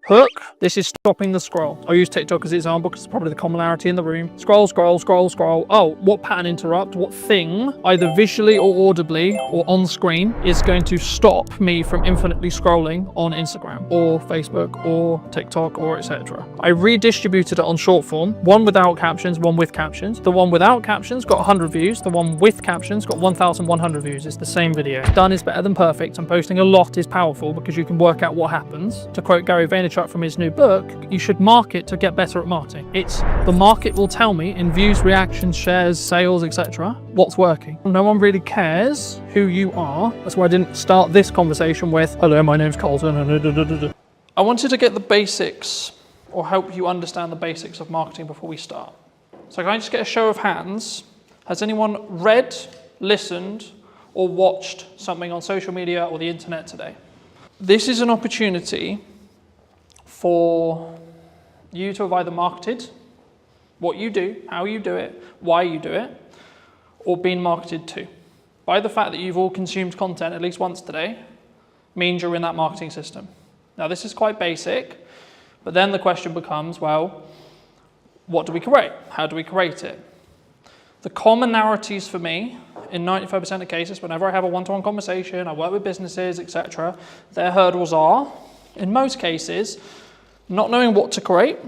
Hook, this is stopping the scroll. I'll use TikTok as an example because it's probably the commonality in the room. Scroll, scroll, scroll, scroll. Oh, what pattern interrupt, what thing, either visually or audibly or on screen, is going to stop me from infinitely scrolling on Instagram or Facebook or TikTok or etc. I redistributed it on short form, one without captions, one with captions. The one without captions got 100 views, the one with captions got 1,100 views. It's the same video. Done is better than perfect, and posting a lot is powerful because you can work out what happens. To quote Gary Vaynerchuk from his new book, you should market to get better at marketing. It's the market will tell me in views, reactions, shares, sales, etc. what's working. No one really cares who you are. That's why I didn't start this conversation with, hello, my name's Colton. I wanted to get the basics or help you understand the basics of marketing before we start. So can I just get a show of hands? Has anyone read, listened, or watched something on social media or the internet today? This is an opportunity for you to have either marketed what you do, how you do it, why you do it, or been marketed to. By the fact that you've all consumed content at least once today, means you're in that marketing system. Now this is quite basic, but then the question becomes, well, what do we create? How do we create it? The common narratives for me, in 95% of cases, whenever I have a one-to-one conversation, I work with businesses, etc., their hurdles are, in most cases, not knowing what to create,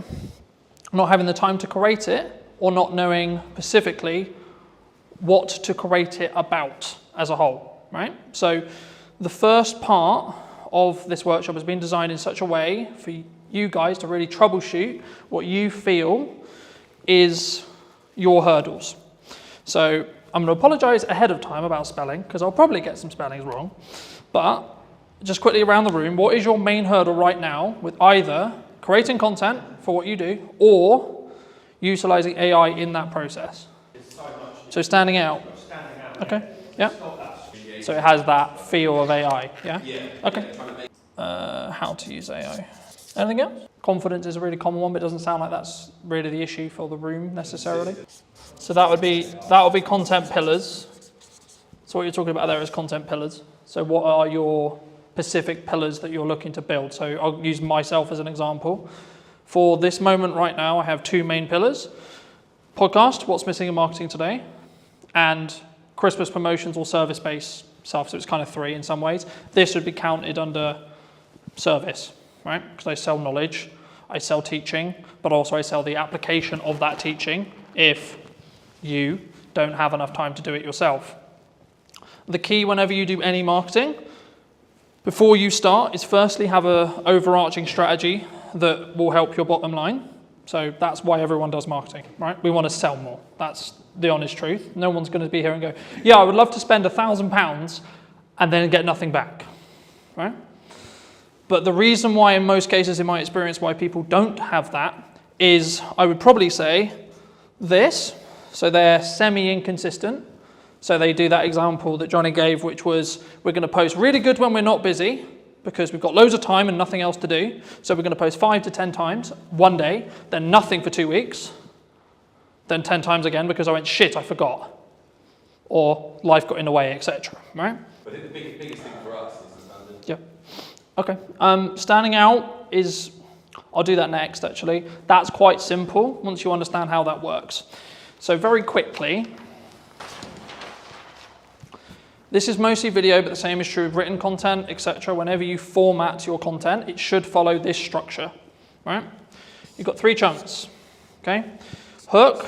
not having the time to create it, or not knowing specifically what to create it about as a whole, right? So the first part of this workshop has been designed in such a way for you guys to really troubleshoot what you feel is your hurdles. So I'm going to apologize ahead of time about spelling because I'll probably get some spellings wrong, but just quickly around the room, what is your main hurdle right now with either creating content for what you do or utilizing AI in that process? So standing out. Okay, yeah. So it has that feel of AI, yeah? Okay. How to use AI. Anything else? Confidence is a really common one, but it doesn't sound like that's really the issue for the room necessarily. So that would be content pillars. So what you're talking about there is content pillars. So what are your specific pillars that you're looking to build? So I'll use myself as an example. For this moment right now, I have two main pillars. Podcast, what's missing in marketing today, and Christmas promotions or service-based stuff. So it's kind of three in some ways. This would be counted under service, right? Because I sell knowledge, I sell teaching, but also I sell the application of that teaching if you don't have enough time to do it yourself. The key whenever you do any marketing, before you start, is firstly have an overarching strategy that will help your bottom line. So that's why everyone does marketing, right? We want to sell more. That's the honest truth. No one's going to be here and go, yeah, I would love to spend £1,000 and then get nothing back, right? But the reason why in most cases, in my experience, why people don't have that is, I would probably say this. So they're semi-inconsistent. So they do that example that Johnny gave, which was, we're going to post really good when we're not busy because we've got loads of time and nothing else to do. So we're going to post 5 to 10 times one day, then nothing for 2 weeks, then 10 times again because I went, shit, I forgot. Or life got in the way, etc. Right? But I think the biggest thing for us is the standard. Yeah. Okay. Standing out is, I'll do that next actually. That's quite simple once you understand how that works. So very quickly, this is mostly video, but the same is true of written content, etc. Whenever you format your content, it should follow this structure, right? You've got 3 chunks, okay? Hook,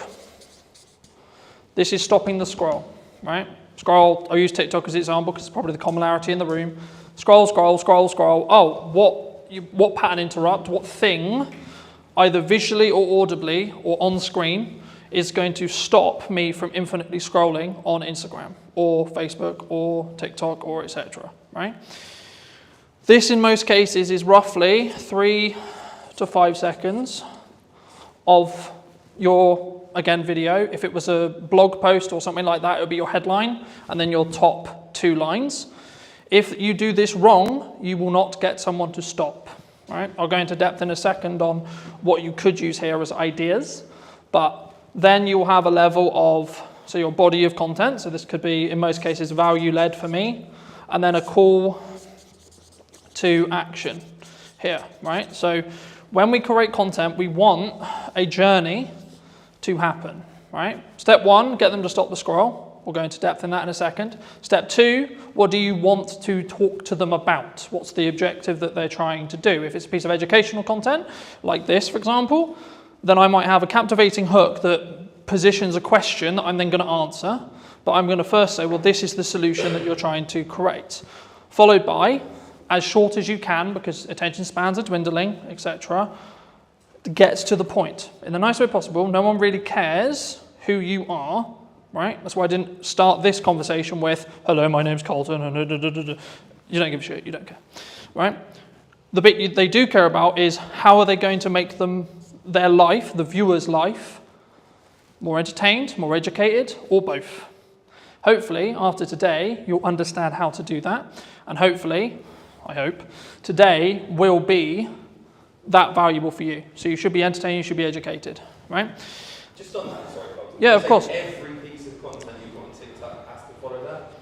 this is stopping the scroll, right? Scroll, I'll use TikTok as an example because it's probably the commonality in the room. Scroll, scroll, scroll, scroll. Oh, what pattern interrupt, what thing, either visually or audibly or on screen, is going to stop me from infinitely scrolling on Instagram or Facebook or TikTok or etc. Right? This in most cases is roughly 3 to 5 seconds of your, again, video. If it was a blog post or something like that, it would be your headline and then your top 2 lines. If you do this wrong, you will not get someone to stop. Right? I'll go into depth in a second on what you could use here as ideas, but then you'll have a level of, so your body of content, so this could be, in most cases, value-led for me, and then a call to action. here, right? So when we create content, we want a journey to happen, right? Step 1, get them to stop the scroll. We'll go into depth in that in a second. Step 2, what do you want to talk to them about? What's the objective that they're trying to do? If it's a piece of educational content, like this, for example, then I might have a captivating hook that positions a question that I'm then going to answer. But I'm going to first say, well, this is the solution that you're trying to create. Followed by, as short as you can, because attention spans are dwindling, etc., gets to the point. In the nicest way possible, no one really cares who you are, right? That's why I didn't start this conversation with, hello, my name's Colton, and you don't give a shit, you don't care, right? The bit they do care about is how are they going to make their life, the viewer's life, more entertained, more educated, or both. Hopefully, after today, you'll understand how to do that, and hopefully, I hope, today will be that valuable for you. So you should be entertained, you should be educated, right? Just on that, sorry, Colton. Yeah, of course. Every piece of content you've got on TikTok has to follow that.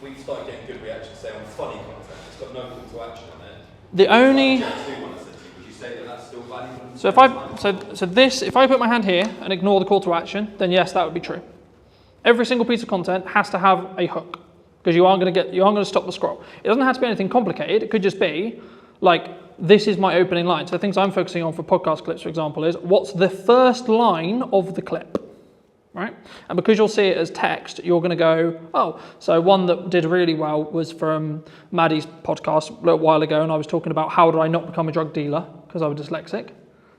We've started getting good reactions, say, on funny content. It's got no call to action on it. The only... Would you say that that's still valuable? So if I put my hand here and ignore the call to action, then yes, that would be true. Every single piece of content has to have a hook, because you aren't going to stop the scroll. It doesn't have to be anything complicated. It could just be like, this is my opening line. So the things I'm focusing on for podcast clips, for example, is what's the first line of the clip, right? And because you'll see it as text, you're going to go, oh, so one that did really well was from Maddie's podcast a little while ago, and I was talking about how did I not become a drug dealer because I was dyslexic.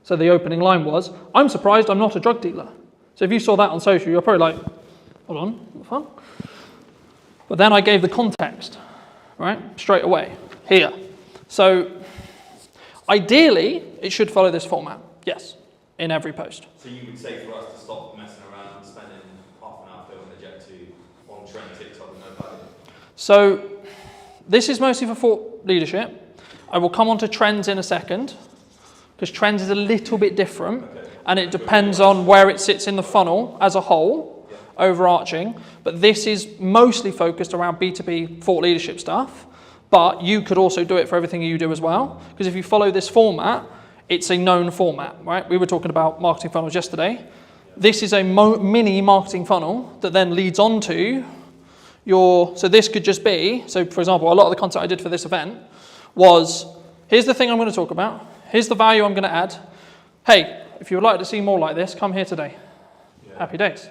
So the opening line was, I'm surprised I'm not a drug dealer. So if you saw that on social, you're probably like, hold on, what the fuck? But then I gave the context, right? Straight away, here. So ideally, it should follow this format, yes, in every post. So you would say for us to stop messing around and spending half an hour filming a Jet 2 on trend TikTok with no value? So this is mostly for thought leadership. I will come on to trends in a second, because trends is a little bit different, and it depends on where it sits in the funnel as a whole, overarching, but this is mostly focused around B2B thought leadership stuff, but you could also do it for everything you do as well, because if you follow this format, it's a known format, right? We were talking about marketing funnels yesterday. This is a mini marketing funnel that then leads on to so this could just be, so for example, a lot of the content I did for this event was, here's the thing I'm going to talk about, here's the value I'm going to add, hey, if you would like to see more like this, come here today. Yeah. Happy days.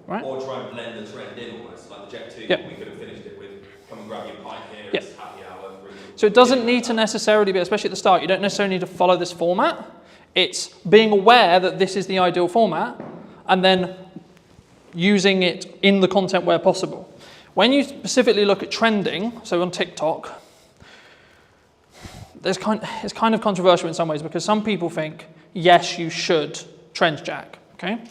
Right? Or try and blend the trend in almost, like the Jet 2, yeah. We could have finished it with, come and grab your pint here, yeah. It's happy hour. So it doesn't need to necessarily be, especially at the start, you don't necessarily need to follow this format. It's being aware that this is the ideal format, and then using it in the content where possible. When you specifically look at trending, so on TikTok, it's kind of controversial in some ways, because some people think, yes, you should trend jack, okay?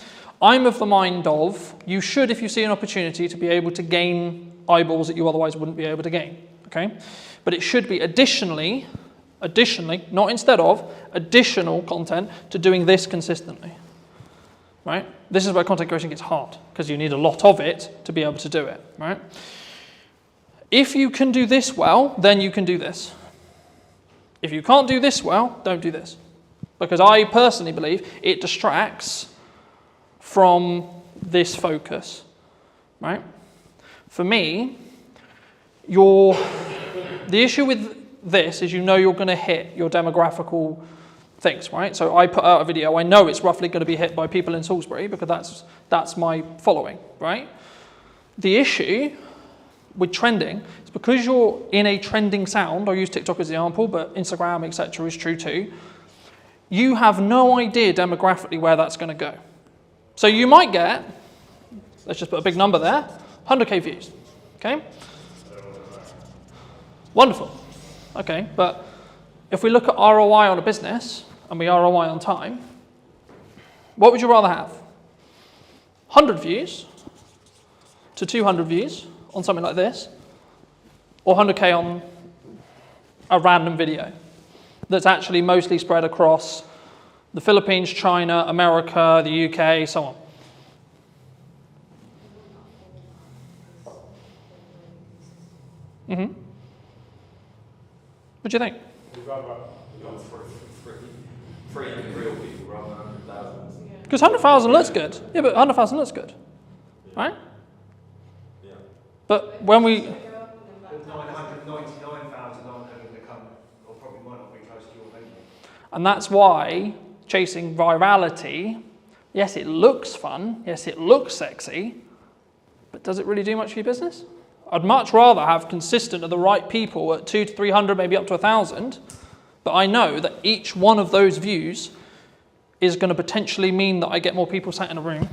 I'm of the mind of, you should, if you see an opportunity, to be able to gain eyeballs that you otherwise wouldn't be able to gain, okay? But it should be additionally, not instead of, additional content to doing this consistently, right? This is where content creation gets hard, because you need a lot of it to be able to do it, right? If you can do this well, then you can do this. If you can't do this well, don't do this. Because I personally believe it distracts from this focus, right? For me, the issue with this is you're going to hit your demographical things, right? So I put out a video, I know it's roughly going to be hit by people in Salisbury because that's my following, right? The issue with trending is because you're in a trending sound, I'll use TikTok as the example, but Instagram, etc. is true too, you have no idea demographically where that's going to go. So you might get, let's just put a big number there, 100k views, okay? Wonderful, okay, but if we look at ROI on a business, and we ROI on time, what would you rather have? 100 views to 200 views on something like this, or 100k on a random video that's actually mostly spread across the Philippines, China, America, the UK, so on. What do you think? 300 real people rather than 100,000. Because 100,000 looks good. Yeah, but 100,000 looks good, right? Yeah. But when we... 999,000 aren't going to become, or probably might not be close to your venue. And that's why chasing virality, yes, it looks fun, yes, it looks sexy, but does it really do much for your business? I'd much rather have consistent of the right people at 200 to 300, maybe up to 1,000, but I know that each one of those views is going to potentially mean that I get more people sat in a room,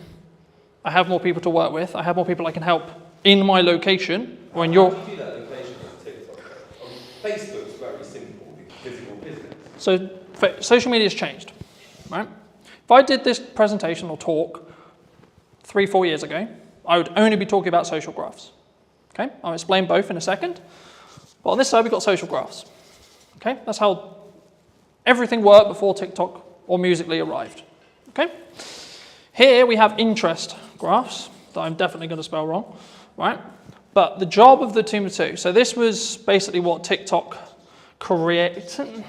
I have more people to work with, I have more people I can help in my location. When you're... How do you do that location on TikTok? Facebook's very simple, physical business. So social media's changed, right? If I did this presentation or talk 3-4 years ago, I would only be talking about social graphs. Okay, I'll explain both in a second. But on this side, we've got social graphs. Okay, that's how everything worked before TikTok or Musical.ly arrived. Okay, here we have interest graphs that I'm definitely going to spell wrong, right? But the job of the team of two. So this was basically what TikTok created.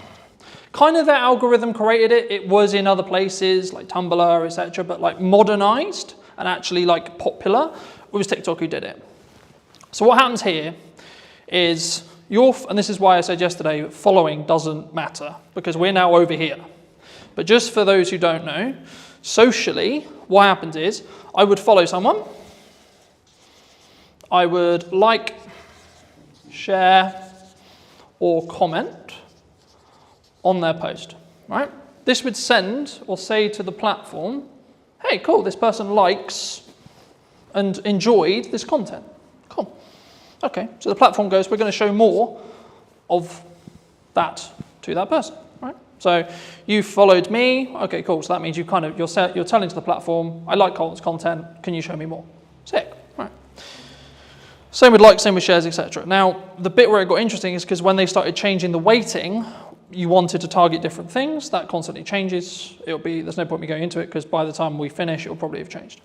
Kind of their algorithm created it. It was in other places like Tumblr, etc. But like modernized and actually like popular, it was TikTok who did it. So what happens here is and this is why I said yesterday, following doesn't matter because we're now over here. But just for those who don't know, socially, what happens is I would follow someone. I would like, share, or comment on their post, right? This would send or say to the platform, hey, cool, this person likes and enjoyed this content. Cool. Okay, so the platform goes, we're going to show more of that to that person, right? So you followed me. Okay, cool. So that means you're telling to the platform, I like Colton's content. Can you show me more? Sick, right? Same with likes, same with shares, etc. Now, the bit where it got interesting is because when they started changing the weighting, you wanted to target different things. That constantly changes. There's no point me going into it because by the time we finish, it will probably have changed.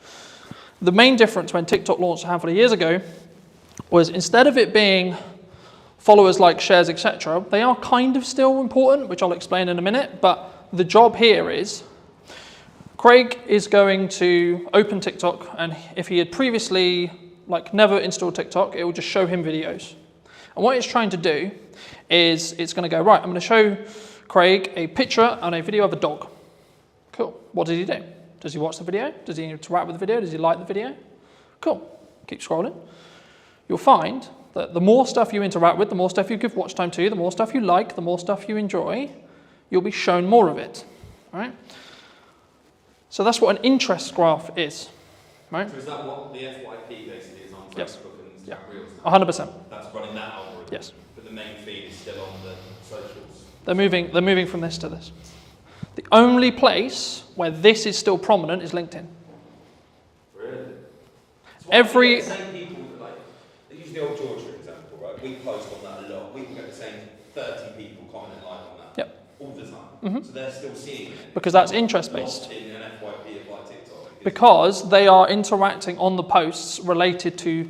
The main difference when TikTok launched a handful of years ago was instead of it being followers, like, shares, etc., they are kind of still important, which I'll explain in a minute, but the job here is Craig is going to open TikTok, and if he had previously never installed TikTok, it will just show him videos. And what it's trying to do is it's going to go, right, I'm going to show Craig a picture and a video of a dog. Cool. What does he do? Does he watch the video? Does he interact with the video? Does he like the video? Cool. Keep scrolling. You'll find that the more stuff you interact with, the more stuff you give watch time to, the more stuff you like, the more stuff you enjoy, you'll be shown more of it, right? So that's what an interest graph is, right? So is that what the FYP basically is on Facebook Yes. and Yeah. Reels? 100%. That's running that algorithm. Yes. But the main feed is still on the socials. They're moving from this to this. The only place where this is still prominent is LinkedIn. Really? So Every- the same people use the old Georgia example, right? We post on that a lot. We can get the same 30 people commenting like on that. Yep. All the time. Mhm. So they're still seeing it. Because that's interest-based. Lost in an FYP of like TikTok. Because they are interacting on the posts related to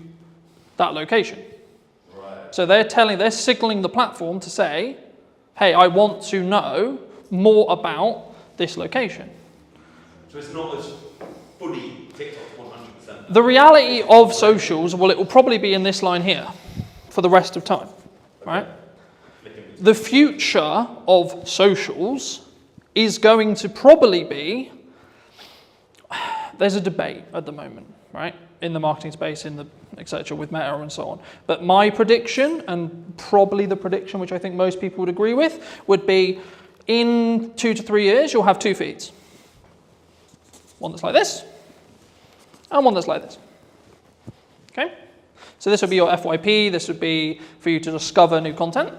that location. Right. So they're signaling the platform to say, hey, I want to know more about this location. So it's not as fully TikTok 100%. The reality of socials, well, it will probably be in this line here for the rest of time, right? The future of socials is going to probably be, there's a debate at the moment, right? In the marketing space, in the etc. with Meta and so on. But my prediction, and probably the prediction which I think most people would agree with, would be in 2 to 3 years, you'll have two feeds. One that's like this, and one that's like this. Okay? So this would be your FYP, this would be for you to discover new content.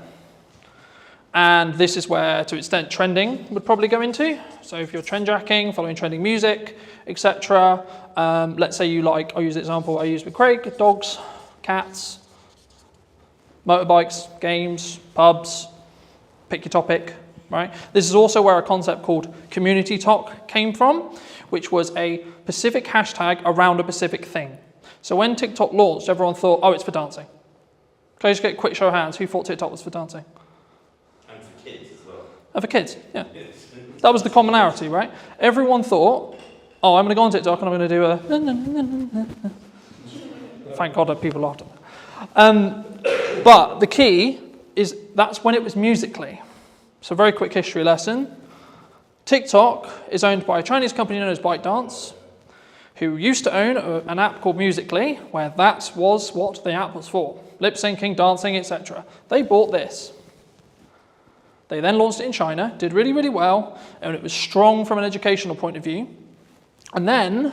And this is where, to an extent, trending would probably go into. So if you're trend jacking, following trending music, etc. Let's say you like, I'll use the example I used with Craig, dogs, cats, motorbikes, games, pubs, pick your topic, right? This is also where a concept called community talk came from, which was a specific hashtag around a specific thing. So when TikTok launched, everyone thought, oh, it's for dancing. Can I just get a quick show of hands? Who thought TikTok was for dancing? And for kids as well. Oh, for kids, yeah. Yes. That was the commonality, right? Everyone thought, oh, I'm going to go on TikTok and I'm going to do a... Thank God that people laughed at that. But the key is that's when it was Musical.ly. So very quick history lesson. TikTok is owned by a Chinese company known as ByteDance, who used to own an app called Musical.ly, where that was what the app was for. Lip syncing, dancing, etc. They bought this. They then launched it in China, did really, really well, and it was strong from an educational point of view. And then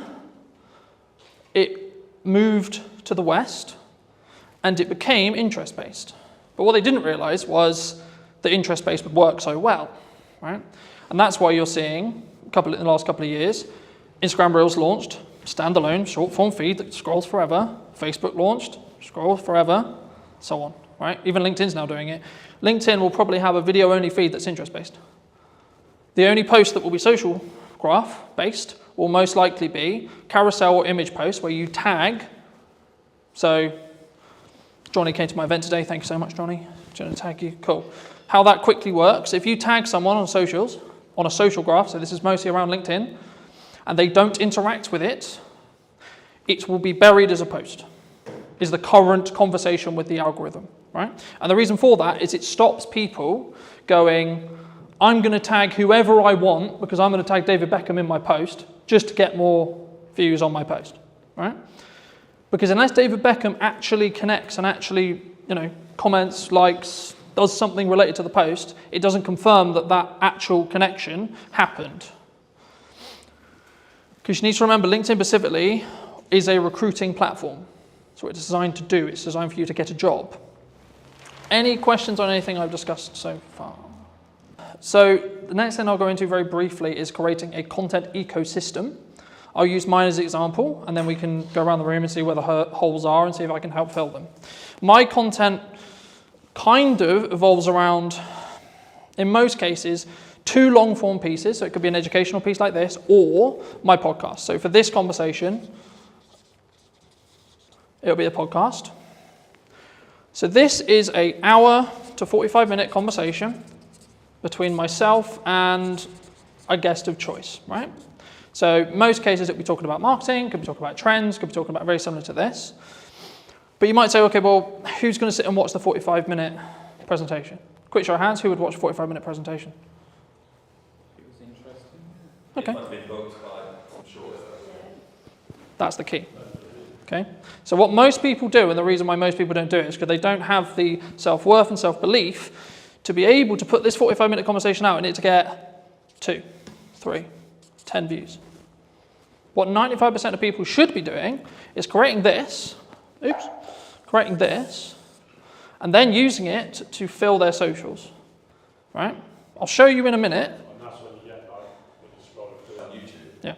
it moved to the West, and it became interest-based. But what they didn't realize was that interest-based would work so well, right? And that's why you're seeing, in the last couple of years, Instagram Reels launched, standalone, short-form feed that scrolls forever. Facebook launched, scrolls forever, so on, right? Even LinkedIn's now doing it. LinkedIn will probably have a video-only feed that's interest-based. The only post that will be social graph-based will most likely be carousel or image posts where you tag. So Johnny came to my event today. Thank you so much, Johnny. Do you want to tag you? Cool. How that quickly works, if you tag someone on socials, on a social graph, so this is mostly around LinkedIn, and they don't interact with it, it will be buried as a post, is the current conversation with the algorithm, right? And the reason for that is it stops people going, I'm going to tag whoever I want because I'm going to tag David Beckham in my post just to get more views on my post, right? Because unless David Beckham actually connects and actually, comments, likes, does something related to the post, it doesn't confirm that that actual connection happened. Because you need to remember, LinkedIn specifically is a recruiting platform. That's what it's designed to do. It's designed for you to get a job. Any questions on anything I've discussed so far? So the next thing I'll go into very briefly is creating a content ecosystem. I'll use mine as an example, and then we can go around the room and see where the holes are and see if I can help fill them. My content kind of evolves around, in most cases, 2 long-form pieces. So it could be an educational piece like this, or my podcast. So for this conversation, it'll be a podcast. So this is an hour to 45-minute conversation between myself and a guest of choice, right? So most cases it'll be talking about marketing, could be talking about trends, could be talking about very similar to this. But you might say, okay, well, who's going to sit and watch the 45-minute presentation? Quick show of hands, who would watch a 45-minute presentation? It was interesting. Okay. It might have been booked, but I'm sure. That's the key. Okay. So what most people do, and the reason why most people don't do it is because they don't have the self-worth and self-belief to be able to put this 45-minute conversation out and it to get 2, 3, 10 views. What 95% of people should be doing is creating this, and then using it to fill their socials, right? I'll show you in a minute. And that's when you get when you scroll through on YouTube. Yeah.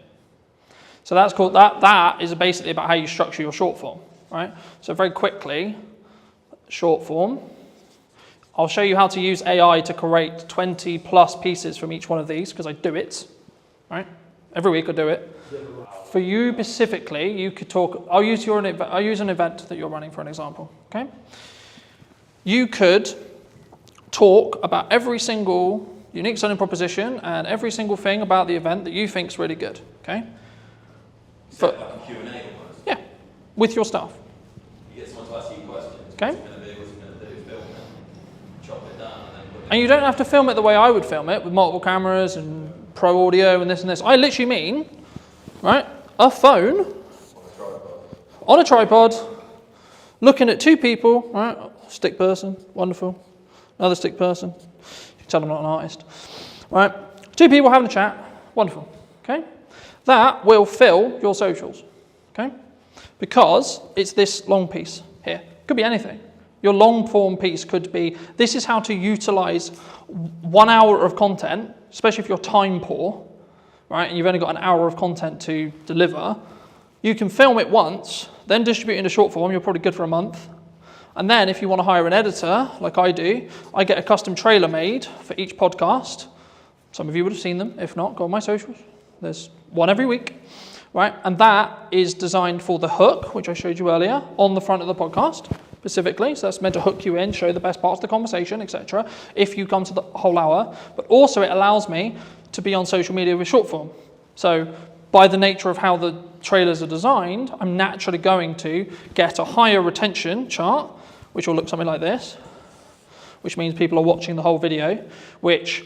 So that's called, that is basically about how you structure your short form, right? So very quickly, short form. I'll show you how to use AI to create 20 plus pieces from each one of these, because I do it, right? Every week I do it. For you specifically, you could talk, I'll use an event that you're running for an example, okay? You could talk about every single unique selling proposition and every single thing about the event that you think is really good, okay? So like a Q&A almost. Yeah, with your staff. You get someone to ask you questions. Okay. What's it going to do? Film it, chop it down, and then put it. And you don't have to film it the way I would film it, with multiple cameras and pro audio and this and this. I literally mean, right, a phone on a tripod, looking at 2 people, right, stick person, wonderful, another stick person, you can tell I'm not an artist, right, 2 people having a chat, wonderful, okay? That will fill your socials, okay? Because it's this long piece here. Could be anything. Your long form piece could be, this is how to utilize 1 hour of content, especially if you're time poor, right, and you've only got an hour of content to deliver. You can film it once, then distribute it into short form. You're probably good for a month. And then if you want to hire an editor, like I do, I get a custom trailer made for each podcast. Some of you would have seen them. If not, go on my socials. There's one every week, right? And that is designed for the hook, which I showed you earlier, on the front of the podcast. specifically. So that's meant to hook you in, show the best parts of the conversation, etc. if you come to the whole hour. But also it allows me to be on social media with short form. So by the nature of how the trailers are designed, I'm naturally going to get a higher retention chart, which will look something like this, which means people are watching the whole video, which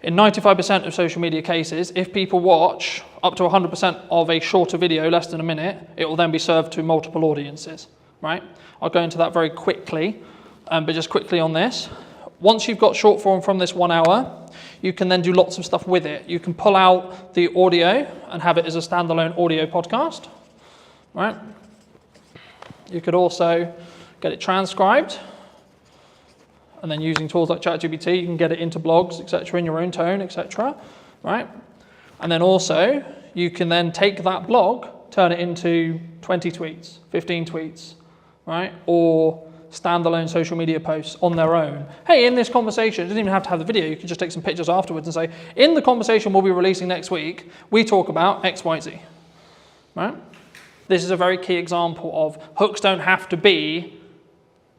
in 95% of social media cases, if people watch up to 100% of a shorter video, less than a minute, it will then be served to multiple audiences, right? I'll go into that very quickly, but just quickly on this. Once you've got short form from this 1 hour, you can then do lots of stuff with it. You can pull out the audio and have it as a standalone audio podcast, right? You could also get it transcribed, and then using tools like ChatGPT, you can get it into blogs, etc., in your own tone, etc., right? And then also, you can then take that blog, turn it into 20 tweets, 15 tweets, right? Or standalone social media posts on their own. Hey, in this conversation, it doesn't even have to have the video, you can just take some pictures afterwards and say, in the conversation we'll be releasing next week, we talk about X, Y, Z, right? This is a very key example of hooks don't have to be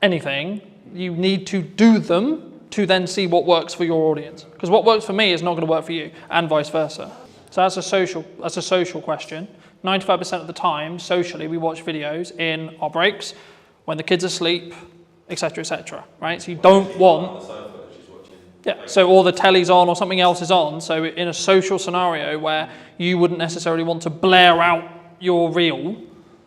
anything. You need to do them to then see what works for your audience. Because what works for me is not going to work for you, and vice versa. So that's a social question. 95% of the time, socially, we watch videos in our breaks, when the kids are asleep, etc., right? So you don't want... Yeah, so or the telly's on or something else is on. So in a social scenario where you wouldn't necessarily want to blare out your reel,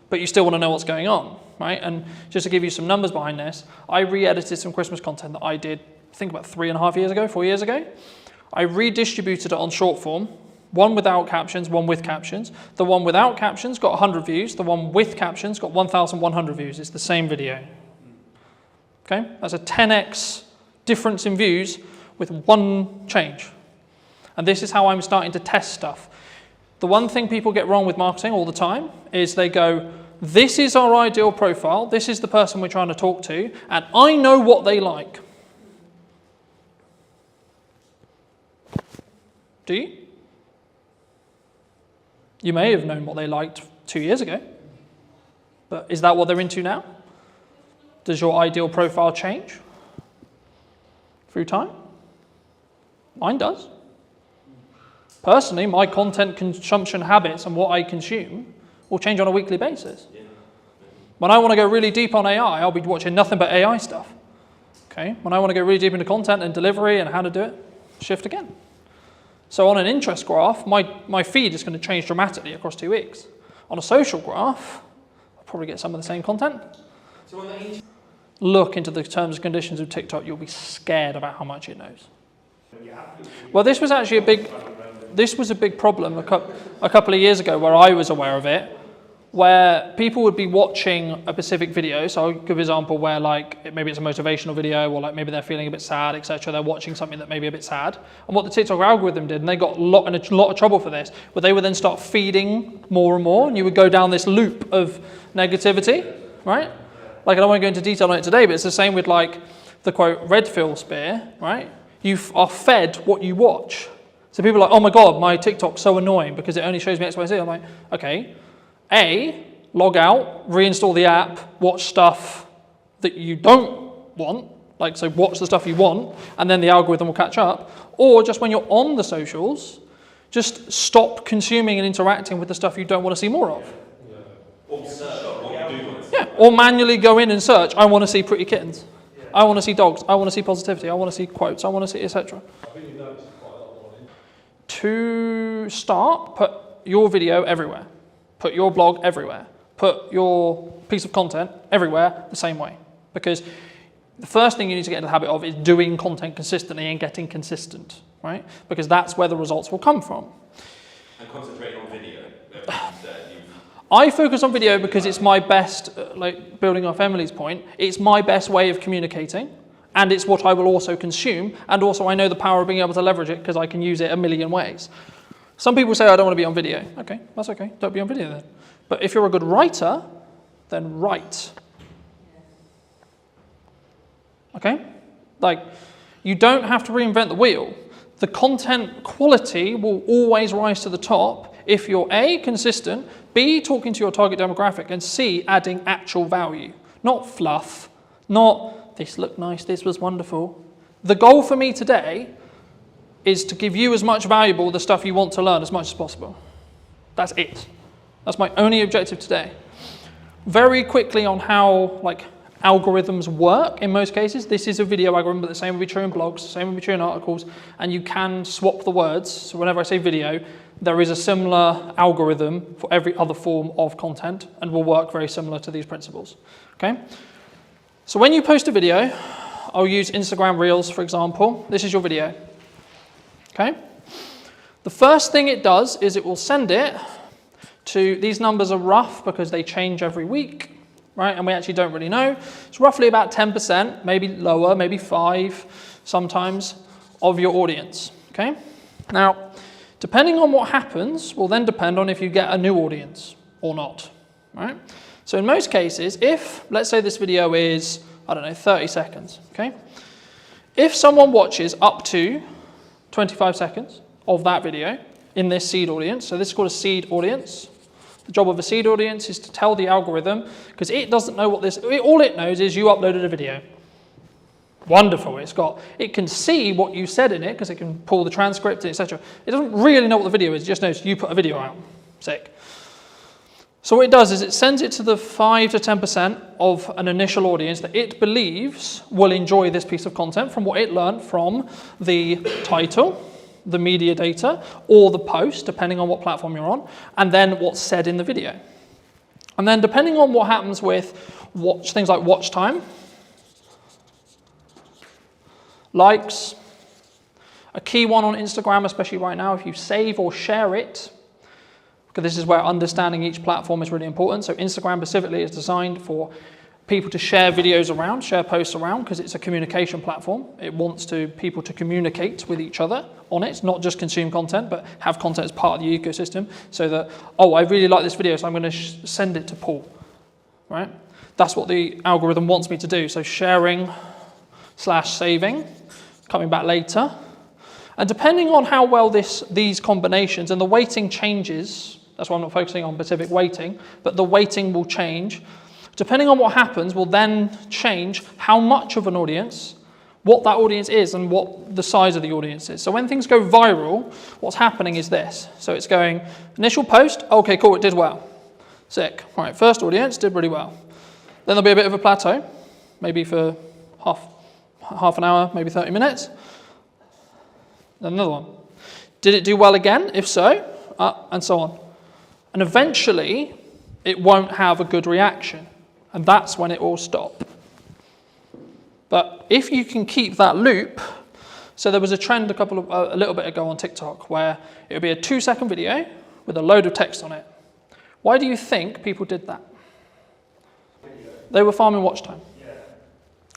but you still want to know what's going on, right? And just to give you some numbers behind this, I re-edited some Christmas content that I did, I think about 3.5 years ago, 4 years ago. I redistributed it on short form, one without captions, one with captions. The one without captions got 100 views. The one with captions got 1,100 views. It's the same video. Okay, that's a 10x difference in views with one change. And this is how I'm starting to test stuff. The one thing people get wrong with marketing all the time is they go, this is our ideal profile, this is the person we're trying to talk to, and I know what they like. Do you? You may have known what they liked 2 years ago, but is that what they're into now? Does your ideal profile change through time? Mine does. Personally, my content consumption habits and what I consume will change on a weekly basis. When I want to go really deep on AI, I'll be watching nothing but AI stuff. Okay? When I want to go really deep into content and delivery and how to do it, shift again. So on an interest graph, my feed is going to change dramatically across 2 weeks. On a social graph, I'll probably get some of the same content. So on the Look into the terms and conditions of TikTok, you'll be scared about how much it knows. Well, this was actually a big problem a couple of years ago where I was aware of it, where people would be watching a specific video. So I'll give an example where like maybe it's a motivational video, or like maybe they're feeling a bit sad, etc. They're watching something that may be a bit sad. And what the TikTok algorithm did, and they got in a lot of trouble for this, but they would then start feeding more and more, and you would go down this loop of negativity, right? Like I don't want to go into detail on it today, but it's the same with like the quote red fill spear, right? You are fed what you watch. So people are like, oh my God, my TikTok's so annoying because it only shows me X, Y, Z. I'm like, okay. Log out, reinstall the app, watch stuff that you don't want, like so watch the stuff you want, and then the algorithm will catch up. Or just when you're on the socials, just stop consuming and interacting with the stuff you don't want to see more of. Or search what you do want to see. Yeah, or manually go in and search, I want to see pretty kittens. I want to see dogs, I want to see positivity, I want to see quotes, I want to see etc. To start, put your video everywhere. Put your blog everywhere. Put your piece of content everywhere the same way. Because the first thing you need to get into the habit of is doing content consistently and getting consistent, right? Because that's where the results will come from. And concentrate on video. I focus on video because it's my best, like building off Emily's point, it's my best way of communicating, and it's what I will also consume, and also I know the power of being able to leverage it because I can use it a million ways. Some people say, I don't want to be on video. Okay, that's okay, don't be on video then. But if you're a good writer, then write. Okay? Like, you don't have to reinvent the wheel. The content quality will always rise to the top if you're A, consistent, B, talking to your target demographic, and C, adding actual value. not fluff, not this looked nice, this was wonderful. The goal for me today is to give you as much valuable the stuff you want to learn as much as possible. That's it. That's my only objective today. Very quickly on how algorithms work in most cases. This is a video algorithm, but the same will be true in blogs, the same will be true in articles, and you can swap the words. So whenever I say video, there is a similar algorithm for every other form of content and will work very similar to these principles. Okay? So when you post a video, I'll use Instagram Reels, for example. This is your video. Okay? The first thing it does is it will send it to, these numbers are rough because they change every week, right? And we actually don't really know. It's roughly about 10%, maybe lower, maybe 5% sometimes, of your audience, okay? Now, depending on what happens will then depend on if you get a new audience or not, right? So in most cases, if, let's say this video is, 30 seconds, okay? If someone watches up to 25 seconds of that video in this seed audience, so this is called a seed audience. The job of a seed audience is to tell the algorithm, because it doesn't know what this, all it knows is you uploaded a video. Wonderful, it can see what you said in it, because it can pull the transcript, etc. It doesn't really know what the video is, it just knows you put a video out. Sick. So what it does is it sends it to the 5 to 10% of an initial audience that it believes will enjoy this piece of content from what it learned from the title, the media data, or the post, depending on what platform you're on, and then what's said in the video. And then depending on what happens with things like watch time, likes, a key one on Instagram, especially right now, if you save or share it, because this is where understanding each platform is really important. So Instagram specifically is designed for people to share videos around, share posts around, because it's a communication platform. It wants people to communicate with each other on it, not just consume content, but have content as part of the ecosystem, so that, oh, I really like this video, so I'm going to send it to Paul, right? That's what the algorithm wants me to do. So sharing / saving, coming back later. And depending on how well these combinations, and the weighting changes, that's why I'm not focusing on specific weighting, but the weighting will change. Depending on what happens will then change how much of an audience, what that audience is, and what the size of the audience is. So when things go viral, what's happening is this. So it's going, initial post, okay, cool, it did well. Sick. All right, first audience, did really well. Then there'll be a bit of a plateau, maybe for half an hour, maybe 30 minutes. Then another one. Did it do well again? If so, and so on. And eventually, it won't have a good reaction. And that's when it will stop. But if you can keep that loop, so there was a trend a little bit ago on TikTok where it would be a 2-second video with a load of text on it. Why do you think people did that? They were farming watch time.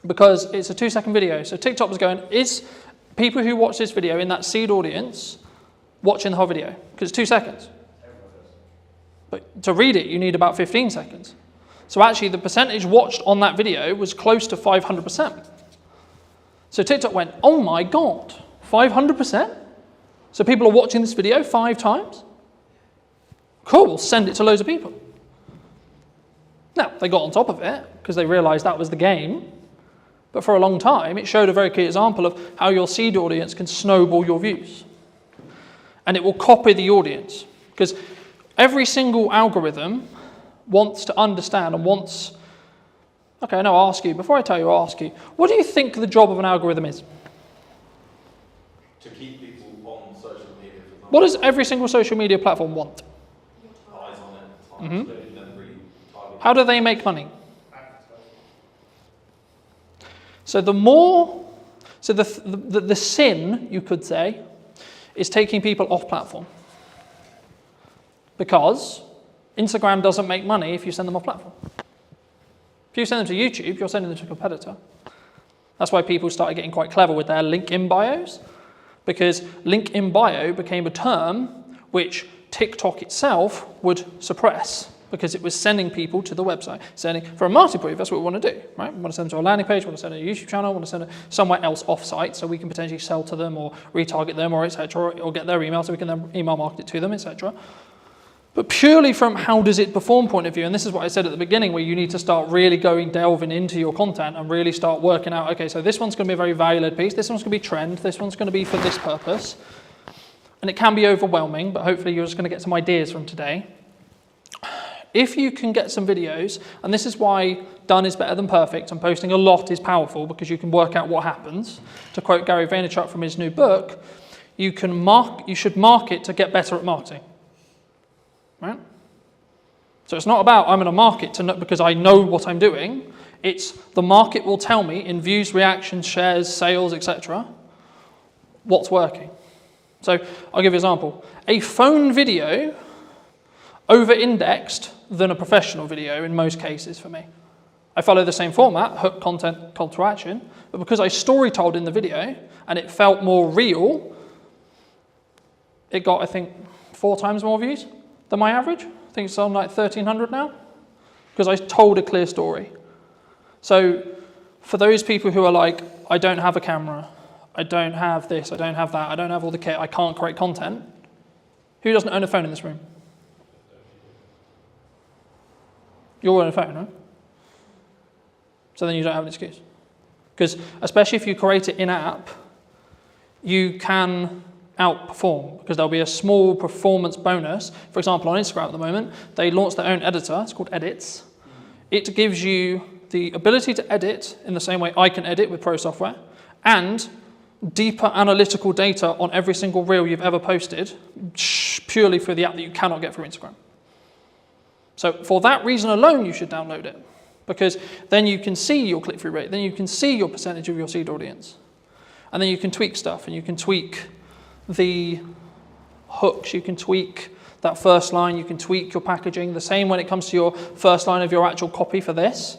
Because it's a 2-second video. So TikTok was going, is people who watch this video in that seed audience watching the whole video? Because it's 2 seconds. But to read it, you need about 15 seconds. So actually, the percentage watched on that video was close to 500%. So TikTok went, oh my God, 500%? So people are watching this video 5 times? Cool, we'll send it to loads of people. Now, they got on top of it because they realized that was the game. But for a long time, it showed a very clear example of how your seed audience can snowball your views. And it will copy the audience. Because every single algorithm wants to understand and wants... Okay, no, I'll ask you. Before I tell you, I'll ask you. What do you think the job of an algorithm is? To keep people on social media. For example. What does every single social media platform want? Eyes on it. Then really target. How do they make money? So the sin, you could say, is taking people off platform. Because Instagram doesn't make money if you send them off platform. If you send them to YouTube, you're sending them to a competitor. That's why people started getting quite clever with their link in bios, because link in bio became a term which TikTok itself would suppress, because it was sending people to the website. For a marketing brief, that's what we want to do, right? We want to send them to a landing page, we want to send them to a YouTube channel, we want to send them somewhere else off-site so we can potentially sell to them or retarget them or etc. or get their email so we can then email market it to them, etc. But purely from how does it perform point of view, and this is what I said at the beginning, where you need to start really delving into your content and really start working out, okay, so this one's going to be a very value-led piece, this one's going to be trend, this one's going to be for this purpose. And it can be overwhelming, but hopefully you're just going to get some ideas from today. If you can get some videos, and this is why done is better than perfect, and posting a lot is powerful because you can work out what happens. To quote Gary Vaynerchuk from his new book, you should market to get better at marketing. Right? So it's not about I'm going to market because I know what I'm doing. It's the market will tell me in views, reactions, shares, sales, etc. what's working. So I'll give you an example. A phone video over-indexed than a professional video in most cases for me. I follow the same format, hook, content, call to action, but because I story-told in the video and it felt more real, it got, I think, 4 times more views than my average. I think it's on like 1,300 now, because I told a clear story. So for those people who are like, I don't have a camera, I don't have this, I don't have that, I don't have all the kit, I can't create content. Who doesn't own a phone in this room? You all own a phone, right? So then you don't have an excuse. Because especially if you create it in-app, you can outperform because there'll be a small performance bonus. For example, on Instagram at the moment, they launched their own editor. It's called Edits. It gives you the ability to edit in the same way I can edit with Pro software, and deeper analytical data on every single reel you've ever posted purely through the app that you cannot get through Instagram. So for that reason alone, you should download it, because then you can see your click-through rate, then you can see your percentage of your seed audience, and then you can tweak stuff, and you can tweak the hooks, you can tweak that first line, you can tweak your packaging. The same when it comes to your first line of your actual copy for this,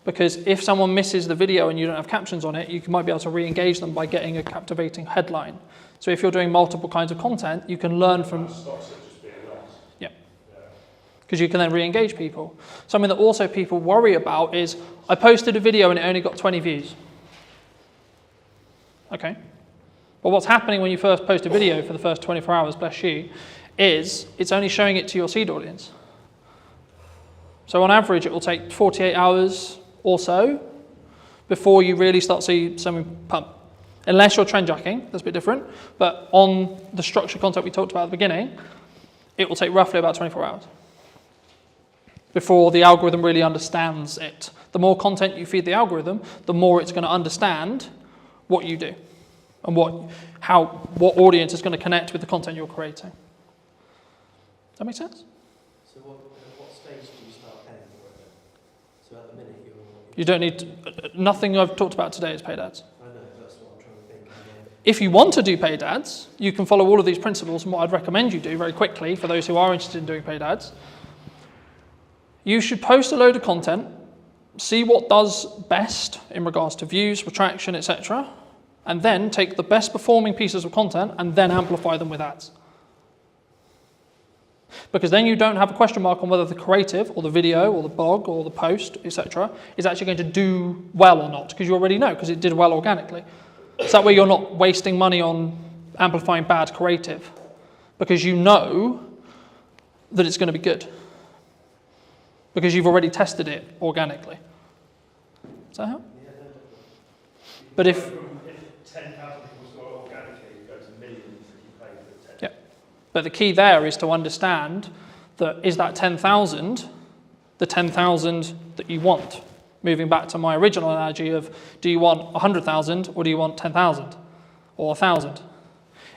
because if someone misses the video and you don't have captions on it, you might be able to re-engage them by getting a captivating headline. So if you're doing multiple kinds of content, you can learn from... Yeah. Because you can then re-engage people. Something that also people worry about is, I posted a video and it only got 20 views. Okay. But what's happening when you first post a video for the first 24 hours, bless you, is it's only showing it to your seed audience. So on average, it will take 48 hours or so before you really start to see something pump. Unless you're trend jacking, that's a bit different. But on the structured content we talked about at the beginning, it will take roughly about 24 hours before the algorithm really understands it. The more content you feed the algorithm, the more it's going to understand what you do and what audience is going to connect with the content you're creating. Does that make sense? So what stage do you start paying for it then? So at the minute you don't need to, nothing I've talked about today is paid ads. I know, that's what I'm trying to think. If you want to do paid ads, you can follow all of these principles, and what I'd recommend you do very quickly for those who are interested in doing paid ads, you should post a load of content, see what does best in regards to views, retraction, etc., and then take the best performing pieces of content and then amplify them with ads. Because then you don't have a question mark on whether the creative or the video or the blog or the post, etc., is actually going to do well or not, because you already know, because it did well organically. So that way you're not wasting money on amplifying bad creative, because you know that it's going to be good, because you've already tested it organically. Does that help? Yeah, no, But if 10,000 people saw it organically, it goes to millions if you pay for 10. yeah, but the key there is to understand that is that 10,000 the 10,000 that you want? Moving back to my original analogy of, do you want 100,000 or do you want 10,000 or 1,000?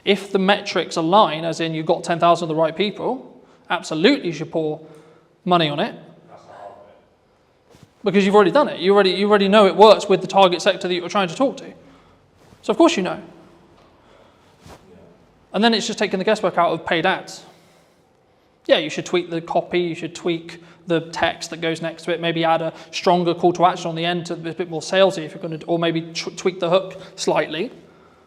If the metrics align, as in you got 10,000 of the right people, absolutely you should pour money on it. Because you've already done it. You already know it works with the target sector that you're trying to talk to. So of course you know. And then it's just taking the guesswork out of paid ads. Yeah, you should tweak the copy, you should tweak the text that goes next to it, maybe add a stronger call to action on the end to be a bit more salesy if you're going to, or maybe tweak the hook slightly,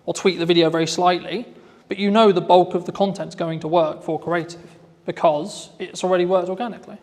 or tweak the video very slightly, but you know the bulk of the content's going to work for creative because it's already worked organically.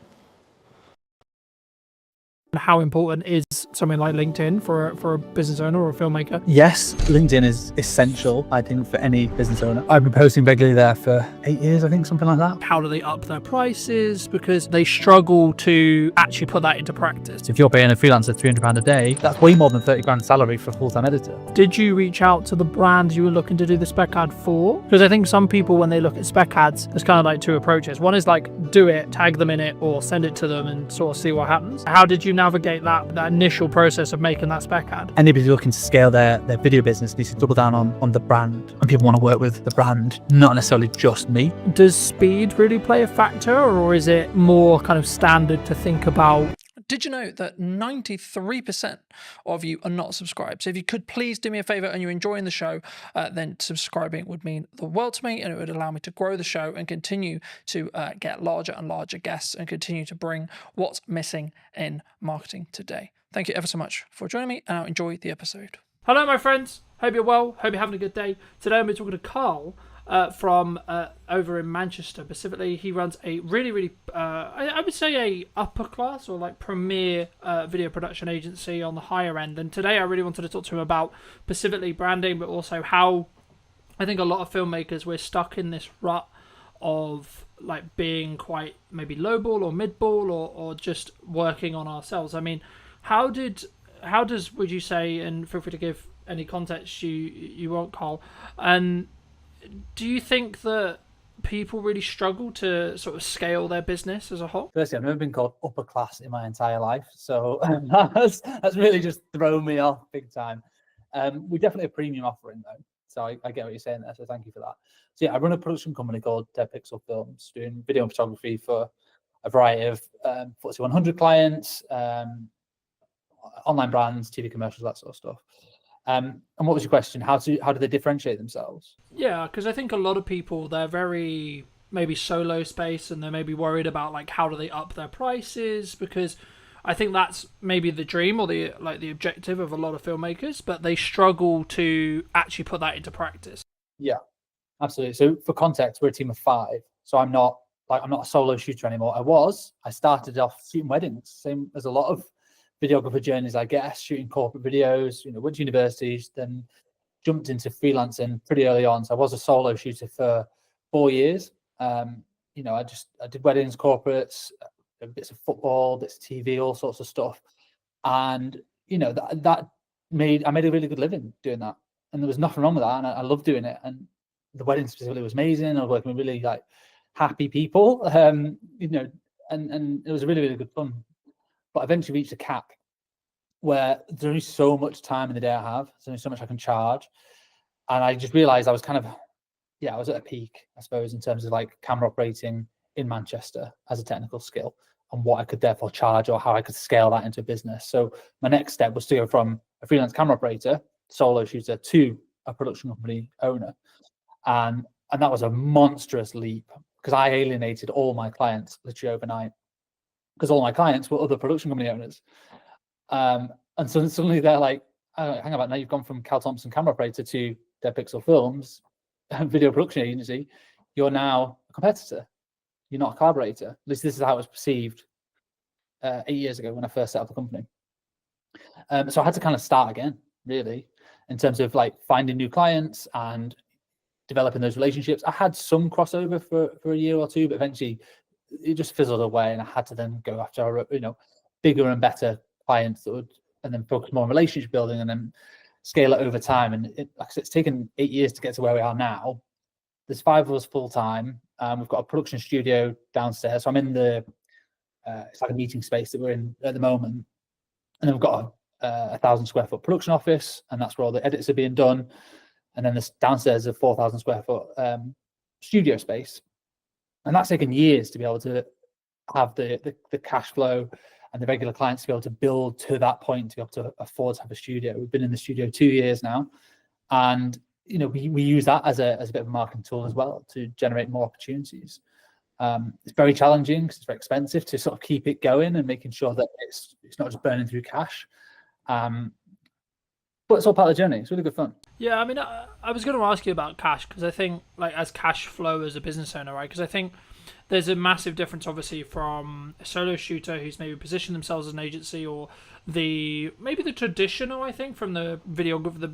How important is something like LinkedIn for a business owner or a filmmaker? Yes, LinkedIn is essential, I think, for any business owner. I've been posting regularly there for 8 years, I think, something like that. How do they up their prices? Because they struggle to actually put that into practice. So if you're paying a freelancer £300 a day, that's way more than 30 grand salary for a full-time editor. Did you reach out to the brands you were looking to do the spec ad for? Because I think some people, when they look at spec ads, there's kind of like two approaches. One is like, do it, tag them in it, or send it to them and sort of see what happens. How did you navigate that initial process of making that spec ad? Anybody looking to scale their video business needs to double down on the brand. And people want to work with the brand, not necessarily just me. Does speed really play a factor, or is it more kind of standard to think about? Did you know that 93% of you are not subscribed? So if you could please do me a favor and you're enjoying the show, then subscribing would mean the world to me, and it would allow me to grow the show and continue to get larger and larger guests and continue to bring what's missing in marketing today. Thank you ever so much for joining me, and I'll enjoy the episode. Hello, my friends. Hope you're well. Hope you're having a good day. Today I'm talking to Carl from over in Manchester. Specifically, he runs a really, I would say a upper class or like premier video production agency on the higher end. And today I really wanted to talk to him about specifically branding, but also how I think a lot of filmmakers, we're stuck in this rut of like being quite maybe lowball or midball or just working on ourselves. I mean, how does would you say, and feel free to give any context you want, Carl, and do you think that people really struggle to sort of scale their business as a whole? Firstly, I've never been called upper class in my entire life, so that's really just thrown me off big time. We're definitely a premium offering though, so I get what you're saying there, so thank you for that. So yeah, I run a production company called 10 Pixel Films, doing video and photography for a variety of FTSE 100 clients, online brands, TV commercials, that sort of stuff. And what was your question? How do they differentiate themselves? Yeah, because I think a lot of people, they're very maybe solo space, and they're maybe worried about like how do they up their prices, because I think that's maybe the dream or the objective of a lot of filmmakers, but they struggle to actually put that into practice. Yeah, absolutely. So for context, we're a team of 5. So I'm not a solo shooter anymore. I started off shooting weddings, same as a lot of videographer journeys, I guess, shooting corporate videos, went to universities, then jumped into freelancing pretty early on. So I was a solo shooter for 4 years. I did weddings, corporates, bits of football, bits of TV, all sorts of stuff. And, I made a really good living doing that. And there was nothing wrong with that. And I loved doing it. And the wedding specifically was amazing. I was working with really like happy people, and it was really, really good fun. But eventually reached a cap where there's only so much time in the day I have. There's only so much I can charge. And I just realized I was I was at a peak, I suppose, in terms of like camera operating in Manchester as a technical skill and what I could therefore charge or how I could scale that into a business. So my next step was to go from a freelance camera operator, solo shooter, to a production company owner. And that was a monstrous leap because I alienated all my clients literally overnight, because all my clients were other production company owners. And so suddenly they're like, oh, hang about, now you've gone from Cal Thompson camera operator to 10 Pixel Films, video production agency. You're now a competitor. You're not a collaborator. At least this is how it was perceived 8 years ago when I first set up the company. So I had to kind of start again, really, in terms of like finding new clients and developing those relationships. I had some crossover for a year or two, but eventually it just fizzled away, and I had to then go after bigger and better clients that would, and then focus more on relationship building and then scale it over time. And like I said, it's taken 8 years to get to where we are now. There's 5 of us full time. We've got a production studio downstairs, so I'm in the it's like a meeting space that we're in at the moment, and then we've got a 1,000 square foot production office, and that's where all the edits are being done. And then this downstairs is a 4,000 square foot studio space. And that's taken years to be able to have the cash flow and the regular clients to be able to build to that point, to be able to afford to have a studio. We've been in the studio 2 years now. And, we use that as a bit of a marketing tool as well to generate more opportunities. It's very challenging because it's very expensive to sort of keep it going and making sure that it's not just burning through cash. But it's all part of the journey. It's really good fun. Yeah, I mean, I was going to ask you about cash because I think, like, as cash flow as a business owner, right? Because I think there's a massive difference, obviously, from a solo shooter who's maybe positioned themselves as an agency, or maybe the traditional, I think, from the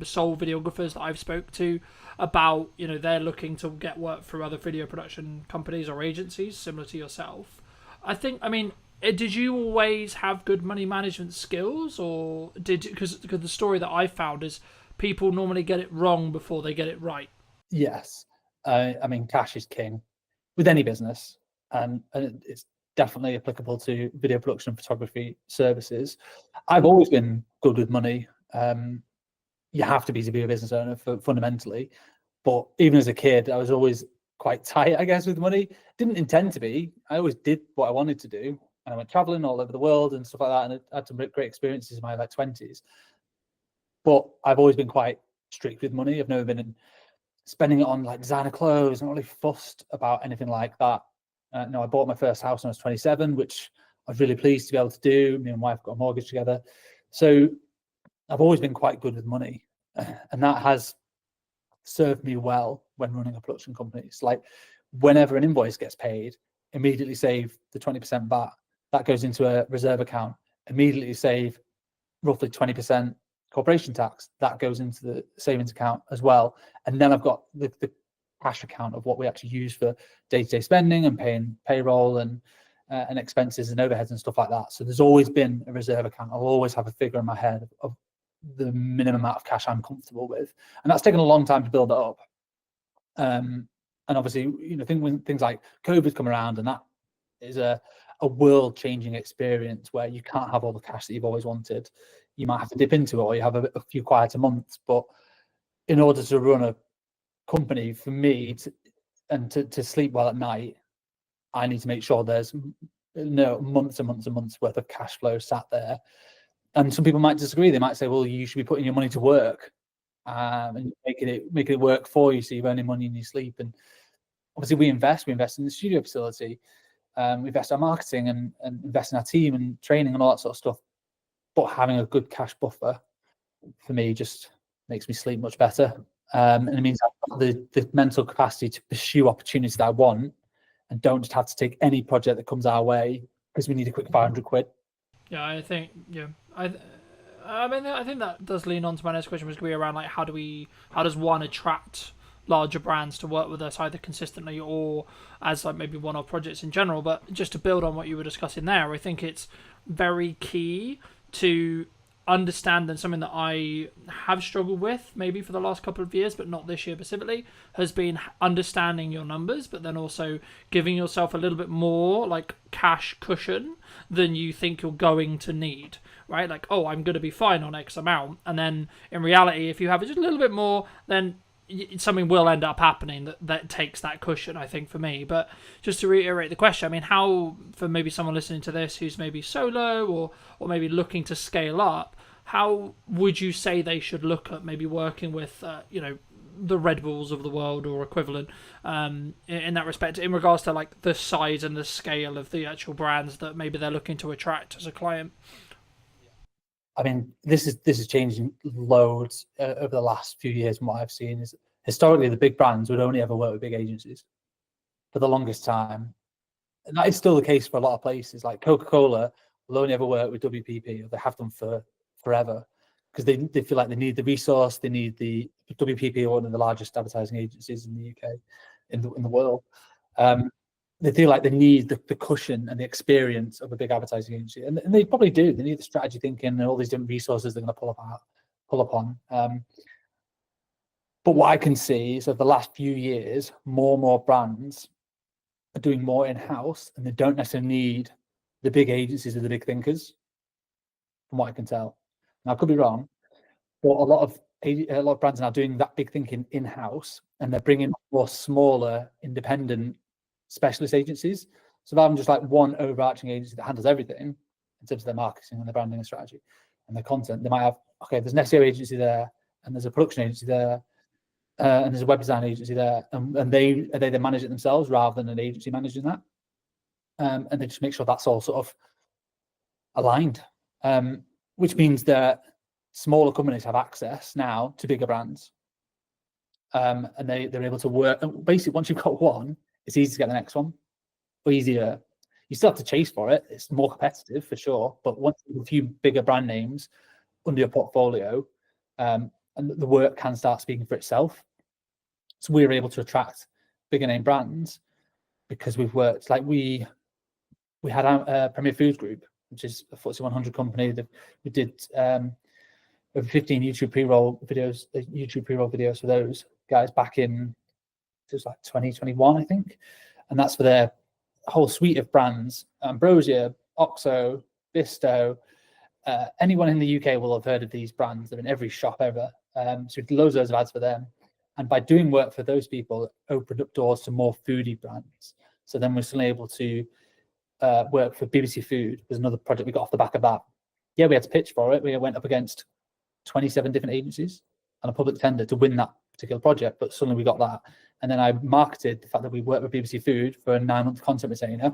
sole videographers that I've spoke to about, they're looking to get work through other video production companies or agencies similar to yourself. I mean, did you always have good money management skills, or because the story that I found is people normally get it wrong before they get it right. Yes. I mean, cash is king with any business, and it's definitely applicable to video production and photography services. I've always been good with money. You have to be a business owner fundamentally, but even as a kid, I was always quite tight, I guess, with money. Didn't intend to be. I always did what I wanted to do. And I went traveling all over the world and stuff like that, and I had some great experiences in my 20s. But I've always been quite strict with money. I've never been spending it on like designer clothes. I'm not really fussed about anything like that. No, I bought my first house when I was 27, which I was really pleased to be able to do. Me and my wife got a mortgage together. So I've always been quite good with money. And that has served me well when running a production company. It's like whenever an invoice gets paid, immediately save the 20% VAT. That goes into a reserve account. Immediately save roughly 20% corporation tax. That goes into the savings account as well. And then I've got the cash account of what we actually use for day-to-day spending and paying payroll and expenses and overheads and stuff like that. So there's always been a reserve account. I'll always have a figure in my head of the minimum amount of cash I'm comfortable with. And that's taken a long time to build it up. And obviously, when things like COVID come around, and that is a world-changing experience where you can't have all the cash that you've always wanted. You might have to dip into it, or you have a few quieter months. But in order to run a company, for me, to sleep well at night, I need to make sure there's months and months and months worth of cash flow sat there. And some people might disagree. They might say, well, you should be putting your money to work and making it work for you, so you're earning money in your sleep. And obviously we invest in the studio facility, we invest in our marketing and invest in our team and training and all that sort of stuff. But having a good cash buffer for me just makes me sleep much better. And it means I've got the mental capacity to pursue opportunities that I want and don't just have to take any project that comes our way because we need a quick 500 quid. Yeah, I think, I mean, I think that does lean on to my next question, which would be around, like, how does one attract larger brands to work with us either consistently or as like maybe one-off projects in general. But just to build on what you were discussing there, I think it's very key to understand, and something that I have struggled with maybe for the last couple of years, but not this year specifically, has been understanding your numbers, but then also giving yourself a little bit more like cash cushion than you think you're going to need, right? Like, oh, I'm going to be fine on X amount. And then in reality, if you have just a little bit more, then something will end up happening that takes that cushion, I think, for me. But just to reiterate the question, I mean, how, for maybe someone listening to this who's maybe solo or maybe looking to scale up, how would you say they should look at maybe working with, the Red Bulls of the world or equivalent in that respect, in regards to like the size and the scale of the actual brands that maybe they're looking to attract as a client? I mean, this is changing loads over the last few years. And what I've seen is historically the big brands would only ever work with big agencies for the longest time. And that is still the case for a lot of places. Like Coca-Cola will only ever work with WPP, or they have done for forever, because they feel like they need the resource. They need the WPP, one of the largest advertising agencies in the UK, in the world. They feel like they need the cushion and the experience of a big advertising agency, and they probably do. They need the strategy thinking and all these different resources they're going to pull upon. But what I can see is over the last few years, more and more brands are doing more in-house, and they don't necessarily need the big agencies or the big thinkers, from what I can tell. Now, I could be wrong, but a lot of brands are now doing that big thinking in-house, and they're bringing more smaller, independent specialist agencies. So rather than just like one overarching agency that handles everything in terms of their marketing and their branding and strategy and their content, they might have, okay, there's an SEO agency there, and there's a production agency there, and there's a web design agency there, and they manage it themselves rather than an agency managing that. And they just make sure that's all sort of aligned, which means that smaller companies have access now to bigger brands. And they're able to work. And basically, once you've got one, it's easy to get the next one, or easier. You still have to chase for it. It's more competitive for sure. But once you have a few bigger brand names under your portfolio, and the work can start speaking for itself. So we're able to attract bigger name brands because we've worked, like we had a Premier Foods Group, which is a FTSE 100 company. That we did over 15 YouTube pre-roll videos for those guys back in, it was like 2021, I think. And that's for their whole suite of brands: Ambrosia, Oxo, Bisto. Anyone in the UK will have heard of these brands. They're in every shop ever. So we did loads of ads for them. And by doing work for those people, it opened up doors to more foodie brands. So then we're suddenly able to work for BBC Food. There's another project we got off the back of that. Yeah, we had to pitch for it. We went up against 27 different agencies and a public tender to win that particular project, but suddenly we got that. And then I marketed the fact that we worked with BBC Food for a 9-month content retainer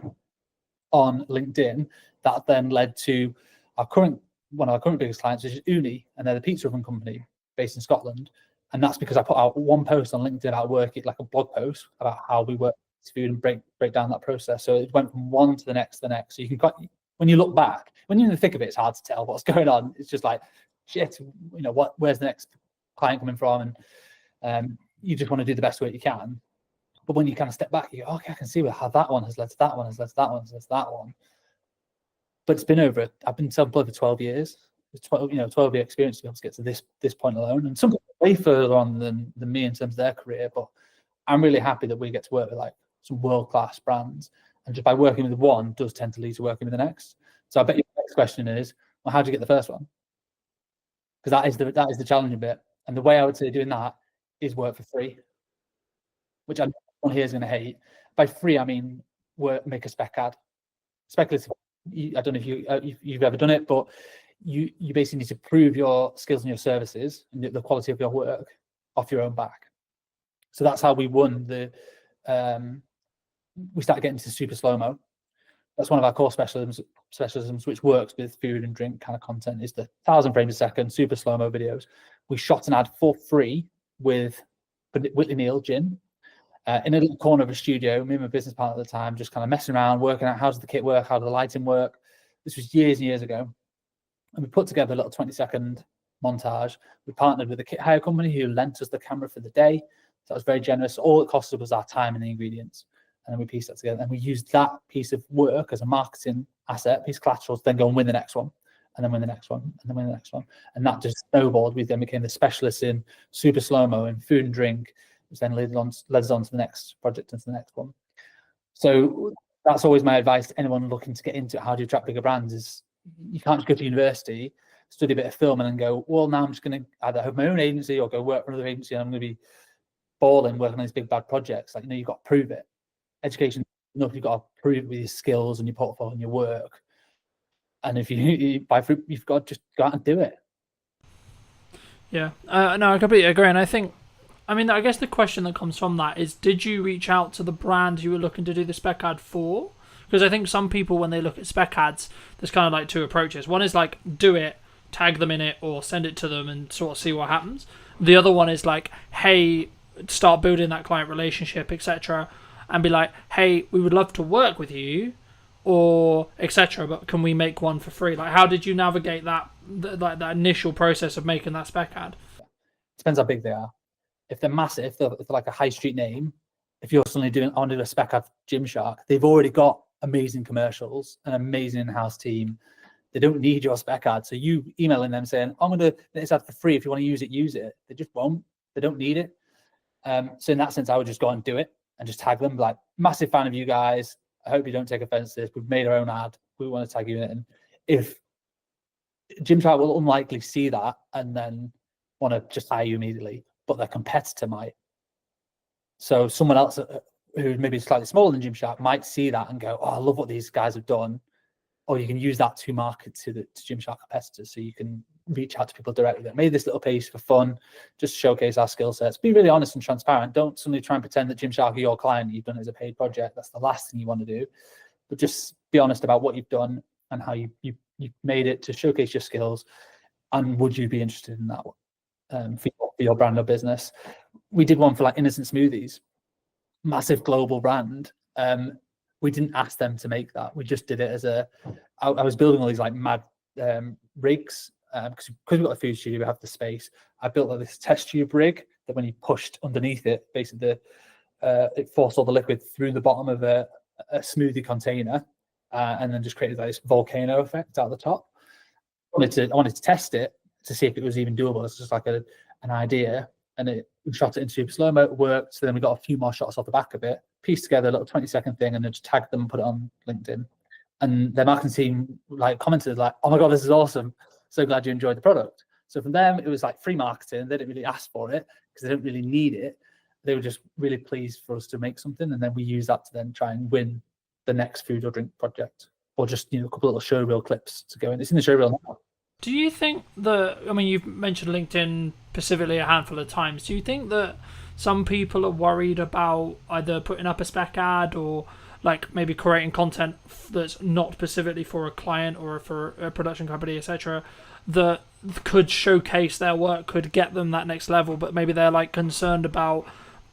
on LinkedIn. That then led to one of our current biggest clients, which is Uni, and they're the pizza oven company based in Scotland. And that's because I put out one post on LinkedIn about working, like a blog post about how we work with food and break down that process. So it went from one to the next. So you can, when you look back, when you're in the thick of it, it's hard to tell what's going on. It's just like, shit, where's the next client coming from? And you just want to do the best work you can. But when you kind of step back, you go, okay, I can see how that one has led to that one, has led to that one, has led to that one. But it's been I've been self-employed for 12 years. It's 12-year experience to be able to get to this point alone. And some people are way further on than me in terms of their career, but I'm really happy that we get to work with like some world-class brands. And just by working with one does tend to lead to working with the next. So I bet your next question is, well, how did you get the first one? Because that is the challenging bit. And the way I would say doing that is work for free, which I know everyone here is going to hate. By free, I mean make a spec ad. Speculative. I don't know if you've ever done it, but you basically need to prove your skills and your services and the quality of your work off your own back. So that's how we won we started getting into super slow-mo. That's one of our core specialisms, which works with food and drink kind of content, is the 1,000 frames a second super slow-mo videos. We shot an ad for free with Whitley Neal Gin in a little corner of a studio. Me and my business partner at the time just kind of messing around, working out how does the kit work, how does the lighting work. This was years and years ago. And we put together a little 20-second montage. We partnered with a kit hire company who lent us the camera for the day. So that was very generous. All it cost us was our time and the ingredients. And then we pieced that together. And we used that piece of work as a marketing asset, piece of collateral, to then go and win the next one, and then win the next one, and then win the next one. And that just snowballed. We then became the specialists in super slow-mo and food and drink, which then led us on to the next project and to the next one. So that's always my advice to anyone looking to get into it. How do you attract bigger brands? Is you can't just go to university, study a bit of film, and then go, well, now I'm just going to either have my own agency or go work for another agency, and I'm going to be balling working on these big bad projects. Like, you've got to prove it. Education, you've got to prove it with your skills and your portfolio and your work. And if you've got to just go out and do it. Yeah, no, I completely agree. And I guess the question that comes from that is, did you reach out to the brand you were looking to do the spec ad for? Because I think some people, when they look at spec ads, there's kind of like two approaches. One is like, do it, tag them in it, or send it to them and sort of see what happens. The other one is like, hey, start building that client relationship, etc., and be like, hey, we would love to work with you, or etc., but can we make one for free? Like, how did you navigate that initial process of making that spec ad? Depends how big they are. If they're massive, if they're like a high street name, if you're suddenly on a spec ad for Gymshark, they've already got amazing commercials, an amazing in-house team. They don't need your spec ad. So you emailing them saying, I'm going to do this ad for free. If you want to use it, use it. They just won't. They don't need it. So in that sense, I would just go and do it and just tag them. Like, massive fan of you guys. I hope you don't take offense to this. We've made our own ad. We want to tag you in it. And if Gymshark will unlikely see that and then want to just hire you immediately, but their competitor might. So someone else who maybe slightly smaller than Gymshark might see that and go, oh, I love what these guys have done. Or you can use that to market to Gymshark competitors. So you can reach out to people directly that made this little piece for fun, just showcase our skill sets. Be really honest and transparent. Don't suddenly try and pretend that Gymshark are your client. You've done it as a paid project. That's the last thing you want to do. But just be honest about what you've done and how you've made it to showcase your skills. and would you be interested in that for your brand or business? We did one for like Innocent Smoothies, massive global brand. We didn't ask them to make that. We just did it as I was building all these like mad rigs because we've got a food studio, we have the space. I built like this test tube rig that when you pushed underneath it, basically it forced all the liquid through the bottom of a smoothie container, and then just created like this volcano effect out the top. I wanted to test it to see if it was even doable. It's just like an idea, and we shot it in super slow mo. It worked. So then we got a few more shots off the back of it, pieced together a little 20-second thing, and then just tagged them and put it on LinkedIn. And their marketing team like commented like, "Oh my god, this is awesome! So glad you enjoyed the product." So from them, it was like free marketing. They didn't really ask for it because they didn't really need it. They were just really pleased for us to make something, and then we use that to then try and win the next food or drink project, or just a couple of little show reel clips to go in. It's in the show reel now. Do you think that, I mean, you've mentioned LinkedIn specifically a handful of times. Do you think that some people are worried about either putting up a spec ad or like maybe creating content that's not specifically for a client or for a production company, etc., that could showcase their work, could get them that next level, but maybe they're like concerned about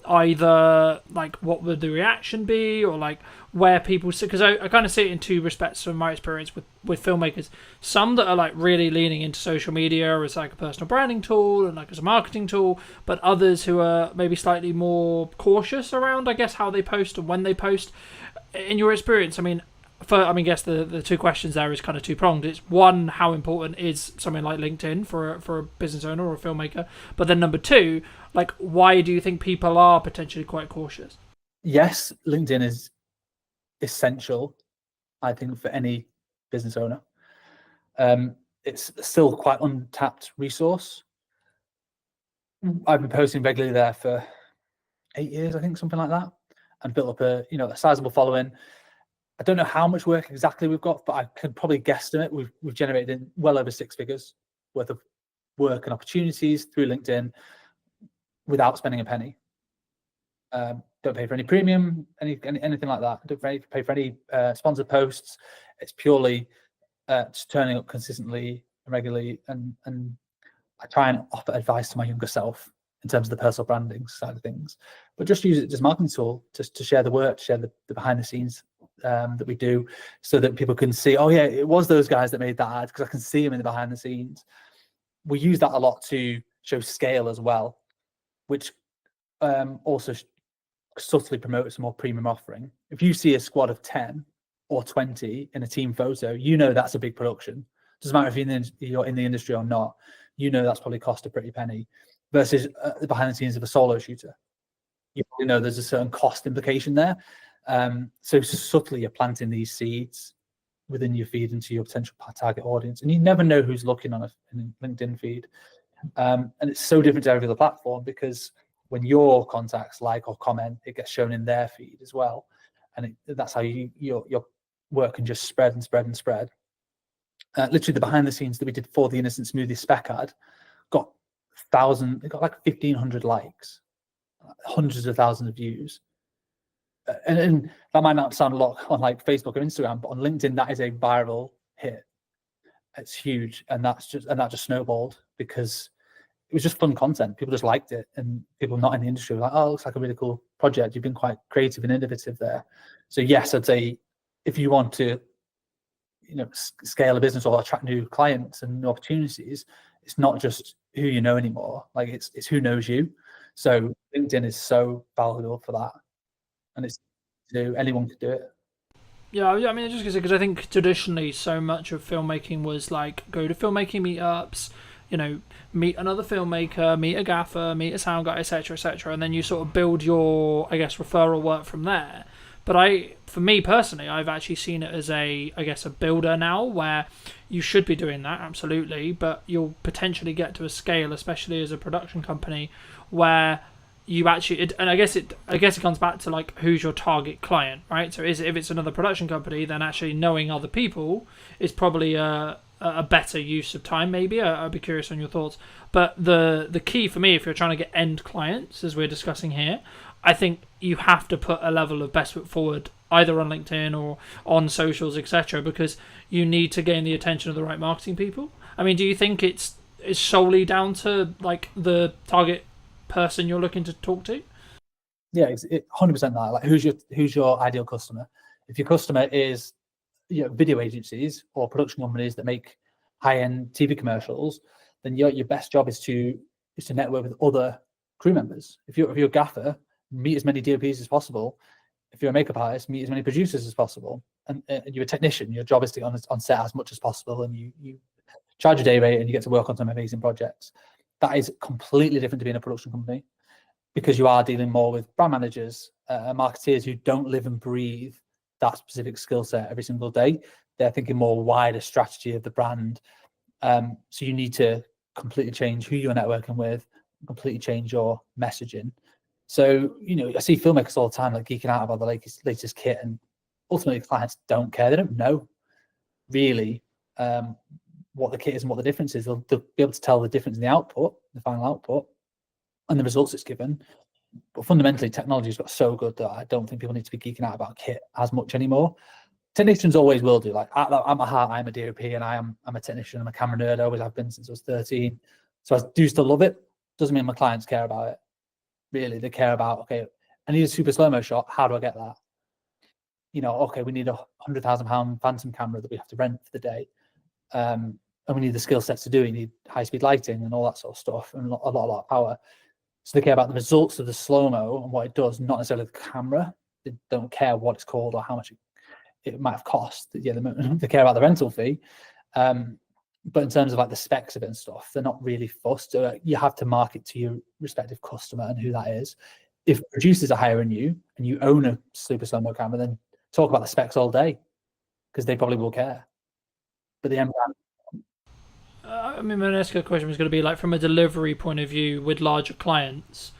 either like what would the reaction be, or like where people see, because I kind of see it in two respects from my experience with filmmakers. Some that are like really leaning into social media as like a personal branding tool and like as a marketing tool, but others who are maybe slightly more cautious around, I guess, how they post and when they post. In your experience, I guess the two questions there is kind of two-pronged. It's one, how important is something like LinkedIn for a business owner or a filmmaker? But then number two, like, why do you think people are potentially quite cautious? Yes, LinkedIn is essential, I think, for any business owner. It's still quite untapped resource. I've been posting regularly there for 8 years, I think, something like that, and built up a sizable following. I don't know how much work exactly we've got, but I could probably guesstimate we've generated well over 6 figures worth of work and opportunities through LinkedIn without spending a penny. Don't pay for any premium, anything like that. Don't pay for any sponsored posts. It's purely just turning up consistently and regularly, and I try and offer advice to my younger self in terms of the personal branding side of things, but just use it as a marketing tool to share the work, to share the behind the scenes that we do, so that people can see, oh yeah, it was those guys that made that ad, because I can see them in the behind the scenes. We use that a lot to show scale as well, which also subtly promotes a more premium offering. If you see a squad of 10 or 20 in a team photo, that's a big production. Doesn't matter if you're in the industry or not, that's probably cost a pretty penny, versus the behind the scenes of a solo shooter. There's a certain cost implication there. So subtly you're planting these seeds within your feed into your potential target audience, and you never know who's looking on a LinkedIn feed. And it's so different to every other platform, because when your contacts like or comment, it gets shown in their feed as well, and that's how your work can just spread and spread and spread. Literally, the behind the scenes that we did for the Innocent Smoothie spec ad got like 1,500 likes, hundreds of thousands of views. And that might not sound a lot on like Facebook or Instagram, but on LinkedIn, that is a viral hit. It's huge, and that just snowballed because it was just fun content. People just liked it, and people not in the industry were like, "Oh, it looks like a really cool project. You've been quite creative and innovative there." So yes, I'd say if you want to, scale a business or attract new clients and new opportunities, it's not just who you know anymore. Like it's who knows you. So LinkedIn is so valuable for that, and anyone could do it. Yeah, I mean, just because I think traditionally so much of filmmaking was like go to filmmaking meetups, meet another filmmaker, meet a gaffer, meet a sound guy, etc., etc., and then you sort of build your, I guess, referral work from there. But for me personally, I've actually seen it as a builder now, where you should be doing that, absolutely, but you'll potentially get to a scale, especially as a production company, where you actually, and I guess it comes back to like who's your target client, right? So if it's another production company, then actually knowing other people is probably a better use of time. Maybe I'd be curious on your thoughts. But the key for me, if you're trying to get end clients, as we're discussing here, I think you have to put a level of best foot forward, either on LinkedIn or on socials, etc., because you need to gain the attention of the right marketing people. I mean, do you think it's is solely down to like the target person you're looking to talk to? Yeah, 100% that. Like, who's your ideal customer? If your customer is, video agencies or production companies that make high-end TV commercials, then your best job is to network with other crew members. If you're a gaffer, meet as many DOPs as possible. If you're a makeup artist, meet as many producers as possible. And you're a technician, your job is to get on set as much as possible, and you charge a day rate and you get to work on some amazing projects. That is completely different to being a production company, because you are dealing more with brand managers, marketeers who don't live and breathe that specific skill set every single day. They're thinking more wider strategy of the brand. So you need to completely change who you're networking with, completely change your messaging. So, I see filmmakers all the time like geeking out about the latest kit, and ultimately clients don't care. They don't know really what the kit is and what the difference is. They'll be able to tell the difference in the output, the final output, and the results it's given. But fundamentally, technology has got so good that I don't think people need to be geeking out about kit as much anymore. Technicians always will do. Like, at my heart, I'm a DOP, and I'm a technician. I'm a camera nerd. I always have been since I was 13. So I do still love it. Doesn't mean my clients care about it. Really, they care about, okay, I need a super slow-mo shot. How do I get that? Okay, we need a £100,000 Phantom camera that we have to rent for the day. And we need the skill sets to do it. You need high-speed lighting and all that sort of stuff, and a lot of power. So they care about the results of the slow-mo and what it does, not necessarily the camera. They don't care what it's called or how much it might have cost. Yeah, they care about the rental fee. But in terms of like the specs of it and stuff, they're not really fussed. You have to market to your respective customer and who that is. If producers are hiring you and you own a super slow-mo camera, then talk about the specs all day, because they probably will care. But the end I mean, my next question was going to be like, from a delivery point of view with larger clients,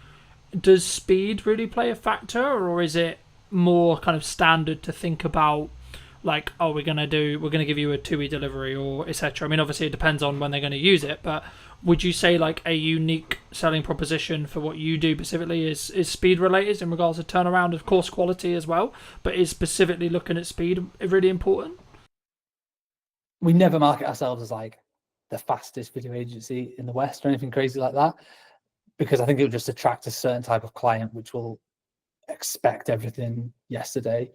does speed really play a factor, or is it more kind of standard to think about like, oh, we're going to give you a 2-week delivery or etc.? I mean, obviously it depends on when they're going to use it, but would you say like a unique selling proposition for what you do specifically is speed related in regards to turnaround, of course quality as well, but is specifically looking at speed really important? We never market ourselves as like the fastest video agency in the West or anything crazy like that, because I think it would just attract a certain type of client which will expect everything yesterday.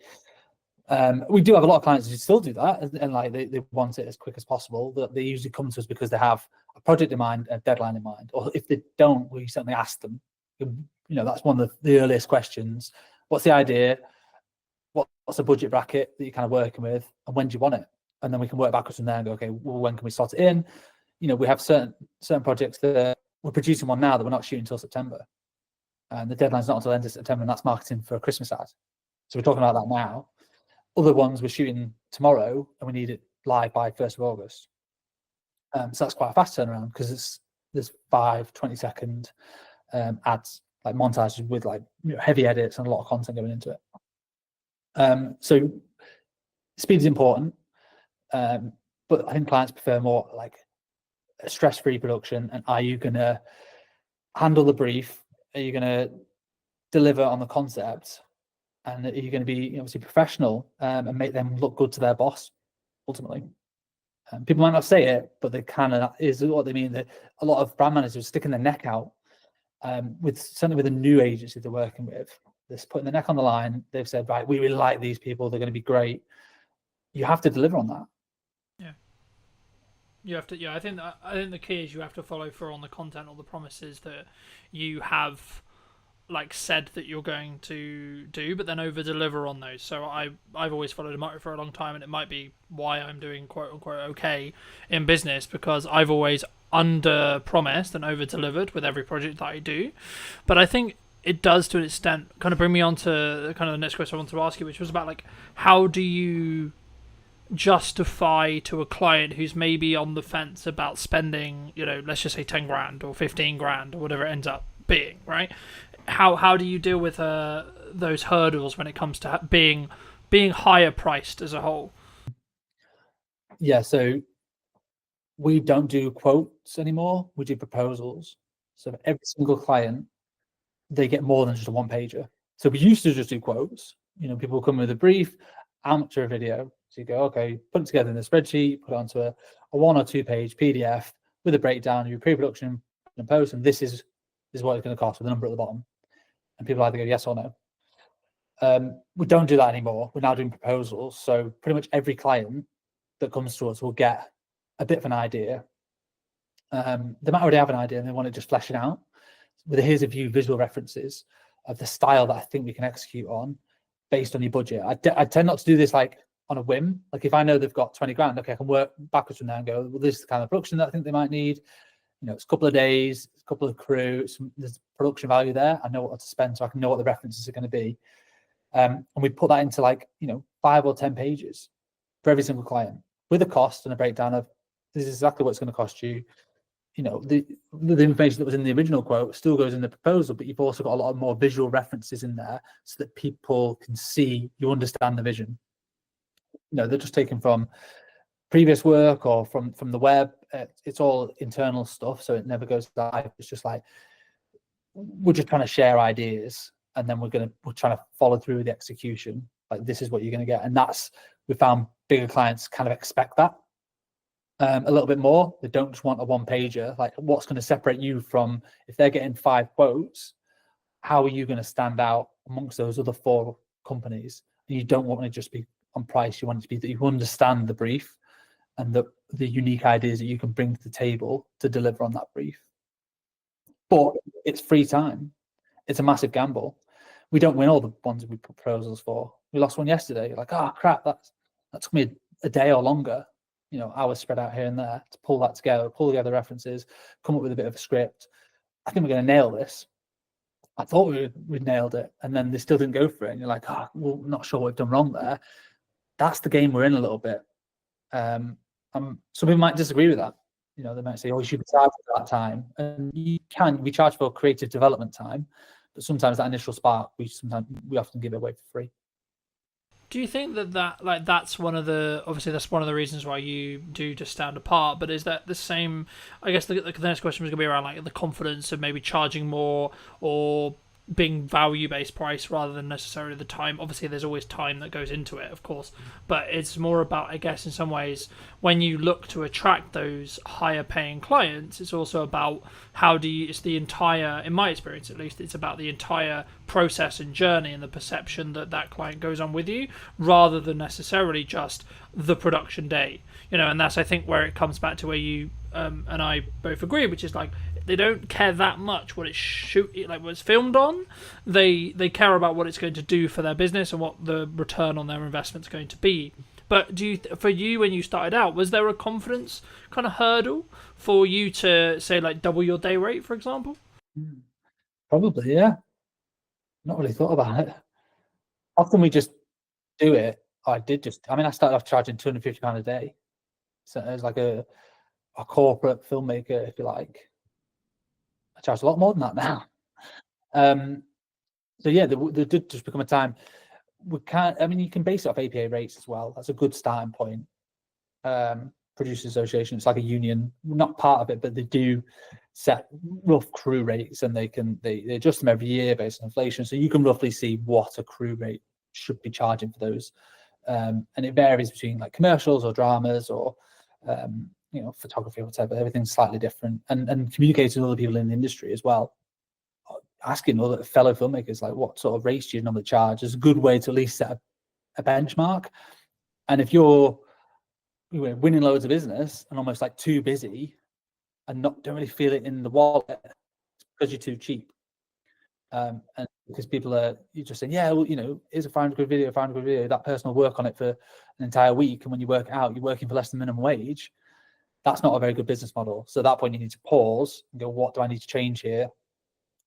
We do have a lot of clients who still do that, and like they want it as quick as possible. That they usually come to us because they have a project in mind, a deadline in mind, or if they don't, we certainly ask them. That's one of the earliest questions. What's the idea? What's the budget bracket that you're kind of working with, and when do you want it? And then we can work backwards from there and go, okay, well, when can we start it in? We have certain projects that we're producing one now that we're not shooting until September, and the deadline's not until the end of September, and that's marketing for a Christmas ad. So we're talking about that now. Other ones we're shooting tomorrow, and we need it live by 1st of August. So that's quite a fast turnaround, because there's 5 20-second ads, like montages with like heavy edits and a lot of content going into it. So speed is important, but I think clients prefer more like a stress-free production. And are you going to handle the brief? Are you going to deliver on the concept? And are you going to be obviously professional and make them look good to their boss ultimately? People might not say it, but they kind of is what they mean. That a lot of brand managers are sticking their neck out certainly with a new agency they're working with. They're putting their neck on the line. They've said, right, we really like these people. They're going to be great. You have to deliver on that. Yeah. You have to. Yeah, I think the key is you have to follow through on the content or the promises that you have like said that you're going to do, but then over deliver on those. So I've always followed a motto for a long time, and it might be why I'm doing quote unquote okay in business, because I've always under promised and over delivered with every project that I do. But I think it does, to an extent, kind of bring me on to kind of the next question I wanted to ask you, which was about like, how do you justify to a client who's maybe on the fence about spending, let's just say 10 grand or 15 grand or whatever it ends up being, right? How do you deal with those hurdles when it comes to being higher priced as a whole? Yeah, so we don't do quotes anymore. We do proposals. So for every single client, they get more than just a one-pager. So we used to just do quotes. People come with a brief, amateur video. So you go, okay, put it together in a spreadsheet, put it onto a 1 or 2 page PDF. with a breakdown of your pre-production and post, and this is what it's going to cost with a number at the bottom. And people either go yes or no. We don't do that anymore. We're now doing proposals. So pretty much every client that comes to us will get a bit of an idea. They might already have an idea and they want to just flesh it out. With here's a few visual references of the style that I think we can execute on based on your budget. I tend not to do this like on a whim. Like if I know they've got 20 grand, okay, I can work backwards from there and go, well, this is the kind of production that I think they might need. You know, it's a couple of days, a couple of crew, there's production value there. I know what to spend, so I can know what the references are going to be. And we put that into like, 5 or 10 pages for every single client with a cost and a breakdown of this is exactly what it's going to cost you. The information that was in the original quote still goes in the proposal, but you've also got a lot of more visual references in there so that people can see you understand the vision. They're just taken from previous work or from the web. It's all internal stuff, so it never goes live. It's just like we're just trying to share ideas, and then we're trying to follow through with the execution. Like this is what you're going to get, and we found bigger clients kind of expect that a little bit more. They don't just want a one pager. Like what's going to separate you from if they're getting 5 quotes? How are you going to stand out amongst those other 4 companies? And you don't want to just be on price. You want it to be that you understand the brief and the unique ideas that you can bring to the table to deliver on that brief. But it's free time. It's a massive gamble. We don't win all the ones we put proposals for. We lost one yesterday. You're like, oh crap, that took me a day or longer, hours spread out here and there to pull that together, pull together references, come up with a bit of a script. I think we're going to nail this. I thought we'd nailed it, and then they still didn't go for it. And you're like, oh, well, not sure what we've done wrong there. That's the game we're in a little bit. Some people might disagree with that. They might say, oh, you should be charged for that time. And we charge for creative development time, but sometimes that initial spark, we often give it away for free. Do you think that's one of the reasons why you do just stand apart? But is that the same? I guess the next question was going to be around like the confidence of maybe charging more or being value-based price rather than necessarily the time. Obviously there's always time that goes into it, of course, but it's more about, I guess, in some ways, when you look to attract those higher paying clients, it's also about it's the entire, in my experience at least, it's about the entire process and journey and the perception that client goes on with you rather than necessarily just the production day, and that's, I think, where it comes back to where you and I both agree, which is like they don't care that much what what it's filmed on. They care about what it's going to do for their business and what the return on their investment is going to be. But for you, when you started out, was there a confidence kind of hurdle for you to say like double your day rate, for example? Probably, yeah. Not really thought about it. Often we just do it. I started off charging £250 a day. So as like a corporate filmmaker, if you like. I charge a lot more than that now. So yeah, there did just become a time we can't. You can base it off APA rates as well. That's a good starting point. Producers Association, it's like a union, not part of it, but they do set rough crew rates, and they adjust them every year based on inflation. So you can roughly see what a crew rate should be charging for those, and it varies between like commercials or dramas or photography or whatever. Everything's slightly different, and communicating with other people in the industry as well, asking other fellow filmmakers like what sort of rates do you normally charge is a good way to at least set a benchmark. And if you're winning loads of business and almost like too busy and don't really feel it in the wallet because you're too cheap, and because you're just saying, yeah, well, here's a 500 quid video, that person will work on it for an entire week, and when you work it out, you're working for less than minimum wage. That's not a very good business model. So at that point, you need to pause and go, what do I need to change here?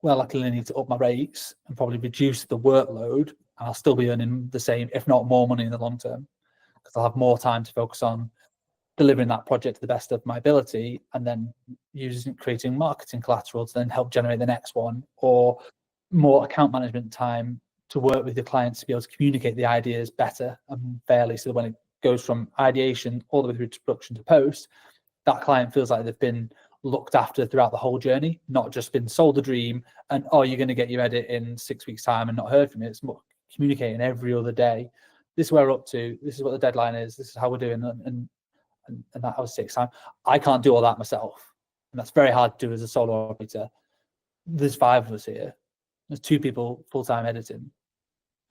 Well, I clearly need to up my rates and probably reduce the workload, and I'll still be earning the same, if not more money in the long term, because I'll have more time to focus on delivering that project to the best of my ability, and then creating marketing collateral to then help generate the next one, or more account management time to work with the clients to be able to communicate the ideas better and fairly, so that when it goes from ideation all the way through to production to post, that client feels like they've been looked after throughout the whole journey, not just been sold a dream and, oh, you're going to get your edit in 6 weeks time and not heard from it. It's more communicating every other day. This is where we're up to. This is what the deadline is. This is how we're doing. And that was 6 time. I can't do all that myself. And that's very hard to do as a solo operator. There's 5 of us here. There's 2 people full-time editing,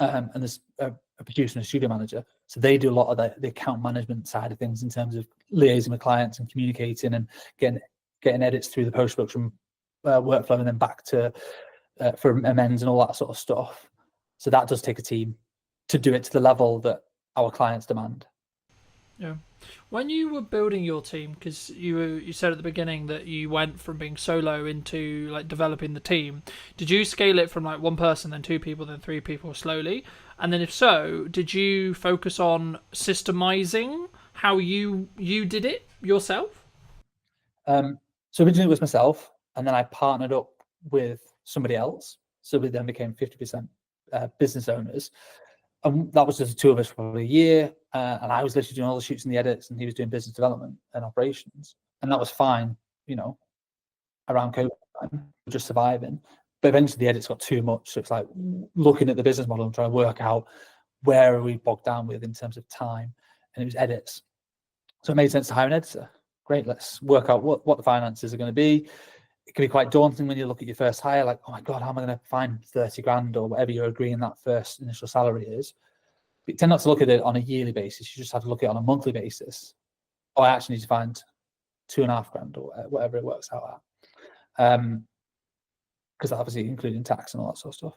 and there's a producer and a studio manager. So they do a lot of the account management side of things in terms of liaising with clients and communicating and getting edits through the post-production workflow and then back to for amends and all that sort of stuff. So that does take a team to do it to the level that our clients demand. Yeah. When you were building your team, because you said at the beginning that you went from being solo into like developing the team, did you scale it from like 1 person, then 2 people, then 3 people slowly? And then if so, did you focus on systemizing how you did it yourself? So originally it was myself, and then I partnered up with somebody else. So we then became 50% business owners. And that was just the 2 of us for probably a year. And I was literally doing all the shoots and the edits, and he was doing business development and operations. And that was fine, around COVID time, just surviving. But eventually the edits got too much. So it's like looking at the business model and trying to work out where are we bogged down with in terms of time. And it was edits. So it made sense to hire an editor. Great, let's work out what the finances are going to be. It can be quite daunting when you look at your first hire, like, oh my God, how am I going to find 30 grand or whatever you're agreeing that first initial salary is? But you tend not to look at it on a yearly basis. You just have to look at it on a monthly basis. Oh, I actually need to find 2.5 grand or whatever it works out at. Because obviously including tax and all that sort of stuff.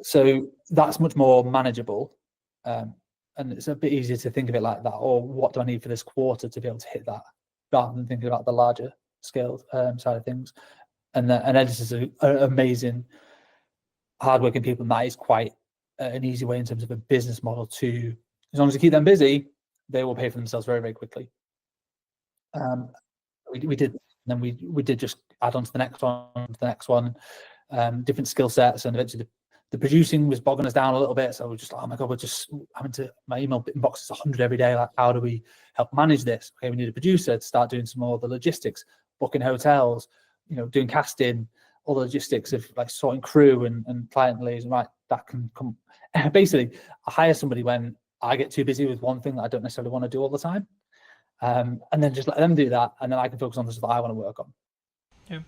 So that's much more manageable. And it's a bit easier to think of it like that. Or what do I need for this quarter to be able to hit that? Rather than thinking about the larger scale side of things. And editors are amazing, hardworking people. And that is quite an easy way in terms of a business model to, as long as you keep them busy, they will pay for themselves very, very quickly. We did, and then we did just add on to the next one, different skill sets, and eventually the producing was bogging us down a little bit. So we're just like, oh my God, we're just having to, my email inbox is 100 every day. Like, how do we help manage this? Okay, we need a producer to start doing some more of the logistics, booking hotels, doing casting, all the logistics of like sorting crew and client liaison. Right, that can come. Basically, I hire somebody when I get too busy with one thing that I don't necessarily want to do all the time. And then just let them do that, and then I can focus on the stuff that I want to work on. Yeah.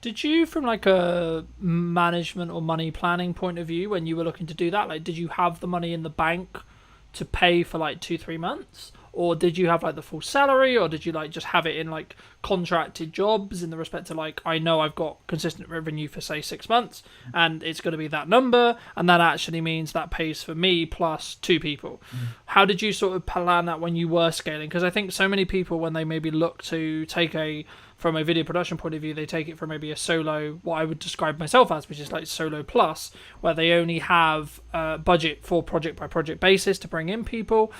Did you, from like a management or money planning point of view, when you were looking to do that, like, did you have the money in the bank to pay for like 2-3 months, or did you have like the full salary, or did you like just have it in like contracted jobs in the respect to like, I know I've got consistent revenue for say 6 months and it's going to be that number, and that actually means that pays for me plus 2 people? How did you sort of plan that when you were scaling? Because I think so many people, when they maybe look to take from a video production point of view, they take it from maybe a solo, what I would describe myself as, which is like solo plus, where they only have budget for project by project basis to bring in people,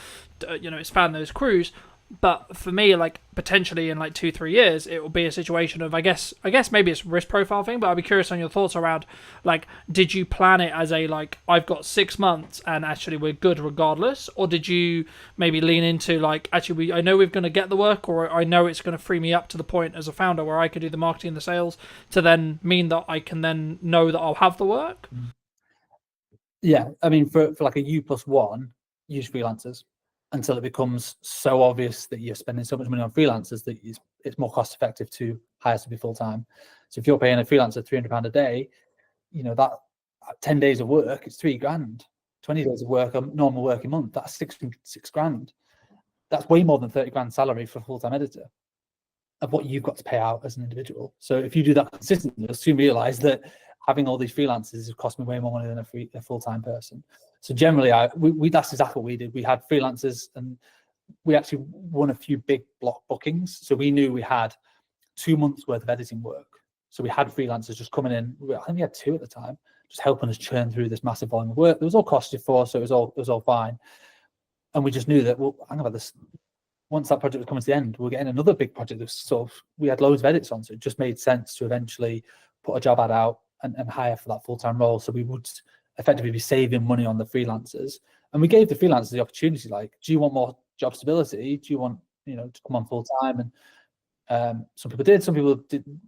expand those crews. But for me, like, potentially in like 2-3 years, it will be a situation of, I guess maybe it's a risk profile thing, but I'd be curious on your thoughts around, like, did you plan it as a, like, I've got 6 months and actually we're good regardless? Or did you maybe lean into, like, actually, I know we're going to get the work, or I know it's going to free me up to the point as a founder where I could do the marketing and the sales to then mean that I can then know that I'll have the work? Yeah, I mean, for like a U+1, use freelancers until it becomes so obvious that you're spending so much money on freelancers that it's more cost effective to hire somebody full time. So if you're paying a freelancer £300 a day, that 10 days of work, it's 3 grand. 20 days of work, a normal working month, that's 6 grand. That's way more than 30 grand salary for a full-time editor of what you've got to pay out as an individual. So if you do that consistently, you'll soon realize that having all these freelancers has cost me way more money than a full-time person. So generally, that's exactly what we did. We had freelancers, and we actually won a few big block bookings. So we knew we had 2 months worth of editing work. So we had freelancers just coming in. I think we had 2 at the time, just helping us churn through this massive volume of work. It was all costed for, so it was all fine. And we just knew that, well, hang about this. Once that project was coming to the end, we were getting another big project that was sort of, we had loads of edits on, so it just made sense to eventually put a job ad out and hire for that full-time role. So we would effectively be saving money on the freelancers. And we gave the freelancers the opportunity, like, do you want more job stability? Do you want, to come on full-time? And some people did, some people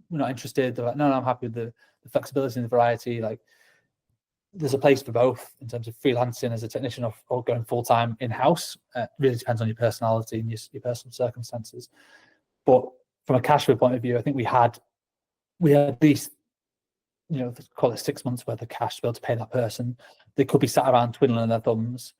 were not interested. They're like, no, I'm happy with the flexibility and the variety. Like, there's a place for both in terms of freelancing as a technician or going full-time in-house. Really depends on your personality and your personal circumstances. But from a cash flow point of view, I think we had at least, let's call it 6 months worth of cash to be able to pay that person. They could be sat around twiddling their thumbs.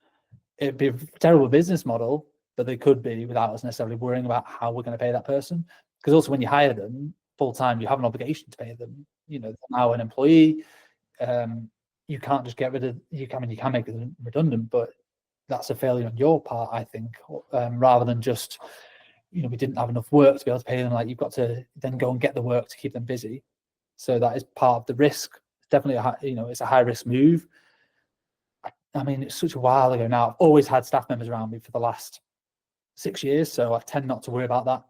It'd be a terrible business model, but they could be without us necessarily worrying about how we're going to pay that person. Because also when you hire them full time, you have an obligation to pay them. They're now an employee. You can't just get rid of. You can make them redundant, but that's a failure on your part, I think, rather than just, we didn't have enough work to be able to pay them. Like, you've got to then go and get the work to keep them busy. So that is part of the risk. It's definitely it's a high risk move. I mean, it's such a while ago now. I've always had staff members around me for the last 6 years, so I tend not to worry about that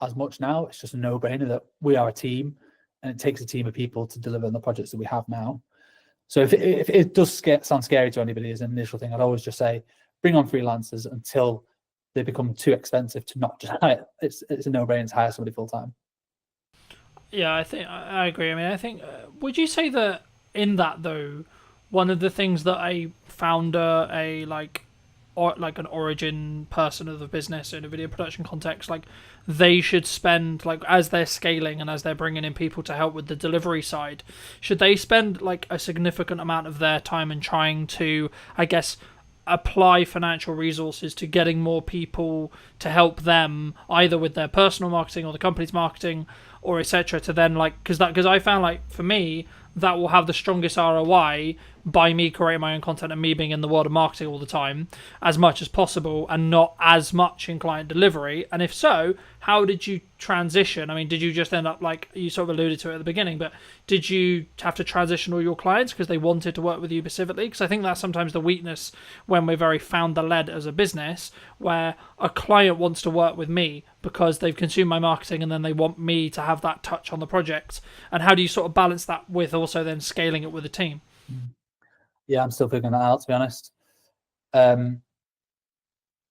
as much now. It's just a no-brainer that we are a team, and it takes a team of people to deliver on the projects that we have now. So if it does sound scary to anybody as an initial thing, I'd always just say, bring on freelancers until they become too expensive to not just hire. It's a no-brainer to hire somebody full-time. Yeah, I think I agree. I mean, I think, would you say that in that though, one of the things that a founder, like an origin person of the business in a video production context, like they should spend, like as they're scaling and as they're bringing in people to help with the delivery side, should they spend like a significant amount of their time in trying to, I guess, apply financial resources to getting more people to help them either with their personal marketing or the company's marketing or etc., to then because I found, like, for me, that will have the strongest ROI by me creating my own content and me being in the world of marketing all the time as much as possible and not as much in client delivery. And if so, how did you transition? I mean, did you just end up, like you sort of alluded to it at the beginning, but did you have to transition all your clients because they wanted to work with you specifically? Because I think that's sometimes the weakness when we're very founder-led as a business, where a client wants to work with me because they've consumed my marketing and then they want me to have that touch on the project. And how do you sort of balance that with also then scaling it with a team? Yeah, I'm still figuring that out, to be honest. A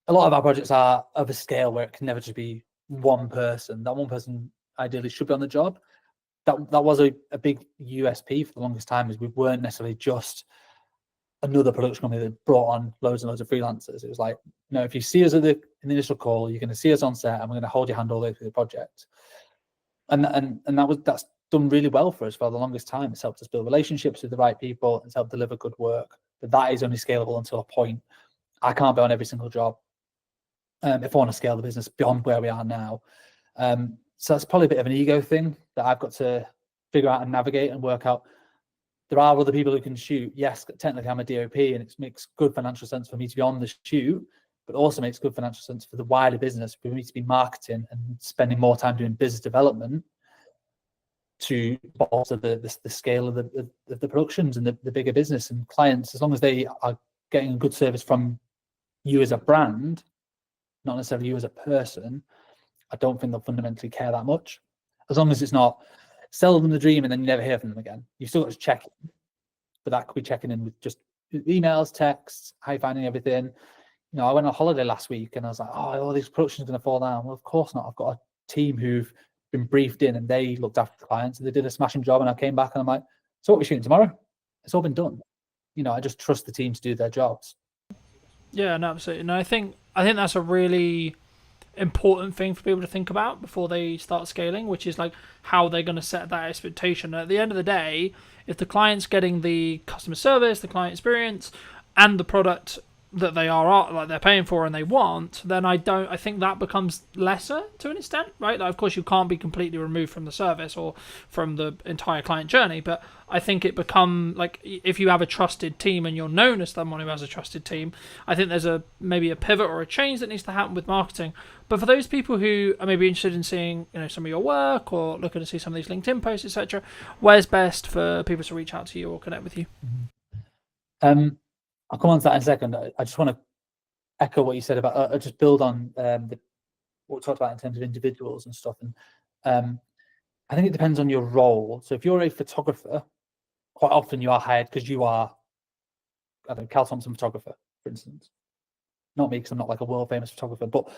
lot of our projects are of a scale where it can never just be one person. That one person ideally should be on the job. That was a big USP for the longest time, is we weren't necessarily just another production company that brought on loads and loads of freelancers. It was like, if you see us in the initial call, you're going to see us on set and we're going to hold your hand all the way through the project. And that's done really well for us for the longest time. It's helped us build relationships with the right people. It's helped deliver good work. But that is only scalable until a point. I can't be on every single job if I want to scale the business beyond where we are now. So that's probably a bit of an ego thing that I've got to figure out and navigate and work out. There are other people who can shoot. Yes, technically I'm a DOP, and it makes good financial sense for me to be on the shoot, but also makes good financial sense for the wider business for me to be marketing and spending more time doing business development to bolster the scale of the productions and the bigger business and clients. As long as they are getting a good service from you as a brand, not necessarily you as a person, I don't think they'll fundamentally care that much. As long as it's not sell them the dream and then you never hear from them again. You've still got to check in, but that could be checking in with just emails, texts, how you finding everything. I went on holiday last week and I was like, all these productions are going to fall down. Well, of course not. I've got a team who've been briefed in and they looked after the clients and they did a smashing job, and I came back and I'm like, so what are we shooting tomorrow? It's all been done. I just trust the team to do their jobs. Yeah, no, absolutely. No, I think that's a really important thing for people to think about before they start scaling, which is like how they're going to set that expectation. And at the end of the day, if the client's getting the customer service, the client experience, and the product that they are like they're paying for and they want, then I think that becomes lesser to an extent, right? Like, of course you can't be completely removed from the service or from the entire client journey, but I think it become like, if you have a trusted team and you're known as someone who has a trusted team, I think there's maybe a pivot or a change that needs to happen with marketing. But for those people who are maybe interested in seeing some of your work or looking to see some of these LinkedIn posts, etc., where's best for people to reach out to you or connect with you? I'll come on to that in a second. I just want to echo what you said about, just build on what we talked about in terms of individuals and stuff. And I think it depends on your role. So if you're a photographer, quite often you are hired because you are, Cal Thompson photographer, for instance. Not me, because I'm not like a world famous photographer, but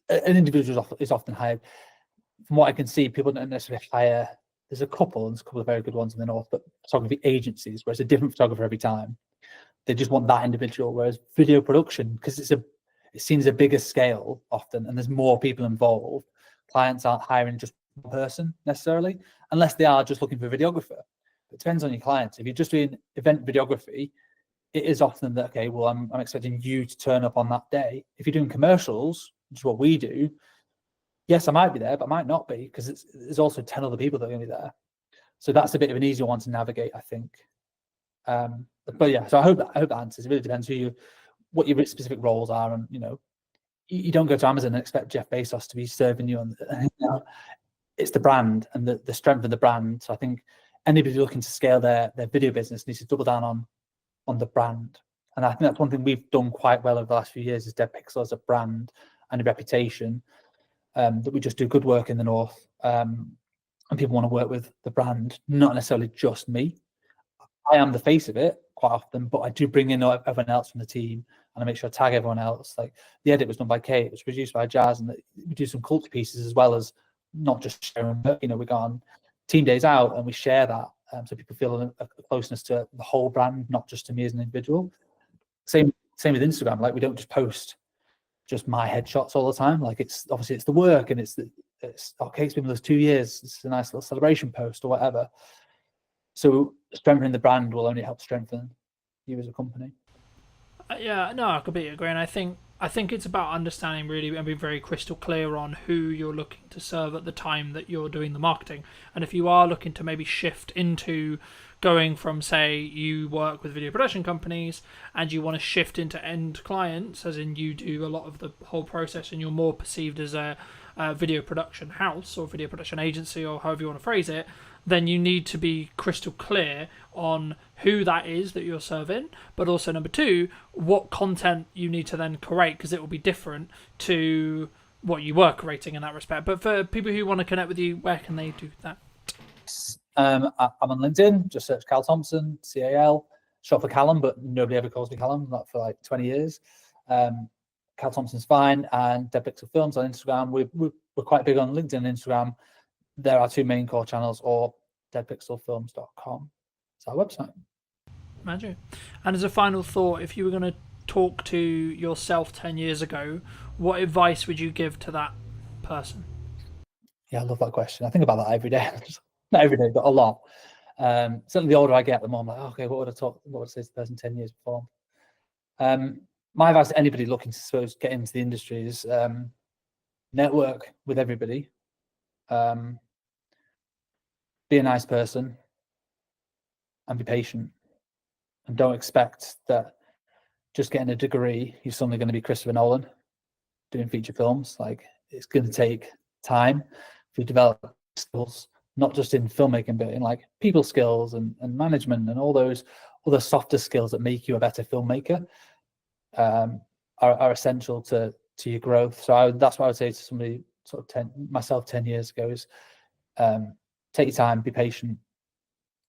an individual is often hired. From what I can see, people don't necessarily hire. There's a couple of very good ones in the north, but photography agencies where it's a different photographer every time. They just want that individual. Whereas video production, because it seems a bigger scale often, and there's more people involved, clients aren't hiring just one person necessarily, unless they are just looking for a videographer. It depends on your clients. If you're just doing event videography, it is often that, okay, well, I'm expecting you to turn up on that day. If you're doing commercials, which is what we do, yes, I might be there, but I might not be, because there's also 10 other people that are going to be there. So that's a bit of an easier one to navigate, I think. But yeah, so I hope that answers. It really depends what your specific roles are, and you don't go to Amazon and expect Jeff Bezos to be serving you on. It's the brand and the strength of the brand. So I think anybody looking to scale their video business needs to double down on the brand. And I think that's one thing we've done quite well over the last few years, is Dead Pixel as a brand and a reputation, that we just do good work in the North, and people want to work with the brand, not necessarily just me. I am the face of it quite often, but I do bring in everyone else from the team, and I make sure I tag everyone else. Like, the edit was done by Kate, it was produced by Jazz, and we do some culture pieces as well as not just sharing. We go on team days out and we share that, so people feel a closeness to the whole brand, not just to me as an individual. Same with Instagram. Like, we don't just post just my headshots all the time. Like, it's obviously it's the work, and it's okay, it's been with us 2 years. It's a nice little celebration post or whatever. So strengthening the brand will only help strengthen you as a company. Yeah, no, I completely agree. And I think it's about understanding really and being very crystal clear on who you're looking to serve at the time that you're doing the marketing. And if you are looking to maybe shift into going from, say, you work with video production companies and you want to shift into end clients, as in you do a lot of the whole process and you're more perceived as a video production house or video production agency, or however you want to phrase it, then you need to be crystal clear on who that is that you're serving, but also, number two, what content you need to then create, because it will be different to what you were creating in that respect. But for people who want to connect with you, where can they do that? I'm on LinkedIn, just search Cal Thompson, CAL, short for Callum, but nobody ever calls me Callum, not for like 20 years. Cal Thompson's fine, and Dead Pixel Films on Instagram. We're quite big on LinkedIn and Instagram. There are two main core channels, or deadpixelfilms.com. It's our website. Magic. And as a final thought, if you were going to talk to yourself 10 years ago, what advice would you give to that person? Yeah, I love that question. I think about that every day. Not every day, but a lot. Certainly the older I get, the more I'm like, okay, what would I say to the person 10 years before? My advice to anybody looking to get into the industry is network with everybody. Be a nice person and be patient, and don't expect that just getting a degree you're suddenly going to be Christopher Nolan doing feature films. Like, it's going to take time to develop skills, not just in filmmaking, but in like people skills and management and all those other softer skills that make you a better filmmaker, are essential to your growth. So that's what I would say to somebody sort of myself 10 years ago is, take your time, be patient,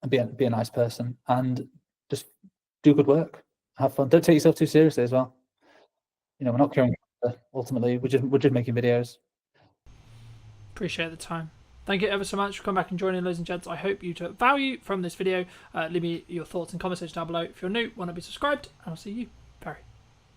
and be a nice person, and just do good work, have fun. Don't take yourself too seriously as well. We're not curing cancer, ultimately. We're just making videos. Appreciate the time. Thank you ever so much for coming back and joining, ladies and gents. I hope you took value from this video. Leave me your thoughts and comments down below. If you're new, want to be subscribed, and I'll see you very,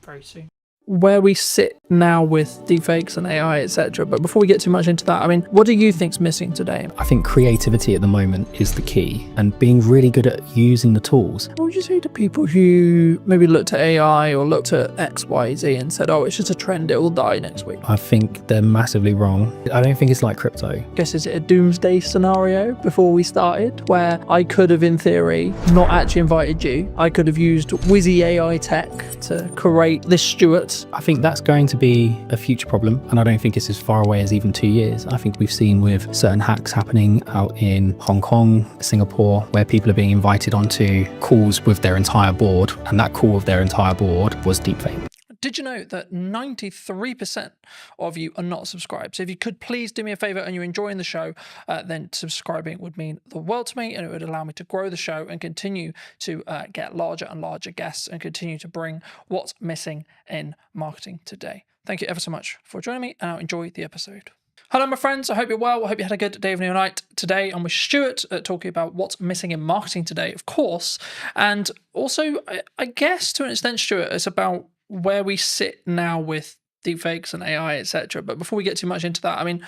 very soon. Where we sit now with deepfakes and AI, etc. But before we get too much into that, I mean, what do you think's missing today? I think creativity at the moment is the key, and being really good at using the tools. What would you say to people who maybe looked at AI or looked at X, Y, Z and said, oh, it's just a trend, it will die next week? I think they're massively wrong. I don't think it's like crypto. I guess, is it a doomsday scenario before we started, where I could have, in theory, not actually invited you? I could have used Wizzy AI tech to create this Stuart. I think that's going to be a future problem, and I don't think it's as far away as even 2 years. I think we've seen with certain hacks happening out in Hong Kong, Singapore, where people are being invited onto calls with their entire board, and that call with their entire board was deepfake. Did you know that 93% of you are not subscribed? So if you could please do me a favor and you're enjoying the show, then subscribing would mean the world to me, and it would allow me to grow the show and continue to get larger and larger guests and continue to bring what's missing in marketing today. Thank you ever so much for joining me, and I'll enjoy the episode. Hello, my friends. I hope you're well. I hope you had a good day, evening, or night. Today, I'm with Stuart talking about what's missing in marketing today, of course. And also, I guess to an extent, Stuart, it's about where we sit now with deepfakes and AI, etc. But before we get too much into that, I mean,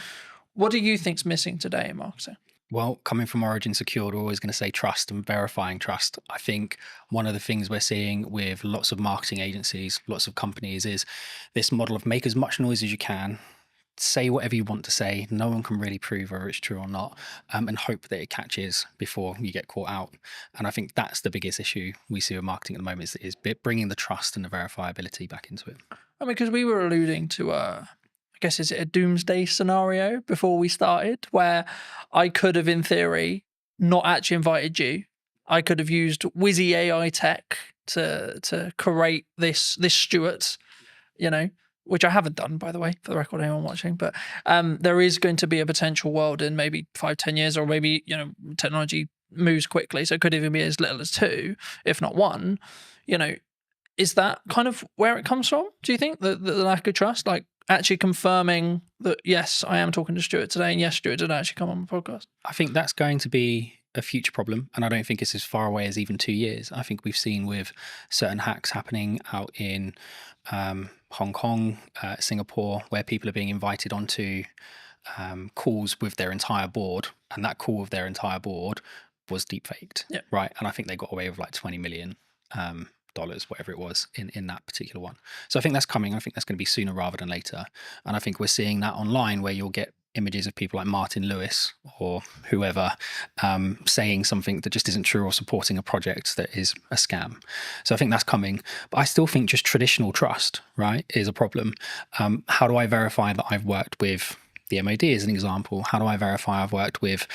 What do you think's missing today in marketing? Well, coming from Origin Secured, we're always going to say trust and verifying trust. I think one of the things we're seeing with lots of marketing agencies, lots of companies, is this model of make as much noise as you can, say whatever you want to say. No one can really prove whether it's true or not, and hope that it catches before you get caught out. And I think that's the biggest issue we see with marketing at the moment is bringing the trust and the verifiability back into it. I mean, because we were alluding to, I guess, is it a doomsday scenario before we started, where I could have, in theory, not actually invited you. I could have used Wizzy AI tech to create this Stuart, you know, which I haven't done, by the way, for the record, anyone watching. But there is going to be a potential world in maybe 5-10 years, or maybe, you know, technology moves quickly, so it could even be as little as 2, if not 1. You know, is that kind of where it comes from? Do you think the lack of trust, like actually confirming that yes, I am talking to Stuart today, and yes, Stuart did actually come on the podcast? I think that's going to be a future problem, and I don't think it's as far away as even 2 years. I think we've seen with certain hacks happening out in Hong Kong, Singapore, where people are being invited onto calls with their entire board, and that call with their entire board was deepfaked, right? And I think they got away with like $20 million. Dollars, whatever it was in that particular one. So I think that's coming. I think that's going to be sooner rather than later. And I think we're seeing that online, where you'll get images of people like Martin Lewis or whoever saying something that just isn't true, or supporting a project that is a scam. So I think that's coming. But I still think just traditional trust, right, is a problem. How do I verify that I've worked with the MOD as an example? How do I verify I've worked with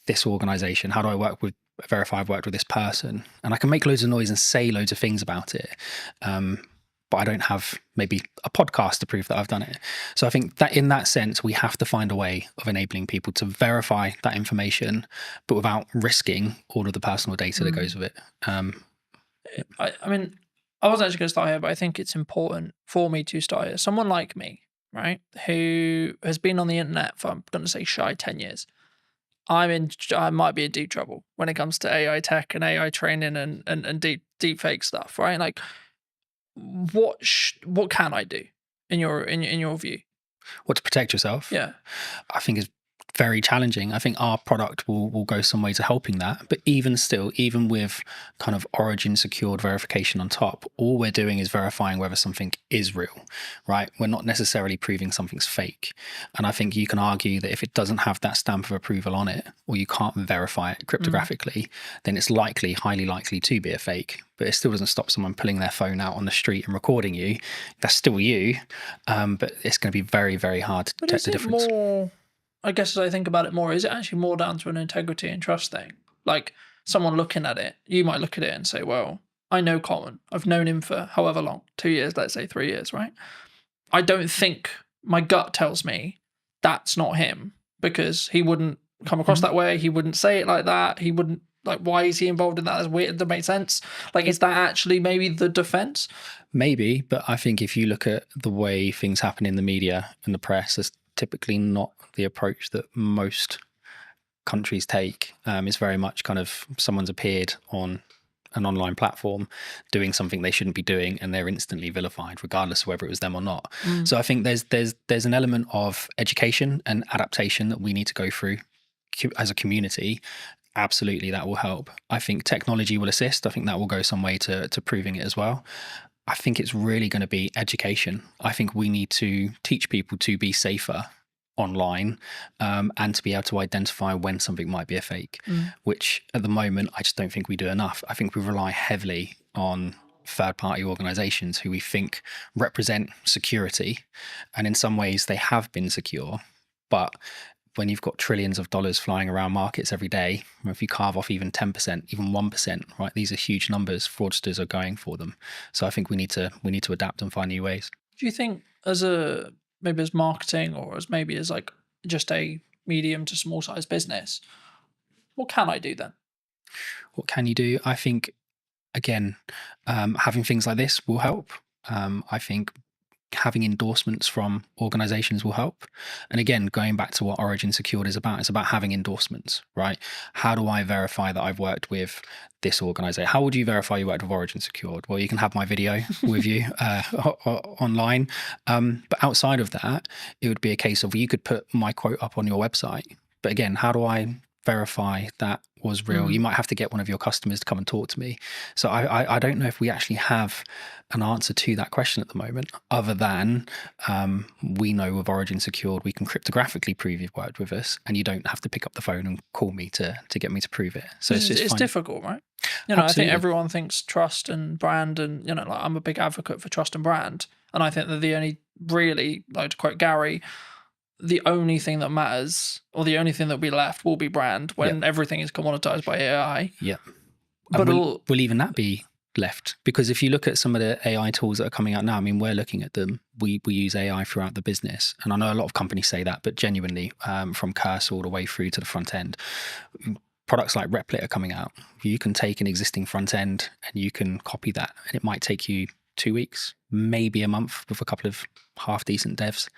this organization? How do I verify I've worked with this person? And I can make loads of noise and say loads of things about it, but I don't have maybe a podcast to prove that I've done it. So I think that in that sense, we have to find a way of enabling people to verify that information, but without risking all of the personal data that goes with it. I mean, I wasn't actually going to start here, but I think it's important for me to start here. Someone like me, right, who has been on the internet for, I'm going to say, shy 10 years. I might be in deep trouble when it comes to AI tech and AI training and deep fake stuff, right? Like, what can I do in your view? What, to protect yourself? Yeah, I think is very challenging. I think our product will go some way to helping that. But even still, even with kind of Origin secured verification on top, all we're doing is verifying whether something is real, right? We're not necessarily proving something's fake. And I think you can argue that if it doesn't have that stamp of approval on it, or you can't verify it cryptographically, then it's highly likely to be a fake. But it still doesn't stop someone pulling their phone out on the street and recording you. That's still you. But it's going to be very, very hard to detect the difference. More, I guess, as I think about it more, is it actually more down to an integrity and trust thing? Like, someone looking at it, you might look at it and say, well, I know Colin. I've known him for however long, 2 years, let's say 3 years, right? I don't think, my gut tells me that's not him, because he wouldn't come across that way. He wouldn't say it like that. He wouldn't, like, why is he involved in that? That's weird. That makes sense. Like, is that actually maybe the defense? Maybe, but I think if you look at the way things happen in the media and the press, it's typically not the approach that most countries take. It's very much kind of someone's appeared on an online platform doing something they shouldn't be doing, and they're instantly vilified, regardless of whether it was them or not. So I think there's an element of education and adaptation that we need to go through as a community. Absolutely, that will help. I think technology will assist. I think that will go some way to proving it as well. I think it's really going to be education. I think we need to teach people to be safer online, and to be able to identify when something might be a fake, which at the moment I just don't think we do enough. I think we rely heavily on third-party organizations who we think represent security, and in some ways they have been secure, but when you've got trillions of dollars flying around markets every day, if you carve off even 10%, even 1%, right, these are huge numbers. Fraudsters are going for them. So I think we need to adapt and find new ways. Do you think, as marketing, or as like just a medium to small size business, what can I do then? What can you do? I think, again, having things like this will help. I think having endorsements from organizations will help. And again, going back to what Origin Secured is about, it's about having endorsements, right? How do I verify that I've worked with this organization? How would you verify you worked with Origin Secured? Well, you can have my video with you online. But outside of that, it would be a case of you could put my quote up on your website. But again, how do I verify that was real? You might have to get one of your customers to come and talk to me. So I don't know if we actually have an answer to that question at the moment, other than we know with Origin Secured, we can cryptographically prove you've worked with us, and you don't have to pick up the phone and call me to get me to prove it. So it's difficult, right? You know, Absolutely. I think everyone thinks trust and brand, and you know, like I'm a big advocate for trust and brand, and I think that the only really, like to quote Gary, the only thing that matters, or the only thing that will be left, will be brand when everything is commoditized by AI. Yeah. But will even that be left? Because if you look at some of the AI tools that are coming out now, I mean, we're looking at them. We use AI throughout the business. And I know a lot of companies say that, but genuinely, from cursor all the way through to the front end, products like Replit are coming out. You can take an existing front end and you can copy that, and it might take you 2 weeks, maybe a month with a couple of half decent devs.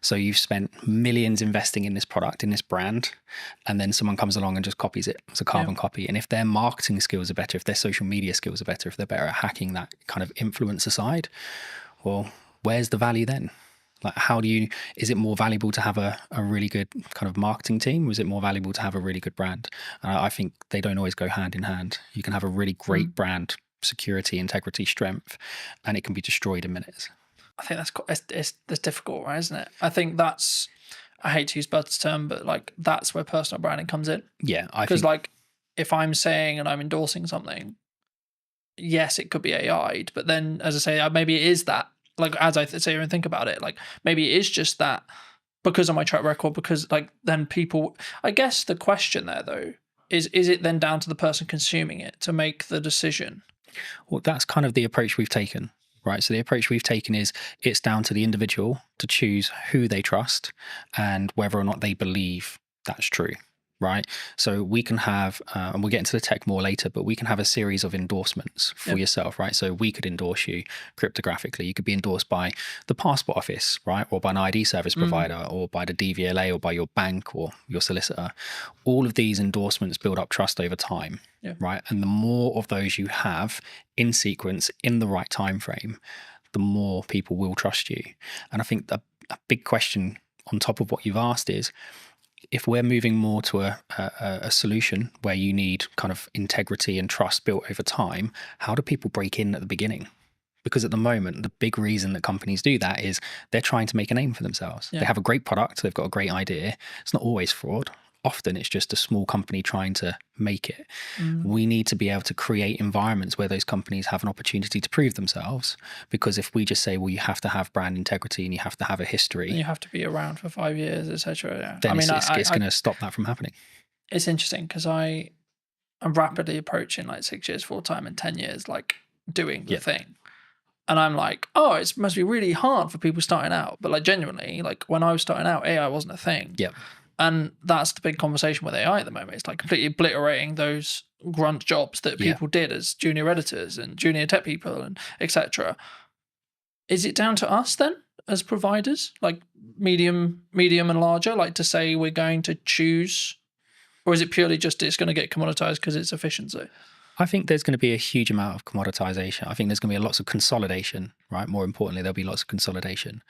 So you've spent millions investing in this product, in this brand, and then someone comes along and just copies it. It's a carbon copy. And if their marketing skills are better, if their social media skills are better, if they're better at hacking that kind of influencer side, well, where's the value then? Like, is it more valuable to have a really good kind of marketing team, or is it more valuable to have a really good brand? I think they don't always go hand in hand. You can have a really great brand, security, integrity, strength, and it can be destroyed in minutes. I think that's difficult, right? Isn't it? I think that's, I hate to use Bud's term, but like that's where personal branding comes in. Yeah, because like if I'm saying and I'm endorsing something, yes, it could be AI'd, but then as I say, maybe it is that. Like as I say and think about it, like maybe it is just that because of my track record. Because like then people, I guess the question there though is it then down to the person consuming it to make the decision? Well, that's kind of the approach we've taken, right? So the approach we've taken is it's down to the individual to choose who they trust and whether or not they believe that's true, right? So we can have, and we'll get into the tech more later, but we can have a series of endorsements for yourself, right? So we could endorse you cryptographically. You could be endorsed by the passport office, right? Or by an ID service provider, or by the DVLA, or by your bank or your solicitor. All of these endorsements build up trust over time, right? And the more of those you have in sequence, in the right time frame, the more people will trust you. And I think a big question on top of what you've asked is, if we're moving more to a solution where you need kind of integrity and trust built over time, how do people break in at the beginning? Because at the moment, the big reason that companies do that is they're trying to make a name for themselves. They have a great product, they've got a great idea. It's not always fraud. Often it's just a small company trying to make it. We need to be able to create environments where those companies have an opportunity to prove themselves. Because if we just say, well, you have to have brand integrity and you have to have a history, and you have to be around for 5 years, etc. Then it's going to stop that from happening. It's interesting because I'm rapidly approaching like 6 years full time and 10 years like doing the thing. And I'm like, oh, it must be really hard for people starting out. But like genuinely, like when I was starting out, AI wasn't a thing. Yeah. And that's the big conversation with AI at the moment. It's like completely obliterating those grunt jobs that people did as junior editors and junior tech people and etc. Is it down to us then as providers, like medium and larger, like to say we're going to choose, or is it purely just it's going to get commoditized because it's efficiency? I think there's going to be a huge amount of commoditization. I think there's going to be lots of consolidation, right? More importantly, there'll be lots of consolidation.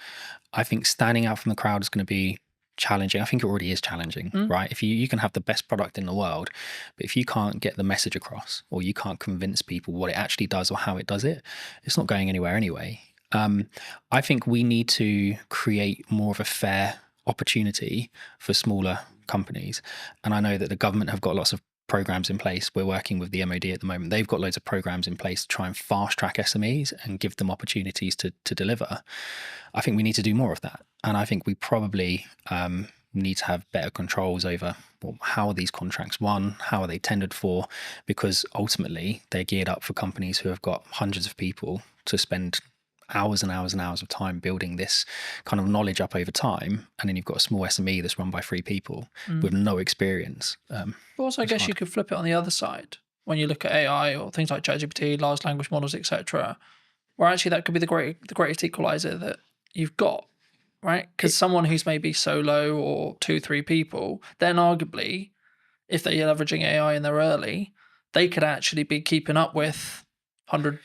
I think standing out from the crowd is going to be challenging. I think it already is challenging, right? If you can have the best product in the world, but if you can't get the message across, or you can't convince people what it actually does or how it does it, it's not going anywhere anyway. I think we need to create more of a fair opportunity for smaller companies. And I know that the government have got lots of programs in place. We're working with the MOD at the moment. They've got loads of programs in place to try and fast track SMEs and give them opportunities to deliver. I think we need to do more of that. And I think we probably need to have better controls over how are these contracts won, how are they tendered for, because ultimately they're geared up for companies who have got hundreds of people to spend hours and hours and hours of time building this kind of knowledge up over time, and then you've got a small SME that's run by 3 people with no experience. But also, I guess you could flip it on the other side when you look at AI or things like ChatGPT, large language models, etc., where actually that could be the greatest equalizer, that you've got, right? Because someone who's maybe solo or 2-3 people, then arguably, if they're leveraging AI and they're early, they could actually be keeping up with 100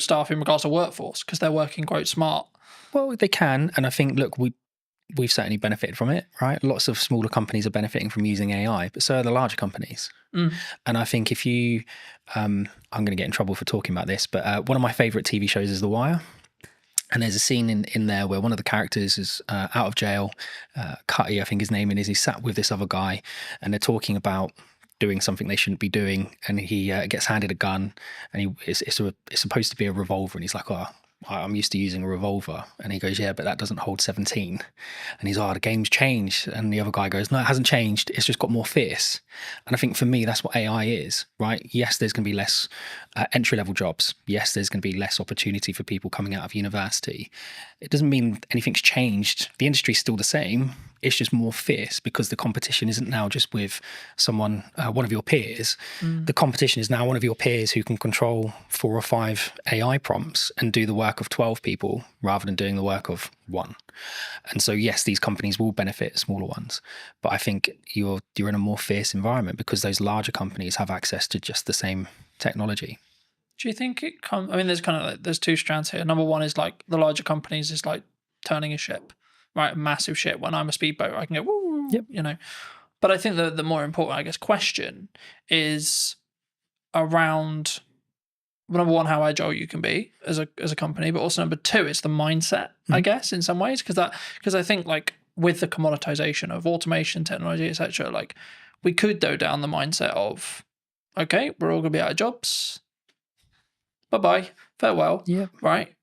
staff in regards to workforce because they're working quite smart. Well, they can, and I think, look, we've certainly benefited from it, right? Lots of smaller companies are benefiting from using AI, but so are the larger companies. And I think if you, I'm going to get in trouble for talking about this, but one of my favorite TV shows is The Wire. And there's a scene in there where one of the characters is out of jail. Cutty, I think his name is. He's sat with this other guy, and they're talking about doing something they shouldn't be doing. And he gets handed a gun, and it's supposed to be a revolver. And he's like, "Oh, I'm used to using a revolver." And he goes, "Yeah, but that doesn't hold 17." And he's, "Oh, the game's changed." And the other guy goes, "No, it hasn't changed. It's just got more fierce." And I think for me, that's what AI is, right? Yes, there's going to be less entry-level jobs. Yes, there's going to be less opportunity for people coming out of university. It doesn't mean anything's changed. The industry's still the same. It's just more fierce because the competition isn't now just with someone, one of your peers. The competition is now one of your peers who can control 4 or 5 AI prompts and do the work of 12 people rather than doing the work of 1. And so, yes, these companies will benefit smaller ones, but I think you're in a more fierce environment because those larger companies have access to just the same technology. Do you think it comes? I mean, there's kind of like, there's 2 strands here. Number one is like the larger companies is like turning a ship, right? A massive ship. When I'm a speedboat, I can go, woo, Yep. you know. But I think the more important, I guess, question is around, number one, how agile you can be as a company, but also number 2, it's the mindset, I guess, in some ways, because I think like with the commoditization of automation, technology, etc., like we could go down the mindset of, okay, we're all going to be out of jobs. Bye-bye, farewell, right?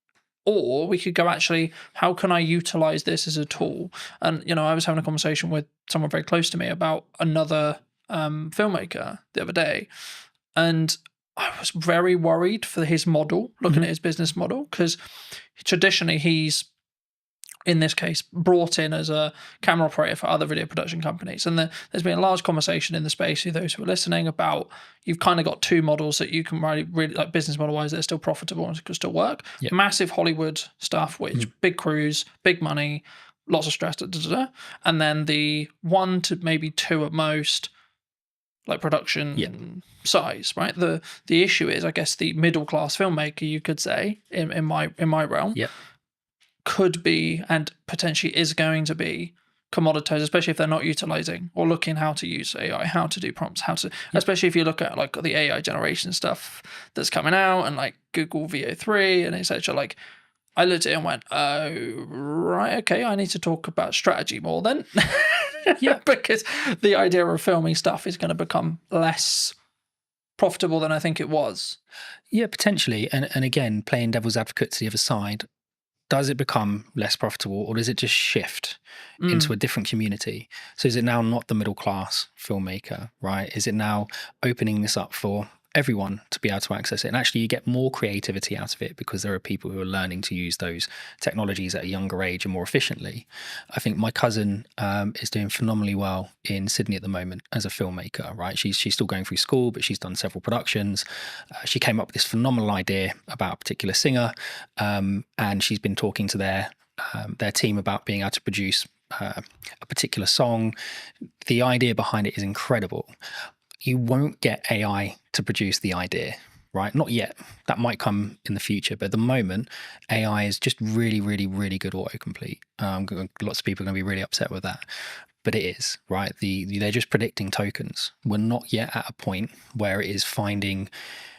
Or we could go, actually, how can I utilize this as a tool? And, you know, I was having a conversation with someone very close to me about another filmmaker the other day, and I was very worried for his model, looking at his business model, because traditionally he's, in this case, brought in as a camera operator for other video production companies. And there's been a large conversation in the space, for those who are listening, about you've kind of got 2 models that you can really like business model-wise that are still profitable and can still work. Yep. Massive Hollywood stuff, which big crews, big money, lots of stress, and then the 1 to maybe 2 at most, like production size, right? The issue is, I guess, the middle-class filmmaker, you could say, in my realm, could be and potentially is going to be commoditized, especially if they're not utilizing or looking how to use AI, how to do prompts, how to, especially if you look at like the AI generation stuff that's coming out and like Google VO3 and etc. Like I looked at it and went, oh, right, okay, I need to talk about strategy more then. Because the idea of filming stuff is going to become less profitable than I think it was. Yeah, potentially. And again, playing devil's advocate to the other side, does it become less profitable, or does it just shift into a different community? So is it now not the middle class filmmaker, right? Is it now opening this up for everyone to be able to access it? And actually you get more creativity out of it because there are people who are learning to use those technologies at a younger age and more efficiently. I think my cousin is doing phenomenally well in Sydney at the moment as a filmmaker, right? She's still going through school, but she's done several productions. She came up with this phenomenal idea about a particular singer, and she's been talking to their team about being able to produce a particular song. The idea behind it is incredible. You won't get AI to produce the idea, right? Not yet. That might come in the future. But at the moment, AI is just really, really, really good autocomplete. Lots of people are going to be really upset with that. But it is, right? They're just predicting tokens. We're not yet at a point where it is finding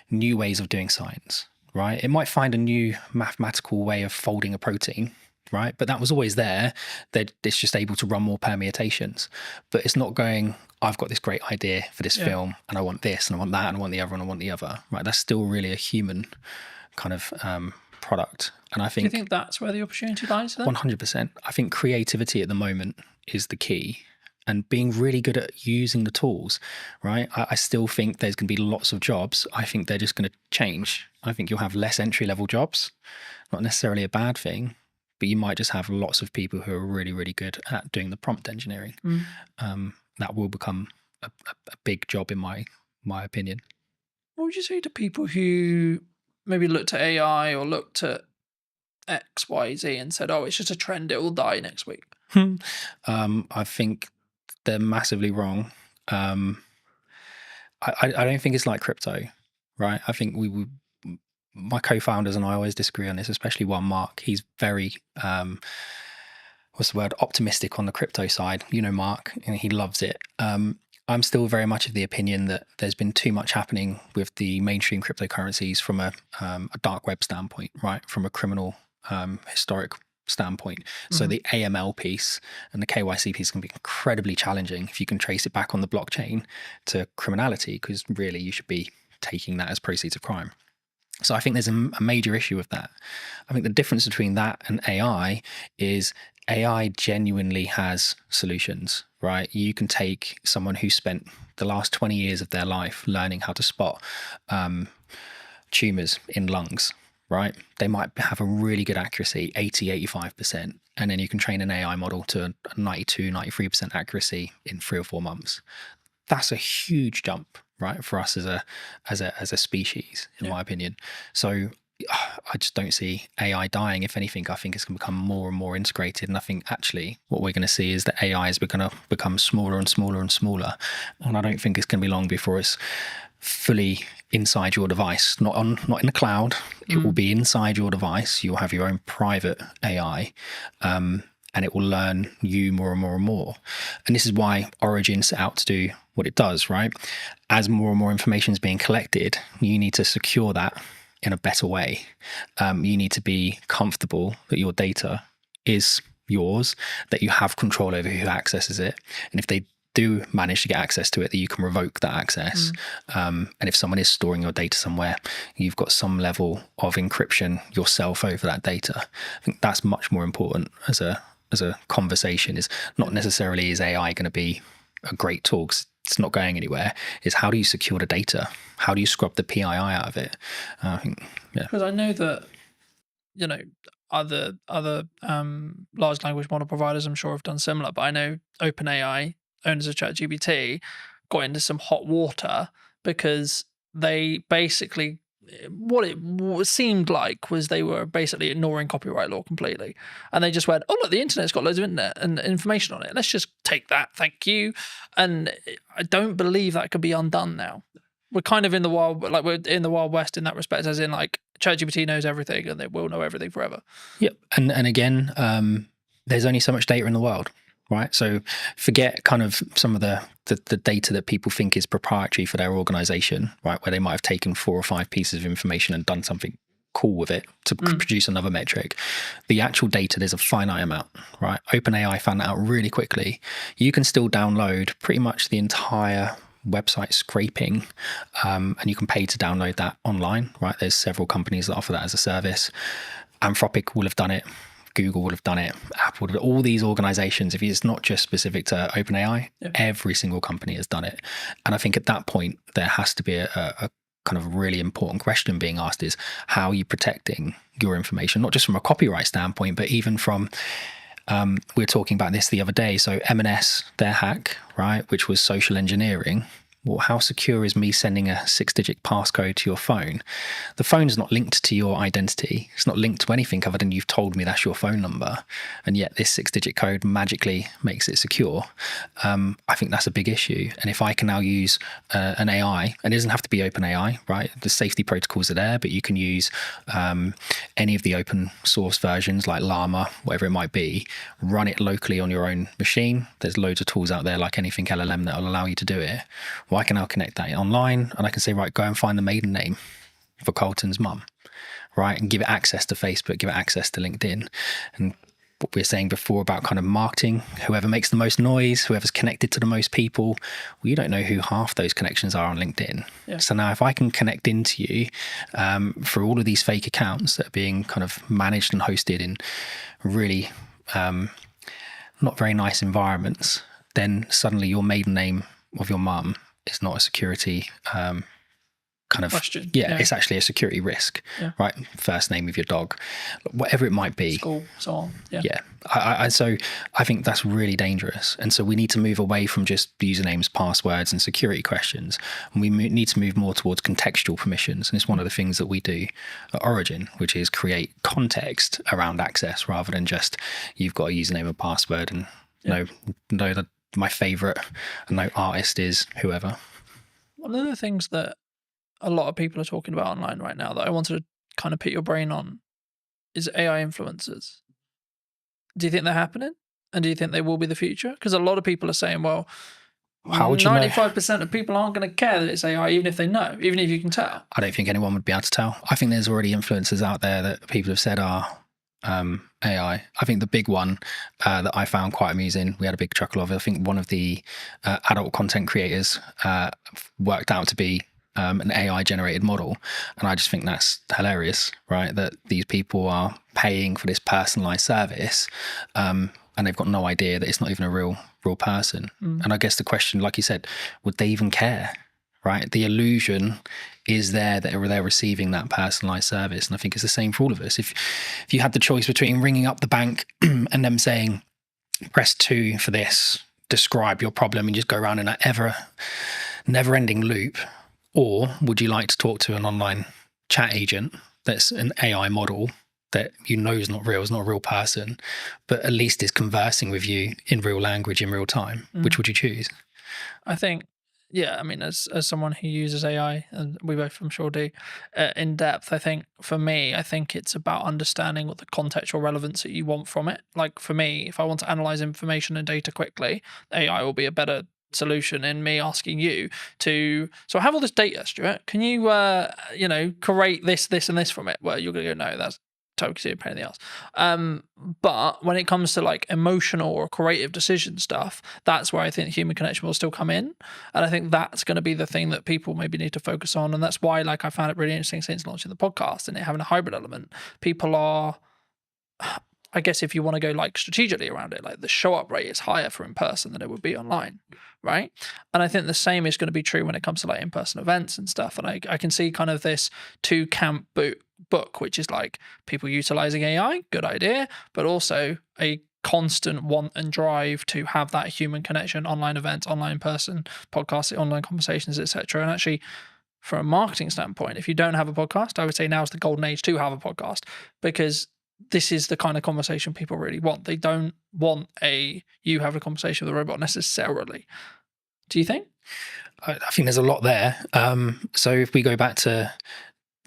new ways of doing science, right? It might find a new mathematical way of folding a protein, right? But that was always there. It's just able to run more permutations. But it's not going, I've got this great idea for this film, and I want this, and I want that, and I want the other, and I want the other, right? That's still really a human kind of product. And I think... Do you think that's where the opportunity lies then? 100%. I think creativity at the moment is the key, and being really good at using the tools, right? I still think there's going to be lots of jobs. I think they're just going to change. I think you'll have less entry-level jobs, not necessarily a bad thing, but you might just have lots of people who are really, really good at doing the prompt engineering. That will become a big job in my opinion. What would you say to people who maybe looked at AI or looked at X, Y, Z and said, "Oh, it's just a trend; it will die next week"? I think they're massively wrong. I don't think it's like crypto, right? I think my co-founders and I always disagree on this, especially one Mark. He's very what's the word, optimistic on the crypto side. You know, Mark, and he loves it. I'm still very much of the opinion that there's been too much happening with the mainstream cryptocurrencies from a dark web standpoint, right? From a criminal historic standpoint. So the AML piece and the KYC piece can be incredibly challenging if you can trace it back on the blockchain to criminality, because really you should be taking that as proceeds of crime. So I think there's a major issue with that. I think the difference between that and AI is AI genuinely has solutions, right? You can take someone who spent the last 20 years of their life learning how to spot tumors in lungs, right? They might have a really good accuracy, 80-85%. And then you can train an AI model to 92-93% accuracy in 3 or 4 months. That's a huge jump, right, for us as a species, in my opinion. So I just don't see AI dying. If anything, I think it's going to become more and more integrated. And I think actually what we're going to see is that AI is going to become smaller and smaller and smaller. And I don't think it's going to be long before it's fully inside your device, not in the cloud. It will be inside your device. You'll have your own private AI. And it will learn you more and more and more. And this is why Origin set out to do what it does, right? As more and more information is being collected, you need to secure that in a better way. You need to be comfortable that your data is yours, that you have control over who accesses it. And if they do manage to get access to it, that you can revoke that access. And if someone is storing your data somewhere, you've got some level of encryption yourself over that data. I think that's much more important as a conversation. Is not necessarily is AI going to be a great tool, 'cause it's not going anywhere. Is how do you secure the data? How do you scrub the PII out of it? I think, yeah. Because I know that, you know, other large language model providers, I'm sure, have done similar. But I know OpenAI, owners of ChatGPT, got into some hot water because they basically, what it seemed like was they were basically ignoring copyright law completely. And they just went, "Oh, look, the internet's got loads of internet and information on it. Let's just take that. Thank you." And I don't believe that could be undone now. We're kind of in the wild, like we're in the Wild West in that respect, as in like ChatGPT knows everything and they will know everything forever. Yep. And again, there's only so much data in the world, right? So forget kind of some of the data that people think is proprietary for their organization, right? Where they might have taken 4 or 5 pieces of information and done something cool with it to produce another metric. The actual data, there's a finite amount, right? OpenAI found that out really quickly. You can still download pretty much the entire website scraping, and you can pay to download that online, right? There's several companies that offer that as a service. Anthropic will have done it. Google would have done it. Apple would have, all these organizations, if it's not just specific to OpenAI, every single company has done it. And I think at that point, there has to be a kind of really important question being asked is, how are you protecting your information? Not just from a copyright standpoint, but even from, we were talking about this the other day. So M&S, their hack, right, which was social engineering. Well, how secure is me sending a 6-digit passcode to your phone? The phone's not linked to your identity. It's not linked to anything other than you've told me that's your phone number. And yet this 6-digit code magically makes it secure. I think that's a big issue. And if I can now use an AI, and it doesn't have to be OpenAI, right? The safety protocols are there, but you can use any of the open source versions like Llama, whatever it might be, run it locally on your own machine. There's loads of tools out there like anything LLM that will allow you to do it. Well, I can now connect that online and I can say, right, go and find the maiden name for Colton's mum, right? And give it access to Facebook, give it access to LinkedIn. And what we were saying before about kind of marketing, whoever makes the most noise, whoever's connected to the most people, well, you don't know who half those connections are on LinkedIn. Yeah. So now if I can connect into you for all of these fake accounts that are being kind of managed and hosted in really not very nice environments, then suddenly your maiden name of your mum is not a security kind of Question. it's actually a security risk, right? First name of your dog, whatever it might be, School, so on. So I think that's really dangerous, and so we need to move away from just usernames, passwords, and security questions, and we need to move more towards contextual permissions. And it's one of the things that we do at Origin, which is create context around access rather than just you've got a username and password and know that my favorite no artist is whoever. One of the things that a lot of people are talking about online right now that I wanted to kind of pick your brain on is AI influencers. Do you think they're happening? And do you think they will be the future? Because a lot of people are saying, well, how would you 95% of people aren't going to care that it's AI, even if they know, even if you can tell. I don't think anyone would be able to tell. I think there's already influencers out there that people have said are AI. I think the big one that I found quite amusing, we had a big chuckle of it. I think one of the adult content creators worked out to be an AI generated model. And I just think that's hilarious, right? That these people are paying for this personalized service and they've got no idea that it's not even a real person. And I guess the question, like you said, would they even care, right? The illusion is there that they're receiving that personalized service. And I think it's the same for all of us. If you had the choice between ringing up the bank and them saying, press 2 for this, describe your problem, and just go around in that never ending loop, or would you like to talk to an online chat agent that's an AI model that you know is not real, is not a real person, but at least is conversing with you in real language in real time? Which would you choose? I think, I mean, as someone who uses AI, and we both I'm sure do, in depth, I think for me, I think it's about understanding what the contextual relevance that you want from it. Like for me, if I want to analyze information and data quickly, AI will be a better solution in me asking you to, so I have all this data, Stuart, can you create this and this from it? Well, you're gonna go, no, that's totally a pain in the ass. But when it comes to like emotional or creative decision stuff, that's where I think human connection will still come in, and I think that's going to be the thing that people maybe need to focus on. And that's why, like, I found it really interesting since launching the podcast and it having a hybrid element. People are, I guess, if you want to go like strategically around it, like the show up rate is higher for in person than it would be online, right? And I think the same is going to be true when it comes to like in person events and stuff. And I can see kind of this two camp book, which is like people utilizing AI, good idea, but also a constant want and drive to have that human connection, online events, online person, podcasts, online conversations, etc. And actually, from a marketing standpoint, if you don't have a podcast, I would say now is the golden age to have a podcast, because this is the kind of conversation people really want. They don't want you having a conversation with a robot necessarily. Do you think? I think there's a lot there. So if we go back to,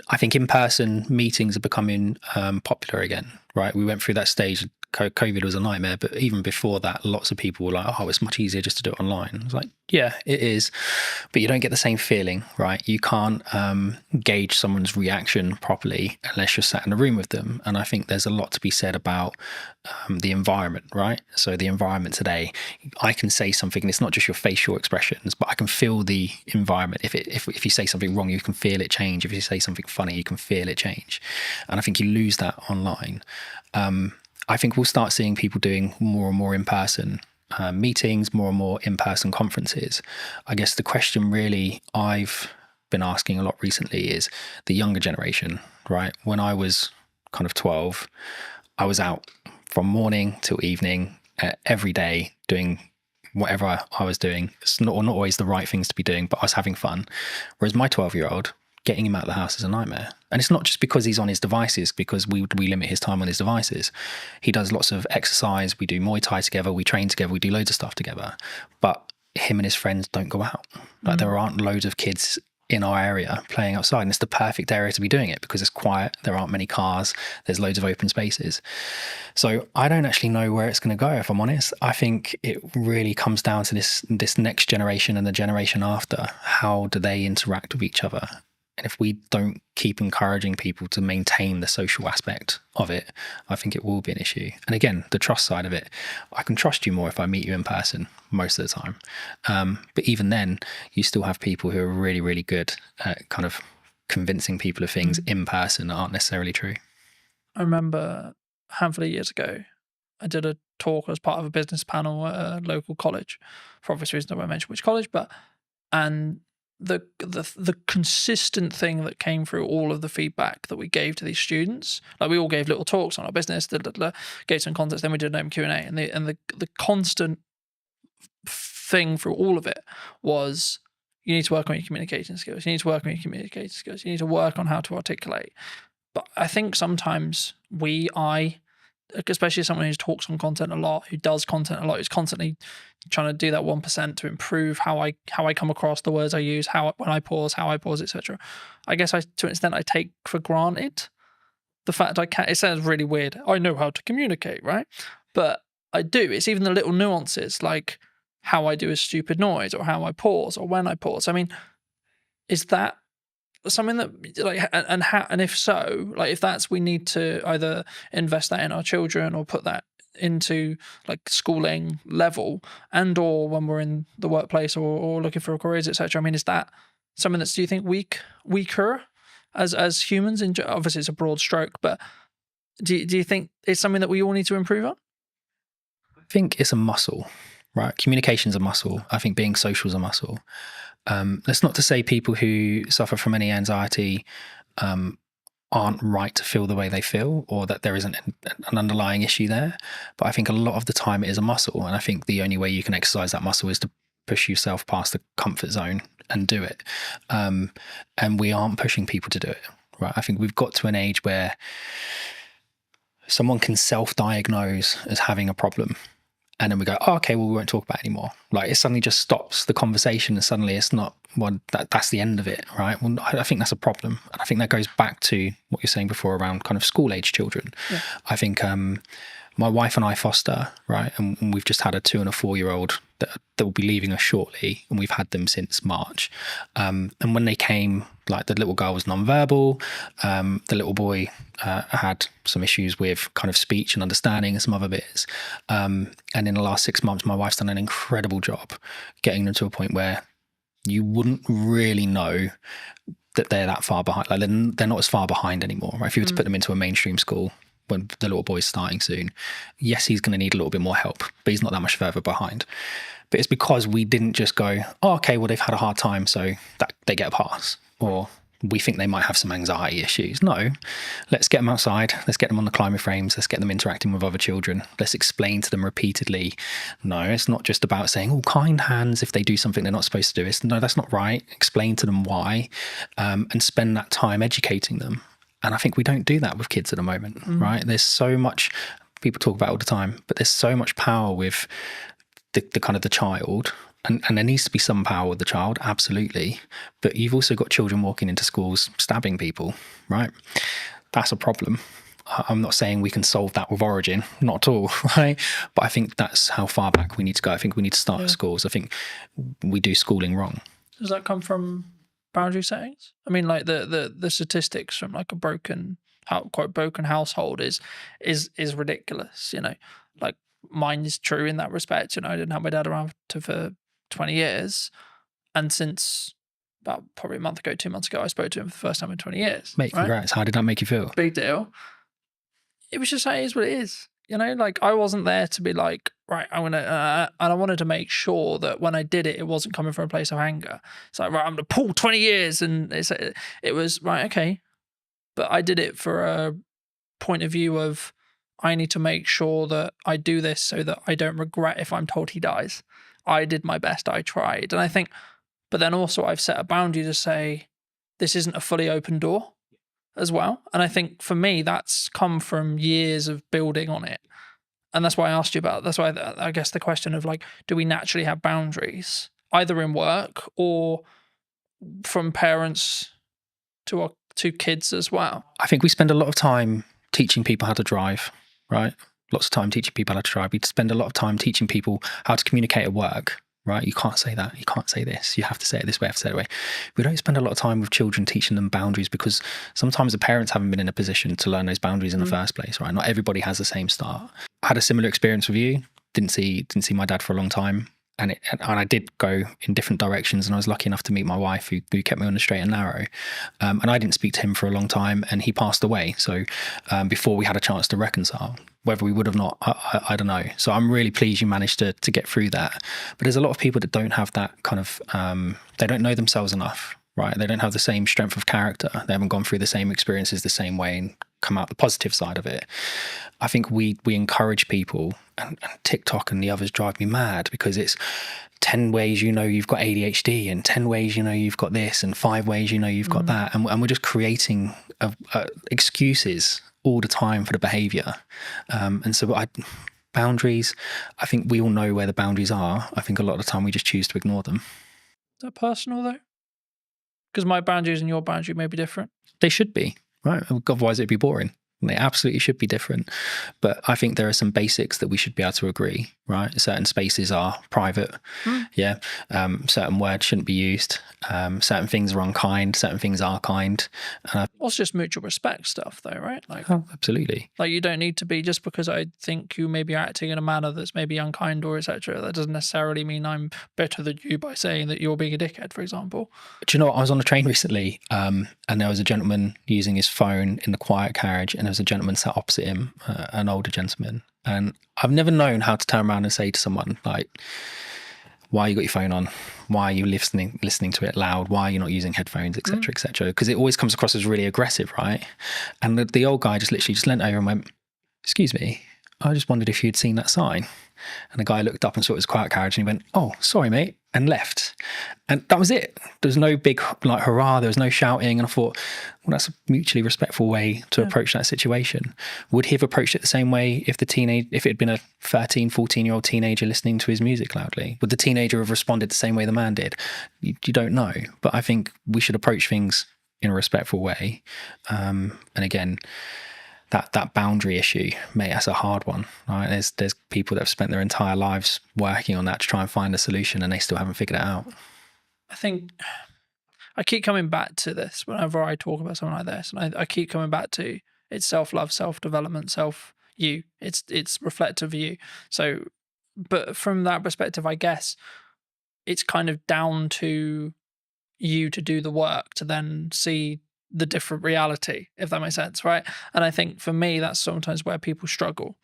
I think in-person meetings are becoming popular again, right? We went through that stage. COVID was a nightmare, but even before that, lots of people were like, oh, it's much easier just to do it online. I was like, yeah, it is, but you don't get the same feeling, right? You can't gauge someone's reaction properly unless you're sat in a room with them. And I think there's a lot to be said about the environment, right? So the environment today, I can say something and it's not just your facial expressions, but I can feel the environment. If you say something wrong, you can feel it change. If you say something funny, you can feel it change. And I think you lose that online. I think we'll start seeing people doing more and more in-person meetings, more and more in-person conferences. I guess the question really I've been asking a lot recently is the younger generation, right? When I was kind of 12, I was out from morning till evening every day doing whatever I was doing. It's not always the right things to be doing, but I was having fun. Whereas my 12-year-old, getting him out of the house is a nightmare. And it's not just because he's on his devices, because we limit his time on his devices. He does lots of exercise. We do Muay Thai together. We train together. We do loads of stuff together. But him and his friends don't go out. Like there aren't loads of kids in our area playing outside. And it's the perfect area to be doing it because it's quiet. There aren't many cars. There's loads of open spaces. So I don't actually know where it's going to go, if I'm honest. I think it really comes down to this next generation and the generation after. How do they interact with each other? And if we don't keep encouraging people to maintain the social aspect of it, I think it will be an issue. And again, the trust side of it, I can trust you more if I meet you in person most of the time. But even then, you still have people who are really, really good at kind of convincing people of things in person that aren't necessarily true. I remember a handful of years ago, I did a talk as part of a business panel at a local college. For obvious reasons, I won't mention which college, and the consistent thing that came through all of the feedback that we gave to these students, like we all gave little talks on our business, gave some context, then we did an Q&A, and the constant thing through all of it was, you need to work on your communication skills. You need to work on your communication skills. You need to work on how to articulate. But I think sometimes especially someone who talks on content a lot, who does content a lot, who's constantly trying to do that 1% to improve how I come across, the words I use, when I pause, etc. I guess to an extent I take for granted the fact I can't. It sounds really weird. I know how to communicate, right? But I do. It's even the little nuances, like how I do a stupid noise, or how I pause, or when I pause. I mean, is that something that, like, and if so, like, if that's, we need to either invest that in our children or put that into like schooling level, and or when we're in the workplace or looking for careers, etc. I mean, is that something that's, do you think, weaker as humans? Obviously it's a broad stroke, but do you think it's something that we all need to improve on? I think it's a muscle, right? Communication's a muscle. I think being social is a muscle. That's not to say people who suffer from any anxiety aren't right to feel the way they feel, or that there isn't an underlying issue there. But I think a lot of the time it is a muscle. And I think the only way you can exercise that muscle is to push yourself past the comfort zone and do it. And we aren't pushing people to do it, right? I think we've got to an age where someone can self-diagnose as having a problem, and then we go, oh, okay, well, we won't talk about it anymore. Like, it suddenly just stops the conversation, and suddenly it's not, well, that's the end of it, right? Well, I think that's a problem. And I think that goes back to what you're saying before around kind of school-age children. Yeah. I think my wife and I foster, right? And we've just had a 2 and a 4-year-old that will be leaving us shortly, and we've had them since March. And when they came, like, the little girl was nonverbal, the little boy had some issues with kind of speech and understanding and some other bits. And in the last 6 months, my wife's done an incredible job getting them to a point where you wouldn't really know that they're that far behind. Like, they're not as far behind anymore, right? If you were to put them into a mainstream school when the little boy's starting soon, yes, he's going to need a little bit more help, but he's not that much further behind. But it's because we didn't just go, oh, okay, well, they've had a hard time, so that they get a pass, or we think they might have some anxiety issues. No, let's get them outside. Let's get them on the climber frames. Let's get them interacting with other children. Let's explain to them repeatedly. No, it's not just about saying, oh, kind hands if they do something they're not supposed to do. No, that's not right. Explain to them why, and spend that time educating them. And I think we don't do that with kids at the moment, right? There's so much, people talk about it all the time, but there's so much power with the kind of the child. And there needs to be some power with the child, absolutely. But you've also got children walking into schools stabbing people, right? That's a problem. I'm not saying we can solve that with Origin, not at all, right? But I think that's how far back we need to go. I think we need to start at schools. I think we do schooling wrong. Does that come from boundary settings? I mean, like the statistics from like a quote broken household is ridiculous, you know. Like, mine is true in that respect. You know, I didn't have my dad around for 20 years, and since about probably a month ago, 2 months ago, I spoke to him for the first time in 20 years. Mate, congrats. Right? How did that make you feel? Big deal. It was just, it is what it is. You know, like, I wasn't there to be like, right, I'm going to, and I wanted to make sure that when I did it, it wasn't coming from a place of anger. It's like, right, I'm going to pull 20 years. And it was, right, okay. But I did it for a point of view of, I need to make sure that I do this so that I don't regret if I'm told he dies. I did my best, I tried. And I think, but then also I've set a boundary to say, this isn't a fully open door as well. And I think for me, that's come from years of building on it. And that's why I asked you about, that's why I guess the question of like, do we naturally have boundaries, either in work or from parents to kids as well? I think we spend a lot of time teaching people how to drive, right? Lots of time teaching people how to drive. We spend a lot of time teaching people how to communicate at work, right? You can't say that. You can't say this. You have to say it this way. You have to say it that way. We don't spend a lot of time with children teaching them boundaries because sometimes the parents haven't been in a position to learn those boundaries in the first place, right? Not everybody has the same start. I had a similar experience with you. Didn't see my dad for a long time. and I did go in different directions, and I was lucky enough to meet my wife who kept me on the straight and narrow. And I didn't speak to him for a long time, and he passed away. So before we had a chance to reconcile, whether we would have not, I don't know. So I'm really pleased you managed to get through that. But there's a lot of people that don't have that kind of, they don't know themselves enough, right? They don't have the same strength of character. They haven't gone through the same experiences the same way and come out the positive side of it. I think we encourage people, and TikTok and the others drive me mad, because it's 10 ways you know you've got ADHD, and 10 ways you know you've got this, and 5 ways you know you've got that, and we're just creating excuses all the time for the behavior. And so boundaries, I think we all know where the boundaries are. I think a lot of the time we just choose to ignore them. Is that personal though? Because my boundaries and your boundary may be different. They should be, right? Otherwise it'd be boring. They absolutely should be different. But I think there are some basics that we should be able to agree, right? Certain spaces are private. Yeah. Certain words shouldn't be used. Certain things are unkind. Certain things are kind. Well, it's just mutual respect stuff though, right? Like, absolutely. Like, you don't need to be, just because I think you may be acting in a manner that's maybe unkind or etc., that doesn't necessarily mean I'm better than you by saying that you're being a dickhead, for example. Do you know what? I was on a train recently, and there was a gentleman using his phone in the quiet carriage, and there was a gentleman sat opposite him, an older gentleman. And I've never known how to turn around and say to someone, like, why you got your phone on? Why are you listening to it loud? Why are you not using headphones, etc., etc.? Because it always comes across as really aggressive, right? And the old guy just literally just leant over and went, "Excuse me, I just wondered if you'd seen that sign." And the guy looked up and saw it was quiet carriage, and he went, "Oh, sorry, mate," and left. And that was it. There was no big like hurrah. There was no shouting. And I thought, well, that's a mutually respectful way to approach that situation. Would he have approached it the same way if it had been a 13, 14-year-old teenager listening to his music loudly? Would the teenager have responded the same way the man did? You don't know. But I think we should approach things in a respectful way. And again, that boundary issue, mate, that's a hard one, right? There's people that have spent their entire lives working on that to try and find a solution, and they still haven't figured it out. I think I keep coming back to this whenever I talk about something like this, and I keep coming back to it's self-love, self-development, self-you. It's reflective of you. So, but from that perspective, I guess it's kind of down to you to do the work to then see the different reality, if that makes sense, right? And I think for me, that's sometimes where people struggle,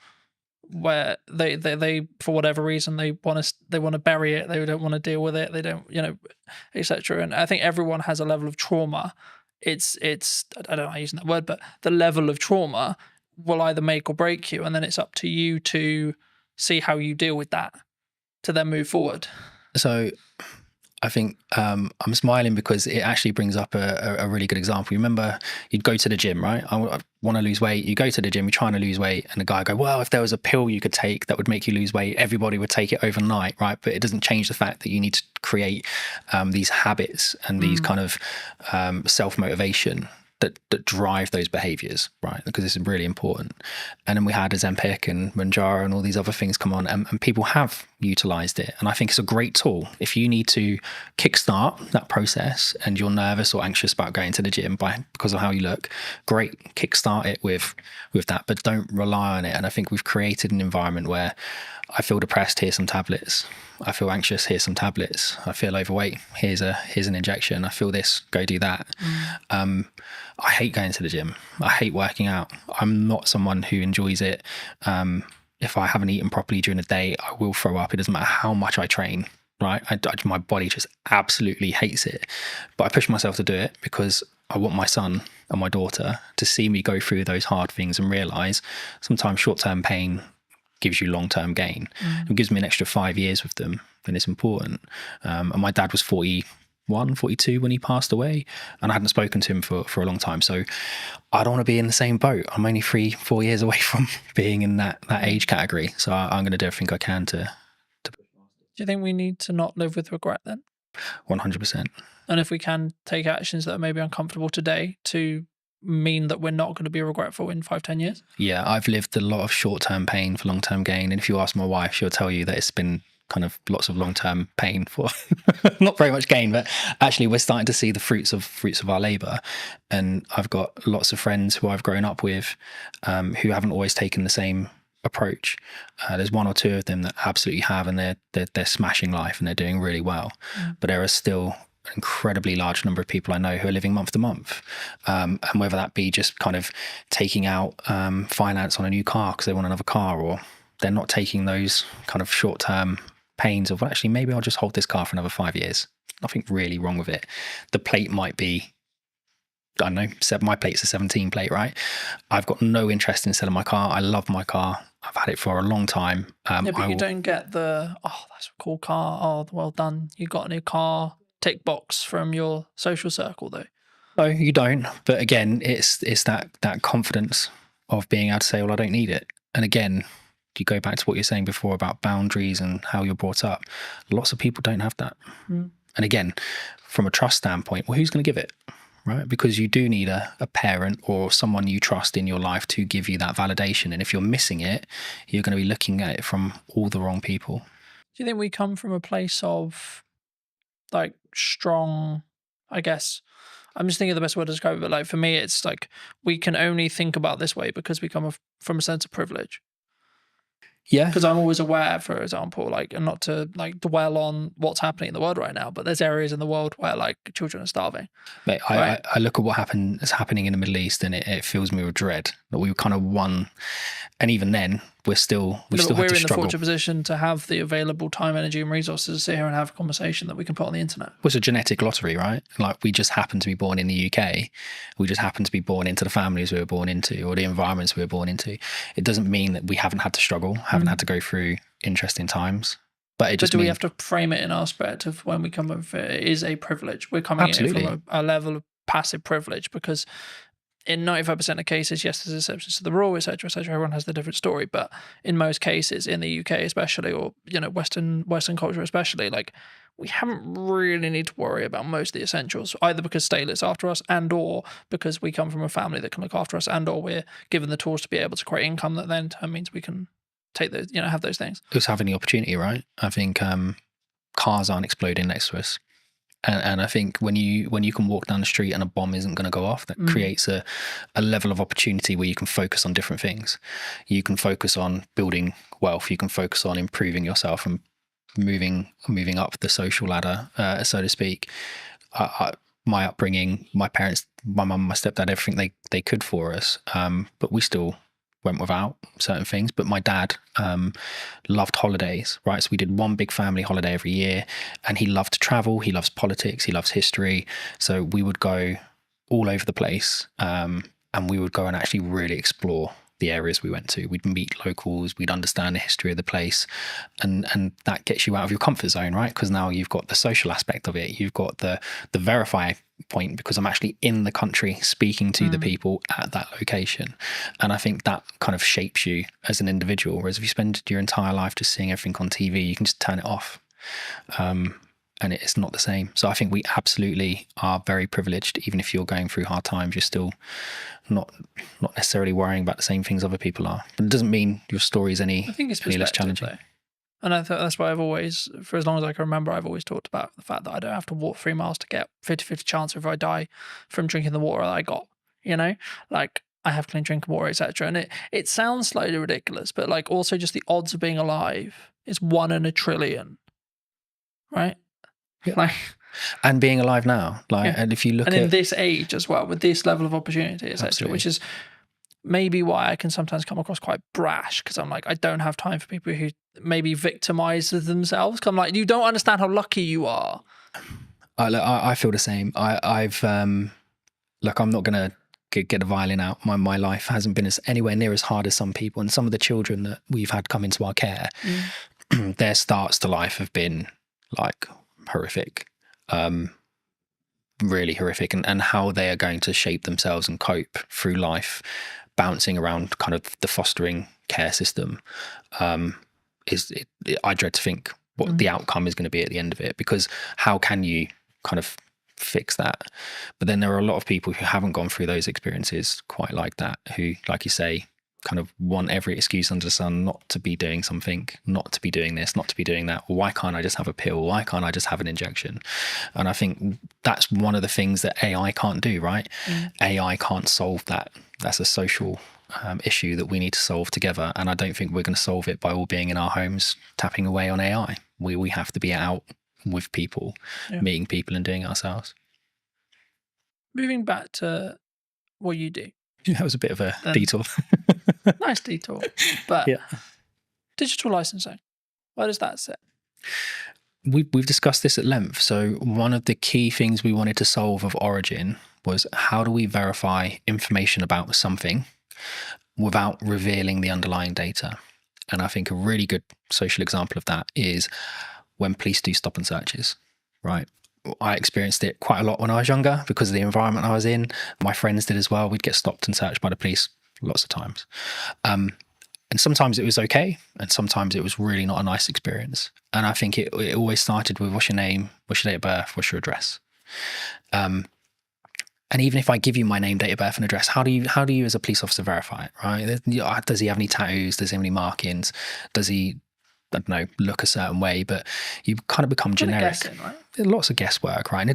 where they for whatever reason they want to bury it, they don't want to deal with it, they don't, etc. And I think everyone has a level of trauma. It's I don't know using that word, but the level of trauma will either make or break you, and then it's up to you to see how you deal with that to then move forward. So I think I'm smiling because it actually brings up a really good example. You remember you'd go to the gym, right? I want to lose weight. You go to the gym, you're trying to lose weight, and the guy go, well, if there was a pill you could take that would make you lose weight, everybody would take it overnight, right? But it doesn't change the fact that you need to create these habits and these kind of self-motivation that drive those behaviors, right? Because this is really important. And then we had Ozempic and Mounjaro and all these other things come on, and people have utilized it. And I think it's a great tool. If you need to kickstart that process and you're nervous or anxious about going to the gym because of how you look, great, kickstart it with that, but don't rely on it. And I think we've created an environment where I feel depressed, here's some tablets. I feel anxious, here's some tablets. I feel overweight, here's an injection. I feel this, go do that. I hate going to the gym. I hate working out. I'm not someone who enjoys it. If I haven't eaten properly during the day, I will throw up. It doesn't matter how much I train, right? My body just absolutely hates it. But I push myself to do it because I want my son and my daughter to see me go through those hard things and realize sometimes short-term pain gives you long-term gain. It gives me an extra 5 years with them, and it's important. And my dad was 41, 42 when he passed away, and I hadn't spoken to him for a long time. So I don't want to be in the same boat. I'm only 3-4 years away from being in that age category. So I'm going to do everything I can to. Do you think we need to not live with regret then? 100%. And if we can take actions that are maybe uncomfortable today to mean that we're not going to be regretful in 5-10 years? Yeah, I've lived a lot of short-term pain for long-term gain. And if you ask my wife, she'll tell you that it's been kind of lots of long-term pain for not very much gain, but actually we're starting to see the fruits of our labor. And I've got lots of friends who I've grown up with who haven't always taken the same approach. There's one or two of them that absolutely have, and they're smashing life and they're doing really well. But there are still an incredibly large number of people I know who are living month to month, and whether that be just kind of taking out finance on a new car because they want another car, or they're not taking those kind of short-term pains of, well, actually, maybe I'll just hold this car for another 5 years. Nothing really wrong with it. The plate might be, I don't know, my plate's a 17 plate, right? I've got no interest in selling my car. I love my car. I've had it for a long time. Yeah, but you don't get the, oh, that's a cool car. Oh, well done. You got a new car tick box from your social circle, though. No, you don't. But again, it's that confidence of being able to say, well, I don't need it. And again, you go back to what you're saying before about boundaries and how you're brought up. Lots of people don't have that. And again, from a trust standpoint, well, who's going to give it? Right? Because you do need a parent or someone you trust in your life to give you that validation. And if you're missing it, you're going to be looking at it from all the wrong people. Do you think we come from a place of like strong, I guess, I'm just thinking of the best word to describe it, but like for me, it's like we can only think about this way because we come from a sense of privilege. Yeah. Because I'm always aware, for example, like, and not to like dwell on what's happening in the world right now, but there's areas in the world where like children are starving. Mate, I look at what is happening in the Middle East, and it fills me with dread that we kind of won. And even then, we're still had to struggle. We're in the fortunate position to have the available time, energy, and resources to sit here and have a conversation that we can put on the internet. Well, it's a genetic lottery, right? Like, we just happen to be born in the UK. We just happen to be born into the families we were born into, or the environments we were born into. It doesn't mean that we haven't had to struggle, haven't had to go through interesting times. But it just do we have to frame it in our perspective when we come with it is a privilege? We're coming in from a level of passive privilege, because in 95% of cases, yes, there's exceptions to the rule, etc., etc. Everyone has their different story, but in most cases, in the UK especially, or Western culture especially, like, we haven't really need to worry about most of the essentials, either because state looks after us, and or because we come from a family that can look after us, and or we're given the tools to be able to create income that then in turn means we can take those, have those things. Just having the opportunity, right? I think cars aren't exploding next to us. And I think when you can walk down the street and a bomb isn't going to go off, that creates a level of opportunity where you can focus on different things. You can focus on building wealth. You can focus on improving yourself and moving up the social ladder, so to speak. My upbringing, my parents, my mum, my stepdad, everything they could for us, but we still went without certain things. But my dad loved holidays, right? So we did one big family holiday every year, and he loved to travel. He loves politics. He loves history. So we would go all over the place, and we would go and actually really explore the areas we went to. We'd meet locals. We'd understand the history of the place, and that gets you out of your comfort zone, right? Because now you've got the social aspect of it. You've got the verify point, because I'm actually in the country speaking to the people at that location. And I think that kind of shapes you as an individual. Whereas if you spend your entire life just seeing everything on TV, you can just turn it off. And it's not the same. So I think we absolutely are very privileged. Even if you're going through hard times, you're still not necessarily worrying about the same things other people are. But it doesn't mean your story is any less challenging. Though. And I thought that's why I've always, for as long as I can remember, I've always talked about the fact that I don't have to walk 3 miles to get 50-50 chance if I die from drinking the water that I got, like I have clean drinking water, etc. And it sounds slightly ridiculous, but like also just the odds of being alive is 1 in a trillion, right? Yeah. Like, and being alive now, and if you look in this age as well, with this level of opportunity, etc., which is maybe why I can sometimes come across quite brash, because I'm like, I don't have time for people who maybe victimize themselves. Cause I'm like, you don't understand how lucky you are. I feel the same. I've look, I'm not gonna get a violin out. My life hasn't been anywhere near as hard as some people, and some of the children that we've had come into our care, their starts to life have been like horrific, really horrific, and how they are going to shape themselves and cope through life, bouncing around kind of the fostering care system, I dread to think what the outcome is going to be at the end of it, because how can you kind of fix that? But then there are a lot of people who haven't gone through those experiences quite like that, who, like you say, kind of want every excuse under the sun not to be doing something, not to be doing this, not to be doing that. Why can't I just have a pill? Why can't I just have an injection? And I think that's one of the things that AI can't do, right? AI can't solve that. That's a social issue that we need to solve together. And I don't think we're going to solve it by all being in our homes tapping away on AI. We have to be out with people, meeting people and doing it ourselves. Moving back to what you do. That was a bit of a detour. Nice detour. But Yeah. digital licensing, where does that sit? We've discussed this at length. So one of the key things we wanted to solve of Origin was how do we verify information about something without revealing the underlying data? And I think a really good social example of that is when police do stop and searches, right? I experienced it quite a lot when I was younger because of the environment I was in. My friends did as well. We'd get stopped and searched by the police lots of times. And sometimes it was okay, and sometimes it was really not a nice experience. And I think it always started with what's your name, what's your date of birth, what's your address. And even if I give you my name, date of birth, and address, how do you as a police officer verify it, right? Does he have any tattoos? Does he have any markings? Does he, I don't know, look a certain way? But you kind of become generic. Guessing, right? Lots of guesswork, right? And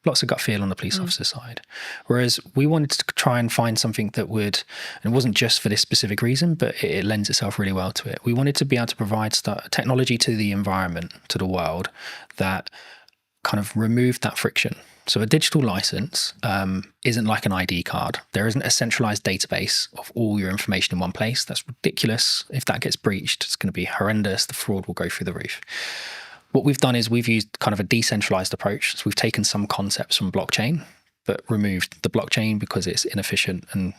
lots of gut feel on the police officer side. Whereas we wanted to try and find something that would, and it wasn't just for this specific reason, but it lends itself really well to it. We wanted to be able to provide technology to the environment, to the world, that kind of removed that friction. So a digital license isn't like an ID card. There isn't a centralized database of all your information in one place. That's ridiculous. If that gets breached, it's going to be horrendous. The fraud will go through the roof. What we've done is we've used kind of a decentralized approach. So we've taken some concepts from blockchain, but removed the blockchain because it's inefficient and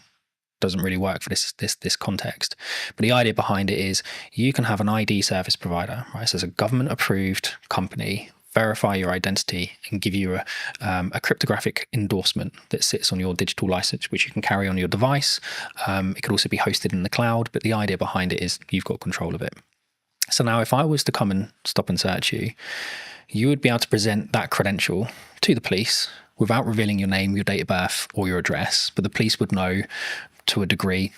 doesn't really work for this context. But the idea behind it is you can have an ID service provider, right? So it's a government approved company, verify your identity and give you a cryptographic endorsement that sits on your digital license, which you can carry on your device. It could also be hosted in the cloud, but the idea behind it is you've got control of it. So now if I was to come and stop and search you, you would be able to present that credential to the police without revealing your name, your date of birth, or your address. But the police would know to a degree,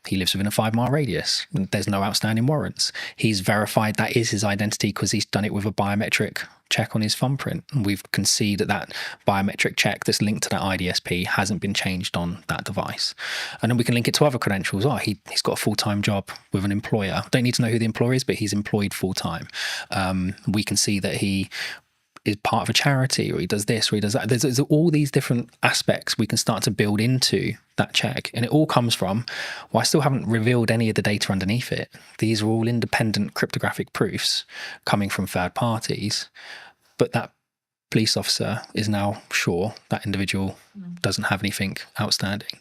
he lives within a 5-mile radius. There's no outstanding warrants. He's verified that is his identity because he's done it with a biometric check on his thumbprint. And we can see that biometric check that's linked to that IDSP hasn't been changed on that device. And then we can link it to other credentials. He's got a full-time job with an employer. Don't need to know who the employer is, but he's employed full-time. We can see that he is part of a charity, or he does this, or he does that. There's all these different aspects we can start to build into that check. And it all comes from, well, I still haven't revealed any of the data underneath it. These are all independent cryptographic proofs coming from third parties. But that police officer is now sure that individual doesn't have anything outstanding.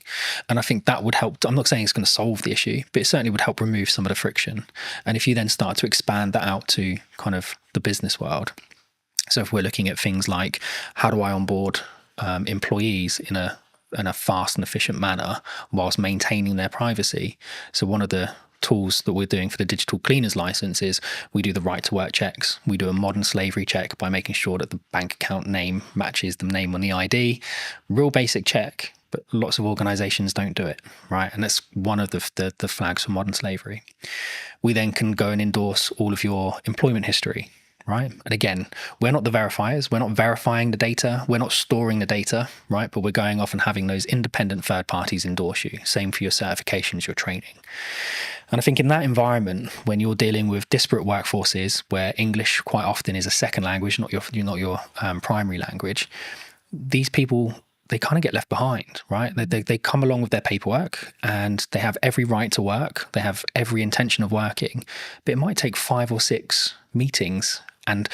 And I think that would help. I'm not saying it's going to solve the issue, but it certainly would help remove some of the friction. And if you then start to expand that out to kind of the business world, so if we're looking at things like how do I onboard employees in a fast and efficient manner whilst maintaining their privacy. So one of the tools that we're doing for the digital cleaners license is we do the right to work checks. We do a modern slavery check by making sure that the bank account name matches the name on the ID. Real basic check, but lots of organizations don't do it, right? And that's one of the flags for modern slavery. We then can go and endorse all of your employment history, right? And again, we're not the verifiers. We're not verifying the data. We're not storing the data, right? But we're going off and having those independent third parties endorse you. Same for your certifications, your training. And I think in that environment, when you're dealing with disparate workforces where English quite often is a second language, not your primary language, these people, they kind of get left behind, right? They come along with their paperwork and they have every right to work. They have every intention of working, but it might take 5 or 6 meetings and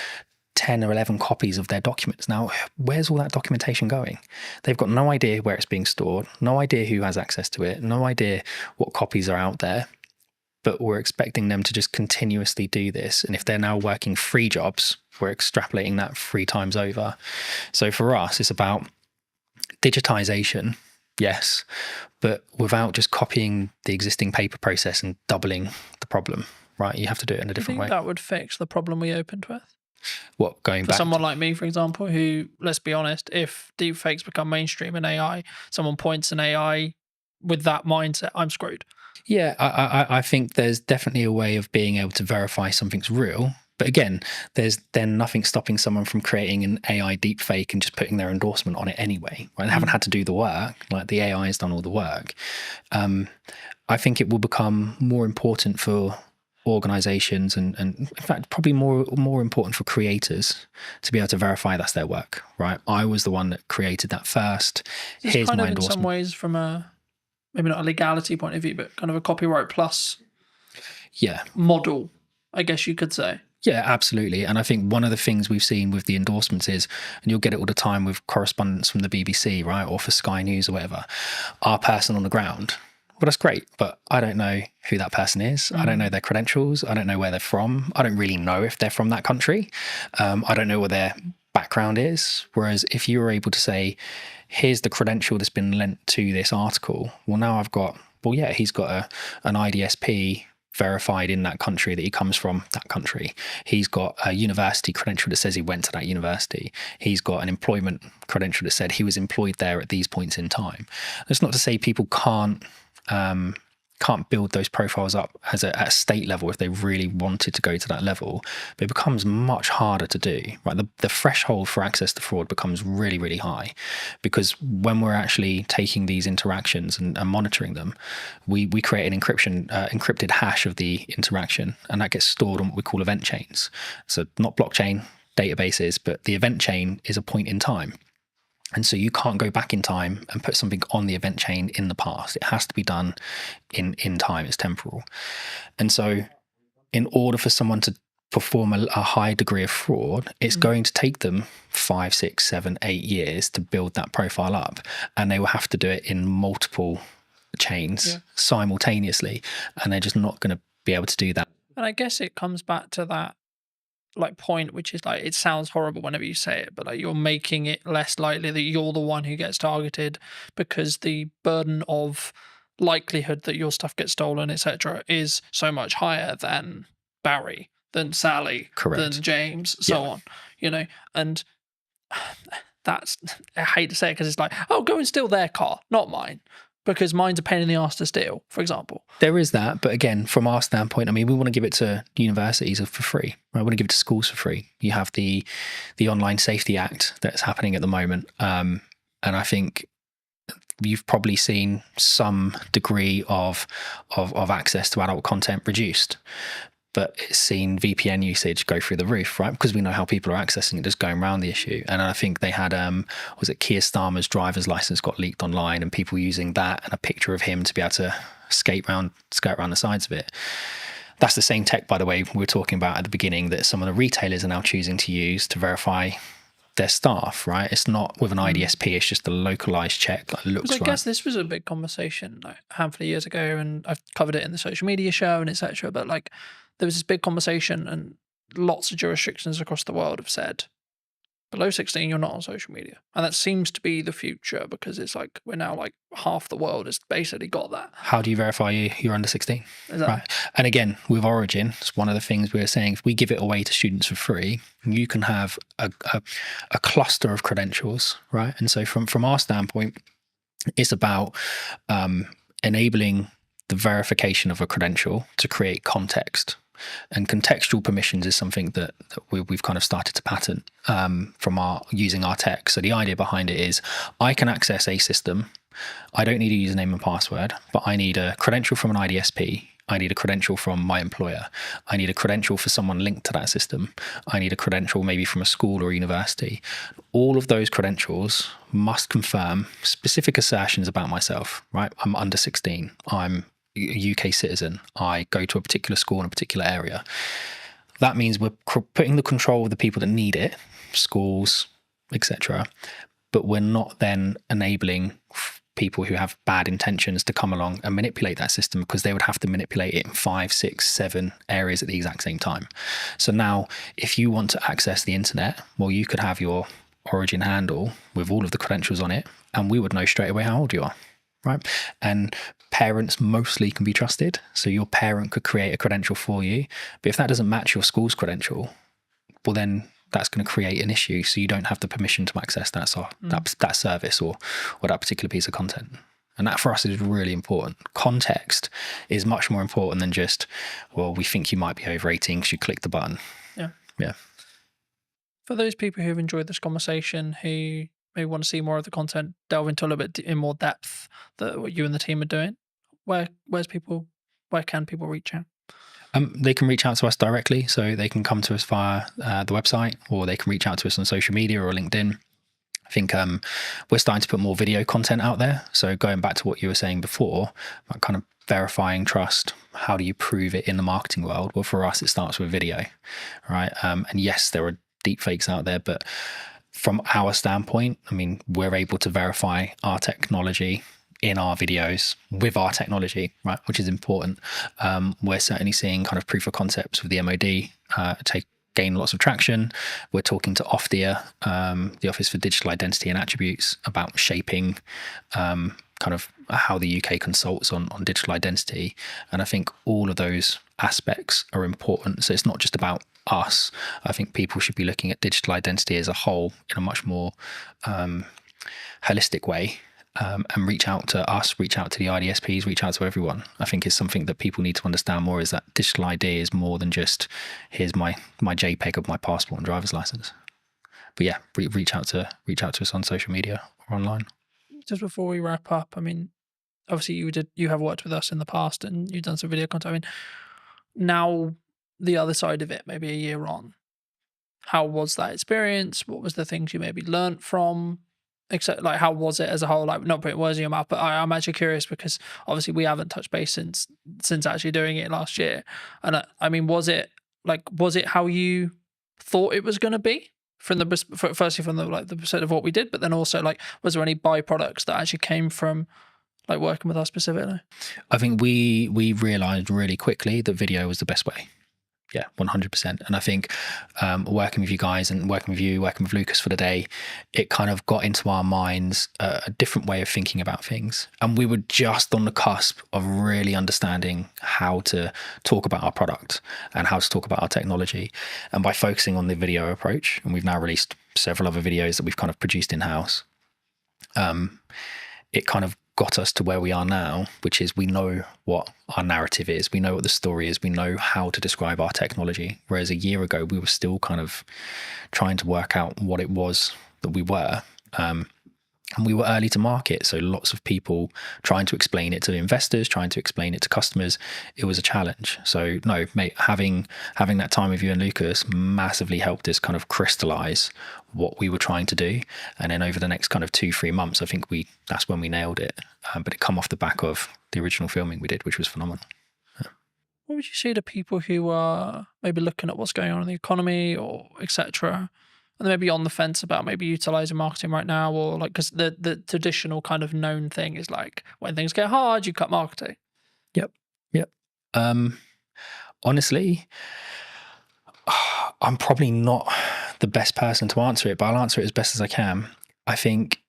10 or 11 copies of their documents. Now, where's all that documentation going? They've got no idea where it's being stored, no idea who has access to it, no idea what copies are out there, but we're expecting them to just continuously do this. And if they're now working 3 jobs, we're extrapolating that 3 times over. So for us, it's about digitization, yes, but without just copying the existing paper process and doubling the problem, right? You have to do it in a different way. That would fix the problem we opened with? What, going for back? Someone like me, for example, who, let's be honest, if deepfakes become mainstream in AI, someone points an AI with that mindset, I'm screwed. Yeah, I think there's definitely a way of being able to verify something's real, But again, there's then nothing stopping someone from creating an AI deepfake and just putting their endorsement on it anyway. Right? They haven't had to do the work. Like the AI has done all the work. I think it will become more important for organizations and in fact probably more important for creators to be able to verify that's their work. Right? I was the one that created that first. It's Here's kind my of in endorsement. some ways from a maybe not a legality point of view, but kind of a copyright plus Yeah. model, I guess you could say. Yeah, absolutely. And I think one of the things we've seen with the endorsements is, and you'll get it all the time with correspondence from the BBC, right, or for Sky News or whatever, our person on the ground. Well, that's great, but I don't know who that person is. I don't know their credentials. I don't know where they're from. I don't really know if they're from that country. I don't know what their background is. Whereas if you were able to say, here's the credential that's been lent to this article, well, now I've got, well, yeah, he's got an IDSP verified in that country that he comes from that country. He's got a university credential that says he went to that university. He's got an employment credential that said he was employed there at these points in time. That's not to say people can't build those profiles up at a state level if they really wanted to go to that level, but it becomes much harder to do. Right, the threshold for access to fraud becomes really, really high, because when we're actually taking these interactions and monitoring them, we create an encrypted hash of the interaction, and that gets stored on what we call event chains. So not blockchain databases, but the event chain is a point in time. And so you can't go back in time and put something on the event chain in the past. It has to be done in time. It's temporal. And so in order for someone to perform a high degree of fraud, it's going to take them 5, 6, 7, 8 years to build that profile up. And they will have to do it in multiple chains simultaneously. And they're just not going to be able to do that. And I guess it comes back to that like point, which is like, it sounds horrible whenever you say it, but like you're making it less likely that you're the one who gets targeted, because the burden of likelihood that your stuff gets stolen, etc., is so much higher than Barry, than Sally, Correct. than James, so on, you know. And that's, I hate to say it because it's like, oh, go and steal their car, not mine, because mine's a pain in the ass to steal, for example. There is that, but again, from our standpoint, I mean, we want to give it to universities for free. Right? We want to give it to schools for free. You have the Online Safety Act that's happening at the moment, and I think you've probably seen some degree of access to adult content reduced. But it's seen VPN usage go through the roof, right? Because we know how people are accessing it, just going around the issue. And I think they had, was it Keir Starmer's driver's license got leaked online, and people using that and a picture of him to be able to skirt around the sides of it. That's the same tech, by the way, we were talking about at the beginning that some of the retailers are now choosing to use to verify their staff, right? It's not with an IDSP, it's just a localized check that looks right. I guess this was a big conversation like a handful of years ago, and I've covered it in the social media show and etc. But like, there was this big conversation, and lots of jurisdictions across the world have said, below 16, you're not on social media. And that seems to be the future, because it's like, we're now like half the world has basically got that. How do you verify you're under 16? Exactly. Right. And again, with Origin, it's one of the things we were saying, if we give it away to students for free, you can have a cluster of credentials, right? And so from our standpoint, it's about enabling the verification of a credential to create context. And contextual permissions is something that we've kind of started to patent from using our tech. So the idea behind it is, I can access a system. I don't need a username and password, but I need a credential from an IDSP. I need a credential from my employer. I need a credential for someone linked to that system. I need a credential maybe from a school or university. All of those credentials must confirm specific assertions about myself, right? I'm under 16. I'm a UK citizen. I go to a particular school in a particular area. That means we're putting the control of the people that need it, schools, etc. But we're not then enabling people who have bad intentions to come along and manipulate that system, because they would have to manipulate it in 5, 6, 7 areas at the exact same time. So now, if you want to access the internet, well, you could have your Origin handle with all of the credentials on it, and we would know straight away how old you are, right? And parents mostly can be trusted. So your parent could create a credential for you. But if that doesn't match your school's credential, well, then that's going to create an issue. So you don't have the permission to access that service or that particular piece of content. And that for us is really important. Context is much more important than just, well, we think you might be over 18 because you click the button. Yeah. Yeah. For those people who've enjoyed this conversation, who may want to see more of the content, delve into a little bit in more depth that what you and the team are doing, where can people reach out? They can reach out to us directly, so they can come to us via the website, or they can reach out to us on social media or LinkedIn. I think we're starting to put more video content out there. So going back to what you were saying before, about kind of verifying trust, how do you prove it in the marketing world? Well, for us, it starts with video, right? And yes, there are deep fakes out there, but from our standpoint, I mean, we're able to verify our technology in our videos with our technology, right, which is important. We're certainly seeing kind of proof of concepts with the MOD gain lots of traction. We're talking to OFDIA, the Office for Digital Identity and Attributes, about shaping kind of how the UK consults on digital identity. And I think all of those aspects are important. So it's not just about us. I think people should be looking at digital identity as a whole in a much more holistic way. And reach out to us, reach out to the IDSPs, reach out to everyone. I think is something that people need to understand more, is that digital ID is more than just here's my JPEG of my passport and driver's license. But yeah, reach out to us on social media or online. Just before we wrap up, I mean, obviously you have worked with us in the past and you've done some video content. I mean, now the other side of it, maybe a year on, how was that experience? What was the things you maybe learnt from? Except, like, how was it as a whole? Like, not putting words in your mouth, but I'm actually curious because obviously we haven't touched base since actually doing it last year. And I mean, was it how you thought it was going to be firstly from the perspective of what we did, but then also, like, was there any byproducts that actually came from like working with us specifically? I think we realized really quickly that video was the best way. Yeah, 100%. And I think working with you guys and working with Lucas for the day, it kind of got into our minds a different way of thinking about things. And we were just on the cusp of really understanding how to talk about our product and how to talk about our technology. And by focusing on the video approach, and we've now released several other videos that we've kind of produced in-house, it kind of got us to where we are now, which is we know what our narrative is, we know what the story is, we know how to describe our technology. Whereas a year ago, we were still kind of trying to work out what it was that we were. And we were early to market, so lots of people trying to explain it to investors, trying to explain it to customers. It was a challenge. So no, mate, having that time with you and Lucas massively helped us kind of crystallize what we were trying to do. And then over the next kind of 2-3 months, I think that's when we nailed it. But it come off the back of the original filming we did, which was phenomenal. What would you say to people who are maybe looking at what's going on in the economy or etc., and they may be on the fence about maybe utilizing marketing right now, or like, because the traditional kind of known thing is like when things get hard, you cut marketing. Yep. Honestly, I'm probably not the best person to answer it, but I'll answer it as best as I can. I think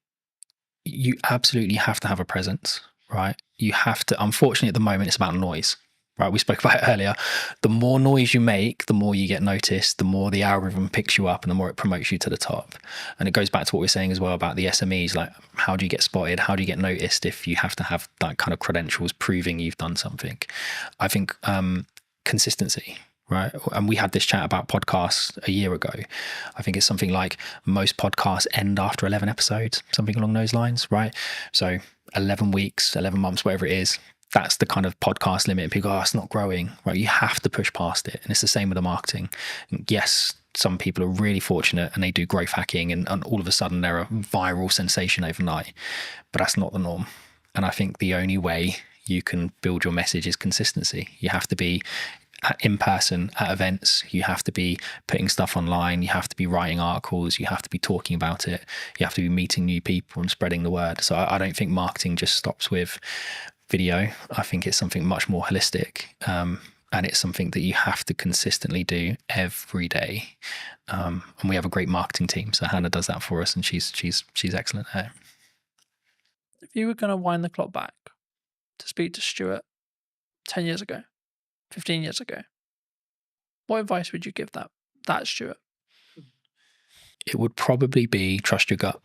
you absolutely have to have a presence, right? You have to. Unfortunately, at the moment, it's about noise. Right, we spoke about it earlier. The more noise you make, the more you get noticed, the more the algorithm picks you up and the more it promotes you to the top. And it goes back to what we were saying as well about the SMEs, like how do you get spotted? How do you get noticed if you have to have that kind of credentials proving you've done something? I think consistency, right? And we had this chat about podcasts a year ago. I think it's something like most podcasts end after 11 episodes, something along those lines, right? So 11 weeks, 11 months, whatever it is, that's the kind of podcast limit. And people go, oh, it's not growing, right? You have to push past it. And it's the same with the marketing. And yes, some people are really fortunate and they do growth hacking and all of a sudden they're a viral sensation overnight, but that's not the norm. And I think the only way you can build your message is consistency. You have to be in person at events. You have to be putting stuff online. You have to be writing articles. You have to be talking about it. You have to be meeting new people and spreading the word. So I don't think marketing just stops with video. I think it's something much more holistic, and it's something that you have to consistently do every day. And we have a great marketing team, so Hannah does that for us, and she's excellent at it. If you were going to wind the clock back to speak to Stuart 10 years ago, 15 years ago, what advice would you give that Stuart? It would probably be trust your gut.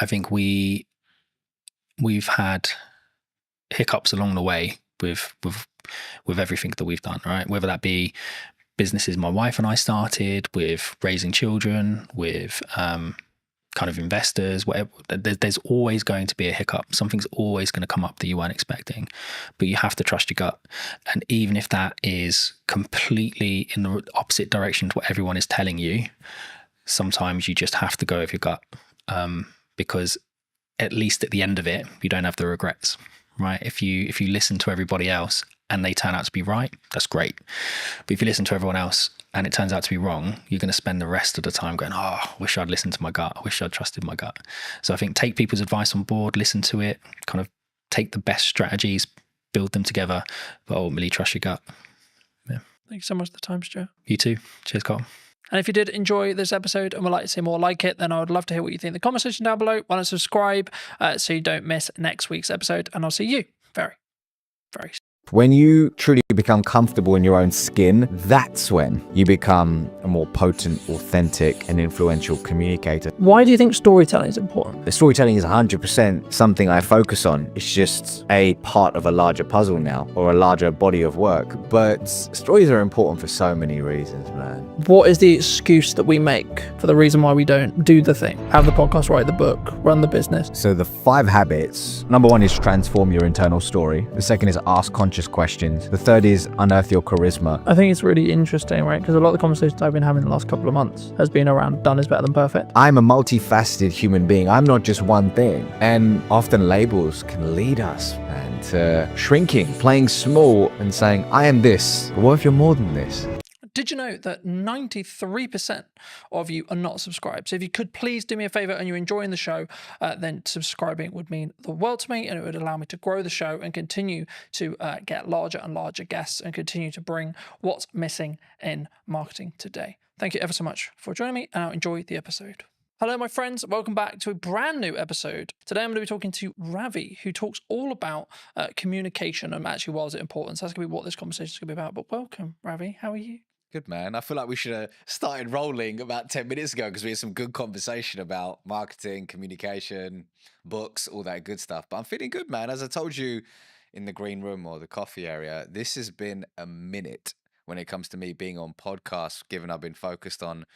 I think we've had hiccups along the way with everything that we've done, right? Whether that be businesses my wife and I started, with raising children, with kind of investors, whatever. There's always going to be a hiccup. Something's always going to come up that you weren't expecting, but you have to trust your gut. And even if that is completely in the opposite direction to what everyone is telling you, sometimes you just have to go with your gut, because at least at the end of it, you don't have the regrets, right? If you listen to everybody else and they turn out to be right, that's great. But if you listen to everyone else and it turns out to be wrong, you're going to spend the rest of the time going, oh, I wish I'd listened to my gut. I wish I'd trusted my gut. So I think take people's advice on board, listen to it, kind of take the best strategies, build them together, but ultimately trust your gut. Yeah. Thank you so much for the time, Stuart. You too. Cheers, Carl. And if you did enjoy this episode and would like to see more like it, then I would love to hear what you think in the comment section down below. Why not subscribe so you don't miss next week's episode? And I'll see you very, very soon. When you truly become comfortable in your own skin, that's when you become a more potent, authentic, and influential communicator. Why do you think storytelling is important? The storytelling is 100% something I focus on. It's just a part of a larger puzzle now, or a larger body of work. But stories are important for so many reasons, man. What is the excuse that we make for the reason why we don't do the thing? Have the podcast, write the book, run the business. So the 5 habits. Number 1 is transform your internal story. The second is ask conscious questions. The third is unearth your charisma. I think it's really interesting, right? Because a lot of the conversations I've been having the last couple of months has been around done is better than perfect. I'm a multifaceted human being. I'm not just one thing. And often labels can lead us, man, to shrinking, playing small and saying, I am this. But what if you're more than this? Did you know that 93% of you are not subscribed? So if you could please do me a favor and you're enjoying the show, then subscribing would mean the world to me, and it would allow me to grow the show and continue to get larger and larger guests and continue to bring what's missing in marketing today. Thank you ever so much for joining me, and I'll enjoy the episode. Hello, my friends. Welcome back to a brand new episode. Today, I'm going to be talking to Ravi, who talks all about communication and actually why is it important. So that's going to be what this conversation is going to be about. But welcome, Ravi. How are you? Good, man. I feel like we should have started rolling about 10 minutes ago because we had some good conversation about marketing, communication, books, all that good stuff. But I'm feeling good, man. As I told you in the green room or the coffee area, this has been a minute when it comes to me being on podcasts, given I've been focused on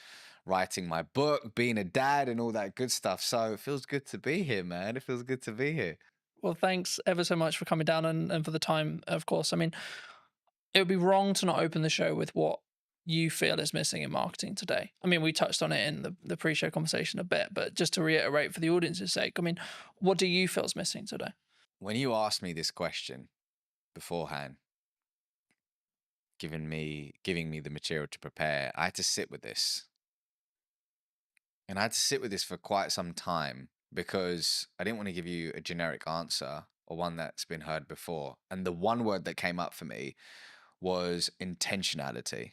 writing my book, being a dad and all that good stuff. So it feels good to be here, man. It feels good to be here. Well, thanks ever so much for coming down and for the time, of course. I mean, it would be wrong to not open the show with what you feel is missing in marketing today. I mean, we touched on it in the pre-show conversation a bit, but just to reiterate for the audience's sake, I mean, what do you feel is missing today? When you asked me this question beforehand, giving me the material to prepare, I had to sit with this. And I had to sit with this for quite some time because I didn't want to give you a generic answer or one that's been heard before. And the one word that came up for me was intentionality.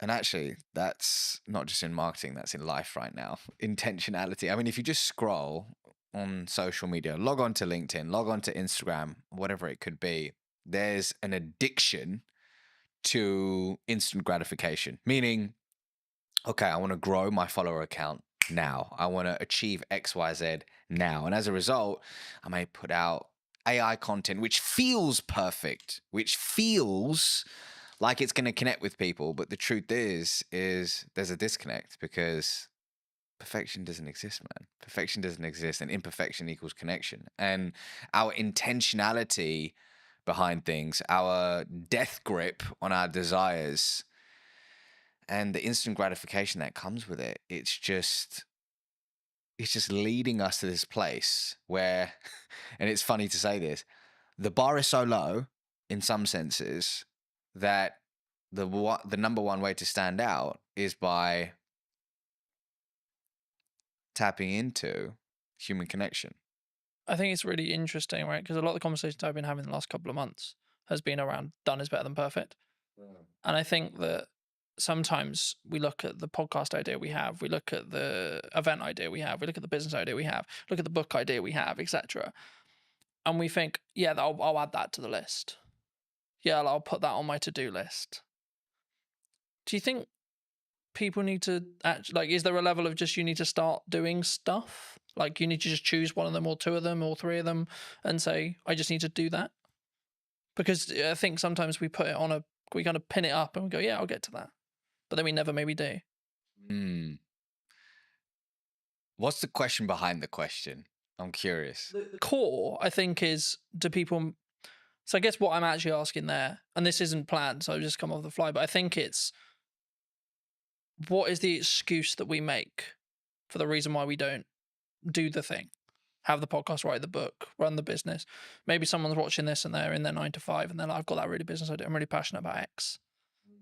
And actually, that's not just in marketing, that's in life right now. Intentionality. I mean, if you just scroll on social media, log on to LinkedIn, log on to Instagram, whatever it could be, there's an addiction to instant gratification. Meaning, okay, I want to grow my follower account now. I want to achieve X, Y, Z now. And as a result, I may put out AI content, which feels perfect, which feels like it's going to connect with people. But the truth is there's a disconnect because perfection doesn't exist, man. Perfection doesn't exist, and imperfection equals connection. And our intentionality behind things, our death grip on our desires, and the instant gratification that comes with it, it's just leading us to this place where, and it's funny to say this, the bar is so low in some senses that the number one way to stand out is by tapping into human connection. I think it's really interesting, right? Because a lot of the conversations I've been having the last couple of months has been around done is better than perfect. And I think that sometimes we look at the podcast idea we have, we look at the event idea we have, we look at the business idea we have, look at the book idea we have, etc. And we think, yeah, I'll add that to the list. Yeah, I'll put that on my to-do list. Do you think people need to actually, is there a level of just you need to start doing stuff? Like you need to just choose one of them or two of them or three of them and say, I just need to do that? Because I think sometimes we kind of pin it up and we go, yeah, I'll get to that. but then we never maybe do. Hmm. What's the question behind the question? I'm curious. The core, I think, is do people. So I guess what I'm actually asking there, and this isn't planned, so I've just come off the fly, but I think it's what is the excuse that we make for the reason why we don't do the thing? Have the podcast, write the book, run the business. Maybe someone's watching this and they're in their 9 to 5 and they're like, I've got that really business idea. I'm really passionate about X.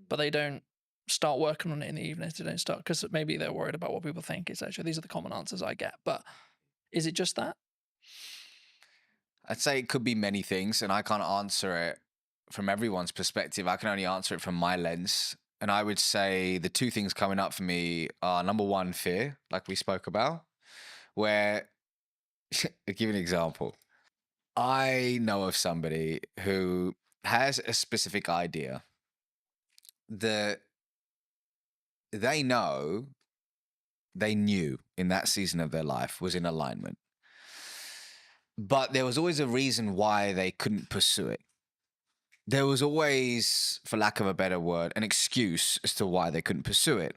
But they don't start working on it in the evenings. They don't start because maybe they're worried about what people think, etc. These are the common answers I get. But is it just that? I'd say it could be many things, and I can't answer it from everyone's perspective. I can only answer it from my lens. And I would say the two things coming up for me are number one, fear, like we spoke about, where I'll give you an example. I know of somebody who has a specific idea that they knew in that season of their life was in alignment. But there was always a reason why they couldn't pursue it. There was always, for lack of a better word, an excuse as to why they couldn't pursue it.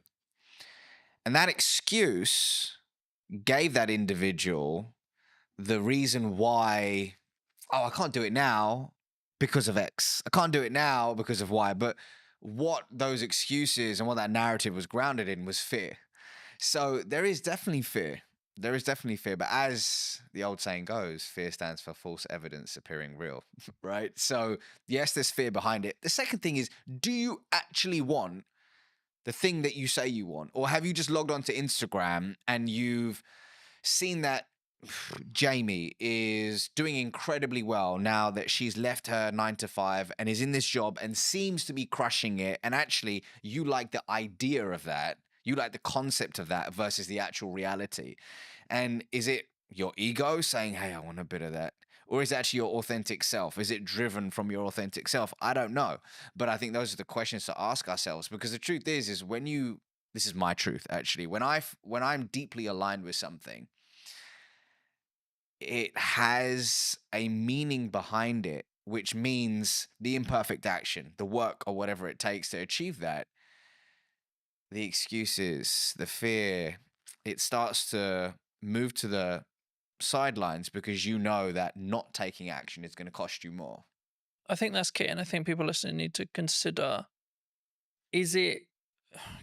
And that excuse gave that individual the reason why, oh, I can't do it now because of X. I can't do it now because of Y. But what those excuses and what that narrative was grounded in was fear. So there is definitely fear. There is definitely fear. But as the old saying goes, fear stands for false evidence appearing real, right? So yes, there's fear behind it. The second thing is, do you actually want the thing that you say you want? Or have you just logged onto Instagram and you've seen that Jamie is doing incredibly well now that she's left her 9 to 5 and is in this job and seems to be crushing it? And actually, you like the idea of that. You like the concept of that versus the actual reality. And is it your ego saying, hey, I want a bit of that? Or is it actually your authentic self? Is it driven from your authentic self? I don't know. But I think those are the questions to ask ourselves, because the truth is when you, this is my truth actually, when I'm deeply aligned with something, it has a meaning behind it, which means the imperfect action, the work or whatever it takes to achieve that. The excuses, the fear, it starts to move to the sidelines because you know that not taking action is going to cost you more. I think that's key. And I think people listening need to consider, is it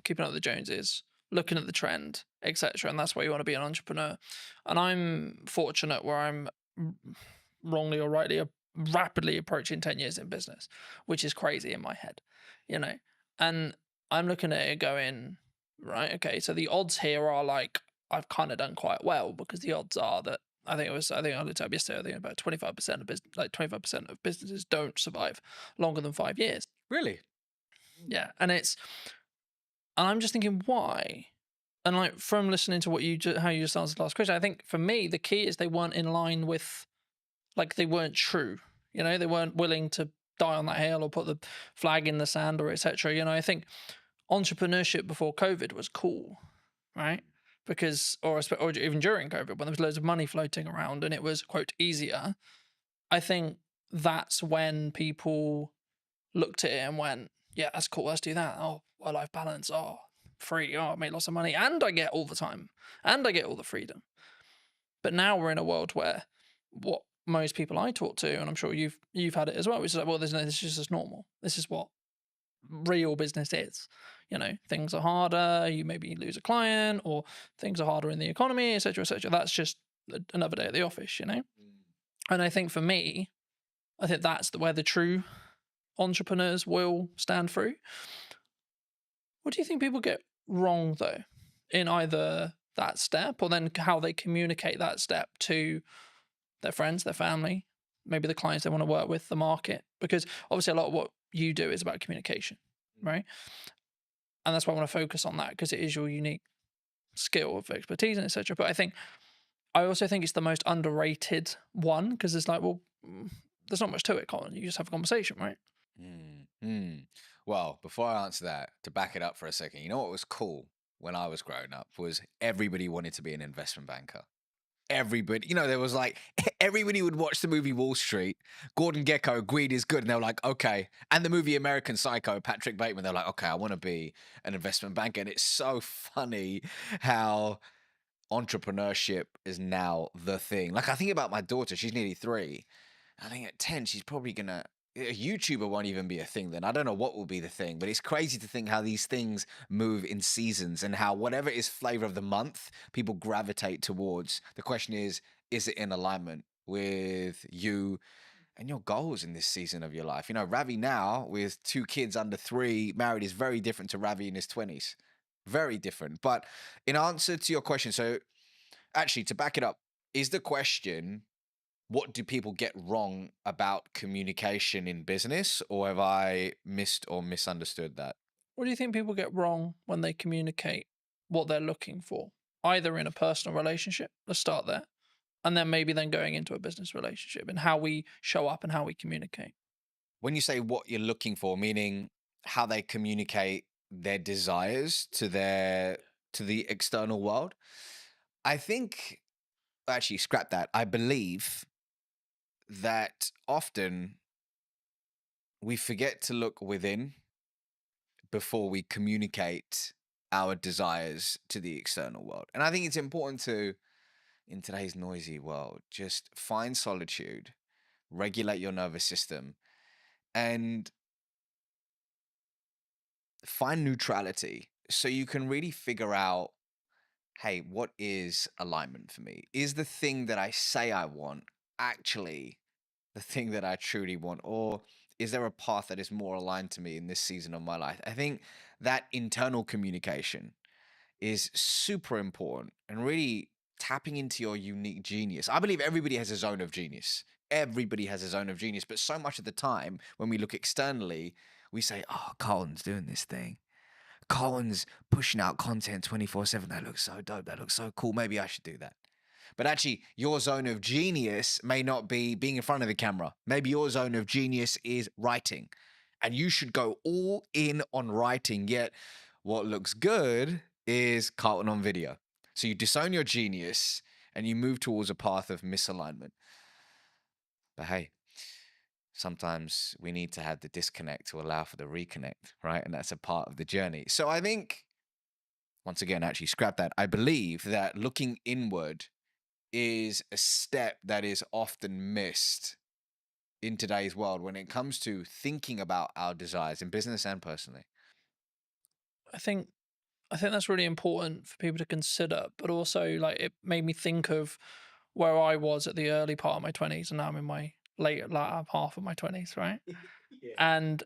keeping up with the Joneses, looking at the trend, etc. And that's why you want to be an entrepreneur. And I'm fortunate where I'm wrongly or rightly rapidly approaching 10 years in business, which is crazy in my head, and I'm looking at it going, right, okay, so the odds here are like, I've kind of done quite well, because the odds are that I think I looked up yesterday, I think about 25% of business, like 25% of businesses don't survive longer than 5 years. Really? Yeah. And I'm just thinking, why? And like, from listening to how you just answered the last question, I think for me, the key is they weren't in line with, like, they weren't true. They weren't willing to die on that hill or put the flag in the sand or etc. I think entrepreneurship before COVID was cool, right? Because, or even during COVID, when there was loads of money floating around and it was, quote, easier. I think that's when people looked at it and went, yeah, that's cool, let's do that. Oh, work-life balance. Oh, free. Oh, I make lots of money and I get all the time and I get all the freedom. But now we're in a world where what most people I talk to, and I'm sure you've had it as well, which is like, well, this is just normal. This is what real business is. Things are harder, you maybe lose a client, or things are harder in the economy, etc., etc. That's just another day at the office, And I think for me, I think that's where the true entrepreneurs will stand through. What do you think people get wrong, though, in either that step or then how they communicate that step to their friends, their family, maybe the clients they want to work with, the market? Because obviously a lot of what you do is about communication, right? And that's why I want to focus on that, because it is your unique skill of expertise and etc. But I also think it's the most underrated one, because it's like, well, there's not much to it, Colin. You just have a conversation, right? Well, before I answer that, to back it up for a second, you know what was cool when I was growing up was everybody wanted to be an investment banker. everybody, there was like everybody would watch the movie Wall Street. Gordon Gekko, greed is good. And they were like, okay. And the movie American Psycho, Patrick Bateman, they're like, okay, I want to be an investment banker. And it's so funny how entrepreneurship is now the thing. Like I think about my daughter, she's nearly 3. I think at 10, she's probably gonna. A YouTuber won't even be a thing then. I don't know what will be the thing, but it's crazy to think how these things move in seasons and how whatever is flavor of the month, people gravitate towards. The question is it in alignment with you and your goals in this season of your life? Ravi now with 2 kids under 3, married, is very different to Ravi in his 20s. Very different. But in answer to your question, so actually to back it up, is the question, what do people get wrong about communication in business, or have I missed or misunderstood that? What do you think people get wrong when they communicate what they're looking for, either in a personal relationship? Let's start there. And then maybe then going into a business relationship and how we show up and how we communicate. When you say what you're looking for, meaning how they communicate their desires to the external world, I think, actually scrap that. I believe that often we forget to look within before we communicate our desires to the external world. And I think it's important to, in today's noisy world, just find solitude, regulate your nervous system, and find neutrality so you can really figure out, hey, what is alignment for me? Is the thing that I say I want actually the thing that I truly want? Or is there a path that is more aligned to me in this season of my life? I think that internal communication is super important and really tapping into your unique genius. I believe everybody has a zone of genius. Everybody has a zone of genius. But so much of the time, when we look externally, we say, oh, Colin's doing this thing. Colin's pushing out content 24/7. That looks so dope. That looks so cool. Maybe I should do that. But actually, your zone of genius may not be being in front of the camera. Maybe your zone of genius is writing. And you should go all in on writing. Yet, what looks good is Carlton on video. So you disown your genius and you move towards a path of misalignment. But hey, sometimes we need to have the disconnect to allow for the reconnect, right? And that's a part of the journey. So I think, once again, actually scrap that. I believe that looking inward is a step that is often missed in today's world when it comes to thinking about our desires in business and personally. I think that's really important for people to consider, but also like it made me think of where I was at the early part of my 20s, and now I'm in my later half of my 20s, right? Yeah. And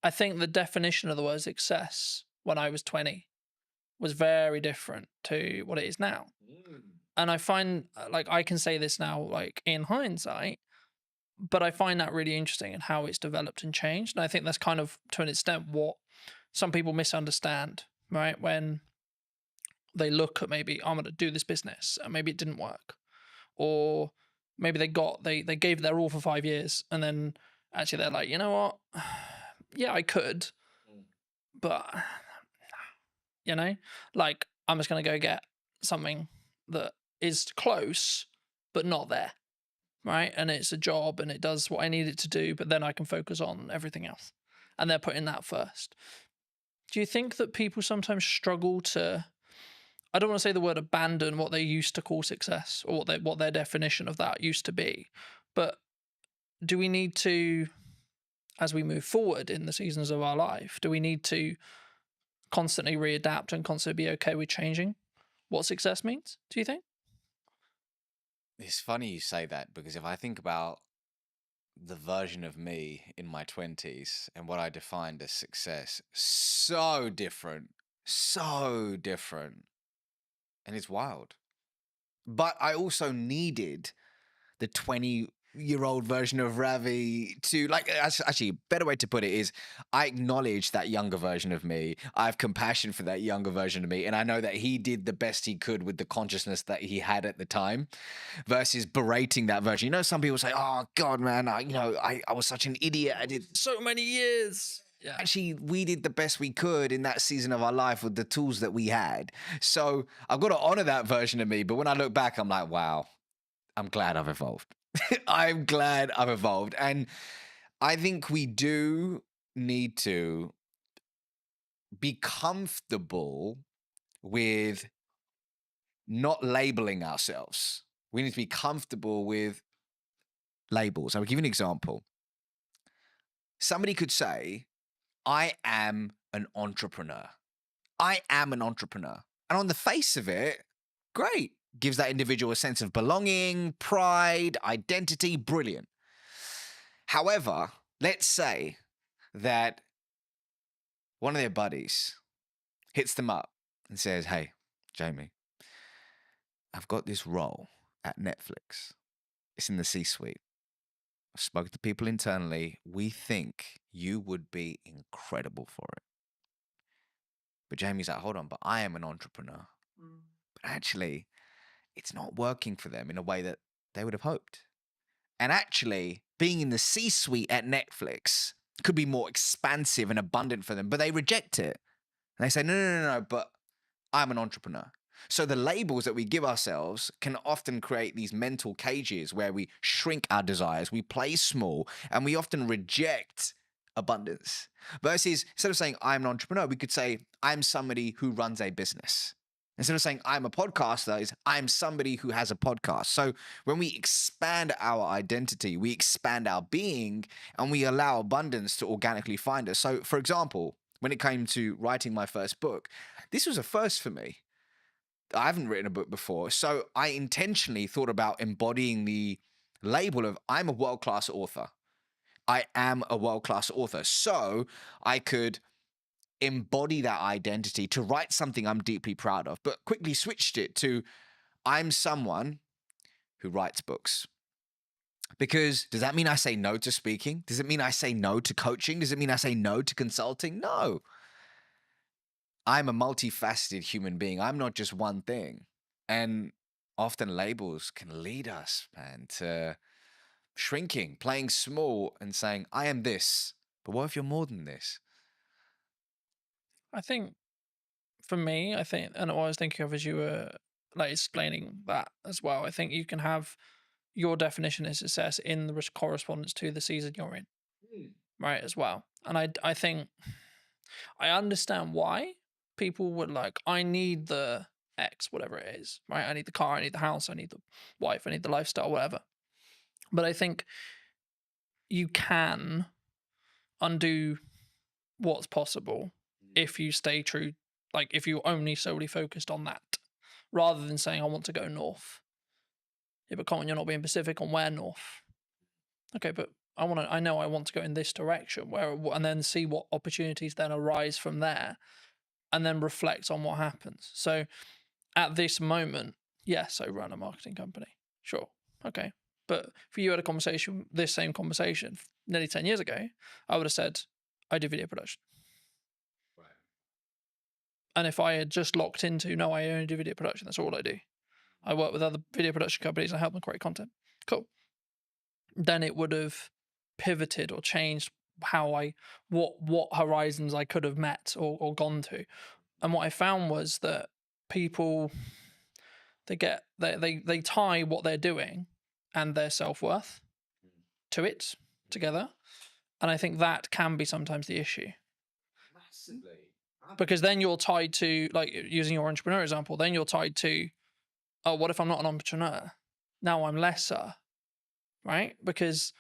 I think the definition of the word success when I was 20 was very different to what it is now. And I find like I can say this now, like in hindsight, but I find that really interesting in how it's developed and changed. And I think that's kind of to an extent what some people misunderstand, right? When they look at maybe I'm going to do this business and maybe it didn't work, or maybe they gave their all for 5 years and then actually they're like, you know what? Yeah, I could, but like I'm just going to go get something that is close, but not there. Right. And it's a job and it does what I need it to do, but then I can focus on everything else. And they're putting that first. Do you think that people sometimes struggle to, I don't want to say the word abandon what they used to call success or what their definition of that used to be, but do we need to, as we move forward in the seasons of our life, do we need to constantly readapt and constantly be okay with changing what success means, do you think? It's funny you say that, because if I think about the version of me in my 20s and what I defined as success, so different. And it's wild. But I also needed the 20-year-old version of Ravi to, like, actually, a better way to put it is I acknowledge that younger version of me. I have compassion for that younger version of me. And I know that he did the best he could with the consciousness that he had at the time versus berating that version. Some people say, oh, God, man, I was such an idiot. I did so many years. Actually, we did the best we could in that season of our life with the tools that we had. So I've got to honor that version of me. But when I look back, I'm like, wow, I'm glad I've evolved. I'm glad I've evolved. And I think we do need to be comfortable with not labeling ourselves. We need to be comfortable with labels. I'll give you an example. Somebody could say, I am an entrepreneur. I am an entrepreneur. And on the face of it, great. Gives that individual a sense of belonging, pride, identity, brilliant. However, let's say that one of their buddies hits them up and says, hey, Jamie, I've got this role at Netflix. It's in the C-suite. I've spoken to people internally. We think you would be incredible for it. But Jamie's like, hold on, but I am an entrepreneur. But actually, it's not working for them in a way that they would have hoped. And actually, being in the C-suite at Netflix could be more expansive and abundant for them, but they reject it. And they say, no, but I'm an entrepreneur. So the labels that we give ourselves can often create these mental cages where we shrink our desires, we play small, and we often reject abundance. Versus, instead of saying I'm an entrepreneur, we could say I'm somebody who runs a business. Instead of saying I'm a podcaster, is I'm somebody who has a podcast. So when we expand our identity, we expand our being, and we allow abundance to organically find us. So for example, when it came to writing my first book, this was a first for me. I haven't written a book before, so I intentionally thought about embodying the label of I'm a world-class author. I am a world-class author. So I could embody that identity to write something I'm deeply proud of, but quickly switched it to I'm someone who writes books. Because does that mean I say no to speaking? Does it mean I say no to coaching? Does it mean I say no to consulting? No. I'm a multifaceted human being. I'm not just one thing. And often labels can lead us, man, to shrinking, playing small and saying, I am this. But what if you're more than this? I think for me, and what I was thinking of as you were like explaining that as well, I think you can have your definition of success in the correspondence to the season you're in, right, as well. And I think I understand why people would like, I need the X, whatever it is, right? I need the car, I need the house, I need the wife, I need the lifestyle, whatever. But I think you can undo what's possible if you stay true, like if you only solely focused on that, rather than saying, I want to go north. Yeah, but Colin, you're not being specific on where north. Okay, but I know I want to go in this direction, and then see what opportunities then arise from there, and then reflect on what happens. So at this moment, yes, I run a marketing company. Sure. Okay. But if you had this same conversation nearly 10 years ago, I would have said, I do video production. Right. And if I had just locked into, no, I only do video production, that's all I do. I work with other video production companies and I help them create content. Cool. Then it would have pivoted or changed what horizons I could have met or gone to. And what I found was that people, they tie what they're doing and their self-worth to it together. And I think that can be sometimes the issue. Massively. Because then you're tied to, like using your entrepreneur example, then you're tied to, oh, what if I'm not an entrepreneur? Now I'm lesser, right? Because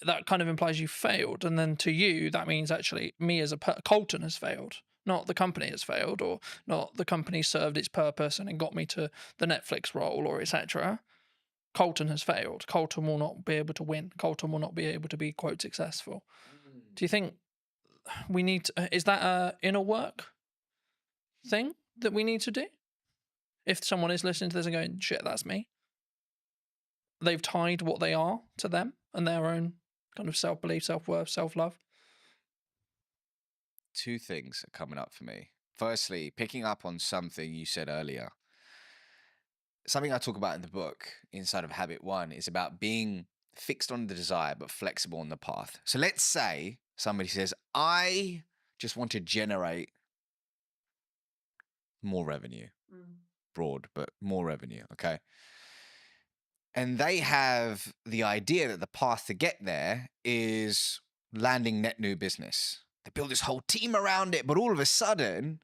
that kind of implies you failed. And then to you, that means actually me as Colton has failed. Not the company has failed, or not the company served its purpose and got me to the Netflix role, or etc. Colton has failed. Colton will not be able to win. Colton will not be able to be, quote, successful. Do you think we need to, is that a inner work thing that we need to do? If someone is listening to this and going, shit, that's me. They've tied what they are to them and their own kind of self-belief, self-worth, self-love. Two things are coming up for me. Firstly, picking up on something you said earlier. Something I talk about in the book, inside of Habit 1, is about being fixed on the desire, but flexible on the path. So let's say somebody says, I just want to generate more revenue, broad, but more revenue, okay? And they have the idea that the path to get there is landing net new business. They build this whole team around it, but all of a sudden,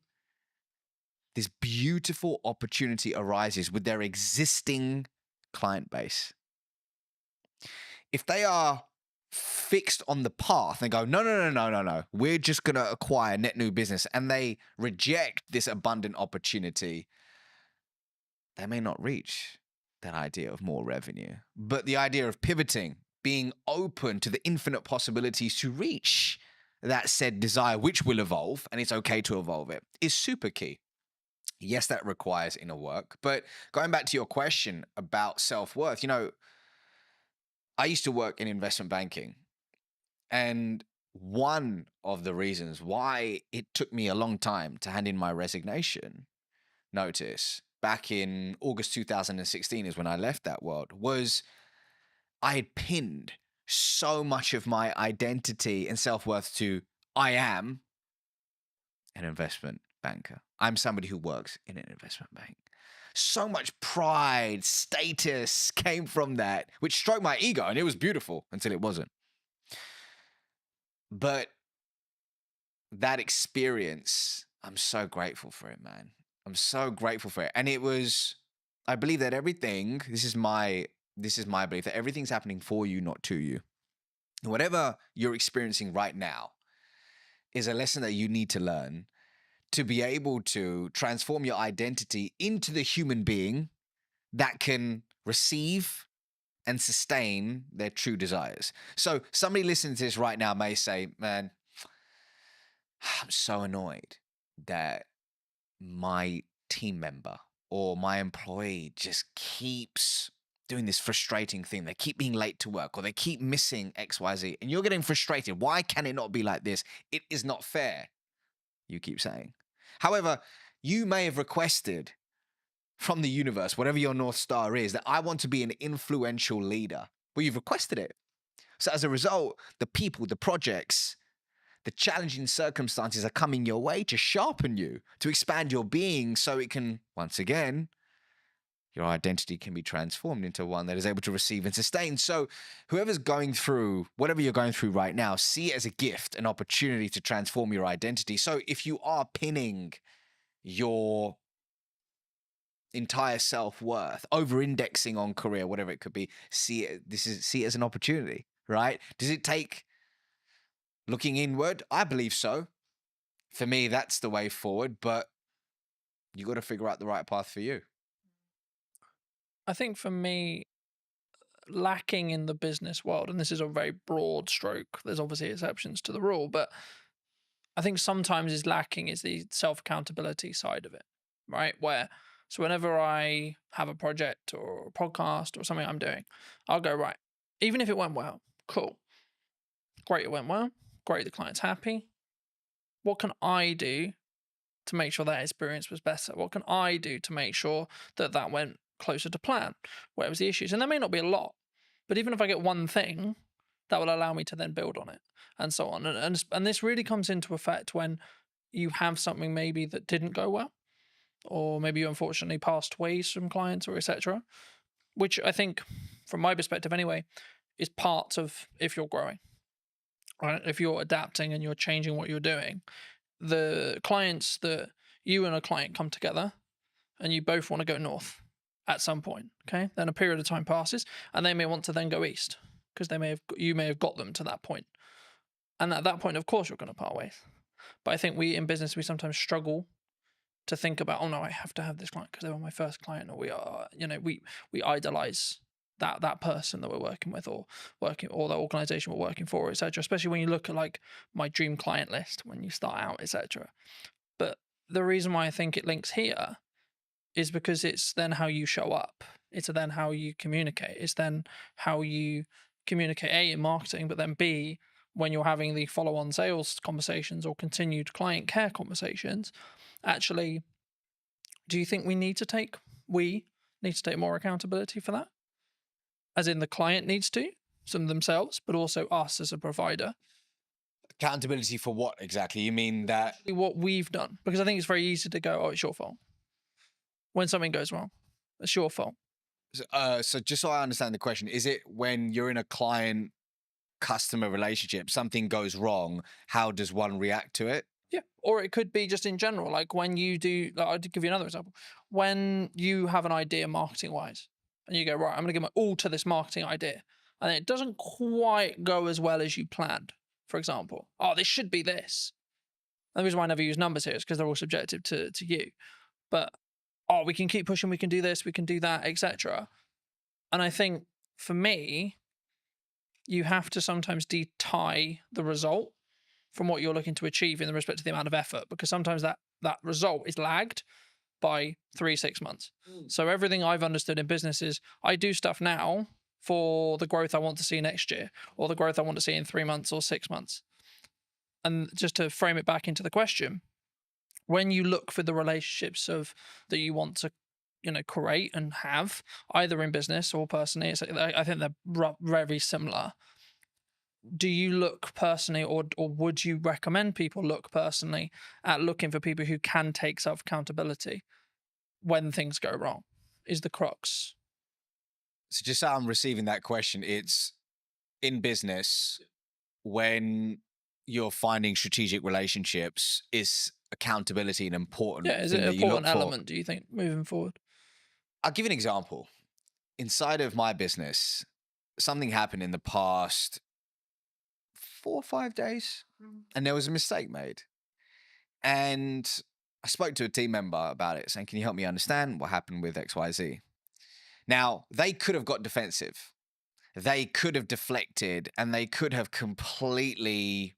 this beautiful opportunity arises with their existing client base. If they are fixed on the path and go, no, we're just going to acquire net new business, and they reject this abundant opportunity, they may not reach that idea of more revenue. But the idea of pivoting, being open to the infinite possibilities to reach that said desire, which will evolve, and it's okay to evolve it, is super key. Yes, that requires inner work. But going back to your question about self-worth, I used to work in investment banking. And one of the reasons why it took me a long time to hand in my resignation notice back in August 2016 is when I left that world, was I had pinned so much of my identity and self-worth to I am an investment banker. I'm somebody who works in an investment bank. So much pride, status came from that, which stroked my ego, and it was beautiful until it wasn't. But that experience, I'm so grateful for it, man. I'm so grateful for it. And it was, I believe that everything, this is my belief, that everything's happening for you, not to you. Whatever you're experiencing right now is a lesson that you need to learn to be able to transform your identity into the human being that can receive and sustain their true desires. So somebody listening to this right now may say, man, I'm so annoyed that my team member or my employee just keeps doing this frustrating thing. They keep being late to work, or they keep missing XYZ, and you're getting frustrated. Why can it not be like this? It is not fair, you keep saying. However, you may have requested from the universe, whatever your North Star is, that I want to be an influential leader. Well, you've requested it. So as a result, the people, the projects, the challenging circumstances are coming your way to sharpen you, to expand your being so it can, once again, your identity can be transformed into one that is able to receive and sustain. So whoever's going through, whatever you're going through right now, see it as a gift, an opportunity to transform your identity. So if you are pinning your entire self-worth, over-indexing on career, whatever it could be, see it as an opportunity, right? Does it take looking inward? I believe so. For me, that's the way forward, but you got to figure out the right path for you. I think for me, lacking in the business world, and this is a very broad stroke, there's obviously exceptions to the rule, but I think sometimes is lacking is the self-accountability side of it, right? So whenever I have a project or a podcast or something I'm doing, I'll go, right, even if it went well, cool. Great, it went well. Great, the client's happy. What can I do to make sure that experience was better? What can I do to make sure that that went closer to plan? Where was the issues? And there may not be a lot, but even if I get one thing, that will allow me to then build on it and so on. And this really comes into effect when you have something maybe that didn't go well, or maybe you unfortunately passed ways from clients or etc., which I think, from my perspective anyway, is part of if you're growing, right? If you're adapting and you're changing what you're doing, the clients that you and a client come together and you both want to go north at some point, okay? Then a period of time passes and they may want to then go east because you may have got them to that point. And at that point, of course, you're going to part ways. But I think in business, we sometimes struggle to think about, oh no, I have to have this client because they were my first client, or we idolize that person that we're working with, or the organization we're working for, etc. Especially when you look at like my dream client list when you start out, etc. But the reason why I think it links here is because it's then how you show up. It's then how you communicate. It's then how you communicate, A, in marketing, but then B, when you're having the follow-on sales conversations or continued client care conversations. Actually, do you think we need to take more accountability for that? As in the client needs to, some themselves, but also us as a provider? Accountability for what exactly? You mean that? What we've done, because I think it's very easy to go, oh, it's your fault. When something goes wrong, it's your fault. So just so I understand the question, is it when you're in a client customer relationship, something goes wrong, how does one react to it? Yeah. Or it could be just in general, like when you do, like, I'll give you another example. When you have an idea marketing wise and you go, right, I'm going to give my all to this marketing idea, and it doesn't quite go as well as you planned, for example. Oh, this should be this. And the reason why I never use numbers here is because they're all subjective to you. But, oh, we can keep pushing, we can do this, we can do that, etc. And I think for me, you have to sometimes tie the result from what you're looking to achieve in the respect to the amount of effort, because sometimes that result is lagged by 3-6 months. So everything I've understood in business is I do stuff now for the growth I want to see next year, or the growth I want to see in 3 months or 6 months. And just to frame it back into the question, when you look for the relationships that you want to, create and have, either in business or personally, I think they're very similar. Do you look personally, or would you recommend people look personally at looking for people who can take self accountability when things go wrong? Is the crux. So just how I'm receiving that question, it's in business, when you're finding strategic relationships, is accountability an important Is thing it that an you look important for? element, do you think, moving forward? I'll give you an example. Inside of my business, something happened in the past 4 or 5 days, and there was a mistake made. And I spoke to a team member about it, saying, can you help me understand what happened with XYZ? Now, they could have got defensive. They could have deflected, and they could have completely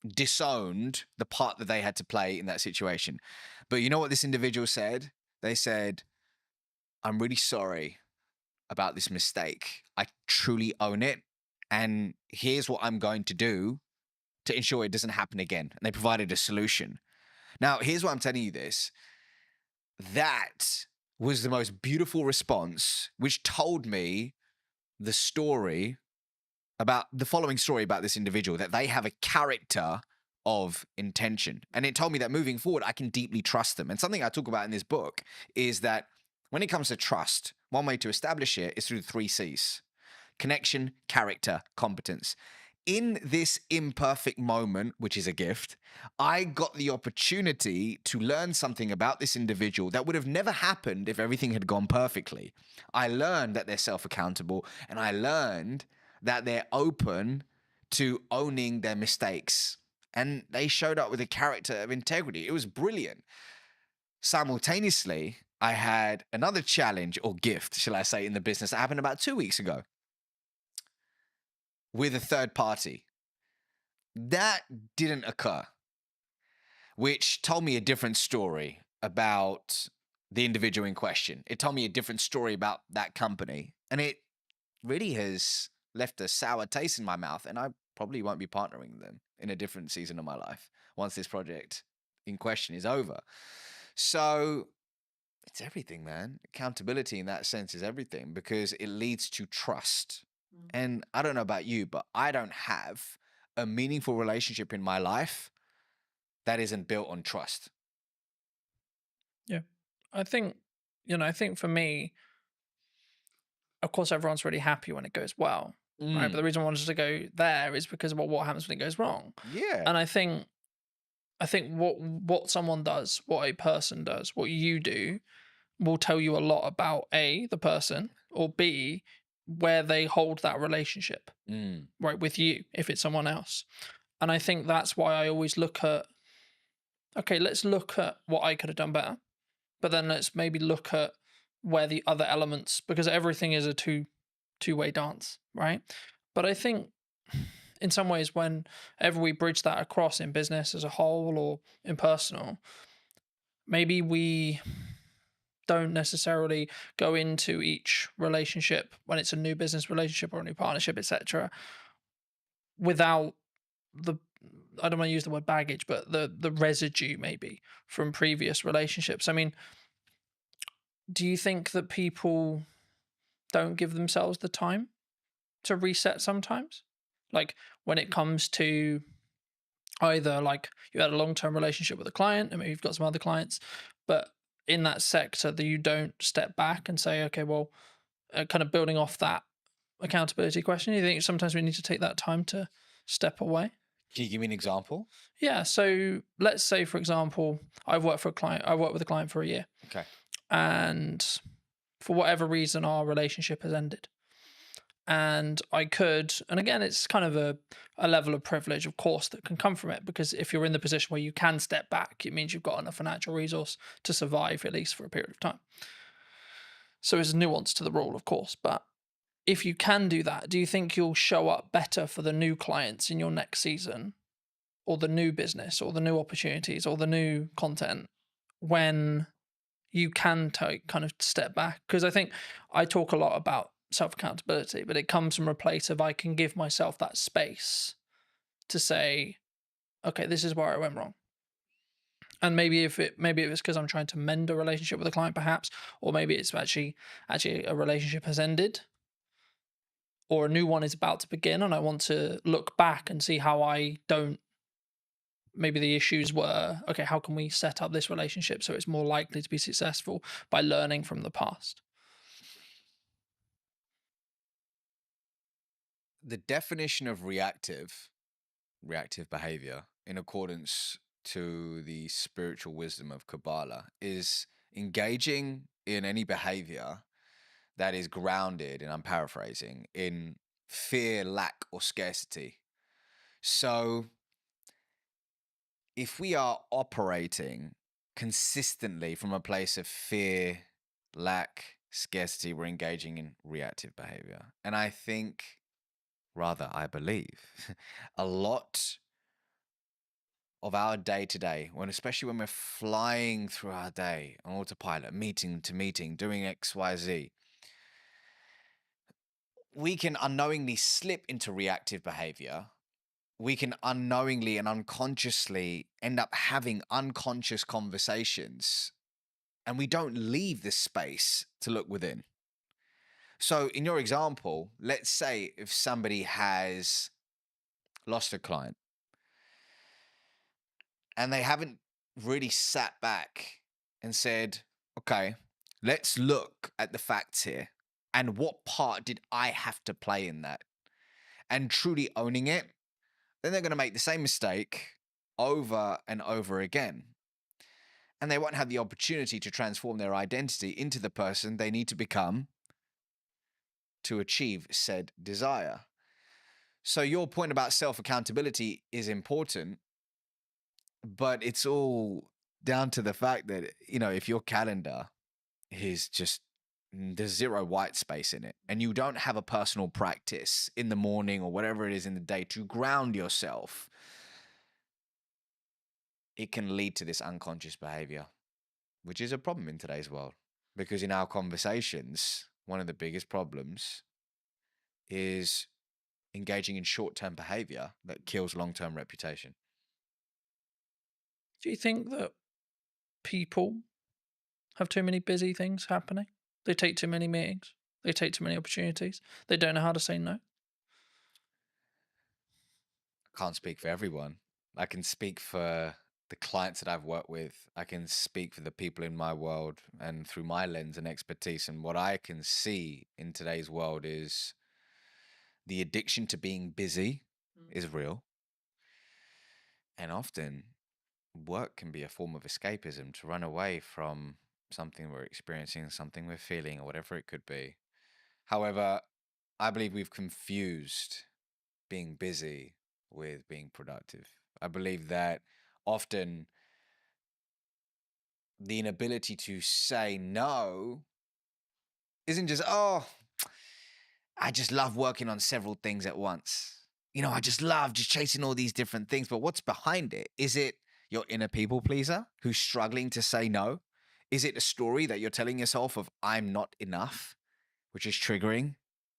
disowned the part that they had to play in that situation. But you know what this individual said? They said, I'm really sorry about this mistake. I truly own it. And here's what I'm going to do to ensure it doesn't happen again. And they provided a solution. Now, here's why I'm telling you this. That was the most beautiful response, which told me the story about the following story about this individual, that they have a character of intention. And it told me that moving forward, I can deeply trust them. And something I talk about in this book is that when it comes to trust, one way to establish it is through the 3 C's: connection, character, competence. In this imperfect moment, which is a gift, I got the opportunity to learn something about this individual that would have never happened if everything had gone perfectly. I learned that they're self-accountable, and I learned that they're open to owning their mistakes. And they showed up with a character of integrity. It was brilliant. Simultaneously, I had another challenge, or gift, shall I say, in the business that happened about 2 weeks ago with a third party. That didn't occur, which told me a different story about the individual in question. It told me a different story about that company. And it really has left a sour taste in my mouth. And I probably won't be partnering with them in a different season of my life once this project in question is over. So it's everything, man. Accountability in that sense is everything, because it leads to trust. And I don't know about you, but I don't have a meaningful relationship in my life that isn't built on trust. Yeah. I think for me, of course, everyone's really happy when it goes well, right? But the reason I wanted to go there is because of what happens when it goes wrong. Yeah. And I think what someone does, what a person does, what you do, will tell you a lot about A, the person, or B, where they hold that relationship, right, with you, if it's someone else. And I think that's why I always look at, okay, let's look at what I could have done better, but then let's maybe look at where the other elements, because everything is a two-way dance, right? But I think in some ways, whenever we bridge that across in business as a whole or in personal, maybe we don't necessarily go into each relationship when it's a new business relationship or a new partnership, etc., without I don't want to use the word baggage, but the residue maybe from previous relationships. I mean, do you think that people don't give themselves the time to reset sometimes? Like when it comes to either like you had a long-term relationship with a client and maybe you've got some other clients, but in that sector that you don't step back and say, okay, well, kind of building off that accountability question, you think sometimes we need to take that time to step away? Can you give me an example? Yeah. So let's say, for example, I worked with a client for a year, Okay. and for whatever reason, our relationship has ended. And I could, and again, it's kind of a level of privilege, of course, that can come from it, because if you're in the position where you can step back, it means you've got enough financial resource to survive at least for a period of time. So there's nuance to the rule, of course, but if you can do that, do you think you'll show up better for the new clients in your next season, or the new business, or the new opportunities, or the new content when you can take kind of step back? Because I think I talk a lot about self accountability, but it comes from a place of I can give myself that space to say, okay, this is where I went wrong. And maybe if it was because I'm trying to mend a relationship with a client, perhaps, or maybe it's actually a relationship has ended, or a new one is about to begin, and I want to look back and see how I don't. Maybe the issues were, okay, how can we set up this relationship so it's more likely to be successful by learning from the past? The definition of reactive behavior, in accordance to the spiritual wisdom of Kabbalah, is engaging in any behavior that is grounded, and I'm paraphrasing, in fear, lack, or scarcity. So if we are operating consistently from a place of fear, lack, scarcity, we're engaging in reactive behavior. And I think, rather, I believe, a lot of our day to day, especially when we're flying through our day on autopilot, meeting to meeting, doing X, Y, Z, we can unknowingly slip into reactive behavior. We can unknowingly and unconsciously end up having unconscious conversations, and we don't leave the space to look within. So in your example, let's say if somebody has lost a client and they haven't really sat back and said, okay, let's look at the facts here. And what part did I have to play in that? And truly owning it, then they're going to make the same mistake over and over again. And they won't have the opportunity to transform their identity into the person they need to become to achieve said desire. So your point about self-accountability is important, but it's all down to the fact that, if your calendar is just, there's zero white space in it, and you don't have a personal practice in the morning or whatever it is in the day to ground yourself, it can lead to this unconscious behavior, which is a problem in today's world. Because in our conversations, one of the biggest problems is engaging in short-term behavior that kills long-term reputation. Do you think that people have too many busy things happening? They take too many meetings. They take too many opportunities. They don't know how to say no. I can't speak for everyone. I can speak for the clients that I've worked with. I can speak for the people in my world and through my lens and expertise. And what I can see in today's world is the addiction to being busy is real. And often work can be a form of escapism to run away from something we're experiencing, something we're feeling, or whatever it could be. However, I believe we've confused being busy with being productive. I believe that often the inability to say no isn't just, oh, I just love working on several things at once. I just love just chasing all these different things. But what's behind it? Is it your inner people pleaser who's struggling to say no? Is it a story that you're telling yourself of I'm not enough, which is triggering,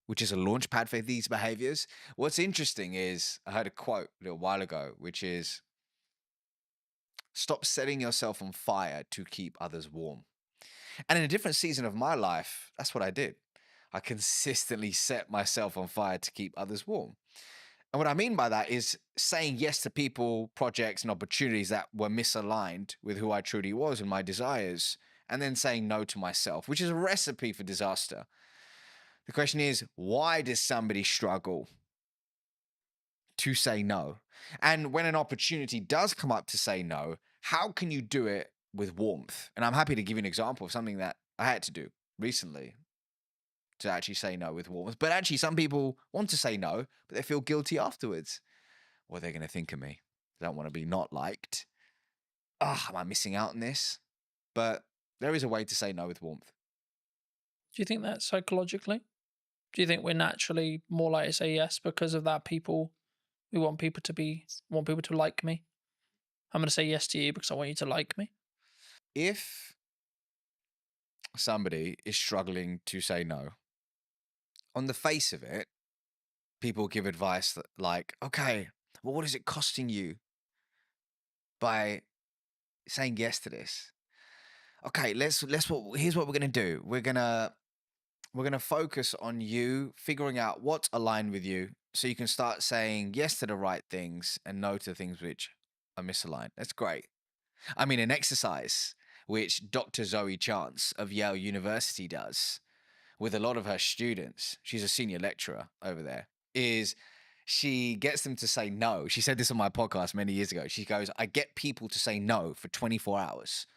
which is a launch pad for these behaviors? What's interesting is I heard a quote a little while ago, which is, stop setting yourself on fire to keep others warm. And in a different season of my life, that's what I did. I consistently set myself on fire to keep others warm. And what I mean by that is saying yes to people, projects, and opportunities that were misaligned with who I truly was and my desires, and then saying no to myself, which is a recipe for disaster. The question is, why does somebody struggle to say no? And when an opportunity does come up to say no, how can you do it with warmth? And I'm happy to give you an example of something that I had to do recently to actually say no with warmth. But actually, some people want to say no, but they feel guilty afterwards. What are they going to think of me? They don't want to be not liked. Am I missing out on this? But there is a way to say no with warmth. Do you think that psychologically? Do you think we're naturally more likely to say yes because of that? We want people to like me. I'm going to say yes to you because I want you to like me. If somebody is struggling to say no, on the face of it, people give advice like, okay, well, what is it costing you by saying yes to this? Okay, here's what we're gonna do. We're gonna focus on you figuring out what's aligned with you so you can start saying yes to the right things and no to things which are misaligned. That's great. I mean, an exercise which Dr. Zoe Chance of Yale University does with a lot of her students, she's a senior lecturer over there, is she gets them to say no. She said this on my podcast many years ago. She goes, I get people to say no for 24 hours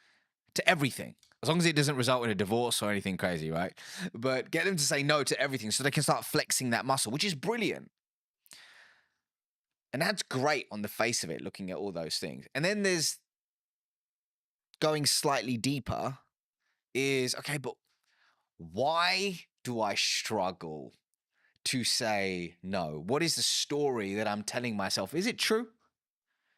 to everything, as long as it doesn't result in a divorce or anything crazy, right? But get them to say no to everything so they can start flexing that muscle, which is brilliant. And that's great on the face of it, looking at all those things. And then there's going slightly deeper is, okay, but why do I struggle to say no? What is the story that I'm telling myself? Is it true?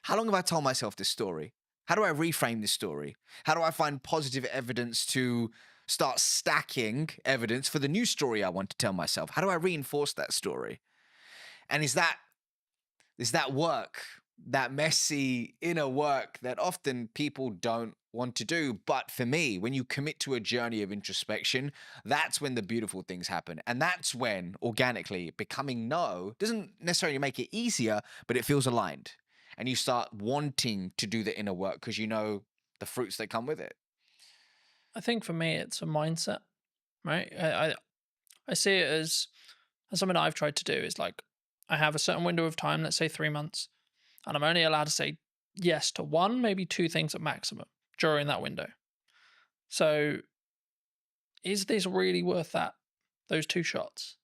How long have I told myself this story? How do I reframe this story? How do I find positive evidence to start stacking evidence for the new story I want to tell myself? How do I reinforce that story? And is that work, that messy inner work that often people don't want to do? But for me, when you commit to a journey of introspection, that's when the beautiful things happen. And that's when organically becoming no doesn't necessarily make it easier, but it feels aligned. And you start wanting to do the inner work because you know the fruits that come with it. I think for me, it's a mindset, right? I see it as something I've tried to do is like, I have a certain window of time, let's say 3 months, and I'm only allowed to say yes to one, maybe two things at maximum during that window. So is this really worth those two shots?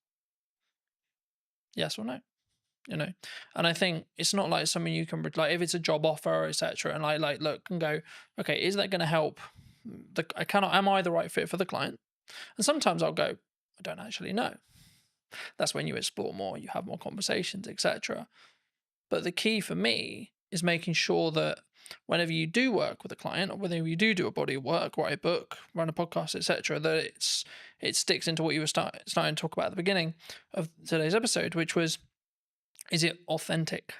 Yes or no? And I think it's not like something you can like if it's a job offer, etc. And like look and go, okay, is that going to help? Am I the right fit for the client? And sometimes I'll go, I don't actually know. That's when you explore more, you have more conversations, etc. But the key for me is making sure that whenever you do work with a client, or whenever you do a body of work, write a book, run a podcast, etc., that it sticks into what you were starting to talk about at the beginning of today's episode, which was, is it authentic?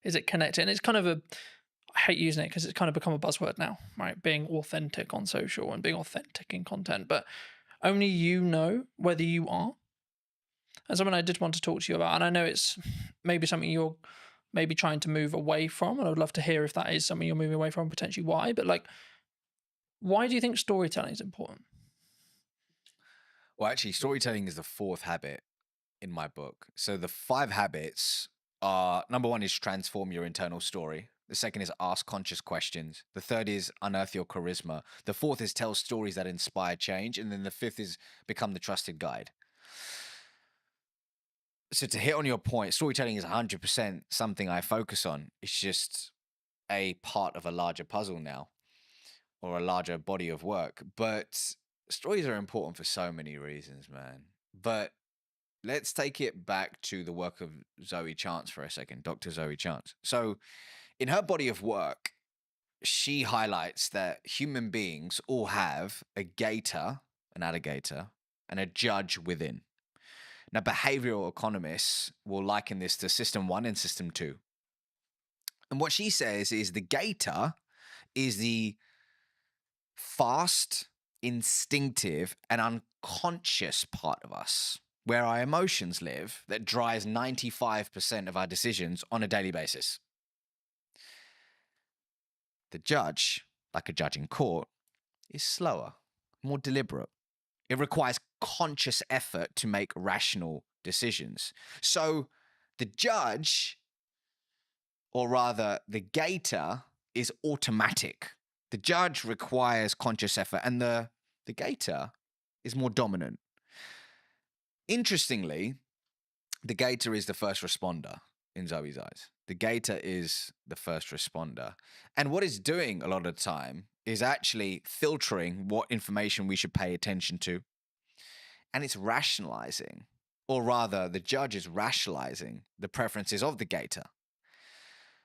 Is it connected? And it's kind of I hate using it because it's kind of become a buzzword now, right? Being authentic on social and being authentic in content, but only you know whether you are. And something I did want to talk to you about, and I know it's maybe something you're maybe trying to move away from, and I'd love to hear if that is something you're moving away from, potentially why, but like, why do you think storytelling is important? Well, actually, storytelling is the fourth habit in my book. So the 5 habits are, number 1 is transform your internal story. The second is ask conscious questions. The third is unearth your charisma. The fourth is tell stories that inspire change. And then the fifth is become the trusted guide. So to hit on your point, storytelling is 100% something I focus on. It's just a part of a larger puzzle now, or a larger body of work. But stories are important for so many reasons, man. But let's take it back to the work of Zoe Chance for a second, Dr. Zoe Chance. So in her body of work, she highlights that human beings all have a gator, an alligator, and a judge within. Now, behavioral economists will liken this to system 1 and system 2. And what she says is the gator is the fast, instinctive, and unconscious part of us. where our emotions live, that drives 95% of our decisions on a daily basis. The judge, like a judge in court, is slower, more deliberate. It requires conscious effort to make rational decisions. So the judge, or rather the gator, is automatic. The judge requires conscious effort, and the gator is more dominant. Interestingly, the gator is the first responder in Zoe's eyes. The gator is the first responder. And what it's doing a lot of the time is actually filtering what information we should pay attention to. And it's rationalizing, or rather, the judge is rationalizing the preferences of the gator.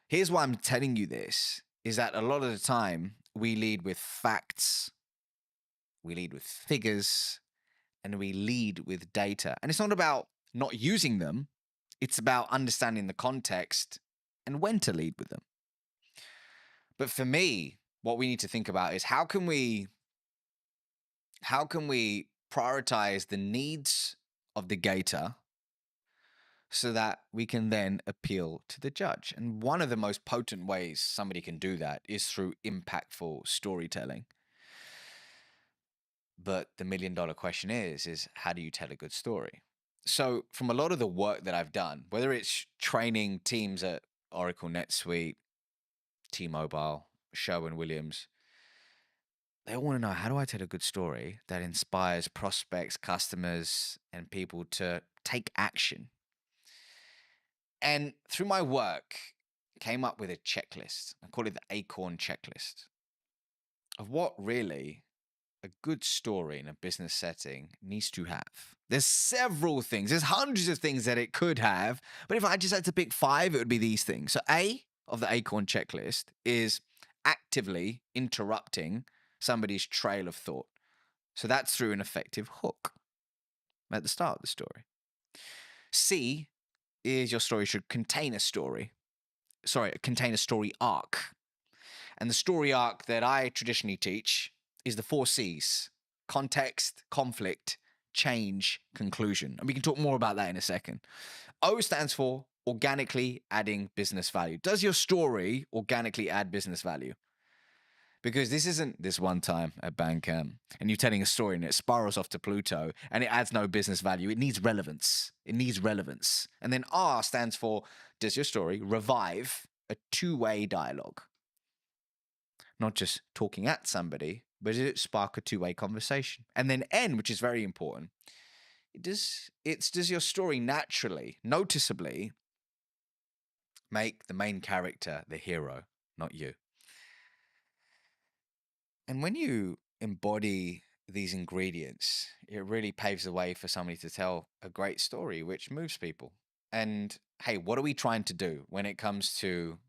Here's why I'm telling you this, is that a lot of the time we lead with facts, we lead with figures, and we lead with data. And it's not about not using them, it's about understanding the context and when to lead with them. But for me, what we need to think about is how can we prioritize the needs of the gator so that we can then appeal to the judge. And one of the most potent ways somebody can do that is through impactful storytelling. But the $1 million question is how do you tell a good story? So from a lot of the work that I've done, whether it's training teams at Oracle NetSuite, T-Mobile, Sherwin-Williams, they all want to know, how do I tell a good story that inspires prospects, customers, and people to take action? And through my work, came up with a checklist. I call it the Acorn checklist of what really a good story in a business setting needs to have. There's several things. There's hundreds of things that it could have. But if I just had to pick 5, it would be these things. So A of the Acorn checklist is actively interrupting somebody's trail of thought. So that's through an effective hook at the start of the story. C is your story should contain a story arc. And the story arc that I traditionally teach is the 4 C's: context, conflict, change, conclusion. And we can talk more about that in a second. O stands for organically adding business value. Does your story organically add business value? Because this isn't this one time at Bandcamp and you're telling a story and it spirals off to Pluto and it adds no business value. It needs relevance. It needs relevance. And then R stands for, does your story revive a 2-way dialogue? Not just talking at somebody, but does it spark a 2-way conversation? And then N, which is very important, does your story naturally, noticeably make the main character the hero, not you? And when you embody these ingredients, it really paves the way for somebody to tell a great story, which moves people. And hey, what are we trying to do when it comes to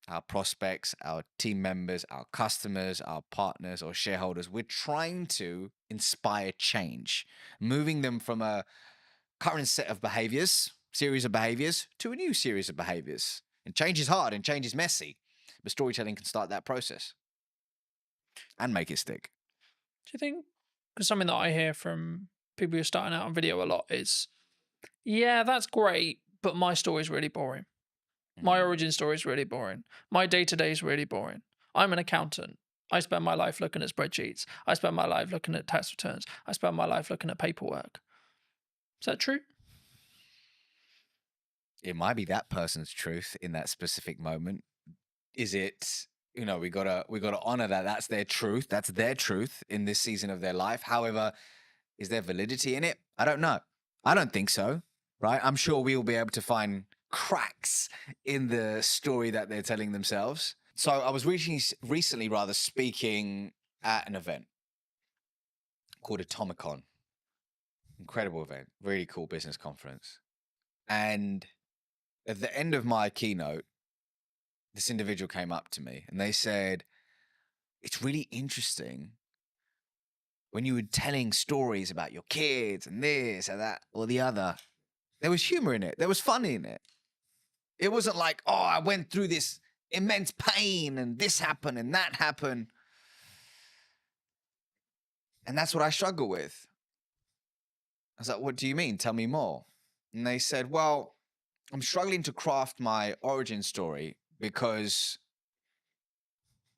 our prospects, our team members, our customers, our partners, or shareholders? We're trying to inspire change, moving them from a current set of series of behaviors, to a new series of behaviors. And change is hard and change is messy, but storytelling can start that process and make it stick. Do you think, because something that I hear from people who are starting out on video a lot is, yeah, that's great, but my story is really boring. My origin story is really boring. My day-to-day is really boring. I'm an accountant. I spend my life looking at spreadsheets. I spend my life looking at tax returns. I spend my life looking at paperwork. Is that true? It might be that person's truth in that specific moment. Is it, we gotta honor that that's their truth. That's their truth in this season of their life. However, is there validity in it? I don't know. I don't think so, right? I'm sure we will be able to find cracks in the story that they're telling themselves. So I was recently speaking at an event called Atomicon. Incredible event, really cool business conference. And at the end of my keynote, this individual came up to me and they said, it's really interesting when you were telling stories about your kids and this and that or the other, there was humor in it. There was fun in it. It wasn't like, oh, I went through this immense pain and this happened and that happened. And that's what I struggle with. I was like, what do you mean? Tell me more. And they said, well, I'm struggling to craft my origin story because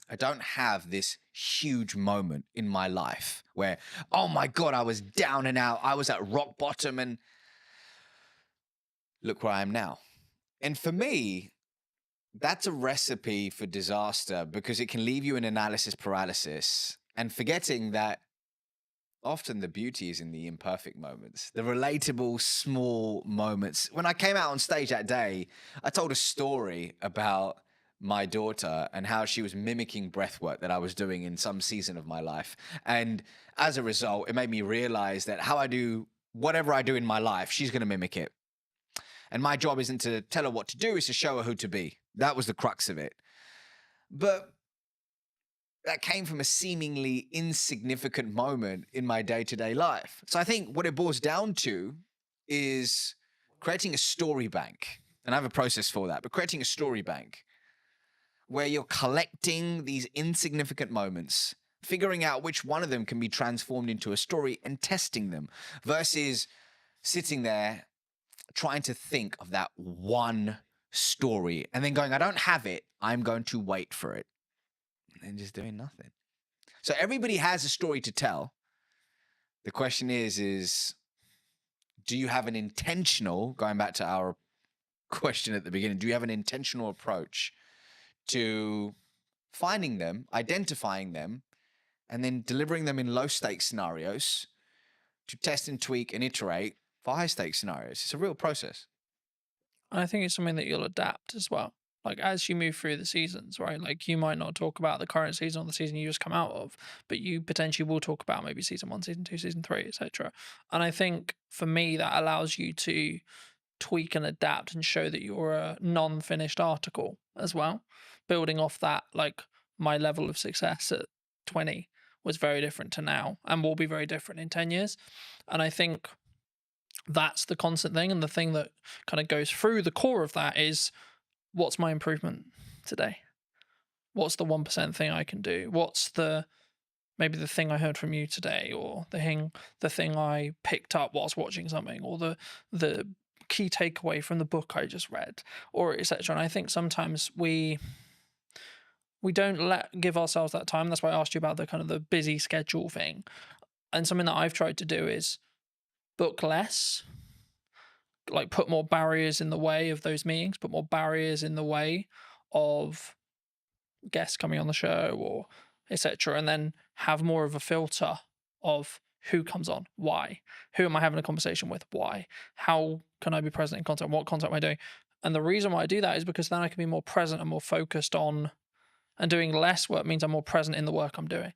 I don't have this huge moment in my life where, oh my God, I was down and out. I was at rock bottom and look where I am now. And for me, that's a recipe for disaster because it can leave you in analysis paralysis and forgetting that often the beauty is in the imperfect moments, the relatable small moments. When I came out on stage that day, I told a story about my daughter and how she was mimicking breathwork that I was doing in some season of my life. And as a result, it made me realize that how I do whatever I do in my life, she's going to mimic it. And my job isn't to tell her what to do, it's to show her who to be. That was the crux of it. But that came from a seemingly insignificant moment in my day-to-day life. So I think what it boils down to is creating a story bank. And I have a process for that, but creating a story bank where you're collecting these insignificant moments, figuring out which one of them can be transformed into a story and testing them versus sitting there trying to think of that one story and then going, I don't have it. I'm going to wait for it. And just doing nothing. So everybody has a story to tell. The question is do you have an intentional, going back to our question at the beginning, do you have an intentional approach to finding them, identifying them, and then delivering them in low stakes scenarios to test and tweak and iterate for high stakes scenarios? It's a real process. And I think it's something that you'll adapt as well. Like as you move through the seasons, right? Like you might not talk about the current season or the season you just come out of, but you potentially will talk about maybe season 1, season 2, season 3, etc. And I think for me that allows you to tweak and adapt and show that you're a non-finished article as well. Building off that, like my level of success at 20 was very different to now and will be very different in 10 years. And I think that's the constant thing. And the thing that kind of goes through the core of that is, what's my improvement today? What's the 1% thing I can do? What's maybe the thing I heard from you today, or the thing I picked up whilst watching something, or the key takeaway from the book I just read, or etc. And I think sometimes we don't give ourselves that time. That's why I asked you about the kind of the busy schedule thing. And something that I've tried to do is book less, like put more barriers in the way of those meetings, put more barriers in the way of guests coming on the show or etc. And then have more of a filter of who comes on, why, who am I having a conversation with, why, how can I be present in content, what content am I doing? And the reason why I do that is because then I can be more present and more focused on, and doing less work means I'm more present in the work I'm doing.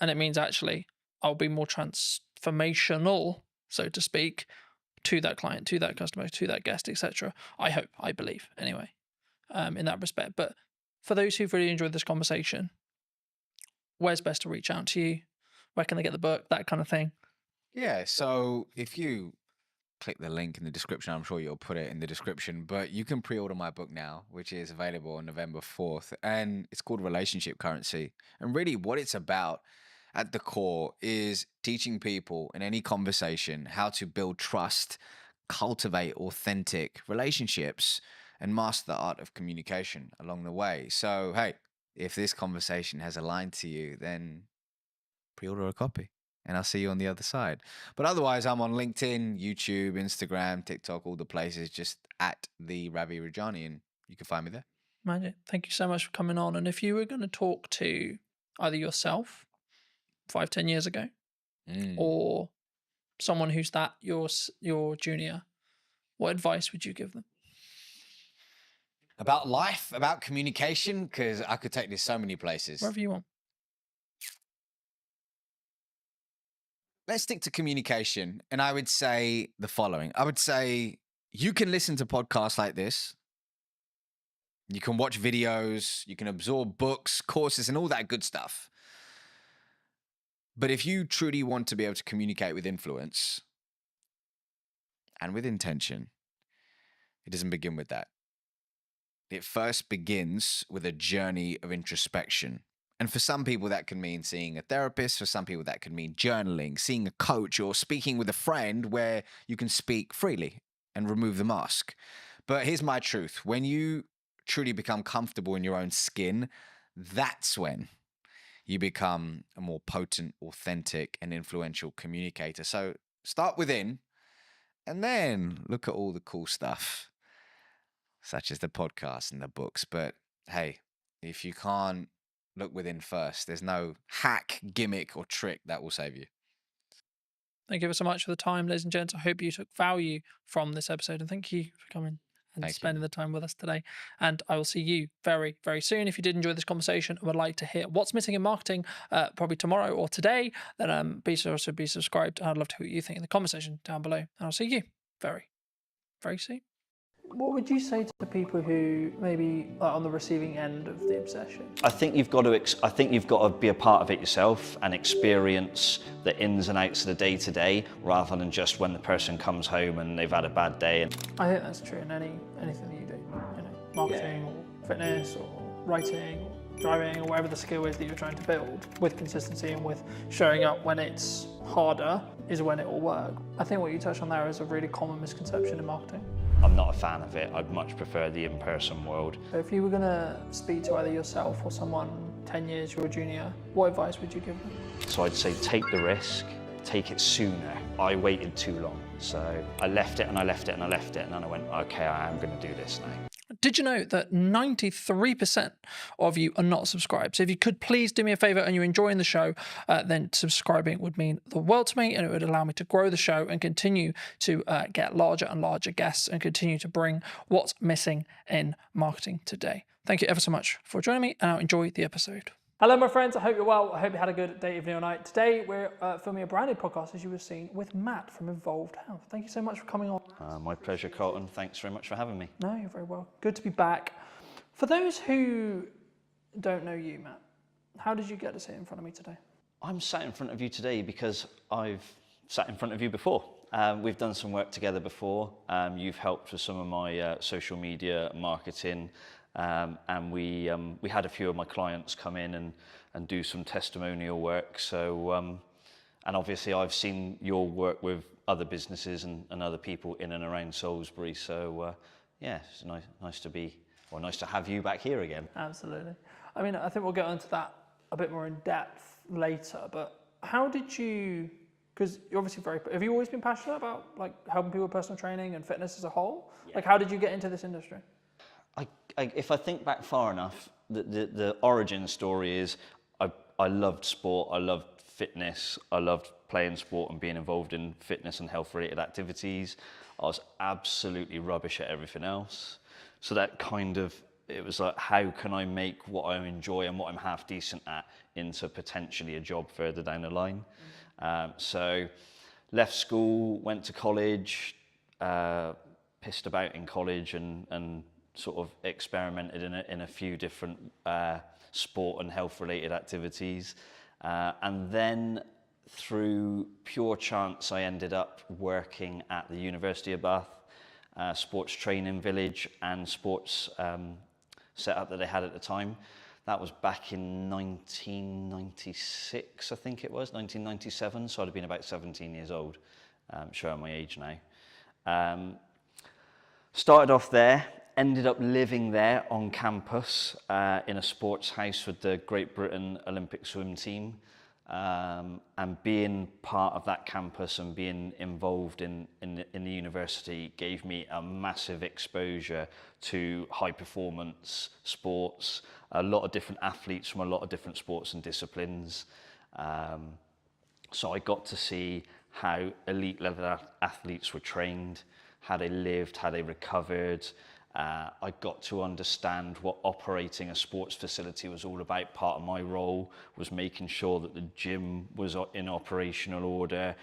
And it means actually I'll be more transformational, so to speak, to that client, to that customer, to that guest, etc. I hope, I believe, anyway, in that respect. But for those who've really enjoyed this conversation, where's best to reach out to you? Where can they get the book? That kind of thing. Yeah, so if you click the link in the description, I'm sure you'll put it in the description, but you can pre-order my book now, which is available on November 4th, and it's called Relationship Currency. And really what it's about at the core is teaching people in any conversation how to build trust, cultivate authentic relationships, and master the art of communication along the way. So, hey, if this conversation has aligned to you, then pre-order a copy and I'll see you on the other side. But otherwise, I'm on LinkedIn, YouTube, Instagram, TikTok, all the places, just at the Ravi Rajani, and you can find me there. Magic. Thank you so much for coming on. And if you were going to talk to either yourself 5-10 years ago, or someone who's your junior, what advice would you give them? About life, about communication, because I could take this so many places. Wherever you want. Let's stick to communication. And I would say the following. I would say you can listen to podcasts like this. You can watch videos. You can absorb books, courses, and all that good stuff. But if you truly want to be able to communicate with influence and with intention, it doesn't begin with that. It first begins with a journey of introspection And for some people, that can mean seeing a therapist. For some people, that could mean journaling, seeing a coach, or speaking with a friend where you can speak freely and remove the mask. But here's my truth. When you truly become comfortable in your own skin, that's when you become a more potent, authentic, and influential communicator. So start within and then look at all the cool stuff, such as the podcast and the books. But hey, if you can't look within first, there's no hack, gimmick, or trick that will save you. Thank you ever so much for the time, ladies and gents. I hope you took value from this episode, and thank you for coming and Thank you. spending the time with us today. And I will see you very, very soon. If you did enjoy this conversation and would like to hear what's missing in marketing, probably tomorrow or today, then be sure to be subscribed. I'd love to hear what you think in the comment section down below. And I'll see you very, very soon. What would you say to the people who maybe are on the receiving end of the obsession? I think you've got to be a part of it yourself and experience the ins and outs of the day to day, rather than just when the person comes home and they've had a bad day. I think that's true in anything that you do. You know, marketing or fitness or writing or driving or whatever the skill is that you're trying to build, with consistency and with showing up when it's harder is when it will work. I think what you touched on there is a really common misconception in marketing. I'm not a fan of it. I'd much prefer the in-person world. So if you were going to speak to either yourself or someone 10 years your junior, what advice would you give them? So I'd say take the risk, take it sooner. I waited too long. So I left it and I left it and I left it, and then I went, okay, I am going to do this now. Did you know that 93% of you are not subscribed? So if you could please do me a favor and you're enjoying the show, then subscribing would mean the world to me, and it would allow me to grow the show and continue to get larger and larger guests and continue to bring what's missing in marketing today. Thank you ever so much for joining me, and I'll enjoy the episode. Hello, my friends. I hope you're well. I hope you had a good day, evening, or night. Today, we're filming a brand new podcast, as you have seen, with Matt from Involved Health. Thank you so much for coming on. My pleasure, Colton. Thanks very much for having me. No, you're very well. Good to be back. For those who don't know you, Matt, how did you get to sit in front of me today? I'm sat in front of you today because I've sat in front of you before. We've done some work together before. You've helped with some of my social media marketing. And we had a few of my clients come in and do some testimonial work. So, and obviously I've seen your work with other businesses and other people in and around Salisbury. So, yeah, it's nice to have you back here again. Absolutely. I mean, I think we'll get onto that a bit more in depth later, but how did you, because you're obviously have you always been passionate about like helping people with personal training and fitness as a whole? Yeah. Like, how did you get into this industry? If I think back far enough, the origin story is I loved sport, I loved fitness, I loved playing sport and being involved in fitness and health related activities. I was absolutely rubbish at everything else. So that it was like, how can I make what I enjoy and what I'm half decent at into potentially a job further down the line? So left school, went to college, pissed about in college and sort of experimented in a few different sport and health related activities. And then through pure chance, I ended up working at the University of Bath, sports training village and sports setup that they had at the time. That was back in 1996, I think it was, 1997. So I'd have been about 17 years old, showing my age now. Started off there, ended up living there on campus in a sports house with the Great Britain Olympic swim team, and being part of that campus and being involved in the university gave me a massive exposure to high performance sports, a lot of different athletes from a lot of different sports and disciplines. So I got to see how elite level athletes were trained, how they lived, how they recovered. I got to understand what operating a sports facility was all about. Part of my role was making sure that the gym was in operational order,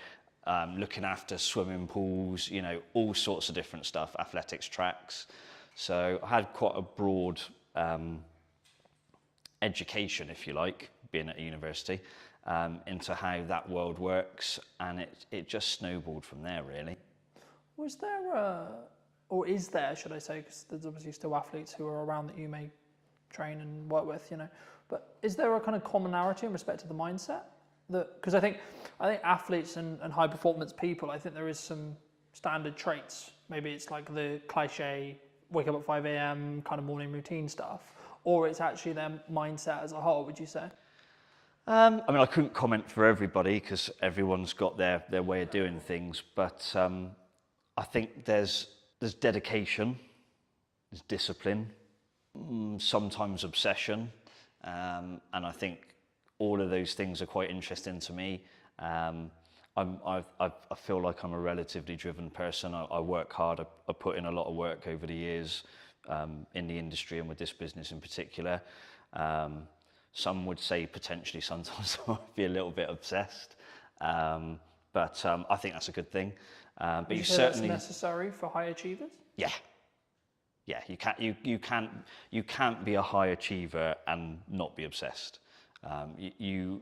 looking after swimming pools, you know, all sorts of different stuff, athletics tracks. So I had quite a broad education, if you like, being at a university, into how that world works, and it just snowballed from there, really. Was there or is there, should I say, because there's obviously still athletes who are around that you may train and work with, you know, But is there a kind of commonality in respect to the mindset? Because I think athletes and high performance people, I think there is some standard traits. Maybe it's like the cliche wake up at 5 a.m. kind of morning routine stuff, or it's actually their mindset as a whole, would you say? I mean, I couldn't comment for everybody because everyone's got their way of doing things, but I think there's dedication, there's discipline, sometimes obsession, and I think all of those things are quite interesting to me. I feel like I'm a relatively driven person. I work hard. I put in a lot of work over the years in the industry and with this business in particular. Some would say potentially sometimes I might be a little bit obsessed, but I think that's a good thing. But Would you say certainly that's necessary for high achievers? yeah. You can't be a high achiever and not be obsessed. You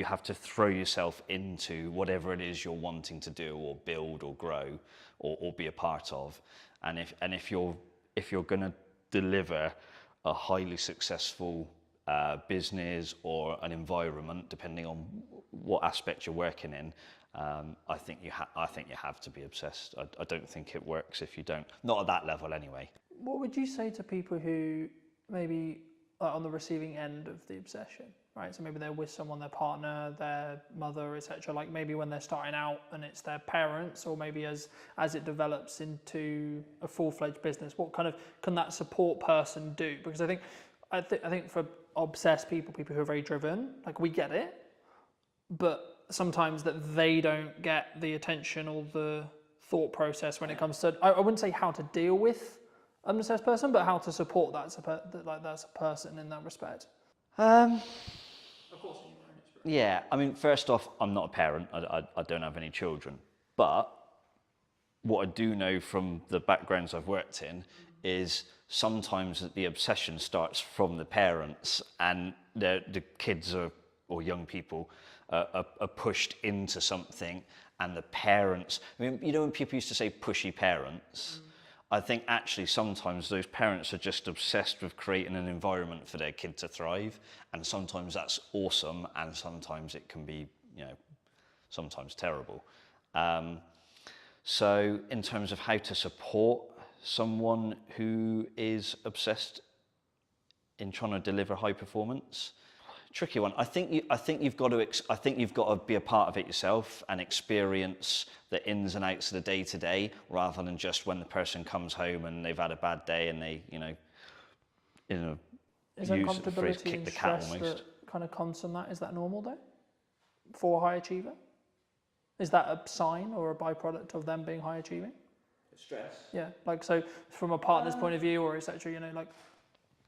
have to throw yourself into whatever it is you're wanting to do or build or grow or be a part of. And if you're going to deliver a highly successful business or an environment, depending on what aspect you're working in, I think you have to be obsessed. I don't think it works if you don't. Not at that level, anyway. What would you say to people who maybe are on the receiving end of the obsession, right? So maybe they're with someone, their partner, their mother, etc. Like maybe when they're starting out and it's their parents, or maybe as it develops into a full-fledged business, what kind of can that support person do? Because I think for obsessed people who are very driven, like we get it, but sometimes that they don't get the attention or the thought process when it comes to, I wouldn't say how to deal with an obsessed person, but how to support that's a person in that respect. Of course, in your own experience. Yeah, I mean, first off, I'm not a parent. I don't have any children. But what I do know from the backgrounds I've worked in is sometimes the obsession starts from the parents, and the kids or young people are pushed into something, and the parents, I mean, you know when people used to say pushy parents? I think actually sometimes those parents are just obsessed with creating an environment for their kid to thrive, and sometimes that's awesome, and sometimes it can be, sometimes terrible. So in terms of how to support someone who is obsessed in trying to deliver high performance, tricky one. I think you've got to be a part of it yourself and experience the ins and outs of the day to day, rather than just when the person comes home and they've had a bad day and they, Is use the phrase uncomfortability kick and the cat stress almost. that kind of comes from that? Is that normal though, for a high achiever? Is that a sign or a byproduct of them being high achieving? Stress. Yeah, like so from a partner's point of view, or etc. Like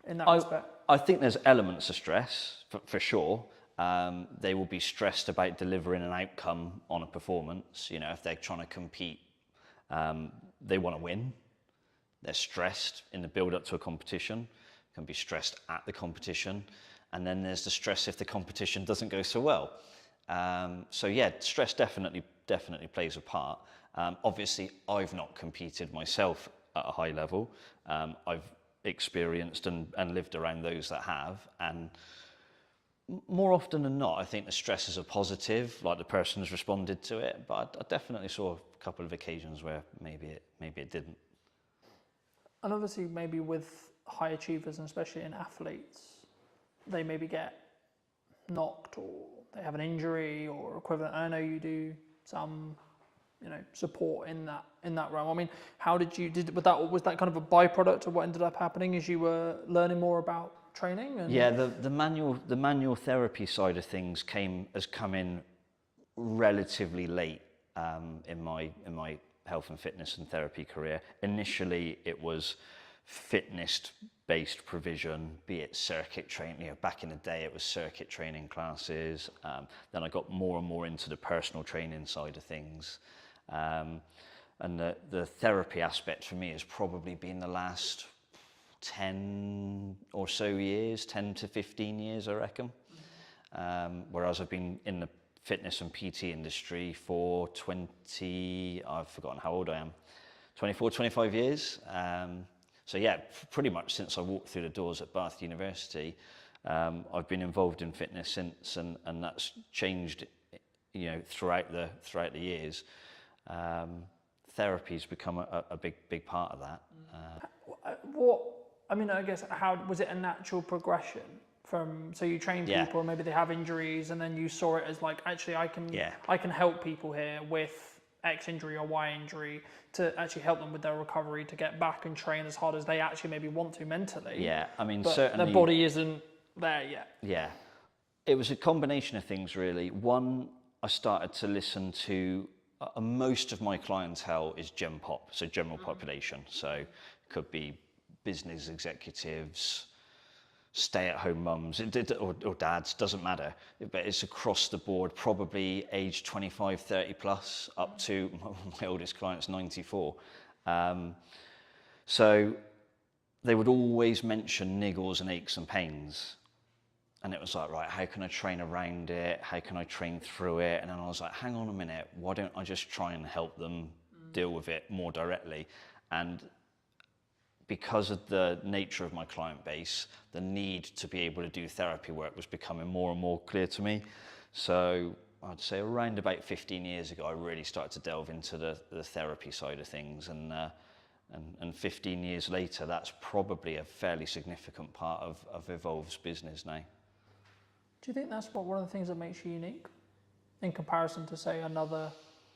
in that respect. I think there's elements of stress for sure. They will be stressed about delivering an outcome on a performance. If they're trying to compete, they want to win. They're stressed in the build up to a competition, can be stressed at the competition. And then there's the stress if the competition doesn't go so well. So yeah, stress definitely plays a part. Obviously, I've not competed myself at a high level. I've experienced and lived around those that have, and more often than not, I think the stress is a positive, like the person has responded to it. But I definitely saw a couple of occasions where maybe it didn't. And obviously, maybe with high achievers, and especially in athletes, they maybe get knocked or they have an injury or equivalent. I know you do some, support in that realm. I mean, how was that kind of a byproduct of what ended up happening as you were learning more about training? Yeah, the manual therapy side of things has come in relatively late in my health and fitness and therapy career. Initially, it was fitness-based provision, be it circuit training. Back in the day, it was circuit training classes. Then I got more and more into the personal training side of things. And the therapy aspect for me has probably been the last 10 or so years, 10 to 15 years, I reckon. Whereas I've been in the fitness and PT industry for I've forgotten how old I am, 24, 25 years. So yeah, pretty much since I walked through the doors at Bath University, I've been involved in fitness since, and that's changed, you know, throughout the years. Therapy's become a big part of that. I mean, I guess, how was it a natural progression from, so you train Yeah. people, maybe they have injuries, and then you saw it as like, actually, I Yeah. can help people here with X injury or Y injury to actually help them with their recovery to get back and train as hard as they actually maybe want to mentally. Yeah, I mean, but certainly their body isn't there yet. Yeah, it was a combination of things, really. One, I started to listen to most of my clientele is Gen Pop, so general population. So it could be business executives, stay-at-home mums, or dads, doesn't matter. But it's across the board, probably age 25, 30 plus, up to my oldest client's 94. So they would always mention niggles and aches and pains. And it was like, right, how can I train around it? How can I train through it? And then I was like, hang on a minute, why don't I just try and help them deal with it more directly? And because of the nature of my client base, the need to be able to do therapy work was becoming more and more clear to me. So I'd say around about 15 years ago, I really started to delve into the therapy side of things. And 15 years later, that's probably a fairly significant part of Evolve's business now. Do you think that's one of the things that makes you unique in comparison to, say, another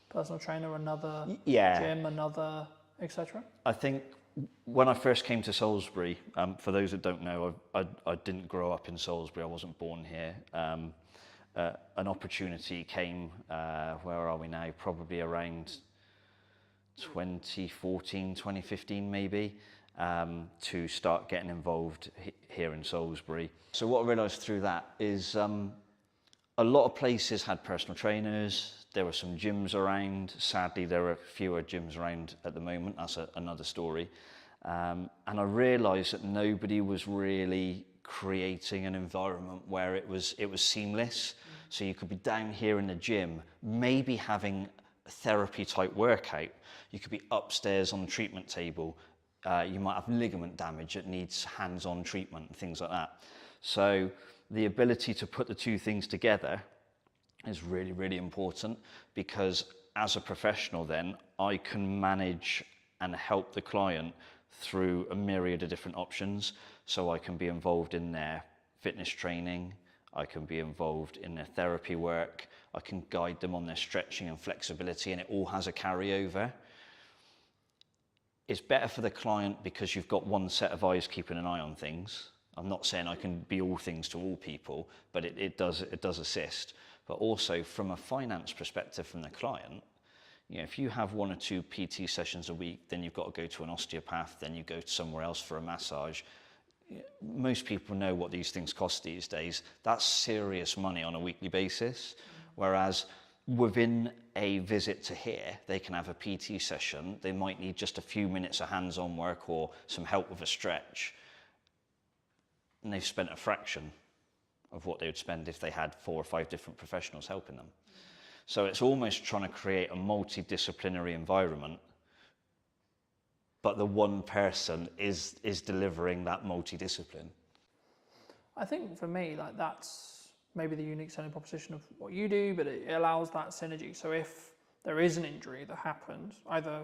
personal trainer, another gym, another etc.? I think when I first came to Salisbury, for those that don't know, I didn't grow up in Salisbury. I wasn't born here. An opportunity came, where are we now? Probably around 2014, 2015 maybe, to start getting involved here in Salisbury. So what I realised through that is a lot of places had personal trainers. There were some gyms around. Sadly, there are fewer gyms around at the moment. That's another story. And I realised that nobody was really creating an environment where it was seamless. So you could be down here in the gym, maybe having a therapy type workout. You could be upstairs on the treatment table. You might have ligament damage that needs hands-on treatment and things like that. So the ability to put the two things together is really, really important, because as a professional then, I can manage and help the client through a myriad of different options. So I can be involved in their fitness training, I can be involved in their therapy work, I can guide them on their stretching and flexibility, and it all has a carryover. It's better for the client because you've got one set of eyes keeping an eye on things. I'm not saying I can be all things to all people, but it does assist. But also from a finance perspective from the client, you know, if you have 1 or 2 PT sessions a week, then you've got to go to an osteopath, then you go to somewhere else for a massage. Most people know what these things cost these days. That's serious money on a weekly basis. Whereas within a visit to here, they can have a PT session. They might need just a few minutes of hands-on work or some help with a stretch. And they've spent a fraction of what they would spend if they had 4 or 5 different professionals helping them. So it's almost trying to create a multidisciplinary environment, but the one person is delivering that multidiscipline. I think for me, like, that's maybe the unique selling proposition of what you do, but it allows that synergy. So if there is an injury that happens, either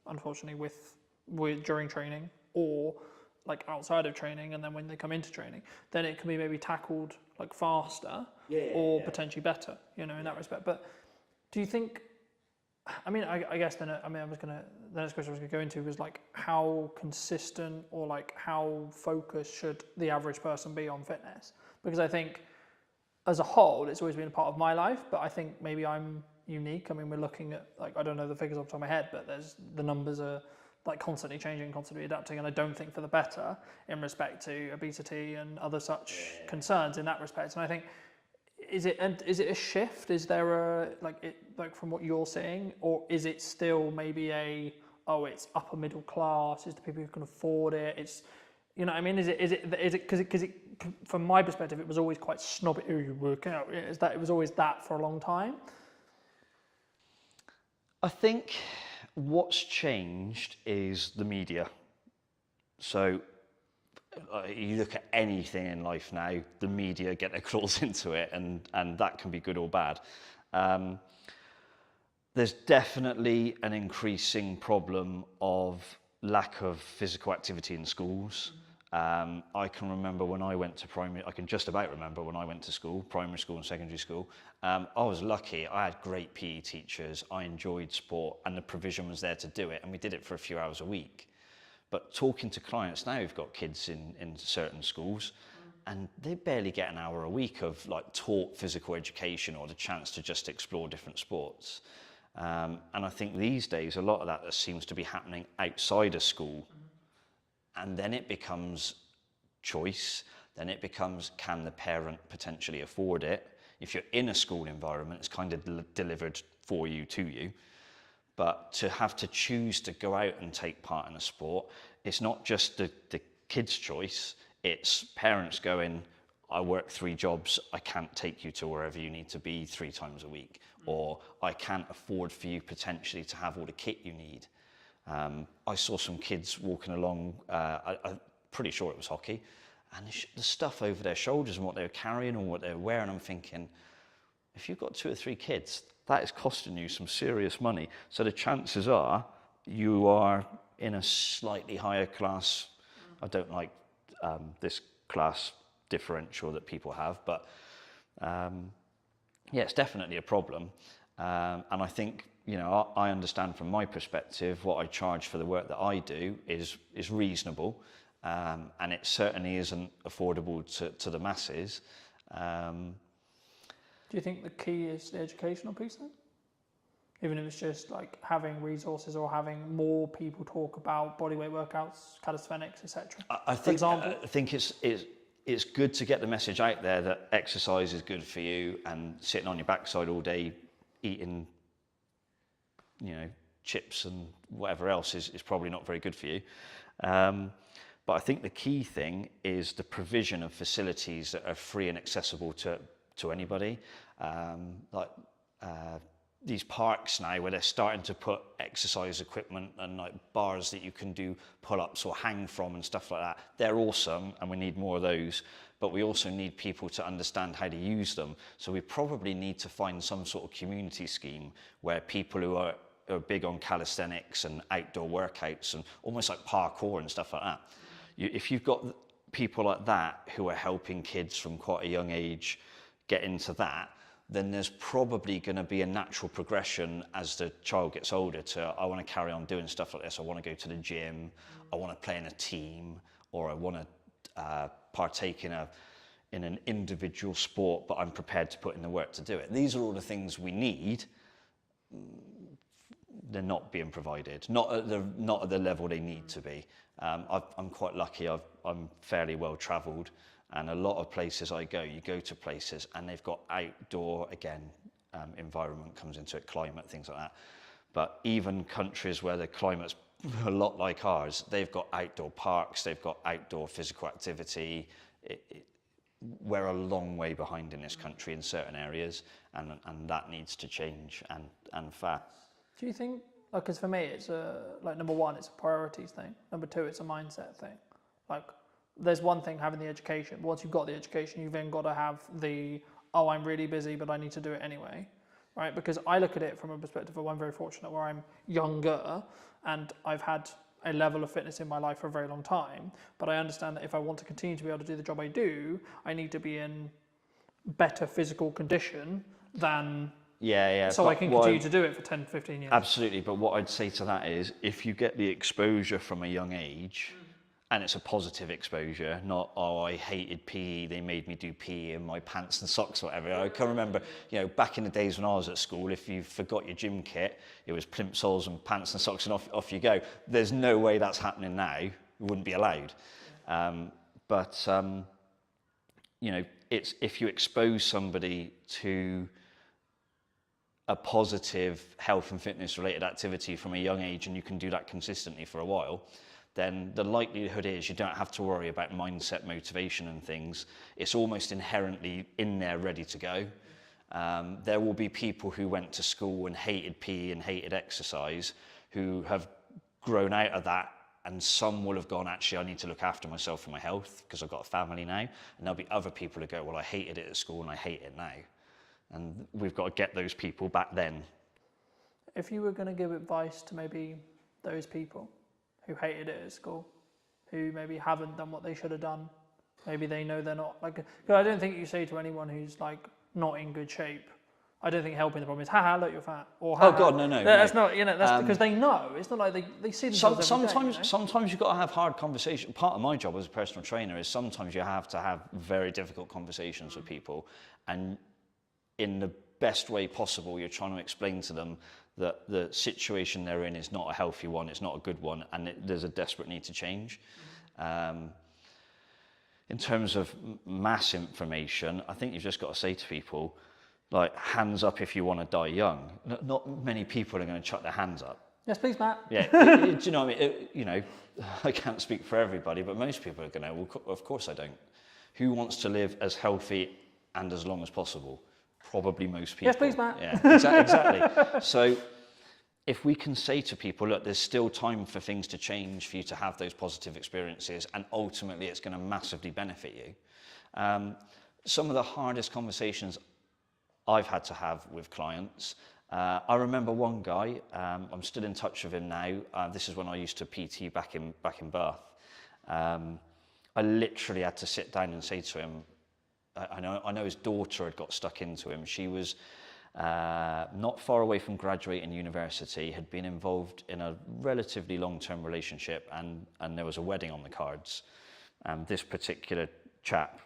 unfortunately with during training or like outside of training, and then when they come into training, then it can be maybe tackled like faster or potentially better, you know, in that respect. But do you think, I mean, I guess then, the next question I was going to go into was like, how consistent or like how focused should the average person be on fitness? Because I think as a whole, it's always been a part of my life, but I think maybe I'm unique. I mean, we're looking at, like, I don't know the figures off the top of my head, but the numbers are like constantly changing, constantly adapting, and I don't think for the better in respect to obesity and other such concerns in that respect. And I think, is it a shift? Is there a like from what you're seeing, or is it still maybe it's upper middle class? Is the people who can afford it? It's, you know what I mean? Is it because from my perspective, it was always quite snobby. Oh, you work out. Is that it was always that for a long time? I think what's changed is the media. So you look at anything in life now, the media get their claws into it, and that can be good or bad. There's definitely an increasing problem of lack of physical activity in schools. I can remember when I went to I can just about remember when I went to school, primary school and secondary school. I was lucky. I had great PE teachers. I enjoyed sport, and the provision was there to do it, and we did it for a few hours a week. But talking to clients now who've got kids in certain schools, and they barely get an hour a week of like taught physical education or the chance to just explore different sports. And I think these days, a lot of that seems to be happening outside of school. And then it becomes choice. Then it becomes, can the parent potentially afford it? If you're in a school environment, it's kind of delivered for you, to you. But to have to choose to go out and take part in a sport, it's not just the kid's choice, it's parents going, I work 3 jobs, I can't take you to wherever you need to be 3 times a week, or I can't afford for you potentially to have all the kit you need. I saw some kids walking along, I'm pretty sure it was hockey, and the stuff over their shoulders and what they were carrying and what they were wearing, I'm thinking, if you've got 2 or 3 kids, that is costing you some serious money. So the chances are you are in a slightly higher class. I don't like this class differential that people have, but yeah, it's definitely a problem. And I think, you know, I understand from my perspective what I charge for the work that I do is reasonable, and it certainly isn't affordable to the masses. Do you think the key is the educational piece then? Even if it's just like having resources or having more people talk about bodyweight workouts, calisthenics, etc. I think it's good to get the message out there that exercise is good for you, and sitting on your backside all day eating, you know, chips and whatever else is probably not very good for you. But I think the key thing is the provision of facilities that are free and accessible to anybody. These parks now where they're starting to put exercise equipment and like bars that you can do pull-ups or hang from and stuff like that, they're awesome, and we need more of those, but we also need people to understand how to use them. So we probably need to find some sort of community scheme where people who are big on calisthenics and outdoor workouts and almost like parkour and stuff like that, if you've got people like that who are helping kids from quite a young age get into that, then there's probably going to be a natural progression as the child gets older to, I want to carry on doing stuff like this, I want to go to the gym, I want to play in a team, or I want to partake in an individual sport, but I'm prepared to put in the work to do it. These are all the things we need. They're not being provided, not at the level they need to be. I'm quite lucky, I'm fairly well travelled, and a lot of places I go, you go to places and they've got outdoor, again, environment comes into it, climate, things like that. But even countries where the climate's a lot like ours, they've got outdoor parks, they've got outdoor physical activity. We're a long way behind in this country in certain areas, and that needs to change, and fast. Do you think, like, because for me, it's like, number one, it's a priorities thing. Number two, it's a mindset thing. Like, there's one thing having the education. Once you've got the education, you've then got to have the, oh, I'm really busy, but I need to do it anyway, right? Because I look at it from a perspective of, I'm very fortunate where I'm younger and I've had a level of fitness in my life for a very long time. But I understand that if I want to continue to be able to do the job I do, I need to be in better physical condition than... Yeah. So I can continue to do it for 10, 15 years. Absolutely, but what I'd say to that is, if you get the exposure from a young age, and it's a positive exposure, not, oh, I hated PE, they made me do PE in my pants and socks or whatever. I can remember, you know, back in the days when I was at school, if you forgot your gym kit, it was plimsolls and pants and socks and off you go. There's no way that's happening now. It wouldn't be allowed. You know, it's if you expose somebody to a positive health and fitness related activity from a young age, and you can do that consistently for a while, then the likelihood is you don't have to worry about mindset, motivation and things. It's almost inherently in there, ready to go. There will be people who went to school and hated PE and hated exercise who have grown out of that and some will have gone, actually, I need to look after myself and my health because I've got a family now. And there'll be other people who go, well, I hated it at school and I hate it now. And we've got to get those people back then. If you were going to give advice to maybe those people who hated it at school, who maybe haven't done what they should have done, maybe they know they're not, like, because I don't think you say to anyone who's like not in good shape, I don't think helping the problem is, haha, look, you're fat. Or, oh God, no. That's not, you know, that's because they know. It's not like they see themselves every day, you know? Sometimes you've got to have hard conversations. Part of my job as a personal trainer is sometimes you have to have very difficult conversations with people, and in the best way possible, you're trying to explain to them that the situation they're in is not a healthy one, it's not a good one, and there's a desperate need to change. In terms of mass information, I think you've just got to say to people, like, hands up if you want to die young. Not many people are going to chuck their hands up. Yes, please, Matt. Yeah, do you know what I mean? You know, I can't speak for everybody, but most people are going to, well, of course I don't. Who wants to live as healthy and as long as possible? Probably most people. Yes, please, Matt. Yeah, exactly. So if we can say to people, look, there's still time for things to change, for you to have those positive experiences, and ultimately it's going to massively benefit you. Some of the hardest conversations I've had to have with clients, I remember one guy, I'm still in touch with him now. This is when I used to PT back in Bath. I literally had to sit down and say to him, I know his daughter had got stuck into him. She was not far away from graduating university, had been involved in a relatively long-term relationship, and there was a wedding on the cards. And this particular chap,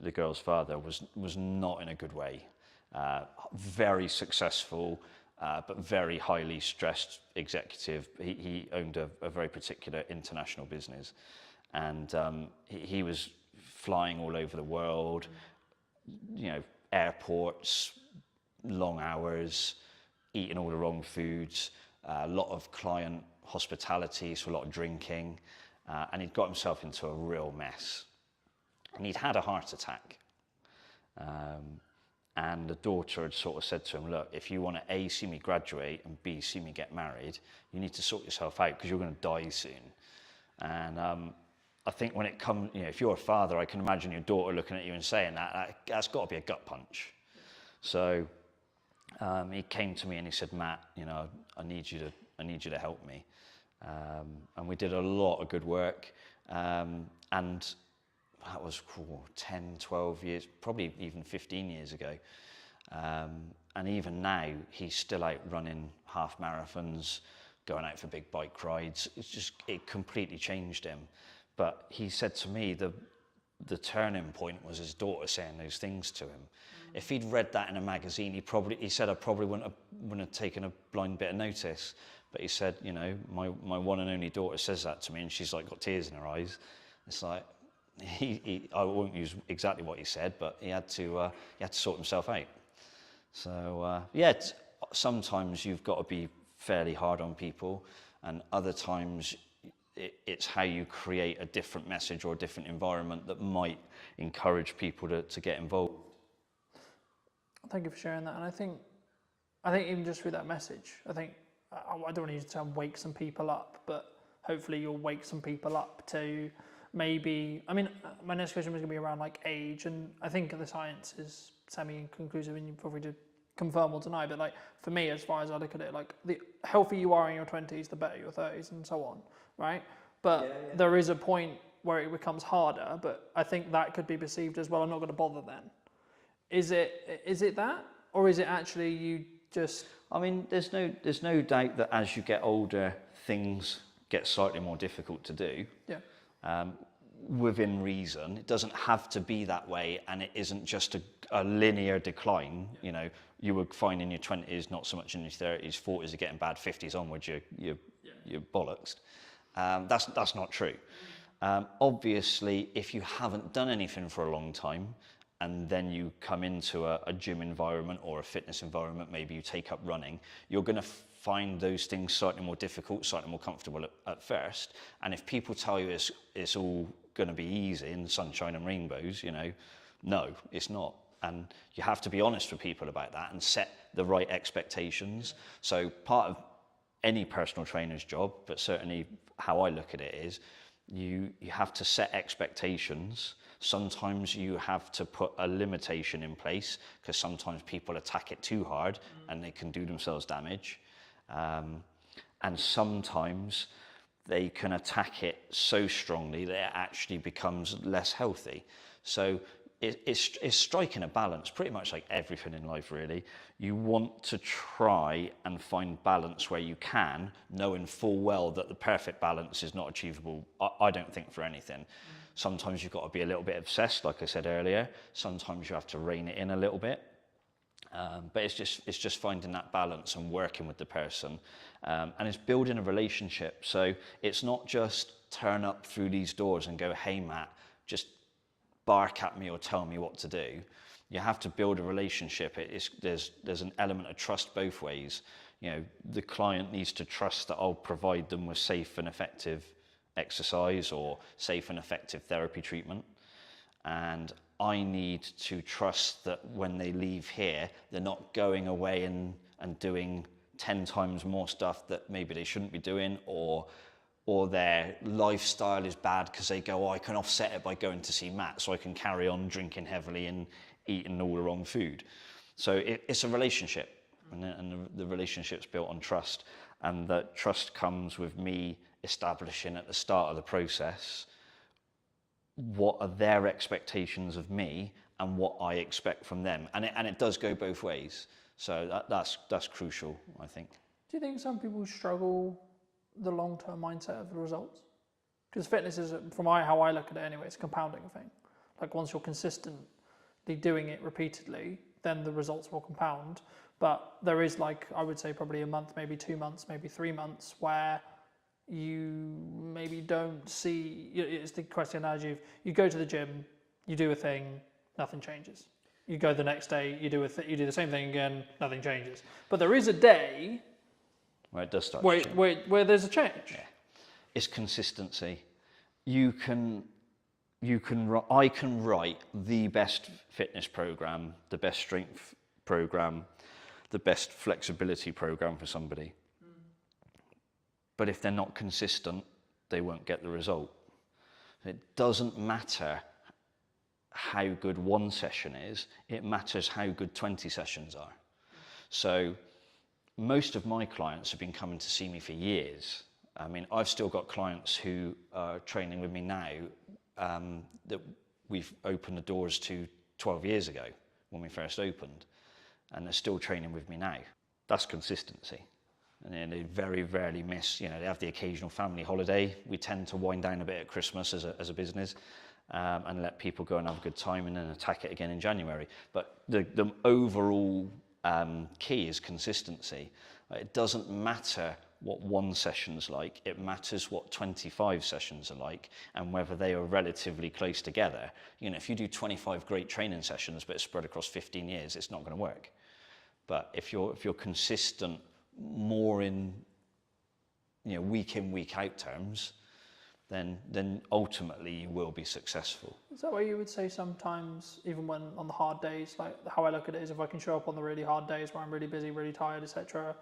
the girl's father, was not in a good way. Very successful, but very highly stressed executive. He owned a very particular international business, and he was flying all over the world, you know, airports, long hours, eating all the wrong foods, a lot of client hospitality, so a lot of drinking, and he'd got himself into a real mess. And he'd had a heart attack. And the daughter had sort of said to him, look, if you want to A, see me graduate, and B, see me get married, you need to sort yourself out because you're going to die soon. And I think when it comes, you know, if you're a father, I can imagine your daughter looking at you and saying that, that's got to be a gut punch. So he came to me and he said, Matt, you know, I need you to help me. And we did a lot of good work. And that was 10, 12 years, probably even 15 years ago. And even now, he's still out running half marathons, going out for big bike rides. It completely changed him. But he said to me, the turning point was his daughter saying those things to him. If he'd read that in a magazine, he said I probably wouldn't have taken a blind bit of notice. But he said, you know, my one and only daughter says that to me, and she's like got tears in her eyes. It's like, I won't use exactly what he said, but he had to sort himself out. So yeah, sometimes you've got to be fairly hard on people, and other times it's how you create a different message or a different environment that might encourage people to get involved. Thank you for sharing that. And I think even just through that message, I don't want to use the term wake some people up, but hopefully you'll wake some people up to maybe, I mean, my next question was going to be around like age, and I think the science is semi-conclusive, and you feel free to confirm or deny, but like for me, as far as I look at it, like the healthier you are in your 20s, the better your 30s and so on, right? But there is a point where it becomes harder, but I think that could be perceived as, well, I'm not going to bother then. Is it that, or is it actually you just... I mean, there's no doubt that as you get older, things get slightly more difficult to do. Yeah. Within reason. It doesn't have to be that way, and it isn't just a linear decline. You know, you were fine in your 20s, not so much in your 30s, 40s are getting bad, 50s onwards, you're bollocks. That's not true. Obviously, if you haven't done anything for a long time, and then you come into a gym environment or a fitness environment, maybe you take up running, you're going to find those things slightly more difficult, slightly more comfortable at first. And if people tell you it's all going to be easy and sunshine and rainbows, you know, no, it's not. And you have to be honest with people about that and set the right expectations. So part of any personal trainer's job, but certainly how I look at it is you have to set expectations. Sometimes you have to put a limitation in place because sometimes people attack it too hard and they can do themselves damage. And sometimes they can attack it so strongly that it actually becomes less healthy. So it's striking a balance, pretty much like everything in life, really. You want to try and find balance where you can, knowing full well that the perfect balance is not achievable, I don't think, for anything. Sometimes you've got to be a little bit obsessed, like I said earlier. Sometimes you have to rein it in a little bit. But it's just finding that balance and working with the person. And it's building a relationship. So it's not just turn up through these doors and go, hey, Matt, just bark at me or tell me what to do. You have to build a relationship. There's an element of trust both ways. You know, the client needs to trust that I'll provide them with safe and effective exercise or safe and effective therapy treatment. And I need to trust that when they leave here, they're not going away and doing 10 times more stuff that maybe they shouldn't be doing, or their lifestyle is bad because they go, oh, I can offset it by going to see Matt, so I can carry on drinking heavily and eating all the wrong food. So it's a relationship, and the relationship's built on trust, and that trust comes with me establishing at the start of the process what are their expectations of me and what I expect from them, and it does go both ways. So that's crucial, I think. Do you think some people struggle the long-term mindset of the results? Because fitness is, from how I look at it anyway, it's a compounding thing. Like once you're consistently doing it repeatedly, then the results will compound. But there is, like, I would say probably a month, maybe 2 months, maybe 3 months where you maybe don't see, it's the question analogy of you go to the gym, you do a thing, nothing changes. You go the next day, you do the same thing again, nothing changes. But there is a day where it does start where there's a change. Yeah. It's consistency. I can write the best fitness program, the best strength program, the best flexibility program for somebody. But if they're not consistent, they won't get the result. It doesn't matter how good one session is, it matters how good 20 sessions are. So most of my clients have been coming to see me for years. I mean, I've still got clients who are training with me now that we've opened the doors to 12 years ago when we first opened, and they're still training with me now. That's consistency. And they very rarely miss, they have the occasional family holiday. We tend to wind down a bit at Christmas as a business and let people go and have a good time and then attack it again in January. But the overall key is consistency. It doesn't matter what one session's like, it matters what 25 sessions are like and whether they are relatively close together. If you do 25 great training sessions but it's spread across 15 years, it's not going to work. But if you're consistent more in week in, week out terms, then ultimately you will be successful. Is that what you would say sometimes, even when on the hard days, like how I look at it is if I can show up on the really hard days where I'm really busy, really tired, etc.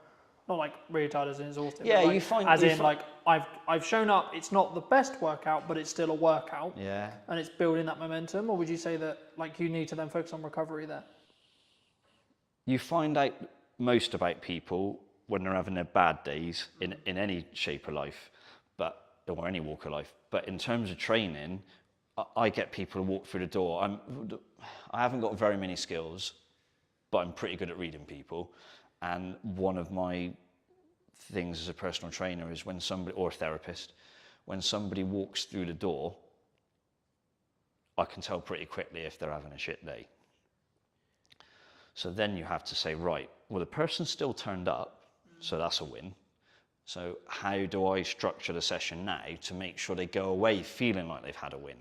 Not like really tired as in exhausted. Yeah, like, you find I've shown up. It's not the best workout, but it's still a workout. Yeah. And it's building that momentum. Or would you say that you need to then focus on recovery there? You find out most about people when they're having their bad days in any shape of life, or any walk of life. But in terms of training, I get people to walk through the door. I haven't got very many skills, but I'm pretty good at reading people. And one of my things as a personal trainer is when somebody, or a therapist, when somebody walks through the door, I can tell pretty quickly if they're having a shit day. So then you have to say, right, well, the person still turned up, so that's a win. So how do I structure the session now to make sure they go away feeling like they've had a win?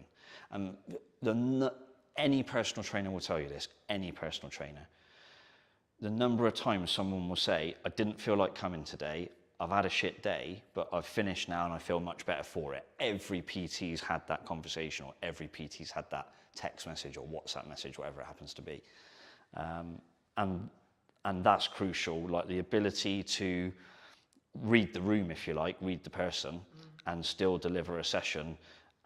And any personal trainer will tell you this, any personal trainer. The number of times someone will say, I didn't feel like coming today, I've had a shit day, but I've finished now and I feel much better for it. Every PT's had that conversation, or every PT's had that text message or WhatsApp message, whatever it happens to be. And that's crucial, like the ability to read the room, if you like, read the person, and still deliver a session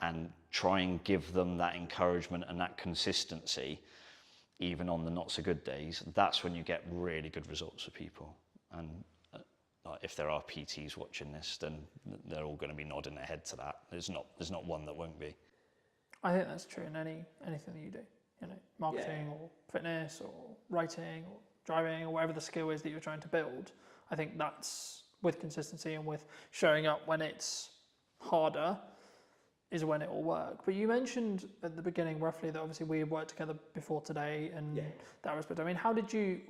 and try and give them that encouragement and that consistency, even on the not so good days. That's when you get really good results for people. And if there are PTs watching this, then they're all going to be nodding their head to that. There's not one that won't be. I think that's true in anything that you do, marketing or fitness or writing or driving or whatever the skill is that you're trying to build. I think that's with consistency and with showing up when it's harder is when it will work. But you mentioned at the beginning roughly that obviously we worked together before today and that respect. I mean, how did you,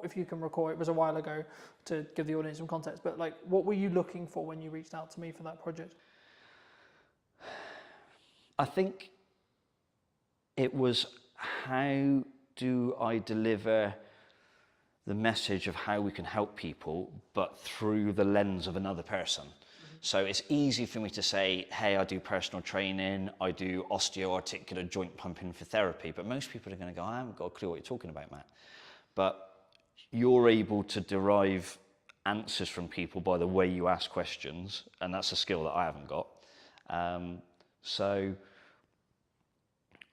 if you can recall, it was a while ago to give the audience some context, but like what were you looking for when you reached out to me for that project? I think it was, how do I deliver the message of how we can help people, but through the lens of another person? So it's easy for me to say, hey, I do personal training, I do osteoarticular joint pumping for therapy, but most people are going to go, I haven't got a clue what you're talking about, Matt. But you're able to derive answers from people by the way you ask questions, and that's a skill that I haven't got. So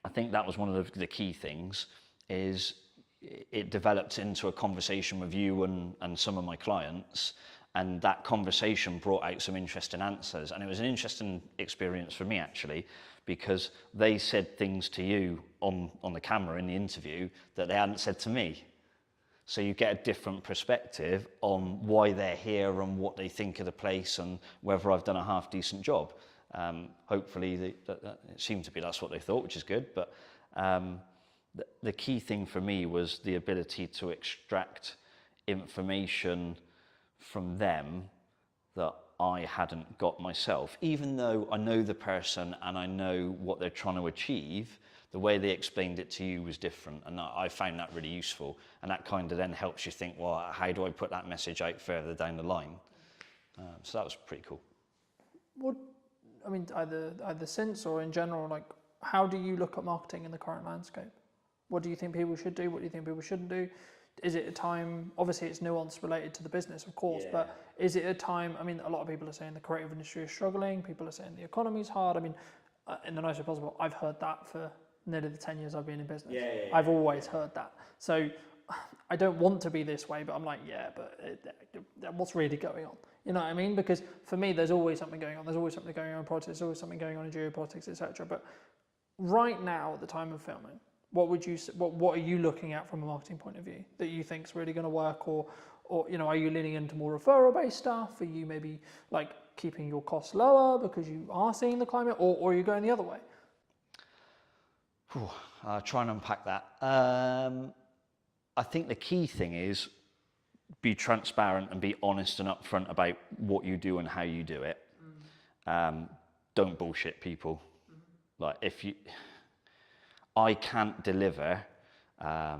I think that was one of the key things, is it developed into a conversation with you and some of my clients, and that conversation brought out some interesting answers. And it was an interesting experience for me, actually, because they said things to you on the camera in the interview that they hadn't said to me. So you get a different perspective on why they're here and what they think of the place and whether I've done a half decent job. Hopefully it seemed to be that's what they thought, which is good. But the key thing for me was the ability to extract information from them that I hadn't got myself. Even though I know the person and I know what they're trying to achieve, the way they explained it to you was different, and I found that really useful. And that kind of then helps you think, well, how do I put that message out further down the line? So that was pretty cool. I mean, either since or in general, like, how do you look at marketing in the current landscape? What do you think people should do? What do you think people shouldn't do? Is it a time, obviously it's nuance related to the business, of course, but is it a time, I mean, a lot of people are saying the creative industry is struggling, people are saying the economy's hard. I mean, in the nicest way possible, I've heard that for nearly the 10 years I've been in business. I've always heard that. So I don't want to be this way, but I'm like, but what's really going on? You know what I mean? Because for me, there's always something going on. There's always something going on in politics. There's always something going on in geopolitics, etc. But right now, at the time of filming, what are you looking at from a marketing point of view that you think is really going to work, or are you leaning into more referral-based stuff? Are you maybe like keeping your costs lower because you are seeing the climate, or are you going the other way? I'll try and unpack that. I think the key thing is be transparent and be honest and upfront about what you do and how you do it. Don't bullshit people. Like I can't deliver, I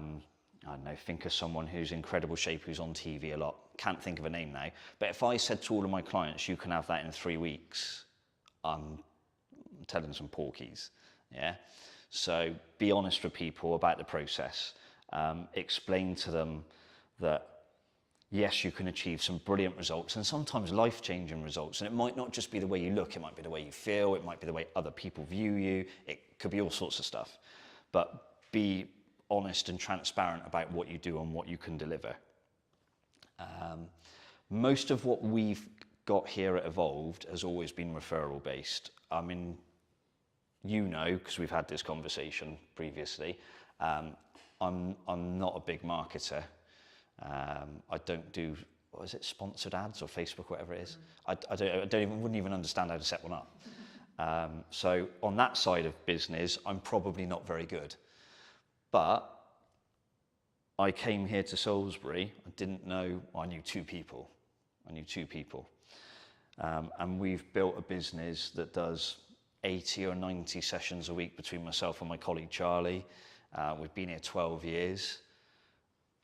don't know, think of someone who's in incredible shape, who's on TV a lot. Can't think of a name now. But if I said to all of my clients, you can have that in 3 weeks, I'm telling some porkies, yeah? So be honest with people about the process. Explain to them that, yes, you can achieve some brilliant results and sometimes life-changing results. And it might not just be the way you look, it might be the way you feel, it might be the way other people view you, it could be all sorts of stuff. But be honest and transparent about what you do and what you can deliver. Most of what we've got here at Evolved has always been referral based. I mean, because we've had this conversation previously, I'm not a big marketer. I don't do, what is it, sponsored ads or Facebook, whatever it is. Wouldn't even understand how to set one up. So on that side of business, I'm probably not very good. But I came here to Salisbury, I knew two people. And we've built a business that does 80 or 90 sessions a week between myself and my colleague Charlie. We've been here 12 years.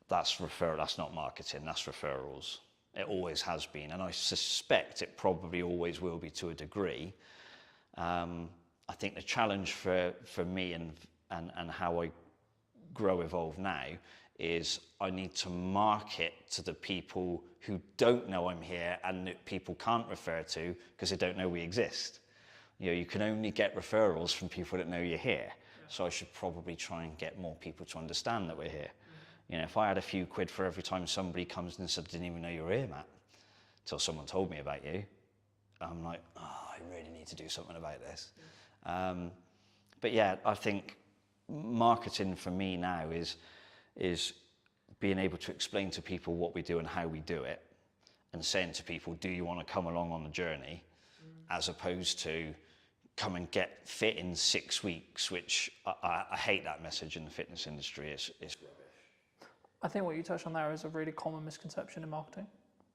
That's referral, that's not marketing, that's referrals. It always has been, and I suspect it probably always will be to a degree. I think the challenge for me and how I grow Evolve now is I need to market to the people who don't know I'm here and that people can't refer to because they don't know we exist. You know, you can only get referrals from people that know you're here. So I should probably try and get more people to understand that we're here. You know, if I had a few quid for every time somebody comes and said, I didn't even know you were here, Matt, till someone told me about you, I'm like, oh, I really need to do something about this. But yeah, I think marketing for me now is being able to explain to people what we do and how we do it, and saying to people, do you want to come along on the journey, as opposed to come and get fit in 6 weeks, which I hate that message in the fitness industry. It's rubbish. I think what you touched on there is a really common misconception in marketing,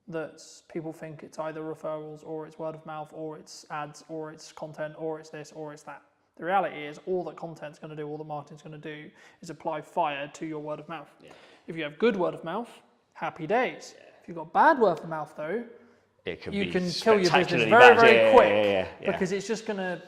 that people think it's either referrals or it's word of mouth or it's ads or it's content or it's this or it's that. The reality is all that content's going to do, all that marketing's going to do is apply fire to your word of mouth. Yeah. If you have good word of mouth, happy days. Yeah. If you've got bad word of mouth though, you can kill your business very, very quick because it's just going to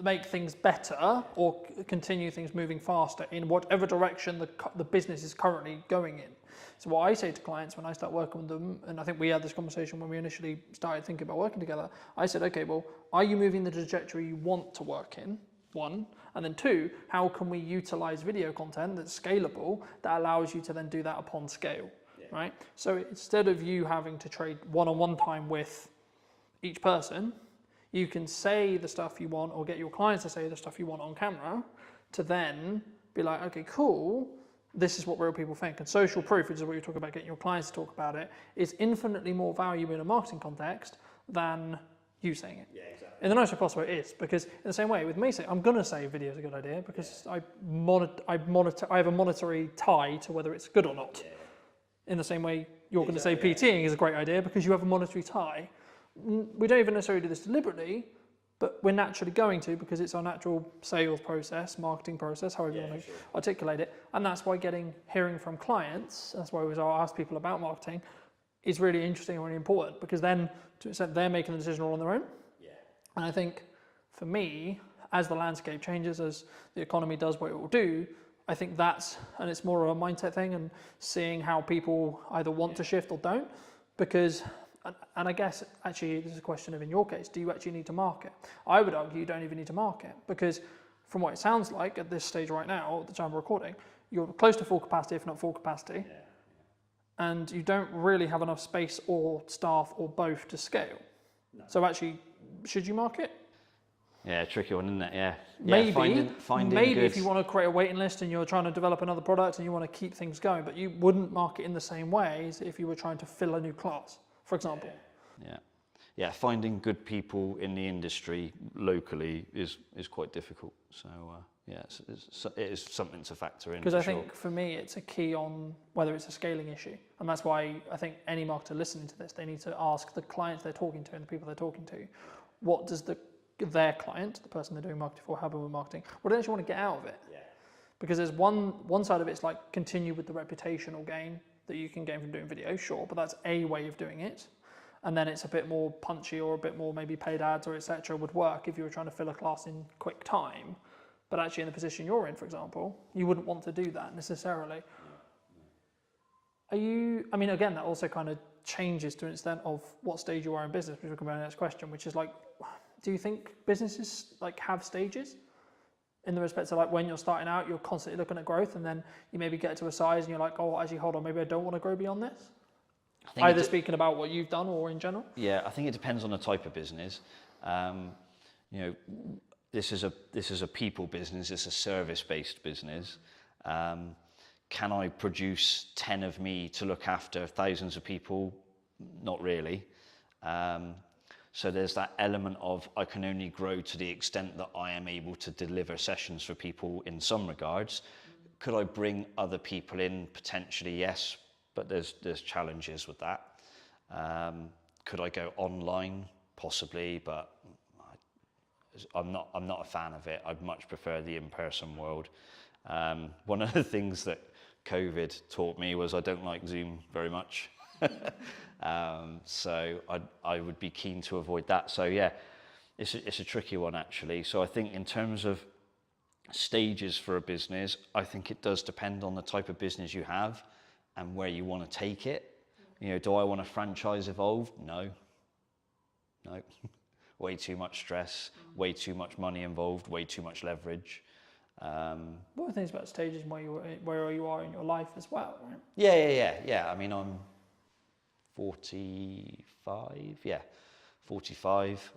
make things better or continue things moving faster in whatever direction the business is currently going in. So what I say to clients when I start working with them, and I think we had this conversation when we initially started thinking about working together, I said, okay, well, are you moving the trajectory you want to work in? One, and then two, how can we utilize video content that's scalable that allows you to then do that upon scale, right? So instead of you having to trade one-on-one time with each person, you can say the stuff you want or get your clients to say the stuff you want on camera to then be like, okay, cool, this is what real people think. And social proof, which is what you're talking about, getting your clients to talk about it, is infinitely more valuable in a marketing context than you saying it. Yeah, exactly. In the nicest possible way it is, because in the same way with me saying, I'm going to say video is a good idea because I have a monetary tie to whether it's good or not. Yeah. In the same way you're going to say PTing is a great idea because you have a monetary tie. We don't even necessarily do this deliberately, but we're naturally going to because it's our natural sales process, marketing process, however you want to articulate it. And that's why hearing from clients, that's why we ask people about marketing, is really interesting and really important because then to an extent they're making the decision all on their own. Yeah. And I think for me, as the landscape changes, as the economy does what it will do, I think and it's more of a mindset thing and seeing how people either want to shift or don't, because, and I guess actually this is a question of in your case, do you actually need to market? I would argue you don't even need to market because from what it sounds like at this stage right now, at the time of recording, you're close to full capacity, if not full capacity. Yeah. And you don't really have enough space or staff or both to scale. No. So actually, should you market? Yeah, tricky one, isn't it? Yeah. Maybe, finding maybe good... if you want to create a waiting list and you're trying to develop another product and you want to keep things going, but you wouldn't market in the same way as if you were trying to fill a new class, for example. Yeah, finding good people in the industry locally is quite difficult. So it is something to factor in. Because I think for me, it's a key on whether it's a scaling issue. And that's why I think any marketer listening to this, they need to ask the clients they're talking to and the people they're talking to, what does their client, the person they're doing marketing for, helping with marketing, what do they actually want to get out of it? Yeah. Because there's one side of it is like continue with the reputational gain that you can gain from doing video, sure, but that's a way of doing it. And then it's a bit more punchy or a bit more maybe paid ads or etc. would work if you were trying to fill a class in quick time. But actually in the position you're in, for example, you wouldn't want to do that necessarily. I mean, again, that also kind of changes to an extent of what stage you are in business, which we'll come to the next question, which is like, do you think businesses like have stages? In the respect of like when you're starting out, you're constantly looking at growth and then you maybe get to a size and you're like, oh, actually, hold on, maybe I don't want to grow beyond this? Either speaking about what you've done or in general? Yeah, I think it depends on the type of business. This is a people business, it's a service-based business. Can I produce 10 of me to look after thousands of people? Not really. So there's that element of I can only grow to the extent that I am able to deliver sessions for people in some regards. Could I bring other people in? Potentially, yes, but there's challenges with that. Could I go online? Possibly, but I'm not a fan of it. I'd much prefer the in-person world. One of the things that COVID taught me was I don't like Zoom very much. So I would be keen to avoid that. So yeah, it's a tricky one actually. So I think in terms of stages for a business, I think it does depend on the type of business you have and where you want to take it. You know, do I want a franchise evolved? No. Way too much stress, way too much money involved, way too much leverage. What are things about stages and where you are in your life as well, right? Yeah. I mean, I'm 45. Yeah, 45.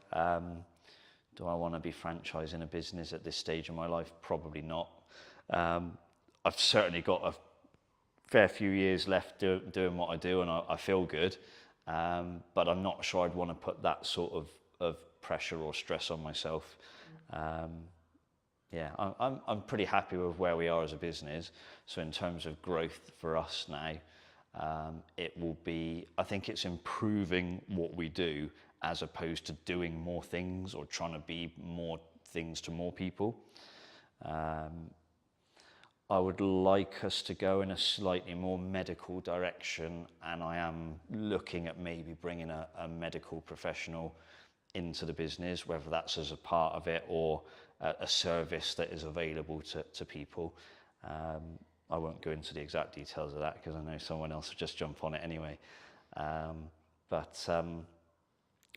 Do I want to be franchising a business at this stage of my life? Probably not. I've certainly got a fair few years left doing what I do, and I feel good. But I'm not sure I'd want to put that sort of pressure or stress on myself. Yeah, I'm pretty happy with where we are as a business. So in terms of growth for us now, it will be, I think it's improving what we do as opposed to doing more things or trying to be more things to more people. I would like us to go in a slightly more medical direction, and I am looking at maybe bringing a medical professional into the business, whether that's as a part of it or a service that is available to people. I won't go into the exact details of that because I know someone else will just jump on it anyway.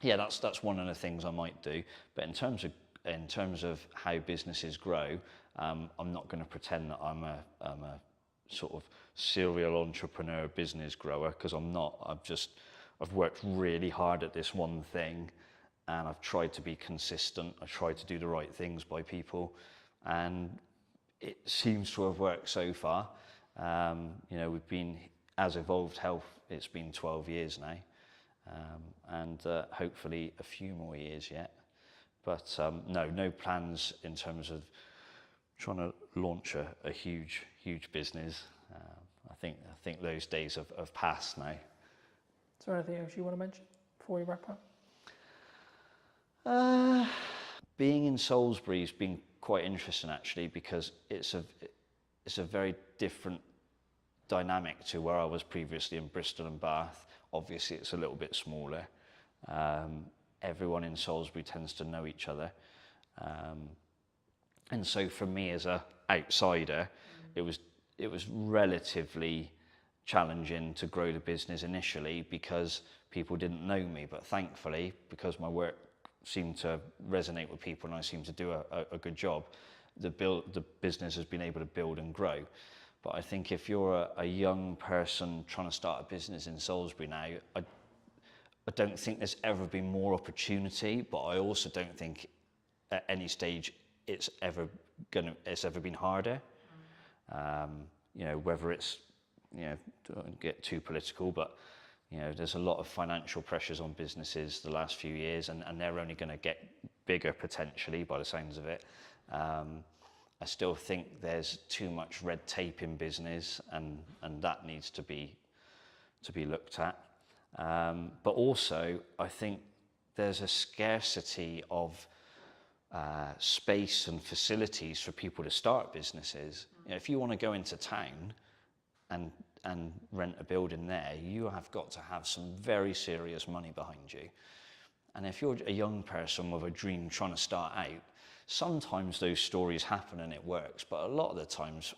Yeah, that's one of the things I might do. But in terms of how businesses grow, I'm not going to pretend that I'm a sort of serial entrepreneur business grower, because I'm not. I've worked really hard at this one thing, and I've tried to be consistent. I tried to do the right things by people, and it seems to have worked so far. You know, we've been, as Evolved Health, it's been 12 years now, and hopefully a few more years yet. But no plans in terms of trying to launch a huge business. I think those days have passed now. Is there anything else you want to mention before we wrap up? Being in Salisbury has been quite interesting actually, because it's a very different dynamic to where I was previously in Bristol and Bath. Obviously, it's a little bit smaller. Everyone in Salisbury tends to know each other. And so for me as an outsider, it was relatively challenging to grow the business initially because people didn't know me. But thankfully, because my work seemed to resonate with people and I seemed to do a good job, the business has been able to build and grow. But I think if you're a young person trying to start a business in Salisbury now, I don't think there's ever been more opportunity, but I also don't think at any stage it's ever been harder. You know, whether it's, you know, don't get too political, but you know, there's a lot of financial pressures on businesses the last few years, and they're only going to get bigger potentially by the sounds of it. I still think there's too much red tape in business, and that needs to be looked at. But also, I think there's a scarcity of space and facilities for people to start businesses. You know, if you want to go into town and rent a building there, you have got to have some very serious money behind you. And if you're a young person with a dream trying to start out, sometimes those stories happen and it works, but a lot of the times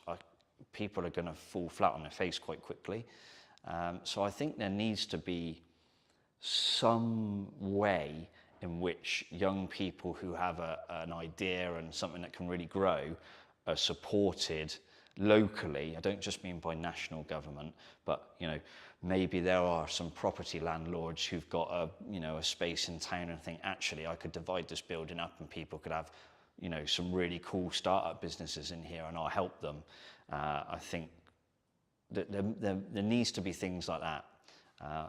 people are going to fall flat on their face quite quickly. So I think there needs to be some way in which young people who have an idea and something that can really grow are supported locally. I don't just mean by national government, but you know, maybe there are some property landlords who've got a space in town and think, actually, I could divide this building up and people could have, you know, some really cool startup businesses in here, and I'll help them. I think that there needs to be things like that,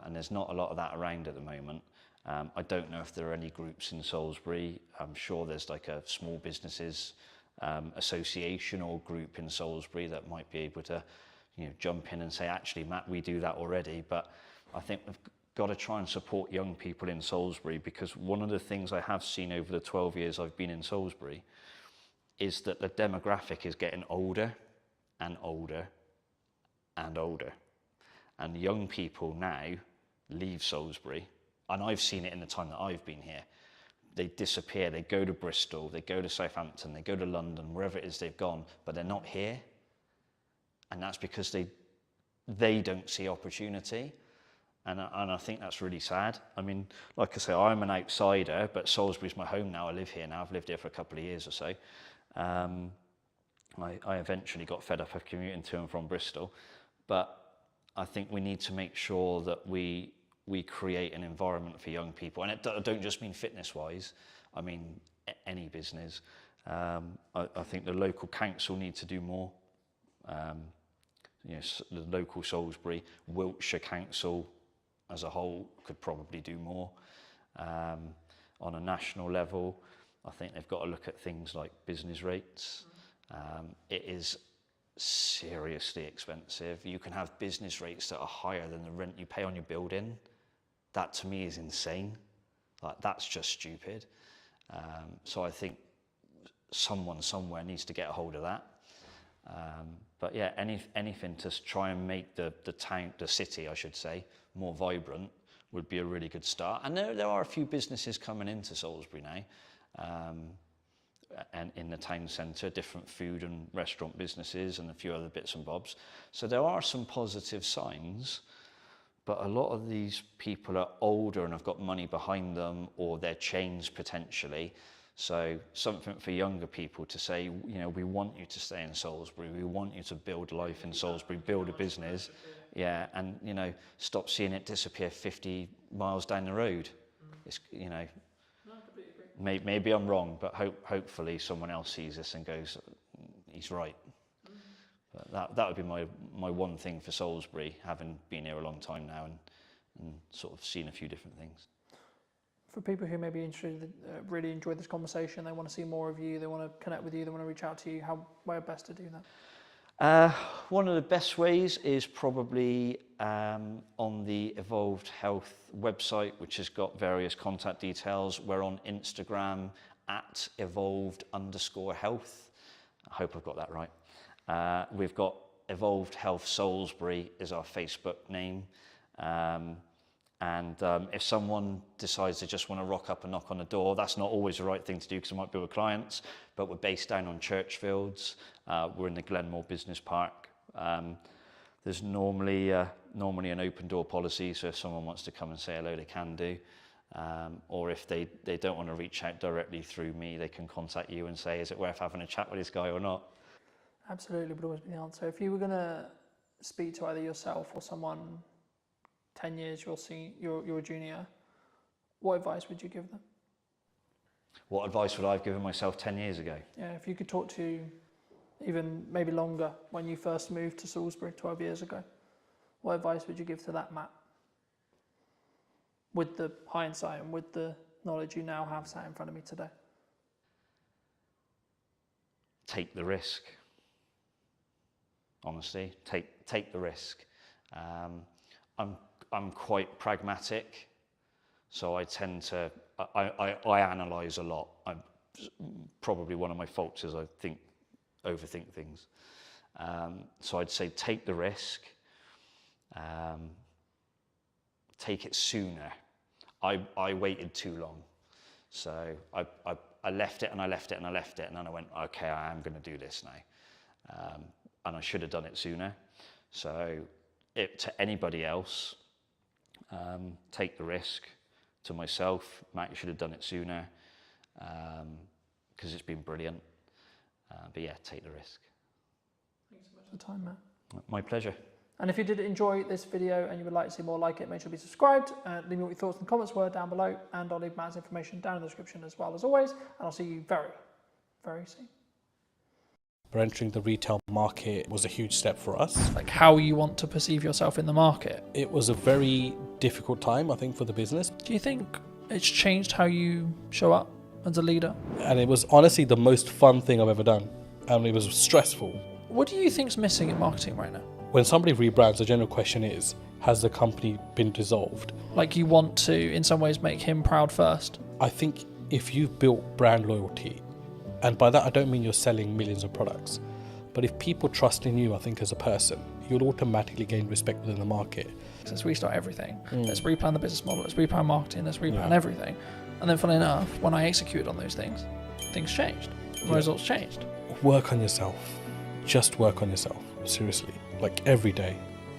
and there's not a lot of that around at the moment. I don't know if there are any groups in Salisbury. I'm sure there's like a small businesses association or group in Salisbury that might be able to, you know, jump in and say, actually, Matt, we do that already. But I think we've got to try and support young people in Salisbury, because one of the things I have seen over the 12 years I've been in Salisbury is that the demographic is getting older and older and older. And young people now leave Salisbury, and I've seen it in the time that I've been here, they disappear. They go to Bristol, they go to Southampton, they go to London, wherever it is they've gone, but they're not here. And that's because they don't see opportunity. And I think that's really sad. I mean, like I say, I'm an outsider, but Salisbury's my home now. I live here now. I've lived here for a couple of years or so. I eventually got fed up of commuting to and from Bristol. But I think we need to make sure that we create an environment for young people. And I don't just mean fitness-wise. I mean any business. I think the local council need to do more. You know, the local Salisbury, Wiltshire Council as a whole could probably do more. On a national level, I think they've got to look at things like business rates. It is seriously expensive. You can have business rates that are higher than the rent you pay on your building. That to me is insane. Like, that's just stupid. So I think someone somewhere needs to get a hold of that. But yeah, anything to try and make the town, the city, I should say, more vibrant would be a really good start. And there are a few businesses coming into Salisbury now, and in the town centre, different food and restaurant businesses and a few other bits and bobs. So there are some positive signs, but a lot of these people are older and have got money behind them, or their chains potentially. So something for younger people to say, you know, we want you to stay in Salisbury, we want you to build life in Salisbury, build a business, yeah, and, you know, stop seeing it disappear 50 miles down the road. It's, you know, maybe I'm wrong, but hopefully someone else sees this and goes, he's right. But that would be my one thing for Salisbury, having been here a long time now and sort of seen a few different things. For people who may be interested, really enjoyed this conversation, they want to see more of you, they want to connect with you, they want to reach out to you, where best to do that? One of the best ways is probably on the Evolved Health website, which has got various contact details. We're on Instagram at evolved_health. I hope I've got that right. We've got Evolved Health Salisbury is our Facebook name. And if someone decides they just want to rock up and knock on a door, that's not always the right thing to do because it might be with clients, but we're based down on Churchfields. We're in the Glenmore Business Park. There's normally an open door policy, so if someone wants to come and say hello, they can do. Or if they don't want to reach out directly through me, they can contact you and say, is it worth having a chat with this guy or not? Absolutely, would always be the answer. If you were going to speak to either yourself or someone 10 years you're a junior, what advice would you give them? What advice would I have given myself 10 years ago? Yeah, if you could talk to even maybe longer, when you first moved to Salisbury 12 years ago, what advice would you give to that Matt? With the hindsight and with the knowledge you now have sat in front of me today. Take the risk. Honestly, take the risk. I'm quite pragmatic, so I tend to, I analyse a lot. Probably one of my faults is I overthink things. So I'd say take the risk, take it sooner. I waited too long. So I left it and I left it and I left it, and then I went, okay, I am going to do this now. And I should have done it sooner. So to anybody else, take the risk. To myself, Matt, you should have done it sooner, because it's been brilliant. But yeah, take the risk. Thanks so much for the time, Matt. My pleasure. And if you did enjoy this video and you would like to see more like it, make sure to be subscribed. Leave me what your thoughts and comments were down below, and I'll leave Matt's information down in the description as well as always. And I'll see you very, very soon. But entering the retail market was a huge step for us. Like how you want to perceive yourself in the market. It was a very difficult time, I think, for the business. Do you think it's changed how you show up as a leader? And it was honestly the most fun thing I've ever done. And it was stressful. What do you think's missing in marketing right now? When somebody rebrands, the general question is, has the company been dissolved? Like you want to, in some ways, make him proud first. I think if you've built brand loyalty, and by that I don't mean you're selling millions of products, but if people trust in you, I think as a person, you'll automatically gain respect within the market. Let's restart everything. Let's replan the business model. Let's replan marketing. Let's replan everything. And then, funnily enough, when I executed on those things changed. My results changed. Work on yourself. Just work on yourself. Seriously. Like every day.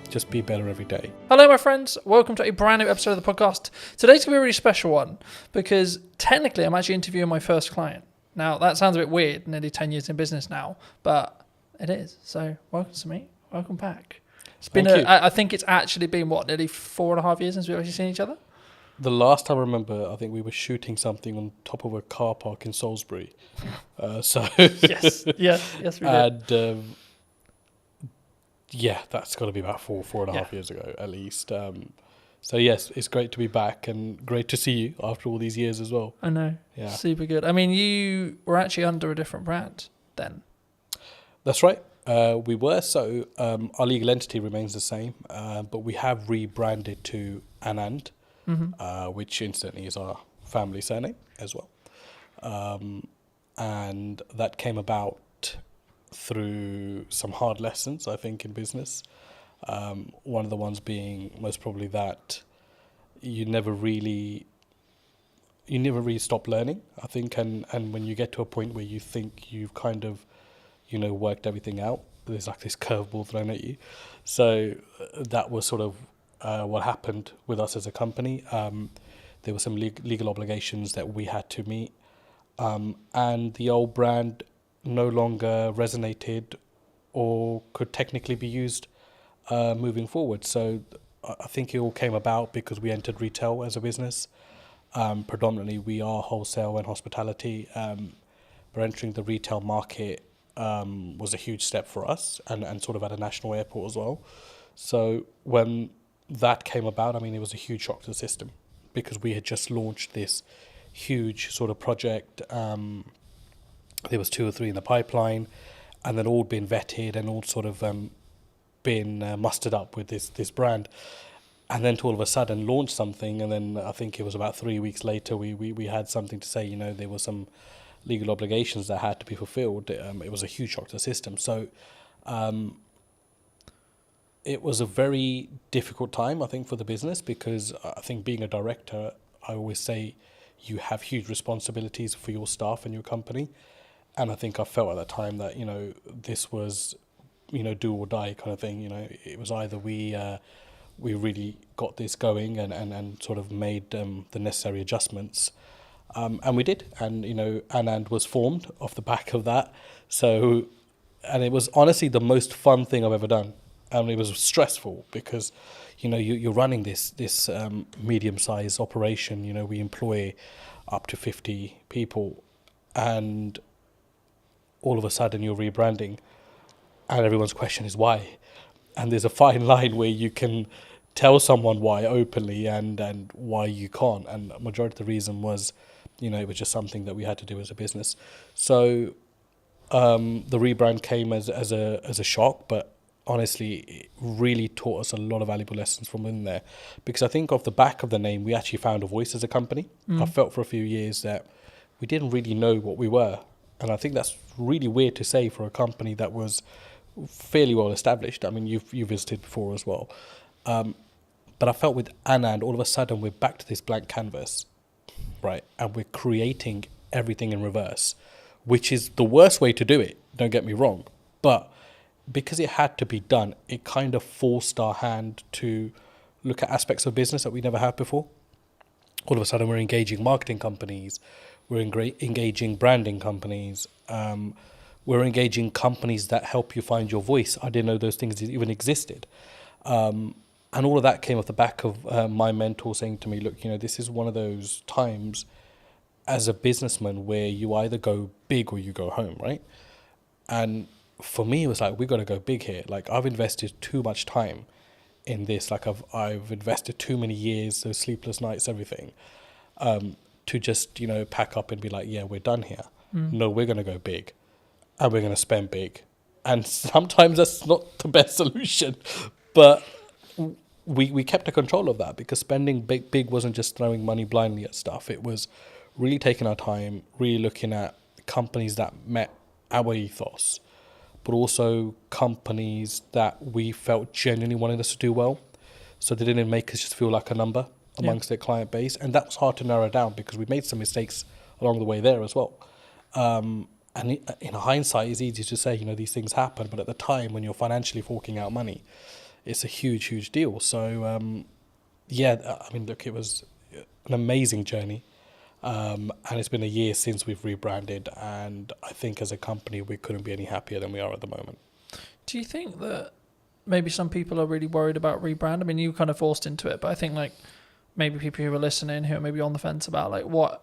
Just be better every day. Hello, my friends. Welcome to a brand new episode of the podcast. Today's going to be a really special one because technically I'm actually interviewing my first client. Now, that sounds a bit weird, nearly 10 years in business now, but it is. So, welcome to me. Welcome back. It's been, I think it's actually been, nearly 4.5 years since we've actually seen each other? The last time I remember, I think we were shooting something on top of a car park in Salisbury. Yes, we did. And yeah, that's got to be about 4.5 years ago at least. So yes, it's great to be back and great to see you after all these years as well. I know. Yeah. Super good. I mean, you were actually under a different brand then. That's right. We were. So our legal entity remains the same, but we have rebranded to Anand, which incidentally is our family surname as well. And that came about through some hard lessons, I think, in business. One of the ones being most probably that you never really stop learning, I think, and when you get to a point where you think you've kind of, worked everything out, there's like this curveball thrown at you. So that was sort of what happened with us as a company. There were some legal obligations that we had to meet, and the old brand no longer resonated or could technically be used moving forward. So I think it all came about because we entered retail as a business. Predominantly we are wholesale and hospitality, but entering the retail market was a huge step for us and sort of at a national airport as well. So when that came about, I mean, it was a huge shock to the system because we had just launched this huge sort of project. There was 2 or 3 in the pipeline, and then all been vetted and all sort of been mustered up with this brand. And then to all of a sudden launch something, and then I think it was about 3 weeks later we had something to say, there were some legal obligations that had to be fulfilled. It was a huge shock to the system. So it was a very difficult time, I think, for the business, because I think being a director, I always say you have huge responsibilities for your staff and your company. And I think I felt at that time that, this was, do or die kind of thing. It was either we really got this going and sort of made the necessary adjustments. And we did. And, Anand was formed off the back of that. So, and it was honestly the most fun thing I've ever done. And it was stressful because, you're running this medium-sized operation. We employ up to 50 people, and all of a sudden you're rebranding, and everyone's question is why. And there's a fine line where you can tell someone why openly and why you can't. And the majority of the reason was, it was just something that we had to do as a business. So the rebrand came as a shock, but honestly, it really taught us a lot of valuable lessons from in there, because I think off the back of the name, we actually found a voice as a company. I felt for a few years that we didn't really know what we were. And I think that's really weird to say for a company that was fairly well established. I mean, you visited before as well. But I felt with Anand, all of a sudden, we're back to this blank canvas, right? And we're creating everything in reverse, which is the worst way to do it, don't get me wrong. But because it had to be done, it kind of forced our hand to look at aspects of business that we never had before. All of a sudden, we're engaging marketing companies. We're engaging branding companies. We're engaging companies that help you find your voice. I didn't know those things even existed. And all of that came off the back of my mentor saying to me, look, this is one of those times as a businessman where you either go big or you go home, right? And for me, it was like, we got to go big here. Like, I've invested too much time in this. Like, I've invested too many years, those sleepless nights, everything. To just, pack up and be like, yeah, we're done here. No, we're going to go big and we're going to spend big. And sometimes that's not the best solution, but we kept a control of that, because spending big wasn't just throwing money blindly at stuff. It was really taking our time, really looking at companies that met our ethos, but also companies that we felt genuinely wanted us to do well. So they didn't make us just feel like a number. amongst their client base, and that was hard to narrow down because we made some mistakes along the way there as well. And in hindsight, it's easy to say, these things happen, but at the time when you're financially forking out money, it's a huge, huge deal. So, look, it was an amazing journey. And it's been a year since we've rebranded, and I think as a company, we couldn't be any happier than we are at the moment. Do you think that maybe some people are really worried about rebrand? I mean, you kind of forced into it, but I think maybe people who are listening who are maybe on the fence about what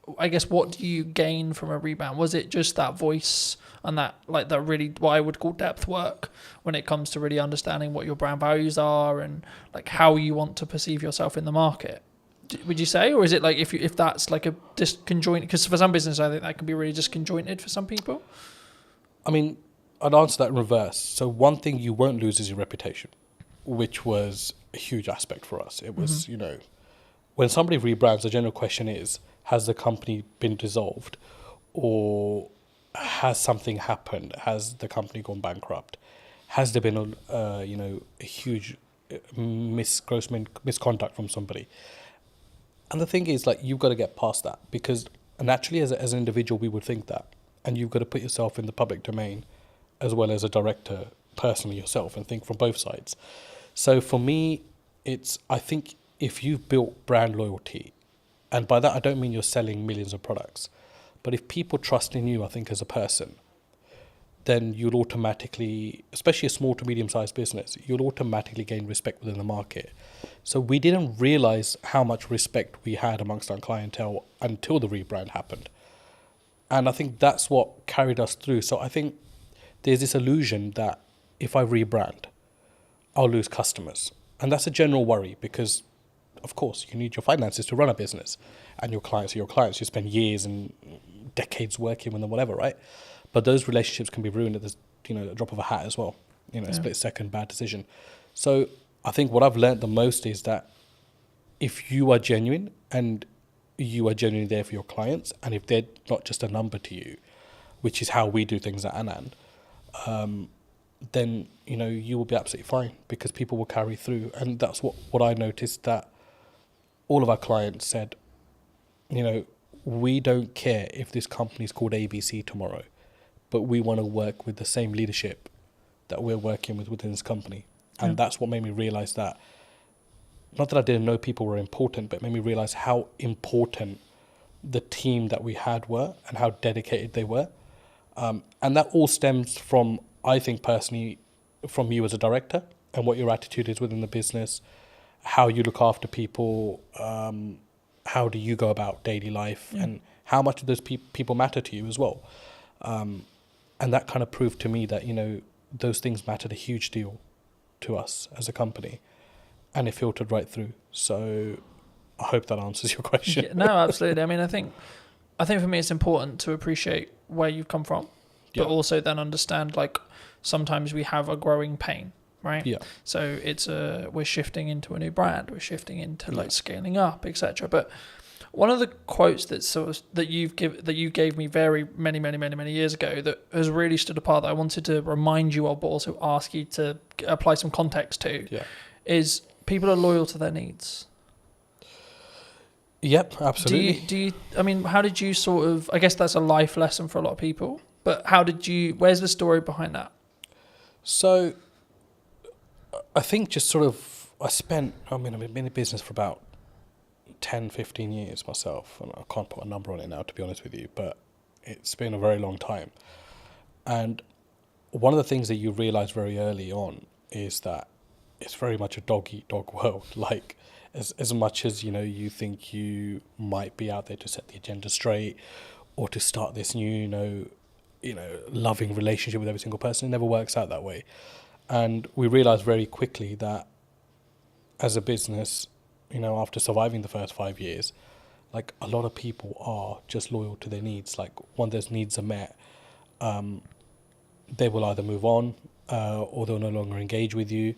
do you gain from a rebrand? Was it just that voice and that really what I would call depth work when it comes to really understanding what your brand values are and how you want to perceive yourself in the market? Would you say, or is it if that's a disconjointed? Because for some business, I think that can be really disconjointed for some people. I mean, I'd answer that in reverse. So one thing you won't lose is your reputation, which was a huge aspect for us. It was, when somebody rebrands, the general question is, has the company been dissolved, or has something happened? Has the company gone bankrupt? Has there been a huge gross misconduct from somebody? And the thing is, you've got to get past that, because naturally as an individual we would think that, and you've got to put yourself in the public domain as well as a director personally yourself and think from both sides. So for me, I think if you've built brand loyalty, and by that I don't mean you're selling millions of products, but if people trust in you, I think as a person, then you'll automatically, especially a small to medium-sized business, you'll automatically gain respect within the market. So we didn't realize how much respect we had amongst our clientele until the rebrand happened. And I think that's what carried us through. So I think there's this illusion that if I rebrand, I'll lose customers. And that's a general worry because, of course, you need your finances to run a business. And your clients are your clients. You spend years and decades working with them, whatever, right? But those relationships can be ruined at the drop of a hat as well. A split-second bad decision. So I think what I've learned the most is that if you are genuine and you are genuinely there for your clients, and if they're not just a number to you, which is how we do things at Anand, then you will be absolutely fine because people will carry through. And that's what I noticed, that all of our clients said, we don't care if this company is called ABC tomorrow, but we want to work with the same leadership that we're working with within this company. And that's what made me realize that, not that I didn't know people were important, but it made me realize how important the team that we had were and how dedicated they were. And that all stems from, I think personally, from you as a director and what your attitude is within the business, how you look after people, how do you go about daily life, and how much do those people matter to you as well. And that kind of proved to me that, those things mattered a huge deal to us as a company, and it filtered right through. So I hope that answers your question. No, absolutely. I mean, I think for me it's important to appreciate where you've come from, but also then understand sometimes we have a growing pain, right? Yeah. So it's we're shifting into a new brand, we're shifting into scaling up, etc. But one of the quotes that you gave me very many years ago that has really stood apart, that I wanted to remind you of, but also ask you to apply some context to, is people are loyal to their needs. Yep, absolutely. Do you? I mean, how did you I guess that's a life lesson for a lot of people. But where's the story behind that? So, I think I've been in business for about 10, 15 years myself, and I can't put a number on it now, to be honest with you, but it's been a very long time. And one of the things that you realize very early on is that it's very much a dog-eat-dog world. As much as, you think you might be out there to set the agenda straight or to start this new, loving relationship with every single person, it never works out that way. And we realized very quickly that as a business, after surviving the first 5 years, a lot of people are just loyal to their needs. When those needs are met, they will either move on or they'll no longer engage with you.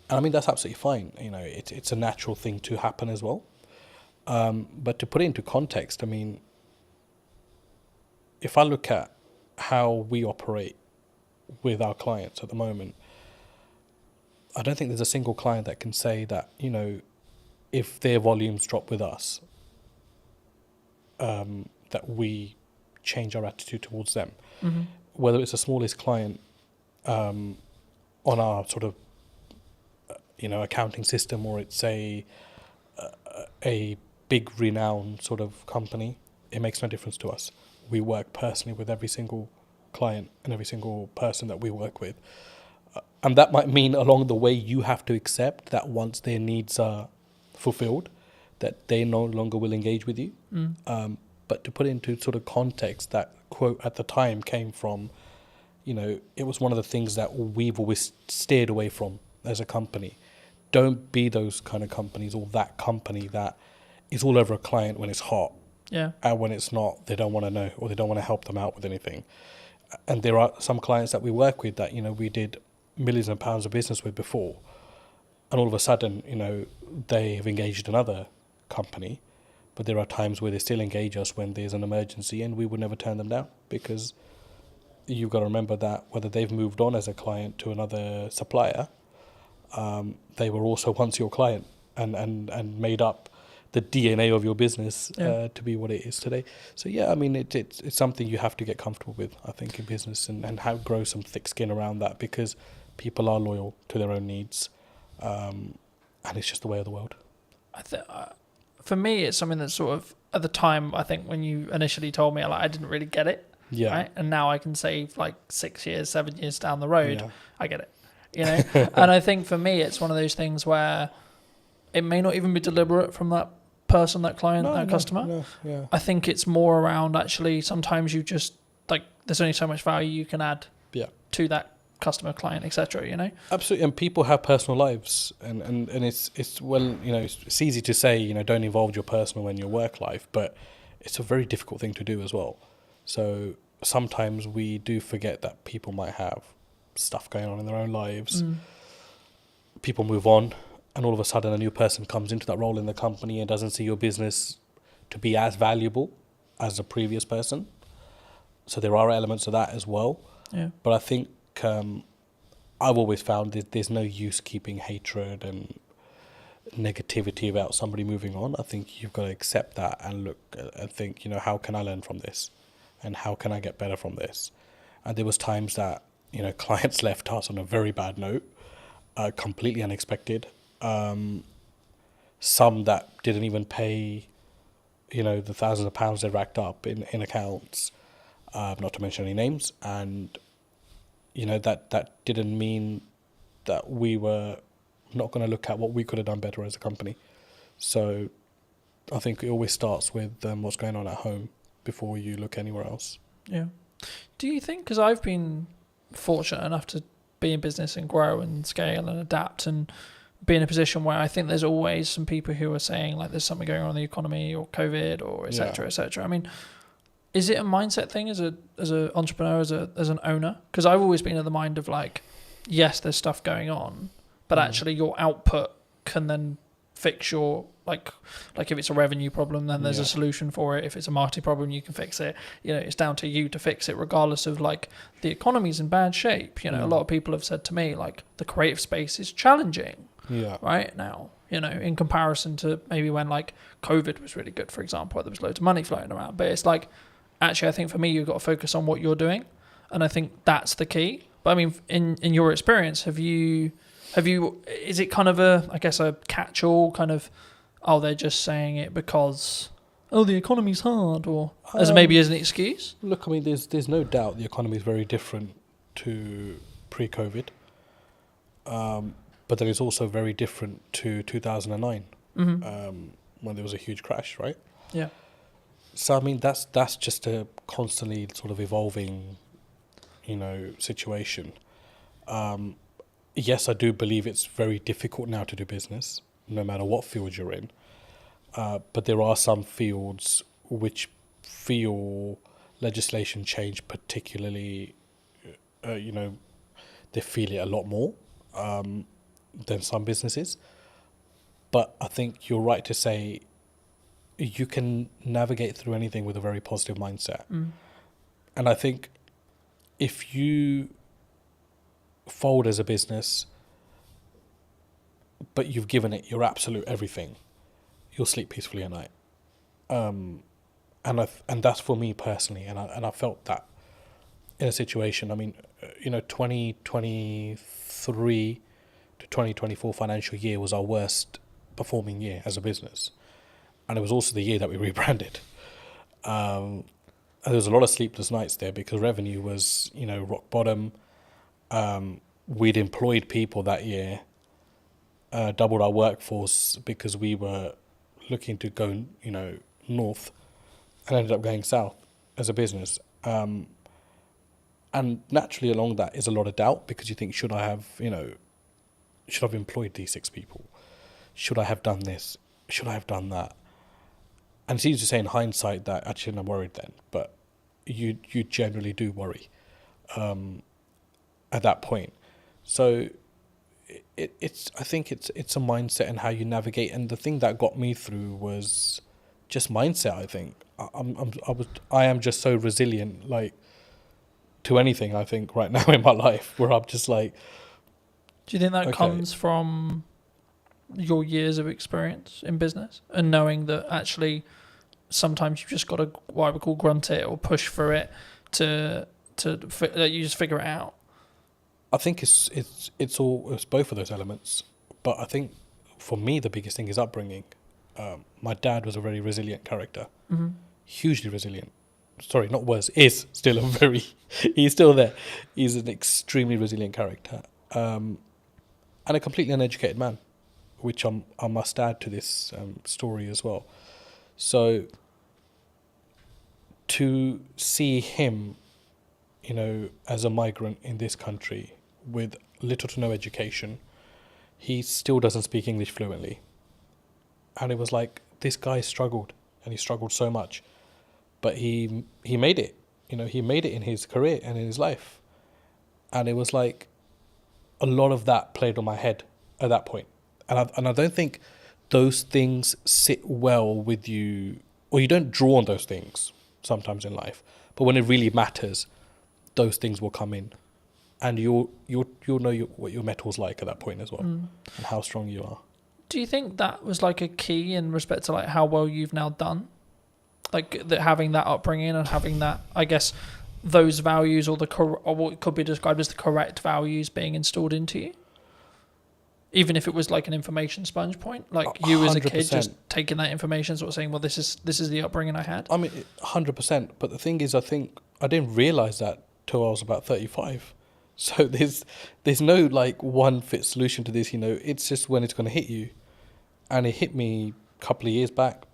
And I mean, that's absolutely fine. It's a natural thing to happen as well. But to put it into context, I mean, if I look at how we operate with our clients at the moment, I don't think there's a single client that can say that, if their volumes drop with us, that we change our attitude towards them. Mm-hmm. Whether it's the smallest client on our sort of, accounting system, or it's a big renowned sort of company, it makes no difference to us. We work personally with every single client and every single person that we work with. And that might mean along the way you have to accept that once their needs are fulfilled, that they no longer will engage with you. But to put into sort of context, that quote at the time came from, it was one of the things that we've always steered away from as a company. Don't be those kind of companies, or that company that is all over a client when it's hot. Yeah. And when it's not, they don't want to know, or they don't want to help them out with anything. And there are some clients that we work with that, we did millions of pounds of business with before. And all of a sudden, they have engaged another company. But there are times where they still engage us when there's an emergency, and we would never turn them down, because you've got to remember that whether they've moved on as a client to another supplier, they were also once your client and made up the DNA of your business to be what it is today. So yeah, I mean, it's something you have to get comfortable with, I think, in business, and grow some thick skin around that, because people are loyal to their own needs, and it's just the way of the world. For me, it's something that sort of, at the time, I think when you initially told me, I didn't really get it. Yeah. Right? And now I can say 6 years, 7 years down the road, I get it. And I think for me, it's one of those things where it may not even be deliberate from that person, that client, customer. No, yeah. I think it's more around, actually, sometimes you just, there's only so much value you can add to that customer, client, etc. Absolutely. And people have personal lives, and it's it's easy to say, don't involve your personal in your work life, but it's a very difficult thing to do as well. So sometimes we do forget that people might have stuff going on in their own lives. People move on, and all of a sudden a new person comes into that role in the company and doesn't see your business to be as valuable as the previous person. So there are elements of that as well. Yeah. But I think I've always found that there's no use keeping hatred and negativity about somebody moving on. I think you've got to accept that and look and think, how can I learn from this? And how can I get better from this? And there was times that, clients left us on a very bad note, completely unexpected. Some that didn't even pay, the thousands of pounds they racked up in accounts, not to mention any names. And, that didn't mean that we were not going to look at what we could have done better as a company. So I think it always starts with what's going on at home before you look anywhere else. Yeah. Do you think, because I've been fortunate enough to be in business and grow and scale and adapt and be in a position where I think there's always some people who are saying there's something going on in the economy or COVID or et cetera, et cetera. I mean, is it a mindset thing as an entrepreneur, as an owner? Because I've always been of the mind of yes, there's stuff going on, but actually your output can then fix your like if it's a revenue problem, then there's a solution for it. If it's a marketing problem, you can fix it. It's down to you to fix it, regardless of the economy's in bad shape. A lot of people have said to me the creative space is challenging right now. In comparison to maybe when COVID was really good, for example, where there was loads of money flowing around. But it's actually, I think for me, you've got to focus on what you're doing, and I think that's the key. But I mean, in your experience, have you? Is it kind of a catch-all kind of? Oh, they're just saying it because the economy's hard, or as maybe as an excuse. Look, I mean, there's no doubt the economy is very different to pre-COVID, but then it's also very different to 2009, when there was a huge crash, right? Yeah. So I mean, that's just a constantly sort of evolving, situation. Yes, I do believe it's very difficult now to do business, no matter what field you're in. But there are some fields which feel legislation change particularly, they feel it a lot more than some businesses. But I think you're right to say you can navigate through anything with a very positive mindset. And I think if you fold as a business, but you've given it your absolute everything, you'll sleep peacefully at night. And that's for me personally, and I felt that in a situation. I mean, 2023 to 2024 financial year was our worst performing year as a business, and it was also the year that we rebranded. And there was a lot of sleepless nights there because revenue was, rock bottom. We'd employed people that year, doubled our workforce because we were looking to go, north, and ended up going south as a business. And naturally along that is a lot of doubt because you think, should I have employed these 6 people? Should I have done this? Should I have done that? And it's easy to say in hindsight that actually I'm worried then, but you generally do worry at that point. So I think it's a mindset and how you navigate. And the thing that got me through was just mindset. I think I am just so resilient, like, to anything. I think right now in my life, where I'm just like. Do you think that okay. comes from your years of experience in business and knowing that actually sometimes you've just got to, what I would call, grunt it or push for it that you just figure it out? I think it's both of those elements, but I think for me the biggest thing is upbringing. My dad was a very resilient character, hugely resilient. Sorry, not was, is still a very. He's still there. He's an extremely resilient character, and a completely uneducated man, which I must add to this story as well. So to see him, as a migrant in this country with little to no education, he still doesn't speak English fluently. And it was like, this guy struggled, and he struggled so much, but he made it. He made it in his career and in his life. And it was like a lot of that played on my head at that point. And I don't think those things sit well with you, or you don't draw on those things sometimes in life. But when it really matters, those things will come in, and you'll know what your metal's like at that point as well, and how strong you are. Do you think that was like a key in respect to like how well you've now done, like that, having that upbringing and having that, I guess, those values or what could be described as the correct values being installed into you? Even if it was like an information sponge point, like you as a kid 100%. just taking that information, sort of saying, well, this is the upbringing I had. I mean, 100%. But the thing is, I think I didn't realize that till I was about 35. So there's no like one fit solution to this. It's just when it's going to hit you, and it hit me a couple of years back.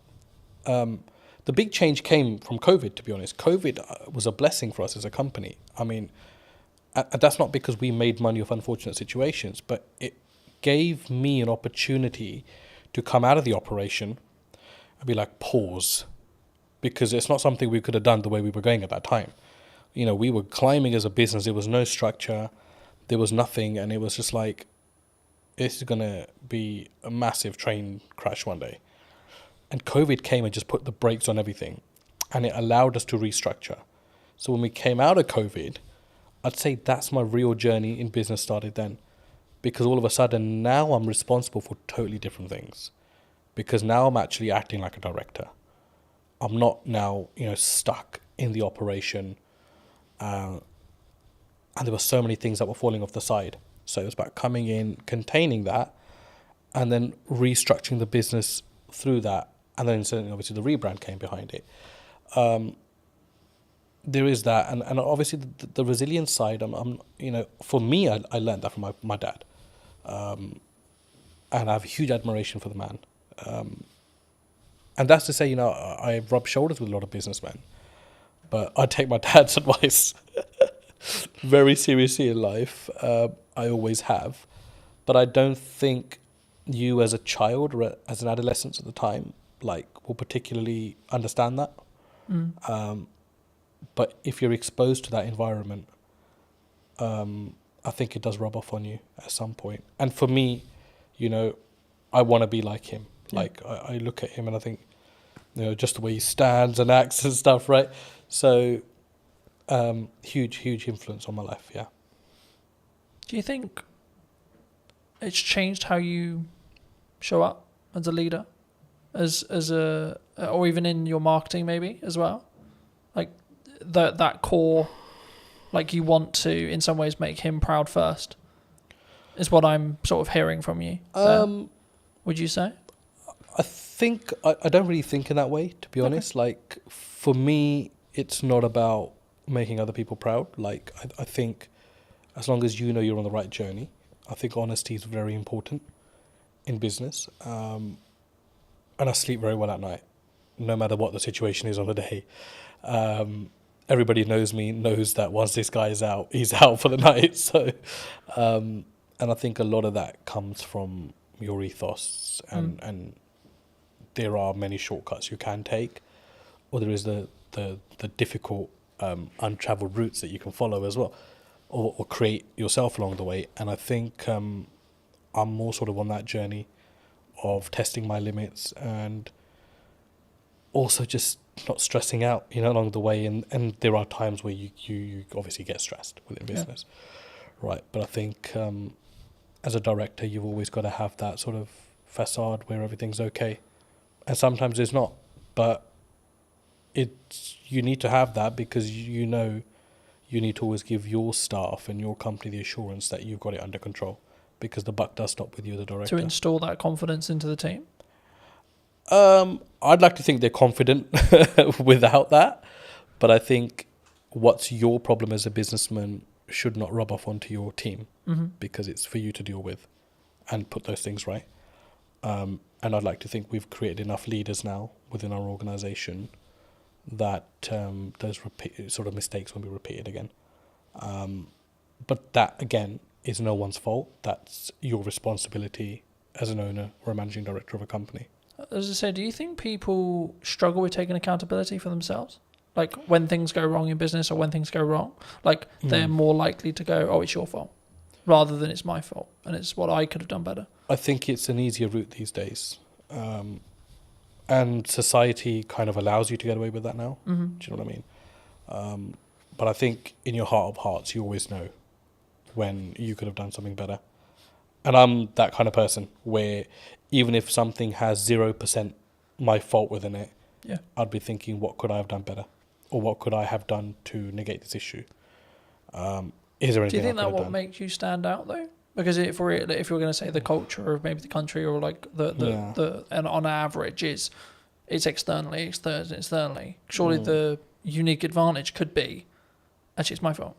The big change came from COVID. To be honest, COVID was a blessing for us as a company. I mean, that's not because we made money off unfortunate situations, but it gave me an opportunity to come out of the operation and be like, pause, because it's not something we could have done the way we were going at that time. We were climbing as a business. There was no structure, there was nothing, and it was just like, this is gonna be a massive train crash one day. And COVID came and just put the brakes on everything, and it allowed us to restructure. So when we came out of COVID, I'd say that's my real journey in business started then. Because all of a sudden now I'm responsible for totally different things. Because now I'm actually acting like a director. I'm not now, stuck in the operation. And there were so many things that were falling off the side. So it was about coming in, containing that, and then restructuring the business through that. And then certainly obviously the rebrand came behind it. There is that, and obviously the resilience side. For me, I learned that from my dad. And I have a huge admiration for the man. And that's to say, I rub shoulders with a lot of businessmen, but I take my dad's advice very seriously in life. I always have, but I don't think you as a child or as an adolescent at the time, will particularly understand that. But if you're exposed to that environment, I think it does rub off on you at some point. And for me, I want to be like him. Yeah. I look at him and I think, just the way he stands and acts and stuff, right? So, huge influence on my life, yeah. Do you think it's changed how you show up as a leader as a, or even in your marketing maybe as well? Like that core, like you want to in some ways make him proud first, is what I'm sort of hearing from you. Would you say? I think I don't really think in that way, to be honest. Like for me, it's not about making other people proud. Like I think as long as you know you're on the right journey, I think honesty is very important in business. And I sleep very well at night, no matter what the situation is on the day. Everybody knows me, knows that once this guy is out, he's out for the night. So, and I think a lot of that comes from your ethos, and there are many shortcuts you can take, or there is the difficult untraveled routes that you can follow as well, or create yourself along the way. And I think I'm more sort of on that journey of testing my limits and also just not stressing out, along the way. And there are times where you obviously get stressed within business, right? But I think as a director, you've always got to have that sort of facade where everything's okay. And sometimes it's not, but you need to have that because you need to always give your staff and your company the assurance that you've got it under control, because the buck does stop with you, the director. To install that confidence into the team? I'd like to think they're confident without that, but I think what's your problem as a businessman should not rub off onto your team, because it's for you to deal with and put those things right. And I'd like to think we've created enough leaders now within our organisation that those sort of mistakes won't be repeated again. But that, again, is no one's fault. That's your responsibility as an owner or a managing director of a company. As I say, do you think people struggle with taking accountability for themselves? Like when things go wrong in business or when things go wrong, like they're more likely to go, oh, it's your fault, rather than it's my fault and it's what I could have done better. I think it's an easier route these days. And society kind of allows you to get away with that now. Do you know what I mean? But I think in your heart of hearts, you always know when you could have done something better. And I'm that kind of person where even if something has 0% my fault within it, I'd be thinking, what could I have done better? Or what could I have done to negate this issue? Is there anything? Do you think that what makes you stand out though? Because if you're going to say the culture of maybe the country, or like the and on average it's externally. Surely the unique advantage could be, actually it's my fault.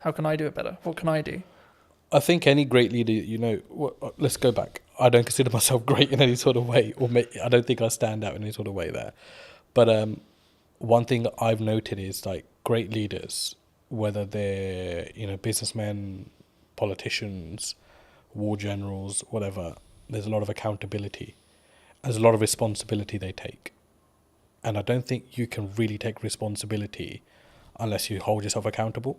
How can I do it better? What can I do? I think any great leader, let's go back. I don't consider myself great in any sort of way, I don't think I stand out in any sort of way there. But one thing that I've noted is like great leaders, whether they're businessmen, politicians, war generals, whatever, there's a lot of accountability. There's a lot of responsibility they take. And I don't think you can really take responsibility unless you hold yourself accountable.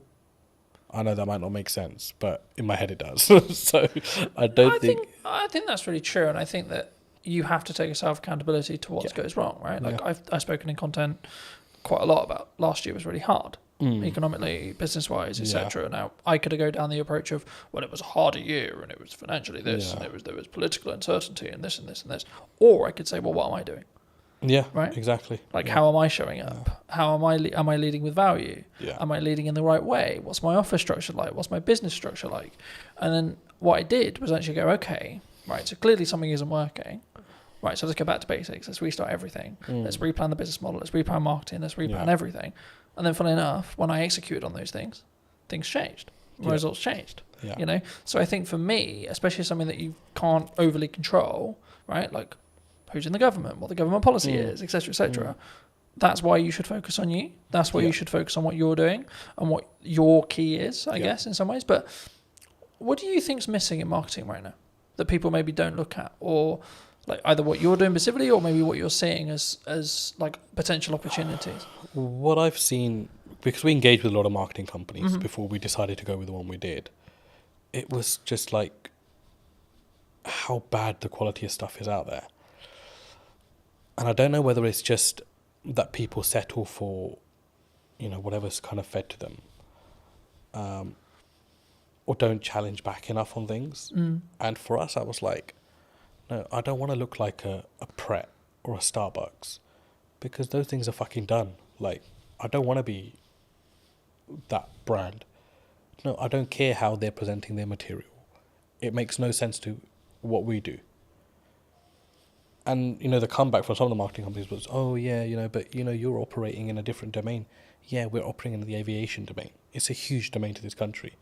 I know that might not make sense, but in my head it does. So I think that's really true, and I think that you have to take a self-accountability to what goes wrong, right? Like I've spoken in content quite a lot about last year was really hard. Economically, business-wise, etc. Now, I could go down the approach of, well, it was a harder year, and it was financially this, and there was political uncertainty, and this and this and this. Or I could say, well, what am I doing? Yeah, right. Exactly. Like, how am I showing up? How am I leading with value? Am I leading in the right way? What's my office structure like? What's my business structure like? And then what I did was actually go, okay, right. So clearly something isn't working. Right, so let's go back to basics. Let's restart everything. Let's replan the business model. Let's replan marketing. Let's replan everything. And then, funnily enough, when I executed on those things changed. My results changed. So I think for me, especially something that you can't overly control, right? Like who's in the government, what the government policy is, etc., etc. That's why you should focus on you. That's why you should focus on what you're doing and what your key is, I guess, in some ways. But what do you think's missing in marketing right now that people maybe don't look at, or like either what you're doing specifically or maybe what you're seeing as like potential opportunities? What I've seen, because we engaged with a lot of marketing companies before we decided to go with the one we did, it was just like how bad the quality of stuff is out there. And I don't know whether it's just that people settle for, whatever's kind of fed to them, or don't challenge back enough on things. And for us, I was like, no, I don't want to look like a pret or a Starbucks, because those things are fucking done. Like, I don't want to be that brand. No, I don't care how they're presenting their material. It makes no sense to what we do. And, the comeback from some of the marketing companies was, oh, yeah, but, you're operating in a different domain. Yeah, we're operating in the aviation domain. It's a huge domain to this country.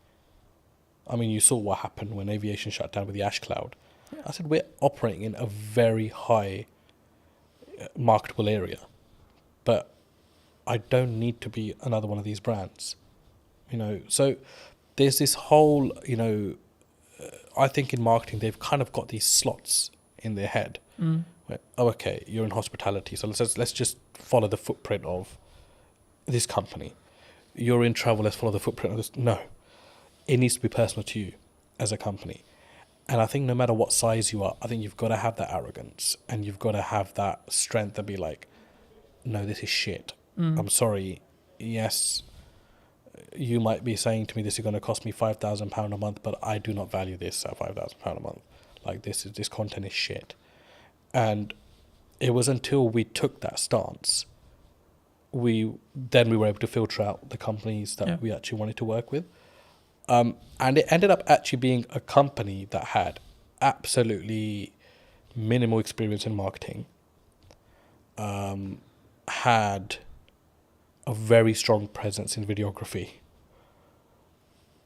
I mean, you saw what happened when aviation shut down with the ash cloud. Yeah. I said, we're operating in a very high marketable area. But I don't need to be another one of these brands. So there's this whole, I think in marketing, they've kind of got these slots in their head. Where, oh, okay, you're in hospitality, so let's just follow the footprint of this company. You're in travel, let's follow the footprint of this. No, it needs to be personal to you as a company. And I think no matter what size you are, I think you've got to have that arrogance and you've got to have that strength to be like, no, this is shit. I'm sorry. Yes, you might be saying to me this is going to cost me £5,000 a month, but I do not value this at £5,000 a month. Like, this content is shit. And it was until we took that stance, we were able to filter out the companies that we actually wanted to work with. And it ended up actually being a company that had absolutely minimal experience in marketing, had a very strong presence in videography.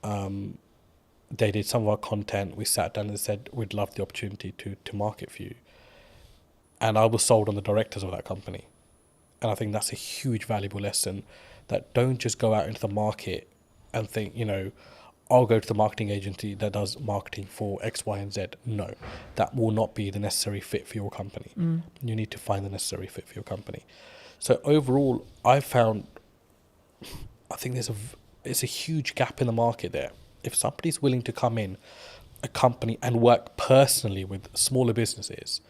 They did some of our content. We sat down and said, we'd love the opportunity to market for you. And I was sold on the directors of that company. And I think that's a huge valuable lesson, that don't just go out into the market and think, I'll go to the marketing agency that does marketing for X, Y, and Z. No, that will not be the necessary fit for your company. You need to find the necessary fit for your company. So overall, I think it's a huge gap in the market there. If somebody's willing to come in a company and work personally with smaller businesses,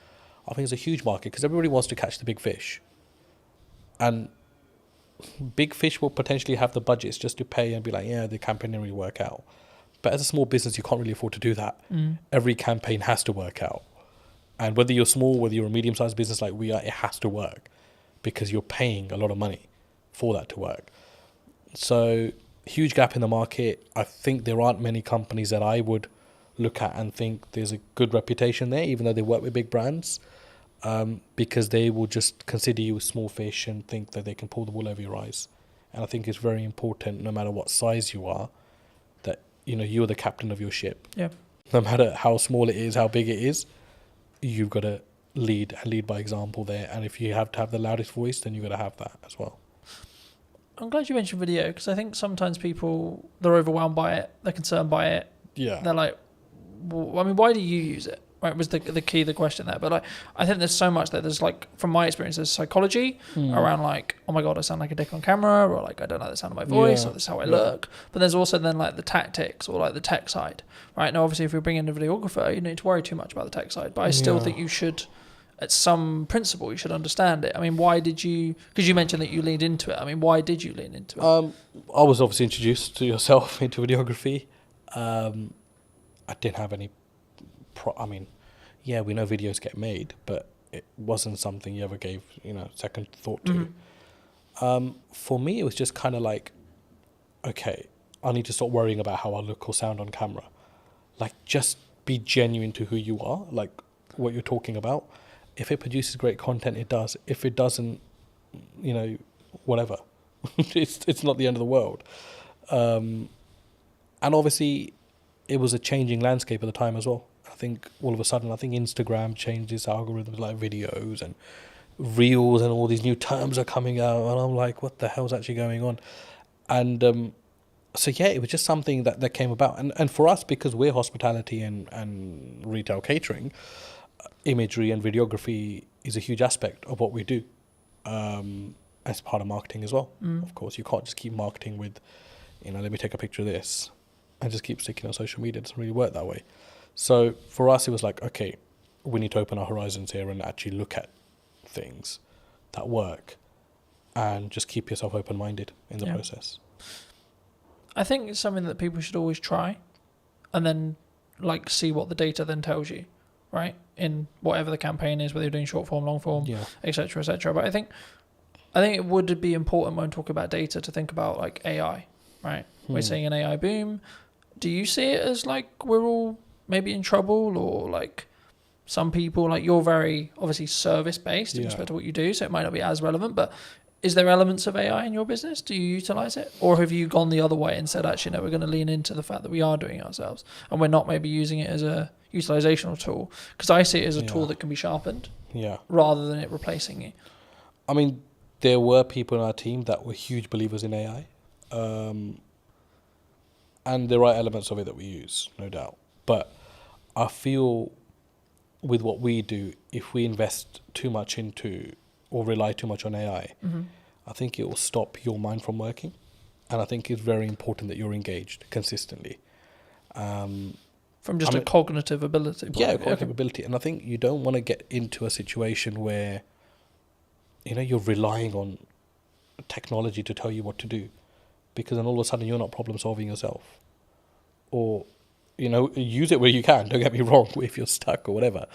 I think it's a huge market, because everybody wants to catch the big fish. And big fish will potentially have the budgets just to pay and be like, yeah, the campaign didn't really work out. But as a small business, you can't really afford to do that. Every campaign has to work out. And whether you're small, whether you're a medium-sized business like we are, it has to work, because you're paying a lot of money for that to work. So, huge gap in the market. I think there aren't many companies that I would look at and think there's a good reputation there, even though they work with big brands, because they will just consider you a small fish and think that they can pull the wool over your eyes. And I think it's very important, no matter what size you are, that you're the captain of your ship. Yeah. No matter how small it is, how big it is, you've got to lead by example there. And if you have to have the loudest voice, then you've got to have that as well. I'm glad you mentioned video, because I think sometimes people, they're overwhelmed by it, they're concerned by it. Yeah. They're like, well, I mean, why do you use it? Right, was the key of the question there. But I think there's so much that there's from my experience, there's psychology around oh my God, I sound like a dick on camera, or I don't like the sound of my voice, or this is how I look. But there's also then the tactics, or the tech side, right? Now, obviously, if you're bringing in a videographer, you don't need to worry too much about the tech side. But I still think you should, at some principle, you should understand it. I mean, why did you? Because you mentioned that you leaned into it. I mean, why did you lean into it? I was obviously introduced to yourself into videography. I didn't have any. Yeah, we know videos get made, but it wasn't something you ever gave, second thought to. For me, it was just kind of okay, I need to stop worrying about how I look or sound on camera. Just be genuine to who you are, what you're talking about. If it produces great content, it does. If it doesn't, whatever. it's not the end of the world. And obviously, it was a changing landscape at the time as well. I think all of a sudden, Instagram changed its algorithms, videos and reels, and all these new terms are coming out, and I'm like, what the hell's actually going on? And so yeah, it was just something that came about, and for us, because we're hospitality and retail catering, imagery and videography is a huge aspect of what we do, as part of marketing as well. Of course, you can't just keep marketing with, let me take a picture of this and just keep sticking on social media. It doesn't really work that way. So for us, it was okay, we need to open our horizons here and actually look at things that work, and just keep yourself open-minded in the process. I think it's something that people should always try, and then see what the data then tells you, right? In whatever the campaign is, whether you're doing short form, long form, Yeah. etc., etc. But I think it would be important when talking about data to think about like AI, right? We're seeing an AI boom. Do you see it as like we're all maybe in trouble, or like some people, like you're very obviously service based in Yeah. respect to what you do, so it might not be as relevant, but is there elements of AI in your business? Do you utilize it? Or have you gone the other way and said, actually, no, we're going to lean into the fact that we are doing it ourselves and we're not maybe using it as a utilizational tool? Because I see it as a tool that can be sharpened Yeah. rather than it replacing you. I mean, there were people in our team that were huge believers in AI. And there are elements of it that we use, no doubt. But I feel with what we do, if we invest too much into or rely too much on AI, I think it will stop your mind from working. And I think it's very important that you're engaged consistently. From just a cognitive ability. Yeah, cognitive ability. And I think you don't want to get into a situation where, you're relying on technology to tell you what to do, because then all of a sudden you're not problem solving yourself. Or, use it where you can, don't get me wrong, if you're stuck or whatever.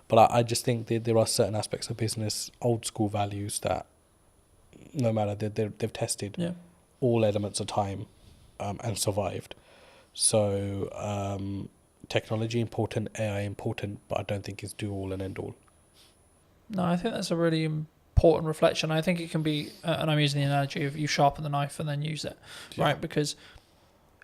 But I just think that there are certain aspects of business, old school values that no matter, they've tested all elements of time and survived. So technology important, AI important, but I don't think it's do all and end all. No, I think that's a really important reflection. I think it can be, and I'm using the analogy of you sharpen the knife and then use it, right? Because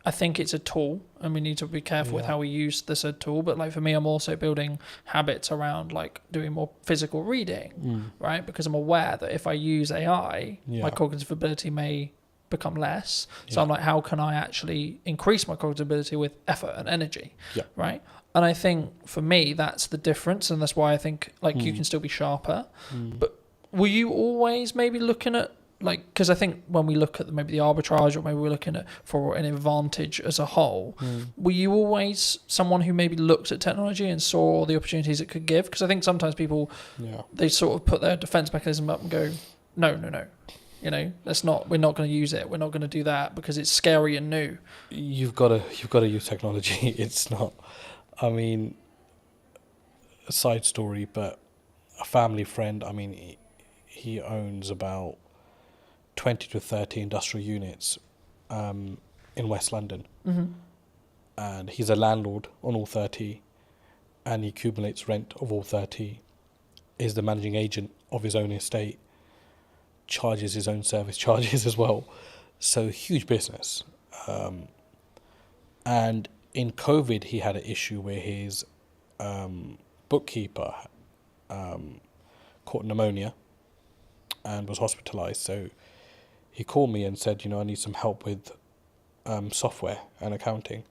I think it's a tool and we need to be careful with how we use this tool. But like for me, I'm also building habits around like doing more physical reading, right? Because I'm aware that if I use AI, my cognitive ability may become less. So I'm like, how can I actually increase my cognitive ability with effort and energy, right? And I think for me, that's the difference. And that's why I think like you can still be sharper. But were you always maybe looking at like, because I think when we look at maybe the arbitrage, or maybe we're looking at for an advantage as a whole, were you always someone who maybe looked at technology and saw the opportunities it could give? Because I think sometimes people, they sort of put their defense mechanism up and go, no, we're not going to use it. We're not going to do that because it's scary and new. You've got to use technology. It's not, I mean, a side story, but a family friend, I mean, he owns about 20 to 30 industrial units in West London. And he's a landlord on all 30, and he accumulates rent of all 30, is the managing agent of his own estate, charges his own service charges as well. So huge business. And in COVID, he had an issue where his bookkeeper caught pneumonia and was hospitalized. So he called me and said, I need some help with software and accounting.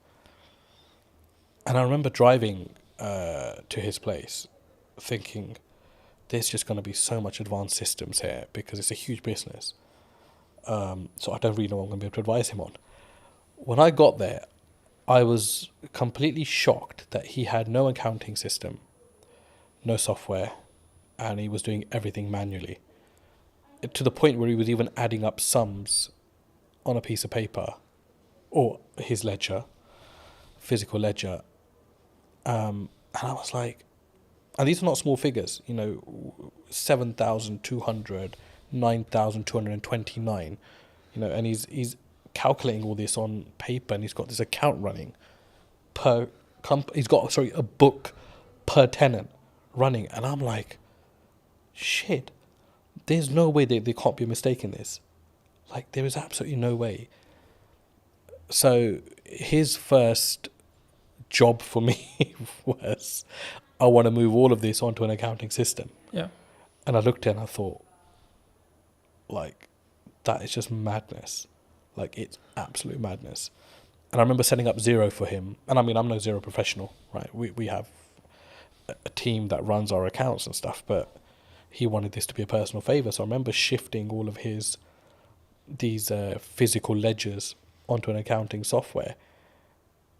And I remember driving to his place thinking, there's just going to be so much advanced systems here because it's a huge business. So I don't really know what I'm going to be able to advise him on. When I got there, I was completely shocked that he had no accounting system, no software, and he was doing everything manually. To the point where he was even adding up sums on a piece of paper or his ledger, physical ledger. And I was like, and these are not small figures, 7,200, 9,229, and he's calculating all this on paper, and he's got this account running he's got a book per tenant running. And I'm like, shit. There's no way they can't be a mistake in this. Like, there is absolutely no way. So his first job for me was, I want to move all of this onto an accounting system. Yeah. And I looked at it and I thought, like, that is just madness. Like, it's absolute madness. And I remember setting up Xero for him. And I mean, I'm no Xero professional, right? We have a team that runs our accounts and stuff, but he wanted this to be a personal favor. So I remember shifting all of these physical ledgers onto an accounting software,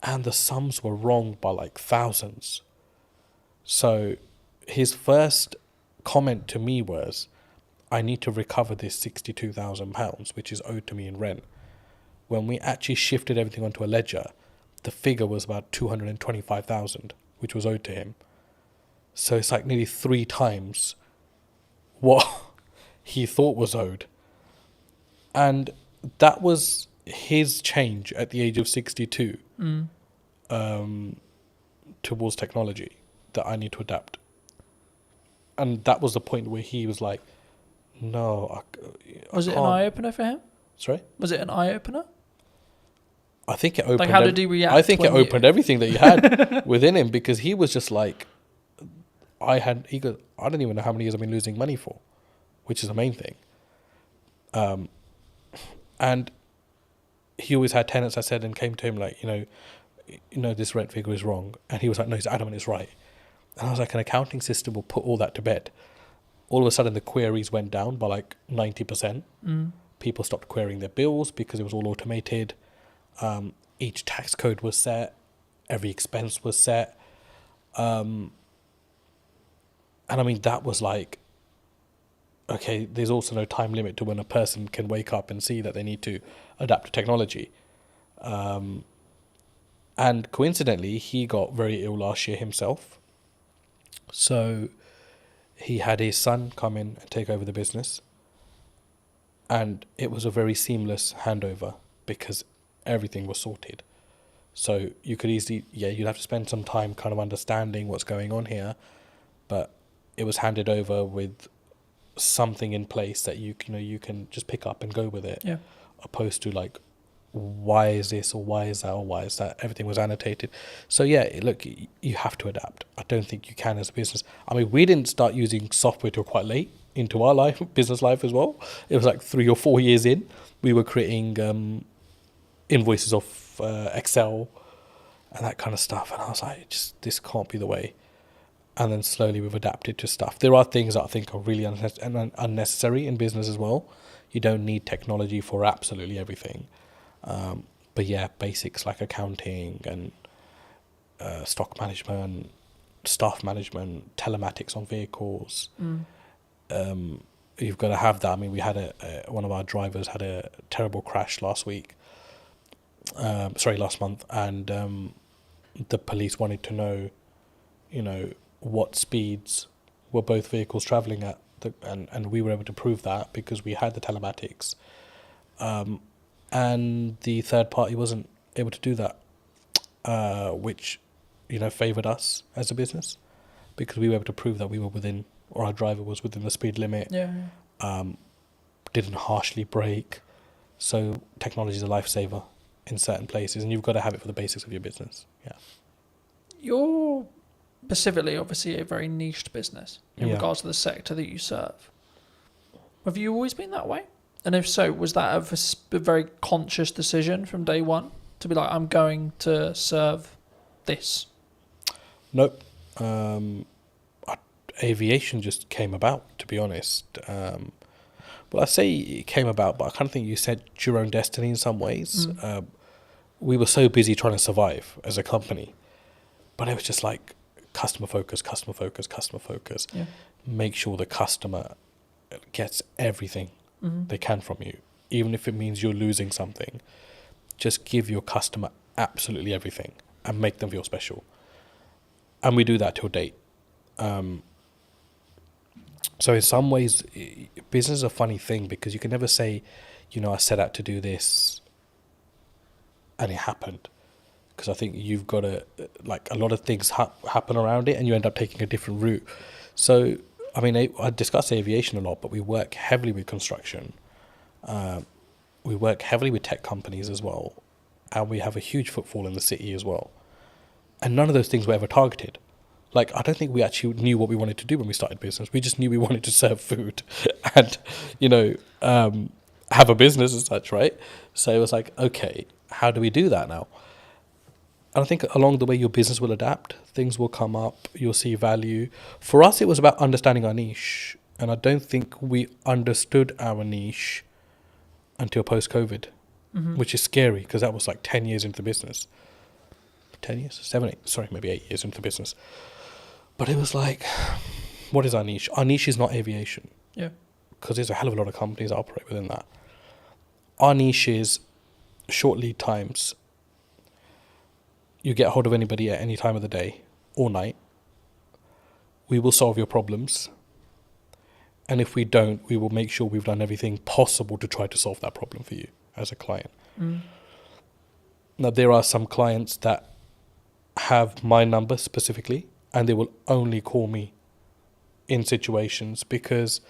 and the sums were wrong by like thousands. So his first comment to me was, I need to recover this £62,000, which is owed to me in rent. When we actually shifted everything onto a ledger, the figure was about 225,000, which was owed to him. So it's like nearly 3 times what he thought was owed. And that was his change at the age of 62 towards technology, that I need to adapt. And that was the point where he was like, no, I Was it an can't. eye opener for him? Sorry? Was it an eye opener? I think it opened. Like, how did he react? I think it when opened everything that he had within him, because he was just like, he goes, I don't even know how many years I've been losing money for, which is the main thing. And he always had tenants, I said, and came to him like, this rent figure is wrong. And he was like, no, he's adamant it's right. And I was like, an accounting system will put all that to bed. All of a sudden, the queries went down by like 90%. People stopped querying their bills because it was all automated. Each tax code was set. Every expense was set. And I mean, that was like, okay, there's also no time limit to when a person can wake up and see that they need to adapt to technology. And coincidentally, he got very ill last year himself. So he had his son come in and take over the business. And it was a very seamless handover because everything was sorted. So you could easily, you'd have to spend some time kind of understanding what's going on here. But it was handed over with something in place that you can just pick up and go with it. Yeah. Opposed to like, why is this or why is that or why is that? Everything was annotated. So yeah, look, you have to adapt. I don't think you can as a business. I mean, we didn't start using software till quite late into our life, business life as well. It was like 3 or 4 years in, we were creating invoices off Excel and that kind of stuff. And I was like, this can't be the way. And then slowly we've adapted to stuff. There are things that I think are really unnecessary in business as well. You don't need technology for absolutely everything. But yeah, basics like accounting and stock management, staff management, telematics on vehicles. You've got to have that. I mean, we had one of our drivers had a terrible crash last month, and the police wanted to know, what speeds were both vehicles travelling at, and we were able to prove that because we had the telematics. And the third party wasn't able to do that, which, favoured us as a business because we were able to prove that we were within, or our driver was within the speed limit. Didn't harshly brake. So technology is a lifesaver in certain places, and you've got to have it for the basics of your business. Yeah. You're specifically, obviously, a very niched business in Yeah. regards to the sector that you serve. Have you always been that way? And if so, was that a very conscious decision from day one to be like, I'm going to serve this? Nope. Aviation just came about, to be honest. Well, I say it came about, but I kind of think you set your own destiny in some ways. We were so busy trying to survive as a company, but it was just like customer focus. Yeah. Make sure the customer gets everything they can from you, even if it means you're losing something. Just give your customer absolutely everything and make them feel special. And we do that till date. So in some ways, business is a funny thing because you can never say, I set out to do this and it happened. Because I think you've got to, like, a lot of things happen around it and you end up taking a different route. So, I mean, I discuss aviation a lot, but we work heavily with construction. We work heavily with tech companies as well. And we have a huge footfall in the city as well. And none of those things were ever targeted. Like, I don't think we actually knew what we wanted to do when we started business. We just knew we wanted to serve food and, have a business as such, right? So it was like, okay, how do we do that now? And I think along the way, your business will adapt. Things will come up. You'll see value. For us, it was about understanding our niche. And I don't think we understood our niche until post-COVID, which is scary because that was like 10 years into the business. 10 years? 7, 8, sorry, maybe 8 years into the business. But it was like, what is our niche? Our niche is not aviation. Yeah. Because there's a hell of a lot of companies that operate within that. Our niche is short lead times. You get hold of anybody at any time of the day or night. we will solve your problems. And if we don't, we will make sure we've done everything possible to try to solve that problem for you as a client. Now, there are some clients that have my number specifically, and they will only call me in situations because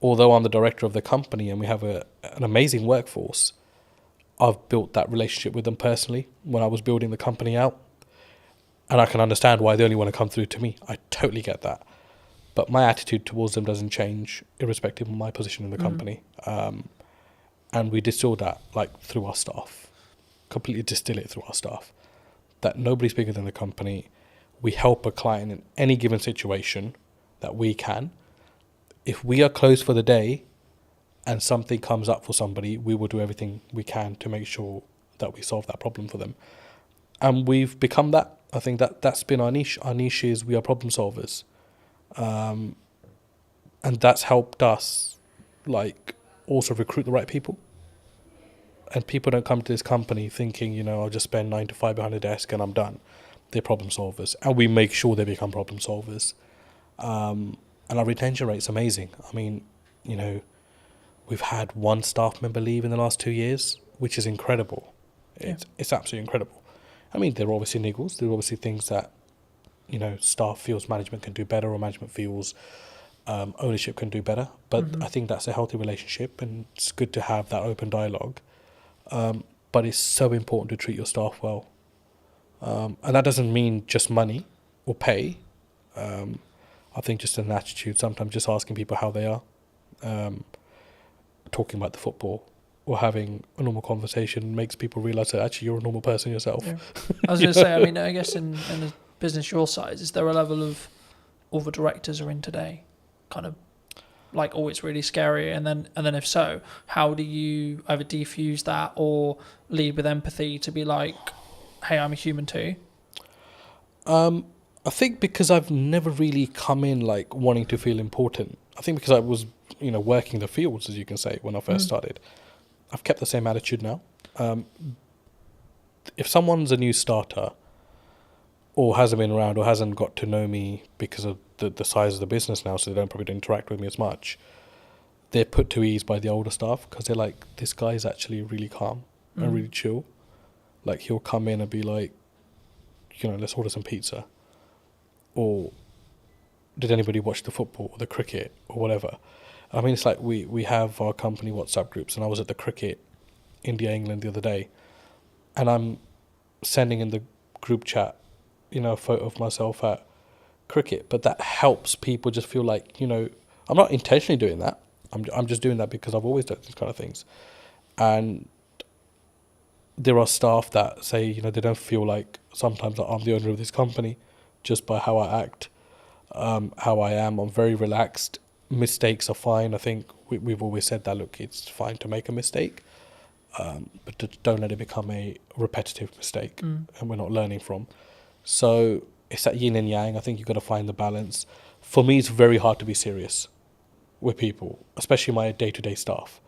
although I'm the director of the company and we have an amazing workforce, I've built that relationship with them personally when I was building the company out. And I can understand why they only want to come through to me. I totally get that. But my attitude towards them doesn't change irrespective of my position in the company. And we distill that like through our staff, completely distill it through our staff, that nobody's bigger than the company. We help a client in any given situation that we can. If we are closed for the day and something comes up for somebody, we will do everything we can to make sure that we solve that problem for them. And we've become that. I think that's been our niche. Our niche is we are problem solvers. And that's helped us like also recruit the right people. And people don't come to this company thinking, you know, I'll just spend 9 to 5 behind a desk and I'm done. They're problem solvers. And we make sure they become problem solvers. And our retention rate's amazing. I mean, you know, we've had one staff member leave in the last 2 years, which is incredible. It's absolutely incredible. I mean, there are obviously niggles. There are obviously things that, you know, staff feels management can do better or management feels ownership can do better. But I think that's a healthy relationship and it's good to have that open dialogue. But it's so important to treat your staff well. And that doesn't mean just money or pay. I think just an attitude, sometimes just asking people how they are, talking about the football or having a normal conversation makes people realise that actually you're a normal person yourself. Yeah. I was going to say, I mean, I guess in a business your size, is there a level of all the directors are in today, kind of like, oh, it's really scary, and then if so, how do you either defuse that or lead with empathy to be like, hey, I'm a human too? I think because I've never really come in like wanting to feel important. I think because I was, you know, working the fields, as you can say, when I first started. I've kept the same attitude now. If someone's a new starter or hasn't been around or hasn't got to know me because of the size of the business now, so they don't probably interact with me as much, they're put to ease by the older staff because they're like, this guy is actually really calm and really chill. Like, he'll come in and be like, you know, let's order some pizza. Or did anybody watch the football or the cricket or whatever? I mean, it's like we have our company WhatsApp groups, and I was at the cricket India-England the other day, and I'm sending in the group chat, you know, a photo of myself at cricket, but that helps people just feel like, you know, I'm not intentionally doing that. I'm just doing that because I've always done these kind of things. And there are staff that say, you know, they don't feel like sometimes that I'm the owner of this company just by how I act, how I am. I'm very relaxed. Mistakes are fine. I think we've always said that, look, it's fine to make a mistake, but don't let it become a repetitive mistake and we're not learning from. So it's that yin and yang. I think you've got to find the balance. For me, it's very hard to be serious with people, especially my day-to-day staff,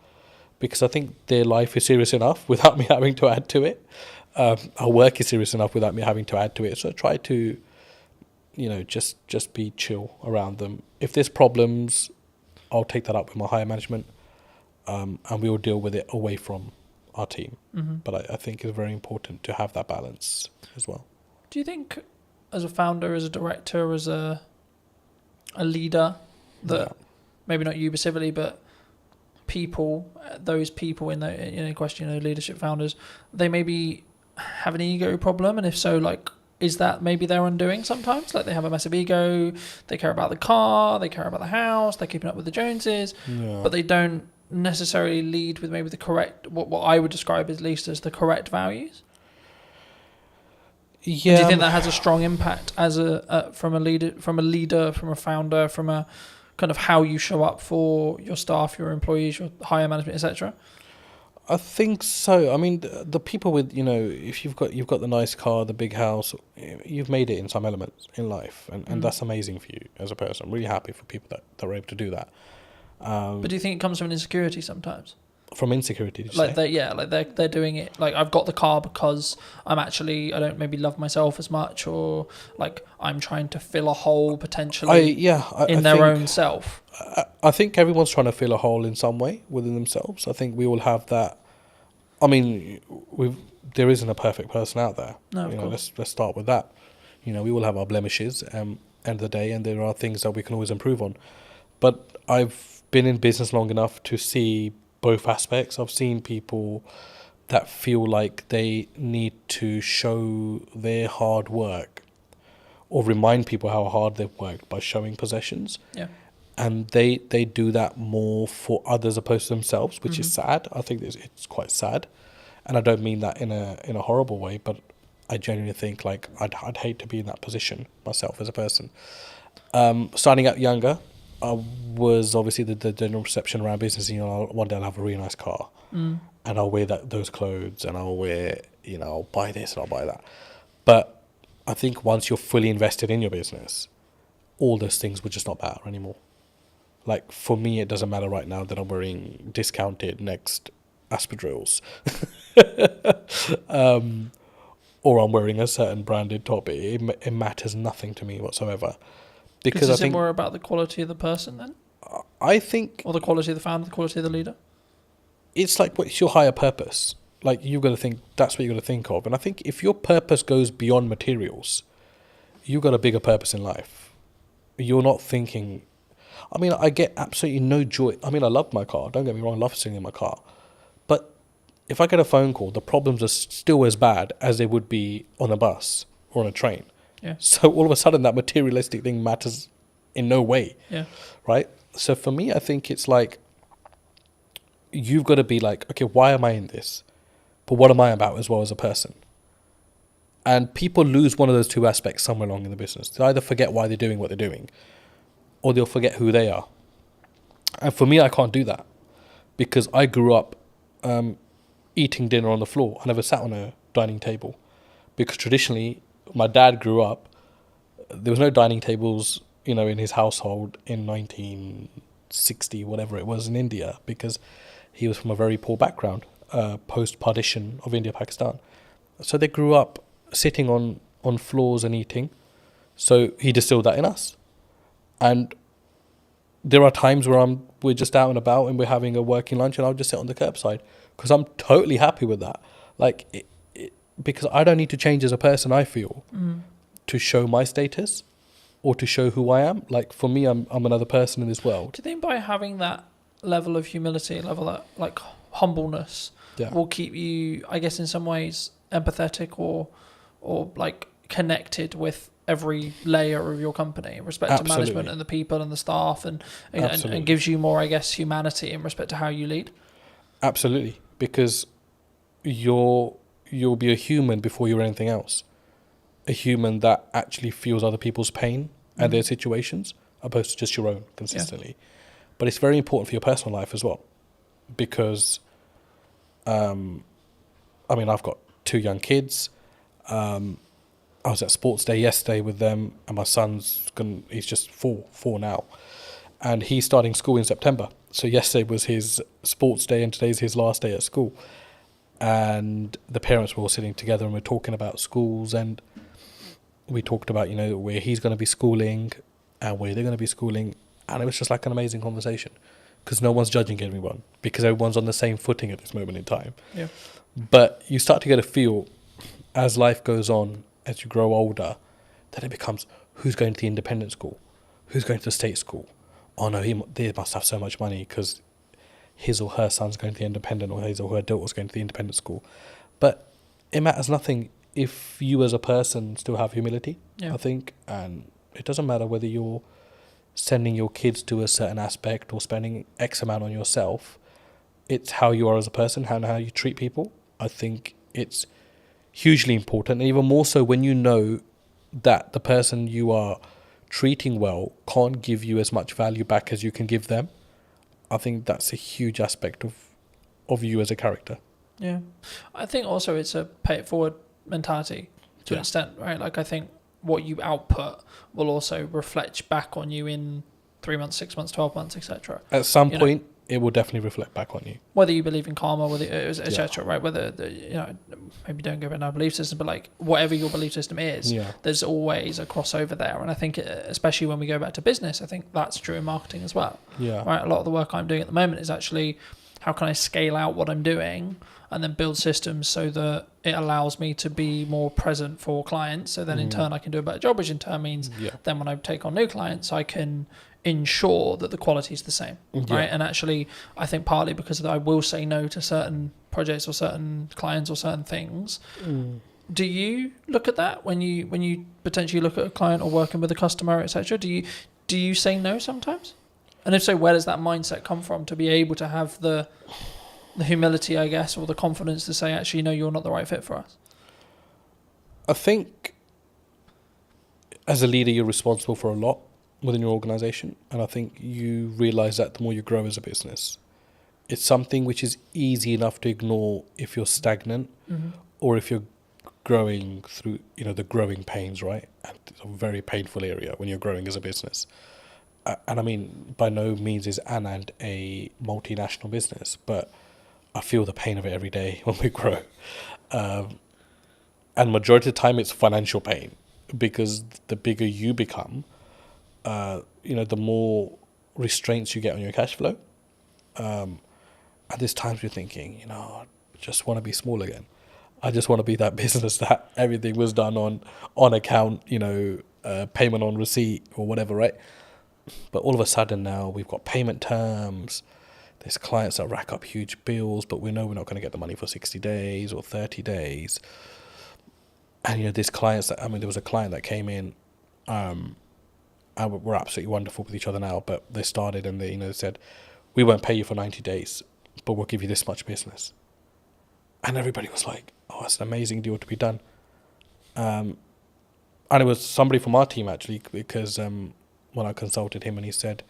because I think their life is serious enough without me having to add to it. Our work is serious enough without me having to add to it. So I try to, you know, just be chill around them. If there's problems, I'll take that up with my higher management, and we'll deal with it away from our team. But I think it's very important to have that balance as well. Do you think, as a founder, as a director, as a leader, that maybe not you specifically, but people, those people in the question, you know, leadership founders, they maybe have an ego problem, and if so, like, is that maybe their undoing sometimes? Like, they have a massive ego, they care about the car, they care about the house, they're keeping up with the Joneses, but they don't necessarily lead with maybe the correct, what I would describe at least as the correct values? Yeah. Do you think that has a strong impact as from a leader, from a founder, from a kind of how you show up for your staff, your employees, your higher management, etc.? I think so. I mean, the people with, you know, if you've got the nice car, the big house, you've made it in some elements in life, and that's amazing for you as a person. I'm really happy for people that are able to do that. But do you think it comes from an insecurity sometimes? From insecurity, did you Like say? they're doing it. Like, I've got the car because I don't maybe love myself as much, or like I'm trying to fill a hole potentially in their own self. I think everyone's trying to fill a hole in some way within themselves. I think we all have that. I mean, there isn't a perfect person out there. No, of course. Let's start with that. We all have our blemishes. End of the day, and there are things that we can always improve on. But I've been in business long enough to see both aspects. I've seen people that feel like they need to show their hard work or remind people how hard they've worked by showing possessions. Yeah. And they do that more for others opposed to themselves, which is sad. I think it's quite sad. And I don't mean that in a horrible way, but I genuinely think like I'd hate to be in that position myself as a person. Starting out younger, I was obviously the general perception around business. One day I'll have a really nice car, and I'll wear those clothes, and I'll wear, I'll buy this and I'll buy that. But I think once you're fully invested in your business, all those things would just not matter anymore. Like for me, it doesn't matter right now that I'm wearing discounted Next Aspidrills, or I'm wearing a certain branded top. It matters nothing to me whatsoever. Because is it more about the quality of the person then? I think... Or the quality of the founder, the quality of the leader? It's like, what's your higher purpose? Like, you've got to think, that's what you've got to think of. And I think if your purpose goes beyond materials, you've got a bigger purpose in life. You're not thinking... I mean, I get absolutely no joy. I mean, I love my car. Don't get me wrong, I love sitting in my car. But if I get a phone call, the problems are still as bad as they would be on a bus or on a train. Yeah. So all of a sudden that materialistic thing matters in no way. Yeah. Right? So for me, I think it's like, you've got to be like, okay, why am I in this? But what am I about as well as a person? And people lose one of those two aspects somewhere along in the business. They either forget why they're doing what they're doing, or they'll forget who they are. And for me, I can't do that because I grew up eating dinner on the floor. I never sat on a dining table because traditionally, my dad grew up, there was no dining tables, in his household in 1960, whatever it was, in India, because he was from a very poor background, post-partition of India, Pakistan. So they grew up sitting on floors and eating. So he distilled that in us. And there are times where we're just out and about and we're having a working lunch and I'll just sit on the curbside because I'm totally happy with that. Like, because I don't need to change as a person, I feel, to show my status or to show who I am. Like, for me, I'm another person in this world. Do you think by having that level of humility, like humbleness, will keep you, I guess, in some ways empathetic or like connected with every layer of your company in respect to management and the people and the staff and gives you more, I guess, humanity in respect to how you lead? Absolutely. Because you'll be a human before you're anything else. A human that actually feels other people's pain and their situations, opposed to just your own consistently. Yeah. But it's very important for your personal life as well. Because, I've got 2 young kids. I was at sports day yesterday with them, and my he's just four now. And he's starting school in September. So yesterday was his sports day and today's his last day at school. And the parents were all sitting together and we're talking about schools, and we talked about, where he's going to be schooling and where they're going to be schooling. And it was just like an amazing conversation because no one's judging anyone because everyone's on the same footing at this moment in time. Yeah. But you start to get a feel as life goes on, as you grow older, that it becomes who's going to the independent school, who's going to the state school. Oh no, they must have so much money because his or her son's going to the independent, or his or her daughter's going to the independent school. But it matters nothing if you as a person still have humility, I think. And it doesn't matter whether you're sending your kids to a certain aspect or spending X amount on yourself. It's how you are as a person, how you treat people. I think it's hugely important, and even more so when you know that the person you are treating well can't give you as much value back as you can give them. I think that's a huge aspect of you as a character. Yeah. I think also it's a pay it forward mentality to an extent, right? Like, I think what you output will also reflect back on you in 3 months, 6 months, 12 months, etc. At some point, it will definitely reflect back on you. Whether you believe in karma, whether etc. Right? Whether maybe don't go with our belief system, but like whatever your belief system is, there's always a crossover there. And I think, especially when we go back to business, I think that's true in marketing as well. Yeah. Right. A lot of the work I'm doing at the moment is actually how can I scale out what I'm doing and then build systems so that it allows me to be more present for clients. So then in turn I can do a better job, which in turn means then when I take on new clients, I can ensure that the quality is the same, right? And actually, I think partly because I will say no to certain projects or certain clients or certain things. Do you look at that when you potentially look at a client or working with a customer, etc.? Do you say no sometimes? And if so, where does that mindset come from to be able to have the humility, I guess, or the confidence to say, actually, no, you're not the right fit for us? I think as a leader, you're responsible for a lot within your organization. And I think you realize that the more you grow as a business, it's something which is easy enough to ignore if you're stagnant or if you're growing through, the growing pains, right? And it's a very painful area when you're growing as a business. And I mean, by no means is Anand a multinational business, but I feel the pain of it every day when we grow. And majority of the time it's financial pain, because the bigger you become, the more restraints you get on your cash flow. And there's times you're thinking, I just want to be small again. I just want to be that business that everything was done on account, payment on receipt or whatever, right? But all of a sudden now we've got payment terms. There's clients that rack up huge bills, but we know we're not going to get the money for 60 days or 30 days. And, there's clients there was a client that came in, and we're absolutely wonderful with each other now, but they started and they, said, we won't pay you for 90 days, but we'll give you this much business. And everybody was like, oh, that's an amazing deal to be done. And it was somebody from our team, actually, because when I consulted him, and he said,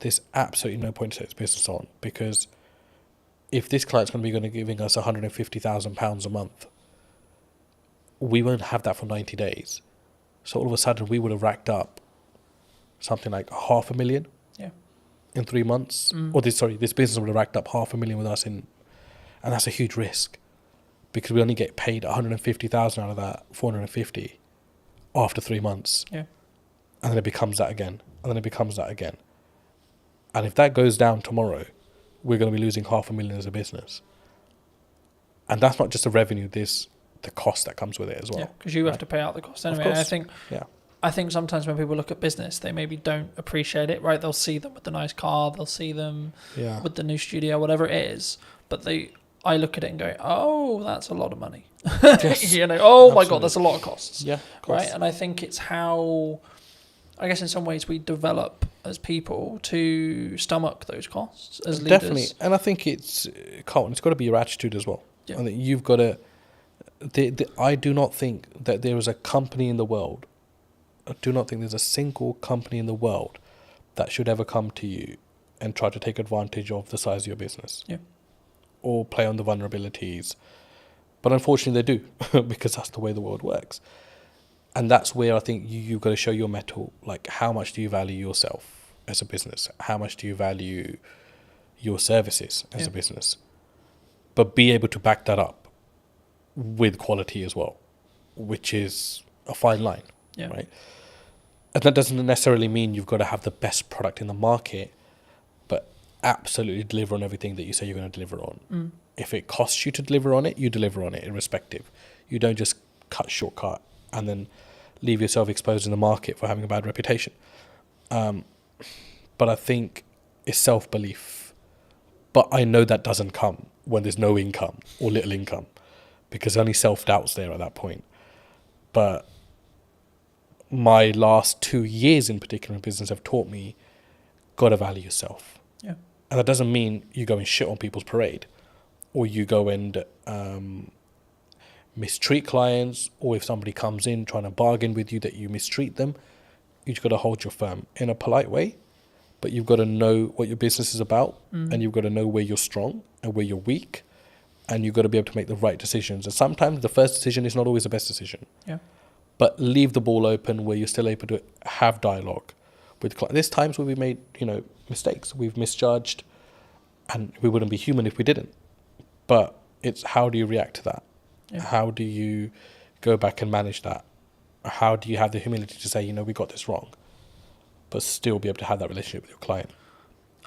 there's absolutely no point to take this business on, because if this client's going to be giving us £150,000 a month, we won't have that for 90 days. So all of a sudden we would have racked up something like $500,000 in 3 months. Or this business would have racked up $500,000 with us and that's a huge risk, because we only get paid 150,000 out of that 450 after 3 months. Yeah. And then it becomes that again. And then it becomes that again. And if that goes down tomorrow, we're going to be losing $500,000 as a business. And that's not just the revenue, there's the cost that comes with it as well. Yeah, because you have to pay out the cost anyway. I think sometimes when people look at business, they maybe don't appreciate it, right? They'll see them with the nice car, they'll see them with the new studio, whatever it is. But I look at it and go, oh, that's a lot of money. Yes. Oh my God, that's a lot of costs. Yeah, of course. Right? And I think it's how, I guess in some ways we develop as people to stomach those costs as leaders. Definitely. And I think it's got to be your attitude as well. Yeah. I think you've got to, I do not think that there is a company in the world, I do not think there's a single company in the world that should ever come to you and try to take advantage of the size of your business. Yeah. Or play on the vulnerabilities. But unfortunately they do, because that's the way the world works. And that's where I think you've got to show your mettle. Like, how much do you value yourself as a business? How much do you value your services as a business? But be able to back that up with quality as well, which is a fine line, right? And that doesn't necessarily mean you've got to have the best product in the market, but absolutely deliver on everything that you say you're going to deliver on. If it costs you to deliver on it, you deliver on it irrespective. You don't just shortcut and then leave yourself exposed in the market for having a bad reputation. But I think it's self-belief. But I know that doesn't come when there's no income or little income, because only self-doubt's there at that point. But my last 2 years in particular in business have taught me, got to value yourself. Yeah. And that doesn't mean you go and shit on people's parade, or you go and mistreat clients, or if somebody comes in trying to bargain with you that you mistreat them. You've got to hold your firm in a polite way, but you've got to know what your business is about, and you've got to know where you're strong and where you're weak, and you've got to be able to make the right decisions. And sometimes the first decision is not always the best decision. Yeah. But leave the ball open where you're still able to have dialogue with clients. There's times where we made, mistakes. We've misjudged. and we wouldn't be human if we didn't. But it's how do you react to that? Yeah. How do you go back and manage that? How do you have the humility to say, we got this wrong, but still be able to have that relationship with your client?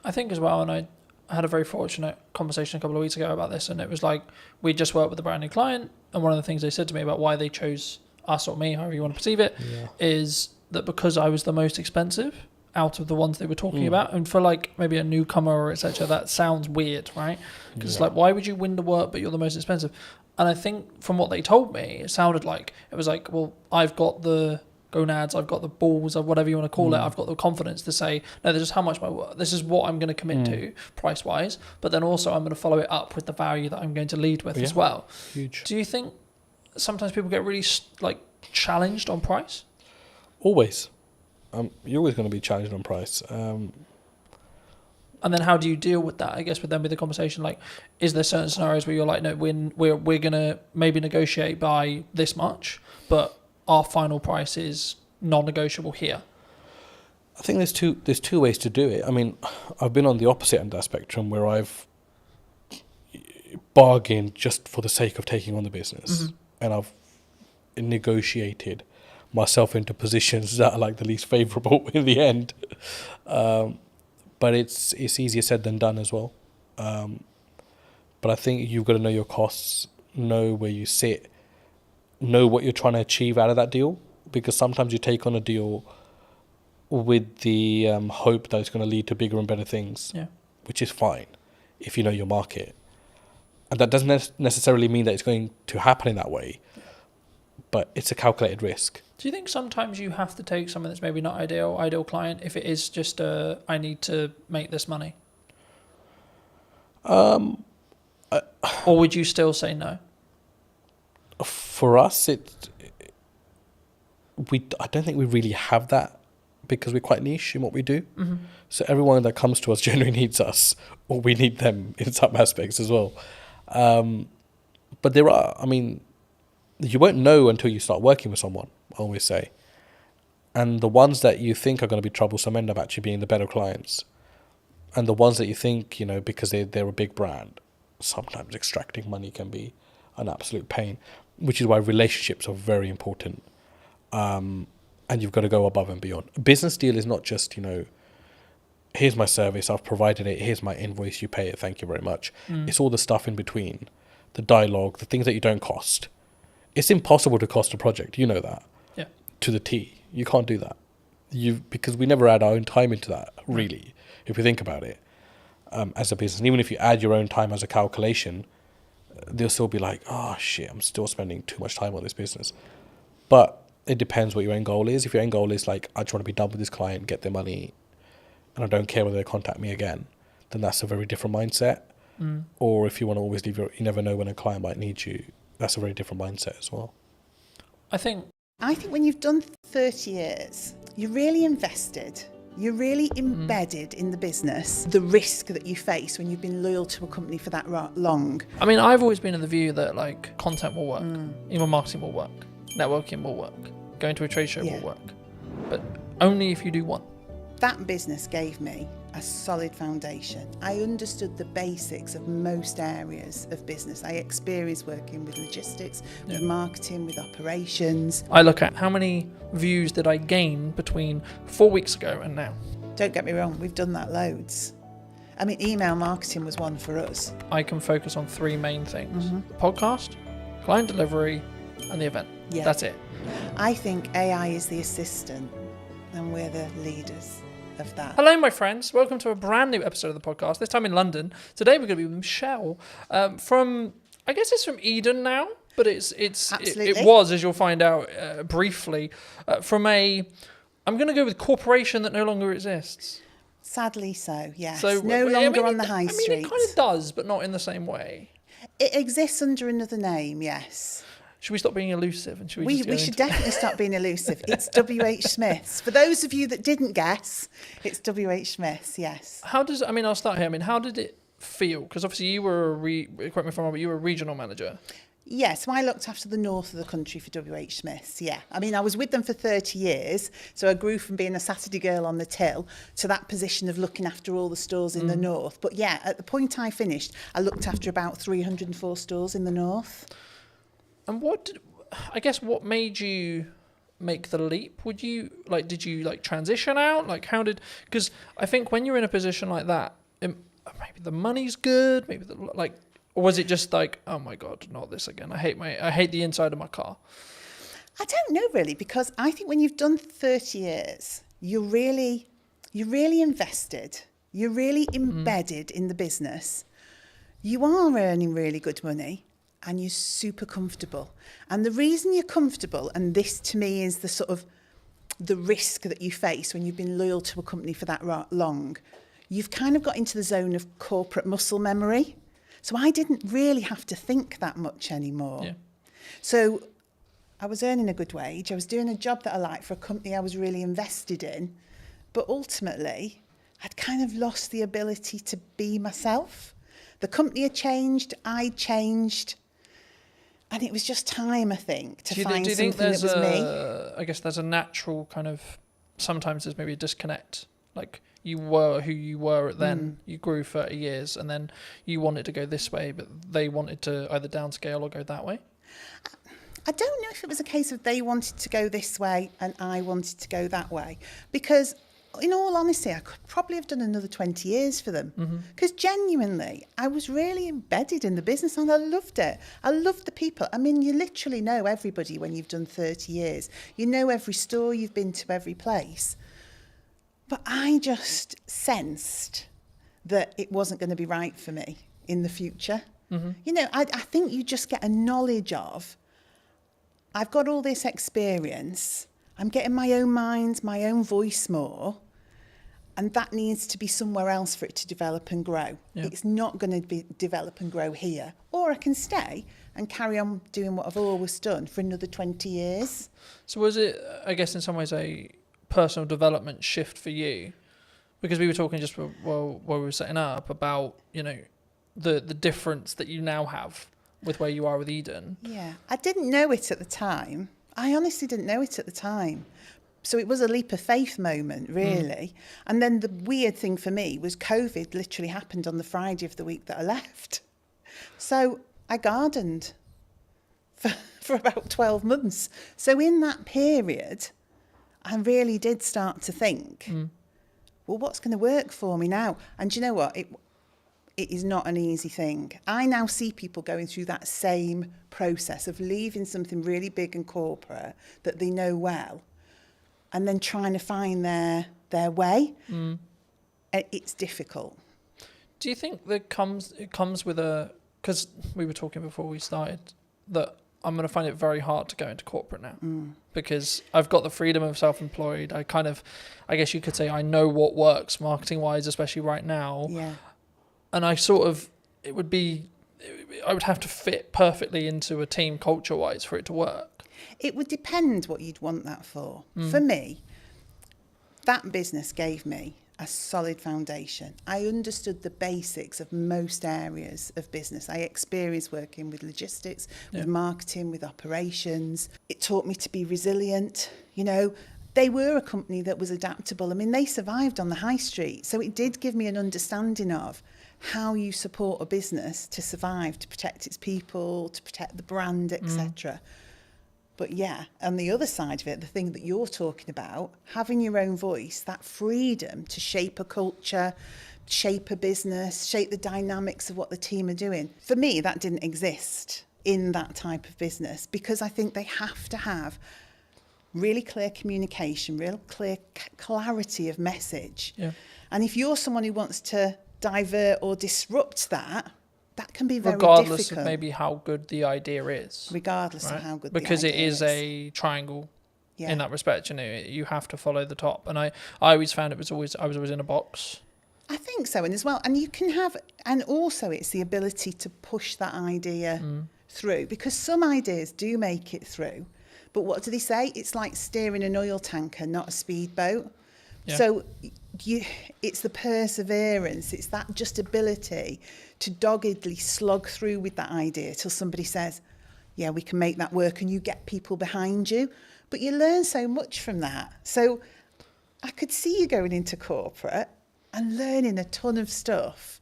I think as well, and I had a very fortunate conversation a couple of weeks ago about this, and it was like we just worked with a brand new client, and one of the things they said to me about why they chose us or me, however you want to perceive it, is that because I was the most expensive out of the ones they were talking about, and for like maybe a newcomer or etc., that sounds weird, right? Because it's like, why would you win the work but you're the most expensive? And I think from what they told me, it sounded like it was like, well, I've got the gonads, I've got the balls, or whatever you want to call it, I've got the confidence to say, no, this is how much my work, this is what I'm going to commit to price wise, but then also I'm going to follow it up with the value that I'm going to lead with as well. Huge. Do you think sometimes people get really like challenged on price? Always. You're always going to be challenged on price. And then how do you deal with that? I guess with them with the conversation, like, is there certain scenarios where you're like, no, we're gonna maybe negotiate by this much, but our final price is non-negotiable here? I think there's two ways to do it. I mean, I've been on the opposite end of the spectrum where I've bargained just for the sake of taking on the business, and I've negotiated myself into positions that are like the least favourable in the end. But it's easier said than done as well. But I think you've got to know your costs, know where you sit, know what you're trying to achieve out of that deal. Because sometimes you take on a deal with the hope that it's going to lead to bigger and better things, which is fine if you know your market. And that doesn't necessarily mean that it's going to happen in that way, but it's a calculated risk. Do you think sometimes you have to take something that's maybe not ideal client, if it is just I need to make this money? Or would you still say no? For us, I don't think we really have that because we're quite niche in what we do. So everyone that comes to us generally needs us, or we need them in some aspects as well. But there are, you won't know until you start working with someone, I always say. And the ones that you think are going to be troublesome end up actually being the better clients. And the ones that you think, because they're a big brand, sometimes extracting money can be an absolute pain, which is why relationships are very important. And you've got to go above and beyond. A business deal is not just, here's my service, I've provided it, here's my invoice, you pay it, thank you very much. It's all the stuff in between, the dialogue, the things that you don't cost. It's impossible to cost a project, you know that. Yeah. To the T. You can't do that. Because we never add our own time into that, really, if you think about it, as a business. And even if you add your own time as a calculation, they'll still be like, oh shit, I'm still spending too much time on this business. But it depends what your end goal is. If your end goal is like, I just want to be done with this client, get their money, and I don't care whether they contact me again, then that's a very different mindset. Or if you want to always leave you never know when a client might need you, that's a very different mindset as well. I think when you've done 30 years, you're really invested. You're really embedded in the business. The risk that you face when you've been loyal to a company for that long. I've always been of the view that like content will work, email marketing will work, networking will work, going to a trade show will work, but only if you do one. That business gave me a solid foundation. I understood the basics of most areas of business. I experienced working with logistics, with marketing, with operations. I look at how many views did I gain between 4 weeks ago and now. Don't get me wrong, we've done that loads. Email marketing was one for us. I can focus on three main things. The podcast, client delivery, and the event. Yeah. That's it. I think AI is the assistant and we're the leaders of that. Hello, my friends. Welcome to a brand new episode of the podcast, this time in London. Today we're going to be with Michelle from, I guess it's from Eden now, but it was, as you'll find out briefly, from I'm going to go with corporation that no longer exists. Sadly so, yes. So, no longer on the high street. It kind of does, but not in the same way. It exists under another name, yes. Should we stop being elusive? And should we should definitely stop being elusive. It's W.H. Smith's. For those of you that didn't guess, it's W.H. Smith's, yes. I'll start here. How did it feel? Because obviously you were, correct me if I'm wrong, but you were a regional manager. Yeah, so I looked after the north of the country for WH Smiths, yeah. I mean, I was with them for 30 years, so I grew from being a Saturday girl on the till to that position of looking after all the stores in the north. But yeah, at the point I finished, I looked after about 304 stores in the north. And what made you make the leap? Did you transition out? Because I think when you're in a position like that, maybe the money's good, or was it just like, oh my God, not this again. I hate the inside of my car. I don't know really, because I think when you've done 30 years, you're really invested. You're really embedded in the business. You are earning really good money and you're super comfortable. And the reason you're comfortable, and this to me is the sort of the risk that you face when you've been loyal to a company for that long, you've kind of got into the zone of corporate muscle memory. So I didn't really have to think that much anymore. Yeah. So I was earning a good wage. I was doing a job that I liked for a company I was really invested in. But ultimately, I'd kind of lost the ability to be myself. The company had changed, I'd changed. And it was just time, I think, to find something that was me. I guess there's a natural kind of, sometimes there's maybe a disconnect. Like, you were who you were then. You grew 30 years and then you wanted to go this way, but they wanted to either downscale or go that way. I don't know if it was a case of they wanted to go this way and I wanted to go that way. Because in all honesty, I could probably have done another 20 years for them. Because genuinely, I was really embedded in the business and I loved it. I loved the people. I mean, you literally know everybody when you've done 30 years. You know every store, you've been to every place. But I just sensed that it wasn't going to be right for me in the future. You know, I think you just get a knowledge of, I've got all this experience, I'm getting my own mind, my own voice more, and that needs to be somewhere else for it to develop and grow. Yeah. It's not going to develop and grow here. Or I can stay and carry on doing what I've always done for another 20 years. So was it, I guess, in some ways a personal development shift for you? Because we were talking just while we were setting up about, you know, the difference that you now have with where you are with Eden. Yeah, I didn't know it at the time. I honestly didn't know it at the time. So it was a leap of faith moment, really. And then the weird thing for me was COVID literally happened on the Friday of the week that I left. So I gardened for about 12 months. So in that period, I really did start to think, well, what's going to work for me now? And do you know what? It is not an easy thing. I now see people going through that same process of leaving something really big and corporate that they know well and then trying to find their way. It's difficult. Do you think that it comes with because we were talking before we started, that I'm going to find it very hard to go into corporate now because I've got the freedom of self-employed. I guess you could say I know what works marketing-wise, especially right now. Yeah. And I would have to fit perfectly into a team culture-wise for it to work. It would depend what you'd want that for. For me, that business gave me a solid foundation. I understood the basics of most areas of business. I experienced working with logistics, with marketing, with operations. It taught me to be resilient. You know, they were a company that was adaptable. I mean, they survived on the high street. So it did give me an understanding of how you support a business to survive, to protect its people, to protect the brand, etc. But yeah, on the other side of it, the thing that you're talking about, having your own voice, that freedom to shape a culture, shape a business, shape the dynamics of what the team are doing. For me, that didn't exist in that type of business because I think they have to have really clear communication, real clear clarity of message. Yeah. And if you're someone who wants to divert or disrupt that can be very regardless difficult. Of maybe how good the idea is. Regardless of how good because the idea is. Because it is a triangle in that respect. You know, you have to follow the top. And I always found I was always in a box. I think so. And as well, and you can have, and also it's the ability to push that idea through, because some ideas do make it through. But what do they say? It's like steering an oil tanker, not a speedboat. Yeah. So it's the perseverance, it's that just ability to doggedly slog through with that idea till somebody says, yeah, we can make that work, and you get people behind you. But you learn so much from that. So I could see you going into corporate and learning a ton of stuff.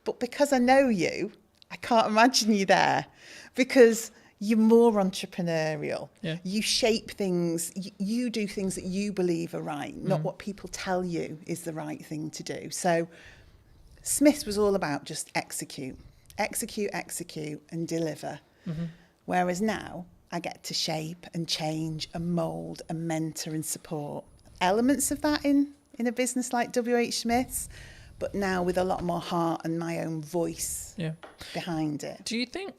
But because I know you, I can't imagine you there, because you're more entrepreneurial. Yeah. You shape things, you do things that you believe are right, not what people tell you is the right thing to do. So Smiths was all about just execute, and deliver. Whereas now I get to shape and change and mould and mentor and support elements of that in a business like WH Smiths, but now with a lot more heart and my own voice behind it. Do you think,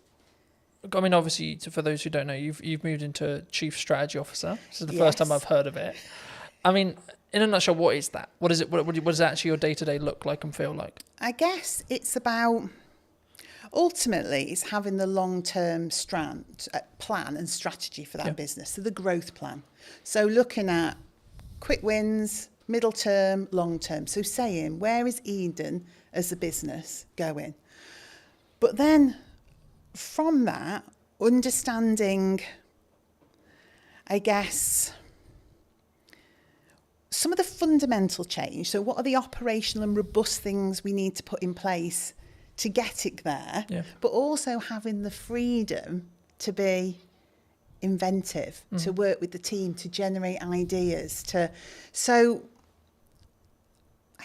I mean, obviously, for those who don't know, you've moved into Chief Strategy Officer. This is the first time I've heard of it. I mean, in a nutshell, what is that? What is it? What does actually your day-to-day look like and feel like? I guess it's about, ultimately, it's having the long-term plan and strategy for that business, so the growth plan. So looking at quick wins, middle term, long term. So saying, where is Eden as a business going? But then from that, understanding, I guess, some of the fundamental change. So what are the operational and robust things we need to put in place to get it there? But also having the freedom to be inventive, to work with the team, to generate ideas. So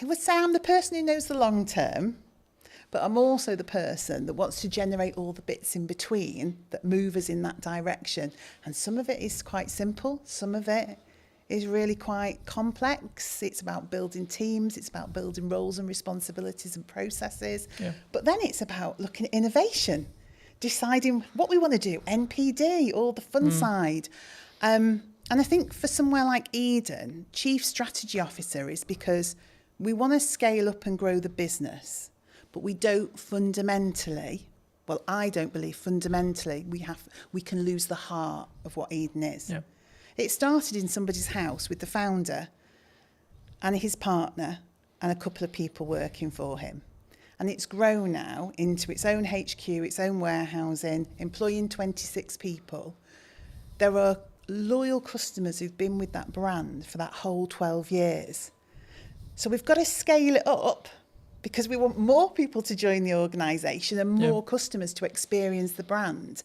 I would say I'm the person who knows the long term, but I'm also the person that wants to generate all the bits in between that move us in that direction. And some of it is quite simple. Some of it is really quite complex. It's about building teams. It's about building roles and responsibilities and processes. But then it's about looking at innovation, deciding what we want to do, NPD, all the fun side. And I think for somewhere like Eden, Chief Strategy Officer is because we want to scale up and grow the business, but we don't fundamentally, well, I don't believe fundamentally we can lose the heart of what Eden is. It started in somebody's house with the founder and his partner and a couple of people working for him. And it's grown now into its own HQ, its own warehousing, employing 26 people. There are loyal customers who've been with that brand for that whole 12 years. So we've got to scale it up because we want more people to join the organisation and more customers to experience the brand.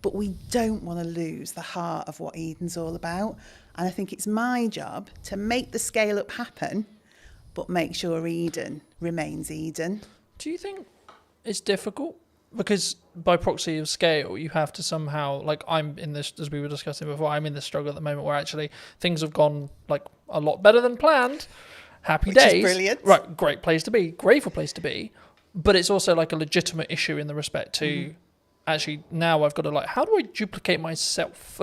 But we don't want to lose the heart of what Eden's all about. And I think it's my job to make the scale up happen, but make sure Eden remains Eden. Do you think it's difficult? Because by proxy of scale, you have to somehow, like I'm in this, as we were discussing before, I'm in this struggle at the moment where actually things have gone like a lot better than planned. Happy days. Which is brilliant. Right, great place to be, grateful place to be. But it's also like a legitimate issue in the respect to actually now I've got to like, how do I duplicate myself?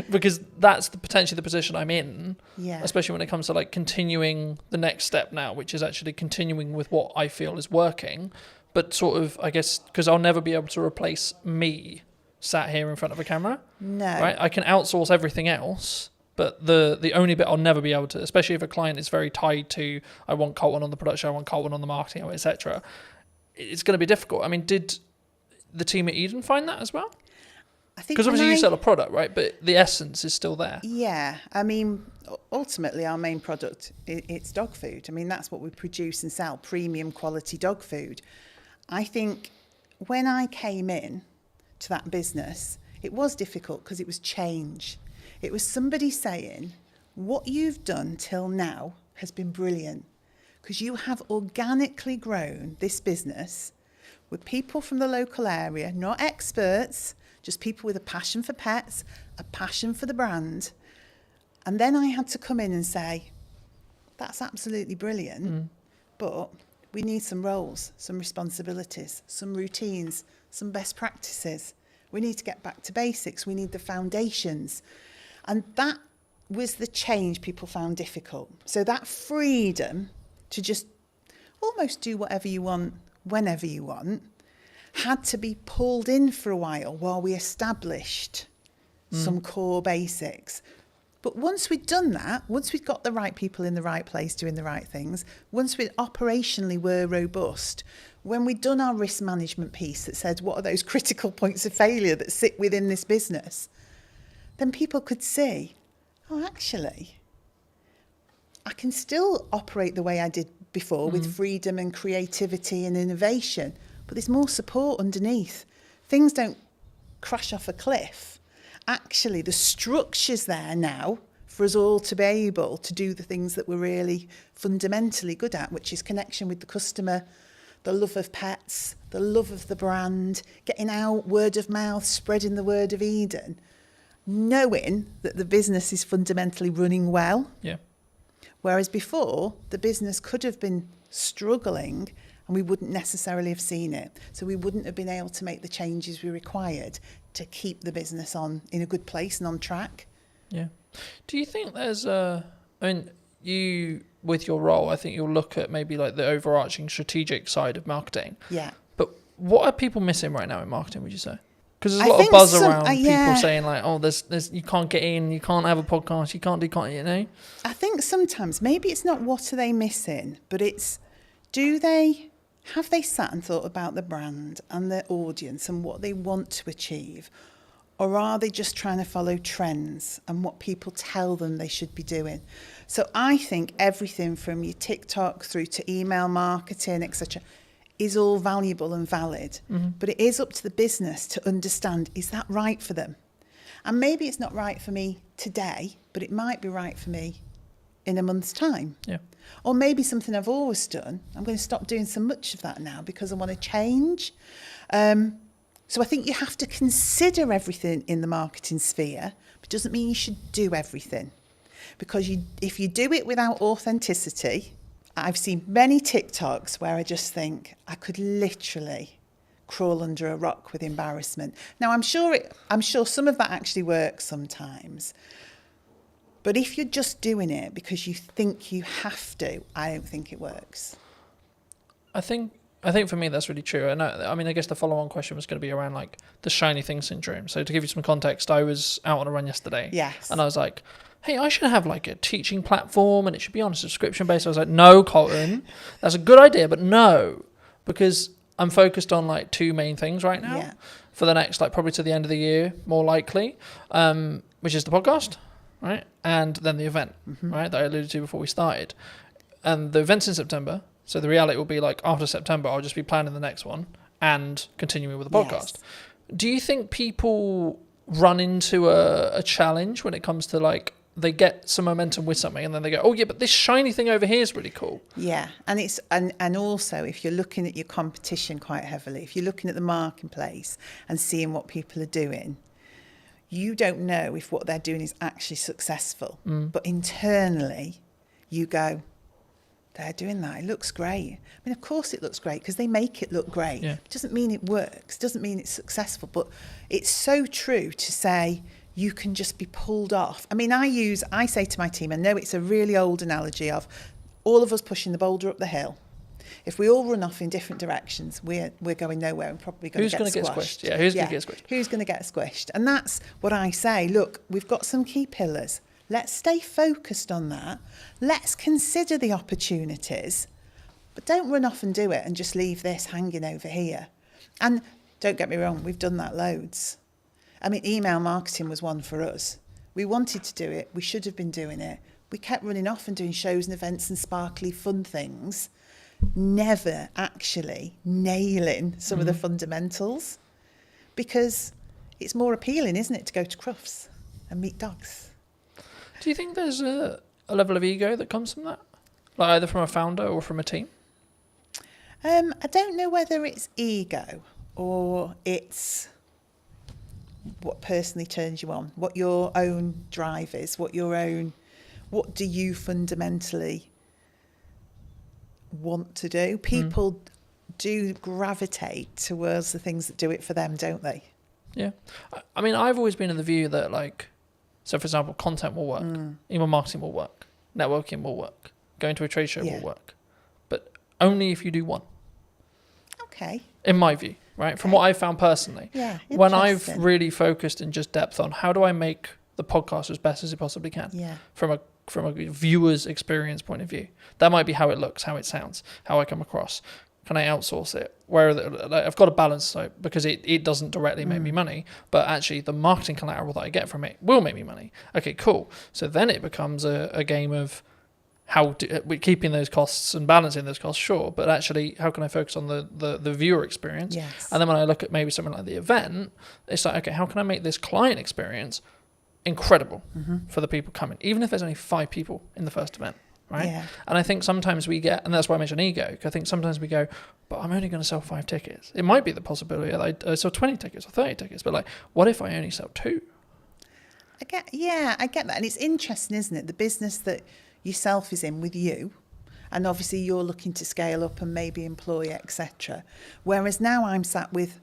Because that's potentially the position I'm in, especially when it comes to like continuing the next step now, which is actually continuing with what I feel is working. But sort of, I guess, because I'll never be able to replace me sat here in front of a camera. No. Right? I can outsource everything else, but the only bit I'll never be able to, especially if a client is very tied to, I want Colton on the production, I want Colton on the marketing, etc. It's going to be difficult. I mean, did the team at Eden find that as well? I think because obviously you sell a product, right? But the essence is still there. Yeah. I mean, ultimately our main product, it's dog food. I mean, that's what we produce and sell, premium quality dog food. I think when I came in to that business, it was difficult because it was change. It was somebody saying, what you've done till now has been brilliant because you have organically grown this business with people from the local area, not experts, just people with a passion for pets, a passion for the brand. And then I had to come in and say, that's absolutely brilliant, but we need some roles, some responsibilities, some routines, some best practices. We need to get back to basics. We need the foundations. And that was the change people found difficult. So that freedom to just almost do whatever you want, whenever you want, had to be pulled in for a while we established some core basics. But once we'd done that, once we'd got the right people in the right place doing the right things, once we operationally were robust, when we'd done our risk management piece that said what are those critical points of failure that sit within this business, then people could see, oh, actually, I can still operate the way I did before with freedom and creativity and innovation, but there's more support underneath. Things don't crash off a cliff. Actually, the structure's there now for us all to be able to do the things that we're really fundamentally good at, which is connection with the customer, the love of pets, the love of the brand, getting out, word of mouth, spreading the word of Eden, knowing that the business is fundamentally running well. Yeah. Whereas before, the business could have been struggling and we wouldn't necessarily have seen it. So we wouldn't have been able to make the changes we required to keep the business on in a good place and on track. Yeah. Do you think there's I mean, you, with your role, I think you'll look at maybe like the overarching strategic side of marketing. Yeah. But what are people missing right now in marketing, would you say? Because there's a I lot of think buzz some- around yeah. people saying like, oh, there's you can't get in, you can't have a podcast, you can't, you know? I think sometimes maybe it's not what are they missing, but it's have they sat and thought about the brand and their audience and what they want to achieve? Or are they just trying to follow trends and what people tell them they should be doing? So I think everything from your TikTok through to email marketing, etc., is all valuable and valid. But it is up to the business to understand, is that right for them? And maybe it's not right for me today, but it might be right for me in a month's time. Yeah. Or maybe something I've always done, I'm going to stop doing so much of that now because I want to change. So I think you have to consider everything in the marketing sphere, but it doesn't mean you should do everything. Because if you do it without authenticity, I've seen many TikToks where I just think I could literally crawl under a rock with embarrassment. Now, I'm sure some of that actually works sometimes. But if you're just doing it because you think you have to, I don't think it works. I think for me that's really true. And I mean, I guess the follow-on question was going to be around like the shiny thing syndrome. So to give you some context, I was out on a run yesterday. Yes. And I was like, hey, I should have like a teaching platform and it should be on a subscription base. I was like, no, Colton, that's a good idea, but no, because I'm focused on like two main things right now for the next, like probably to the end of the year, more likely, which is the podcast, right? And then the event, right? That I alluded to before we started. And the event's in September. So the reality will be like after September, I'll just be planning the next one and continuing with the podcast. Yes. Do you think people run into a challenge when it comes to like, they get some momentum with something and then they go, oh yeah, but this shiny thing over here is really cool. Yeah. And it's and also if you're looking at your competition quite heavily, if you're looking at the marketplace and seeing what people are doing, you don't know if what they're doing is actually successful. But internally you go, they're doing that. It looks great. I mean, of course it looks great because they make it look great. Yeah. It doesn't mean it works. It doesn't mean it's successful. But it's so true to say you can just be pulled off. I mean, I say to my team, I know it's a really old analogy of all of us pushing the boulder up the hill. If we all run off in different directions, we're going nowhere and probably going to get squashed. Yeah, who's going to get squished? Who's going to get squished? And that's what I say. Look, we've got some key pillars. Let's stay focused on that. Let's consider the opportunities, but don't run off and do it and just leave this hanging over here. And don't get me wrong, we've done that loads. I mean, email marketing was one for us. We wanted to do it. We should have been doing it. We kept running off and doing shows and events and sparkly fun things, never actually nailing some of the fundamentals, because it's more appealing, isn't it, to go to Crufts and meet dogs. Do you think there's a level of ego that comes from that? Like either from a founder or from a team? I don't know whether it's ego or it's what personally turns you on, what your own drive is, what do you fundamentally want to do? People do gravitate towards the things that do it for them, don't they? Yeah. I mean, I've always been in the view that like, so for example, content will work, email marketing will work, networking will work, going to a trade show will work, but only if you do one. Okay. In my view, right? From what I've found personally. Yeah. When I've really focused in just depth on how do I make the podcast as best as it possibly can. Yeah. From a viewer's experience point of view. That might be how it looks, how it sounds, how I come across. Can I outsource it? I've got a balance, so because it doesn't directly make me money, but actually the marketing collateral that I get from it will make me money. Okay, cool. So then it becomes a game of we're keeping those costs and balancing those costs, sure, but actually how can I focus on the viewer experience? Yes. And then when I look at maybe something like the event, it's like, okay, how can I make this client experience incredible for the people coming, even if there's only 5 people in the first event, right? Yeah. And I think sometimes we get, and that's why I mentioned ego, I think sometimes we go, but I'm only going to sell 5 tickets. It might be the possibility that I sell 20 tickets or 30 tickets, but like, what if I only sell 2? I get that. And it's interesting, isn't it? The business that yourself is in with you, and obviously you're looking to scale up and maybe employ, etc. Whereas now I'm sat with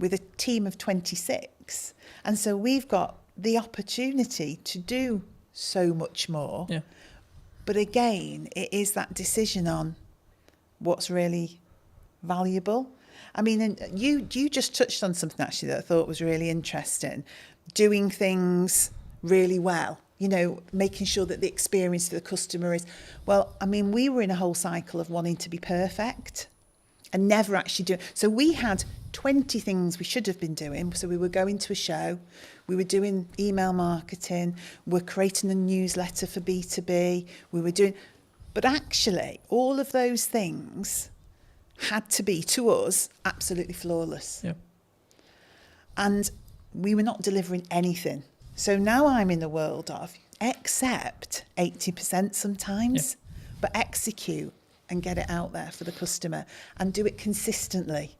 a team of 26, and so we've got the opportunity to do so much more. Yeah. But again, it is that decision on what's really valuable. I mean, and you just touched on something actually that I thought was really interesting. Doing things really well, you know, making sure that the experience for the customer is, well, I mean, we were in a whole cycle of wanting to be perfect and never actually do. So we had 20 things we should have been doing. So we were going to a show, we were doing email marketing, we're creating a newsletter for B2B, we were doing, but actually all of those things had to be, to us, absolutely flawless. Yeah. And we were not delivering anything. So now I'm in the world of accept 80% sometimes, but execute and get it out there for the customer and do it consistently.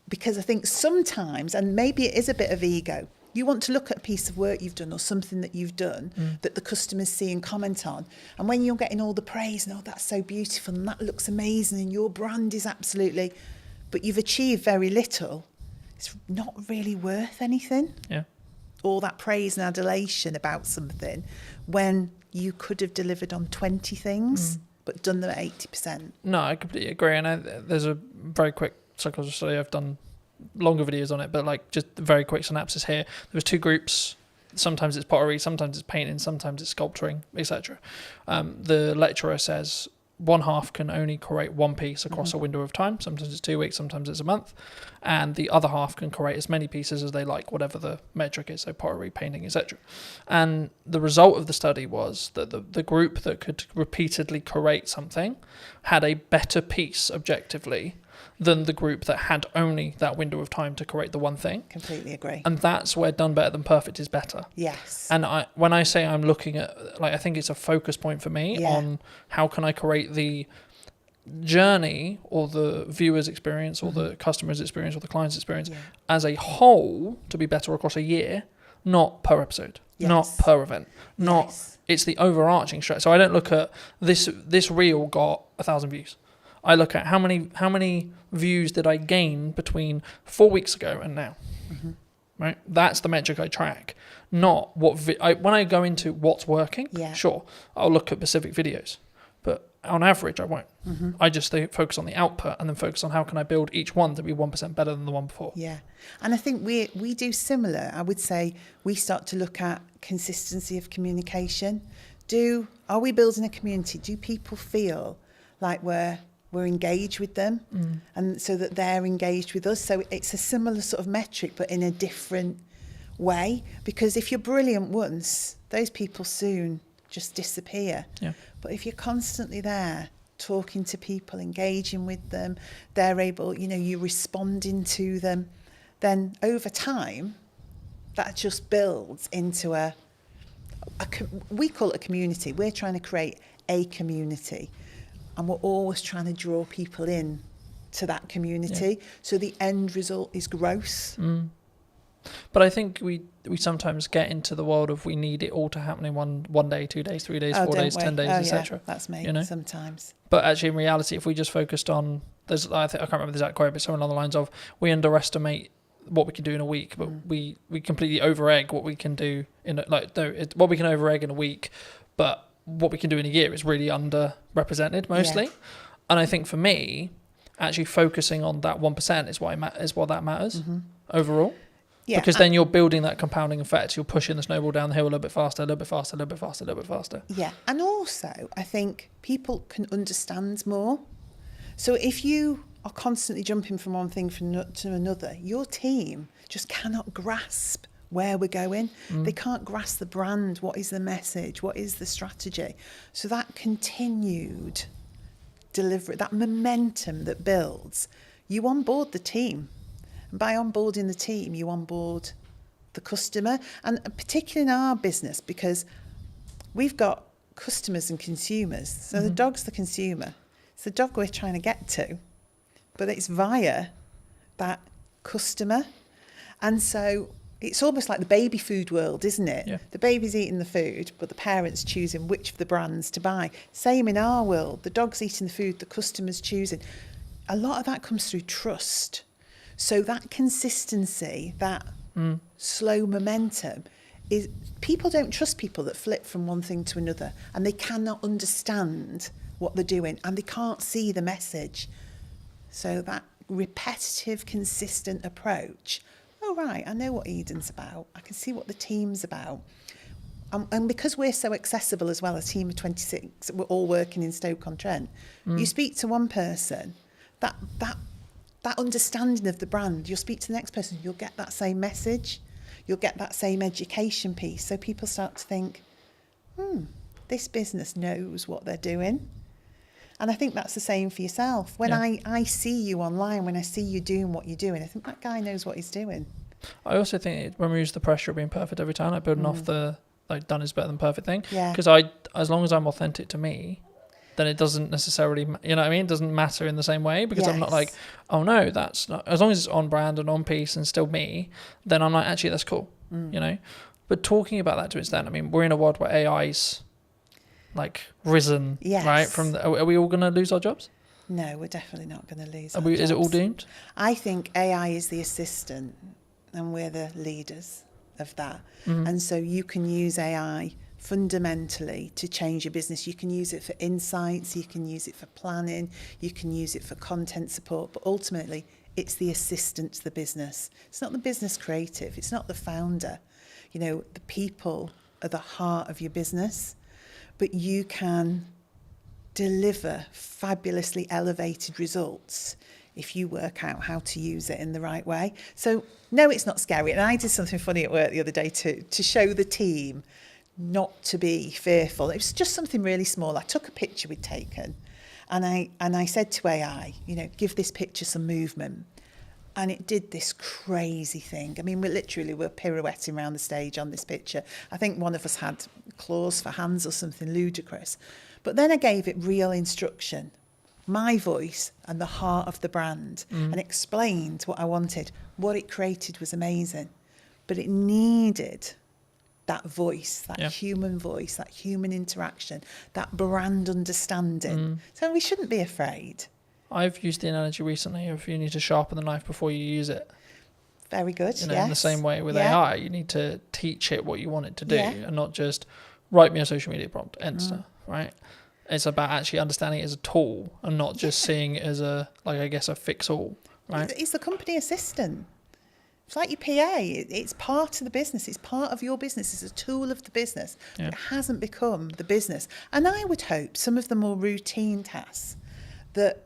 Because I think sometimes, and maybe it is a bit of ego, you want to look at a piece of work you've done or something that you've done that the customers see and comment on. And when you're getting all the praise and, oh, that's so beautiful and that looks amazing and your brand is absolutely, but you've achieved very little, it's not really worth anything. Yeah. All that praise and adulation about something when you could have delivered on 20 things but done them at 80%. No, I completely agree. And there's a very quick psychology study. I've done longer videos on it, but like just a very quick synopsis here. There was 2 groups. Sometimes it's pottery, sometimes it's painting, sometimes it's sculpturing, etc. The lecturer says one half can only create one piece across a window of time. Sometimes it's 2 weeks, sometimes it's a month. And the other half can create as many pieces as they like, whatever the metric is, so pottery, painting, etc. And the result of the study was that the group that could repeatedly create something had a better piece objectively than the group that had only that window of time to create the one thing. Completely agree. And that's where done better than perfect is better. Yes. And when I say I'm looking at, like, I think it's a focus point for me on how can I create the journey or the viewer's experience or the customer's experience or the client's experience as a whole to be better across a year, not per episode, not per event, not, it's the overarching strategy. So I don't look at this reel got 1,000 views. I look at how many views did I gain between 4 weeks ago and now, right? That's the metric I track, not what when I go into what's working. Sure, I'll look at specific videos, but on average I won't. I just focus on the output and then focus on how can I build each one to be 1% better than the one before. Yeah, and I think we do similar. I would say we start to look at consistency of communication. Are we building a community? Do people feel like we're engaged with them and so that they're engaged with us? So it's a similar sort of metric but in a different way, because if you're brilliant once, those people soon just disappear. But if you're constantly there talking to people, engaging with them, they're able, you're responding to them, then over time that just builds into we call it a community. We're trying to create a community. And we're always trying to draw people in to that community. So the end result is growth. But I think we sometimes get into the world of we need it all to happen in one day, 2 days, 3 days, 4 days, 10 days, etc. That's me sometimes. But actually in reality, if we just focused on, I can't remember the exact quote, but something along the lines of, we underestimate what we can do in a week, but we completely over-egg what we can do what we can over-egg in a week, but what we can do in a year is really underrepresented mostly. And I think for me, actually focusing on that 1% is what that matters overall. Yeah, because then you're building that compounding effect. You're pushing the snowball down the hill a little bit faster, a little bit faster, a little bit faster, a little bit faster. Yeah, and also I think people can understand more. So if you are constantly jumping from one thing to another, your team just cannot grasp where we're going. They can't grasp the brand. What is the message? What is the strategy? So that continued delivery, that momentum that builds, you onboard the team. And by onboarding the team, you onboard the customer, and particularly in our business, because we've got customers and consumers. So the dog's the consumer. It's the dog we're trying to get to, but it's via that customer. And so it's almost like the baby food world, isn't it? Yeah. The baby's eating the food, but the parent's choosing which of the brands to buy. Same in our world. The dog's eating the food, the customer's choosing. A lot of that comes through trust. So that consistency, that slow momentum, is people don't trust people that flip from one thing to another, and they cannot understand what they're doing, and they can't see the message. So that repetitive, consistent approach. Oh, right, I know what Eden's about. I can see what the team's about. And because we're so accessible as well, a team of 26, we're all working in Stoke-on-Trent. You speak to one person, that understanding of the brand, you'll speak to the next person, you'll get that same message, you'll get that same education piece. So people start to think, this business knows what they're doing. And I think that's the same for yourself. When I see you online, when I see you doing what you're doing, I think that guy knows what he's doing. I also think it removes the pressure of being perfect every time, like building off the like done is better than perfect thing. Yeah. Because as long as I'm authentic to me, then it doesn't necessarily, you know what I mean? It doesn't matter in the same way, because I'm not like, oh no, that's not, as long as it's on brand and on piece and still me, then I'm like, actually, that's cool, you know? But talking about that to its extent, I mean, we're in a world where AI's like risen, right? Are we all going to lose our jobs? No, we're definitely not going to lose Is it all doomed? I think AI is the assistant and we're the leaders of that. And so you can use AI fundamentally to change your business. You can use it for insights, you can use it for planning, you can use it for content support, but ultimately it's the assistant to the business. It's not the business creative, it's not the founder. You know, the people are the heart of your business, but you can deliver fabulously elevated results if you work out how to use it in the right way. So no, it's not scary. And I did something funny at work the other day to show the team not to be fearful. It was just something really small. I took a picture we'd taken and I said to AI, you know, give this picture some movement. And it did this crazy thing. I mean, we're pirouetting around the stage on this picture. I think one of us had claws for hands or something ludicrous. But then I gave it real instruction, my voice and the heart of the brand, and explained what I wanted. What it created was amazing. But it needed that voice, that human voice, that human interaction, that brand understanding. So we shouldn't be afraid. I've used the analogy recently of you need to sharpen the knife before you use it. Very good, you know, in the same way with AI, you need to teach it what you want it to do and not just write me a social media prompt, enter, right? It's about actually understanding it as a tool and not just seeing it as a fix-all, right? It's the company assistant. It's like your PA. It's part of the business. It's part of your business. It's a tool of the business. But it hasn't become the business. And I would hope some of the more routine tasks that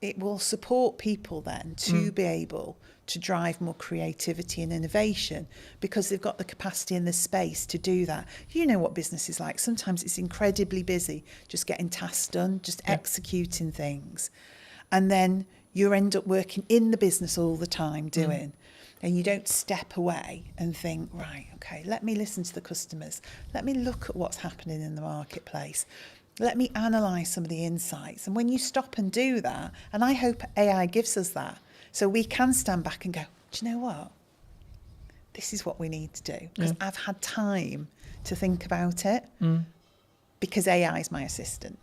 it will support people then to be able to drive more creativity and innovation because they've got the capacity and the space to do that. You know what business is like. Sometimes it's incredibly busy just getting tasks done, just executing things. And then you end up working in the business all the time doing. And you don't step away and think, right, okay, let me listen to the customers. Let me look at what's happening in the marketplace. Let me analyse some of the insights. And when you stop and do that, and I hope AI gives us that, so we can stand back and go, do you know what? This is what we need to do. Because I've had time to think about it because AI is my assistant.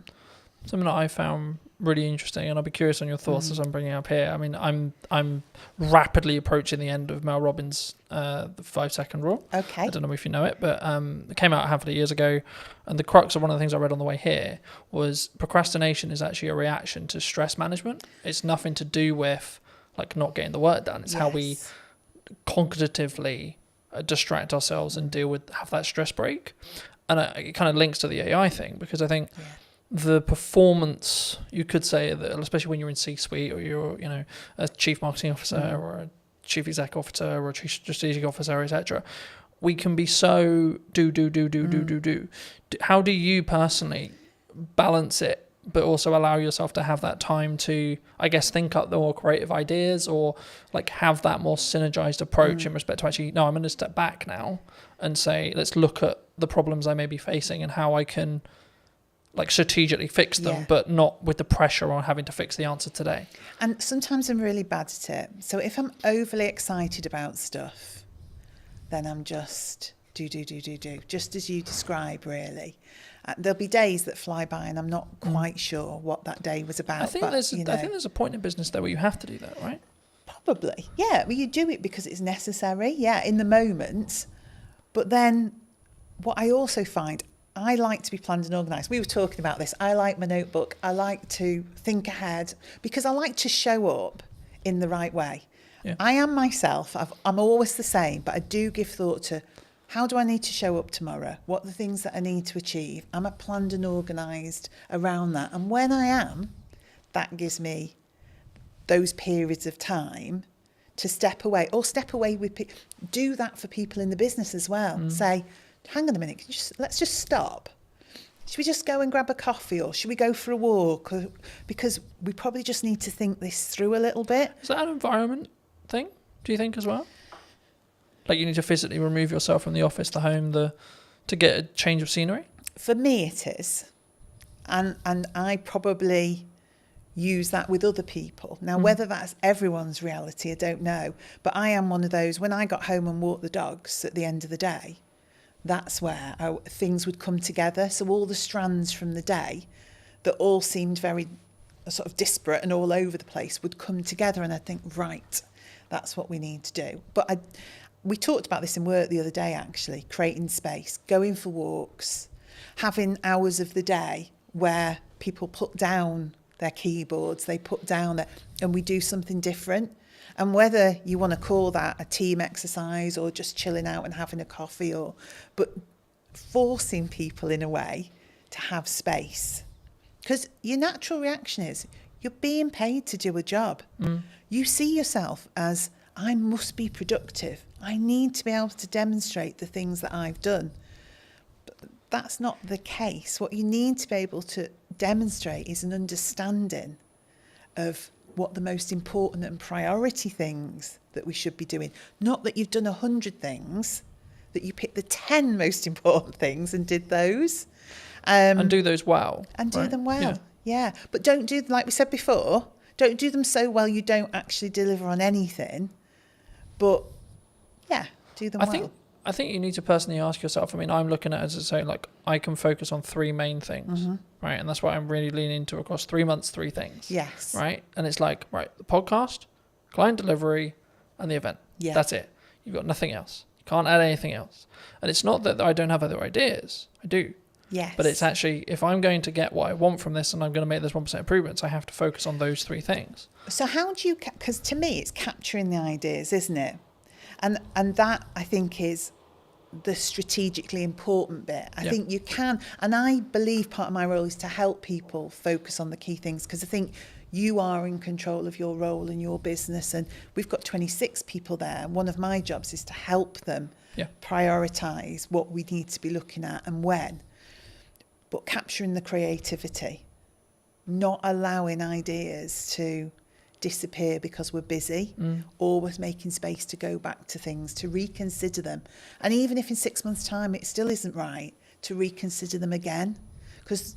Something that I found really interesting, and I'll be curious on your thoughts as I'm bringing it up here. I mean, I'm rapidly approaching the end of Mel Robbins' the 5-second rule. Okay. I don't know if you know it, but it came out a handful of years ago, and the crux of one of the things I read on the way here was procrastination is actually a reaction to stress management. It's nothing to do with like not getting the work done. It's how we cognitively distract ourselves and have that stress break. And it kind of links to the AI thing, because I think the performance, you could say that, especially when you're in C-suite or you're, a chief marketing officer or a chief exec officer or a chief strategic officer, etc., we can be so do. How do you personally balance it, but also allow yourself to have that time to, I guess, think up the more creative ideas, or like have that more synergized approach in respect to actually, no, I'm going to step back now and say, let's look at the problems I may be facing and how I can like strategically fix them, but not with the pressure on having to fix the answer today. And sometimes I'm really bad at it. So if I'm overly excited about stuff, then I'm just do, just as you describe, really. There'll be days that fly by and I'm not quite sure what that day was about. I think there's a point in business there where you have to do that, right? Probably, yeah. Well, you do it because it's necessary, in the moment. But then what I also find, I like to be planned and organised. We were talking about this. I like my notebook. I like to think ahead because I like to show up in the right way. Yeah. I am myself. I'm always the same, but I do give thought to how do I need to show up tomorrow? What are the things that I need to achieve? Am I planned and organised around that? And when I am, that gives me those periods of time to step away with do that for people in the business as well. Say, hang on a minute, let's just stop. Should we just go and grab a coffee, or should we go for a walk? Because we probably just need to think this through a little bit. Is that an environment thing, do you think, as well? Like you need to physically remove yourself from the office, the home, to get a change of scenery? For me it is. And I probably use that with other people. Now, whether that's everyone's reality, I don't know. But I am one of those, when I got home and walked the dogs at the end of the day, that's where things would come together. So all the strands from the day that all seemed very sort of disparate and all over the place would come together, and I'd think, right, that's what we need to do. But we talked about this in work the other day, actually, creating space, going for walks, having hours of the day where people put down their keyboards, they put down and we do something different. And whether you want to call that a team exercise or just chilling out and having a coffee, but forcing people in a way to have space. Because your natural reaction is you're being paid to do a job. You see yourself as, I must be productive. I need to be able to demonstrate the things that I've done. But that's not the case. What you need to be able to demonstrate is an understanding of what the most important and priority things that we should be doing. Not that you've done 100 things, that you picked the 10 most important things and did those. And do those well. And do them well, yeah. But don't do, like we said before, don't do them so well you don't actually deliver on anything. But, do them well. I think you need to personally ask yourself, I mean, I'm looking at it as I say, like, I can focus on 3 main things, right? And that's what I'm really leaning into across 3 months, 3 things. Yes. Right? And it's like, right, the podcast, client delivery, and the event. Yeah. That's it. You've got nothing else. You can't add anything else. And it's not that I don't have other ideas. I do. Yes. But it's actually, if I'm going to get what I want from this and I'm going to make this 1% improvements, I have to focus on those 3 things. So how do you, because to me it's capturing the ideas, isn't it? And that, I think, is the strategically important bit. I think you can, and I believe part of my role is to help people focus on the key things, because I think you are in control of your role and your business, and we've got 26 people there. One of my jobs is to help them prioritise what we need to be looking at and when. But capturing the creativity, not allowing ideas to disappear because we're busy, always making space to go back to things, to reconsider them. And even if in 6 months' time it still isn't right, to reconsider them again. Because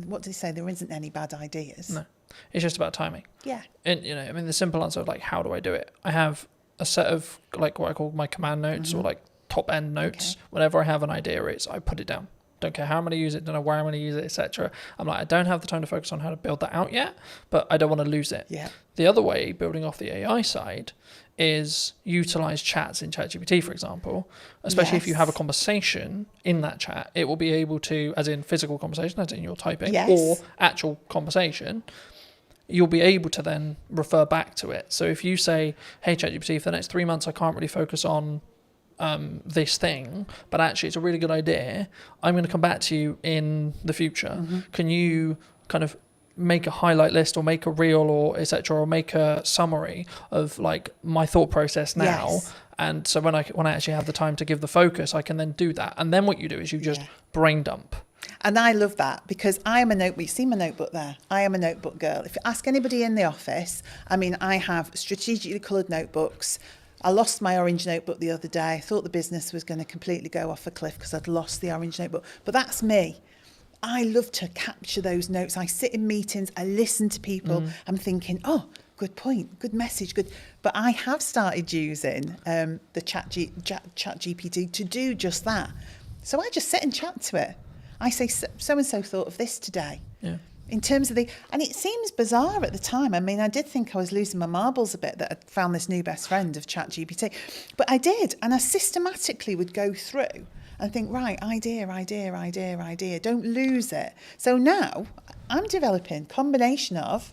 what do they say? There isn't any bad ideas. No, it's just about timing. Yeah. And, I mean, the simple answer of like, how do I do it? I have a set of like what I call my command notes or like top end notes. Okay. Whenever I have an idea, I put it down. Don't care how I'm going to use it, don't know where I'm going to use it, etc. I'm like, I don't have the time to focus on how to build that out yet, but I don't want to lose it. Yeah. The other way, building off the AI side, is utilize chats in ChatGPT, for example, especially if you have a conversation in that chat, it will be able to, as in physical conversation, as in you're typing, or actual conversation, you'll be able to then refer back to it. So if you say, hey, ChatGPT, for the next 3 months, I can't really focus on this thing, but actually it's a really good idea. I'm going to come back to you in the future. Can you kind of make a highlight list or make a reel or etc., or make a summary of like my thought process now? Yes. And so when I actually have the time to give the focus, I can then do that. And then what you do is you just brain dump. And I love that because I am a notebook. You see my notebook there? I am a notebook girl. If you ask anybody in the office, I mean, I have strategically coloured notebooks. I lost my orange notebook the other day. I thought the business was going to completely go off a cliff because I'd lost the orange notebook. But that's me. I love to capture those notes. I sit in meetings. I listen to people. I'm thinking, oh, good point, good message, good. But I have started using the ChatGPT to do just that. So I just sit and chat to it. I say, so-and-so thought of this today. Yeah. In terms of and it seems bizarre at the time. I mean, I did think I was losing my marbles a bit that I'd found this new best friend of ChatGPT. But I did. And I systematically would go through and think, right, idea. Don't lose it. So now I'm developing a combination of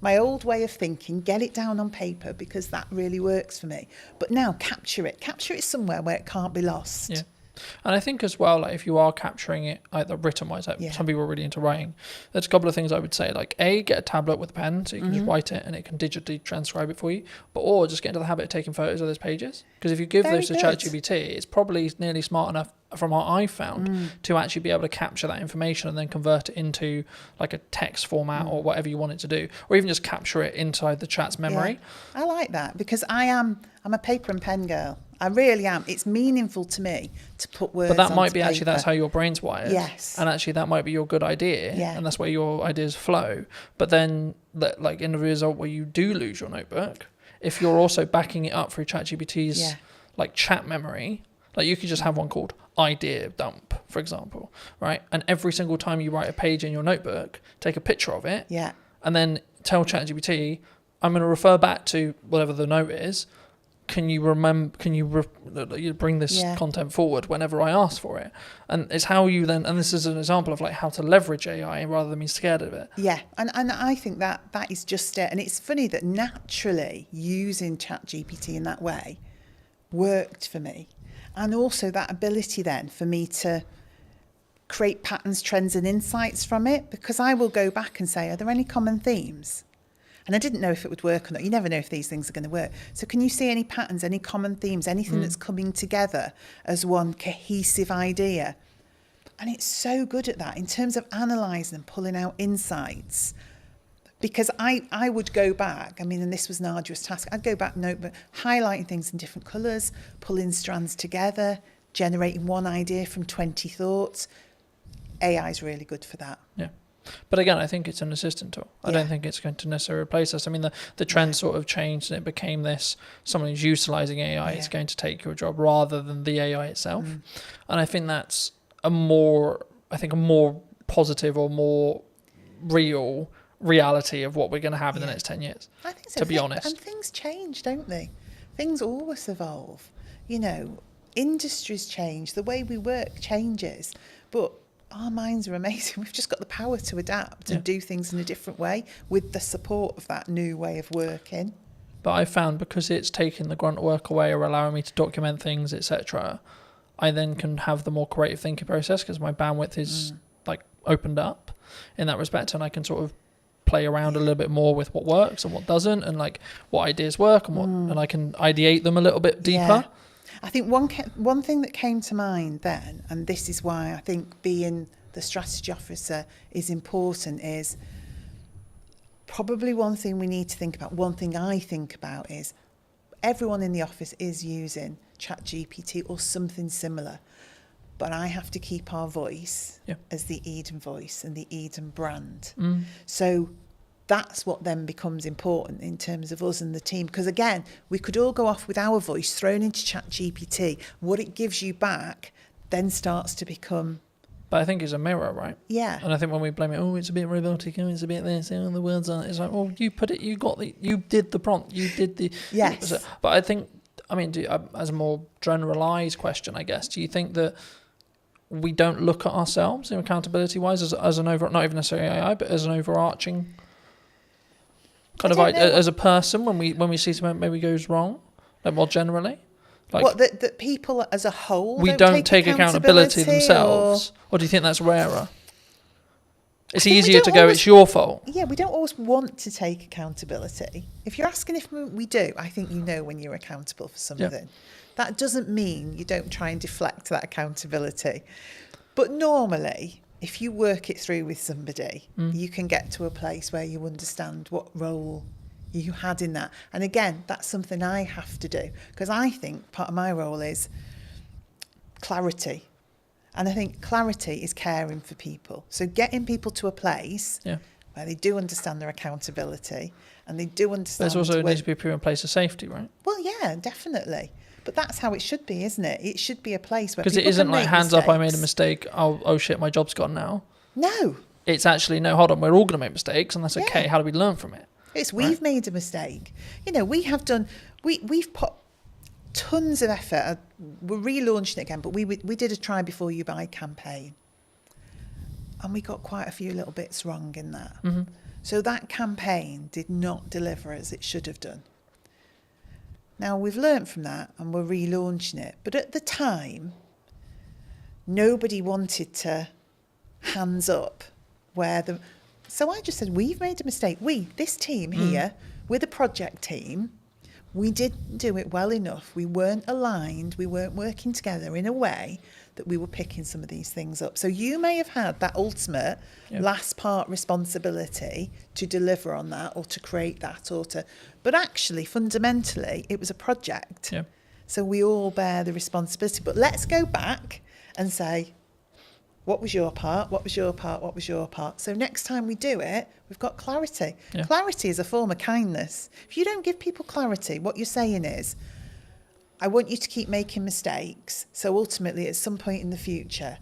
my old way of thinking, get it down on paper because that really works for me. But now capture it somewhere where it can't be lost. Yeah. And I think as well, like if you are capturing it either written wise, like some people are really into writing, there's a couple of things I would say, like get a tablet with a pen so you can just write it and it can digitally transcribe it for you, or just get into the habit of taking photos of those pages, because if you give those to ChatGPT, it's probably nearly smart enough from what I've found to actually be able to capture that information and then convert it into like a text format or whatever you want it to do, or even just capture it inside the chat's memory. I like that because I'm a paper and pen girl. I really am. It's meaningful to me to put words on. But that might be paper. actually that's how your brain's wired. Yes. And actually that might be your good idea. Yeah. And that's where your ideas flow. But then like in the result where you do lose your notebook, if you're also backing it up through ChatGPT's like chat memory, like you could just have one called idea dump, for example, right? And every single time you write a page in your notebook, take a picture of it. Yeah. And then tell ChatGPT, I'm going to refer back to whatever the note is. Can you bring this content forward whenever I ask for it? And it's how you then, and this is an example of like how to leverage AI rather than being scared of it. Yeah, and I think that is just it. And it's funny that naturally using ChatGPT in that way worked for me. And also that ability then for me to create patterns, trends and insights from it, because I will go back and say, are there any common themes? And I didn't know if it would work or not. You never know if these things are going to work. So can you see any patterns, any common themes, anything that's coming together as one cohesive idea? And it's so good at that in terms of analysing and pulling out insights. Because I would go back, I mean, and this was an arduous task, I'd go back notebook, highlighting things in different colours, pulling strands together, generating one idea from 20 thoughts. AI is really good for that. Yeah. But again, I think it's an assistant tool. I don't think it's going to necessarily replace us. I mean, the trend sort of changed and it became this, someone who's utilising AI is going to take your job rather than the AI itself. And I think that's a more positive or more real reality of what we're going to have in the next 10 years, I think so. to be honest. And things change, don't they? Things always evolve. You know, industries change, the way we work changes, but our minds are amazing. We've just got the power to adapt and do things in a different way with the support of that new way of working. But I found because it's taking the grunt work away or allowing me to document things, etc., I then can have the more creative thinking process because my bandwidth is like opened up in that respect, and I can sort of play around a little bit more with what works and what doesn't, and like what ideas work and what, and I can ideate them a little bit deeper. Yeah. I think one thing that came to mind then, and this is why I think being the strategy officer is important, is probably one thing we need to think about. One thing I think about is everyone in the office is using ChatGPT or something similar, but I have to keep our voice as the Eden voice and the Eden brand. So that's what then becomes important in terms of us and the team. Because again, we could all go off with our voice thrown into ChatGPT. What it gives you back then starts to become... But I think it's a mirror, right? Yeah. And I think when we blame it, oh, it's a bit robotic, oh, it's a bit this, oh, the words aren't... It's like, well, you did the prompt, you did the... Yes. But I think, I mean, as a more generalised question, I guess, do you think that we don't look at ourselves, accountability-wise, as an over... Not even necessarily AI, but as an overarching Kind of don't like know. as a person when we see something maybe goes wrong, like more generally, like What, that people as a whole we don't take accountability or- themselves, or do you think that's rarer? It's I think we easier to don't go, always- it's your fault. Yeah, we don't always want to take accountability. If you're asking if we do, I think you know when you're accountable for something. That doesn't mean you don't try and deflect that accountability. But normally, if you work it through with somebody, you can get to a place where you understand what role you had in that. And again, that's something I have to do, because I think part of my role is clarity. And I think clarity is caring for people. So getting people to a place where they do understand their accountability and they do understand. There's also needs to be a proven place of safety, right? Well, yeah, definitely. But that's how it should be, isn't it? It should be a place where Because people it isn't can like make hands up, I made a mistakes. mistake. Oh shit, my job's gone now. No, It's actually no. Hold on, we're all going to make mistakes, and that's okay. Yeah. How do we learn from it? it's we've made a mistake. You know, we have done. We've put tons of effort. We're relaunching it again, but we did a try before you buy campaign, and we got quite a few little bits wrong in that. Mm-hmm. So that campaign did not deliver as it should have done. Now we've learnt from that and we're relaunching it. But at the time, nobody wanted to hands up where the... So I just said, we've made a mistake. This team here, we're the project team. We didn't do it well enough. We weren't aligned. We weren't working together in a way that we were picking some of these things up. So you may have had that ultimate last part responsibility to deliver on that or to create that but actually fundamentally it was a project. Yeah. So we all bear the responsibility. But let's go back and say, what was your part? What was your part? What was your part? So next time we do it, we've got clarity. Yeah. Clarity is a form of kindness. If you don't give people clarity, what you're saying is, I want you to keep making mistakes. So ultimately, at some point in the future,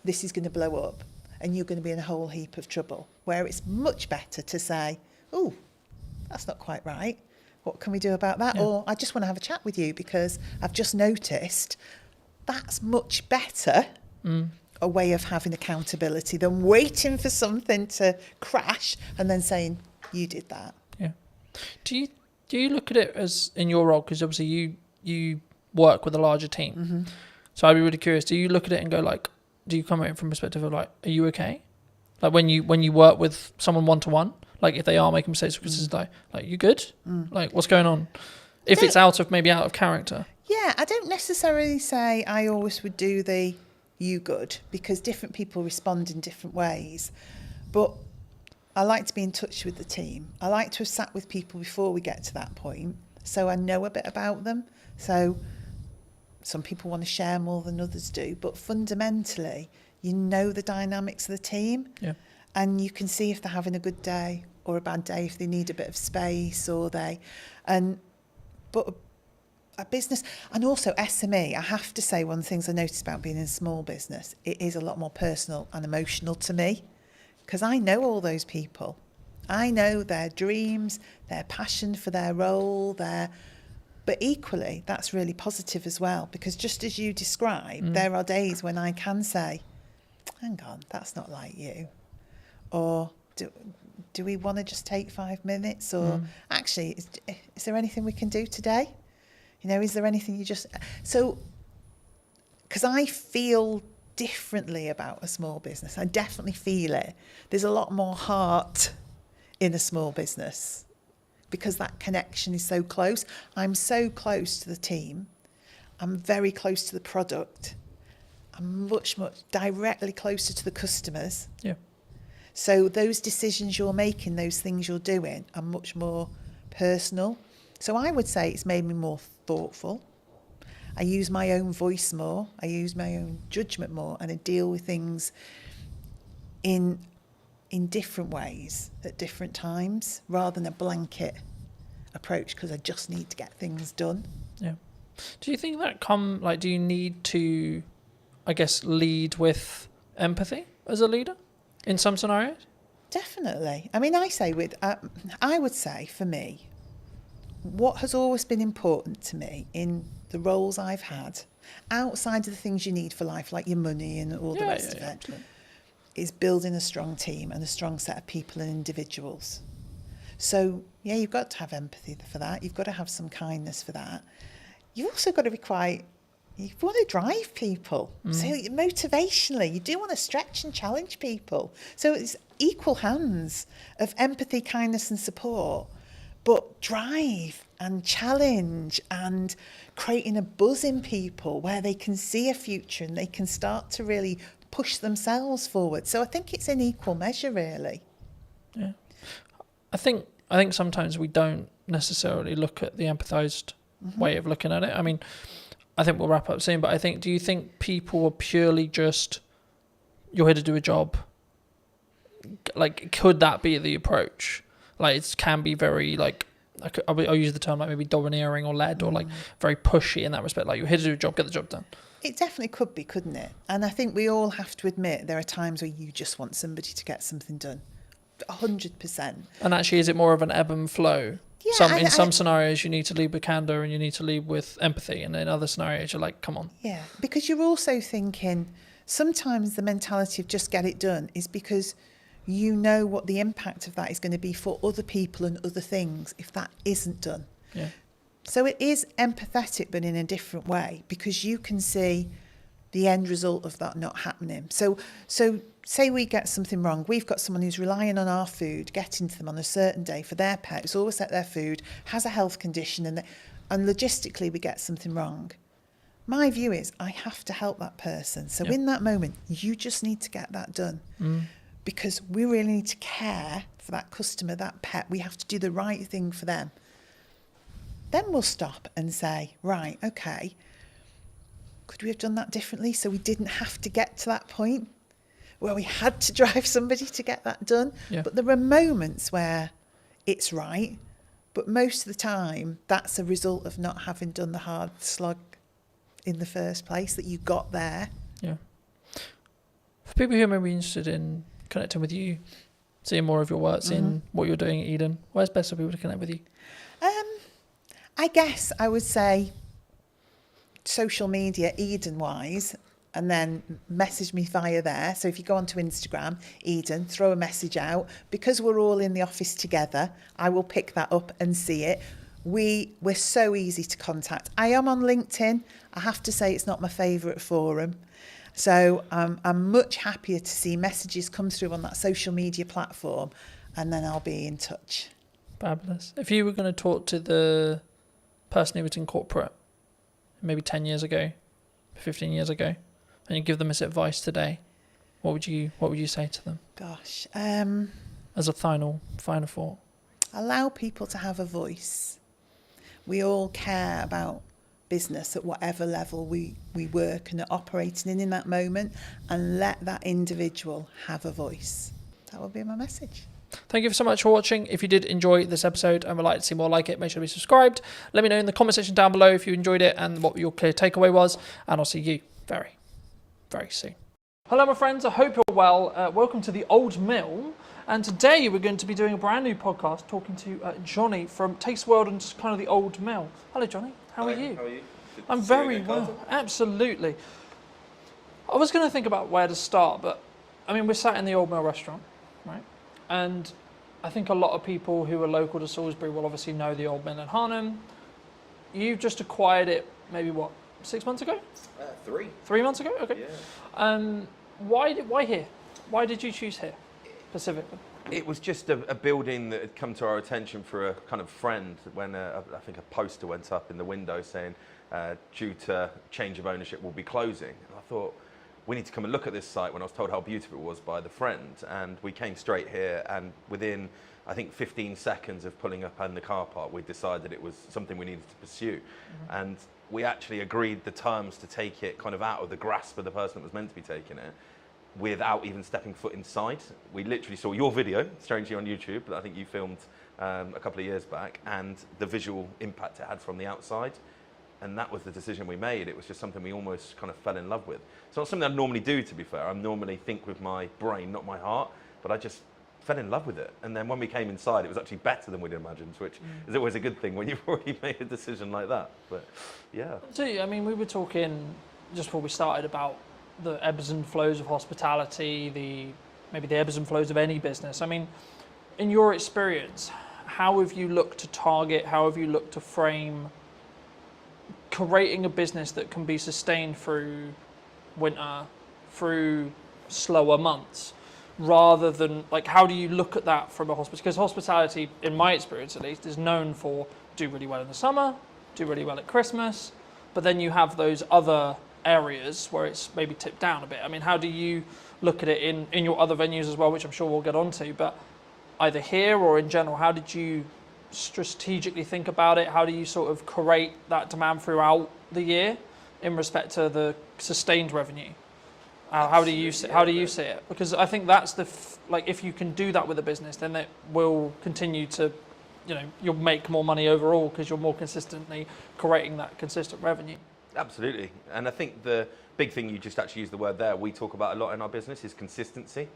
this is going to blow up and you're going to be in a whole heap of trouble. Where it's much better to say, oh, that's not quite right. What can we do about that? Yeah. Or I just want to have a chat with you because I've just noticed. That's much better a way of having accountability than waiting for something to crash and then saying, you did that. Yeah. Do you look at it as in your role, because obviously you work with a larger team, Mm-hmm. so I'd be really curious, do you look at it and go like, do you come at it from a perspective of like, are you okay? Like when you work with someone one-to-one, like if they are making mistakes, because it's like you good? Like what's going on? If it's out of character. Yeah, I don't necessarily say I always would do the you good, because different people respond in different ways. But I like to be in touch with the team. I like to have sat with people before we get to that point, so I know a bit about them. So some people want to share more than others do, but fundamentally, you know the dynamics of the team, and you can see if they're having a good day or a bad day, if they need a bit of space but a business, and also SME, I have to say, one of the things I noticed about being in a small business, it is a lot more personal and emotional to me, because I know all those people. I know their dreams, their passion for their role, but equally, that's really positive as well, because just as you described, there are days when I can say, hang on, that's not like you. Or do we want to just take 5 minutes? Or actually, is there anything we can do today? You know, is there anything you just... So, because I feel differently about a small business. I definitely feel it. There's a lot more heart in a small business because that connection is so close. I'm so close to the team. I'm very close to the product. I'm much directly closer to the customers. Yeah. So those decisions you're making, those things you're doing are much more personal. So I would say it's made me more thoughtful. I use my own voice more. I use my own judgment more, and I deal with things in different ways at different times, rather than a blanket approach because I just need to get things done. Yeah. Do you think that do you need to, I guess, lead with empathy as a leader in some scenarios? Definitely. I mean, I would say for me, what has always been important to me in the roles I've had, outside of the things you need for life, like your money and all the rest of it, absolutely. is building a strong team and a strong set of people and individuals. So, yeah, you've got to have empathy for that. You've got to have some kindness for that. You've also got to you want to drive people. So motivationally, you do want to stretch and challenge people. So it's equal hands of empathy, kindness and support, but drive and challenge and creating a buzz in people where they can see a future and they can start to really push themselves forward. So I think it's in equal measure, really. Yeah. I think sometimes we don't necessarily look at the empathized way of looking at it. I mean, I think we'll wrap up soon, but do you think people are purely just, you're here to do a job? Like, could that be the approach? Like, it can be very, like, I'll use the term like maybe domineering or led or like very pushy in that respect. Like, you're here to do a job, get the job done. It definitely could be, couldn't it? And I think we all have to admit there are times where you just want somebody to get something done. 100%. And actually, is it more of an ebb and flow? Yeah, in some scenarios, you need to lead with candor and you need to lead with empathy. And in other scenarios, you're like, come on. Yeah, because you're also thinking sometimes the mentality of just get it done is because you know what the impact of that is going to be for other people and other things if that isn't done. Yeah. So it is empathetic, but in a different way, because you can see the end result of that not happening. So say we get something wrong. We've got someone who's relying on our food, getting to them on a certain day for their pet, who's always at their food, has a health condition, and logistically we get something wrong. My view is I have to help that person. So in that moment, you just need to get that done. Because we really need to care for that customer, that pet. We have to do the right thing for them. Then we'll stop and say, right, okay, could we have done that differently so we didn't have to get to that point where we had to drive somebody to get that done? Yeah. But there are moments where it's right, but most of the time that's a result of not having done the hard slog in the first place, that you got there. Yeah. For people who are maybe interested in connecting with you, seeing more of your work, seeing what you're doing at Eden, where's best for people to connect with you? I guess I would say social media, Eden-wise, and then message me via there. So if you go onto Instagram, Eden, throw a message out. Because we're all in the office together, I will pick that up and see it. We're so easy to contact. I am on LinkedIn. I have to say it's not my favourite forum. So I'm much happier to see messages come through on that social media platform, and then I'll be in touch. Fabulous. If you were going to talk to the person who was in corporate maybe 10 years ago, 15 years ago, and you give them this advice today, what would you say to them? Gosh. As a final thought. Allow people to have a voice. We all care about business at whatever level we work and are operating in that moment, and let that individual have a voice. That would be my message. Thank you so much for watching. If you did enjoy this episode and would like to see more like it, make sure to be subscribed. Let me know in the comment section down below if you enjoyed it and what your clear takeaway was, and I'll see you very, very soon. Hello my friends, I hope you're well. Welcome to the Old Mill, and today we're going to be doing a brand new podcast talking to Johnny from Taste World and just kind of the Old Mill. Hello Johnny, how are you? How are you? I'm very well, absolutely. I was going to think about where to start, but I mean, we're sat in the Old Mill restaurant, right? And I think a lot of people who are local to Salisbury will obviously know the Old Mill in Harnham. You've just acquired it maybe, what, 6 months ago? 3. 3 months ago? Okay. Yeah. Why here? Why did you choose here specifically? It was just a building that had come to our attention for a kind of friend when I think a poster went up in the window saying, due to change of ownership, we'll be closing. And I thought, we need to come and look at this site, when I was told how beautiful it was by the friend. And we came straight here, and within, I think, 15 seconds of pulling up in the car park, we decided it was something we needed to pursue. And we actually agreed the terms to take it kind of out of the grasp of the person that was meant to be taking it, without even stepping foot inside. We literally saw your video, strangely on YouTube, that I think you filmed a couple of years back, and the visual impact it had from the outside. And that was the decision we made. It was just something we almost kind of fell in love with. It's not something I normally do, to be fair. I normally think with my brain, not my heart, but I just fell in love with it. And then when we came inside, it was actually better than we'd imagined, which is always a good thing when you've already made a decision like that. But yeah. So, I mean, we were talking just before we started about the ebbs and flows of hospitality, maybe the ebbs and flows of any business. I mean, in your experience, how have you looked to target, how have you looked to frame creating a business that can be sustained through winter, through slower months, rather than, like, how do you look at that from a hospitality? Because hospitality, in my experience at least, is known for do really well in the summer, do really well at Christmas, but then you have those other areas where it's maybe tipped down a bit. I mean, how do you look at it in your other venues as well, which I'm sure we'll get onto, but either here or in general, how did you strategically think about it? How do you sort of create that demand throughout the year in respect to the sustained revenue? How do you see it? Because I think that's like, if you can do that with a business, then it will continue to, you know, you'll make more money overall because you're more consistently creating that consistent revenue. Absolutely. And I think the big thing, you just actually used the word there, we talk about a lot in our business, is consistency.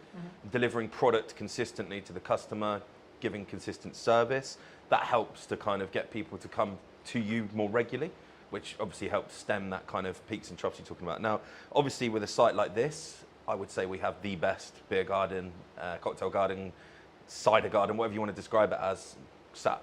Delivering product consistently to the customer, giving consistent service. That helps to kind of get people to come to you more regularly, which obviously helps stem that kind of peaks and troughs you're talking about. Now, obviously with a site like this, I would say we have the best beer garden, cocktail garden, cider garden, whatever you want to describe it as, sat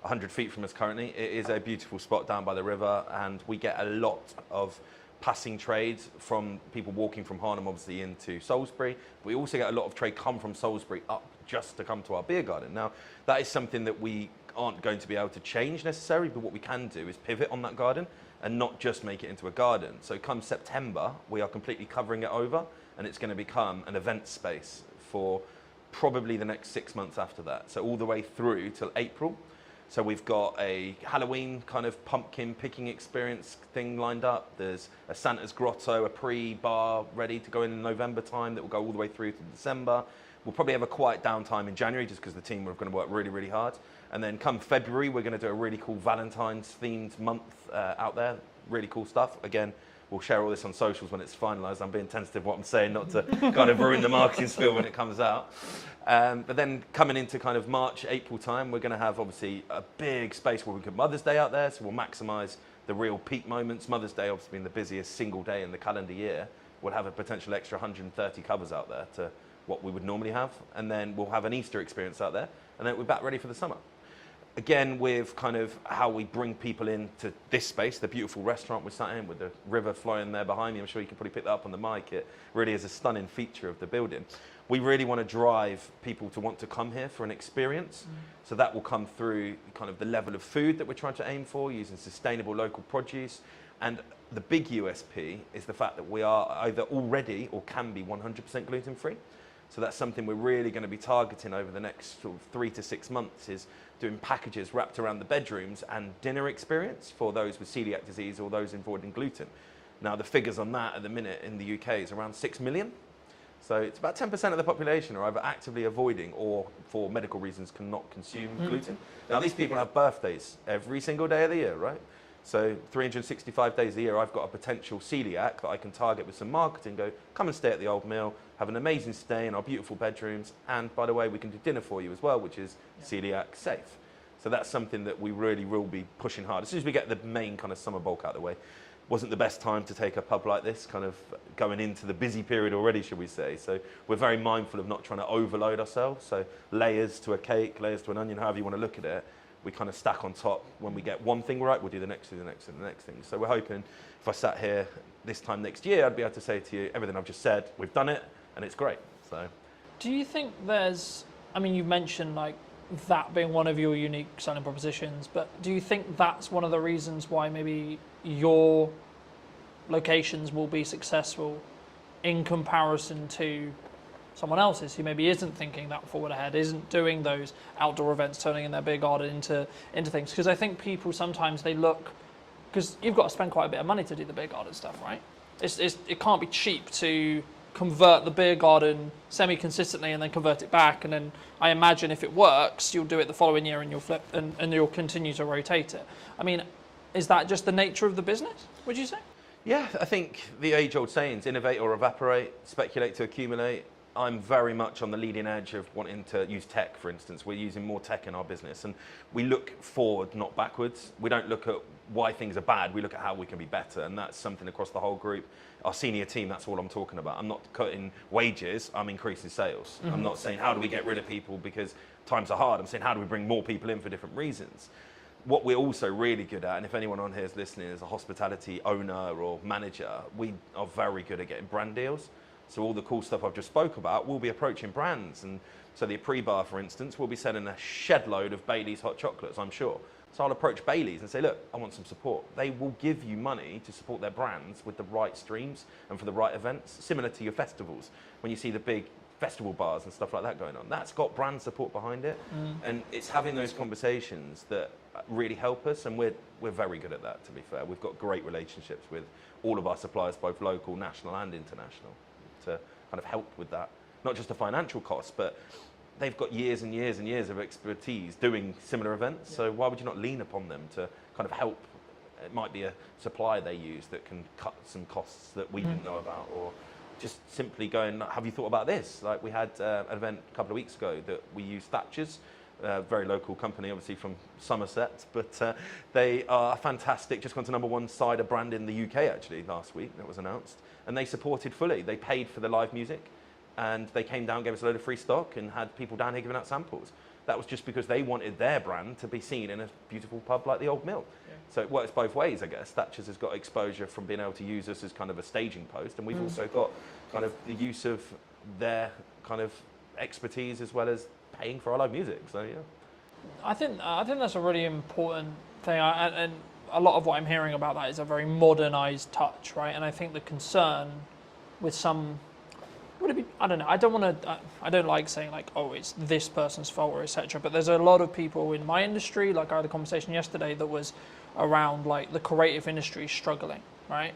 100 feet from us currently. It is a beautiful spot down by the river, and we get a lot of passing trades from people walking from Harnham obviously into Salisbury. We also get a lot of trade come from Salisbury up just to come to our beer garden. Now, that is something that we aren't going to be able to change necessarily, but what we can do is pivot on that garden and not just make it into a garden. So come September, we are completely covering it over, and it's going to become an event space for probably the next 6 months after that. So all the way through till April. So we've got a Halloween kind of pumpkin picking experience thing lined up. There's a Santa's Grotto, a pre-bar ready to go in November time that will go all the way through to December. We'll probably have a quiet downtime in January just because the team are going to work really, really hard. And then come February, we're going to do a really cool Valentine's themed month out there. Really cool stuff. Again, we'll share all this on socials when it's finalised. I'm being tentative what I'm saying, not to kind of ruin the marketing spiel when it comes out. But then coming into kind of March, April time, we're going to have obviously a big space where we could Mother's Day out there. So we'll maximise the real peak moments. Mother's Day obviously being the busiest single day in the calendar year. We'll have a potential extra 130 covers out there to what we would normally have. And then we'll have an Easter experience out there. And then we're back ready for the summer. Again, with kind of how we bring people into this space, the beautiful restaurant we're sat in with the river flowing there behind me. I'm sure you can probably pick that up on the mic. It really is a stunning feature of the building. We really want to drive people to want to come here for an experience. So that will come through kind of the level of food that we're trying to aim for, using sustainable local produce. And the big USP is the fact that we are either already or can be 100% gluten-free. So that's something we're really going to be targeting over the next sort of 3 to 6 months, is doing packages wrapped around the bedrooms and dinner experience for those with celiac disease or those avoiding gluten. Now, the figures on that at the minute in the UK is around 6 million. So it's about 10% of the population are either actively avoiding or for medical reasons cannot consume gluten. Now, these people have birthdays every single day of the year, right? So 365 days a year, I've got a potential celiac that I can target with some marketing, go, come and stay at the Old Mill, have an amazing stay in our beautiful bedrooms, and by the way, we can do dinner for you as well, which is celiac safe. So that's something that we really will be pushing hard. As soon as we get the main kind of summer bulk out of the way, wasn't the best time to take a pub like this, kind of going into the busy period already, should we say. So we're very mindful of not trying to overload ourselves. So layers to a cake, layers to an onion, however you want to look at it, we kind of stack on top. When we get one thing right, we'll do the next thing, the next thing, the next thing. So we're hoping if I sat here this time next year, I'd be able to say to you, everything I've just said, we've done it, and it's great. So, do you think there's, I mean, you mentioned like that being one of your unique selling propositions, but do you think that's one of the reasons why maybe your locations will be successful in comparison to someone else's who maybe isn't thinking that forward ahead, isn't doing those outdoor events, turning in their beer garden into things? Because I think people sometimes they look, because you've got to spend quite a bit of money to do the beer garden stuff, right? It can't be cheap to convert the beer garden semi-consistently and then convert it back, and then I imagine if it works, you'll do it the following year and you'll flip and you'll continue to rotate it. I mean, is that just the nature of the business, would you say? yeah, I think the age-old sayings, innovate or evaporate, speculate to accumulate. I'm very much on the leading edge of wanting to use tech, for instance. We're using more tech in our business, and we look forward, not backwards. We don't look at why things are bad, we look at how we can be better, and that's something across the whole group. Our senior team, that's all I'm talking about. I'm not cutting wages, I'm increasing sales. I'm not saying how do we get rid of people because times are hard. I'm saying how do we bring more people in for different reasons. What we're also really good at, and if anyone on here is listening is a hospitality owner or manager, we are very good at getting brand deals. So all the cool stuff I've just spoke about, we'll be approaching brands. And so the pre-bar, for instance, we'll be selling a shed load of Bailey's hot chocolates, I'm sure. So I'll approach Bailey's and say, look, I want some support. They will give you money to support their brands with the right streams and for the right events, similar to your festivals. When you see the big festival bars and stuff like that going on, that's got brand support behind it. And it's having those conversations that really help us, and we're very good at that, to be fair. We've got great relationships with all of our suppliers, both local, national and international, to kind of help with that. Not just the financial costs, but they've got years and years and years of expertise doing similar events, so why would you not lean upon them to kind of help? It might be a supplier they use that can cut some costs that we didn't know about, or just simply going, have you thought about this? Like we had an event a couple of weeks ago that we used Thatcher's, a very local company, obviously from Somerset, but they are fantastic, just gone to #1 cider brand in the UK actually last week, that was announced, and they supported fully. They paid for the live music, and they came down, gave us a load of free stock, and had people down here giving out samples. That was just because they wanted their brand to be seen in a beautiful pub like the Old Mill. Yeah. So it works both ways, I guess. Thatcher's has got exposure from being able to use us as kind of a staging post, and we've also got kind of the use of their kind of expertise as well as paying for our live music. So yeah, I think that's a really important thing, and a lot of what I'm hearing about that is a very modernized touch, right? And I think the concern with some, would it be, I don't know, I don't like saying like, oh, it's this person's fault or etc. But there's a lot of people in my industry, like I had a conversation yesterday that was around like the creative industry struggling, right?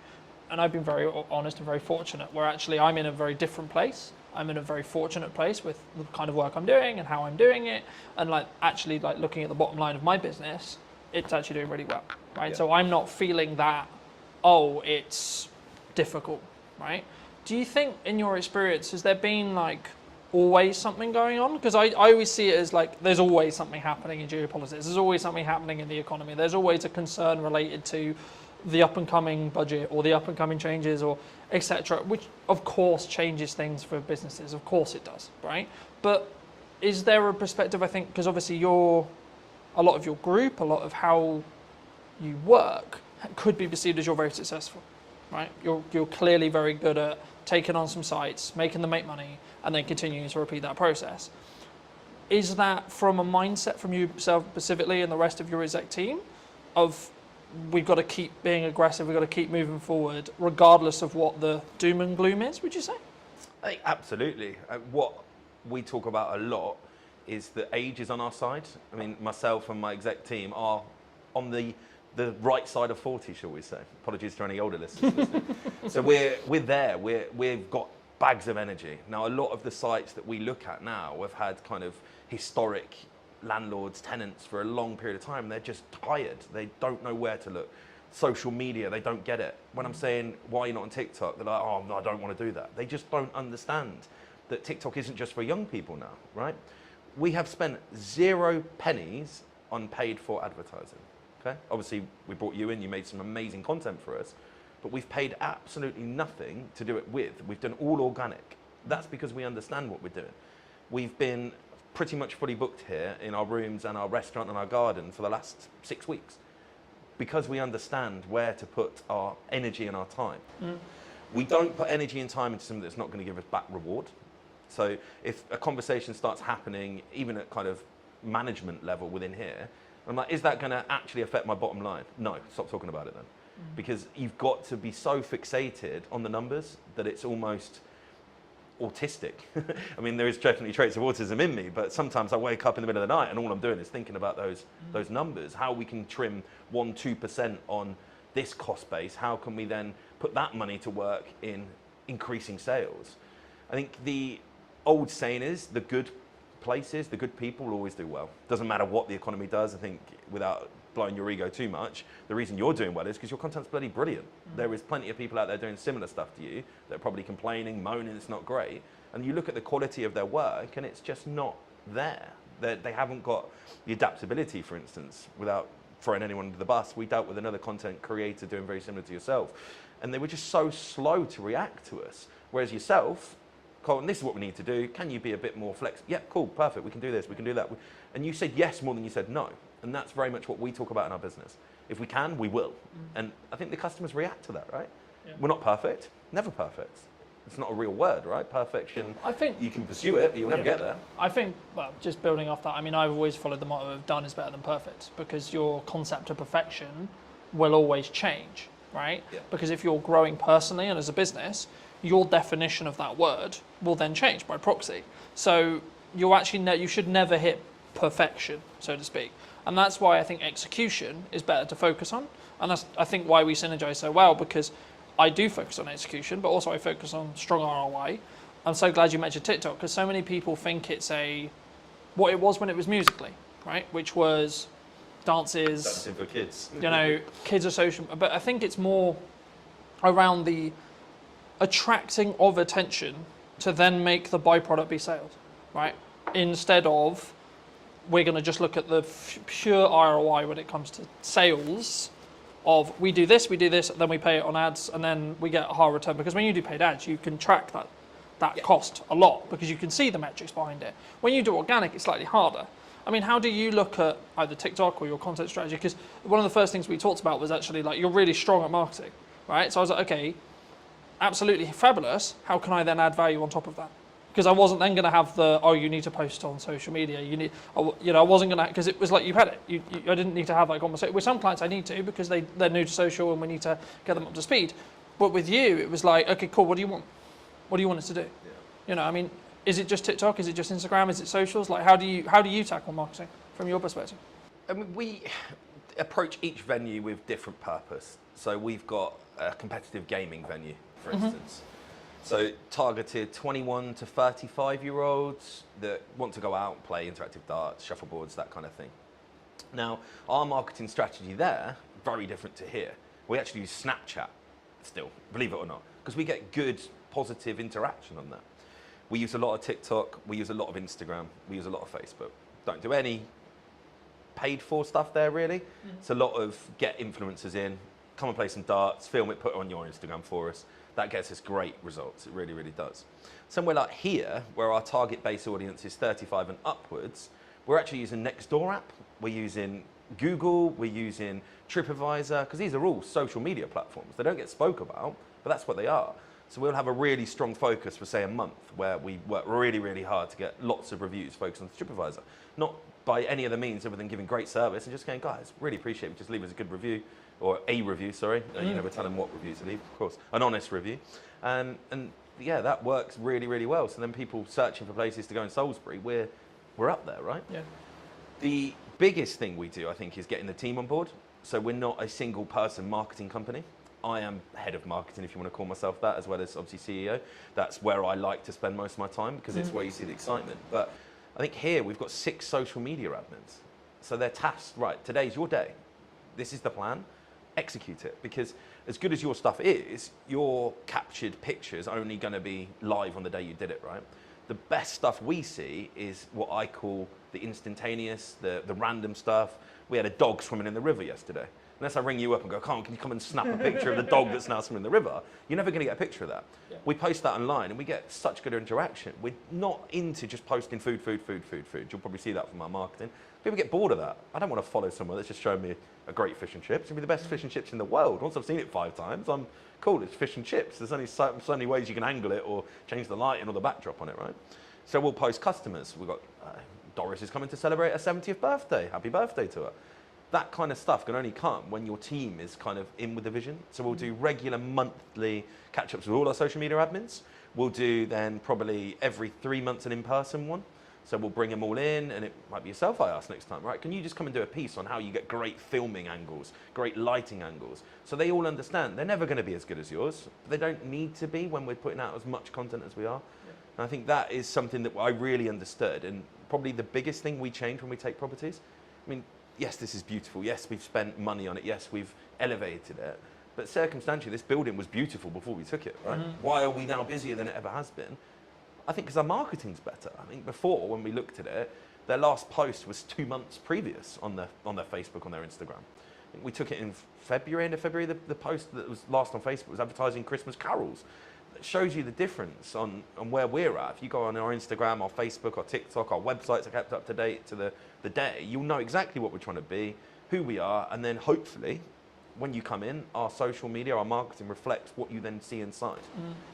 And I've been very honest and very fortunate where actually I'm in a very different place. I'm in a very fortunate place with the kind of work I'm doing and how I'm doing it. And like actually like looking at the bottom line of my business, it's actually doing really well, right? Yeah. So I'm not feeling that, oh, it's difficult, right? Do you think in your experience, has there been like always something going on? Because I always see it as like, there's always something happening in geopolitics. There's always something happening in the economy. There's always a concern related to the up and coming budget or the up and coming changes or etc., which of course changes things for businesses. Of course it does, right? But is there a perspective, I think, because obviously a lot of your group, a lot of how you work could be perceived as you're very successful, right? You're clearly very good at taking on some sites, making them make money, and then continuing to repeat that process. Is that from a mindset from yourself specifically and the rest of your exec team of we've got to keep being aggressive, we've got to keep moving forward, regardless of what the doom and gloom is, would you say? I think absolutely. What we talk about a lot is that age is on our side. I mean, myself and my exec team are on the right side of 40, shall we say. Apologies to any older listeners. So we're there, we've got bags of energy. Now, a lot of the sites that we look at now have had kind of historic landlords, tenants for a long period of time. They're just tired. They don't know where to look. Social media, they don't get it. When I'm saying, why are you not on TikTok? They're like, oh, no, I don't want to do that. They just don't understand that TikTok isn't just for young people now, right? We have spent 0 pennies on paid for advertising, okay? Obviously, we brought you in, you made some amazing content for us, but we've paid absolutely nothing to do it with. We've done all organic. That's because we understand what we're doing. We've been pretty much fully booked here in our rooms and our restaurant and our garden for the last 6 weeks because we understand where to put our energy and our time. We don't put energy and time into something that's not going to give us back reward. So if a conversation starts happening, even at kind of management level within here, I'm like, is that going to actually affect my bottom line? No, stop talking about it then. Because you've got to be so fixated on the numbers that it's almost autistic. I mean, there is definitely traits of autism in me, but sometimes I wake up in the middle of the night and all I'm doing is thinking about those numbers, how we can trim 1-2% on this cost base, how can we then put that money to work in increasing sales. I think the old saying is the good places, the good people will always do well. Doesn't matter what the economy does. I think without blowing your ego too much, the reason you're doing well is because your content's bloody brilliant. There is plenty of people out there doing similar stuff to you that are probably complaining, moaning it's not great, and you look at the quality of their work and it's just not there. They haven't got the adaptability, for instance, without throwing anyone under the bus, we dealt with another content creator doing very similar to yourself. And they were just so slow to react to us. Whereas yourself, Colin, this is what we need to do. Can you be a bit more flexible? Yeah, cool, perfect. We can do this, we can do that. And you said yes more than you said no. And that's very much what we talk about in our business. If we can, we will. And I think the customers react to that, right? Yeah. We're not perfect, never perfect. It's not a real word, right? Perfection, I think you can pursue it, but you'll never get there. I think, well, just building off that, I mean, I've always followed the motto of done is better than perfect, because your concept of perfection will always change, right? Yeah. Because if you're growing personally and as a business, your definition of that word will then change by proxy. So you actually you should never hit perfection, so to speak. And that's why I think execution is better to focus on. And that's, I think, why we synergize so well, because I do focus on execution, but also I focus on strong ROI. I'm so glad you mentioned TikTok, because so many people think it's what it was when it was Musical.ly, right? Which was dances. Dancing for kids. You know, kids are social, but I think it's more around the attracting of attention to then make the byproduct be sales, right? Instead of we're going to just look at the pure ROI when it comes to sales of we do this, then we pay it on ads, and then we get a higher return. Because when you do paid ads, you can track that cost a lot, because you can see the metrics behind it. When you do organic, it's slightly harder. I mean, how do you look at either TikTok or your content strategy? Because one of the first things we talked about was actually like, you're really strong at marketing, right? So I was like, okay, absolutely fabulous. How can I then add value on top of that? Because I wasn't then going to have you need to post on social media. I wasn't going to, because it was like you had it. I didn't need to have that conversation. With some clients I need to, because they're new to social and we need to get them up to speed. But with you, it was like, okay, cool, what do you want? What do you want us to do? Yeah. You know, I mean, is it just TikTok? Is it just Instagram? Is it socials? Like, how do you tackle marketing from your perspective? I mean, we approach each venue with different purpose. So we've got a competitive gaming venue, for instance. So targeted 21 to 35-year-olds that want to go out and play interactive darts, shuffleboards, that kind of thing. Now, our marketing strategy there, very different to here. We actually use Snapchat still, believe it or not, because we get good, positive interaction on that. We use a lot of TikTok, we use a lot of Instagram, we use a lot of Facebook. Don't do any paid for stuff there, really. It's a lot of get influencers in, come and play some darts, film it, put it on your Instagram for us. That gets us great results. It really, really does. Somewhere like here, where our target base audience is 35 and upwards, we're actually using Nextdoor app. We're using Google. We're using TripAdvisor, because these are all social media platforms. They don't get spoke about, but that's what they are. So we'll have a really strong focus for, say, a month, where we work really, really hard to get lots of reviews focused on TripAdvisor. Not by any other means other than giving great service and just going, guys, really appreciate it. Just leave us a good review. Or a review, sorry. You never tell them what review to leave, of course. An honest review. And yeah, that works really, really well. So then people searching for places to go in Salisbury, we're up there, right? Yeah. The biggest thing we do, I think, is getting the team on board. So we're not a single person marketing company. I am head of marketing, if you want to call myself that, as well as obviously CEO. That's where I like to spend most of my time, because it's where you see the excitement. But I think here we've got 6 social media admins. So they're tasked, right, today's your day. This is the plan. Execute it, because as good as your stuff is, your captured pictures are only going to be live on the day you did it, right? The best stuff we see is what I call the instantaneous, the random stuff. We had a dog swimming in the river yesterday. Unless I ring you up and go, Carl, can you come and snap a picture of the dog that's now swimming in the river? You're never going to get a picture of that. Yeah. We post that online and we get such good interaction. We're not into just posting food. You'll probably see that from our marketing. People get bored of that. I don't want to follow someone that's just showing me a great fish and chips. It's going to be the best fish and chips in the world. Once I've seen it 5 times, I'm cool, it's fish and chips. There's only so many ways you can angle it or change the lighting or the backdrop on it, right? So we'll post customers. We've got Doris is coming to celebrate her 70th birthday. Happy birthday to her. That kind of stuff can only come when your team is kind of in with the vision. So we'll do regular monthly catch-ups with all our social media admins. We'll do then probably every 3 months an in-person one. So we'll bring them all in, and it might be yourself I ask next time, right? Can you just come and do a piece on how you get great filming angles, great lighting angles? So they all understand they're never going to be as good as yours. They don't need to be when we're putting out as much content as we are. Yeah. And I think that is something that I really understood, and probably the biggest thing we change when we take properties. I mean, yes, this is beautiful. Yes, we've spent money on it. Yes, we've elevated it. But circumstantially, this building was beautiful before we took it, right? Why are we now busier than it ever has been? I think because our marketing's better. I think before, when we looked at it, their last post was 2 months previous on their Facebook, on their Instagram. I think we took it in February, end of February. The post that was last on Facebook was advertising Christmas carols. It shows you the difference on where we're at. If you go on our Instagram, our Facebook, our TikTok, our websites are kept up to date to the day, you'll know exactly what we're trying to be, who we are, and then hopefully, when you come in, our social media, our marketing reflects what you then see inside.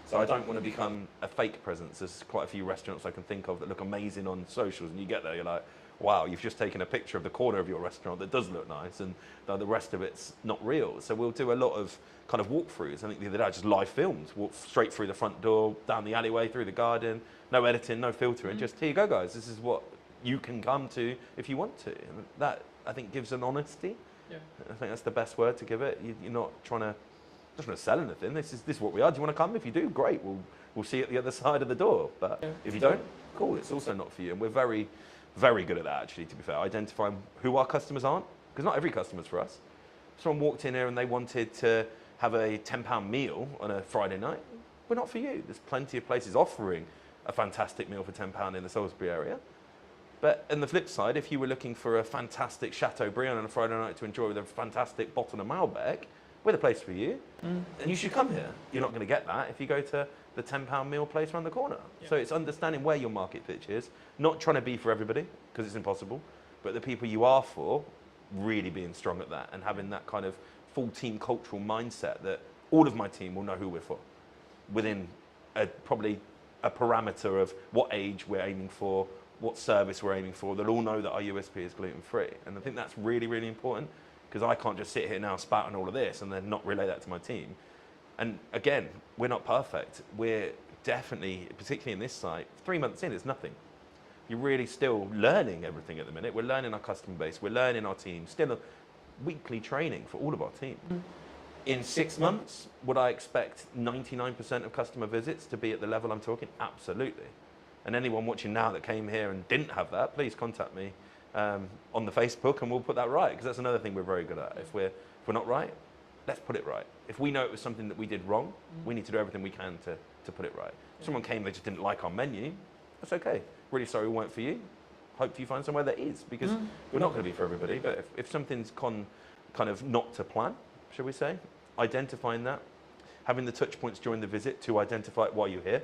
So I don't want to become a fake presence. There's quite a few restaurants I can think of that look amazing on socials, and you get there, you're like, wow, you've just taken a picture of the corner of your restaurant that does look nice, and the rest of it's not real. So we'll do a lot of kind of walkthroughs. I think the other day I just live filmed, walk straight through the front door, down the alleyway, through the garden, no editing, no filtering, just here you go, guys. This is what you can come to if you want to. And that, I think, gives an honesty. Yeah. I think that's the best word to give it. You're not trying to sell anything. This is what we are. Do you want to come? If you do, great. We'll see you at the other side of the door. But if you don't, cool. It's also not for you. And we're very, very good at that, actually, to be fair. Identifying who our customers aren't, because not every customer's for us. If someone walked in here and they wanted to have a £10 meal on a Friday night, we're not for you. There's plenty of places offering a fantastic meal for £10 in the Salisbury area. But on the flip side, if you were looking for a fantastic Chateaubriand on a Friday night to enjoy with a fantastic bottle of Malbec, we're the place for you. And you should come here. You're not going to get that if you go to the £10 meal place around the corner. Yeah. So it's understanding where your market pitch is, not trying to be for everybody, because it's impossible, but the people you are for, really being strong at that and having that kind of full team cultural mindset that all of my team will know who we're for within probably a parameter of what age we're aiming for, what service we're aiming for. They'll all know that our USP is gluten-free. And I think that's really, really important, because I can't just sit here now spouting all of this and then not relay that to my team. And again, we're not perfect. We're definitely, particularly in this site, 3 months in, it's nothing. You're really still learning everything at the minute. We're learning our customer base. We're learning our team. Still a weekly training for all of our team. In 6 months, would I expect 99% of customer visits to be at the level I'm talking? Absolutely. And anyone watching now that came here and didn't have that, please contact me on the Facebook, and we'll put that right, because that's another thing we're very good at. If we're not right, let's put it right. If we know it was something that we did wrong, we need to do everything we can to put it right. If someone came, they just didn't like our menu, that's okay. Really sorry we weren't for you. Hope you find somewhere that is, because we're not going to be for everybody. But if something's kind of not to plan, shall we say, identifying that, having the touch points during the visit to identify it while you're here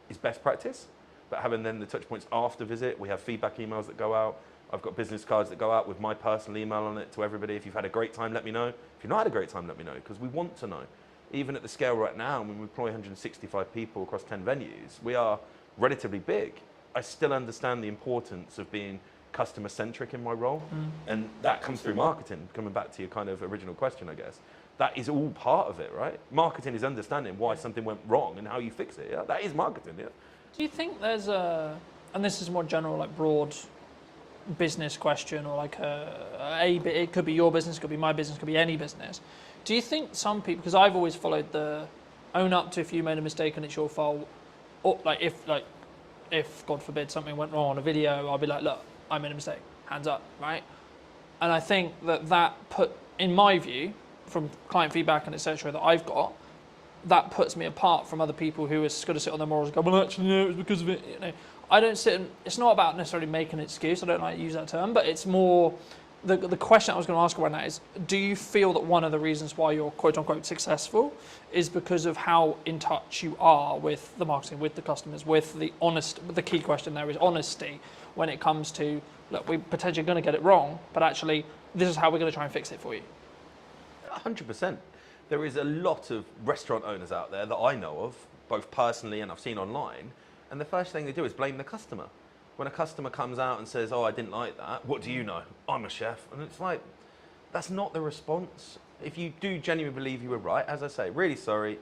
is best practice. But having then the touch points after visit, we have feedback emails that go out. I've got business cards that go out with my personal email on it to everybody. If you've had a great time, let me know. If you've not had a great time, let me know, because we want to know. Even at the scale right now, when we employ 165 people across 10 venues, we are relatively big. I still understand the importance of being customer-centric in my role. And that comes through marketing, coming back to your kind of original question, I guess. That is all part of it, right? Marketing is understanding why something went wrong and how you fix it. Yeah? That is marketing, yeah. Do you think there's and this is more general, like broad business question, or like it could be your business, could be my business, could be any business. Do you think some people, because I've always followed the own up to if you made a mistake and it's your fault, or if God forbid something went wrong on a video, I'll be like, look, I made a mistake, hands up, right? And I think that put, in my view, from client feedback and etc. that I've got, that puts me apart from other people who are just going to sit on their morals and go, well, actually, no, it was because of it. You know, I don't sit and, it's not about necessarily making an excuse. I don't like to use that term, but it's more, the question I was going to ask right now is, do you feel that one of the reasons why you're quote unquote successful is because of how in touch you are with the marketing, with the customers, with the key question there is honesty when it comes to, look, we're potentially going to get it wrong, but actually this is how we're going to try and fix it for you. 100%. There is a lot of restaurant owners out there that I know of, both personally and I've seen online, and the first thing they do is blame the customer. When a customer comes out and says, oh, I didn't like that, what do you know? I'm a chef. And it's like, that's not the response. If you do genuinely believe you were right, as I say, really sorry,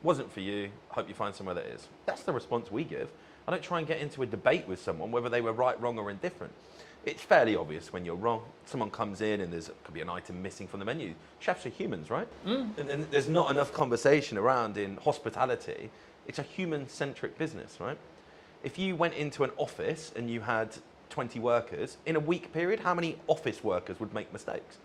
wasn't for you, hope you find somewhere that is. That's the response we give. I don't try and get into a debate with someone, whether they were right, wrong, or indifferent. It's fairly obvious when you're wrong. Someone comes in and could be an item missing from the menu. Chefs are humans, right? And there's not enough conversation around in hospitality. It's a human-centric business, right? If you went into an office and you had 20 workers, in a week period, how many office workers would make mistakes?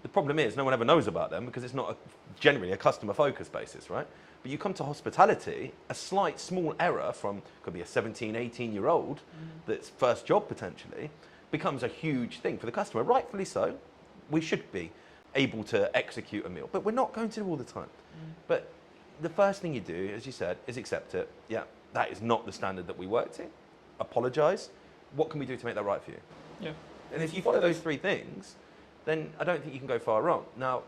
The problem is no one ever knows about them because it's not generally a customer-focused basis, right? But you come to hospitality, a slight small error from, could be a 17, 18-year-old that's first job potentially, becomes a huge thing for the customer, rightfully so. We should be able to execute a meal, but we're not going to all the time. But the first thing you do, as you said, is accept it. Yeah, that is not the standard that we work to. Apologise. What can we do to make that right for you? Yeah. And if you follow those three things, then I don't think you can go far wrong. Now,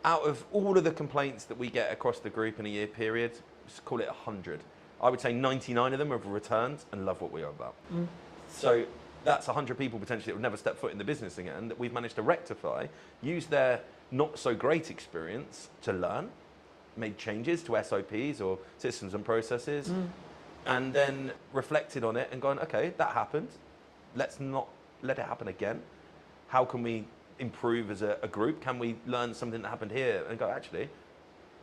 out of all of the complaints that we get across the group in a year period, just call it 100. I would say 99 of them have returned and love what we are about. So that's 100 people potentially that would never step foot in the business again that we've managed to rectify, use their not so great experience to learn, made changes to SOPs or systems and processes, and then reflected on it and gone, okay, that happened. Let's not let it happen again. How can we improve as a group? Can we learn something that happened here and go, actually,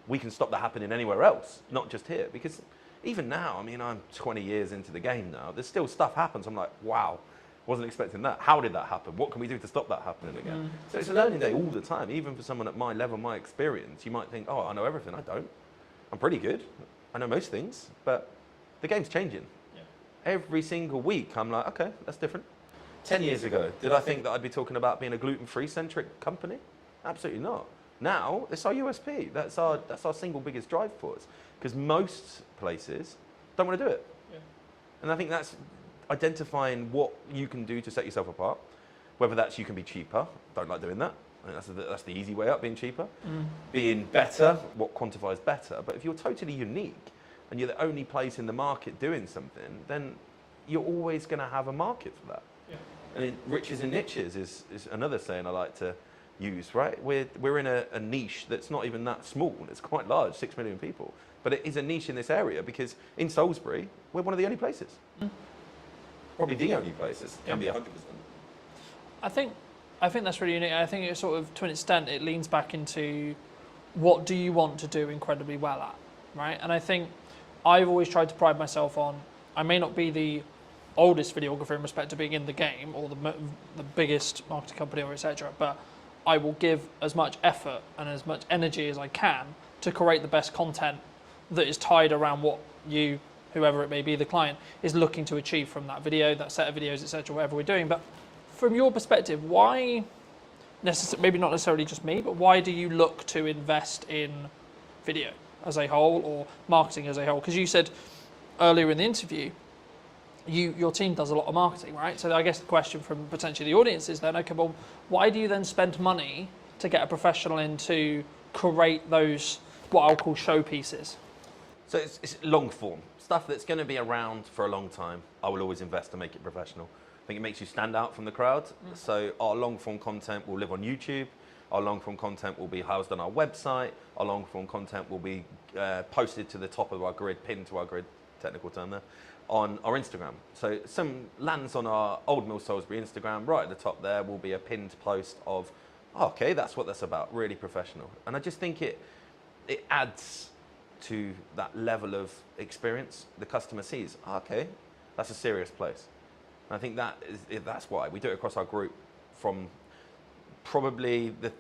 we can stop that happening anywhere else, not just here? Because even now, I mean, I'm 20 years into the game now. There's still stuff happens. I'm like, wow, wasn't expecting that. How did that happen? What can we do to stop that happening again? So it's a learning day all the time. Even for someone at my level, my experience, you might think, oh, I know everything. I don't. I'm pretty good. I know most things, but the game's changing. Every single week, I'm like, okay, that's different. 10 years ago, did I think that I'd be talking about being a gluten-free centric company? Absolutely not. Now, it's our USP. That's our single biggest drive for us. Because most places don't want to do it. And I think that's identifying what you can do to set yourself apart. Whether that's you can be cheaper, don't like doing that. I think that's the easy way up, being cheaper. Being better, what quantifies better. But if you're totally unique and you're the only place in the market doing something, then you're always going to have a market for that. I mean, riches and niches is another saying I like to use, right? We're in a niche that's not even that small. It's quite large, 6 million people. But it is a niche in this area because in Salisbury, we're one of the only places. Probably the only places. Can be 100%. I think that's really unique. I think it's sort of, to an extent, it leans back into what do you want to do incredibly well at, right? And I think I've always tried to pride myself on, I may not be the oldest videographer in respect to being in the game or the biggest marketing company or etc., but I will give as much effort and as much energy as I can to create the best content that is tied around what you, whoever it may be, the client, is looking to achieve from that video, that set of videos, etc., whatever we're doing. But from your perspective, why, maybe not necessarily just me, but why do you look to invest in video as a whole or marketing as a whole? Because you said earlier in the interview, your team does a lot of marketing, right? So I guess the question from potentially the audience is then, okay, well, why do you then spend money to get a professional in to create those, what I'll call showpieces? So it's long form. Stuff that's going to be around for a long time, I will always invest to make it professional. I think it makes you stand out from the crowd. So our long form content will live on YouTube. Our long form content will be housed on our website. Our long form content will be posted to the top of our grid, pinned to our grid, technical term there, on our Instagram. So some lands on our Old Mill Salisbury Instagram. Right at the top there will be a pinned post of, oh, okay, that's what that's about, really professional. And I just think it adds to that level of experience. The customer sees, oh, okay, that's a serious place. And I think that's why we do it across our group. From probably the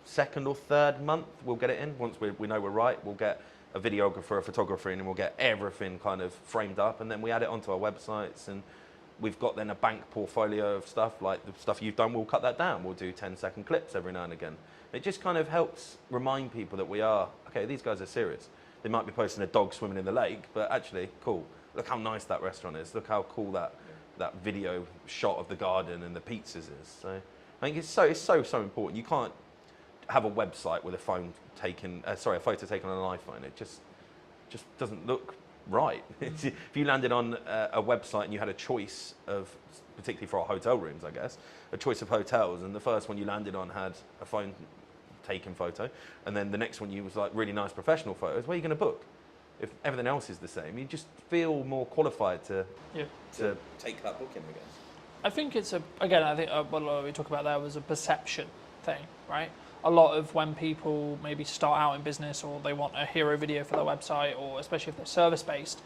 second or third month, we'll get it in. Once we know we're right, we'll get a videographer, a photographer in, and we'll get everything kind of framed up, and then we add it onto our websites, and we've got then a bank portfolio of stuff, like the stuff you've done, we'll cut that down. We'll do 10-second clips every now and again. It just kind of helps remind people that we are, okay, these guys are serious. They might be posting a dog swimming in the lake, but actually, cool. Look how nice that restaurant is. Look how cool that video shot of the garden and the pizzas is. So I think it's so important. You can't have a website with a photo taken on an iPhone. It just doesn't look right. If you landed on a website and you had a choice of, particularly for our hotel rooms, I guess, a choice of hotels, and the first one you landed on had a phone taken photo, and then the next one you was like really nice professional photos, where are you going to book? If everything else is the same, you just feel more qualified to take that booking, I guess. I think it's I think what we talked about there was a perception thing, right? A lot of when people maybe start out in business or they want a hero video for their website, or especially if they're service-based,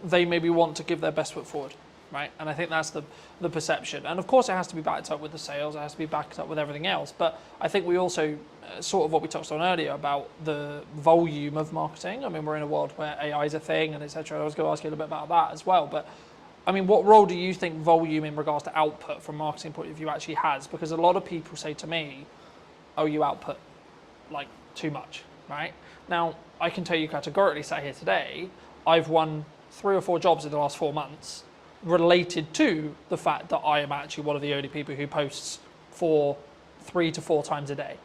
they maybe want to give their best foot forward, right? And I think that's the perception. And of course it has to be backed up with the sales, it has to be backed up with everything else. But I think we also, sort of what we touched on earlier about the volume of marketing. I mean, we're in a world where AI is a thing and etc. I was going to ask you a little bit about that as well. But I mean, what role do you think volume in regards to output from a marketing point of view actually has? Because a lot of people say to me, oh, you output like too much, right? Now, I can tell you categorically, sat here today, I've won 3 or 4 jobs in the last 4 months related to the fact that I am actually one of the only people who posts for 3 to 4 times a day,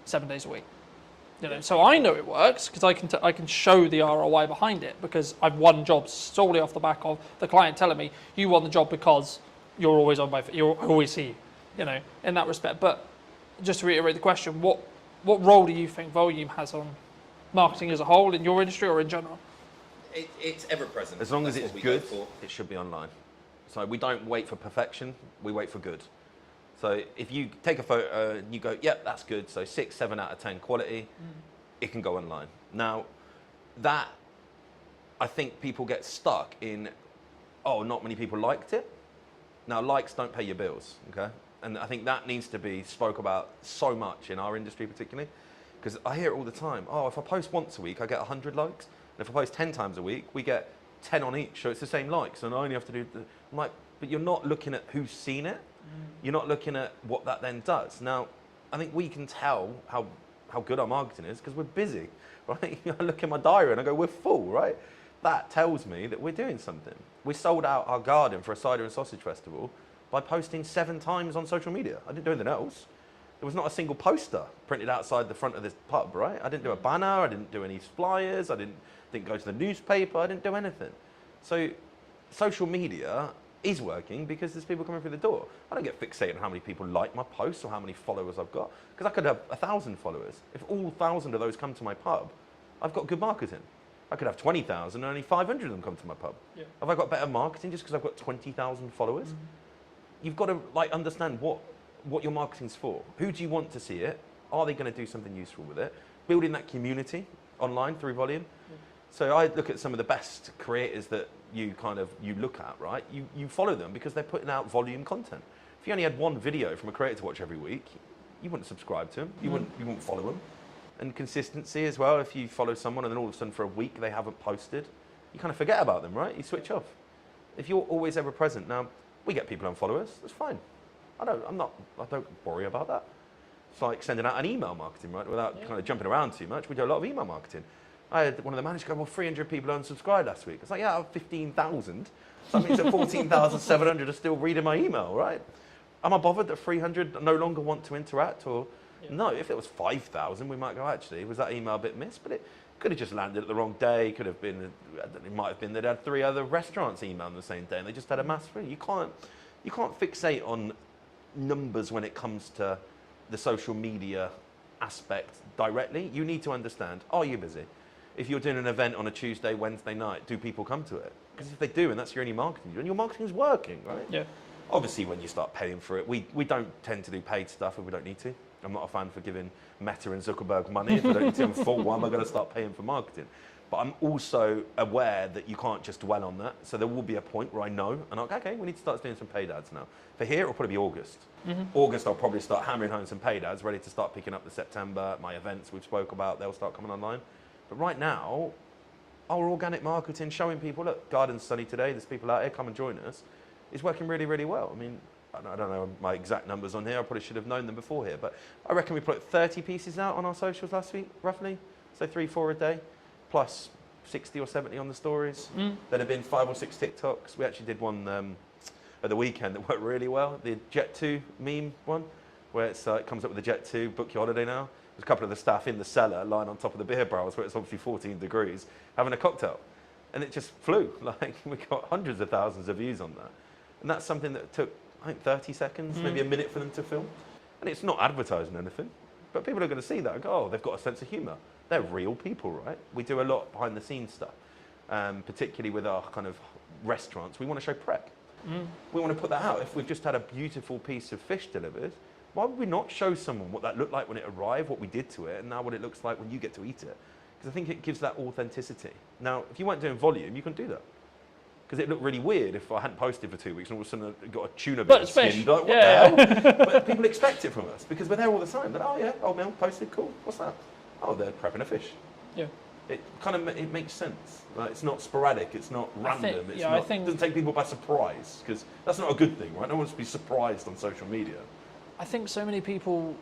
7 days a week. You know, so I know it works because I can show the ROI behind it because I've won jobs solely off the back of the client telling me you won the job because you're always on I always see you know, in that respect. But just to reiterate the question, what role do you think volume has on marketing as a whole in your industry or in general? It's ever present. As long as That's it's what we go good, for. it should be online. So we don't wait for perfection, we wait for good. So if you take a photo and you go, yep, that's good, so 6, 7 out of 10 quality, it can go online. Now, that, I think people get stuck in, oh, not many people liked it. Now, likes don't pay your bills, okay? And I think that needs to be spoke about so much in our industry particularly, because I hear it all the time. Oh, if I post once a week, I get 100 likes. And if I post 10 times a week, we get 10 on each, so it's the same likes, and I only have to do, I'm like, but you're not looking at who's seen it. You're not looking at what that then does. Now, I think we can tell how good our marketing is because we're busy, right? I look at my diary and I go, we're full, right? That tells me that we're doing something. We sold out our garden for a cider and sausage festival by posting 7 times on social media. I didn't do anything else. There was not a single poster printed outside the front of this pub, right? I didn't do a banner, I didn't do any flyers, I didn't go to the newspaper, I didn't do anything. So social media is working because there's people coming through the door. I don't get fixated on how many people like my posts or how many followers I've got, because I could have 1,000 followers. If all 1,000 of those come to my pub, I've got good marketing. I could have 20,000 and only 500 of them come to my pub. Yeah. Have I got better marketing just because I've got 20,000 followers? You've got to understand what your marketing's for. Who do you want to see it? Are they going to do something useful with it? Building that community online through volume. So I look at some of the best creators that you look at, right? You follow them because they're putting out volume content. If you only had one video from a creator to watch every week, you wouldn't subscribe to them. You wouldn't follow them. And consistency as well. If you follow someone and then all of a sudden for a week they haven't posted, you kind of forget about them, right? You switch off. If you're always ever present, now we get people unfollow us. That's fine. I don't worry about that. It's like sending out an email marketing, right? Without kind of jumping around too much. We do a lot of email marketing. I had one of the managers go, well, 300 people unsubscribed last week. It's like, yeah, out of 15,000. So that means that 14,700 are still reading my email, right? Am I bothered that 300 no longer want to interact? Or no, if it was 5,000, we might go, actually, was that email a bit missed? But it could have just landed at the wrong day. Could have been, it might have been they'd had 3 other restaurants email on the same day and they just had a mass free. You can't fixate on numbers when it comes to the social media aspect directly. You need to understand, are you busy? If you're doing an event on a Tuesday, Wednesday night, do people come to it? Because if they do, and that's your only marketing, and your marketing's working, right? Yeah. Obviously, when you start paying for it, we don't tend to do paid stuff if we don't need to. I'm not a fan for giving Meta and Zuckerberg money if I don't need to in full. Why am I going to start paying for marketing? But I'm also aware that you can't just dwell on that. So there will be a point where I know, and I'm like, okay, we need to start doing some paid ads now. For here, it'll probably be August. August, I'll probably start hammering home some paid ads, ready to start picking up the September. My events we've spoke about, they'll start coming online. But right now, our organic marketing, showing people, look, garden's sunny today, there's people out here, come and join us, is working really, really well. I mean, I don't know my exact numbers on here, I probably should have known them before here, but I reckon we put 30 pieces out on our socials last week, roughly. So 3-4 a day, plus 60 or 70 on the stories. There have been 5 or 6 TikToks. We actually did one at the weekend that worked really well, the Jet 2 meme one, where it comes up with the Jet 2, book your holiday now. There's a couple of the staff in the cellar lying on top of the beer barrels where it's obviously 14 degrees, having a cocktail. And it just flew. Like, we got hundreds of thousands of views on that. And that's something that took, I think, 30 seconds, maybe a minute for them to film. And it's not advertising anything, but people are going to see that and go, oh, they've got a sense of humour. They're real people, right? We do a lot behind the scenes stuff, particularly with our kind of restaurants. We want to show prep. We want to put that out. If we've just had a beautiful piece of fish delivered, why would we not show someone what that looked like when it arrived, what we did to it, and now what it looks like when you get to eat it? Because I think it gives that authenticity. Now, if you weren't doing volume, you couldn't do that. Because it looked really weird if I hadn't posted for 2 weeks and all of a sudden I got a tuna bit skinned. Like, what the hell? But people expect it from us because we're there all the time. But, oh yeah, old man posted, cool. What's that? Oh, they're prepping a fish. Yeah. it kind of it makes sense. Right? It's not sporadic. It's not random. It doesn't take people by surprise, because that's not a good thing, right? No one wants to be surprised on social media. I think so many people,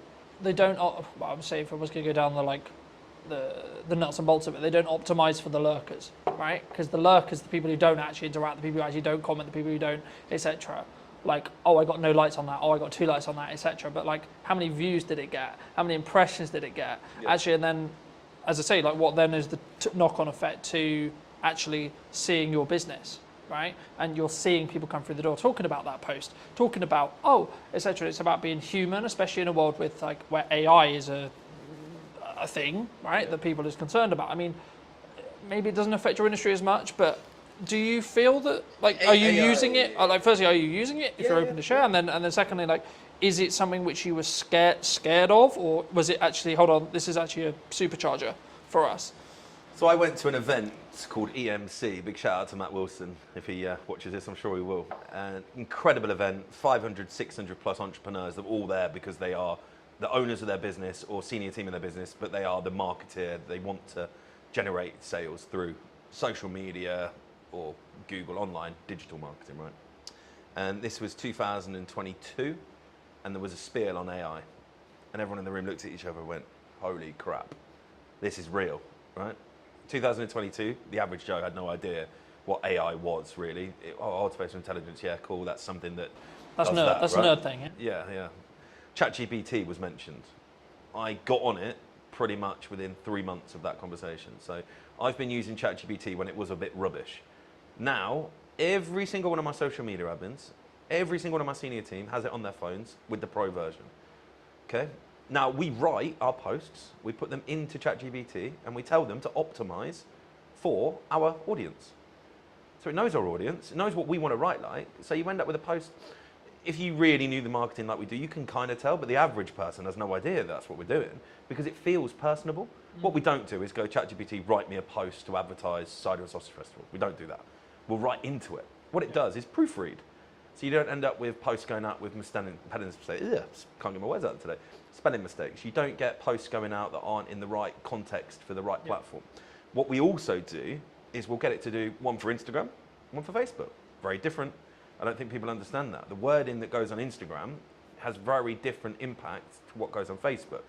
they don't. Well, I would say if I was going to go down the nuts and bolts of it, they don't optimize for the lurkers, right? Because the lurkers, the people who don't actually interact, the people who actually don't comment, the people who don't, etc. Like, oh, I got no likes on that. Oh, I got 2 likes on that, etc. But like, how many views did it get? How many impressions did it get? Yeah. Actually, and then, as I say, like, what then is the knock-on effect to actually seeing your business, right? And you're seeing people come through the door talking about that post, talking about, oh, etc. It's about being human, especially in a world with like where AI is a thing, right? That people is concerned about. I mean, maybe it doesn't affect your industry as much, but do you feel that, like, are you using it? Like, firstly, are you using it if you're open to share? And then secondly, like, is it something which you were scared of, or was it actually, hold on, this is actually a supercharger for us? So I went to an event called EMC. Big shout out to Matt Wilson if he watches this. I'm sure he will. Incredible event. 500, 600 plus entrepreneurs. They're all there because they are the owners of their business or senior team in their business, but they are the marketeer. They want to generate sales through social media or Google, online, digital marketing, right? And this was 2022, and there was a spiel on AI. And everyone in the room looked at each other and went, holy crap, this is real, right? 2022, the average Joe had no idea what AI was really. Artificial intelligence, yeah, cool, that's something that that's does nerd, that, that's right? a nerd thing, Yeah, yeah. ChatGPT was mentioned. I got on it pretty much within 3 months of that conversation. So I've been using ChatGPT when it was a bit rubbish. Now, every single one of my social media admins, every single one of my senior team has it on their phones with the pro version. Okay? Now, we write our posts, we put them into ChatGPT, and we tell them to optimize for our audience. So it knows our audience, it knows what we want to write like, so you end up with a post. If you really knew the marketing like we do, you can kind of tell, but the average person has no idea that's what we're doing because it feels personable. What we don't do is go, ChatGPT, write me a post to advertise Cider and Sausage Festival. We don't do that. We'll write into it. What it does is proofread. So you don't end up with posts going out with spelling mistakes. Can't get my words out today. Spelling mistakes. You don't get posts going out that aren't in the right context for the right platform. What we also do is we'll get it to do one for Instagram, one for Facebook. Very different. I don't think people understand that. The wording that goes on Instagram has very different impact to what goes on Facebook.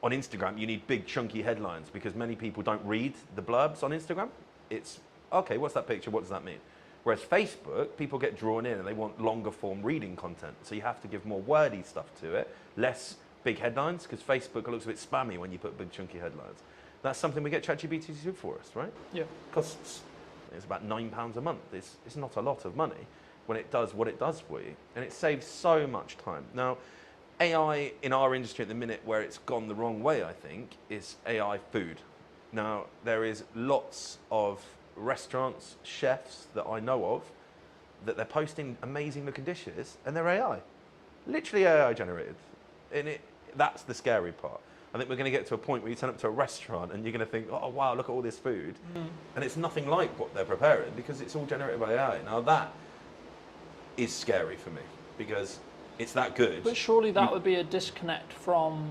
On Instagram, you need big chunky headlines because many people don't read the blurbs on Instagram. It's, okay, what's that picture? What does that mean? Whereas Facebook, people get drawn in and they want longer form reading content. So you have to give more wordy stuff to it, less big headlines, because Facebook looks a bit spammy when you put big chunky headlines. That's something we get ChatGPT to do for us, right? Yeah. Costs, it's about £9 a month. It's not a lot of money when it does what it does for you. And it saves so much time. Now, AI in our industry at the minute where it's gone the wrong way, I think, is AI food. Now, there is lots of restaurants, chefs that I know of, that they're posting amazing looking dishes and they're AI. Literally AI generated. And that's the scary part. I think we're going to get to a point where you turn up to a restaurant and you're going to think, oh wow, look at all this food. And it's nothing like what they're preparing because it's all generated by AI. Now that is scary for me because it's that good. But surely that would be a disconnect from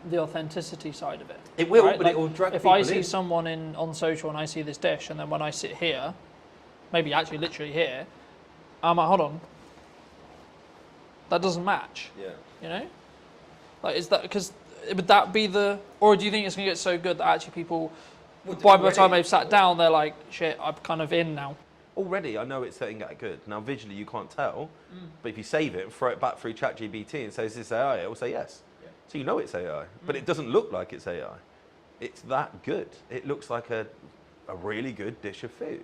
the authenticity side of it. It will, right? but Like, it will drag if people I see in. someone on social and I see this dish, and then when I sit here, maybe actually literally here, I'm like, hold on, that doesn't match. Yeah. You know, like, is that because would that be the, or do you think it's going to get so good that actually people, by the time they've sat down, they're like, shit, I'm kind of in now. Already, I know it's getting that good. Now, visually, you can't tell, but if you save it and throw it back through ChatGPT and say, is this AI? It will say yes. Yeah. So you know it's AI, but it doesn't look like it's AI. It's that good. It looks like a really good dish of food.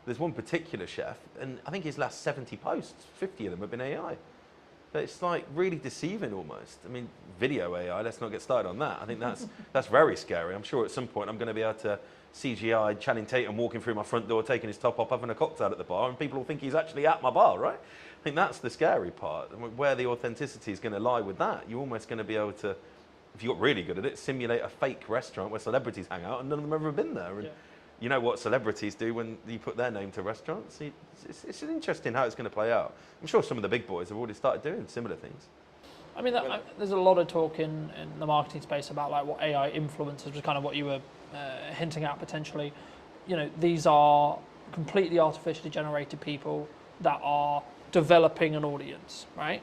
There's one particular chef, and I think his last 70 posts, 50 of them have been AI. But it's like really deceiving almost. I mean, video AI, let's not get started on that. I think that's very scary. I'm sure at some point I'm going to be able to CGI Channing Tatum walking through my front door, taking his top off, having a cocktail at the bar, and people will think he's actually at my bar, right? I think that's the scary part. Where the authenticity is going to lie with that, you're almost going to be able to, if you got really good at it, simulate a fake restaurant where celebrities hang out and none of them have ever been there. And you know what celebrities do when you put their name to restaurants? It's interesting how it's going to play out. I'm sure some of the big boys have already started doing similar things. I mean, there's a lot of talk in the marketing space about like what AI influencers was kind of what you were hinting at potentially, these are completely artificially generated people that are developing an audience, right?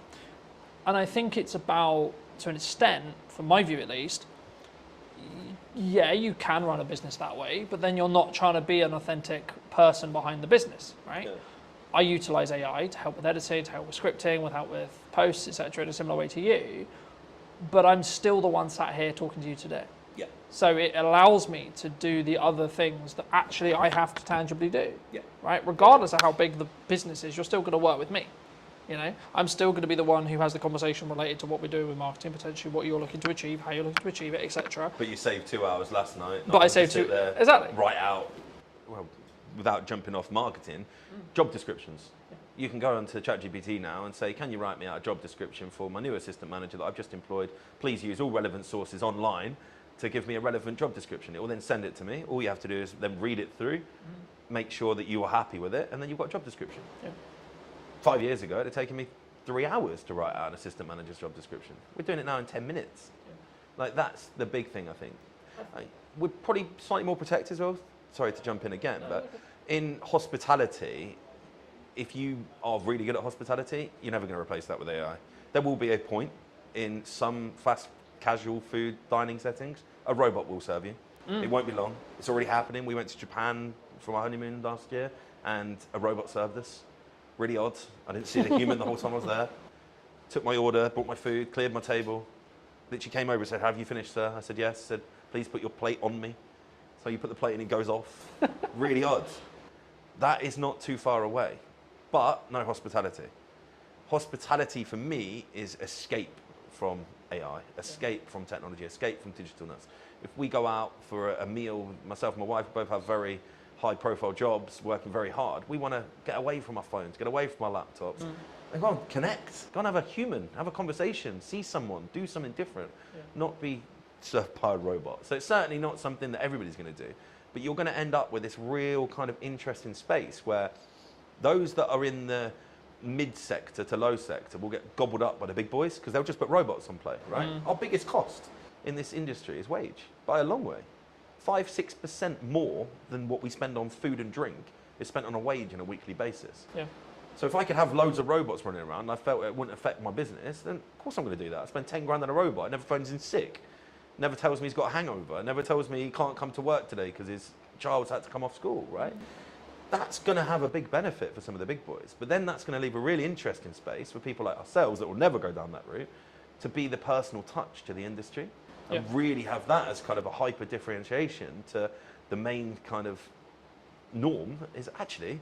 And I think it's about, to an extent, from my view at least, yeah, you can run a business that way, but then you're not trying to be an authentic person behind the business, right? Yeah. I utilize AI to help with editing, to help with scripting, with help with posts, etc., in a similar way to you, but I'm still the one sat here talking to you today. Yeah. So it allows me to do the other things that actually I have to tangibly do, right? Regardless of how big the business is, you're still going to work with me. I'm still going to be the one who has the conversation related to what we're doing with marketing, potentially what you're looking to achieve, how you're looking to achieve it, etc. But you saved 2 hours last night. But I saved 2 exactly. Write out, well, without jumping off marketing, job descriptions. You can go onto ChatGPT now and say, can you write me out a job description for my new assistant manager that I've just employed? Please use all relevant sources online to give me a relevant job description. It will then send it to me. All you have to do is then read it through, make sure that you are happy with it, and then you've got a job description. Yeah. 5 years ago, it had taken me 3 hours to write out an assistant manager's job description. We're doing it now in 10 minutes. Yeah. Like, that's the big thing, I think. We're probably slightly more protected as well. Sorry to jump in again, but in hospitality, if you are really good at hospitality, you're never going to replace that with AI. There will be a point in some fast casual food dining settings, a robot will serve you. It won't be long. It's already happening. We went to Japan for my honeymoon last year, and a robot served us. Really odd. I didn't see the human the whole time I was there. Took my order, brought my food, cleared my table. Literally came over and said, have you finished, sir? I said, yes. Said, please put your plate on me. So you put the plate and it goes off. Really odd. That is not too far away. But no hospitality. Hospitality for me is escape from AI, escape from technology, escape from digitalness. If we go out for a meal, myself and my wife both have very high profile jobs, working very hard. We want to get away from our phones, get away from our laptops, and go and connect, go and have a human, have a conversation, see someone, do something different, not be served by a robot. So it's certainly not something that everybody's going to do, but you're going to end up with this real kind of interesting space where those that are in the mid sector to low sector will get gobbled up by the big boys because they'll just put robots on play, right? Our biggest cost in this industry is wage, by a long way. 5-6% more than what we spend on food and drink is spent on a wage on a weekly basis. Yeah. So if I could have loads of robots running around and I felt it wouldn't affect my business, then of course I'm going to do that. I spend 10 grand on a robot. It never phones in sick. Never tells me he's got a hangover. Never tells me he can't come to work today because his child's had to come off school, right? That's going to have a big benefit for some of the big boys. But then that's going to leave a really interesting space for people like ourselves that will never go down that route to be the personal touch to the industry and really have that as kind of a hyper differentiation to the main kind of norm is actually,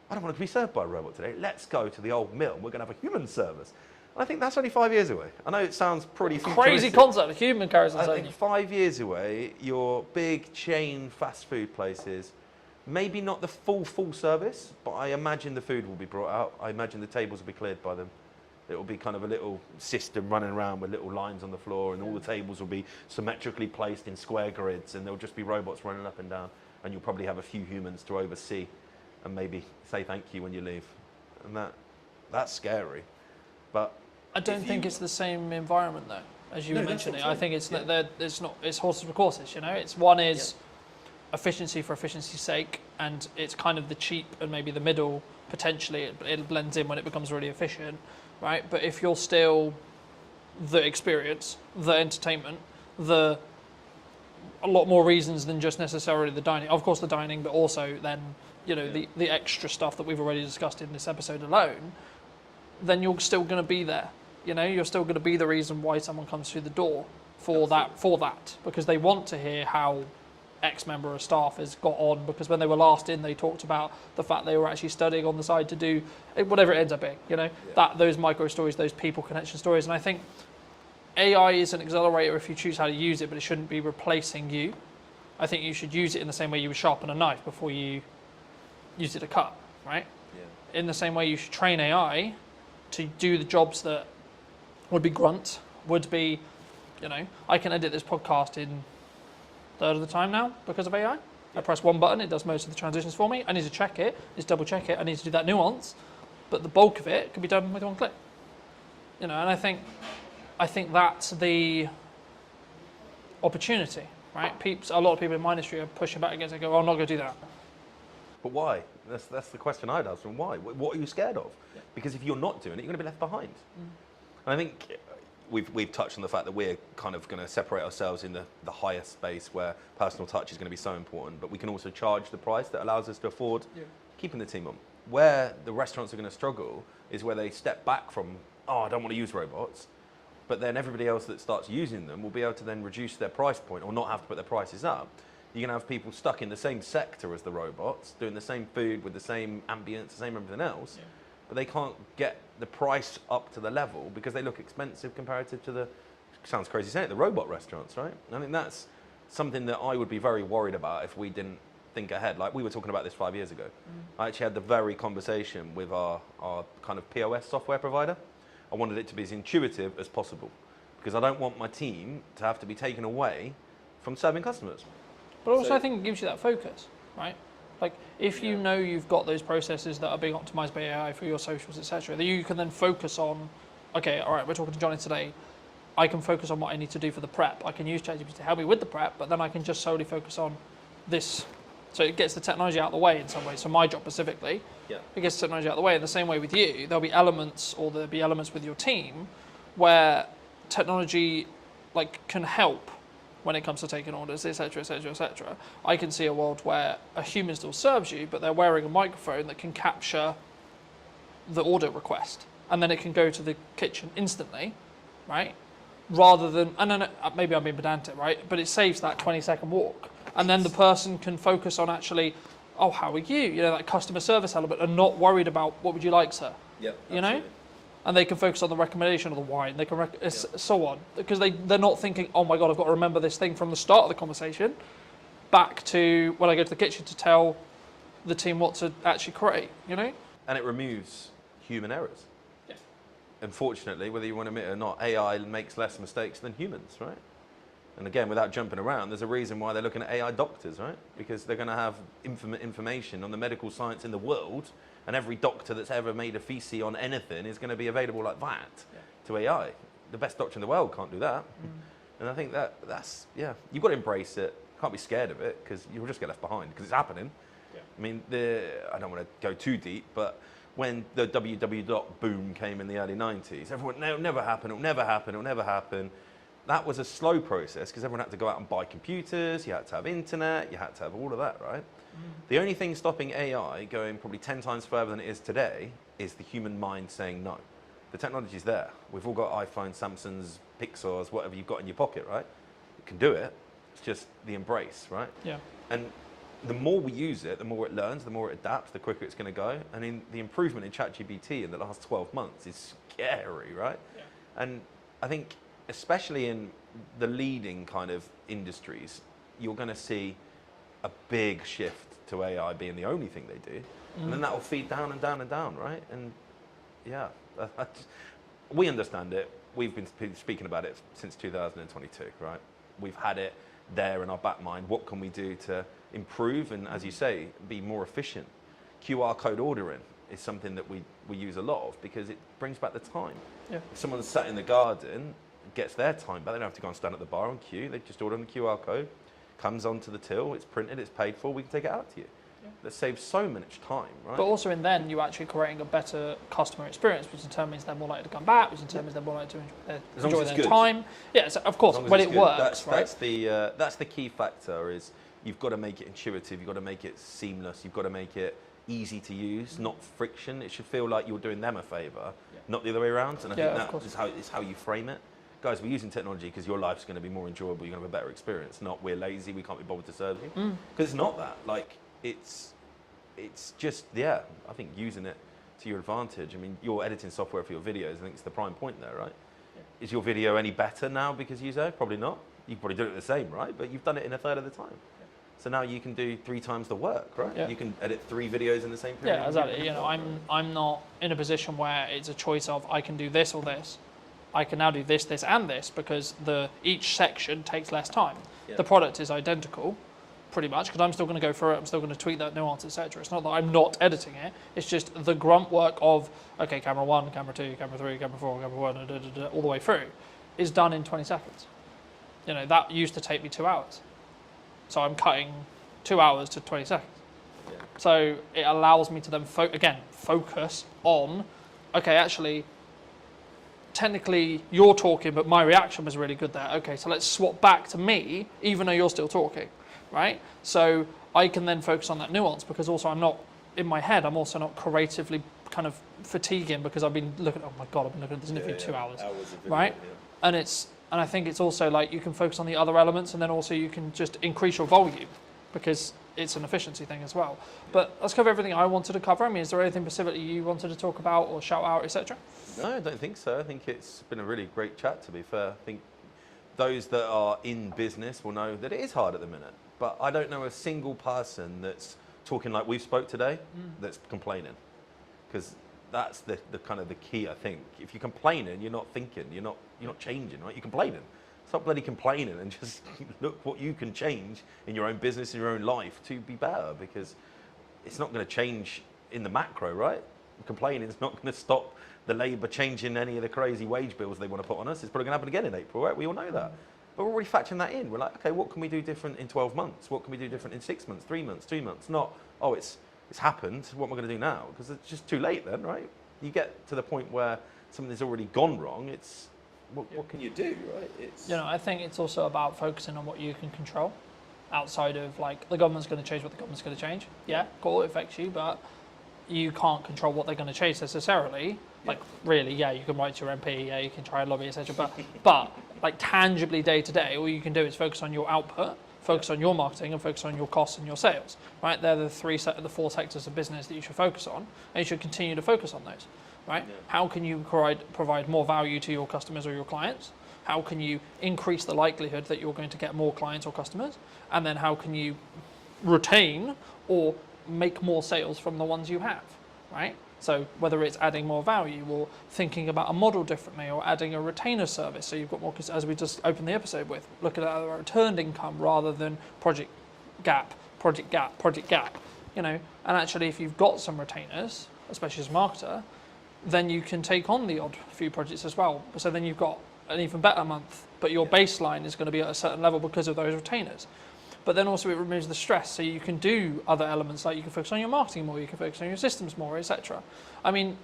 I don't want to be served by a robot today. Let's go to the old mill. We're going to have a human service. I think that's only 5 years away. I know it sounds pretty crazy concept, a human carries I think 5 years away, your big chain fast food places, maybe not the full service, but I imagine the food will be brought out. I imagine the tables will be cleared by them. It will be kind of a little system running around with little lines on the floor, and all the tables will be symmetrically placed in square grids, and there'll just be robots running up and down, and you'll probably have a few humans to oversee and maybe say thank you when you leave. And that's scary. But I don't think it's the same environment though, as you were mentioning. I think it's it's horses for courses, It's one is efficiency for efficiency's sake, and it's kind of the cheap and maybe the middle, potentially it blends in when it becomes really efficient, right? But if you're still the experience, the entertainment, a lot more reasons than just necessarily the dining. Of course the dining, but also then, the extra stuff that we've already discussed in this episode alone, then you're still going to be there. You're still going to be the reason why someone comes through the door for that, because they want to hear how X member of staff has got on, because when they were last in, they talked about the fact they were actually studying on the side to do whatever it ends up being, that those micro stories, those people connection stories. And I think AI is an accelerator if you choose how to use it, but it shouldn't be replacing you. I think you should use it in the same way you would sharpen a knife before you use it to cut, right? Yeah. In the same way you should train AI to do the jobs that would be grunt, would be, I can edit this podcast in a third of the time now because of AI. I press one button, it does most of the transitions for me. I need to check it, just double check it, I need to do that nuance, but the bulk of it can be done with one click. And I think that's the opportunity, right? A lot of people in my industry are pushing back against it. Go, oh, I'm not going to do that. But why? That's the question I'd ask. And why? What are you scared of? Because if you're not doing it, you're going to be left behind. And I think we've touched on the fact that we're kind of going to separate ourselves in the higher space where personal touch is going to be so important, but we can also charge the price that allows us to afford keeping the team on. Where the restaurants are going to struggle is where they step back from, oh, I don't want to use robots, but then everybody else that starts using them will be able to then reduce their price point or not have to put their prices up. You're going to have people stuck in the same sector as the robots, doing the same food with the same ambience, the same everything else, but they can't get the price up to the level because they look expensive comparative to the, sounds crazy saying it, the robot restaurants, right? I think that's something that I would be very worried about if we didn't think ahead. Like we were talking about this 5 years ago. I actually had the very conversation with our kind of POS software provider. I wanted it to be as intuitive as possible because I don't want my team to have to be taken away from serving customers. But also I think it gives you that focus, right? Like if you know you've got those processes that are being optimized by AI for your socials, etc., that you can then focus on, okay, all right, we're talking to Johnny today. I can focus on what I need to do for the prep. I can use ChatGPT to help me with the prep, but then I can just solely focus on this. So it gets the technology out of the way in some ways. So my job specifically, it gets the technology out of the way. In the same way with you, there'll be elements with your team where technology can help when it comes to taking orders, etc., etc., etc. I can see a world where a human still serves you, but they're wearing a microphone that can capture the order request, and then it can go to the kitchen instantly, right? Rather than, and then maybe I'm being pedantic, right? But it saves that 20-second walk, and then the person can focus on actually, oh, how are you? You know, that customer service element, and not worried about what would you like, sir? Yep, you know. And they can focus on the recommendation of the wine. They can so on, because they're not thinking, oh my god, I've got to remember this thing from the start of the conversation, back to when I go to the kitchen to tell the team what to actually create. You know. And it removes human errors. Yeah. Unfortunately, whether you want to admit it or not, AI makes less mistakes than humans, right? And again, without jumping around, there's a reason why they're looking at AI doctors, right? Because they're going to have information on the medical science in the world, and every doctor that's ever made a thesis on anything is going to be available like that to AI. The best doctor in the world can't do that. And I think that's, you've got to embrace it. Can't be scared of it, because you'll just get left behind, because it's happening. I mean, I don't want to go too deep, but when the www boom came in the early 90s, everyone, no, it'll never happen, it'll never happen, it'll never happen. That was a slow process because everyone had to go out and buy computers, you had to have internet, you had to have all of that, right? The only thing stopping AI going probably 10 times further than it is today is the human mind saying no. The technology's there. We've all got iPhones, Samsungs, Pixars, whatever you've got in your pocket, right? You can do it. It's just the embrace, right? Yeah. And the more we use it, the more it learns, the more it adapts, the quicker it's going to go. I mean, the improvement in ChatGPT in the last 12 months is scary, right? Yeah. And I think, especially in the leading kind of industries, you're going to see a big shift to AI being the only thing they do. And then that will feed down and down and down, right? And yeah, we understand it. We've been speaking about it since 2022, right? We've had it there in our back mind. What can we do to improve and, as you say, be more efficient? QR code ordering is something that we use a lot of because it brings back the time. Yeah. If someone's sat in the garden, gets their time back, they don't have to go and stand at the bar on queue. They just order on the QR code, comes onto the till, it's printed, it's paid for, we can take it out to you. Yeah. That saves so much time, right? But also in then, you're actually creating a better customer experience, which determines they're more likely to come back, which determines they're more likely to enjoy their time. Yeah, so of course, when it works, right? That's the key factor, is you've got to make it intuitive, you've got to make it seamless, you've got to make it easy to use, not friction. It should feel like you're doing them a favour, not the other way around. And I think that is how you frame it. Guys, we're using technology because your life's going to be more enjoyable, you're going to have a better experience, not we're lazy, we can't be bothered to serve you. Because it's not that. Like, it's just, I think using it to your advantage. I mean, you're editing software for your videos, I think it's the prime point there, right? Yeah. Is your video any better now because you use it? Probably not. You probably do it the same, right? But you've done it in a third of the time. So now you can do 3 times the work, right? Yeah. You can edit 3 videos in the same period. Yeah, exactly. You know, I'm not in a position where it's a choice of I can do this or this. I can now do this, this, and this because each section takes less time. Yeah. The product is identical, pretty much, because I'm still going to go through it. I'm still going to tweak that nuance, etc. It's not that I'm not editing it. It's just the grunt work of okay, camera 1, camera 2, camera 3, camera 4, camera 1, all the way through, is done in 20 seconds. You know, that used to take me 2 hours. So I'm cutting 2 hours to 20 seconds. So it allows me to then focus on, okay, actually, technically you're talking, but my reaction was really good there. Okay, so let's swap back to me, even though you're still talking, right? So I can then focus on that nuance, because also I'm not, in my head, I'm also not creatively kind of fatiguing, because I've been looking, oh my God, I've been looking at this interview 2 hours, right? And I think it's also like you can focus on the other elements, and then also you can just increase your volume, because it's an efficiency thing as well. But let's cover everything I wanted to cover. I mean, is there anything specifically you wanted to talk about or shout out, etc.? No, I don't think so. I think it's been a really great chat, to be fair. I think those that are in business will know that it is hard at the minute. But I don't know a single person that's talking like we've spoke today that's complaining. Because that's the kind of the key, I think. If you're complaining, you're not thinking, you're not changing, right? You're complaining. Stop bloody complaining and just look what you can change in your own business, in your own life to be better, because it's not going to change in the macro, right? Complaining is not going to stop the Labour changing any of the crazy wage bills they want to put on us. It's probably going to happen again in April, right? We all know that. But we're already factoring that in. We're like, okay, what can we do different in 12 months? What can we do different in 6 months, 3 months, 2 months? Not, oh, it's happened. What am I going to do now? Because it's just too late then, right? You get to the point where something's already gone wrong. It's what can you do, right? It's, you know, I think it's also about focusing on what you can control, outside of like the government's going to change what the government's going to change. Yeah, cool, it affects you, but you can't control what they're going to change necessarily. Like really, yeah, you can write to your MP, yeah, you can try and lobby, etc. But like tangibly day to day, all you can do is focus on your output, focus on your marketing, and focus on your costs and your sales. Right, they're the four sectors of business that you should focus on, and you should continue to focus on those. Right? Yeah. How can you provide more value to your customers or your clients? How can you increase the likelihood that you're going to get more clients or customers? And then how can you retain or make more sales from the ones you have, right? So whether it's adding more value or thinking about a model differently or adding a retainer service, so you've got more, as we just opened the episode with, looking at a returned income rather than project gap, you know, and actually if you've got some retainers, especially as a marketer, then you can take on the odd few projects as well. So then you've got an even better month, but your baseline is going to be at a certain level because of those retainers. But then also it removes the stress, so you can do other elements, like you can focus on your marketing more, you can focus on your systems more, etc. I mean,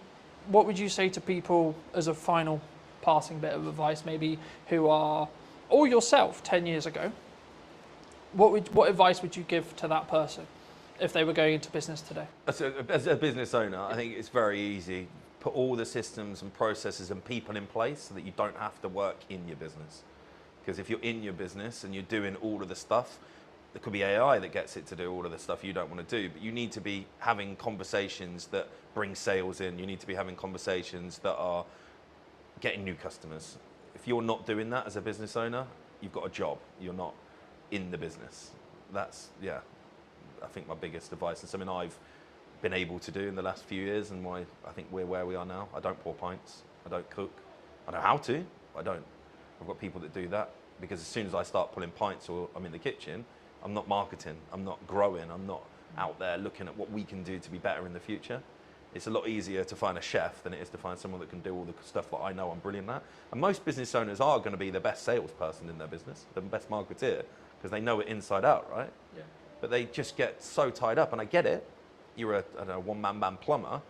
what would you say to people as a final passing bit of advice, maybe who are, or yourself 10 years ago, what advice would you give to that person if they were going into business today? As a business owner, I think it's very easy. Put all the systems and processes and people in place so that you don't have to work in your business. Because if you're in your business and you're doing all of the stuff, there could be AI that gets it to do all of the stuff you don't want to do, but you need to be having conversations that bring sales in. You need to be having conversations that are getting new customers. If you're not doing that as a business owner, you've got a job. You're not in the business. That's, yeah, I think my biggest advice, and something I've been able to do in the last few years, and why I think we're where we are now. I don't pour pints, I don't cook. I know how to, but I don't. I've got people that do that, because as soon as I start pulling pints or I'm in the kitchen, I'm not marketing, I'm not growing, I'm not out there looking at what we can do to be better in the future. It's a lot easier to find a chef than it is to find someone that can do all the stuff that I know I'm brilliant at. And most business owners are going to be the best salesperson in their business, the best marketeer, because they know it inside out, right? Yeah. But they just get so tied up, and I get it. You're a, I don't know, one-man band plumber,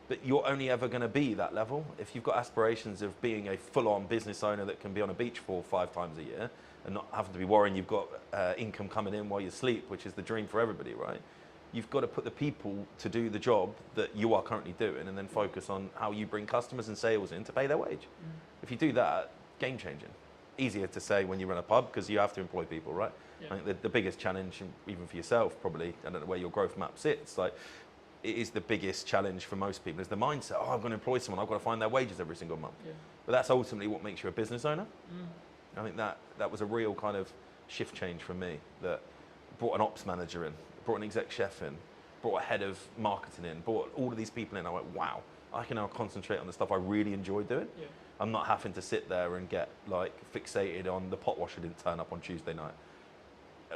but you're only ever going to be that level. If you've got aspirations of being a full-on business owner that can be on a beach 4 or 5 times a year and not having to be worrying you've got income coming in while you sleep, which is the dream for everybody, right? You've got to put the people to do the job that you are currently doing, and then focus on how you bring customers and sales in to pay their wage. If you do that, game changing. Easier to say when you run a pub, because you have to employ people, right? Yeah. I think the biggest challenge, even for yourself probably, I don't know where your growth map sits, like it is the biggest challenge for most people, is the mindset, oh, I'm going to employ someone, I've got to find their wages every single month. Yeah. But that's ultimately what makes you a business owner. I think that was a real kind of shift change for me, that brought an ops manager in, brought an exec chef in, brought a head of marketing in, brought all of these people in. I went, wow, I can now concentrate on the stuff I really enjoy doing. Yeah. I'm not having to sit there and get like fixated on the pot washer didn't turn up on Tuesday night.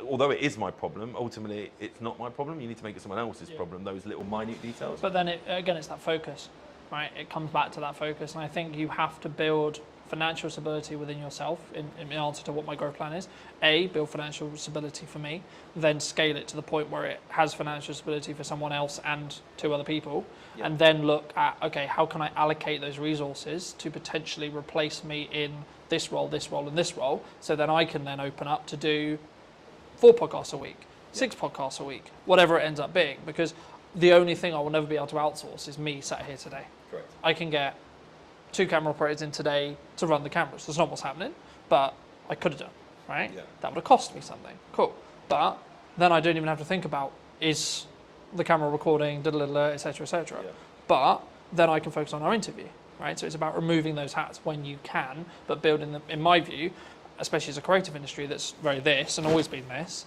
Although it is my problem, ultimately it's not my problem. You need to make it someone else's problem, those little minute details. But then again, it's that focus, right? It comes back to that focus, and I think you have to build financial stability within yourself in answer to what my growth plan is. A, build financial stability for me, then scale it to the point where it has financial stability for someone else and 2 other people, and then look at, okay, how can I allocate those resources to potentially replace me in this role, and this role, so then I can then open up to do 4 podcasts a week, 6 podcasts a week, whatever it ends up being, because the only thing I will never be able to outsource is me sat here today. Correct. I can get 2 camera operators in today to run the cameras. That's not what's happening, but I could have done, right? Yeah. That would have cost me something. Cool. But then I don't even have to think about, is the camera recording, etc., etc. Yeah. But then I can focus on our interview, right? So it's about removing those hats when you can, but building them, in my view, especially as a creative industry that's very this and always been this,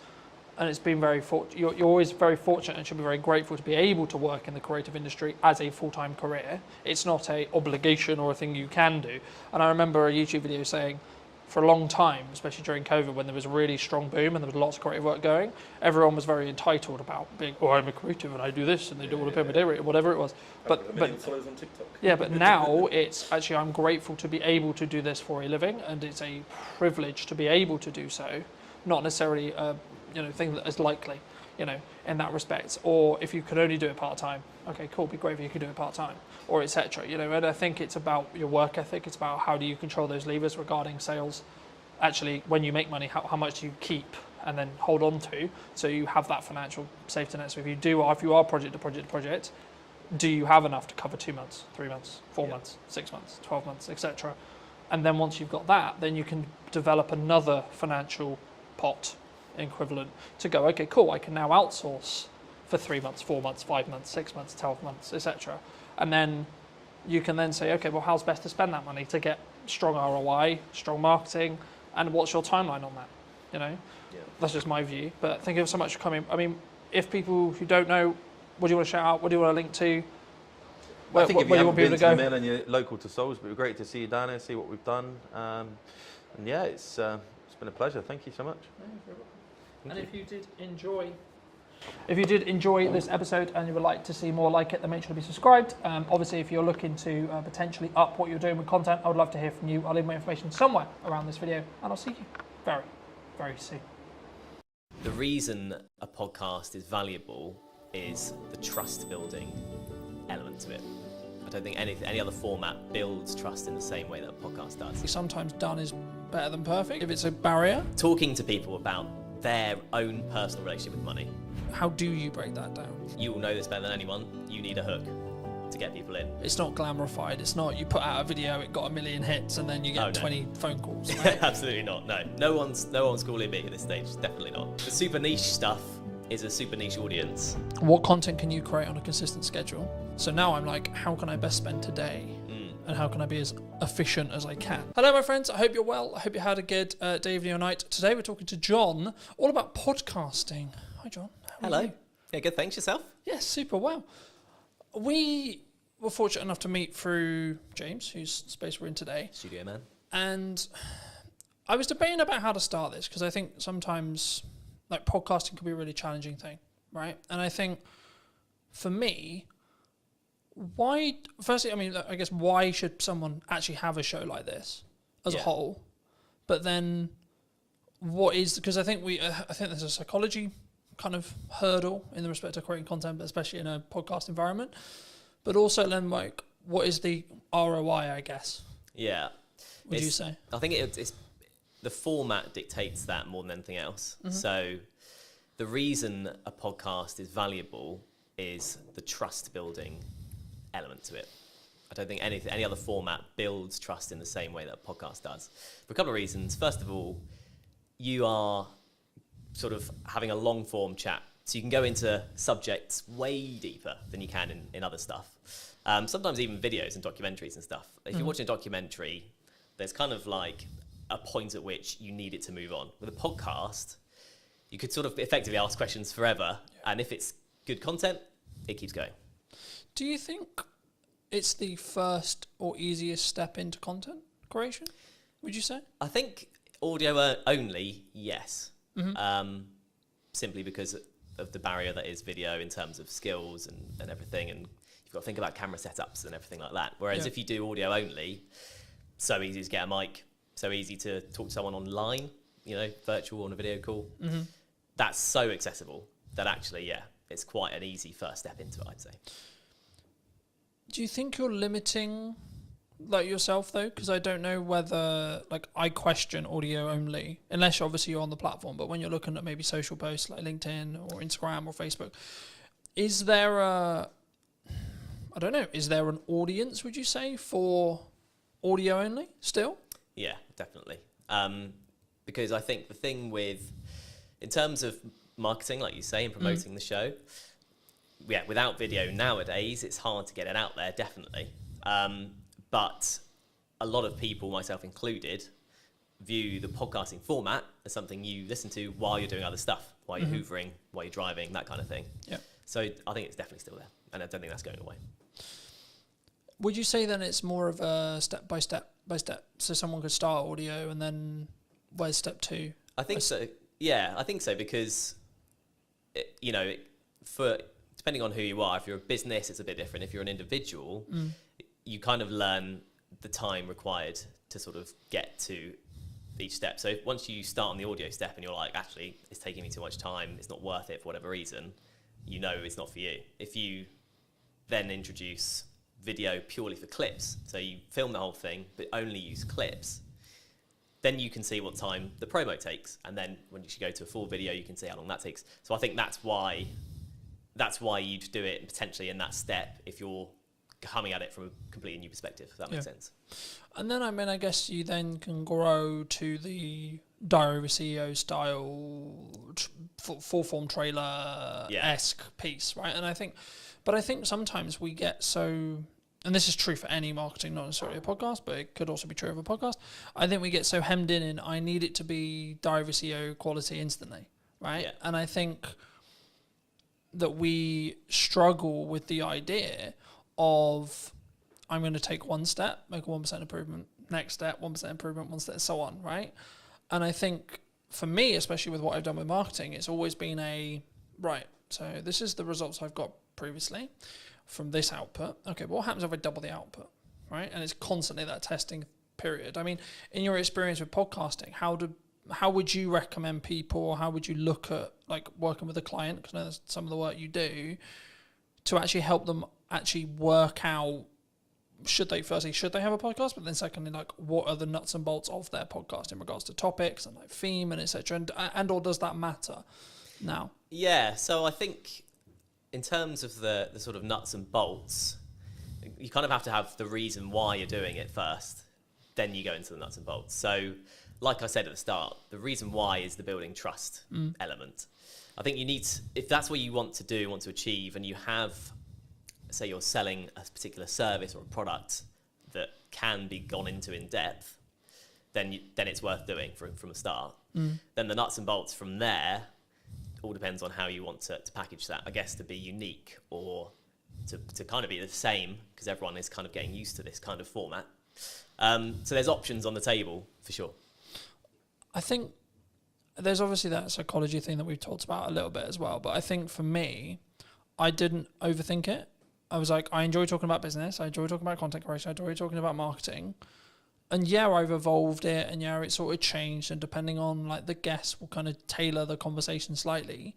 and it's been very you're always very fortunate and should be very grateful to be able to work in the creative industry as a full-time career. It's not a obligation or a thing you can do. And I remember a YouTube video saying, for a long time, especially during COVID, when there was a really strong boom and there was lots of creative work going, everyone was very entitled about being, oh, I'm a creative and I do this and they do all the pay my day rate or whatever it was. But followers on TikTok. yeah, but now it's actually, I'm grateful to be able to do this for a living, and it's a privilege to be able to do so, not necessarily a thing that is likely, in that respect. Or if you could only do it part-time, okay, cool, be great if you could do it part-time, or etc. And I think it's about your work ethic. It's about how do you control those levers regarding sales. Actually, when you make money, how much do you keep and then hold on to, so you have that financial safety net. So if you are project to project, do you have enough to cover 2 months, 3 months, 4 months, 6 months, 12 months, etc. And then once you've got that, then you can develop another financial pot equivalent to go, okay, cool, I can now outsource for 3 months, 4 months, 5 months, 6 months, 12 months, etc. And then you can then say, okay, well, how's best to spend that money to get strong ROI, strong marketing, and what's your timeline on that? That's just my view. But thank you so much for coming. I mean, if people who don't know, what do you want to shout out? What do you want to link to? I think if you haven't been to the go? mill and you're local to Salisbury, it'd be great to see you down here, see what we've done. And yeah, it's been a pleasure. Thank you so much. And if you did enjoy this episode and you would like to see more like it, then make sure to be subscribed. Obviously, if you're looking to potentially up what you're doing with content, I would love to hear from you. I'll leave my information somewhere around this video, and I'll see you very, very soon. The reason a podcast is valuable is the trust building element to it. I don't think any other format builds trust in the same way that a podcast does. Sometimes done is better than perfect if it's a barrier. Talking to people about their own personal relationship with money. How do you break that down? You will know this better than anyone. You need a hook to get people in. It's not glamorified. It's not you put out a video, it got 1 million hits, and then you get 20 phone calls. Right? Absolutely not. No one's calling me at this stage. Definitely not. The super niche stuff is a super niche audience. What content can you create on a consistent schedule? So now I'm like, how can I best spend today? And how can I be as efficient as I can? Hello, my friends. I hope you're well. I hope you had a good day, evening, or night. Today we're talking to John all about podcasting. Hi, John. Hello. Yeah, good. Thanks. Yourself? Yes, super well. We were fortunate enough to meet through James, whose space we're in today. Studio man. And I was debating about how to start this, because I think sometimes like podcasting can be a really challenging thing, right? And I think for me, firstly, I mean, I guess why should someone actually have a show like this as a whole? But then because I think there's a psychology kind of hurdle in the respect of creating content, but especially in a podcast environment. But also then, like, what is the ROI, I guess? Yeah. Would you say? I think it's the format dictates that more than anything else. Mm-hmm. So the reason a podcast is valuable is the trust building element to it. I don't think any other format builds trust in the same way that a podcast does. For a couple of reasons. First of all, you are sort of having a long form chat. So you can go into subjects way deeper than you can in other stuff. Sometimes even videos and documentaries and stuff. If you're watching a documentary, there's kind of like a point at which you need it to move on. With a podcast, you could sort of effectively ask questions forever. And if it's good content, it keeps going. Do you think it's the first or easiest step into content creation, would you say? I think audio only, yes. Mm-hmm. Simply because of the barrier that is video in terms of skills and everything, and you've got to think about camera setups and everything like that. Whereas if you do audio only, so easy to get a mic, so easy to talk to someone online, you know, virtual on a video call. Mm-hmm. That's so accessible that actually, yeah, it's quite an easy first step into it, I'd say. Do you think you're limiting like yourself though? Because I don't know whether, like, I question audio only, unless obviously you're on the platform, but when you're looking at maybe social posts like LinkedIn or Instagram or Facebook, is there is there an audience, would you say, for audio only still? Yeah, definitely. Because I think the thing with, in terms of marketing, like you say, and promoting the show, yeah, without video nowadays, it's hard to get it out there, definitely. But a lot of people, myself included, view the podcasting format as something you listen to while you're doing other stuff, while you're hoovering, while you're driving, that kind of thing. Yeah. So I think it's definitely still there, and I don't think that's going away. Would you say then it's more of a step by step? So someone could start audio and then where's step 2? I think so. Yeah, I think so, because, for depending on who you are, if you're a business, it's a bit different. If you're an individual, you kind of learn the time required to sort of get to each step. So once you start on the audio step and you're like, actually, it's taking me too much time, it's not worth it for whatever reason, you know it's not for you. If you then introduce video purely for clips, so you film the whole thing but only use clips, then you can see what time the promo takes, and then when you should go to a full video, you can see how long that takes. So I think that's why you'd do it potentially in that step if you're coming at it from a completely new perspective, if that makes sense. And then, I guess you then can grow to the Diary of a CEO style full form trailer-esque piece, right? And I think sometimes we get so, and this is true for any marketing, not necessarily a podcast, but it could also be true of a podcast. I think we get so hemmed in I need it to be Diary of a CEO quality instantly, right? Yeah. And I think that we struggle with the idea of, I'm going to take one step, make a 1% improvement, next step, 1% improvement, one step, so on, right? And I think for me, especially with what I've done with marketing, it's always been so this is the results I've got previously from this output. Okay, but what happens if I double the output, right? And it's constantly that testing period. I mean, in your experience with podcasting, how would you recommend people, or how would you look at like working with a client, because I know that's some of the work you do, to actually help them actually work out, should they have a podcast, but then secondly, like, what are the nuts and bolts of their podcast in regards to topics and like theme and etc. and or does that matter now? Yeah, so I think in terms of the sort of nuts and bolts, you kind of have to have the reason why you're doing it first, then you go into the nuts and bolts. So like I said at the start, the reason why is the building trust element. I think you need to, if that's what you want to achieve, and you have, say you're selling a particular service or a product that can be gone into in depth, then it's worth doing from the start. Then the nuts and bolts from there all depends on how you want to package that, I guess, to be unique or to kind of be the same, because everyone is kind of getting used to this kind of format. So there's options on the table for sure. I think there's obviously that psychology thing that we've talked about a little bit as well, but I think for me, I didn't overthink it. I was like, I enjoy talking about business, I enjoy talking about content creation, I enjoy talking about marketing. And yeah, I've evolved it, and yeah, it sort of changed, and depending on like the guest will kind of tailor the conversation slightly.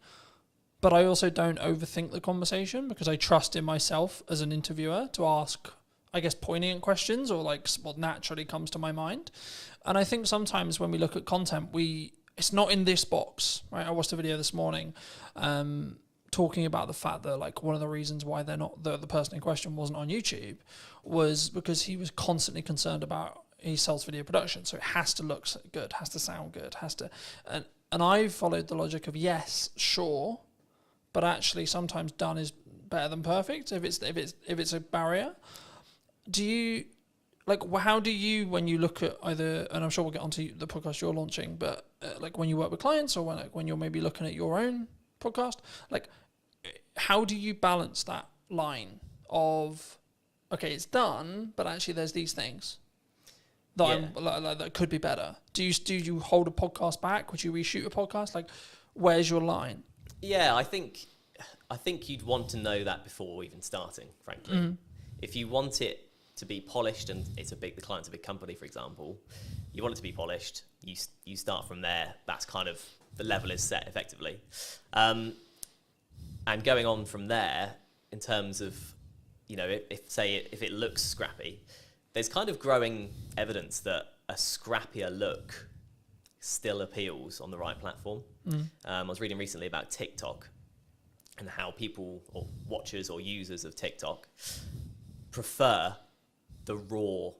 But I also don't overthink the conversation, because I trust in myself as an interviewer to ask, I guess, poignant questions, or like what naturally comes to my mind. And I think sometimes when we look at content, it's not in this box, right? I watched a video this morning talking about the fact that like one of the reasons why the person in question wasn't on YouTube was because he was constantly concerned about, he sells video production, so it has to look good, has to sound good, and I followed the logic of yes, sure, but actually sometimes done is better than perfect if it's a barrier. Do you, like, how do you, when you look at either, and I'm sure we'll get onto the podcast you're launching, but like when you work with clients, or when you're maybe looking at your own podcast, like, how do you balance that line of, okay, it's done, but actually there's these things that that could be better? Do you hold a podcast back? Would you reshoot a podcast? Like, where's your line? Yeah, I think you'd want to know that before even starting, frankly. If you want it to be polished, and the client's a big company, for example. You want it to be polished. You start from there. That's kind of the level is set effectively, and going on from there in terms of, if it looks scrappy, there's kind of growing evidence that a scrappier look still appeals on the right platform. I was reading recently about TikTok and how people or watchers or users of TikTok prefer the raw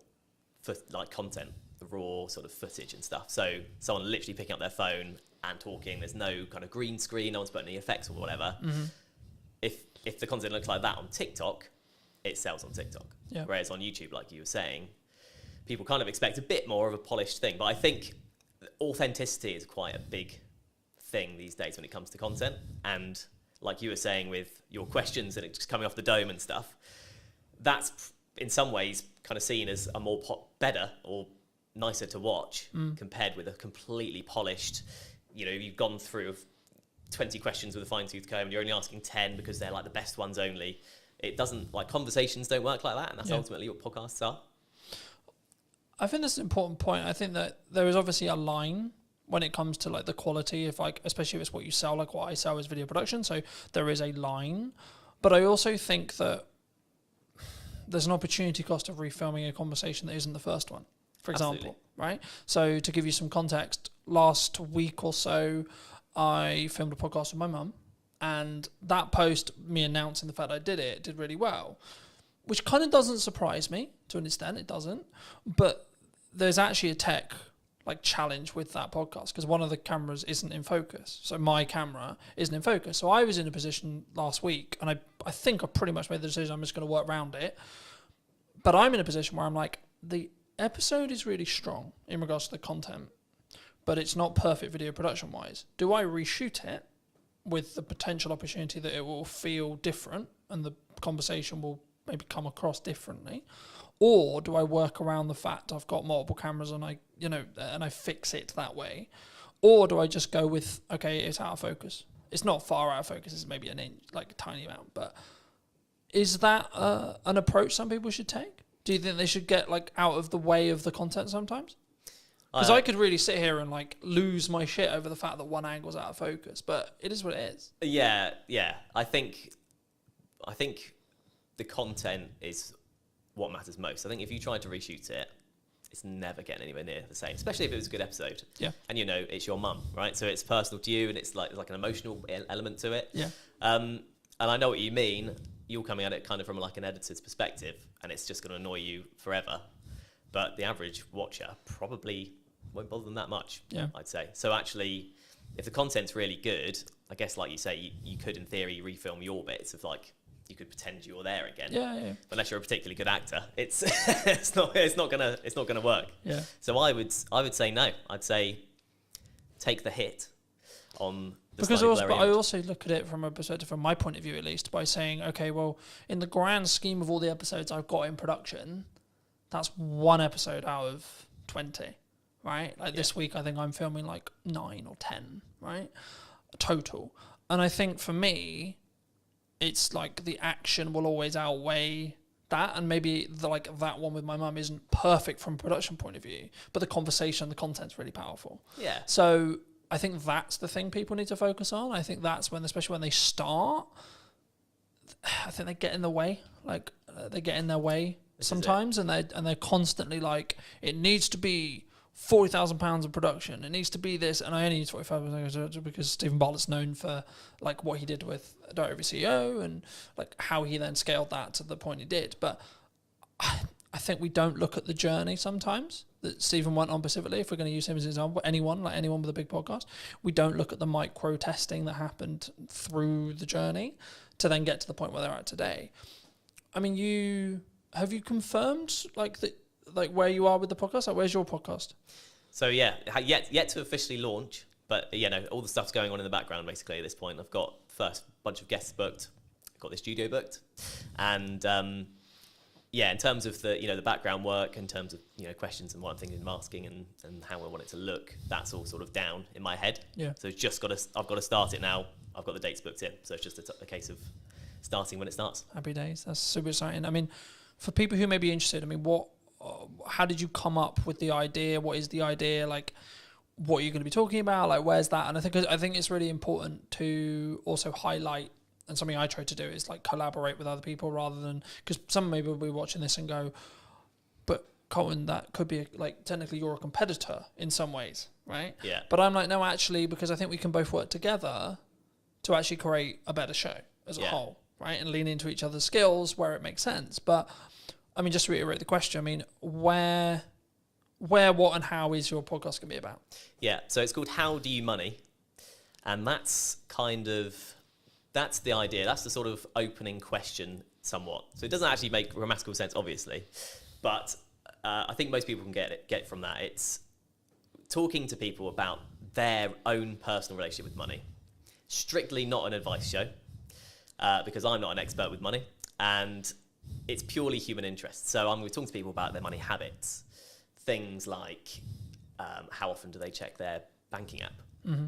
content, the raw sort of footage and stuff. So someone literally picking up their phone and talking, there's no kind of green screen, no one's putting any effects or whatever. If the content looks like that on TikTok, it sells on TikTok. Yeah. Whereas on YouTube, like you were saying, people kind of expect a bit more of a polished thing. But I think authenticity is quite a big thing these days when it comes to content. And like you were saying with your questions and it just coming off the dome and stuff, that's in some ways kind of seen as a more better or nicer to watch compared with a completely polished, you've gone through 20 questions with a fine-tooth comb and you're only asking 10 because they're like the best ones only. It doesn't, conversations don't work like that, and that's ultimately what podcasts are. I think that's an important point. I think that there is obviously a line when it comes to the quality of especially if it's what you sell, like what I sell is video production. So there is a line, but I also think that there's an opportunity cost of refilming a conversation that isn't the first one, for example, right? So to give you some context, last week or so, I filmed a podcast with my mum, and that post, me announcing the fact I did it, did really well, which kind of doesn't surprise me to an extent. It doesn't, but there's actually a tech challenge with that podcast because one of the cameras isn't in focus. So my camera isn't in focus. So I was in a position last week, and I think I pretty much made the decision I'm just going to work around it. But I'm in a position where I'm like, the episode is really strong in regards to the content, but it's not perfect video production wise. Do I reshoot it with the potential opportunity that it will feel different and the conversation will maybe come across differently? Or do I work around the fact I've got multiple cameras and I fix it that way? Or do I just go with, okay, it's out of focus. It's not far out of focus. It's maybe an inch, a tiny amount. But is that an approach some people should take? Do you think they should get out of the way of the content sometimes? Because I could really sit here and lose my shit over the fact that one angle's out of focus, but it is what it is. Yeah. I think the content is what matters most. I think if you try to reshoot it, it's never getting anywhere near the same, especially if it was a good episode. Yeah. And it's your mum, right? So it's personal to you, and it's like an emotional element to it. Yeah. And I know what you mean. You're coming at it kind of from an editor's perspective, and it's just going to annoy you forever. But the average watcher probably won't bother them that much, I'd say. So actually, if the content's really good, I guess like you say, you could in theory refilm your bits of you could pretend you're there again. Yeah. But unless you're a particularly good actor, it's it's not gonna work. Yeah. So I would say no. I'd say take the hit on the because slightly blurry I image. also look at it from a perspective, from my point of view at least, by saying, okay, well, in the grand scheme of all the episodes I've got in production, that's one episode out of 20. Right? This week, I think I'm filming 9 or 10, right? Total. And I think for me, it's the action will always outweigh that. And maybe that one with my mum isn't perfect from a production point of view, but the conversation, the content's really powerful. Yeah. So I think that's the thing people need to focus on. I think that's when, especially when they start, I think they get in the way. They get in their way sometimes, and they're constantly it needs to be £40,000 of production. It needs to be this, and I only need £45,000 because Stephen Bartlett's known for what he did with Direct Every CEO and how he then scaled that to the point he did. But I think we don't look at the journey sometimes that Stephen went on specifically. If we're going to use him as an example, anyone with a big podcast, we don't look at the micro testing that happened through the journey to then get to the point where they're at today. I mean, have you confirmed where you are with the podcast? Where's your podcast? So yeah, yet to officially launch, but all the stuff's going on in the background basically at this point. I've got first bunch of guests booked, I've got the studio booked, and in terms of the background work, in terms of questions and what I'm thinking of asking and how I want it to look, that's all sort of down in my head. Yeah. So it's I've got to start it now. I've got the dates booked in, so it's just a case of starting when it starts. Happy days. That's super exciting. I mean, for people who may be interested, I mean, how did you come up with the idea? What is the idea? Like, what are you going to be talking about? Like, where's that? And I think it's really important to also highlight, and something I try to do is like collaborate with other people rather than, because some maybe will be watching this and go, but Colin, that could be like, technically you're a competitor in some ways, right? Yeah. But I'm like, no, actually, because I think we can both work together to actually create a better show as a whole, right? And lean into each other's skills where it makes sense. But I mean, just to reiterate the question, I mean, where, what, and how is your podcast going to be about? Yeah, so it's called How Do You Money? And that's that's the idea. That's the sort of opening question somewhat. So it doesn't actually make grammatical sense, obviously. But I think most people can get from that. It's talking to people about their own personal relationship with money. Strictly not an advice show, because I'm not an expert with money. And it's purely human interest. So I'm going to be talking to people about their money habits. Things like how often do they check their banking app? Mm-hmm.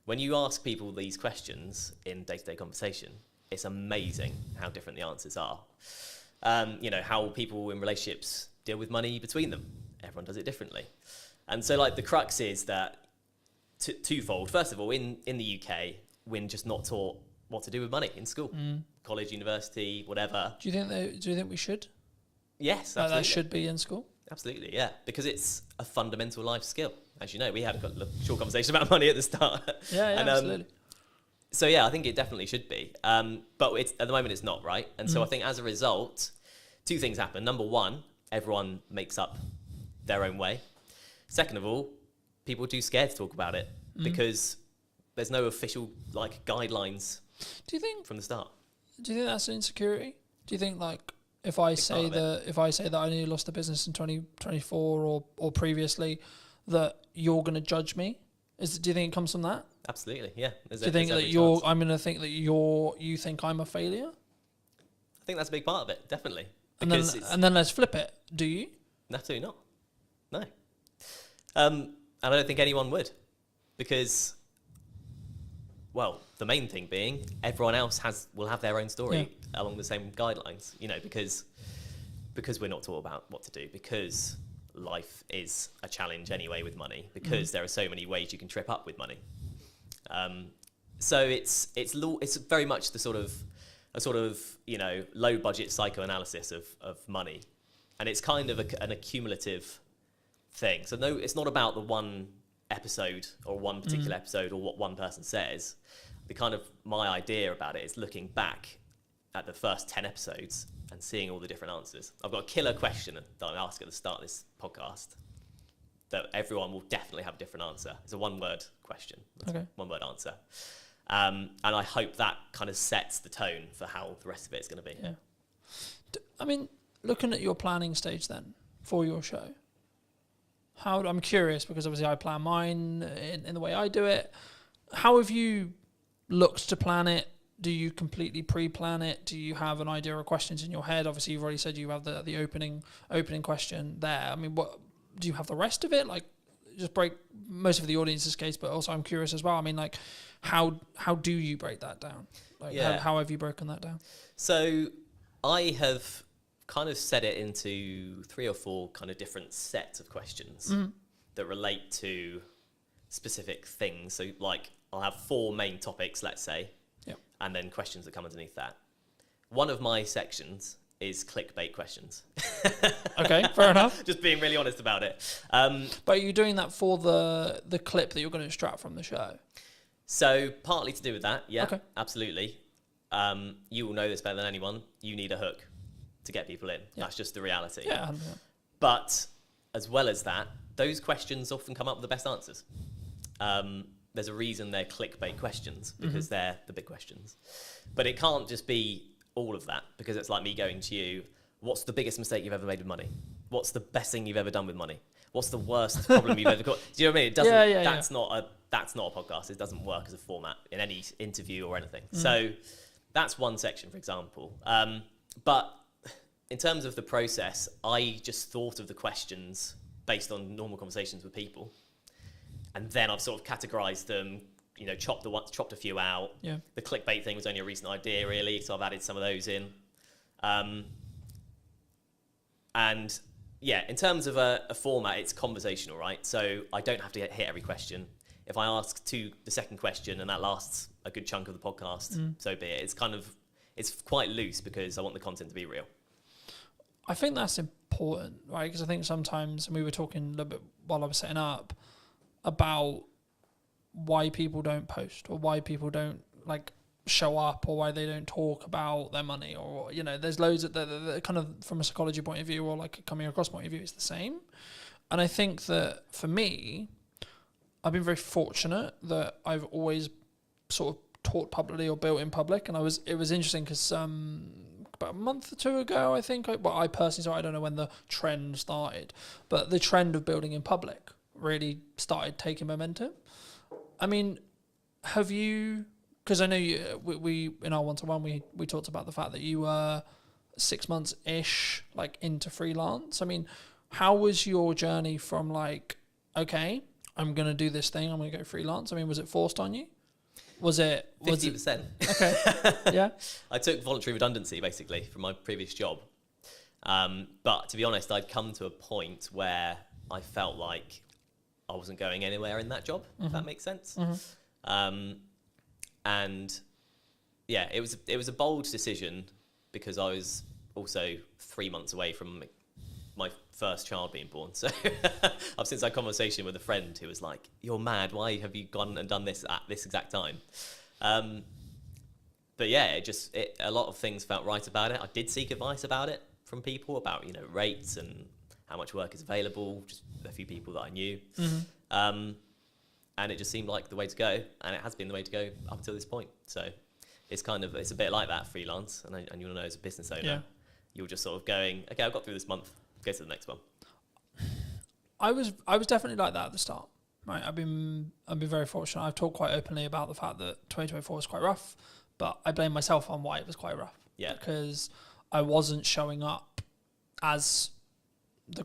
When you ask people these questions in day-to-day conversation, it's amazing how different the answers are. How people in relationships deal with money between them. Everyone does it differently. And so like the crux is that twofold. First of all, in the UK, we're just not taught what to do with money in school. College, university, whatever. Do you think we should? Yes, absolutely. That should be in school? Absolutely, yeah. Because it's a fundamental life skill. As you know, we had a short conversation about money at the start. Yeah, absolutely. So yeah, I think it definitely should be. But at the moment it's not, right? And so I think as a result, two things happen. Number one, everyone makes up their own way. Second of all, people are too scared to talk about it because there's no official like guidelines. Do you think from the start? Do you think that's an insecurity? Do you think like if I say that I nearly lost the business in 2024 or previously, that you're going to judge me? Do you think it comes from that? Absolutely, yeah. Do you think that I'm going to think that you think I'm a failure? I think that's a big part of it, definitely. And then let's flip it. Do you? Absolutely not. No. And I don't think anyone would, because, well, the main thing being everyone else will have their own story along the same guidelines. Because we're not taught about what to do, because life is a challenge anyway with money, because there are so many ways you can trip up with money. So it's very much the sort of low budget psychoanalysis of money, and it's kind of an accumulative thing. So no, it's not about the one episode or one particular episode or what one person says. My idea about it is looking back at the first 10 episodes and seeing all the different answers. I've got a killer question that I ask at the start of this podcast that everyone will definitely have a different answer. It's a one-word question. One-word answer. And I hope that kind of sets the tone for how the rest of it is going to be. Yeah. I mean, looking at your planning stage then for your show, I'm curious, because obviously I plan mine in the way I do it. How have you looked to plan it? Do you completely pre-plan it? Do you have an idea of questions in your head? Obviously, you've already said you have the opening question there. I mean, what do you have the rest of it? Like, just break most of the audience's case, but also I'm curious as well. I mean, like, how do you break that down? Like, how have you broken that down? So I have kind of set it into 3 or 4 kind of different sets of questions that relate to specific things. So like I'll have 4 main topics, let's say, and then questions that come underneath that. One of my sections is clickbait questions. Okay, fair enough. Just being really honest about it. But are you doing that for the clip that you're going to extract from the show? So partly to do with that, Okay. Absolutely. You will know this better than anyone. You need a hook to get people in. That's just the reality. Yeah, 100%. But as well as that, those questions often come up with the best answers. There's a reason they're clickbait questions, because they're the big questions. But it can't just be all of that, because it's like me going to you, what's the biggest mistake you've ever made with money? What's the best thing you've ever done with money? What's the worst problem you've ever got? Do you know what I mean? It doesn't, that's not a podcast. It doesn't work as a format in any interview or anything. So that's one section, for example. But in terms of the process, I just thought of the questions based on normal conversations with people. And then I've sort of categorized them, chopped a few out. Yeah. The clickbait thing was only a recent idea, really, so I've added some of those in. And yeah, in terms of a format, it's conversational, right? So I don't have to hit every question. If I ask the second question and that lasts a good chunk of the podcast, so be it. It's quite loose because I want the content to be real. I think that's important, right? Because I think sometimes, and we were talking a little bit while I was setting up, about why people don't post or why people don't like show up or why they don't talk about their money, or there's loads of the kind of from a psychology point of view or like a coming across point of view, it's the same. And I think that for me, I've been very fortunate that I've always sort of taught publicly or built in public, and it was interesting because about a month or two ago, I think, I personally, so I don't know when the trend started, but the trend of building in public really started taking momentum. I mean, have you, because I know we in our one-to-one, we talked about the fact that you were 6 months-ish like into freelance. I mean, how was your journey from like, okay, I'm going to do this thing, I'm going to go freelance? I mean, was it forced on you? Was it 50%? Okay. Yeah. I took voluntary redundancy basically from my previous job. But to be honest, I'd come to a point where I felt like I wasn't going anywhere in that job, if that makes sense. And yeah, it was a bold decision because I was also 3 months away from my first child being born. So I've since had a conversation with a friend who was like, "You're mad, why have you gone and done this at this exact time?" But yeah, a lot of things felt right about it. I did seek advice about it from people about, rates and how much work is available, just a few people that I knew. And it just seemed like the way to go, and it has been the way to go up until this point. So it's a bit like that freelance, and you want to know, as a business owner, you're just sort of going, okay, I've got through this month, go to the next one. I was definitely like that at the start. Right, I've been very fortunate. I've talked quite openly about the fact that 2024 was quite rough, but I blame myself on why it was quite rough. Yeah, because I wasn't showing up as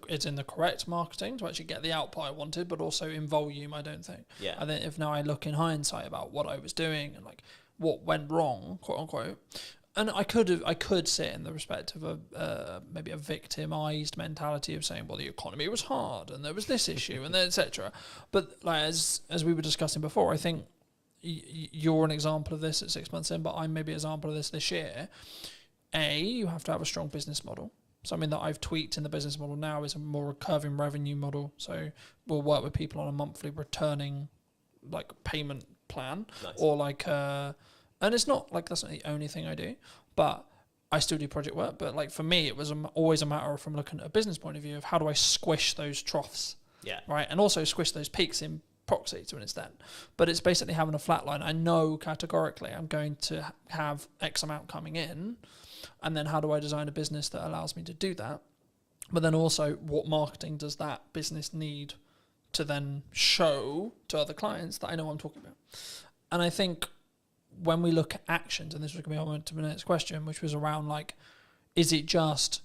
it's in the correct marketing to actually get the output I wanted, but also in volume, I don't think. Yeah. I think if now I look in hindsight about what I was doing and like what went wrong, quote unquote, and I could sit in the respect of maybe a victimized mentality of saying, well, the economy was hard and there was this issue and then etc. But like as we were discussing before, I think you're an example of this at 6 months in, but I'm maybe an example of this year. You have to have a strong business model. Something that I've tweaked in the business model now is a more recurring revenue model. So we'll work with people on a monthly returning like payment plan. Nice. Or like, and it's not like that's not the only thing I do, but I still do project work. But like for me, it was always a matter of, from looking at a business point of view, of how do I squish those troughs, right, and also squish those peaks in proxy to an extent. But it's basically having a flat line. I know categorically I'm going to have X amount coming in, and then how do I design a business that allows me to do that? But then also, what marketing does that business need to then show to other clients that I know I'm talking about? And I think when we look at actions, and this was going to be on to the next question, which was around like, is it just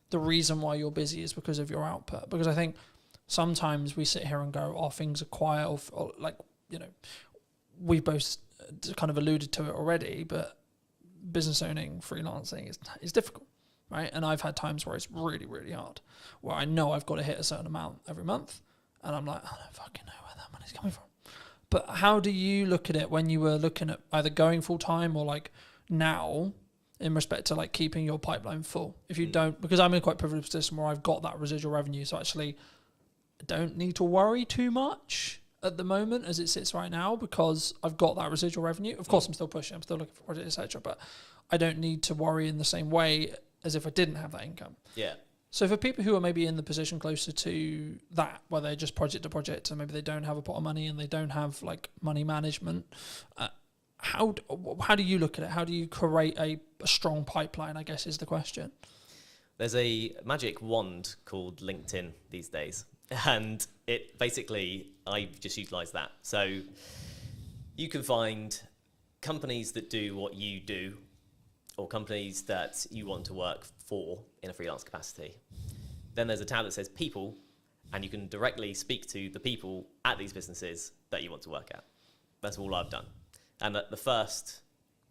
the reason why you're busy is because of your output? Because I think sometimes we sit here and go, oh, things are quiet, or like, we both kind of alluded to it already, but business owning, freelancing is difficult, right? And I've had times where it's really, really hard, where I know I've got to hit a certain amount every month, and I'm like, I don't fucking know where that money's coming from. But how do you look at it when you were looking at either going full time or like now, in respect to like keeping your pipeline full? If you don't, because I'm in quite a privileged position where I've got that residual revenue, so actually I don't need to worry too much at the moment as it sits right now, because I've got that residual revenue. Of course, I'm still pushing, I'm still looking for projects, etc. But I don't need to worry in the same way as if I didn't have that income. Yeah. So for people who are maybe in the position closer to that, where they're just project to project, and maybe they don't have a pot of money and they don't have like money management, how do you look at it? How do you create a strong pipeline, I guess is the question. There's a magic wand called LinkedIn these days. And it basically, I've just utilised that. So you can find companies that do what you do, or companies that you want to work for in a freelance capacity. Then there's a tab that says people, and you can directly speak to the people at these businesses that you want to work at. That's all I've done. And at the first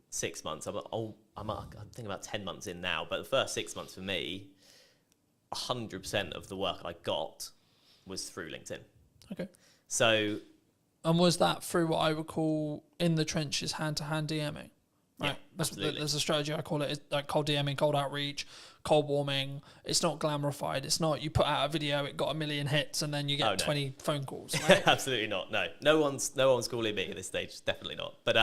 6 months, I'm thinking about 10 months in now, but the first 6 months for me, 100% of the work I got was through LinkedIn. Okay. So, and was that through what I would call in the trenches hand-to-hand DMing? Right. Yeah, absolutely. There's a strategy I call it, it's like cold DMing, cold outreach, cold warming. It's not glamorified. It's not you put out a video, it got 1 million hits, and then you get 20 phone calls. Right? Absolutely not. No one's calling me at this stage. Definitely not. But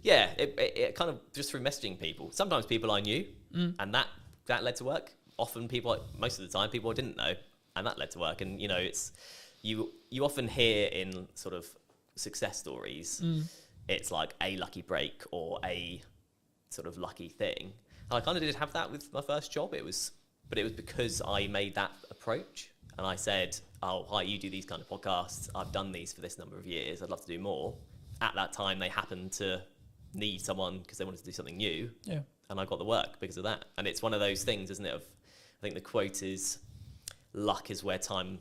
yeah, it kind of just through messaging people. Sometimes people I knew, and that led to work. Often most of the time, people I didn't know, and that led to work. And it's you often hear in sort of success stories, it's like a lucky break or a sort of lucky thing. And I kind of did have that with my first job. But it was because I made that approach, and I said, "Oh, hi, you do these kind of podcasts. I've done these for this number of years. I'd love to do more." At that time, they happened to need someone because they wanted to do something new. Yeah. And I got the work because of that. And it's one of those things, isn't it? I think the quote is, luck is where time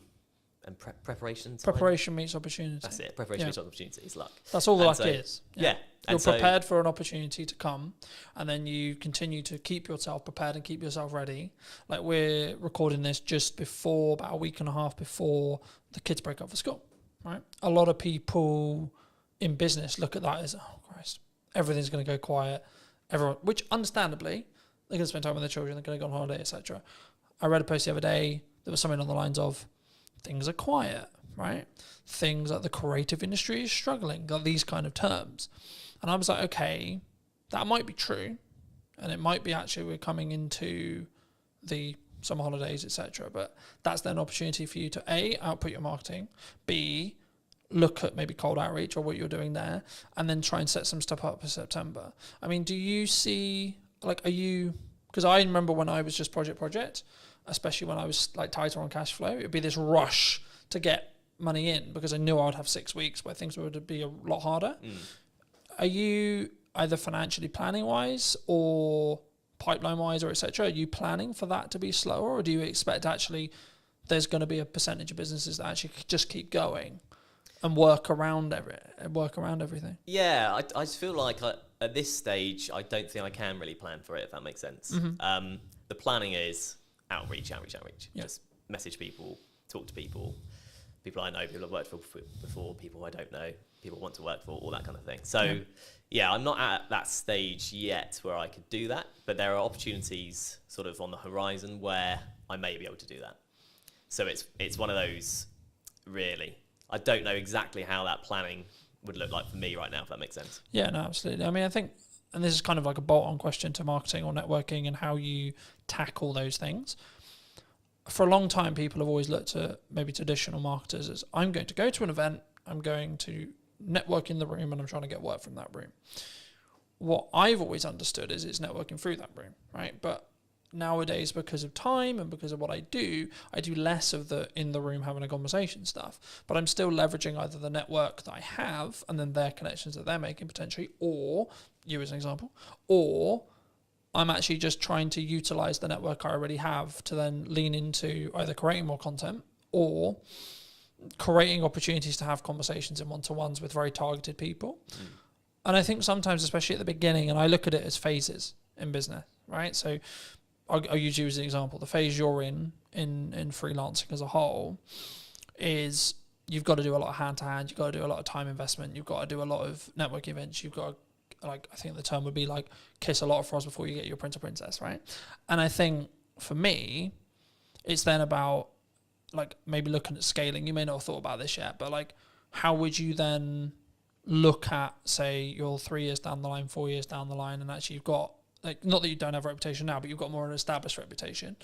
and preparation. Preparation meets opportunity. That's it. Preparation meets opportunity is luck. That's all the luck is. Yeah. You're prepared for an opportunity to come, and then you continue to keep yourself prepared and keep yourself ready. Like we're recording this just before, about a week and a half before the kids break up for school, right? A lot of people in business look at that as, oh Christ, everything's going to go quiet. Everyone, which understandably, they're going to spend time with their children, they're going to go on holiday, etc. I read a post the other day, there was something on the lines of, things are quiet, right? Things like the creative industry is struggling, like these kind of terms. And I was like, okay, that might be true. And it might be actually we're coming into the summer holidays, etc. But that's then an opportunity for you to A, output your marketing, B, look at maybe cold outreach or what you're doing there, and then try and set some stuff up for September. I mean, do you see, like, are you, because I remember when I was just project, especially when I was like tighter on cash flow, it'd be this rush to get money in because I knew I'd have 6 weeks where things would be a lot harder. Are you either financially planning wise or pipeline wise or etc., are you planning for that to be slower, or do you expect actually there's going to be a percentage of businesses that actually just keep going and work around everything? Yeah, I just feel like at this stage, I don't think I can really plan for it, if that makes sense. The planning is outreach. Yeah. Just message people, talk to people I know, people I've worked for before, people I don't know, people I want to work for, all that kind of thing. So yeah, I'm not at that stage yet where I could do that, but there are opportunities sort of on the horizon where I may be able to do that. So it's one of those, really. I don't know exactly how that planning would look like for me right now, if that makes sense. Yeah, no, absolutely. I mean, I think, and this is kind of like a bolt-on question to marketing or networking and how you tackle those things. For a long time, people have always looked at maybe traditional marketers as, I'm going to go to an event, I'm going to network in the room, and I'm trying to get work from that room. What I've always understood is it's networking through that room, right? But nowadays, because of time and because of what I do less of the in the room having a conversation stuff, but I'm still leveraging either the network that I have and then their connections that they're making potentially, or you as an example, or I'm actually just trying to utilize the network I already have to then lean into either creating more content or creating opportunities to have conversations in one-to-ones with very targeted people. And I think sometimes, especially at the beginning, and I look at it as phases in business, right? So I'll use you as an example. The phase you're in freelancing as a whole is you've got to do a lot of hand-to-hand, you've got to do a lot of time investment, you've got to do a lot of network events, you've got to, like, I think the term would be like kiss a lot of frogs before you get your prince or princess, right? And I think for me, it's then about like maybe looking at scaling. You may not have thought about this yet, but like how would you then look at, say, you're 3 years down the line, 4 years down the line, and actually you've got, like, not that you don't have a reputation now, but you've got more of an established reputation.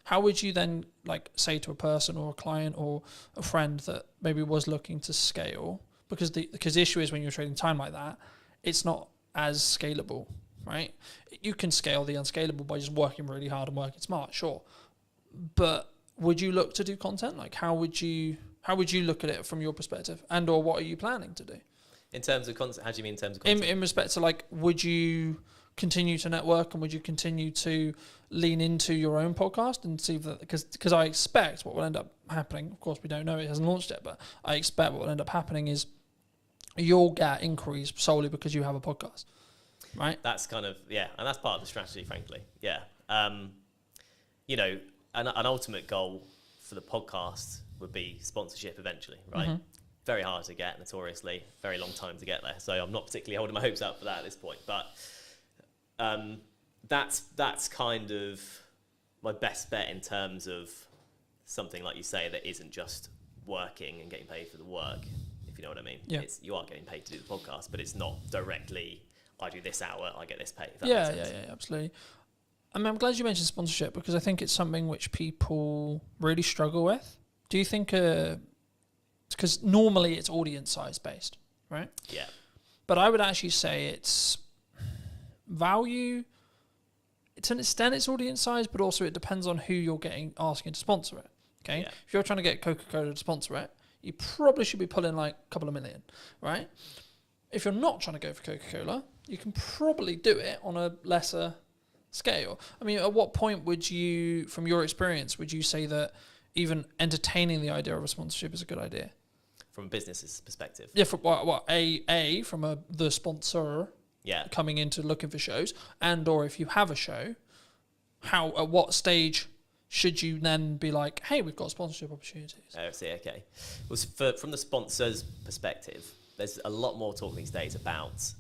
How would you then like say to a person or a client or a friend that maybe was looking to scale? Because the issue is when you're trading time like that, it's not as scalable, right? You can scale the unscalable by just working really hard and working smart, sure. But would you look to do content? Like how would you look at it from your perspective, and or what are you planning to do? In terms of content, how do you mean in terms of content? In respect to like, would you continue to network and would you continue to lean into your own podcast and see that, because I expect what will end up happening, of course we don't know, it hasn't launched yet, but I expect what will end up happening is you'll get inquiries solely because you have a podcast, right? That's kind of, yeah, and that's part of the strategy, frankly. Yeah. an ultimate goal for the podcast would be sponsorship eventually, right? Mhm. Very hard to get, notoriously. Very long time to get there. So I'm not particularly holding my hopes up for that at this point. But that's kind of my best bet in terms of something like you say that isn't just working and getting paid for the work, if you know what I mean. Yeah. You are getting paid to do the podcast, but it's not directly, I do this hour, I get this pay. If that Yeah, makes sense. yeah, absolutely. I mean, I'm glad you mentioned sponsorship because I think it's something which people really struggle with. Do you think, because normally it's audience size based, right? Yeah. But I would actually say it's value. To an extent, it's audience size, but also it depends on who you're asking to sponsor it. Okay, Yeah. if you're trying to get Coca-Cola to sponsor it, you probably should be pulling like a couple of million, right? If you're not trying to go for Coca-Cola, you can probably do it on a lesser scale. I mean, at what point would you, from your experience, would you say that even entertaining the idea of a sponsorship is a good idea? From a business's perspective. Yeah, from from the sponsor Yeah. coming into looking for shows, and or if you have a show, at what stage should you then be like, hey, we've got sponsorship opportunities? Oh, I see, okay. Well, from the sponsor's perspective, there's a lot more talk these days about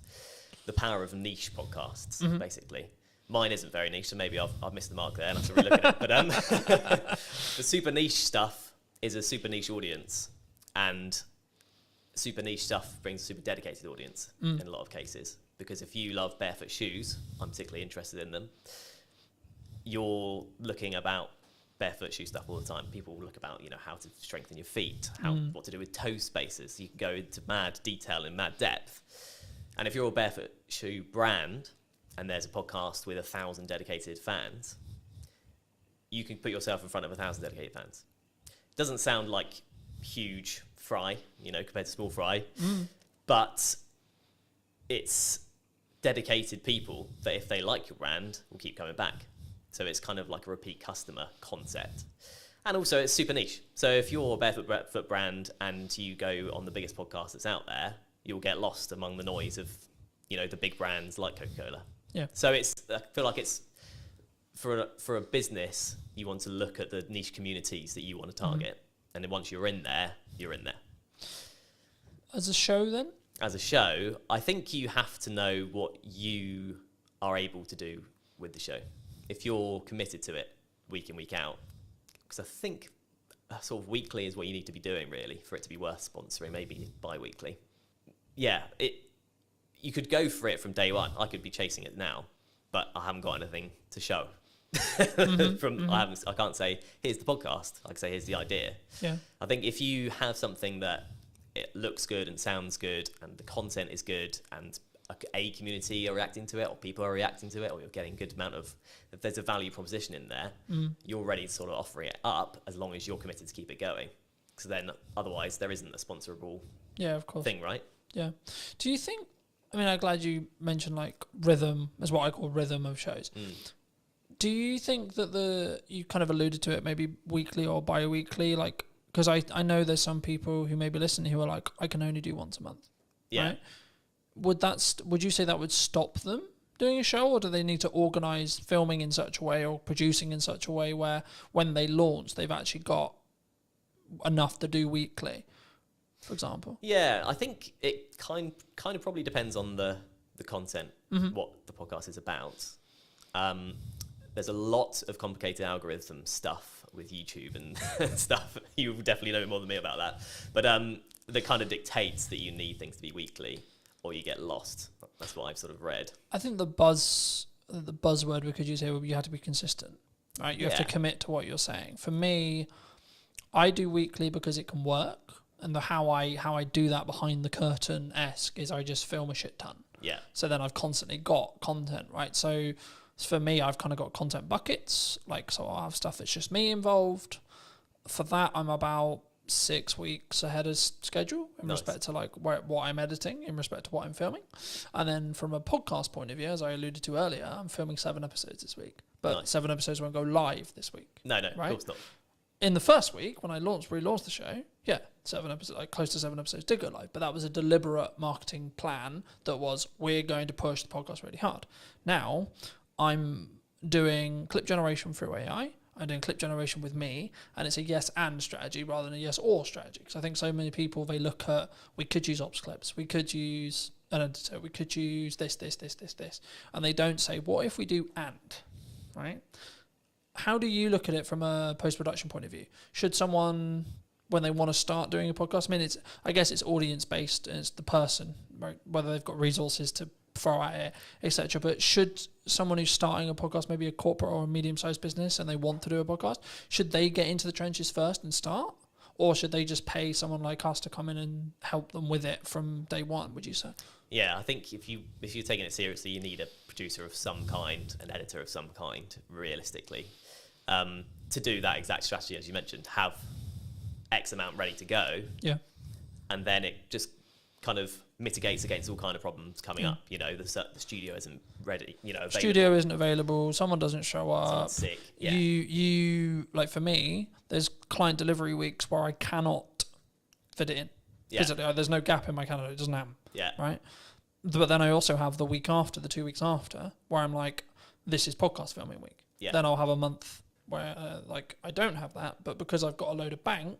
the power of niche podcasts, basically. Mine isn't very niche, so maybe I've missed the mark there and I have to relook at it. But the super niche stuff is a super niche audience, and super niche stuff brings a super dedicated audience in a lot of cases. Because if you love barefoot shoes, I'm particularly interested in them, you're looking about barefoot shoe stuff all the time. People will look about, how to strengthen your feet, what to do with toe spaces. You can go into mad detail and mad depth. And if you're a barefoot shoe brand and there's a podcast with 1,000 dedicated fans, you can put yourself in front of 1,000 dedicated fans. It doesn't sound like huge fry, compared to small fry, but it's dedicated people that if they like your brand will keep coming back. So it's kind of like a repeat customer concept. And also it's super niche. So if you're a barefoot brand and you go on the biggest podcast that's out there, you'll get lost among the noise of, the big brands like Coca-Cola. Yeah. So I feel like it's for a business, you want to look at the niche communities that you want to target. And then once you're in there, you're in there. As a show then? As a show, I think you have to know what you are able to do with the show. If you're committed to it week in, week out, because I think sort of weekly is what you need to be doing really for it to be worth sponsoring, maybe bi-weekly. Yeah, you could go for it from day one. I could be chasing it now, but I haven't got anything to show. I can't say, here's the podcast. I can say, here's the idea. Yeah. I think if you have something that it looks good and sounds good and the content is good and a community are reacting to it or people are reacting to it or you're getting a good amount of, if there's a value proposition in there, you're ready to sort of offer it up as long as you're committed to keep it going. Because then otherwise there isn't a sponsorable thing, right? Yeah. Do you think, I'm glad you mentioned like rhythm as what I call rhythm of shows. Do you think that you kind of alluded to it maybe weekly or bi-weekly, like, because I know there's some people who may be listening who are like, I can only do once a month. Yeah. Right? Would you say that would stop them doing a show, or do they need to organise filming in such a way or producing in such a way where when they launch, they've actually got enough to do weekly, for example? Yeah, I think it kind of probably depends on the content, what the podcast is about. There's a lot of complicated algorithm stuff with YouTube and stuff. You definitely know more than me about that. But that kind of dictates that you need things to be weekly or you get lost. That's what I've sort of read. I think the buzzword we could use here would be you have to be consistent, right? You have to commit to what you're saying. For me, I do weekly because it can work. And how I do that behind the curtain-esque is I just film a shit ton. Yeah. So then I've constantly got content, right? So for me, I've kind of got content buckets. Like, so I'll have stuff that's just me involved. For that, I'm about 6 weeks ahead of schedule in respect to like what I'm editing, in respect to what I'm filming. And then from a podcast point of view, as I alluded to earlier, I'm filming 7 episodes this week. But 7 episodes won't go live this week. No, right? Of course not. In the first week, when I relaunched the show, 7 episodes, like close to 7 episodes did go live, but that was a deliberate marketing plan that was, we're going to push the podcast really hard. Now, I'm doing clip generation through AI. I'm doing clip generation with me, and it's a yes and strategy rather than a yes or strategy. Because I think so many people, they look at, we could use ops clips, we could use an editor, we could use this, and they don't say, what if we do and, right? How do you look at it from a post-production point of view? Should someone, when they want to start doing a podcast, I mean, I guess it's audience-based, and it's the person, right? Whether they've got resources to throw at it, etc. But should someone who's starting a podcast, maybe a corporate or a medium-sized business, and they want to do a podcast, should they get into the trenches first and start? Or should they just pay someone like us to come in and help them with it from day one, would you say? Yeah, I think if you're taking it seriously, you need a producer of some kind, an editor of some kind, realistically. To do that exact strategy, as you mentioned, have X amount ready to go. Yeah. And then it just kind of mitigates against all kind of problems coming up. You know, the studio isn't ready, you know, available. Studio isn't available, someone doesn't show up. Someone's sick. Yeah. You like, for me, there's client delivery weeks where I cannot fit it in. Yeah. Physically, there's no gap in my calendar, it doesn't happen. Yeah. Right? But then I also have the week after, the 2 weeks after, where I'm like, this is podcast filming week. Yeah. Then I'll have a month where like I don't have that, but because I've got a load of bank,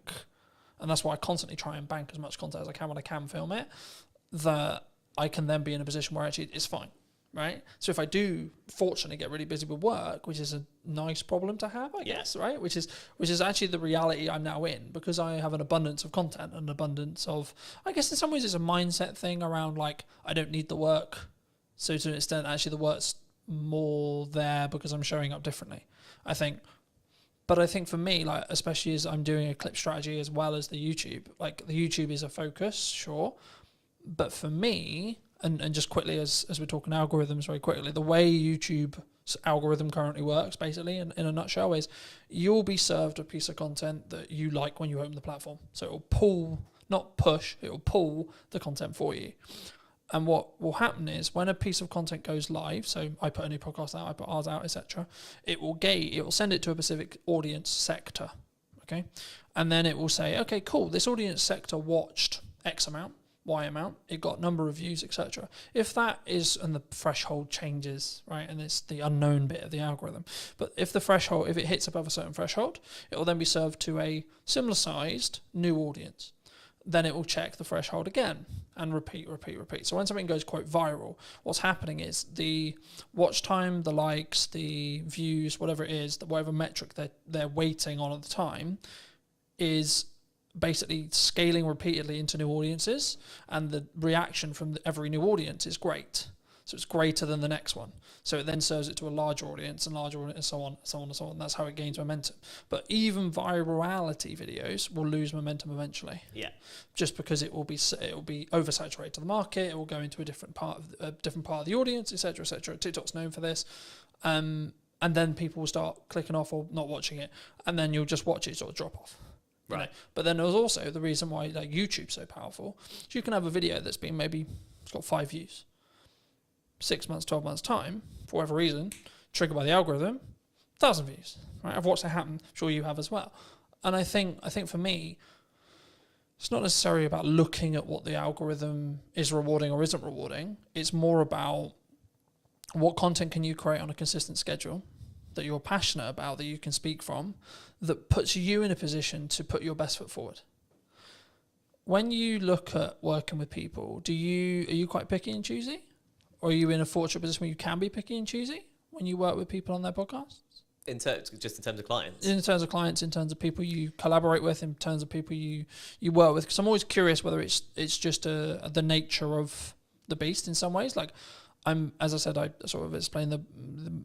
and that's why I constantly try and bank as much content as I can when I can film it, that I can then be in a position where actually it's fine, right? So if I do fortunately get really busy with work, which is a nice problem to have, I guess, right? Which is actually the reality I'm now in, because I have an abundance of content, an abundance of, I guess in some ways it's a mindset thing around like, I don't need the work. So to an extent, actually the work's more there because I'm showing up differently, I think. But I think for me, like, especially as I'm doing a clip strategy as well as the YouTube, like the YouTube is a focus, sure. But for me, and just quickly, as we're talking algorithms very quickly, the way YouTube's algorithm currently works, basically, in a nutshell, is you'll be served a piece of content that you like when you open the platform. So it'll pull, not push, it'll pull the content for you. And what will happen is when a piece of content goes live, so I put a new podcast out, I put ours out, etc., it will send it to a specific audience sector, okay? And then it will say, okay, cool, this audience sector watched X amount, Y amount, it got number of views, etc. If that is, and the threshold changes, right, and it's the unknown bit of the algorithm, but if it hits above a certain threshold, it will then be served to a similar sized new audience. Then it will check the threshold again and repeat. So when something goes quote viral, what's happening is the watch time, the likes, the views, whatever it is, whatever metric they're waiting on at the time, is basically scaling repeatedly into new audiences, and the reaction from every new audience is great. So it's greater than the next one. So it then serves it to a larger audience, and so on. That's how it gains momentum. But even virality videos will lose momentum eventually. Yeah. Just because it will be oversaturated to the market. It will go into a different part of the audience, etc., etc. TikTok's known for this. And then people will start clicking off or not watching it, and then you'll just watch it sort of drop off. Right. You know? But then there's also the reason why like YouTube's so powerful. So you can have a video that's been it's got 5 views. 6 months, 12 months time, for whatever reason, triggered by the algorithm, 1,000 views. Right? I've watched it happen. I'm sure you have as well. And I think for me, it's not necessarily about looking at what the algorithm is rewarding or isn't rewarding. It's more about what content can you create on a consistent schedule that you're passionate about, that you can speak from, that puts you in a position to put your best foot forward. When you look at working with people, are you quite picky and choosy? Or are you in a fortunate position where you can be picky and choosy when you work with people on their podcasts? In terms of clients? In terms of clients, in terms of people you collaborate with, in terms of people you work with. Because I'm always curious whether it's just the nature of the beast in some ways. Like, as I said, I sort of explained the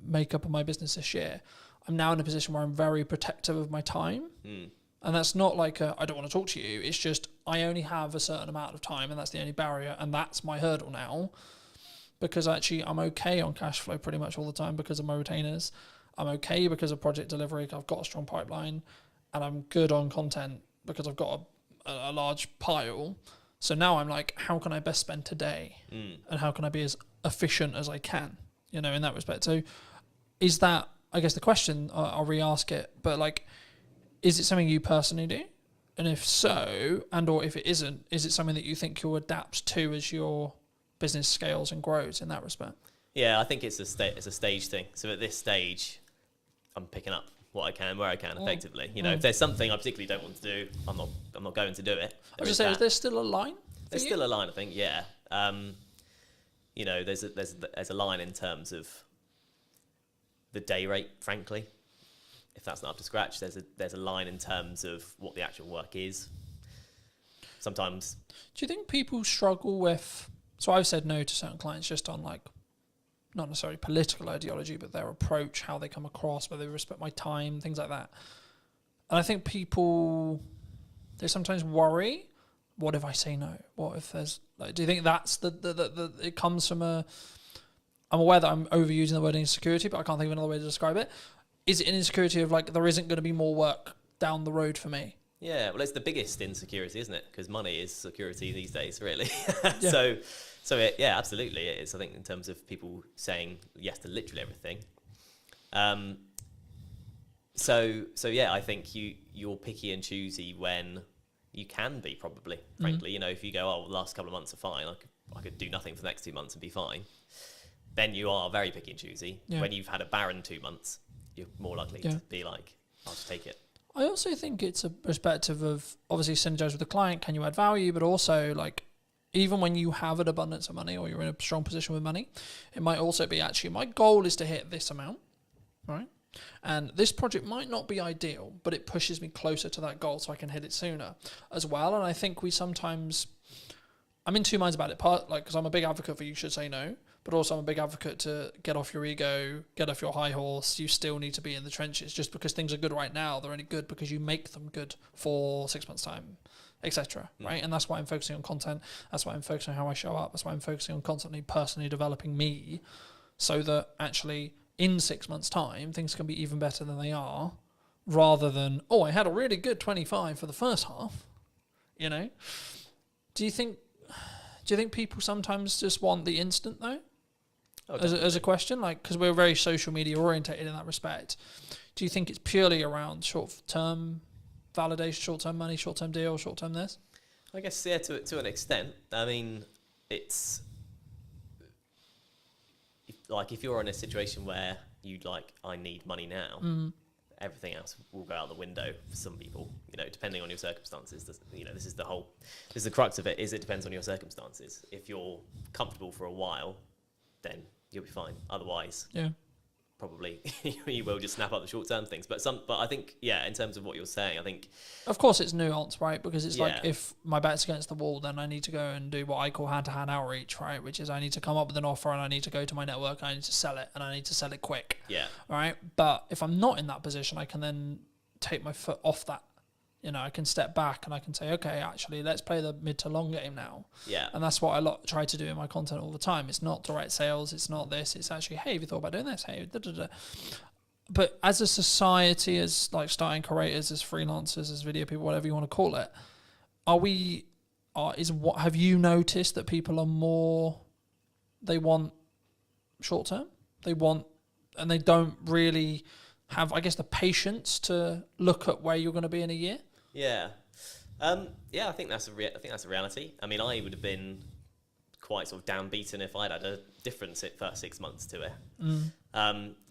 makeup of my business this year. I'm now in a position where I'm very protective of my time. And that's not like I don't want to talk to you. It's just I only have a certain amount of time, and that's the only barrier, and that's my hurdle now. Because actually I'm okay on cash flow pretty much all the time because of my retainers. I'm okay because of project delivery. I've got a strong pipeline, and I'm good on content because I've got a large pile. So now I'm like, how can I best spend today? And how can I be as efficient as I can, in that respect? So is that, I guess the question, I'll re-ask it, but like, is it something you personally do? And if so, or if it isn't, is it something that you think you'll adapt to as your business scales and grows in that respect? Yeah, I think it's a stage thing. So at this stage, I'm picking up what I can, where I can, effectively. You know, if there's something I particularly don't want to do, I'm not going to do it. I was just saying, is there still a line? There's still a line, I think. Yeah. You know, there's a line in terms of the day rate, frankly. If that's not up to scratch, there's a line in terms of what the actual work is. Sometimes. Do you think people struggle with? So I've said no to certain clients just on like, not necessarily political ideology, but their approach, how they come across, whether they respect my time, things like that. And I think people, they sometimes worry, what if I say no? What if there's, like, do you think that's the it comes from a, I'm aware that I'm overusing the word insecurity, but I can't think of another way to describe it. Is it an insecurity of like, there isn't going to be more work down the road for me? Yeah, well, it's the biggest insecurity, isn't it? Because money is security these days, really. Yeah. Yeah, absolutely, it is. I think in terms of people saying yes to literally everything. So yeah, I think you're picky and choosy when you can be, probably. Frankly, you know, if you go, oh, well, the last couple of months are fine, I could do nothing for the next 2 months and be fine. Then you are very picky and choosy. Yeah. When you've had a barren 2 months, you're more likely to be like, I'll just take it. I also think it's a perspective of obviously synergize with the client. Can you add value? But also, like, even when you have an abundance of money or you're in a strong position with money, it might also be actually my goal is to hit this amount, right? And this project might not be ideal, but it pushes me closer to that goal so I can hit it sooner as well. And I think we sometimes, I'm in two minds about it. Part, like, because I'm a big advocate for you should say no, but also I'm a big advocate to get off your ego, get off your high horse. You still need to be in the trenches. Just because things are good right now, they're only good because you make them good for 6 months' time, etc. Right? And that's why I'm focusing on content. That's why I'm focusing on how I show up. That's why I'm focusing on constantly personally developing me so that actually in 6 months' time, things can be even better than they are, rather than, oh, I had a really good 25 for the first half, you know? Do you think people sometimes just want the instant, though? Oh, as a question, like, because we're very social media orientated in that respect. Do you think it's purely around short-term validation, short-term money, short-term deal, short-term this? I guess, yeah, to an extent. I mean, it's if you're in a situation where you'd like, I need money now, everything else will go out the window for some people, you know, depending on your circumstances. You know, this is the crux of it, is it depends on your circumstances. If you're comfortable for a while, then you'll be fine. Otherwise, probably you will just snap up the short-term things. But I think, yeah, in terms of what you're saying, I think, of course, it's nuanced, right? Because it's like, if my back's against the wall, then I need to go and do what I call hand-to-hand outreach, right? Which is I need to come up with an offer and I need to go to my network and I need to sell it and I need to sell it quick. Yeah. Right. But if I'm not in that position, I can then take my foot off that. You know, I can step back and I can say, okay, actually, let's play the mid to long game now. Yeah. And that's what I try to do in my content all the time. It's not direct sales. It's not this. It's actually, hey, have you thought about doing this? Hey, da, da, da. But as a society, as like starting creators, as freelancers, as video people, whatever you want to call it, have you noticed that people are more, they want short term? And they don't really have, I guess, the patience to look at where you're going to be in a year? Yeah. I think that's a reality. I mean, I would have been quite sort of downbeaten if I'd had a different first 6 months to it.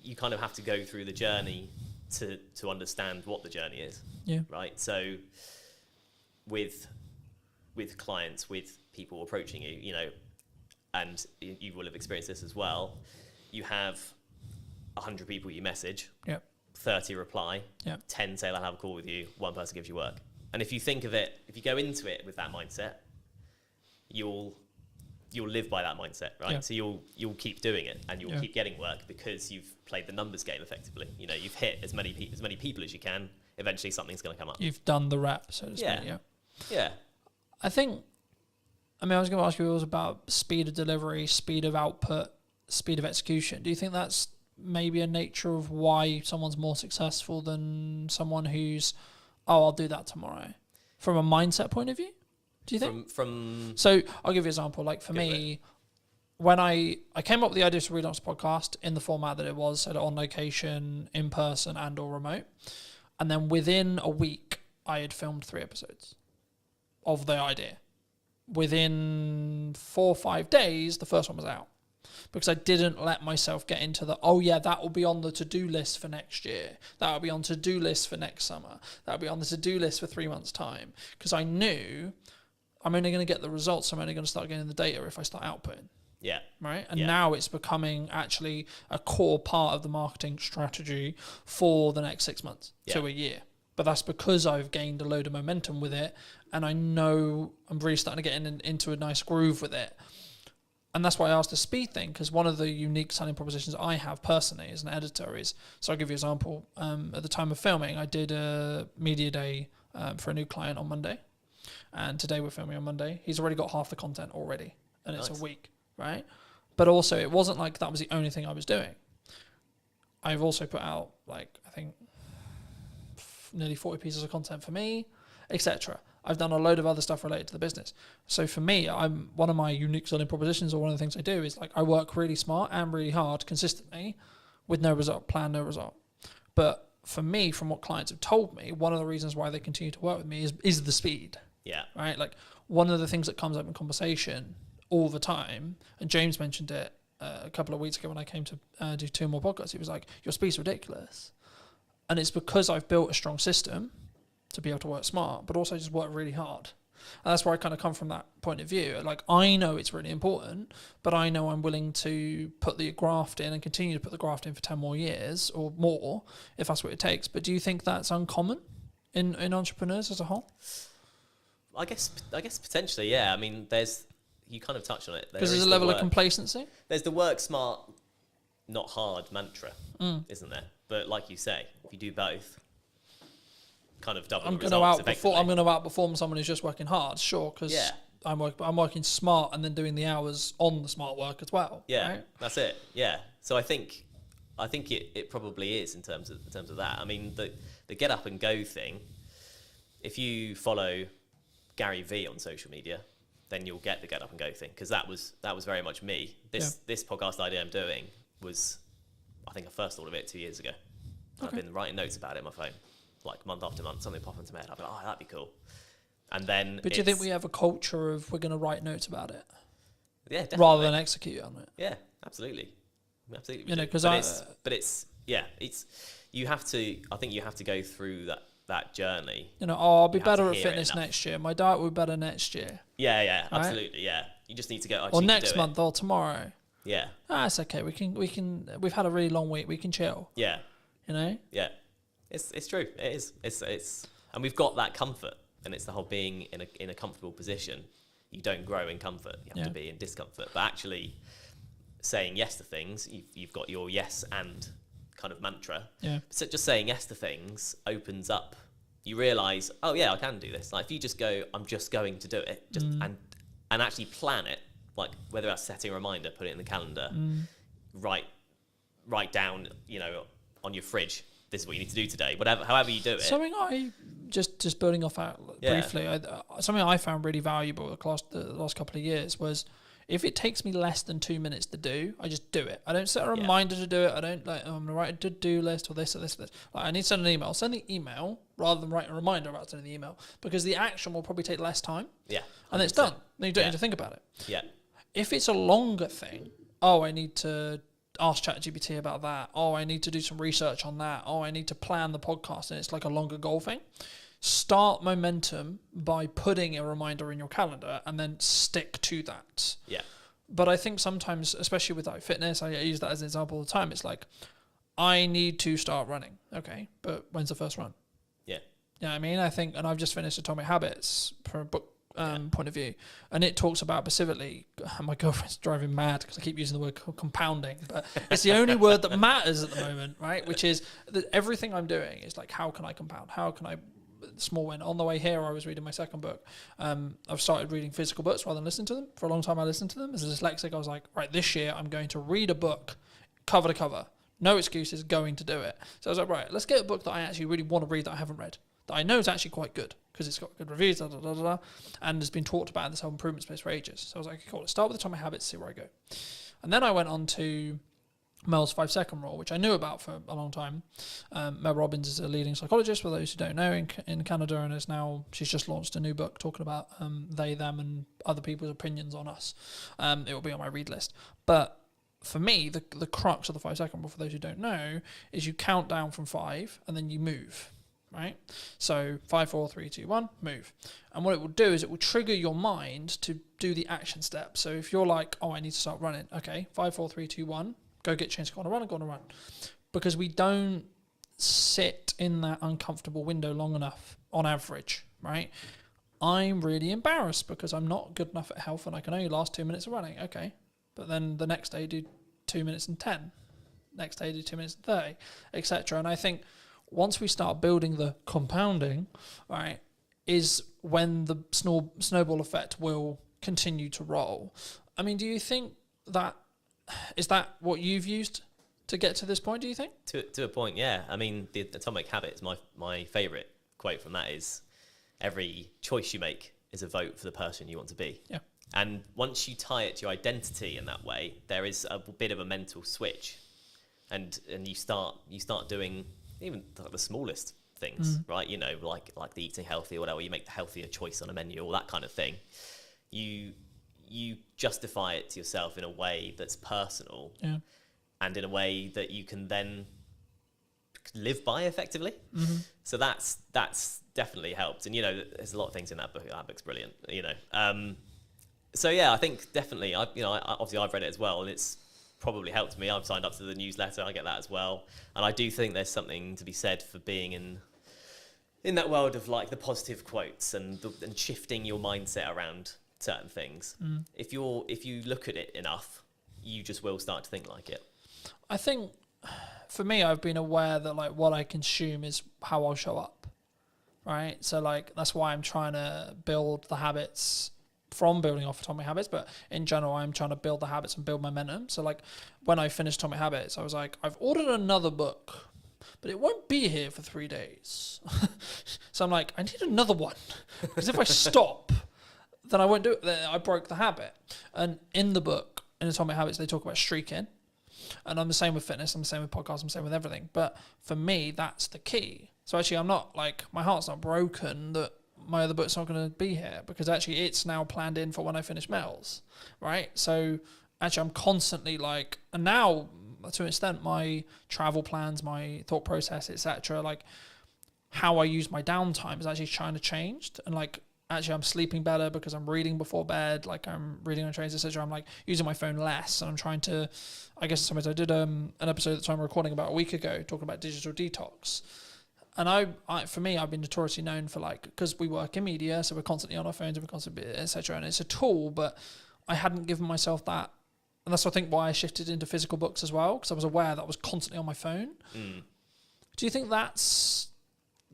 You kind of have to go through the journey to understand what the journey is. Yeah. Right. So with clients, with people approaching you, you know, and you will have experienced this as well. You have 100 people you message. Yep. 30 reply. Yep. 10 say they'll have a call with you. 1 person gives you work. And if you think of it, if you go into it with that mindset, you'll live by that mindset, right? Yeah. So you'll keep doing it and you'll keep getting work because you've played the numbers game effectively. You know, you've hit as many people as you can. Eventually, something's going to come up. You've done the rep, so to speak. Yeah. I think. I mean, I was going to ask you, it was about speed of delivery, speed of output, speed of execution. Do you think that's maybe a nature of why someone's more successful than someone who's, oh, I'll do that tomorrow, from a mindset point of view? Do you think? So I'll give you an example. Like for me, when I came up with the idea to relaunch the podcast in the format that it was, so on location, in person, and or remote, and then within a week, I had filmed 3 episodes of the idea. Within 4 or 5 days, the first one was out. because I didn't let myself get into the, oh yeah, that will be on the to-do list for next year. That will be on to-do list for next summer. That will be on the to-do list for 3 months' time. Because I knew I'm only going to get the results. I'm only going to start getting the data if I start outputting. Yeah. Right. And now it's becoming actually a core part of the marketing strategy for the next 6 months to a year. But that's because I've gained a load of momentum with it. And I know I'm really starting to get into a nice groove with it. And that's why I asked the speed thing, because one of the unique selling propositions I have personally as an editor is, so I'll give you an example. At the time of filming, I did a media day for a new client on Monday. And today we're filming on Monday. He's already got half the content already. And it's a week. Right? But also it wasn't like that was the only thing I was doing. I've also put out I think nearly 40 pieces of content for me, etc. I've done a load of other stuff related to the business. So for me, one of my unique selling propositions, or one of the things I do is I work really smart and really hard consistently with no result, plan no result. But for me, from what clients have told me, one of the reasons why they continue to work with me is the speed. Yeah. Right? One of the things that comes up in conversation all the time, and James mentioned it a couple of weeks ago when I came to do 2 more podcasts. He was like, your speed's ridiculous. And it's because I've built a strong system to be able to work smart, but also just work really hard. And that's where I kind of come from that point of view. I know it's really important, but I know I'm willing to put the graft in and continue to put the graft in for 10 more years or more, if that's what it takes. But do you think that's uncommon in entrepreneurs as a whole? I guess potentially, yeah. I mean, you kind of touched on it. Because there's a level of complacency. There's the work smart, not hard mantra, isn't there? But like you say, if you do both, kind of double the results effectively. I'm going to outperform someone who's just working hard, sure, because I'm working smart and then doing the hours on the smart work as well. Yeah, right? That's it. Yeah. So I think it probably is in terms of that. I mean, the get up and go thing. If you follow Gary V on social media, then you'll get the get up and go thing, because that was very much me. This podcast idea I'm doing was, I think I first thought of it 2 years ago. Okay. I've been writing notes about it on my phone, month after month, something pop into my head. I'd be like, oh, that'd be cool. And then, but do you think we have a culture of we're going to write notes about it? Yeah, definitely. Rather than execute on it. Yeah, absolutely. You know, because you have to. I think you have to go through that journey. You know, I'll be better at fitness next year. My diet will be better next year. Yeah, absolutely. Yeah, you just need to go. Or next month, or tomorrow. Yeah. It's okay. We can. We've had a really long week. We can chill. Yeah. You know. Yeah, it's true. It is. It's and we've got that comfort, and it's the whole being in a comfortable position. You don't grow in comfort. You have to be in discomfort. But actually, saying yes to things, you've got your yes and kind of mantra. Yeah. So just saying yes to things opens up. You realise, oh yeah, I can do this. If you just go, I'm just going to do it, and actually plan it. Whether that's setting a reminder, put it in the calendar, write down, on your fridge, this is what you need to do today. However you do it. Something I just building off that briefly. Something I found really valuable the last couple of years was, if it takes me less than 2 minutes to do, I just do it. I don't set a reminder to do it. I don't I'm going to write a to-do list or this or this or this. I need to send an email. I'll send the email rather than write a reminder about sending the email, because the action will probably take less time. Yeah. 100%. And it's done. Then you don't need to think about it. Yeah. If it's a longer thing, I need to ask ChatGPT about that. I need to do some research on that. I need to plan the podcast, and it's like a longer goal thing. Start momentum by putting a reminder in your calendar and then stick to that. Yeah. But I think sometimes, especially with fitness, I use that as an example all the time. It's I need to start running. Okay, but when's the first run? Yeah. You know what I mean? I think, and I've just finished Atomic Habits from a book point of view, and it talks about specifically, my girlfriend's driving mad because I keep using the word compounding, but it's the only word that matters at the moment, right? Which is that everything I'm doing is how can I compound? How can I small win? On the way here, I was reading my second book. I've started reading physical books rather than listening to them. For a long time, I listened to them. As a dyslexic, I was like, right, this year I'm going to read a book cover to cover. No excuses, going to do it. So I was like, right, let's get a book that I actually really want to read that I haven't read, that I know is actually quite good because it's got good reviews, and has been talked about in this whole improvement space for ages. So I was like, okay, cool, let's start with Atomic Habits, see where I go. And then I went on to Mel's 5-second rule, which I knew about for a long time. Mel Robbins is a leading psychologist, for those who don't know, in Canada, and she's just launched a new book talking about they, them, and other people's opinions on us. It will be on my read list. But for me, the crux of the 5 second rule, for those who don't know, is you count down from 5 and then you move, right? So 5, 4, 3, 2, 1, move. And what it will do is it will trigger your mind to do the action step. So if you're like, oh, I need to start running, okay, 5, 4, 3, 2, 1, go get changed, go on a run, and go on a run. Because we don't sit in that uncomfortable window long enough on average, right? I'm really embarrassed because I'm not good enough at health and I can only last 2 minutes of running. Okay. But then the next day do 2 minutes and 10. Next day do 2 minutes and 30, etc. And I think once we start building the compounding, right, is when the snowball effect will continue to roll. I mean, do you think that, is that what you've used to get to this point, do you think? To a point, yeah. I mean, the Atomic Habits, my favourite quote from that is, every choice you make is a vote for the person you want to be. Yeah. And once you tie it to your identity in that way, there is a bit of a mental switch, and you start doing even the smallest things, right? You know, like the eating healthy or whatever. You make the healthier choice on a menu, all that kind of thing. You justify it to yourself in a way that's personal, and in a way that you can then live by effectively. So that's definitely helped. And you know, there's a lot of things in that book. That book's brilliant. You know. So yeah, I think definitely. Obviously I've read it as well, and it's probably helped me. I've signed up to the newsletter. I get that as well, and I do think there's something to be said for being in that world of like the positive quotes and shifting your mindset around certain things. If you look at it enough, you just will start to think like it. I think for me, I've been aware that like what I consume is how I'll show up, right? So like that's why I'm trying to build the habits from building off Atomic Habits, but in general, I'm trying to build the habits and build momentum. So like when I finished Atomic Habits, I was like, I've ordered another book, but it won't be here for 3 days. So I'm like, I need another one, because if I stop, then I won't do it. Then I broke the habit. And in the book, in Atomic Habits, they talk about streaking. And I'm the same with fitness, I'm the same with podcasts, I'm the same with everything. But for me, that's the key. So actually, I'm not like, my heart's not broken that my other book's not going to be here, because actually it's now planned in for when I finish Mel's, right? So actually I'm constantly like, and now to an extent, my travel plans, my thought process, etc., like how I use my downtime is actually trying to change. And like, actually I'm sleeping better because I'm reading before bed, like I'm reading on trains, etc. I'm like using my phone less, and I'm trying to, I guess sometimes I did an episode that I'm recording about a week ago talking about digital detox. And I for me, I've been notoriously known for like, because we work in media, so we're constantly on our phones and we're constantly, etc. And it's a tool, but I hadn't given myself that. And that's, I think, why I shifted into physical books as well, because I was aware that I was constantly on my phone. Do you think that's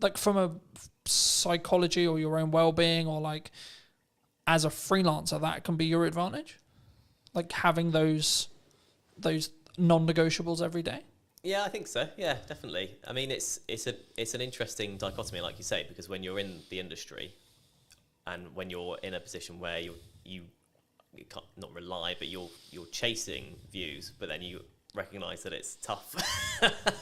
like from a psychology or your own well-being, or like as a freelancer, that can be your advantage? Like having those non-negotiables every day? Yeah, I think so. Yeah, definitely. I mean, it's an interesting dichotomy, like you say, because when you're in the industry and when you're in a position where you can't not rely, but you're chasing views, but then you recognise that it's tough.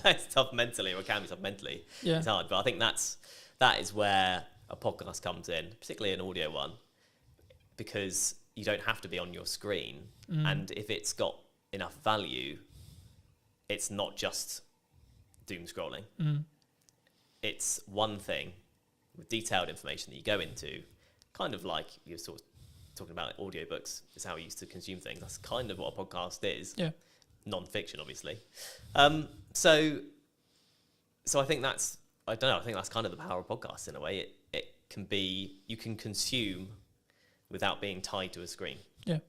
It's tough mentally, or it can be tough mentally. Yeah. It's hard, but I think that is where a podcast comes in, particularly an audio one, because you don't have to be on your screen, and if it's got enough value, it's not just doom scrolling. It's one thing with detailed information that you go into, kind of like you're sort of talking about audiobooks is how we used to consume things. That's kind of what a podcast is. Yeah. Non-fiction, obviously. So I think that's, I don't know, I think that's kind of the power of podcasts in a way. It can be, you can consume without being tied to a screen. Yeah.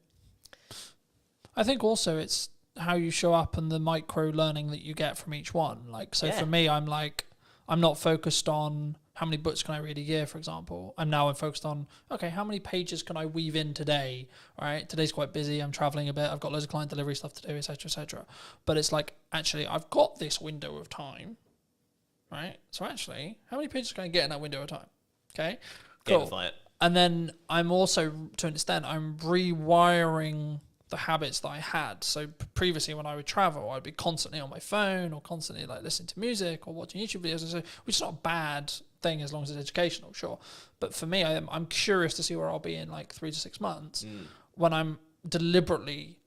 I think also it's how you show up and the micro learning that you get from each one. Like, so for me, I'm not focused on how many books can I read a year, for example. I'm focused on, okay, how many pages can I weave in today, right? Today's quite busy. I'm traveling a bit. I've got loads of client delivery stuff to do, et cetera, et cetera. But it's like, actually, I've got this window of time, right? So actually, how many pages can I get in that window of time? Okay, cool. Gamify it. And then I'm also, to an extent, I'm rewiring the habits that I had. So previously when I would travel, I'd be constantly on my phone or constantly like listening to music or watching YouTube videos, which is not a bad thing as long as it's educational, sure. But for me, I'm curious to see where I'll be in like 3 to 6 months when I'm deliberately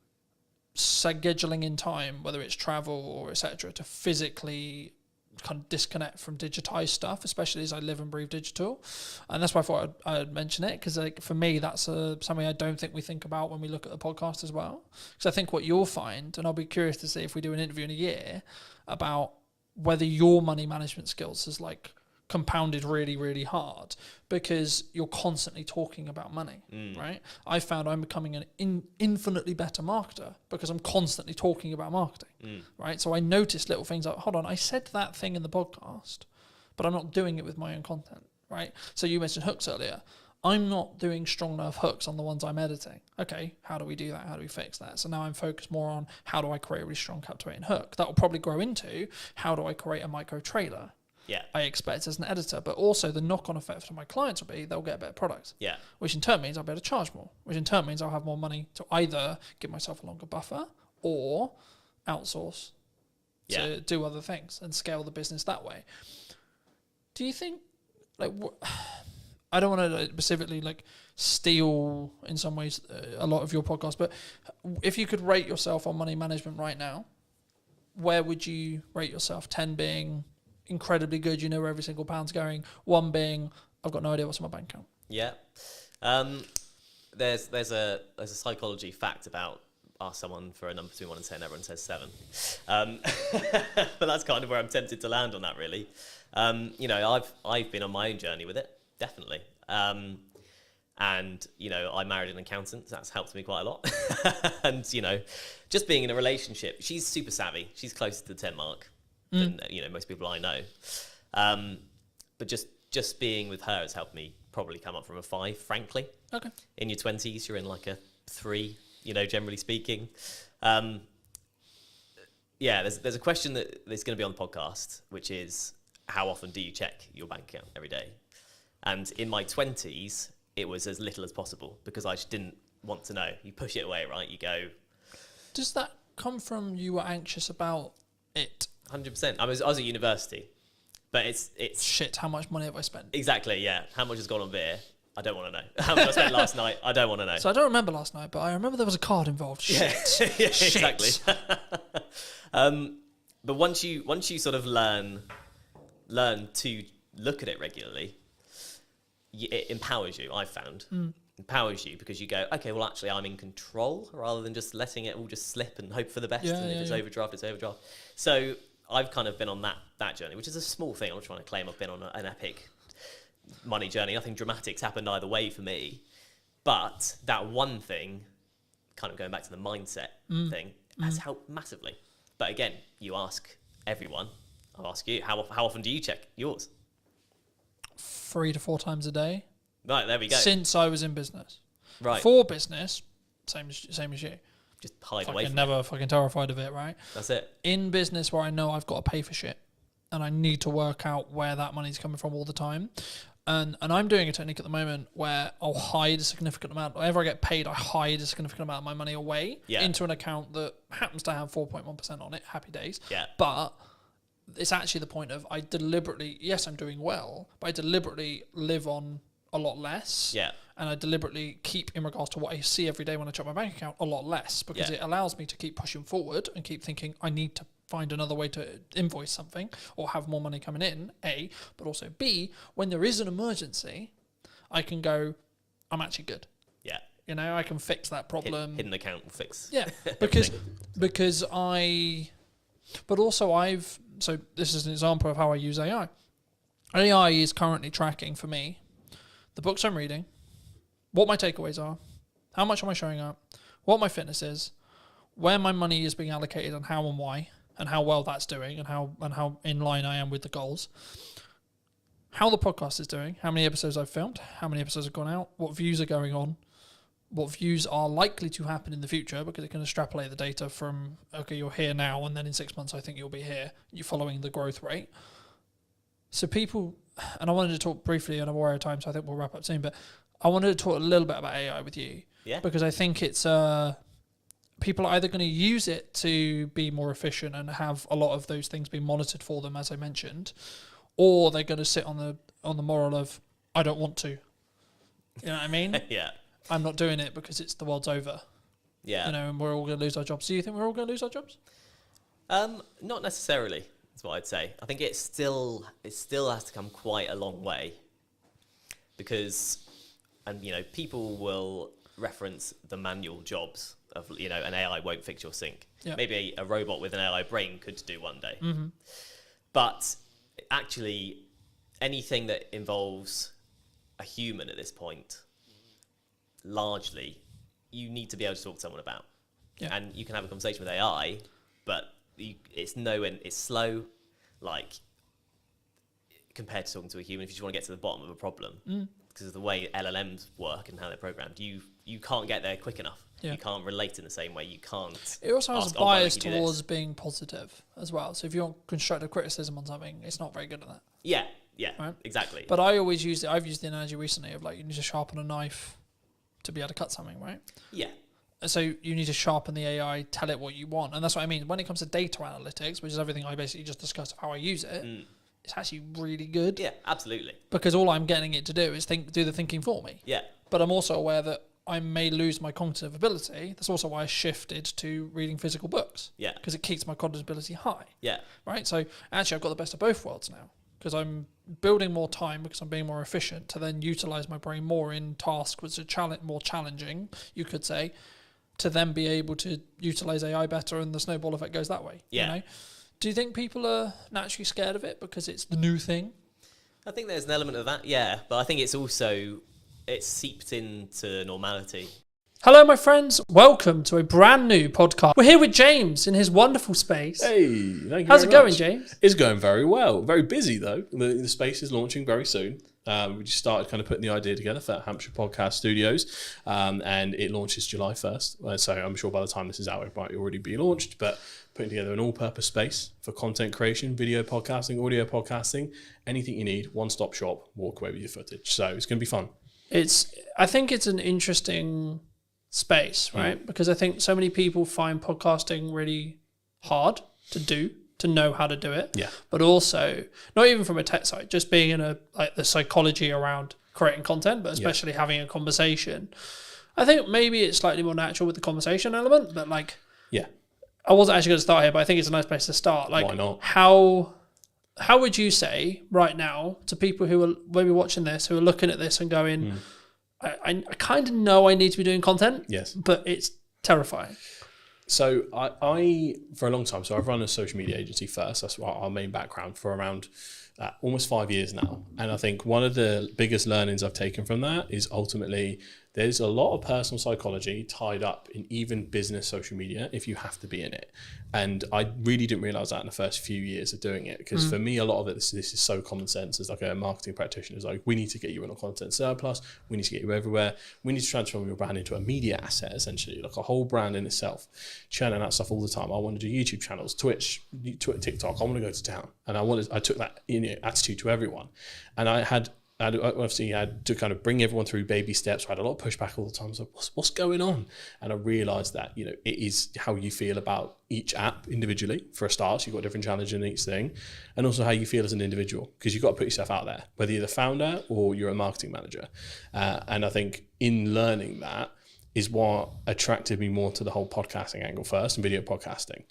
scheduling in time, whether it's travel or etc., to physically kind of disconnect from digitized stuff, especially as I live and breathe digital. And that's why I thought I'd mention it, because like for me, that's something I don't think we think about when we look at the podcast as well. Because I think what you'll find, and I'll be curious to see if we do an interview in a year about whether your money management skills is like compounded really, really hard, because you're constantly talking about money, right? I found I'm becoming an infinitely better marketer because I'm constantly talking about marketing, right? So I noticed little things like, hold on, I said that thing in the podcast, but I'm not doing it with my own content, right? So you mentioned hooks earlier. I'm not doing strong enough hooks on the ones I'm editing. Okay, how do we do that? How do we fix that? So now I'm focused more on how do I create a really strong captivating hook? That will probably grow into how do I create a micro trailer? Yeah. I expect as an editor, but also the knock-on effect for my clients will be they'll get a better product. Yeah. Which in turn means I'll be able to charge more, which in turn means I'll have more money to either give myself a longer buffer or outsource to do other things and scale the business that way. Do you think, like, I don't want to specifically like steal in some ways a lot of your podcast, but if you could rate yourself on money management right now, where would you rate yourself? 10 being incredibly good, you know where every single pound's going. 1 being, I've got no idea what's in my bank account. Yeah. There's a psychology fact about ask someone for a number between 1 and 10, everyone says 7. But that's kind of where I'm tempted to land on that, really. You know, I've been on my own journey with it, definitely. And, you know, I married an accountant, so that's helped me quite a lot. And, you know, just being in a relationship, she's super savvy. She's closer to the 10 mark than, you know, most people I know. But just being with her has helped me probably come up from a 5, frankly. Okay. In your 20s, you're in like a 3, you know, generally speaking. Yeah, there's a question that's going to be on the podcast, which is how often do you check your bank account every day? And in my 20s, it was as little as possible because I just didn't want to know. You push it away, right? You go... Does that come from you were anxious about it? 100%. I was at university, but it's... Shit, how much money have I spent? Exactly, yeah. How much has gone on beer? I don't want to know. How much I spent last night? I don't want to know. So I don't remember last night, but I remember there was a card involved. Shit. Yeah, exactly. But once you sort of learn to look at it regularly, it empowers you, I've found. Empowers you because you go, okay, well, actually, I'm in control rather than just letting it all just slip and hope for the best. And if it's overdraft, it's overdraft. So I've kind of been on that journey, which is a small thing. I'm not trying to claim I've been on an epic money journey. Nothing dramatic's happened either way for me. But that one thing, kind of going back to the mindset thing, has helped massively. But again, you ask everyone. I'll ask you, how often do you check yours? 3 to 4 times a day. Right, there we go. Since I was in business. Right. For business, same as you. Just hide fucking away from never it. fucking terrified of it, right? That's it. In business where I know I've got to pay for shit and I need to work out where that money's coming from all the time. And I'm doing a technique at the moment where I'll hide a significant amount. Whenever I get paid, I hide a significant amount of my money away into an account that happens to have 4.1% on it. Happy days. Yeah. But it's actually the point of I deliberately, yes, I'm doing well, but I deliberately live on a lot less. Yeah. And I deliberately keep, in regards to what I see every day when I check my bank account, a lot less because it allows me to keep pushing forward and keep thinking I need to find another way to invoice something or have more money coming in, A, but also B, when there is an emergency, I can go, I'm actually good. Yeah. You know, I can fix that problem. Hidden account will fix. Yeah, because so this is an example of how I use AI. AI is currently tracking for me the books I'm reading, what my takeaways are, how much am I showing up, what my fitness is, where my money is being allocated and how and why, and how well that's doing and how in line I am with the goals, how the podcast is doing, how many episodes I've filmed, how many episodes have gone out, what views are going on, what views are likely to happen in the future because it can extrapolate the data from, okay, you're here now and then in 6 months I think you'll be here. You're following the growth rate. So people, and I wanted to talk briefly and I'm aware of time, so I think we'll wrap up soon, but I wanted to talk a little bit about AI with you. Yeah. Because I think it's, people are either going to use it to be more efficient and have a lot of those things being monitored for them, as I mentioned, or they're going to sit on the moral of, I don't want to. You know what I mean? Yeah. I'm not doing it because it's the world's over. Yeah. You know, and we're all going to lose our jobs. Do you think we're all going to lose our jobs? Not necessarily. That's what I'd say. I think it still has to come quite a long way, because, and you know, people will reference the manual jobs of, you know, an AI won't fix your sink. Yeah. Maybe a robot with an AI brain could do one day. Mm-hmm. But actually, anything that involves a human at this point, largely, you need to be able to talk to someone about. Yeah. And you can have a conversation with AI, but it's slow, like, compared to talking to a human. If you just want to get to the bottom of a problem, because of the way LLMs work and how they're programmed, you can't get there quick enough. Yeah. You can't relate in the same way. You can't. It also has ask, a "Oh, why don't bias you do this?" towards being positive as well. So if you want constructive criticism on something, it's not very good at that. Yeah, Right? exactly. But I always use I've used the analogy recently of like, you need to sharpen a knife to be able to cut something, right? Yeah. So you need to sharpen the AI, tell it what you want. And that's what I mean. When it comes to data analytics, which is everything I basically just discussed of how I use it, it's actually really good. Yeah, absolutely. Because all I'm getting it to do is do the thinking for me. Yeah. But I'm also aware that I may lose my cognitive ability. That's also why I shifted to reading physical books. Yeah. Because it keeps my cognitive ability high. Yeah. Right? So actually I've got the best of both worlds now. Because I'm building more time because I'm being more efficient to then utilize my brain more in tasks which are more challenging, you could say, to then be able to utilize AI better, and the snowball effect goes that way. Yeah. You know? Do you think people are naturally scared of it because it's the new thing? I think there's an element of that, yeah. But I think it's seeped into normality. Hello, my friends. Welcome to a brand new podcast. We're here with James in his wonderful space. Hey, thank you. How's very it going, much. James? It's going very well. Very busy though. The space is launching very soon. We just started kind of putting the idea together for Hampshire Podcast Studios, and it launches July 1st. So I'm sure by the time this is out, it might already be launched. But putting together an all-purpose space for content creation, video podcasting, audio podcasting, anything you need, one-stop shop. Walk away with your footage. So it's going to be fun. I think it's an interesting space, right? Because I think so many people find podcasting really hard to do, to know how to do it. Yeah. But also, not even from a tech side, just being in the psychology around creating content, but especially having a conversation. I think maybe it's slightly more natural with the conversation element, but like, yeah, I wasn't actually going to start here, but I think it's a nice place to start. Like, why not? How would you say right now to people who are maybe watching this, who are looking at this and going, I kind of know I need to be doing content, yes, but it's terrifying. So I for a long time, so I've run a social media agency first. That's our main background for around almost 5 years now. And I think one of the biggest learnings I've taken from that is ultimately there's a lot of personal psychology tied up in even business social media if you have to be in it. And I really didn't realize that in the first few years of doing it, because for me, a lot of it, this is so common sense. As like a marketing practitioner, it's like, we need to get you in a content surplus. We need to get you everywhere. We need to transform your brand into a media asset, essentially, like a whole brand in itself. Churning out stuff all the time. I want to do YouTube channels, Twitch, TikTok. I want to go to town. And I took that attitude to everyone. And I obviously had to kind of bring everyone through baby steps. I had a lot of pushback all the time. So what's going on? And I realized that, it is how you feel about each app individually. For a start, you've got different challenges in each thing, and also how you feel as an individual, because you've got to put yourself out there, whether you're the founder or you're a marketing manager. And I think in learning that is what attracted me more to the whole podcasting angle first, and video podcasting.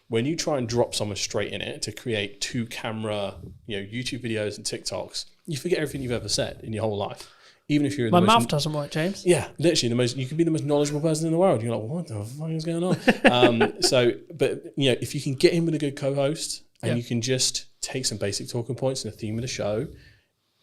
When you try and drop someone straight in it to create 2-camera, YouTube videos and TikToks, you forget everything you've ever said in your whole life. Even if you're my mouth doesn't work, James. Yeah, literally you can be the most knowledgeable person in the world. You're like, what the fuck is going on? But if you can get in with a good co-host and you can just take some basic talking points and a theme of the show,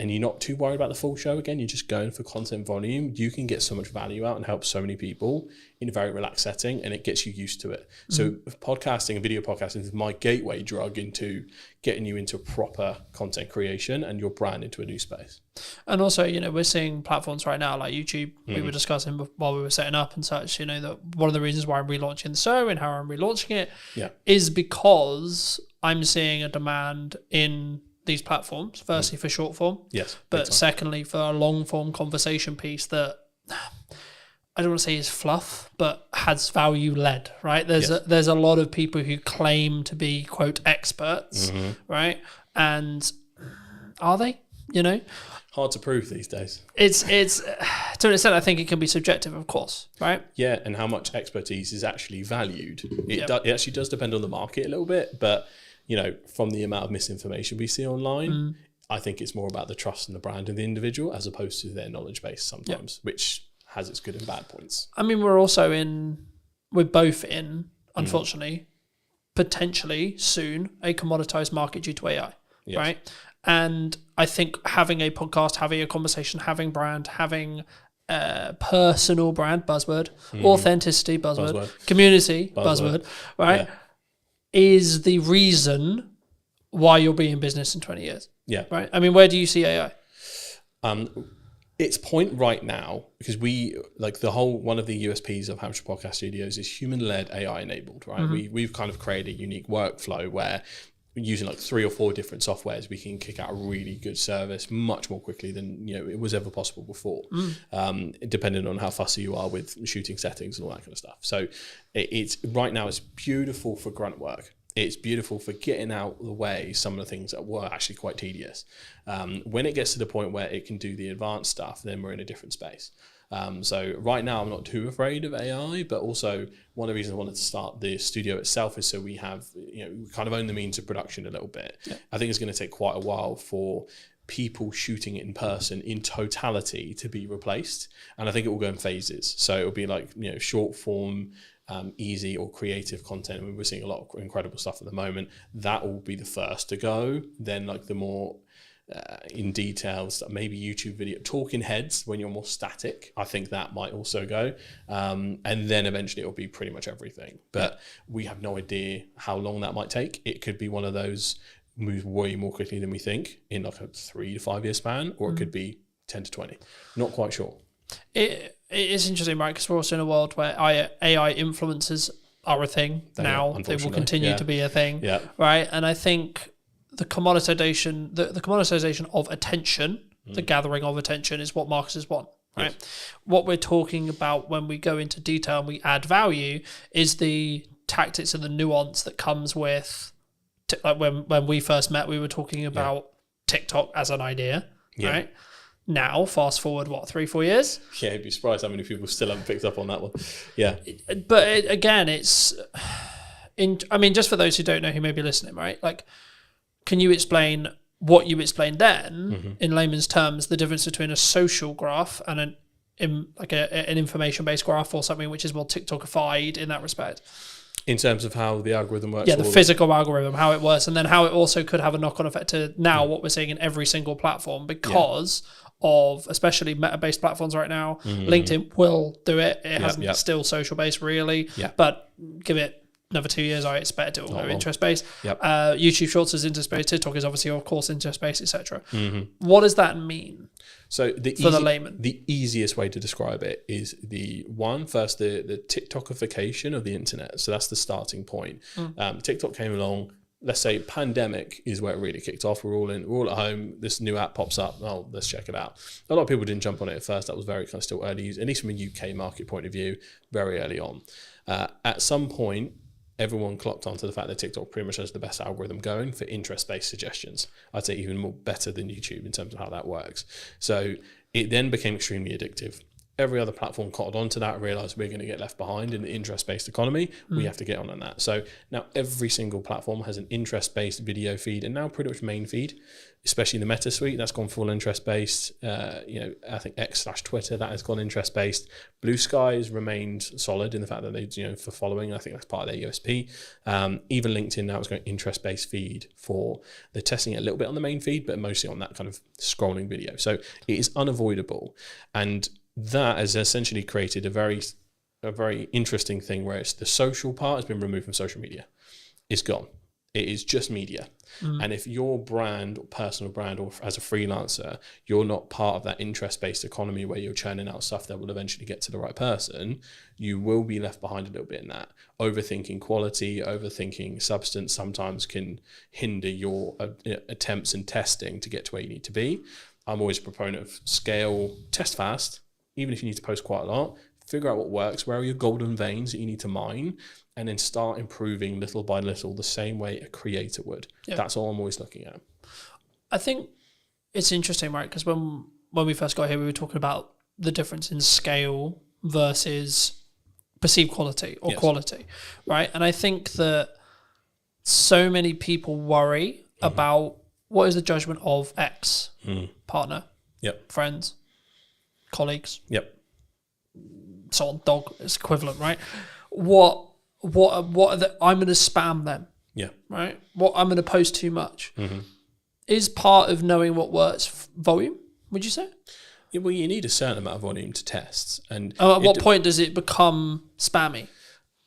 and you're not too worried about the full show, again, you're just going for content volume, you can get so much value out and help so many people in a very relaxed setting, and it gets you used to it. So podcasting and video podcasting is my gateway drug into getting you into proper content creation and your brand into a new space. And also, we're seeing platforms right now like YouTube. We were discussing while we were setting up and such, that one of the reasons why I'm relaunching the show and how I'm relaunching it is because I'm seeing a demand in these platforms, firstly for short form, but secondly for a long form conversation piece that I don't want to say is fluff, but has value led, right? There's a lot of people who claim to be quote experts, right? And are they? You know, hard to prove these days. It's to an extent, I think it can be subjective, of course, right? Yeah, and how much expertise is actually valued. It actually does depend on the market a little bit, but you know, from the amount of misinformation we see online, I think it's more about the trust and the brand of the individual as opposed to their knowledge base sometimes, which has its good and bad points. I mean, we're both in, unfortunately, potentially soon a commoditized market due to AI, right? And I think having a podcast, having a conversation, having brand, having personal brand, buzzword, authenticity, buzzword, community, buzzword, right, is the reason why you'll be in business in 20 years. Yeah. Right? I mean, where do you see AI? Its point right now, because one of the USPs of Hampshire Podcast Studios is human-led AI enabled, right? We've kind of created a unique workflow where using like 3 or 4 different softwares, we can kick out a really good service much more quickly than it was ever possible before, depending on how fussy you are with shooting settings and all that kind of stuff. So it's right now it's beautiful for grunt work. It's beautiful for getting out of the way some of the things that were actually quite tedious. When it gets to the point where it can do the advanced stuff, then we're in a different space. So right now I'm not too afraid of AI, but also one of the reasons I wanted to start the studio itself is so we have, we kind of own the means of production a little bit. Yeah. I think it's going to take quite a while for people shooting it in person in totality to be replaced. And I think it will go in phases. So it'll be like, short form, easy or creative content. I mean, we're seeing a lot of incredible stuff at the moment. That will be the first to go. Then like the more in details, maybe YouTube video, talking heads when you're more static. I think that might also go. And then eventually it'll be pretty much everything. But we have no idea how long that might take. It could be one of those moves way more quickly than we think in like a 3 to 5 year span, or it could be 10 to 20. Not quite sure. It is interesting, right? Because we're also in a world where AI influencers are a thing now. They will continue to be a thing, right? And I think the commoditization of attention, the gathering of attention, is what marketers want, right? Yes. What we're talking about when we go into detail and we add value is the tactics and the nuance that comes with. Like when we first met, we were talking about TikTok as an idea, right? Now, fast forward, 3-4 years? Yeah, you'd be surprised how many people still haven't picked up on that one. Yeah. But again, just for those who don't know who may be listening, right? Like, can you explain what you explained then, in layman's terms, the difference between a social graph and an information-based graph, or something which is more TikTokified in that respect? In terms of how the algorithm works? Yeah, the physical algorithm, how it works, and then how it also could have a knock-on effect to now what we're seeing in every single platform because of especially meta-based platforms right now. LinkedIn will do it. It hasn't still social-based really, but give it another 2 years, I expect it will go interest-based. YouTube Shorts is interest-based. TikTok is obviously, of course, interest-based, etc. What does that mean? So for the layman, the easiest way to describe it is the TikTokification of the internet. So that's the starting point. TikTok came along. Let's say pandemic is where it really kicked off. We're all at home. This new app pops up. Oh, let's check it out. A lot of people didn't jump on it at first. That was very kind of still early, at least from a UK market point of view, very early on. At some point, everyone clocked onto the fact that TikTok pretty much has the best algorithm going for interest-based suggestions. I'd say even more better than YouTube in terms of how that works. So it then became extremely addictive. Every other platform caught on to that, realized we're going to get left behind in the interest-based economy. We have to get on that. So now every single platform has an interest-based video feed, and now pretty much main feed, especially the Meta suite, that's gone full interest-based. I think X/Twitter, that has gone interest-based. Blue Sky has remained solid in the fact that they, for following, I think that's part of their USP. Even LinkedIn now is going interest-based feed they're testing it a little bit on the main feed, but mostly on that kind of scrolling video. So it is unavoidable. And that has essentially created a very interesting thing where it's the social part has been removed from social media. It's gone. It is just media. And if your brand or personal brand or as a freelancer, you're not part of that interest-based economy where you're churning out stuff that will eventually get to the right person, you will be left behind a little bit in that. Overthinking quality, overthinking substance sometimes can hinder your attempts and testing to get to where you need to be. I'm always a proponent of scale, test fast. Even if you need to post quite a lot, figure out what works, where are your golden veins that you need to mine, and then start improving little by little the same way a creator would. That's all I'm always looking at. I think it's interesting, right? Because when we first got here, we were talking about the difference in scale versus perceived quality or quality, right? And I think that so many people worry about what is the judgment of X partner, friends, colleagues, so on, dog is equivalent, right? What are the, I'm going to spam them, right? What I'm going to post too much is part of knowing what works. Volume, would you say? Yeah, well, you need a certain amount of volume to test, and at what point does it become spammy?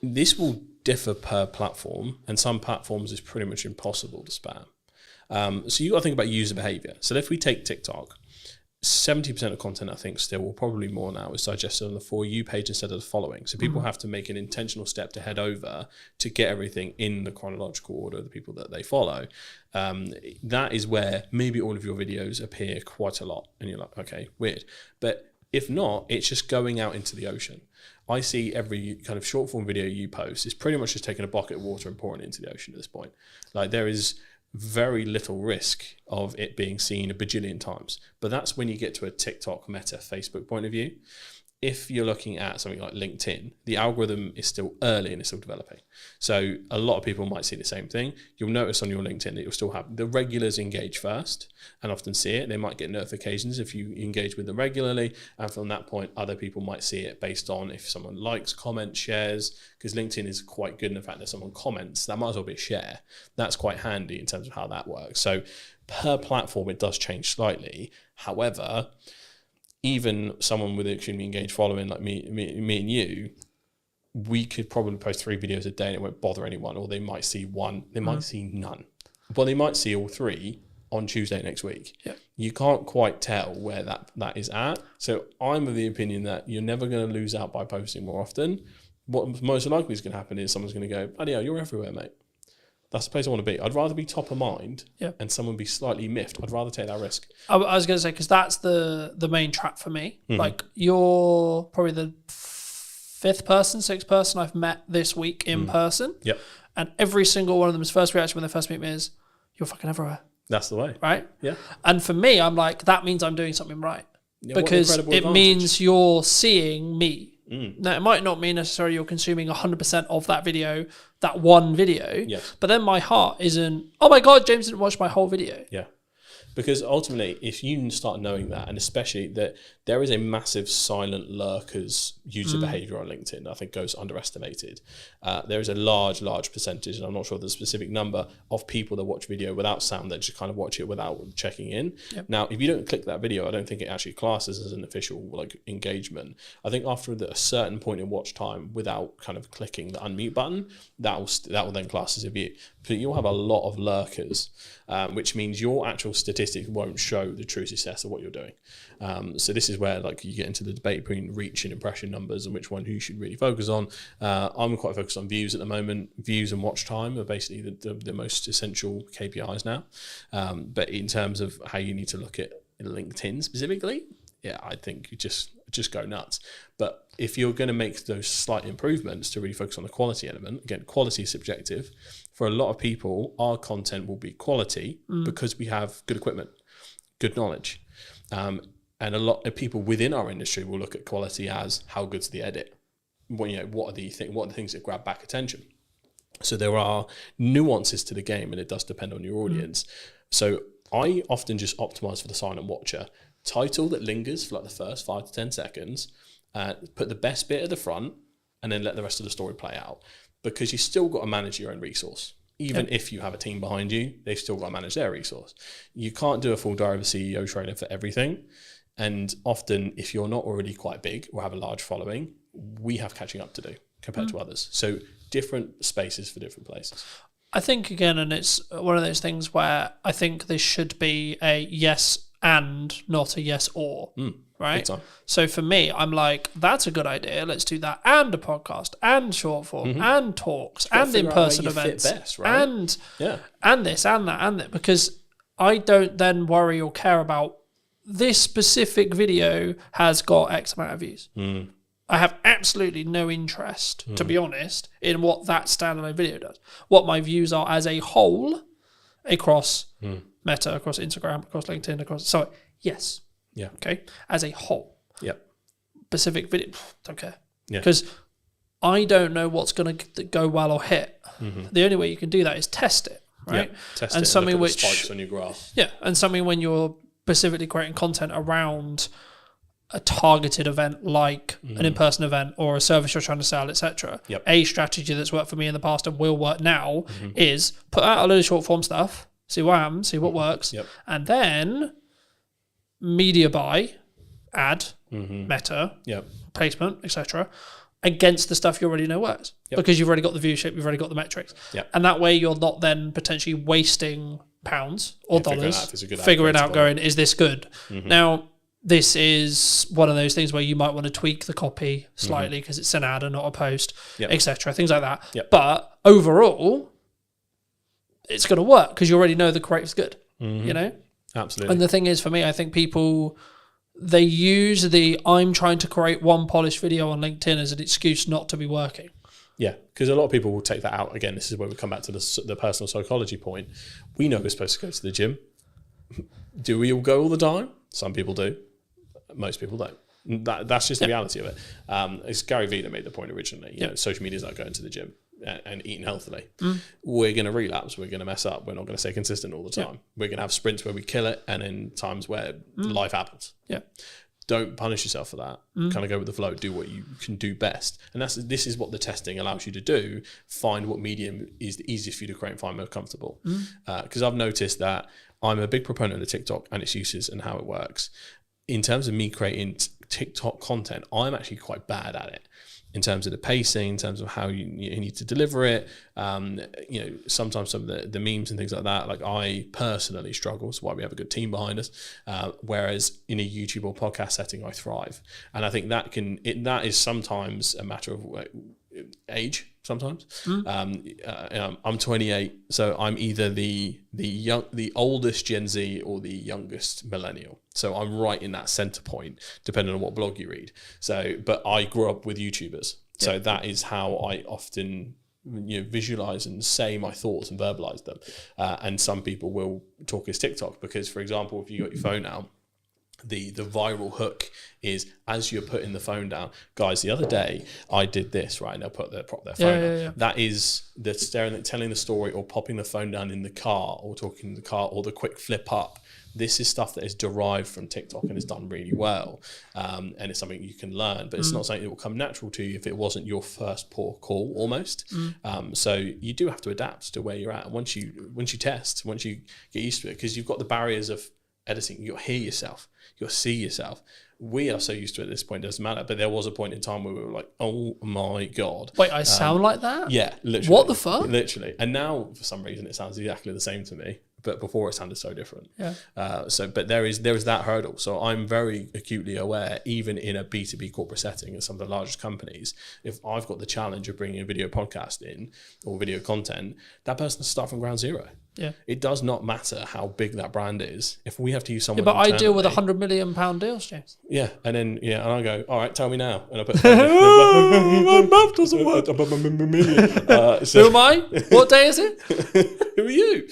This will differ per platform, and some platforms is pretty much impossible to spam. So you got to think about user behavior. So if we take TikTok, 70% of content, I think, still, or probably more now, is digested on the For You page instead of the following. So people have to make an intentional step to head over to get everything in the chronological order of the people that they follow. That is where maybe all of your videos appear quite a lot. And you're like, okay, weird. But if not, it's just going out into the ocean. I see every kind of short form video you post is pretty much just taking a bucket of water and pouring it into the ocean at this point. Like, there is very little risk of it being seen a bajillion times. But that's when you get to a TikTok, Meta, Facebook point of view. If you're looking at something like LinkedIn, the algorithm is still early and it's still developing. So a lot of people might see the same thing. You'll notice on your LinkedIn that you'll still have the regulars engage first and often see it. They might get notifications if you engage with them regularly. And from that point, other people might see it based on if someone likes, comments, shares, because LinkedIn is quite good in the fact that someone comments, that might as well be a share. That's quite handy in terms of how that works. So per platform, it does change slightly. However, even someone with an extremely engaged following like me and you, we could probably post 3 videos a day and it won't bother anyone, or they might see one, they might see none, but they might see all 3 on Tuesday next week. You can't quite tell where that is at. So I'm of the opinion that you're never going to lose out by posting more often. What most likely is going to happen is someone's going to go, bloody hell, you're everywhere, mate. That's the place I want to be. I'd rather be top of mind and someone be slightly miffed. I'd rather take that risk. I was going to say, because that's the main trap for me. Like, you're probably the 5th person, 6th person I've met this week in person. And every single one of them's first reaction when they first meet me is, you're fucking everywhere. That's the way. Right? Yeah. And for me, I'm like, that means I'm doing something right. Because it means you're seeing me. Now, it might not mean necessarily you're consuming 100% of that video, that one video, but then my heart isn't, oh my God, James didn't watch my whole video. Yeah. Because ultimately, if you start knowing that, and especially that there is a massive silent lurkers user behavior on LinkedIn, I think goes underestimated. There is a large percentage, and I'm not sure the specific number, of people that watch video without sound that just kind of watch it without checking in. Now, if you don't click that video, I don't think it actually classes as an official like engagement. I think after a certain point in watch time, without kind of clicking the unmute button, that will then class as a view. But you'll have a lot of lurkers, which means your actual statistics won't show the true success of what you're doing. So this is where like you get into the debate between reach and impression numbers and which one you should really focus on. I'm quite focused on views at the moment. Views and watch time are basically the most essential KPIs now. But in terms of how you need to look at LinkedIn specifically, I think you just go nuts. But if you're going to make those slight improvements to really focus on the quality element, again, quality is subjective. For a lot of people, our content will be quality because we have good equipment, good knowledge. And a lot of people within our industry will look at quality as how good's the edit? What are the things that grab back attention? So there are nuances to the game, and it does depend on your audience. So I often just optimize for the silent watcher. Title that lingers for like the first 5 to 10 seconds, put the best bit at the front, and then let the rest of the story play out. Because you still got to manage your own resource. Even if you have a team behind you, they've still got to manage their resource. You can't do a full diary of a CEO trailer for everything. And often, if you're not already quite big or have a large following, we have catching up to do compared to others. So different spaces for different places. I think, again, and it's one of those things where I think this should be a yes and not a yes or. Right? So for me, I'm like, that's a good idea. Let's do that. And a podcast, and short form, and talks, and in-person events, best, right? and this, and that, and that. Because I don't then worry or care about this specific video has got X amount of views. I have absolutely no interest, to be honest, in what that standalone video does. What my views are as a whole across Meta, across Instagram, across LinkedIn, across... So, yes. Yeah. Okay. As a whole. Yep. Specific video, don't care. Yeah. Because I don't know what's going to go well or hit. The only way you can do that is test it, right? Yeah. Test and it something and look at which the spikes on your graph. Yeah, and something when you're specifically creating content around a targeted event like an in-person event or a service you're trying to sell, etc. Yep. A strategy that's worked for me in the past and will work now is put out a load of short form stuff, see what happens, see what works, Yep. and then media buy, ad, meta, Yep. placement, etc. against the stuff you already know works. Yep. Because you've already got the viewership, you've already got the metrics. Yep. And that way you're not then potentially wasting pounds or figuring dollars, out if it's a good ad figuring out principle. going, is this good? Now, this is one of those things where you might want to tweak the copy slightly because it's an ad and not a post, Yep. etc. Things like that. Yep. But overall, it's going to work because you already know the creative's good, you know? Absolutely. And the thing is, for me, I think people, they use the I'm trying to create one polished video on LinkedIn as an excuse not to be working. Yeah, because a lot of people will take that out. Again, this is where we come back to the personal psychology point. We know we're supposed to go to the gym. Do we all go all the time? Some people do. Most people don't. That's just the reality of it. It's Gary Vee that made the point originally. You know, social media is like going to the gym and eating healthily. We're going to relapse. We're going to mess up. We're not going to stay consistent all the time. We're going to have sprints where we kill it and then times where life happens. Yeah. Don't punish yourself for that. Kind of go with the flow. Do what you can do best. And this is what the testing allows you to do. Find what medium is the easiest for you to create and find most comfortable. Because I've noticed that I'm a big proponent of TikTok and its uses and how it works. In terms of me creating TikTok content, I'm actually quite bad at it. In terms of the pacing, in terms of how you need to deliver it, sometimes some of the memes and things like that, like I personally struggle. That's why we have a good team behind us. Whereas in a YouTube or podcast setting, I thrive, and I think that is sometimes a matter of age. Sometimes I'm 28, so I'm either the oldest Gen Z or the youngest millennial. So I'm right in that center point, depending on what blog you read. So, but I grew up with YouTubers, so that is how I often visualize and say my thoughts and verbalize them. And some people will talk as TikTok because, for example, if you got your phone out, the viral hook is as you're putting the phone down. Guys, the other day I did this, right? And they'll prop their phone down. Yeah. That That is the telling the story or popping the phone down in the car or talking in the car or the quick flip up. This is stuff that is derived from TikTok and is done really well. And it's something you can learn, but it's not something that will come natural to you if it wasn't your first port of call almost. So you do have to adapt to where you're at. Once you test, once you get used to it, because you've got the barriers of editing, you'll hear yourself, you'll see yourself. We are so used to it at this point, it doesn't matter. But there was a point in time where we were like, oh my God. Wait, I sound like that? Yeah, literally. What the fuck? Literally. And now, for some reason, it sounds exactly the same to me. But before it sounded so different. Yeah. But there is that hurdle. So I'm very acutely aware, even in a B2B corporate setting at some of the largest companies, if I've got the challenge of bringing a video podcast in or video content, that person has to start from ground zero. Yeah. It does not matter how big that brand is. If we have to use someone, But I deal with internally- £100 million deals, James. Yeah, and then and I go, all right, tell me now, and I put My math doesn't work. Who am I? What day is it? Who are you?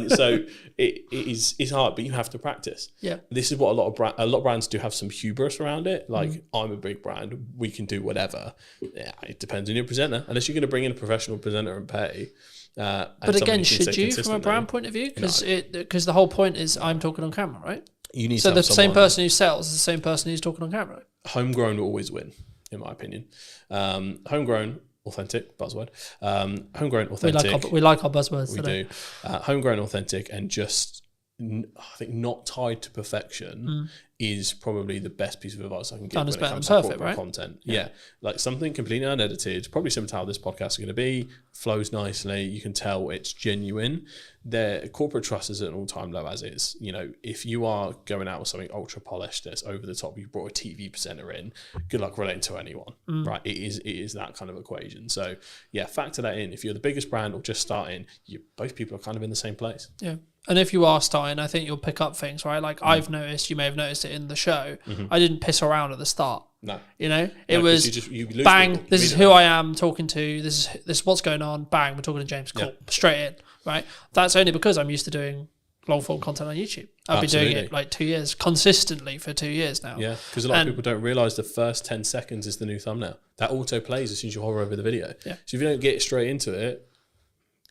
So it's hard, but you have to practice. Yeah. This is what a lot of brands do have some hubris around it. Like I'm a big brand, we can do whatever. Yeah, it depends on your presenter. Unless you're going to bring in a professional presenter and pay. But again, should you, from a brand point of view? Because the whole point is I'm talking on camera, right? You need so to the have same someone- person who sells is the same person who's talking on camera. Homegrown will always win, in my opinion. Homegrown, authentic, buzzword. Homegrown, authentic. We like our buzzwords We today. do. Homegrown, authentic, and just, I think, not tied to perfection is probably the best piece of advice I can give when it comes to perfect, corporate right? content. Yeah. Like something completely unedited, probably similar to how this podcast is going to be, flows nicely. You can tell it's genuine. Their corporate trust is at an all-time low as is. If you are going out with something ultra polished that's over the top, you brought a TV presenter in, good luck relating to anyone, right? It is that kind of equation. So yeah, factor that in. If you're the biggest brand or just starting, both people are kind of in the same place. Yeah. And if you are starting, I think you'll pick up things, right? Like I've noticed, you may have noticed it in the show. I didn't piss around at the start. No. It was you lose bang, people this is who I am talking to, this is what's going on, bang, we're talking to James, cool, straight in, right? That's only because I'm used to doing long form content on YouTube. I've been doing it like 2 years, consistently for 2 years now. Yeah, because a lot of people don't realise the first 10 seconds is the new thumbnail. That auto plays as soon as you hover over the video. Yeah. So if you don't get straight into it,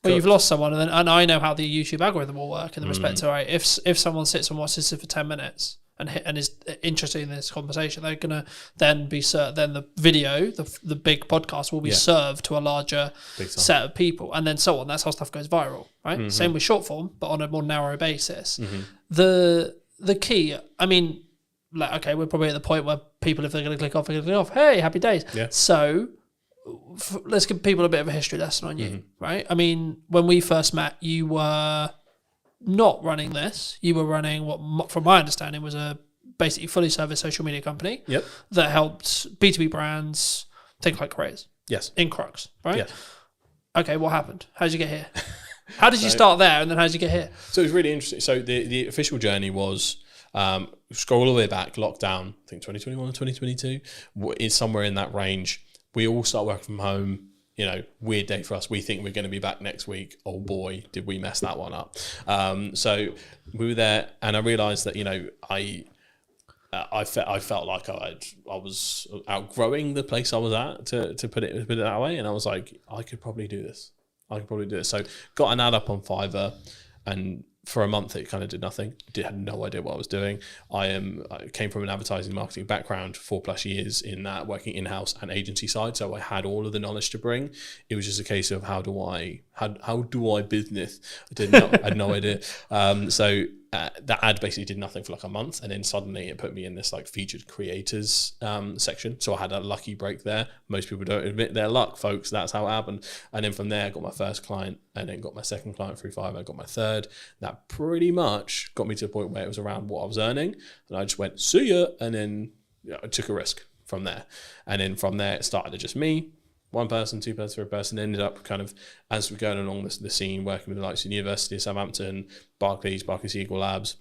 well, you've lost someone, and I know how the YouTube algorithm will work in the respect to, right, if someone sits and watches this for 10 minutes and is interested in this conversation, they're gonna then be then the video, the big podcast will be served to a larger set of people, and then so on. That's how stuff goes viral, right? Same with short form, but on a more narrow basis. The key, I mean, like, okay, we're probably at the point where people, if they're going to click off, they're going to click off. Hey, happy days. Yeah. So let's give people a bit of a history lesson on you, right? I mean, when we first met, you were not running this. You were running what, from my understanding, was a basically fully serviced social media company that helped B2B brands take like careers. Yes. In Crux, right? Yes. Okay, what happened? How did you get here? How did you start there, and then how did you get here? So it was really interesting. So the official journey was, scroll all the way back, lockdown, I think 2021 or 2022, is somewhere in that range. We all start working from home. You know, weird day for us. We think we're going to be back next week. Oh boy, did we mess that one up. So we were there, and I realised that, you know, I felt like I was outgrowing the place I was at, to put it that way, and I was like, I could probably do this. So got an ad up on Fiverr, and for a month it kind of did nothing. Had no idea what I was doing. I came from an advertising marketing background, 4+ years in that, working in-house and agency side, so I had all of the knowledge to bring. It was just a case of how do I business. I had no idea. So that ad basically did nothing for like a month, and then suddenly it put me in this like featured creators section. So I had a lucky break there. Most people don't admit their luck, folks. That's how it happened. And then from there I got my first client, and then got my second client through Fiverr. I got my third. That pretty much got me to a point where it was around what I was earning, and I just went, see ya, and then I took a risk from there. And then from there it started to just me, one person, two person, three person. Ended up kind of, as we're going along the scene, working with the likes of the University of Southampton, Barclays Eagle Labs,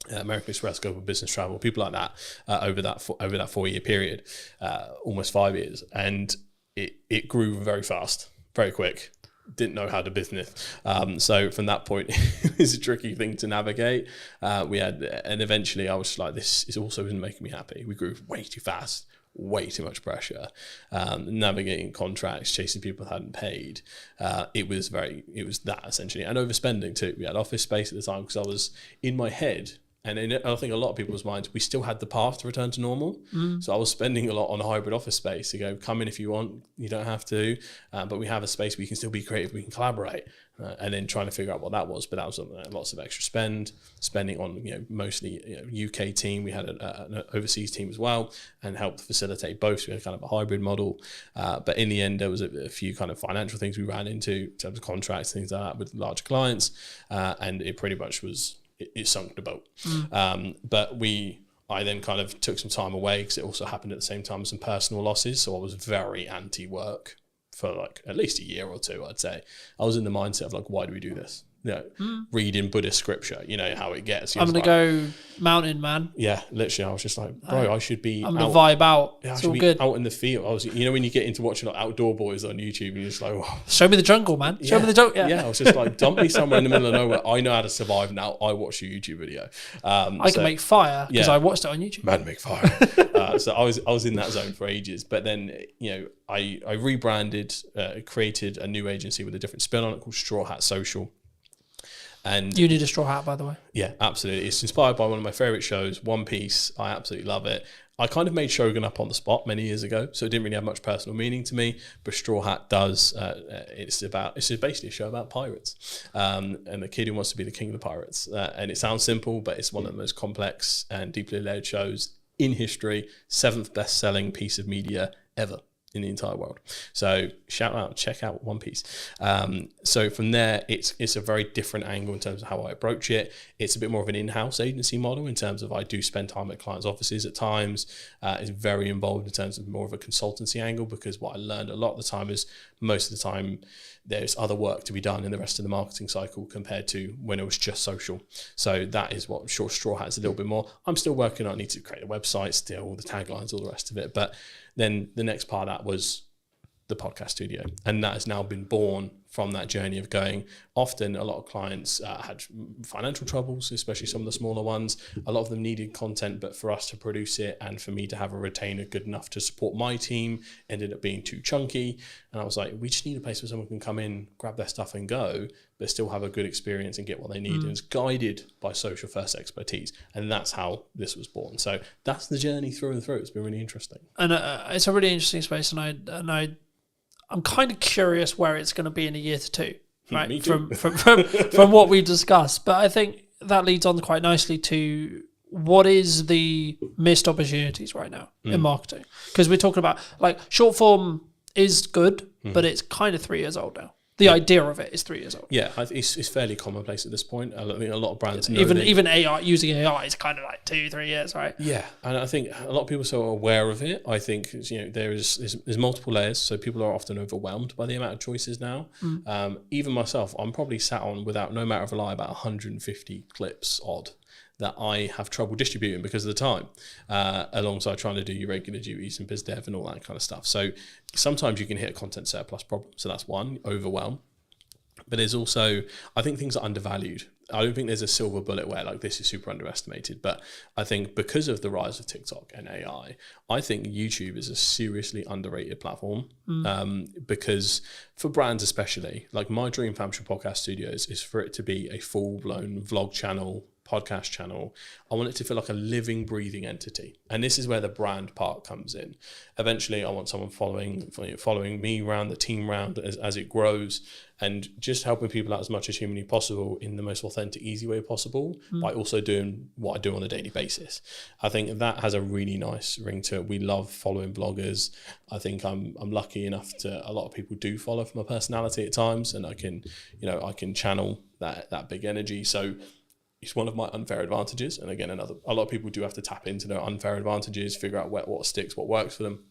American Express, Global Business Travel, people like that, over that 4-year period, almost 5 years, and it grew very fast, very quick. Didn't know how to business, so from that point it was a tricky thing to navigate. And eventually I was like, this is also isn't making me happy. We grew way too fast. Way too much pressure, navigating contracts, chasing people who hadn't paid. It was that essentially, and overspending too. We had office space at the time because I was in my head, and I think a lot of people's minds, we still had the path to return to normal. So I was spending a lot on hybrid office space to go, come in if you want, you don't have to, but we have a space where you can still be creative, we can collaborate. And then trying to figure out what that was, but that was lots of extra spending on, you know, mostly, you know, UK team. We had an overseas team as well, and helped facilitate both. So we had kind of a hybrid model, but in the end there was a few kind of financial things we ran into in terms of contracts, things like that with large clients, and it pretty much was it sunk the boat. But I then kind of took some time away because it also happened at the same time as some personal losses. So I was very anti-work for like at least a year or two, I'd say. I was in the mindset of like, why do we do this? You know, reading Buddhist scripture, you know how it gets. I'm going to go mountain, man. Yeah, literally. I was just like, bro, I should be I'm going to vibe out. Yeah, it's I should all be good. out in the field. I was, you know, when you get into watching like Outdoor Boys on YouTube, and you're just like, oh. Show me the jungle, man. Show me the jungle. Yeah, I was just like, dump me somewhere in the middle of nowhere. I know how to survive now. I watch your YouTube video. I can make fire because I watched it on YouTube. Man, make fire. So I was in that zone for ages. But then, you know, I rebranded, created a new agency with a different spin on it called Straw Hat Social. And you need a straw hat, by the way. Yeah, absolutely. It's inspired by one of my favorite shows, One Piece. I absolutely love it. I kind of made Shogun up on the spot many years ago, so it didn't really have much personal meaning to me. But Straw Hat does. It's basically a show about pirates, and the kid who wants to be the king of the pirates. And it sounds simple, but it's one of the most complex and deeply layered shows in history. 7th best-selling piece of media ever in the entire world. So check out One Piece. So from there, it's a very different angle in terms of how I approach it. It's a bit more of an in-house agency model in terms of I do spend time at clients' offices at times. It's very involved in terms of more of a consultancy angle, because what I learned a lot of the time is most of the time there's other work to be done in the rest of the marketing cycle compared to when it was just social. So that is what Straw Hat is a little bit more. I'm still working on, I need to create a website still, the taglines, all the rest of it. But then the next part of that was the podcast studio. And that has now been born from that journey of going. Often a lot of clients had financial troubles, especially some of the smaller ones. A lot of them needed content, but for us to produce it and for me to have a retainer good enough to support my team ended up being too chunky. And I was like, we just need a place where someone can come in, grab their stuff and go, but still have a good experience and get what they need. And it's guided by social first expertise. And that's how this was born. So that's the journey through and through. It's been really interesting. And it's a really interesting space. And I'm kind of curious where it's going to be in a year to two, right? Me too. From what we discussed. But I think that leads on quite nicely to what is the missed opportunities right now in marketing? Because we're talking about like short form is good, but it's kind of 3 years old now. The idea of it is 3 years old. Yeah, it's fairly commonplace at this point. I think a lot of brands know even AI, using AI is kind of like 2-3 years, right? Yeah, and I think a lot of people are so aware of it. I think there's multiple layers, so people are often overwhelmed by the amount of choices now. Even myself, I'm probably sat on, without no matter of a lie, about 150 clips odd that I have trouble distributing because of the time, alongside trying to do your regular duties and biz dev and all that kind of stuff. So sometimes you can hit a content surplus problem. So that's one, overwhelm. But there's also, I think things are undervalued. I don't think there's a silver bullet where like this is super underestimated, but I think because of the rise of TikTok and AI, I think YouTube is a seriously underrated platform. Because for brands especially, like my dream for Hampshire Podcast Studios is for it to be a full-blown vlog channel, podcast channel. I want it to feel like a living, breathing entity. And this is where the brand part comes in. Eventually, I want someone following me around, the team around as it grows, and just helping people out as much as humanly possible in the most authentic, easy way possible, by also doing what I do on a daily basis. I think that has a really nice ring to it. We love following bloggers. I think I'm lucky enough to, a lot of people do follow for my personality at times, and I can channel that big energy. So it's one of my unfair advantages. And again, a lot of people do have to tap into their unfair advantages, figure out what sticks, what works for them.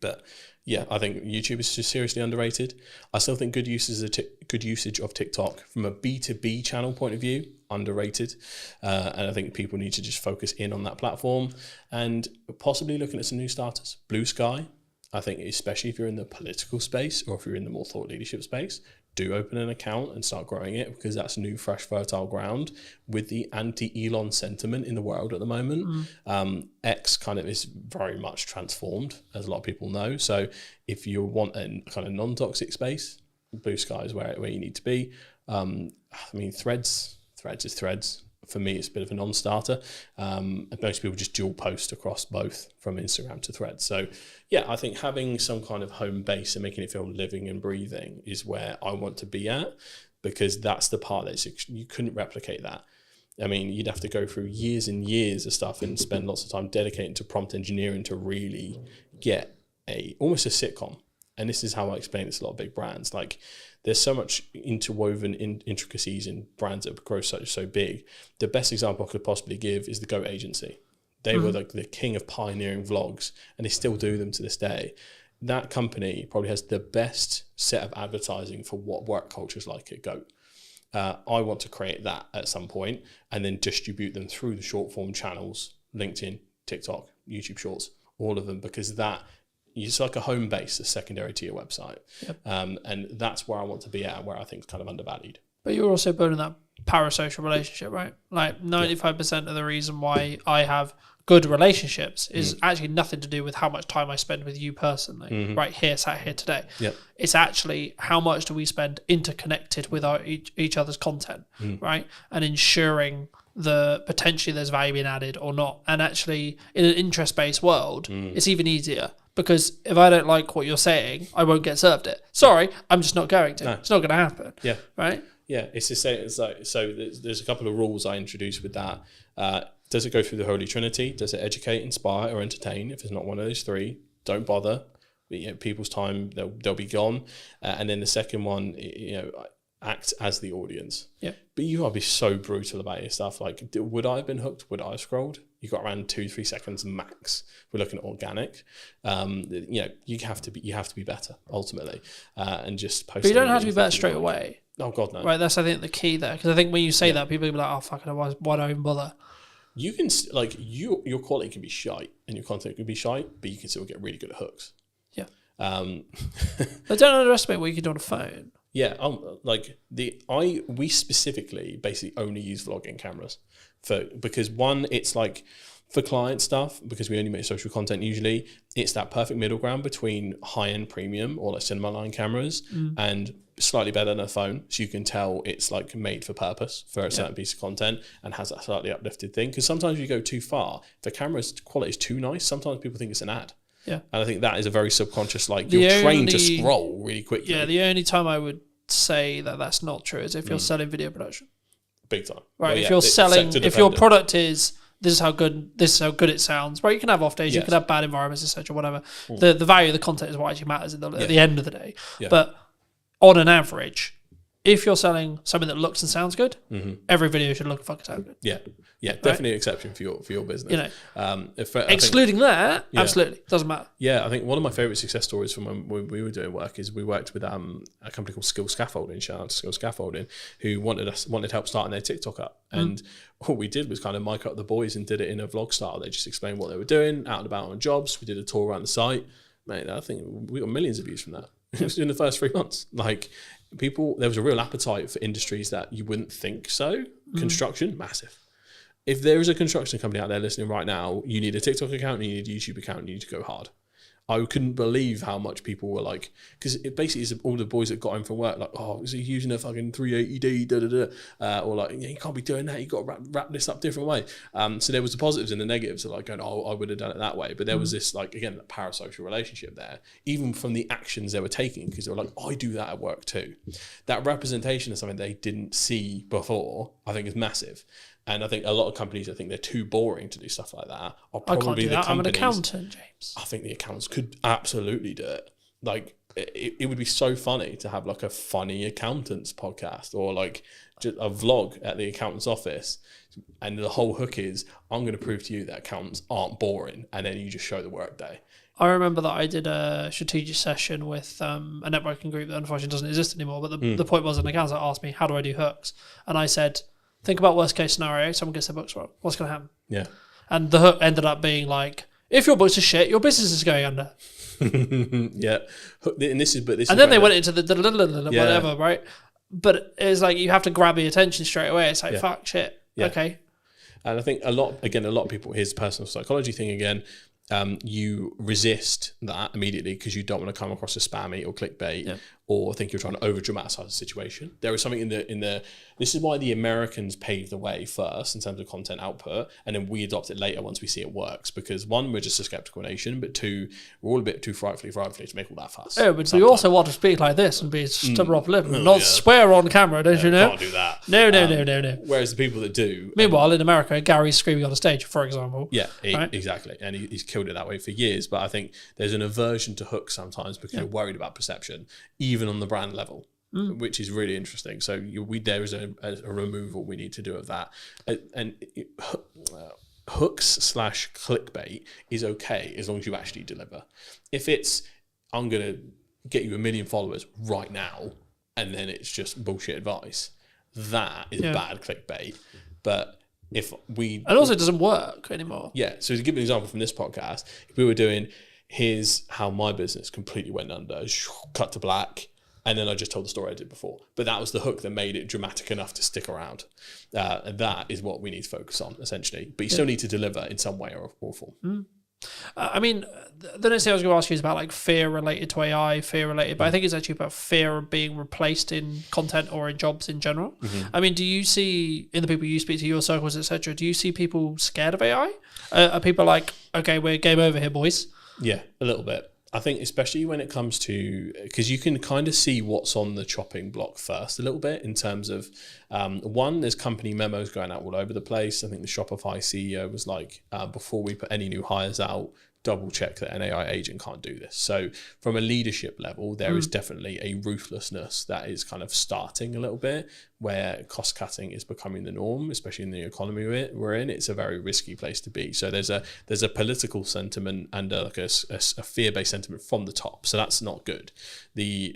But yeah, I think YouTube is just seriously underrated. I still think good usage of TikTok from a B2B channel point of view, underrated. And I think people need to just focus in on that platform and possibly looking at some new starters. Blue Sky, I think, especially if you're in the political space or if you're in the more thought leadership space, do open an account and start growing it, because that's new, fresh, fertile ground with the anti-Elon sentiment in the world at the moment. X kind of is very much transformed, as a lot of people know. So if you want a kind of non-toxic space, Blue Sky is where you need to be. I mean, Threads is Threads. For me, it's a bit of a non-starter. Most people just dual post across both from Instagram to Threads. So yeah, I think having some kind of home base and making it feel living and breathing is where I want to be at, because that's the part that you couldn't replicate that. I mean, you'd have to go through years and years of stuff and spend lots of time dedicating to prompt engineering to really get almost a sitcom. And this is how I explain it to a lot of big brands. Like, there's so much interwoven intricacies in brands that grow so big. The best example I could possibly give is the Goat Agency. They were like the king of pioneering vlogs, and they still do them to this day. That company probably has the best set of advertising for what work culture is like at Goat. I want to create that at some point and then distribute them through the short form channels, LinkedIn, TikTok, YouTube Shorts, all of them, because that it's like a home base, a secondary to your website. And that's where I want to be at, where I think it's kind of undervalued. But you're also building that parasocial relationship, right? Like 95% of the reason why I have good relationships is actually nothing to do with how much time I spend with you personally, right here, sat here today. It's actually how much do we spend interconnected with each other's content, right? And ensuring potentially there's value being added or not. And actually in an interest-based world, it's even easier, because if I don't like what you're saying, I won't get served it. Sorry, I'm just not going to. No. It's not going to happen. Right? Yeah, it's the same. It's like, so there's a couple of rules I introduced with that. Does it go through the Holy Trinity? Does it educate, inspire, or entertain? If it's not one of those three, don't bother. People's time, they'll be gone. And then the second one, act as the audience. But you gotta be so brutal about your stuff. Like, would I have been hooked? Would I have scrolled? You got around 2-3 seconds max. We're looking at organic. You have to be better ultimately, and just post. But you don't have to be better straight away. Oh God, no. Right, that's I think the key there, because I think when you say that, people will be like, "Oh fuck it, why do I even bother?" You can your quality can be shite and your content can be shite, but you can still get really good at hooks. But don't underestimate what you can do on a phone. Yeah, we specifically basically only use vlogging cameras because one, it's like for client stuff, because we only make social content usually, it's that perfect middle ground between high-end premium or like cinema line cameras and slightly better than a phone, so you can tell it's like made for purpose for a certain piece of content and has that slightly uplifted thing. Because sometimes you go too far, if the camera's quality is too nice, sometimes people think it's an ad. Yeah. And I think that is a very subconscious, like you're trained to scroll really quickly. Yeah, the only time I would say that that's not true is if you're selling video production. Big time. Right. Well, if you're selling, if your product is this is how good it sounds. Right, you can have off days, you can have bad environments, etc. Whatever. The value of the content is what actually matters at the end of the day. Yeah. But on an average, if you're selling something that looks and sounds good, every video should look and fucking sound good. Yeah, definitely an exception for your business. You know, excluding that, absolutely doesn't matter. Yeah, I think one of my favorite success stories from when we were doing work is we worked with a company called Skill Scaffolding, shout out to Skill Scaffolding, who wanted help starting their TikTok up, and what we did was kind of mic up the boys and did it in a vlog style. They just explained what they were doing, out and about on jobs. We did a tour around the site. Mate, I think we got millions of views from that. It was in the first 3 months. Like there was a real appetite for industries that you wouldn't think so. Construction, massive. If there is a construction company out there listening right now, you need a TikTok account and you need a YouTube account and you need to go hard. I couldn't believe how much people were like, because it basically is all the boys that got in from work, like, oh, is he using a fucking 380D, or like, you can't be doing that, you got to wrap this up different way. So there was the positives and the negatives of like going, oh, I would have done it that way. But there was this, like, again, that parasocial relationship there, even from the actions they were taking, because they were like, I do that at work too. That representation of something they didn't see before, I think is massive. And I think a lot of companies, I think they're too boring to do stuff like that. Are probably I can't do the that. I'm an companies, accountant, James. I think the accountants could absolutely do it. Like, it would be so funny to have like a funny accountants podcast or like just a vlog at the accountant's office. And the whole hook is, I'm going to prove to you that accountants aren't boring. And then you just show the work day. I remember that I did a strategic session with a networking group that unfortunately doesn't exist anymore. But the point was, an accountant asked me, how do I do hooks? And I said, think about worst case scenario, someone gets their books wrong. What's going to happen? Yeah. And the hook ended up being like, if your books are shit, your business is going under. Yeah. And then they went into the whatever, right? But it's like you have to grab the attention straight away. It's like, fuck, shit. Yeah. Okay. And I think a lot of people, here's the personal psychology thing again, you resist that immediately because you don't want to come across as spammy or clickbait or think you're trying to over dramatize the situation. There is something in the this is why the Americans paved the way first in terms of content output, and then we adopt it later once we see it works, because one, we're just a skeptical nation, but two, we're all a bit too frightfully to make all that fuss. Yeah, but we also want to speak like this and be stubborn off lip and not swear on camera, don't you know? Can't do that. No. Whereas the people that do... Meanwhile, in America, Gary's screaming on the stage, for example. Yeah, exactly. And he's killed it that way for years. But I think there's an aversion to hooks sometimes because you're worried about perception, even on the brand level, which is really interesting. So there is a removal we need to do of that. And hooks/clickbait is okay as long as you actually deliver. If it's, I'm going to get you 1 million followers right now, and then it's just bullshit advice, that is bad clickbait. But if we... And also it doesn't work anymore. Yeah. So to give an example from this podcast, if we were doing, here's how my business completely went under, cut to black, and then I just told the story I did before. But that was the hook that made it dramatic enough to stick around. And that is what we need to focus on, essentially. But you still need to deliver in some way or form. I mean, the next thing I was going to ask you is about like fear related to AI, but I think it's actually about fear of being replaced in content or in jobs in general. I mean, do you see, in the people you speak to, your circles, etc., do you see people scared of AI? Are people like, okay, we're game over here, boys? Yeah, a little bit. I think especially when it comes to, because you can kind of see what's on the chopping block first a little bit in terms of, one, there's company memos going out all over the place. I think the Shopify CEO was like, before we put any new hires out, double check that an AI agent can't do this. So from a leadership level, there is definitely a ruthlessness that is kind of starting a little bit, where cost cutting is becoming the norm, especially in the economy we're in. It's a very risky place to be. So there's a political sentiment and like a fear-based sentiment from the top. So that's not good. The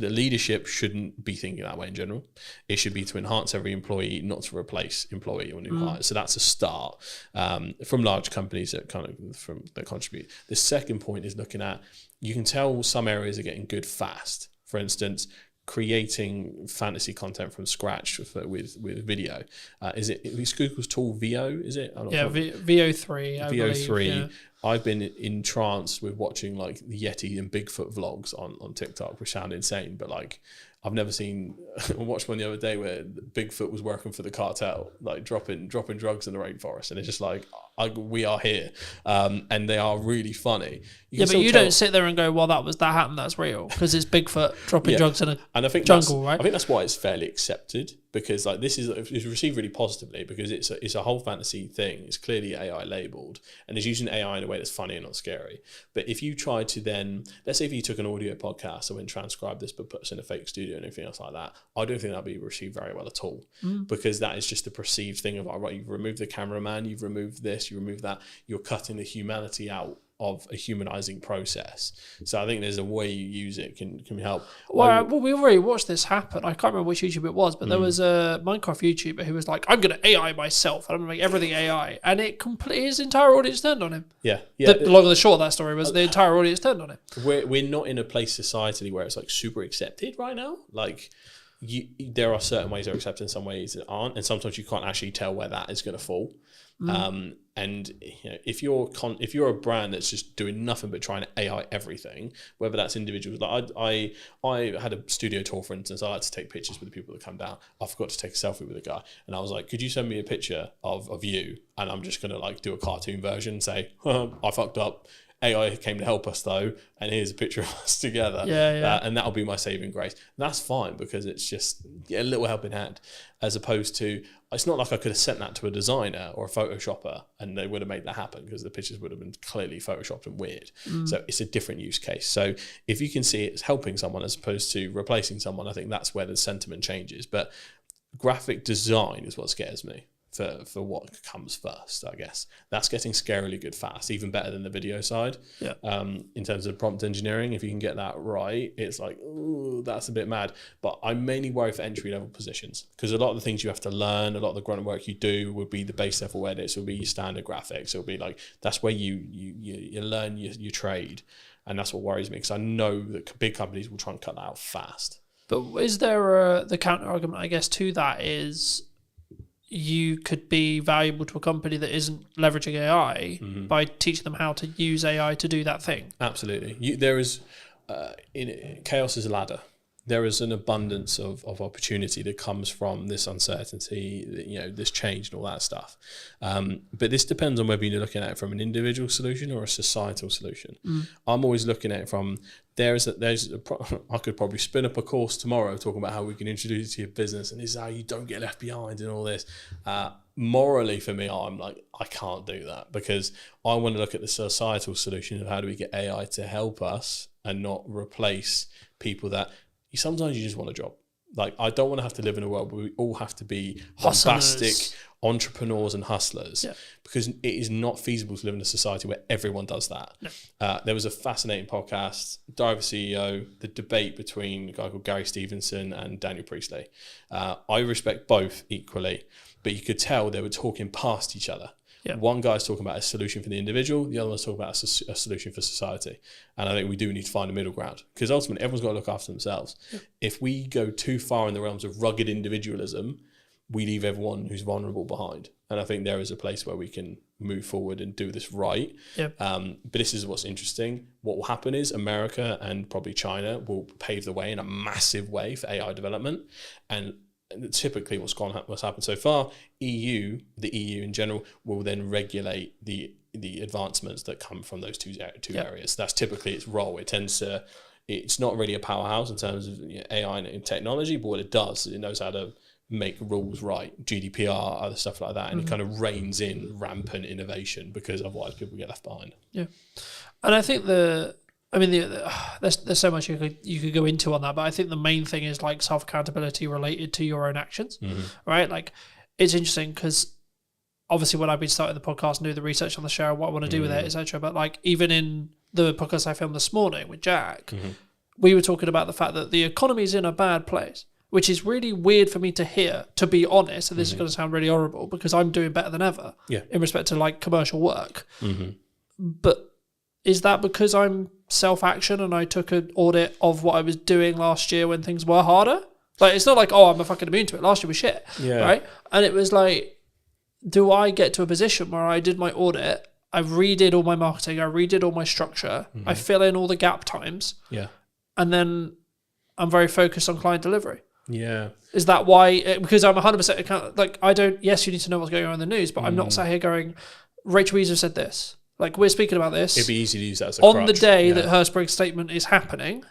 leadership shouldn't be thinking that way in general. It should be to enhance every employee, not to replace employee or new hires. So that's a start from large companies that contribute. The second point is looking at, you can tell some areas are getting good fast. For instance, creating fantasy content from scratch with video. Is Google's tool VO? Is it? I'm not sure. VO3. I VO3. believe, yeah. I've been entranced with watching like the Yeti and Bigfoot vlogs on TikTok, which sound insane, but like I've never seen. I watched one the other day where Bigfoot was working for the cartel, like dropping drugs in the rainforest, and it's just like we are here, and they are really funny. But you don't sit there and go, "Well, that happened. That's real," because it's Bigfoot dropping drugs in a and I think jungle, right? I think that's why it's fairly accepted, because like it's received really positively, because it's a whole fantasy thing. It's clearly AI labeled, and it's using AI in a way that's funny and not scary. But if you try to then, let's say if you took an audio podcast and went transcribe this but put us in a fake studio and everything else like that, I don't think that'd be received very well at all, because that is just the perceived thing of, all right, you've removed the cameraman, you've removed this, you remove that, you're cutting the humanity out of a humanizing process. So I think there's a way you use it can help. Well, we already watched this happen. I can't remember which YouTube it was, but there was a Minecraft YouTuber who was like, "I'm going to AI myself, and I'm going to make everything AI," and his entire audience turned on him. Yeah. The long and the short of that story was the entire audience turned on him. We're not in a place societally where it's like super accepted right now. Like, there are certain ways that are accepted, in some ways that aren't, and sometimes you can't actually tell where that is going to fall. And if you're a brand that's just doing nothing but trying to AI everything, whether that's individuals, like I had a studio tour, for instance. I had to take pictures with the people that come down. I forgot to take a selfie with a guy, and I was like, "Could you send me a picture of you?" And I'm just gonna like do a cartoon version, and say, "I fucked up. AI came to help us though, and here's a picture of us together." And that'll be my saving grace. And that's fine, because it's just a little helping hand, as opposed to, it's not like I could have sent that to a designer or a Photoshopper and they would have made that happen, because the pictures would have been clearly Photoshopped and weird. So it's a different use case. So if you can see it's helping someone as opposed to replacing someone, I think that's where the sentiment changes. But graphic design is what scares me. For what comes first, I guess. That's getting scarily good fast, even better than the video side. In terms of prompt engineering, if you can get that right, it's like, ooh, that's a bit mad. But I mainly worry for entry-level positions, because a lot of the things you have to learn, a lot of the grunt work you do would be the base level edits, will be your standard graphics. It'll be like, that's where you learn your trade. And that's what worries me, because I know that big companies will try and cut that out fast. But is there the counter argument, I guess, to that is, you could be valuable to a company that isn't leveraging AI by teaching them how to use AI to do that thing. Absolutely. There is, chaos is a ladder. There is an abundance of opportunity that comes from this uncertainty, this change and all that stuff. But this depends on whether you're looking at it from an individual solution or a societal solution. I'm always looking at it from, I could probably spin up a course tomorrow talking about how we can introduce it to your business, and this is how you don't get left behind and all this. Morally, for me, I'm like, I can't do that, because I want to look at the societal solution of how do we get AI to help us and not replace people that sometimes you just want a job. Like, I don't want to have to live in a world where we all have to be bombastic entrepreneurs and hustlers, because it is not feasible to live in a society where everyone does that. There was a fascinating podcast, Diver CEO, the debate between a guy called Gary Stevenson and Daniel Priestley. I respect both equally, but you could tell they were talking past each other. One guy's talking about a solution for the individual, the other one's talking about a solution for society. And I think we do need to find a middle ground, because ultimately everyone's got to look after themselves. If we go too far in the realms of rugged individualism, we leave everyone who's vulnerable behind. And I think there is a place where we can move forward and do this right. But this is what's interesting. What will happen is America and probably China will pave the way in a massive way for AI development. And typically what's happened so far, the EU in general will then regulate the advancements that come from those two areas. That's typically its role. It's not really a powerhouse in terms of AI and technology, but what it does, it knows how to make rules right, GDPR, other stuff like that, and it kind of reins in rampant innovation, because otherwise people get left behind. And I think there's so much you could go into on that, but I think the main thing is like self accountability related to your own actions, right? Like, it's interesting because obviously when I've been starting the podcast and do the research on the show, what I want to do with it, etc. But like, even in the podcast I filmed this morning with Jack, we were talking about the fact that the economy is in a bad place, which is really weird for me to hear, to be honest. And this is going to sound really horrible, because I'm doing better than ever in respect to like commercial work. But is that because I'm self-action and I took an audit of what I was doing last year when things were harder. Like, it's not like, oh, I'm fucking immune to it. Last year was shit, right? And it was like, do I get to a position where I did my audit, I redid all my marketing, I redid all my structure, I fill in all the gap times, and then I'm very focused on client delivery. Yeah. Is that why? Because I'm 100% account. Like, I don't. Yes, you need to know what's going on in the news, but I'm not sat here going, Rachel Weezer said this. Like, we're speaking about this. It'd be easy to use that as a on crutch. the day that her Spriggs statement is happening.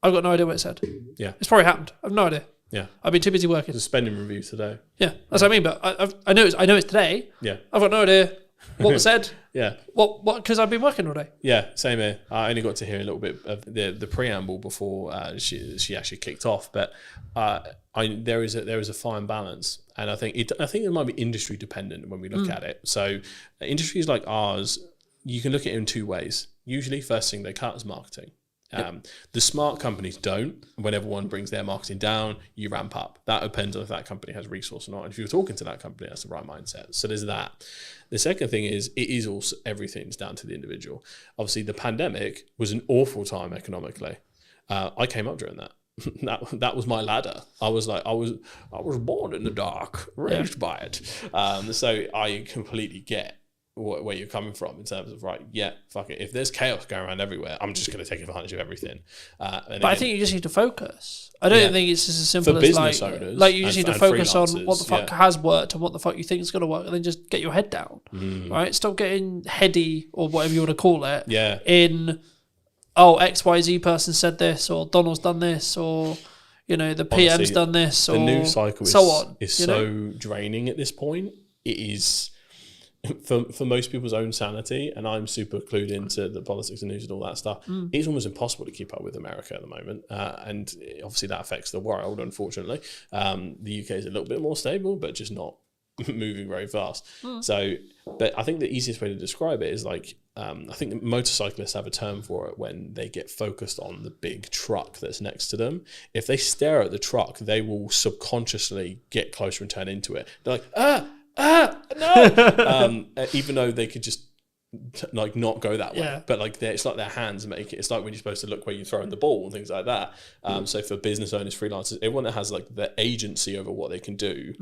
I've got no idea what it said. Yeah, it's probably happened. I've no idea. Yeah, I've been too busy working. There's a spending review today. Yeah, that's what I mean. But I know it's today. Yeah, I've got no idea what was said. Yeah. What? Because I've been working all day. Yeah, same here. I only got to hear a little bit of the preamble before she actually kicked off. But there is a fine balance, and I think it might be industry dependent when we look at it. So industries like ours, you can look at it in two ways. Usually, first thing they cut is marketing. The smart companies don't. When everyone brings their marketing down, you ramp up. That depends on if that company has resource or not. And if you're talking to that company, that's the right mindset. So there's that. The second thing is, it is also, everything's down to the individual. Obviously, the pandemic was an awful time economically. I came up during that. That was my ladder. I was born in the dark, raised by it. So I completely get where you're coming from in terms of, right, yeah, fuck it. If there's chaos going around everywhere, I'm just going to take advantage of everything. But I think you just need to focus. I don't think it's just as simple as business owners, like you just need to focus on what the fuck has worked and what the fuck you think is going to work, and then just get your head down, right? Stop getting heady or whatever you want to call it. Yeah. In, oh, XYZ person said this, or Donald's done this, or the PM's Honestly, done this, or the news cycle so on. Is so draining at this point. It is. For most people's own sanity, and I'm super clued into the politics and news and all that stuff, it's almost impossible to keep up with America at the moment. And obviously that affects the world, unfortunately. The UK is a little bit more stable, but just not moving very fast. So, but I think the easiest way to describe it is like, I think the motorcyclists have a term for it when they get focused on the big truck that's next to them. If they stare at the truck, they will subconsciously get closer and turn into it. They're like, no. Even though they could just like not go that way, but like it's like their hands make it. It's like when you're supposed to look where you throw in the ball and things like that. So for business owners, freelancers, everyone that has like the agency over what they can do,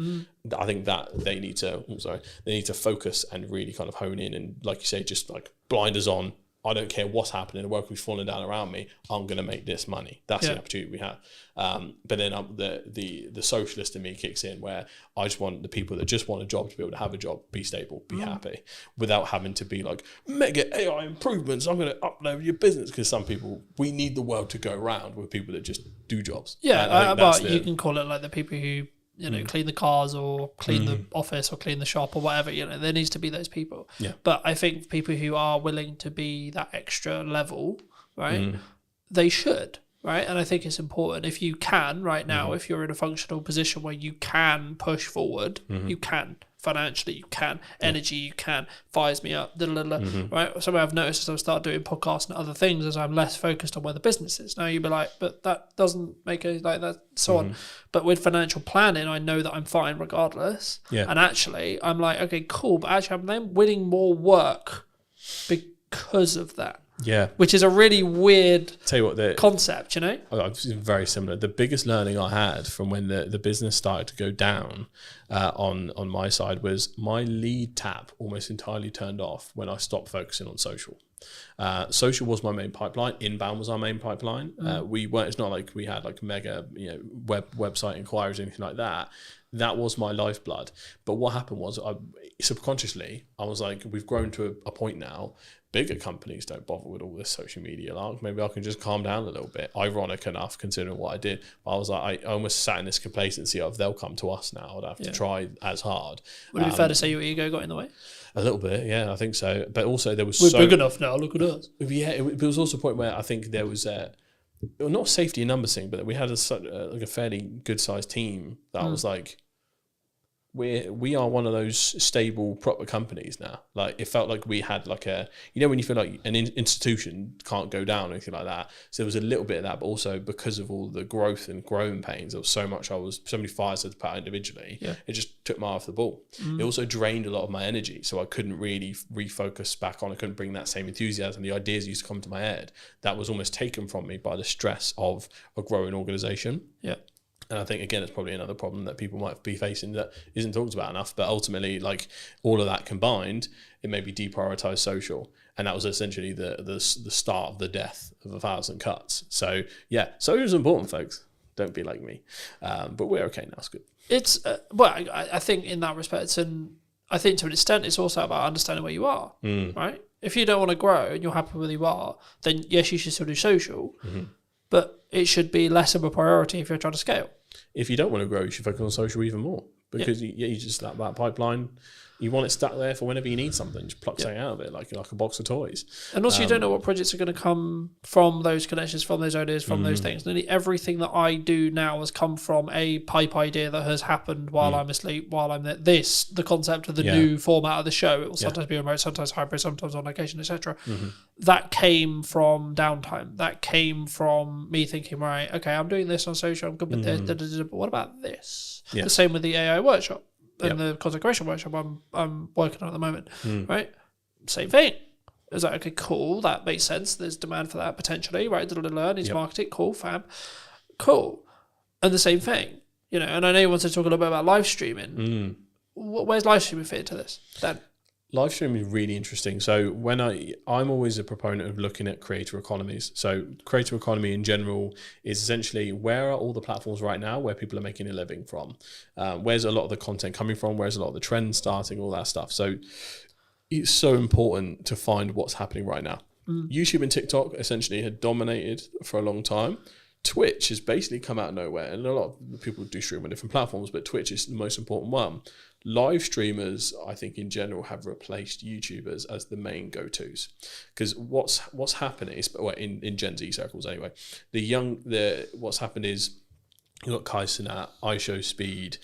I think that they need to focus and really kind of hone in and, like you say, just like blinders on. I don't care what's happening, the world is falling down around me. I'm going to make this money. That's the opportunity we have. But then the socialist in me kicks in, where I just want the people that just want a job to be able to have a job, be stable, be happy, without having to be like, mega AI improvements, I'm going to upload your business. Because some people, we need the world to go round with people that just do jobs. Yeah, but you can call it like the people who clean the cars or clean the office or clean the shop or whatever, there needs to be those people. Yeah. But I think people who are willing to be that extra level, right, they should, right? And I think it's important if you can right now, if you're in a functional position where you can push forward, you can. Financially, you can. Energy, you can. Fires me up, right? Something I've noticed as I've started doing podcasts and other things is I'm less focused on where the business is. Now you'd be like, but that doesn't make it like that, so on. But with financial planning, I know that I'm fine regardless. Yeah. And actually, I'm like, okay, cool, but actually I'm then winning more work because of that. Yeah. Which is a really weird Tell you what, concept, It's very similar. The biggest learning I had from when the business started to go down on my side was my lead tap almost entirely turned off when I stopped focusing on social. Social was my main pipeline. Inbound was our main pipeline. It's not like we had like mega website inquiries or anything like that. That was my lifeblood. But what happened was subconsciously I was like, we've grown to a point now. Bigger companies don't bother with all this social media. Like, maybe I can just calm down a little bit. Ironic enough, considering what I did. But I was like, I almost sat in this complacency of they'll come to us now. I'd have to try as hard. Would it be fair to say your ego got in the way? A little bit, yeah, I think so. But also there was we're big enough now. Look at us. Yeah, it was also a point where I think there was not safety in numbers thing, but we had a fairly good sized team that I was like, we are one of those stable proper companies now. Like it felt like we had like a, you know, when you feel like an institution can't go down or anything like that. So there was a little bit of that, but also because of all the growth and growing pains, there was so many fires I had to put out individually. Yeah. It just took my eye off the ball. It also drained a lot of my energy, so I couldn't really refocus back on. I couldn't bring that same enthusiasm. The ideas used to come to my head. That was almost taken from me by the stress of a growing organization. Yeah. And I think, again, it's probably another problem that people might be facing that isn't talked about enough. But ultimately, like all of that combined, it made me deprioritize social. And that was essentially the start of the death of 1,000 cuts. So, yeah, social is important, folks. Don't be like me. But we're okay now. It's good. It's, well, I think in that respect, and I think to an extent, it's also about understanding where you are, right? If you don't want to grow and you're happy with where you are, then yes, you should still do social. But it should be less of a priority if you're trying to scale. If you don't want to grow, you should focus on social even more, because you just that pipeline. You want it stuck there for whenever you need something. Just pluck something out of it, like a box of toys. And also, you don't know what projects are going to come from those connections, from those ideas, from those things. Nearly everything that I do now has come from a pipe idea that has happened while I'm asleep, while I'm there. The concept of the new format of the show. It will sometimes be remote, sometimes hybrid, sometimes on location, etc. That came from downtime. That came from me thinking, right, okay, I'm doing this on social, I'm good with this, but what about this? The same with the AI workshop. And the content creation workshop I'm working on at the moment, right? Same thing. It was like, okay, cool, that makes sense. There's demand for that potentially, right? Needs marketing, cool, fab, cool. And the same thing, you know. And I know you want to talk a little bit about live streaming. Where's live streaming fit into this? Dan? Live streaming is really interesting. So when I'm always a proponent of looking at creator economies. So creator economy in general is essentially, where are all the platforms right now where people are making a living from? Where's a lot of the content coming from? Where's a lot of the trends starting? All that stuff. So it's so important to find what's happening right now. YouTube and TikTok essentially had dominated for a long time. Twitch has basically come out of nowhere, and a lot of people do stream on different platforms, but Twitch is the most important one. Live streamers, I think in general, have replaced YouTubers as the main go-tos, because what's happening is, well, in Gen Z circles anyway, what's happened is, you've got Kai Cenat, iShowSpeed,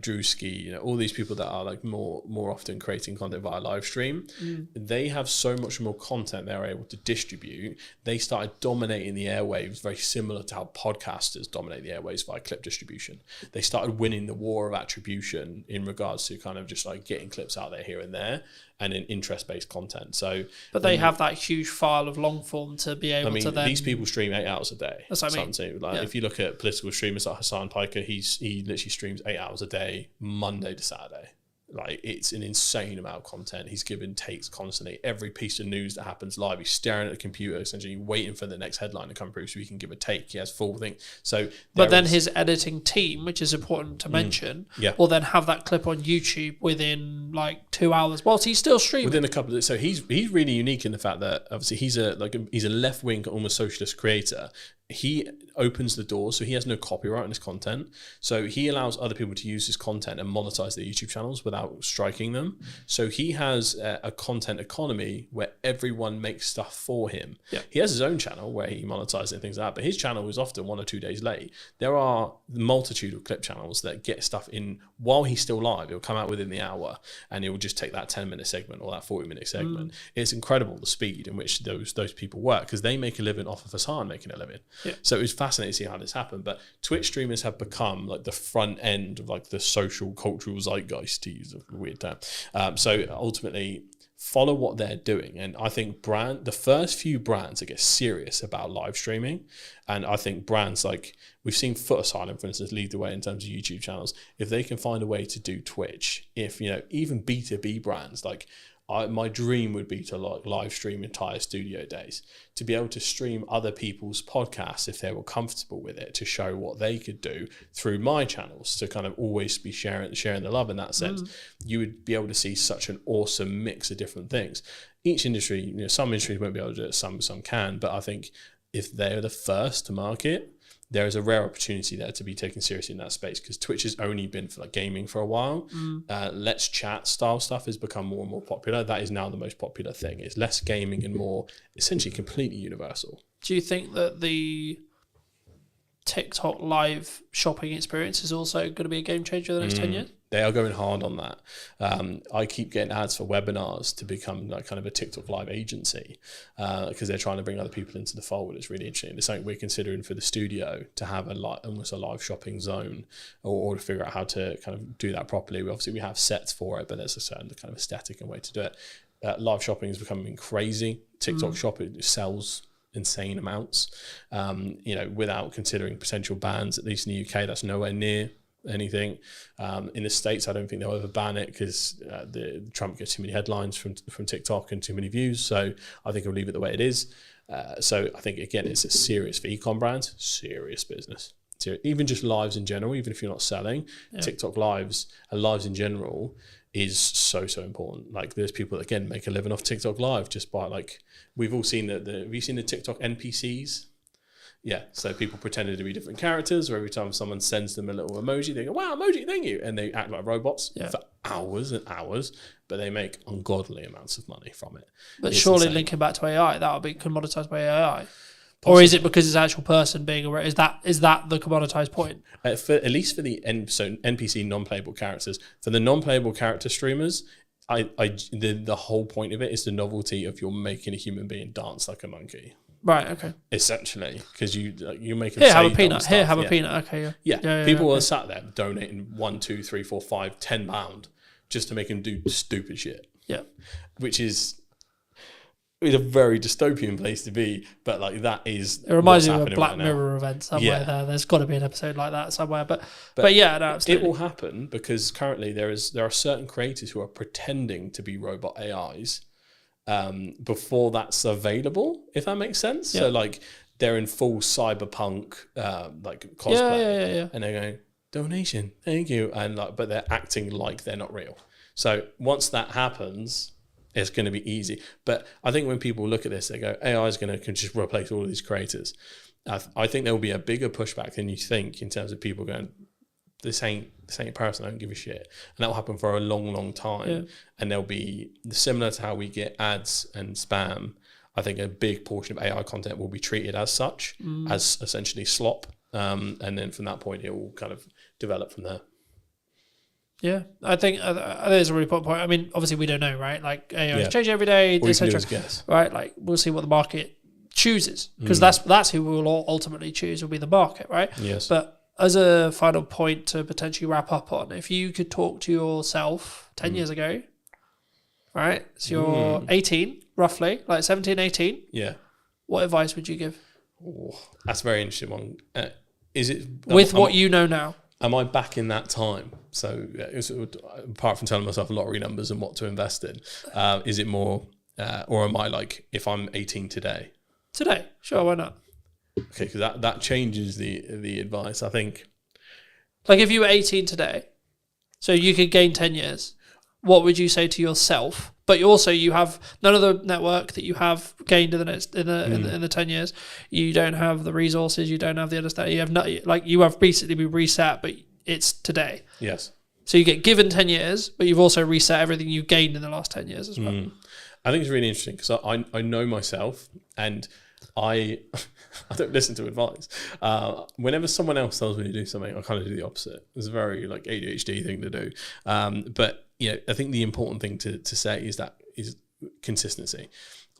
Drewski, all these people that are like more often creating content via live stream. They have so much more content they're able to distribute. They started dominating the airwaves, very similar to how podcasters dominate the airwaves via clip distribution. They started winning the war of attribution in regards to kind of just like getting clips out there here and there, and in interest-based content. So, but they have that huge file of long form to be able to then... these people stream 8 hours a day. That's what I mean. If you look at political streamers like Hassan Piker, he literally streams 8 hours a day, Monday to Saturday. Like, it's an insane amount of content. He's giving takes constantly. Every piece of news that happens live, he's staring at the computer, essentially waiting for the next headline to come through so he can give a take. He has full thing. So, but then his editing team, which is important to mention, will then have that clip on YouTube within like 2 hours, whilst he's still streaming. Within a couple of, so he's really unique in the fact that obviously he's a left wing, almost socialist creator. He opens the door, so he has no copyright on his content. So he allows other people to use his content and monetize their YouTube channels without striking them. So he has a content economy where everyone makes stuff for him. He has his own channel where he monetizes and things like that, but his channel is often 1 or 2 days late. There are a multitude of clip channels that get stuff in while he's still live. It'll come out within the hour, and it will just take that 10-minute segment or that 40-minute segment. It's incredible the speed in which those people work, because they make a living off of Hassan making a living. So it was fascinating to see how this happened. But Twitch streamers have become like the front end of like the social cultural zeitgeist, to use a weird term. So ultimately, follow what they're doing. And I think the first few brands that get serious about live streaming, and I think brands like, we've seen Foot Asylum, for instance, lead the way in terms of YouTube channels. If they can find a way to do Twitch, even B2B brands, like, my dream would be to live stream entire studio days, to be able to stream other people's podcasts if they were comfortable with it, to show what they could do through my channels, to kind of always be sharing the love in that sense. You would be able to see such an awesome mix of different things. Each industry, some industries won't be able to do it, some can, but I think if they're the first to market, there is a rare opportunity there to be taken seriously in that space, because Twitch has only been for like gaming for a while. Let's Chat style stuff has become more and more popular. That is now the most popular thing. It's less gaming and more essentially completely universal. Do you think that TikTok live shopping experience is also going to be a game changer in the next 10 years? They are going hard on that. I keep getting ads for webinars to become like kind of a TikTok live agency because they're trying to bring other people into the fold. It's really interesting. It's something we're considering for the studio to have almost a live shopping zone or to figure out how to kind of do that properly. Obviously, we have sets for it, but there's a certain kind of aesthetic and way to do it. Live shopping is becoming crazy. TikTok shop, it sells insane amounts, without considering potential bans. At least in the UK, that's nowhere near anything. In the States, I don't think they'll ever ban it because Trump gets too many headlines from TikTok and too many views. So I think he'll leave it the way it is. So I think, again, it's a serious for e-com brands, serious business. Even just lives in general, even if you're not selling, TikTok lives and lives in general is so important. Like there's people that, again, make a living off TikTok live just by like, we've all seen have you seen the TikTok NPCs? Yeah, so people pretended to be different characters, or every time someone sends them a little emoji, they go, wow, emoji, thank you. And they act like robots for hours and hours, but they make ungodly amounts of money from it. But surely linking back to AI, that'll be commoditized by AI. Possibly. Or is it because it's actual person being aware? Is that the commoditized point? At least for the NPC non-playable characters. For the non-playable character streamers, the whole point of it is the novelty of you're making a human being dance like a monkey. Right. Okay. Essentially, because you make them here have a peanut. Here have a peanut. Okay. Yeah. People are sat there donating £1, £2, £3, £4, £5, £10 just to make them do stupid shit. Yeah. Which is a very dystopian place to be, but like that is. It reminds me of a Black Mirror event somewhere. There's got to be an episode like that somewhere. But yeah, no, absolutely. It will happen because currently there are certain creators who are pretending to be robot AIs. Before that's available, if that makes sense. So like they're in full cyberpunk like cosplay, and they're going donation, thank you, and but they're acting like they're not real. So once that happens, it's going to be easy. But I think when people look at this, they go, AI is going to just replace all of these creators. I think there will be a bigger pushback than you think in terms of people going, this ain't a person, I don't give a shit. And that will happen for a long time. Yeah. And there'll be, similar to how we get ads and spam, I think a big portion of AI content will be treated as such, as essentially slop. And then from that point, it will kind of develop from there. Yeah, I think it's a really important point. I mean, obviously we don't know, right? Like AI is changing every day, etc. Right? Like we'll see what the market chooses because that's who we will all ultimately choose will be the market, right? Yes. But as a final point to potentially wrap up on, if you could talk to yourself 10 years ago, right? So you're 18, roughly, like 17, 18. Yeah. What advice would you give? Oh, that's a very interesting one. Is it with what you know now? Am I back in that time? So apart from telling myself lottery numbers and what to invest in, is it more, or am I like, if I'm 18 today? Today, sure, why not? Okay, because that changes the advice, I think. Like if you were 18 today, so you could gain 10 years, what would you say to yourself? But you have none of the network that you have gained in the 10 years. You don't have the resources. You don't have the understanding. You have you have basically been reset, but it's today. Yes. So you get given 10 years, but you've also reset everything you gained in the last 10 years as well. I think it's really interesting because I know myself and I don't listen to advice. Whenever someone else tells me to do something, I kind of do the opposite. It's a very like ADHD thing to do. But I think the important thing to say is consistency.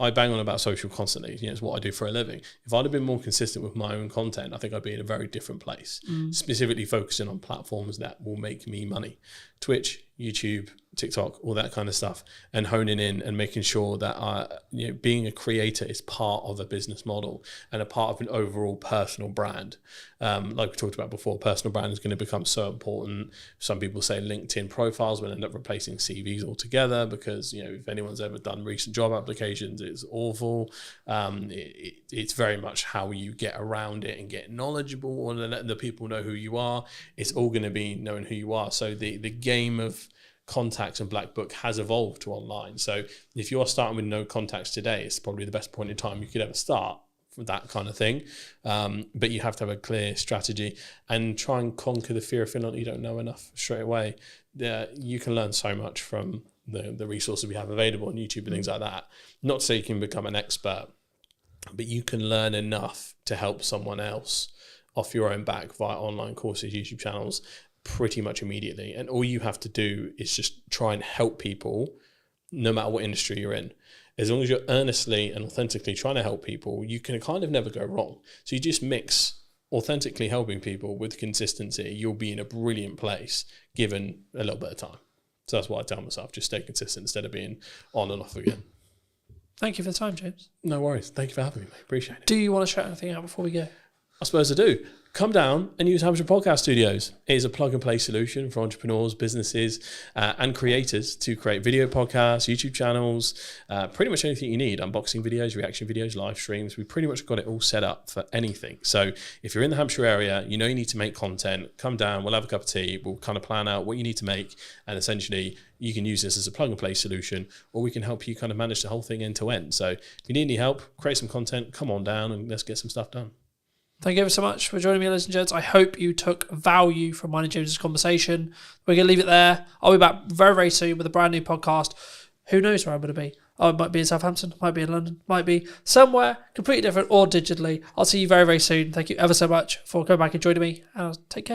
I bang on about social constantly. It's what I do for a living. If I'd have been more consistent with my own content, I think I'd be in a very different place. Specifically focusing on platforms that will make me money. Twitch, YouTube, TikTok, all that kind of stuff, and honing in and making sure that being a creator is part of a business model and a part of an overall personal brand. Like we talked about before, personal brand is going to become so important. Some people say LinkedIn profiles will end up replacing CVs altogether because if anyone's ever done recent job applications, it's awful. It's very much how you get around it and get knowledgeable and letting the people know who you are. It's all going to be knowing who you are. So the game of contacts and black book has evolved to online. So if you are starting with no contacts today, it's probably the best point in time you could ever start for that kind of thing. But you have to have a clear strategy and try and conquer the fear of feeling like you don't know enough straight away. You can learn so much from the resources we have available on YouTube and things like that. Not to say you can become an expert, but you can learn enough to help someone else off your own back via online courses, YouTube channels, pretty much immediately. And all you have to do is just try and help people, no matter what industry you're in. As long as you're earnestly and authentically trying to help people, you can kind of never go wrong. So you just mix authentically helping people with consistency, you'll be in a brilliant place given a little bit of time. So that's what I tell myself, just stay consistent instead of being on and off again. Thank you for the time, James. No worries. Thank you for having me, mate. Appreciate it. Do you want to shout anything out before we go? I suppose I do. Come down and use Hampshire Podcast Studios. It is a plug-and-play solution for entrepreneurs, businesses, and creators to create video podcasts, YouTube channels, pretty much anything you need. Unboxing videos, reaction videos, live streams. We pretty much got it all set up for anything. So if you're in the Hampshire area, you know you need to make content, come down, we'll have a cup of tea, we'll kind of plan out what you need to make, and essentially you can use this as a plug-and-play solution, or we can help you kind of manage the whole thing end to end. So if you need any help, create some content, come on down and let's get some stuff done. Thank you ever so much for joining me, ladies and gents. I hope you took value from mine and James's conversation. We're going to leave it there. I'll be back very, very soon with a brand new podcast. Who knows where I'm going to be? Oh, it might be in Southampton, might be in London, might be somewhere completely different or digitally. I'll see you very, very soon. Thank you ever so much for coming back and joining me. And take care.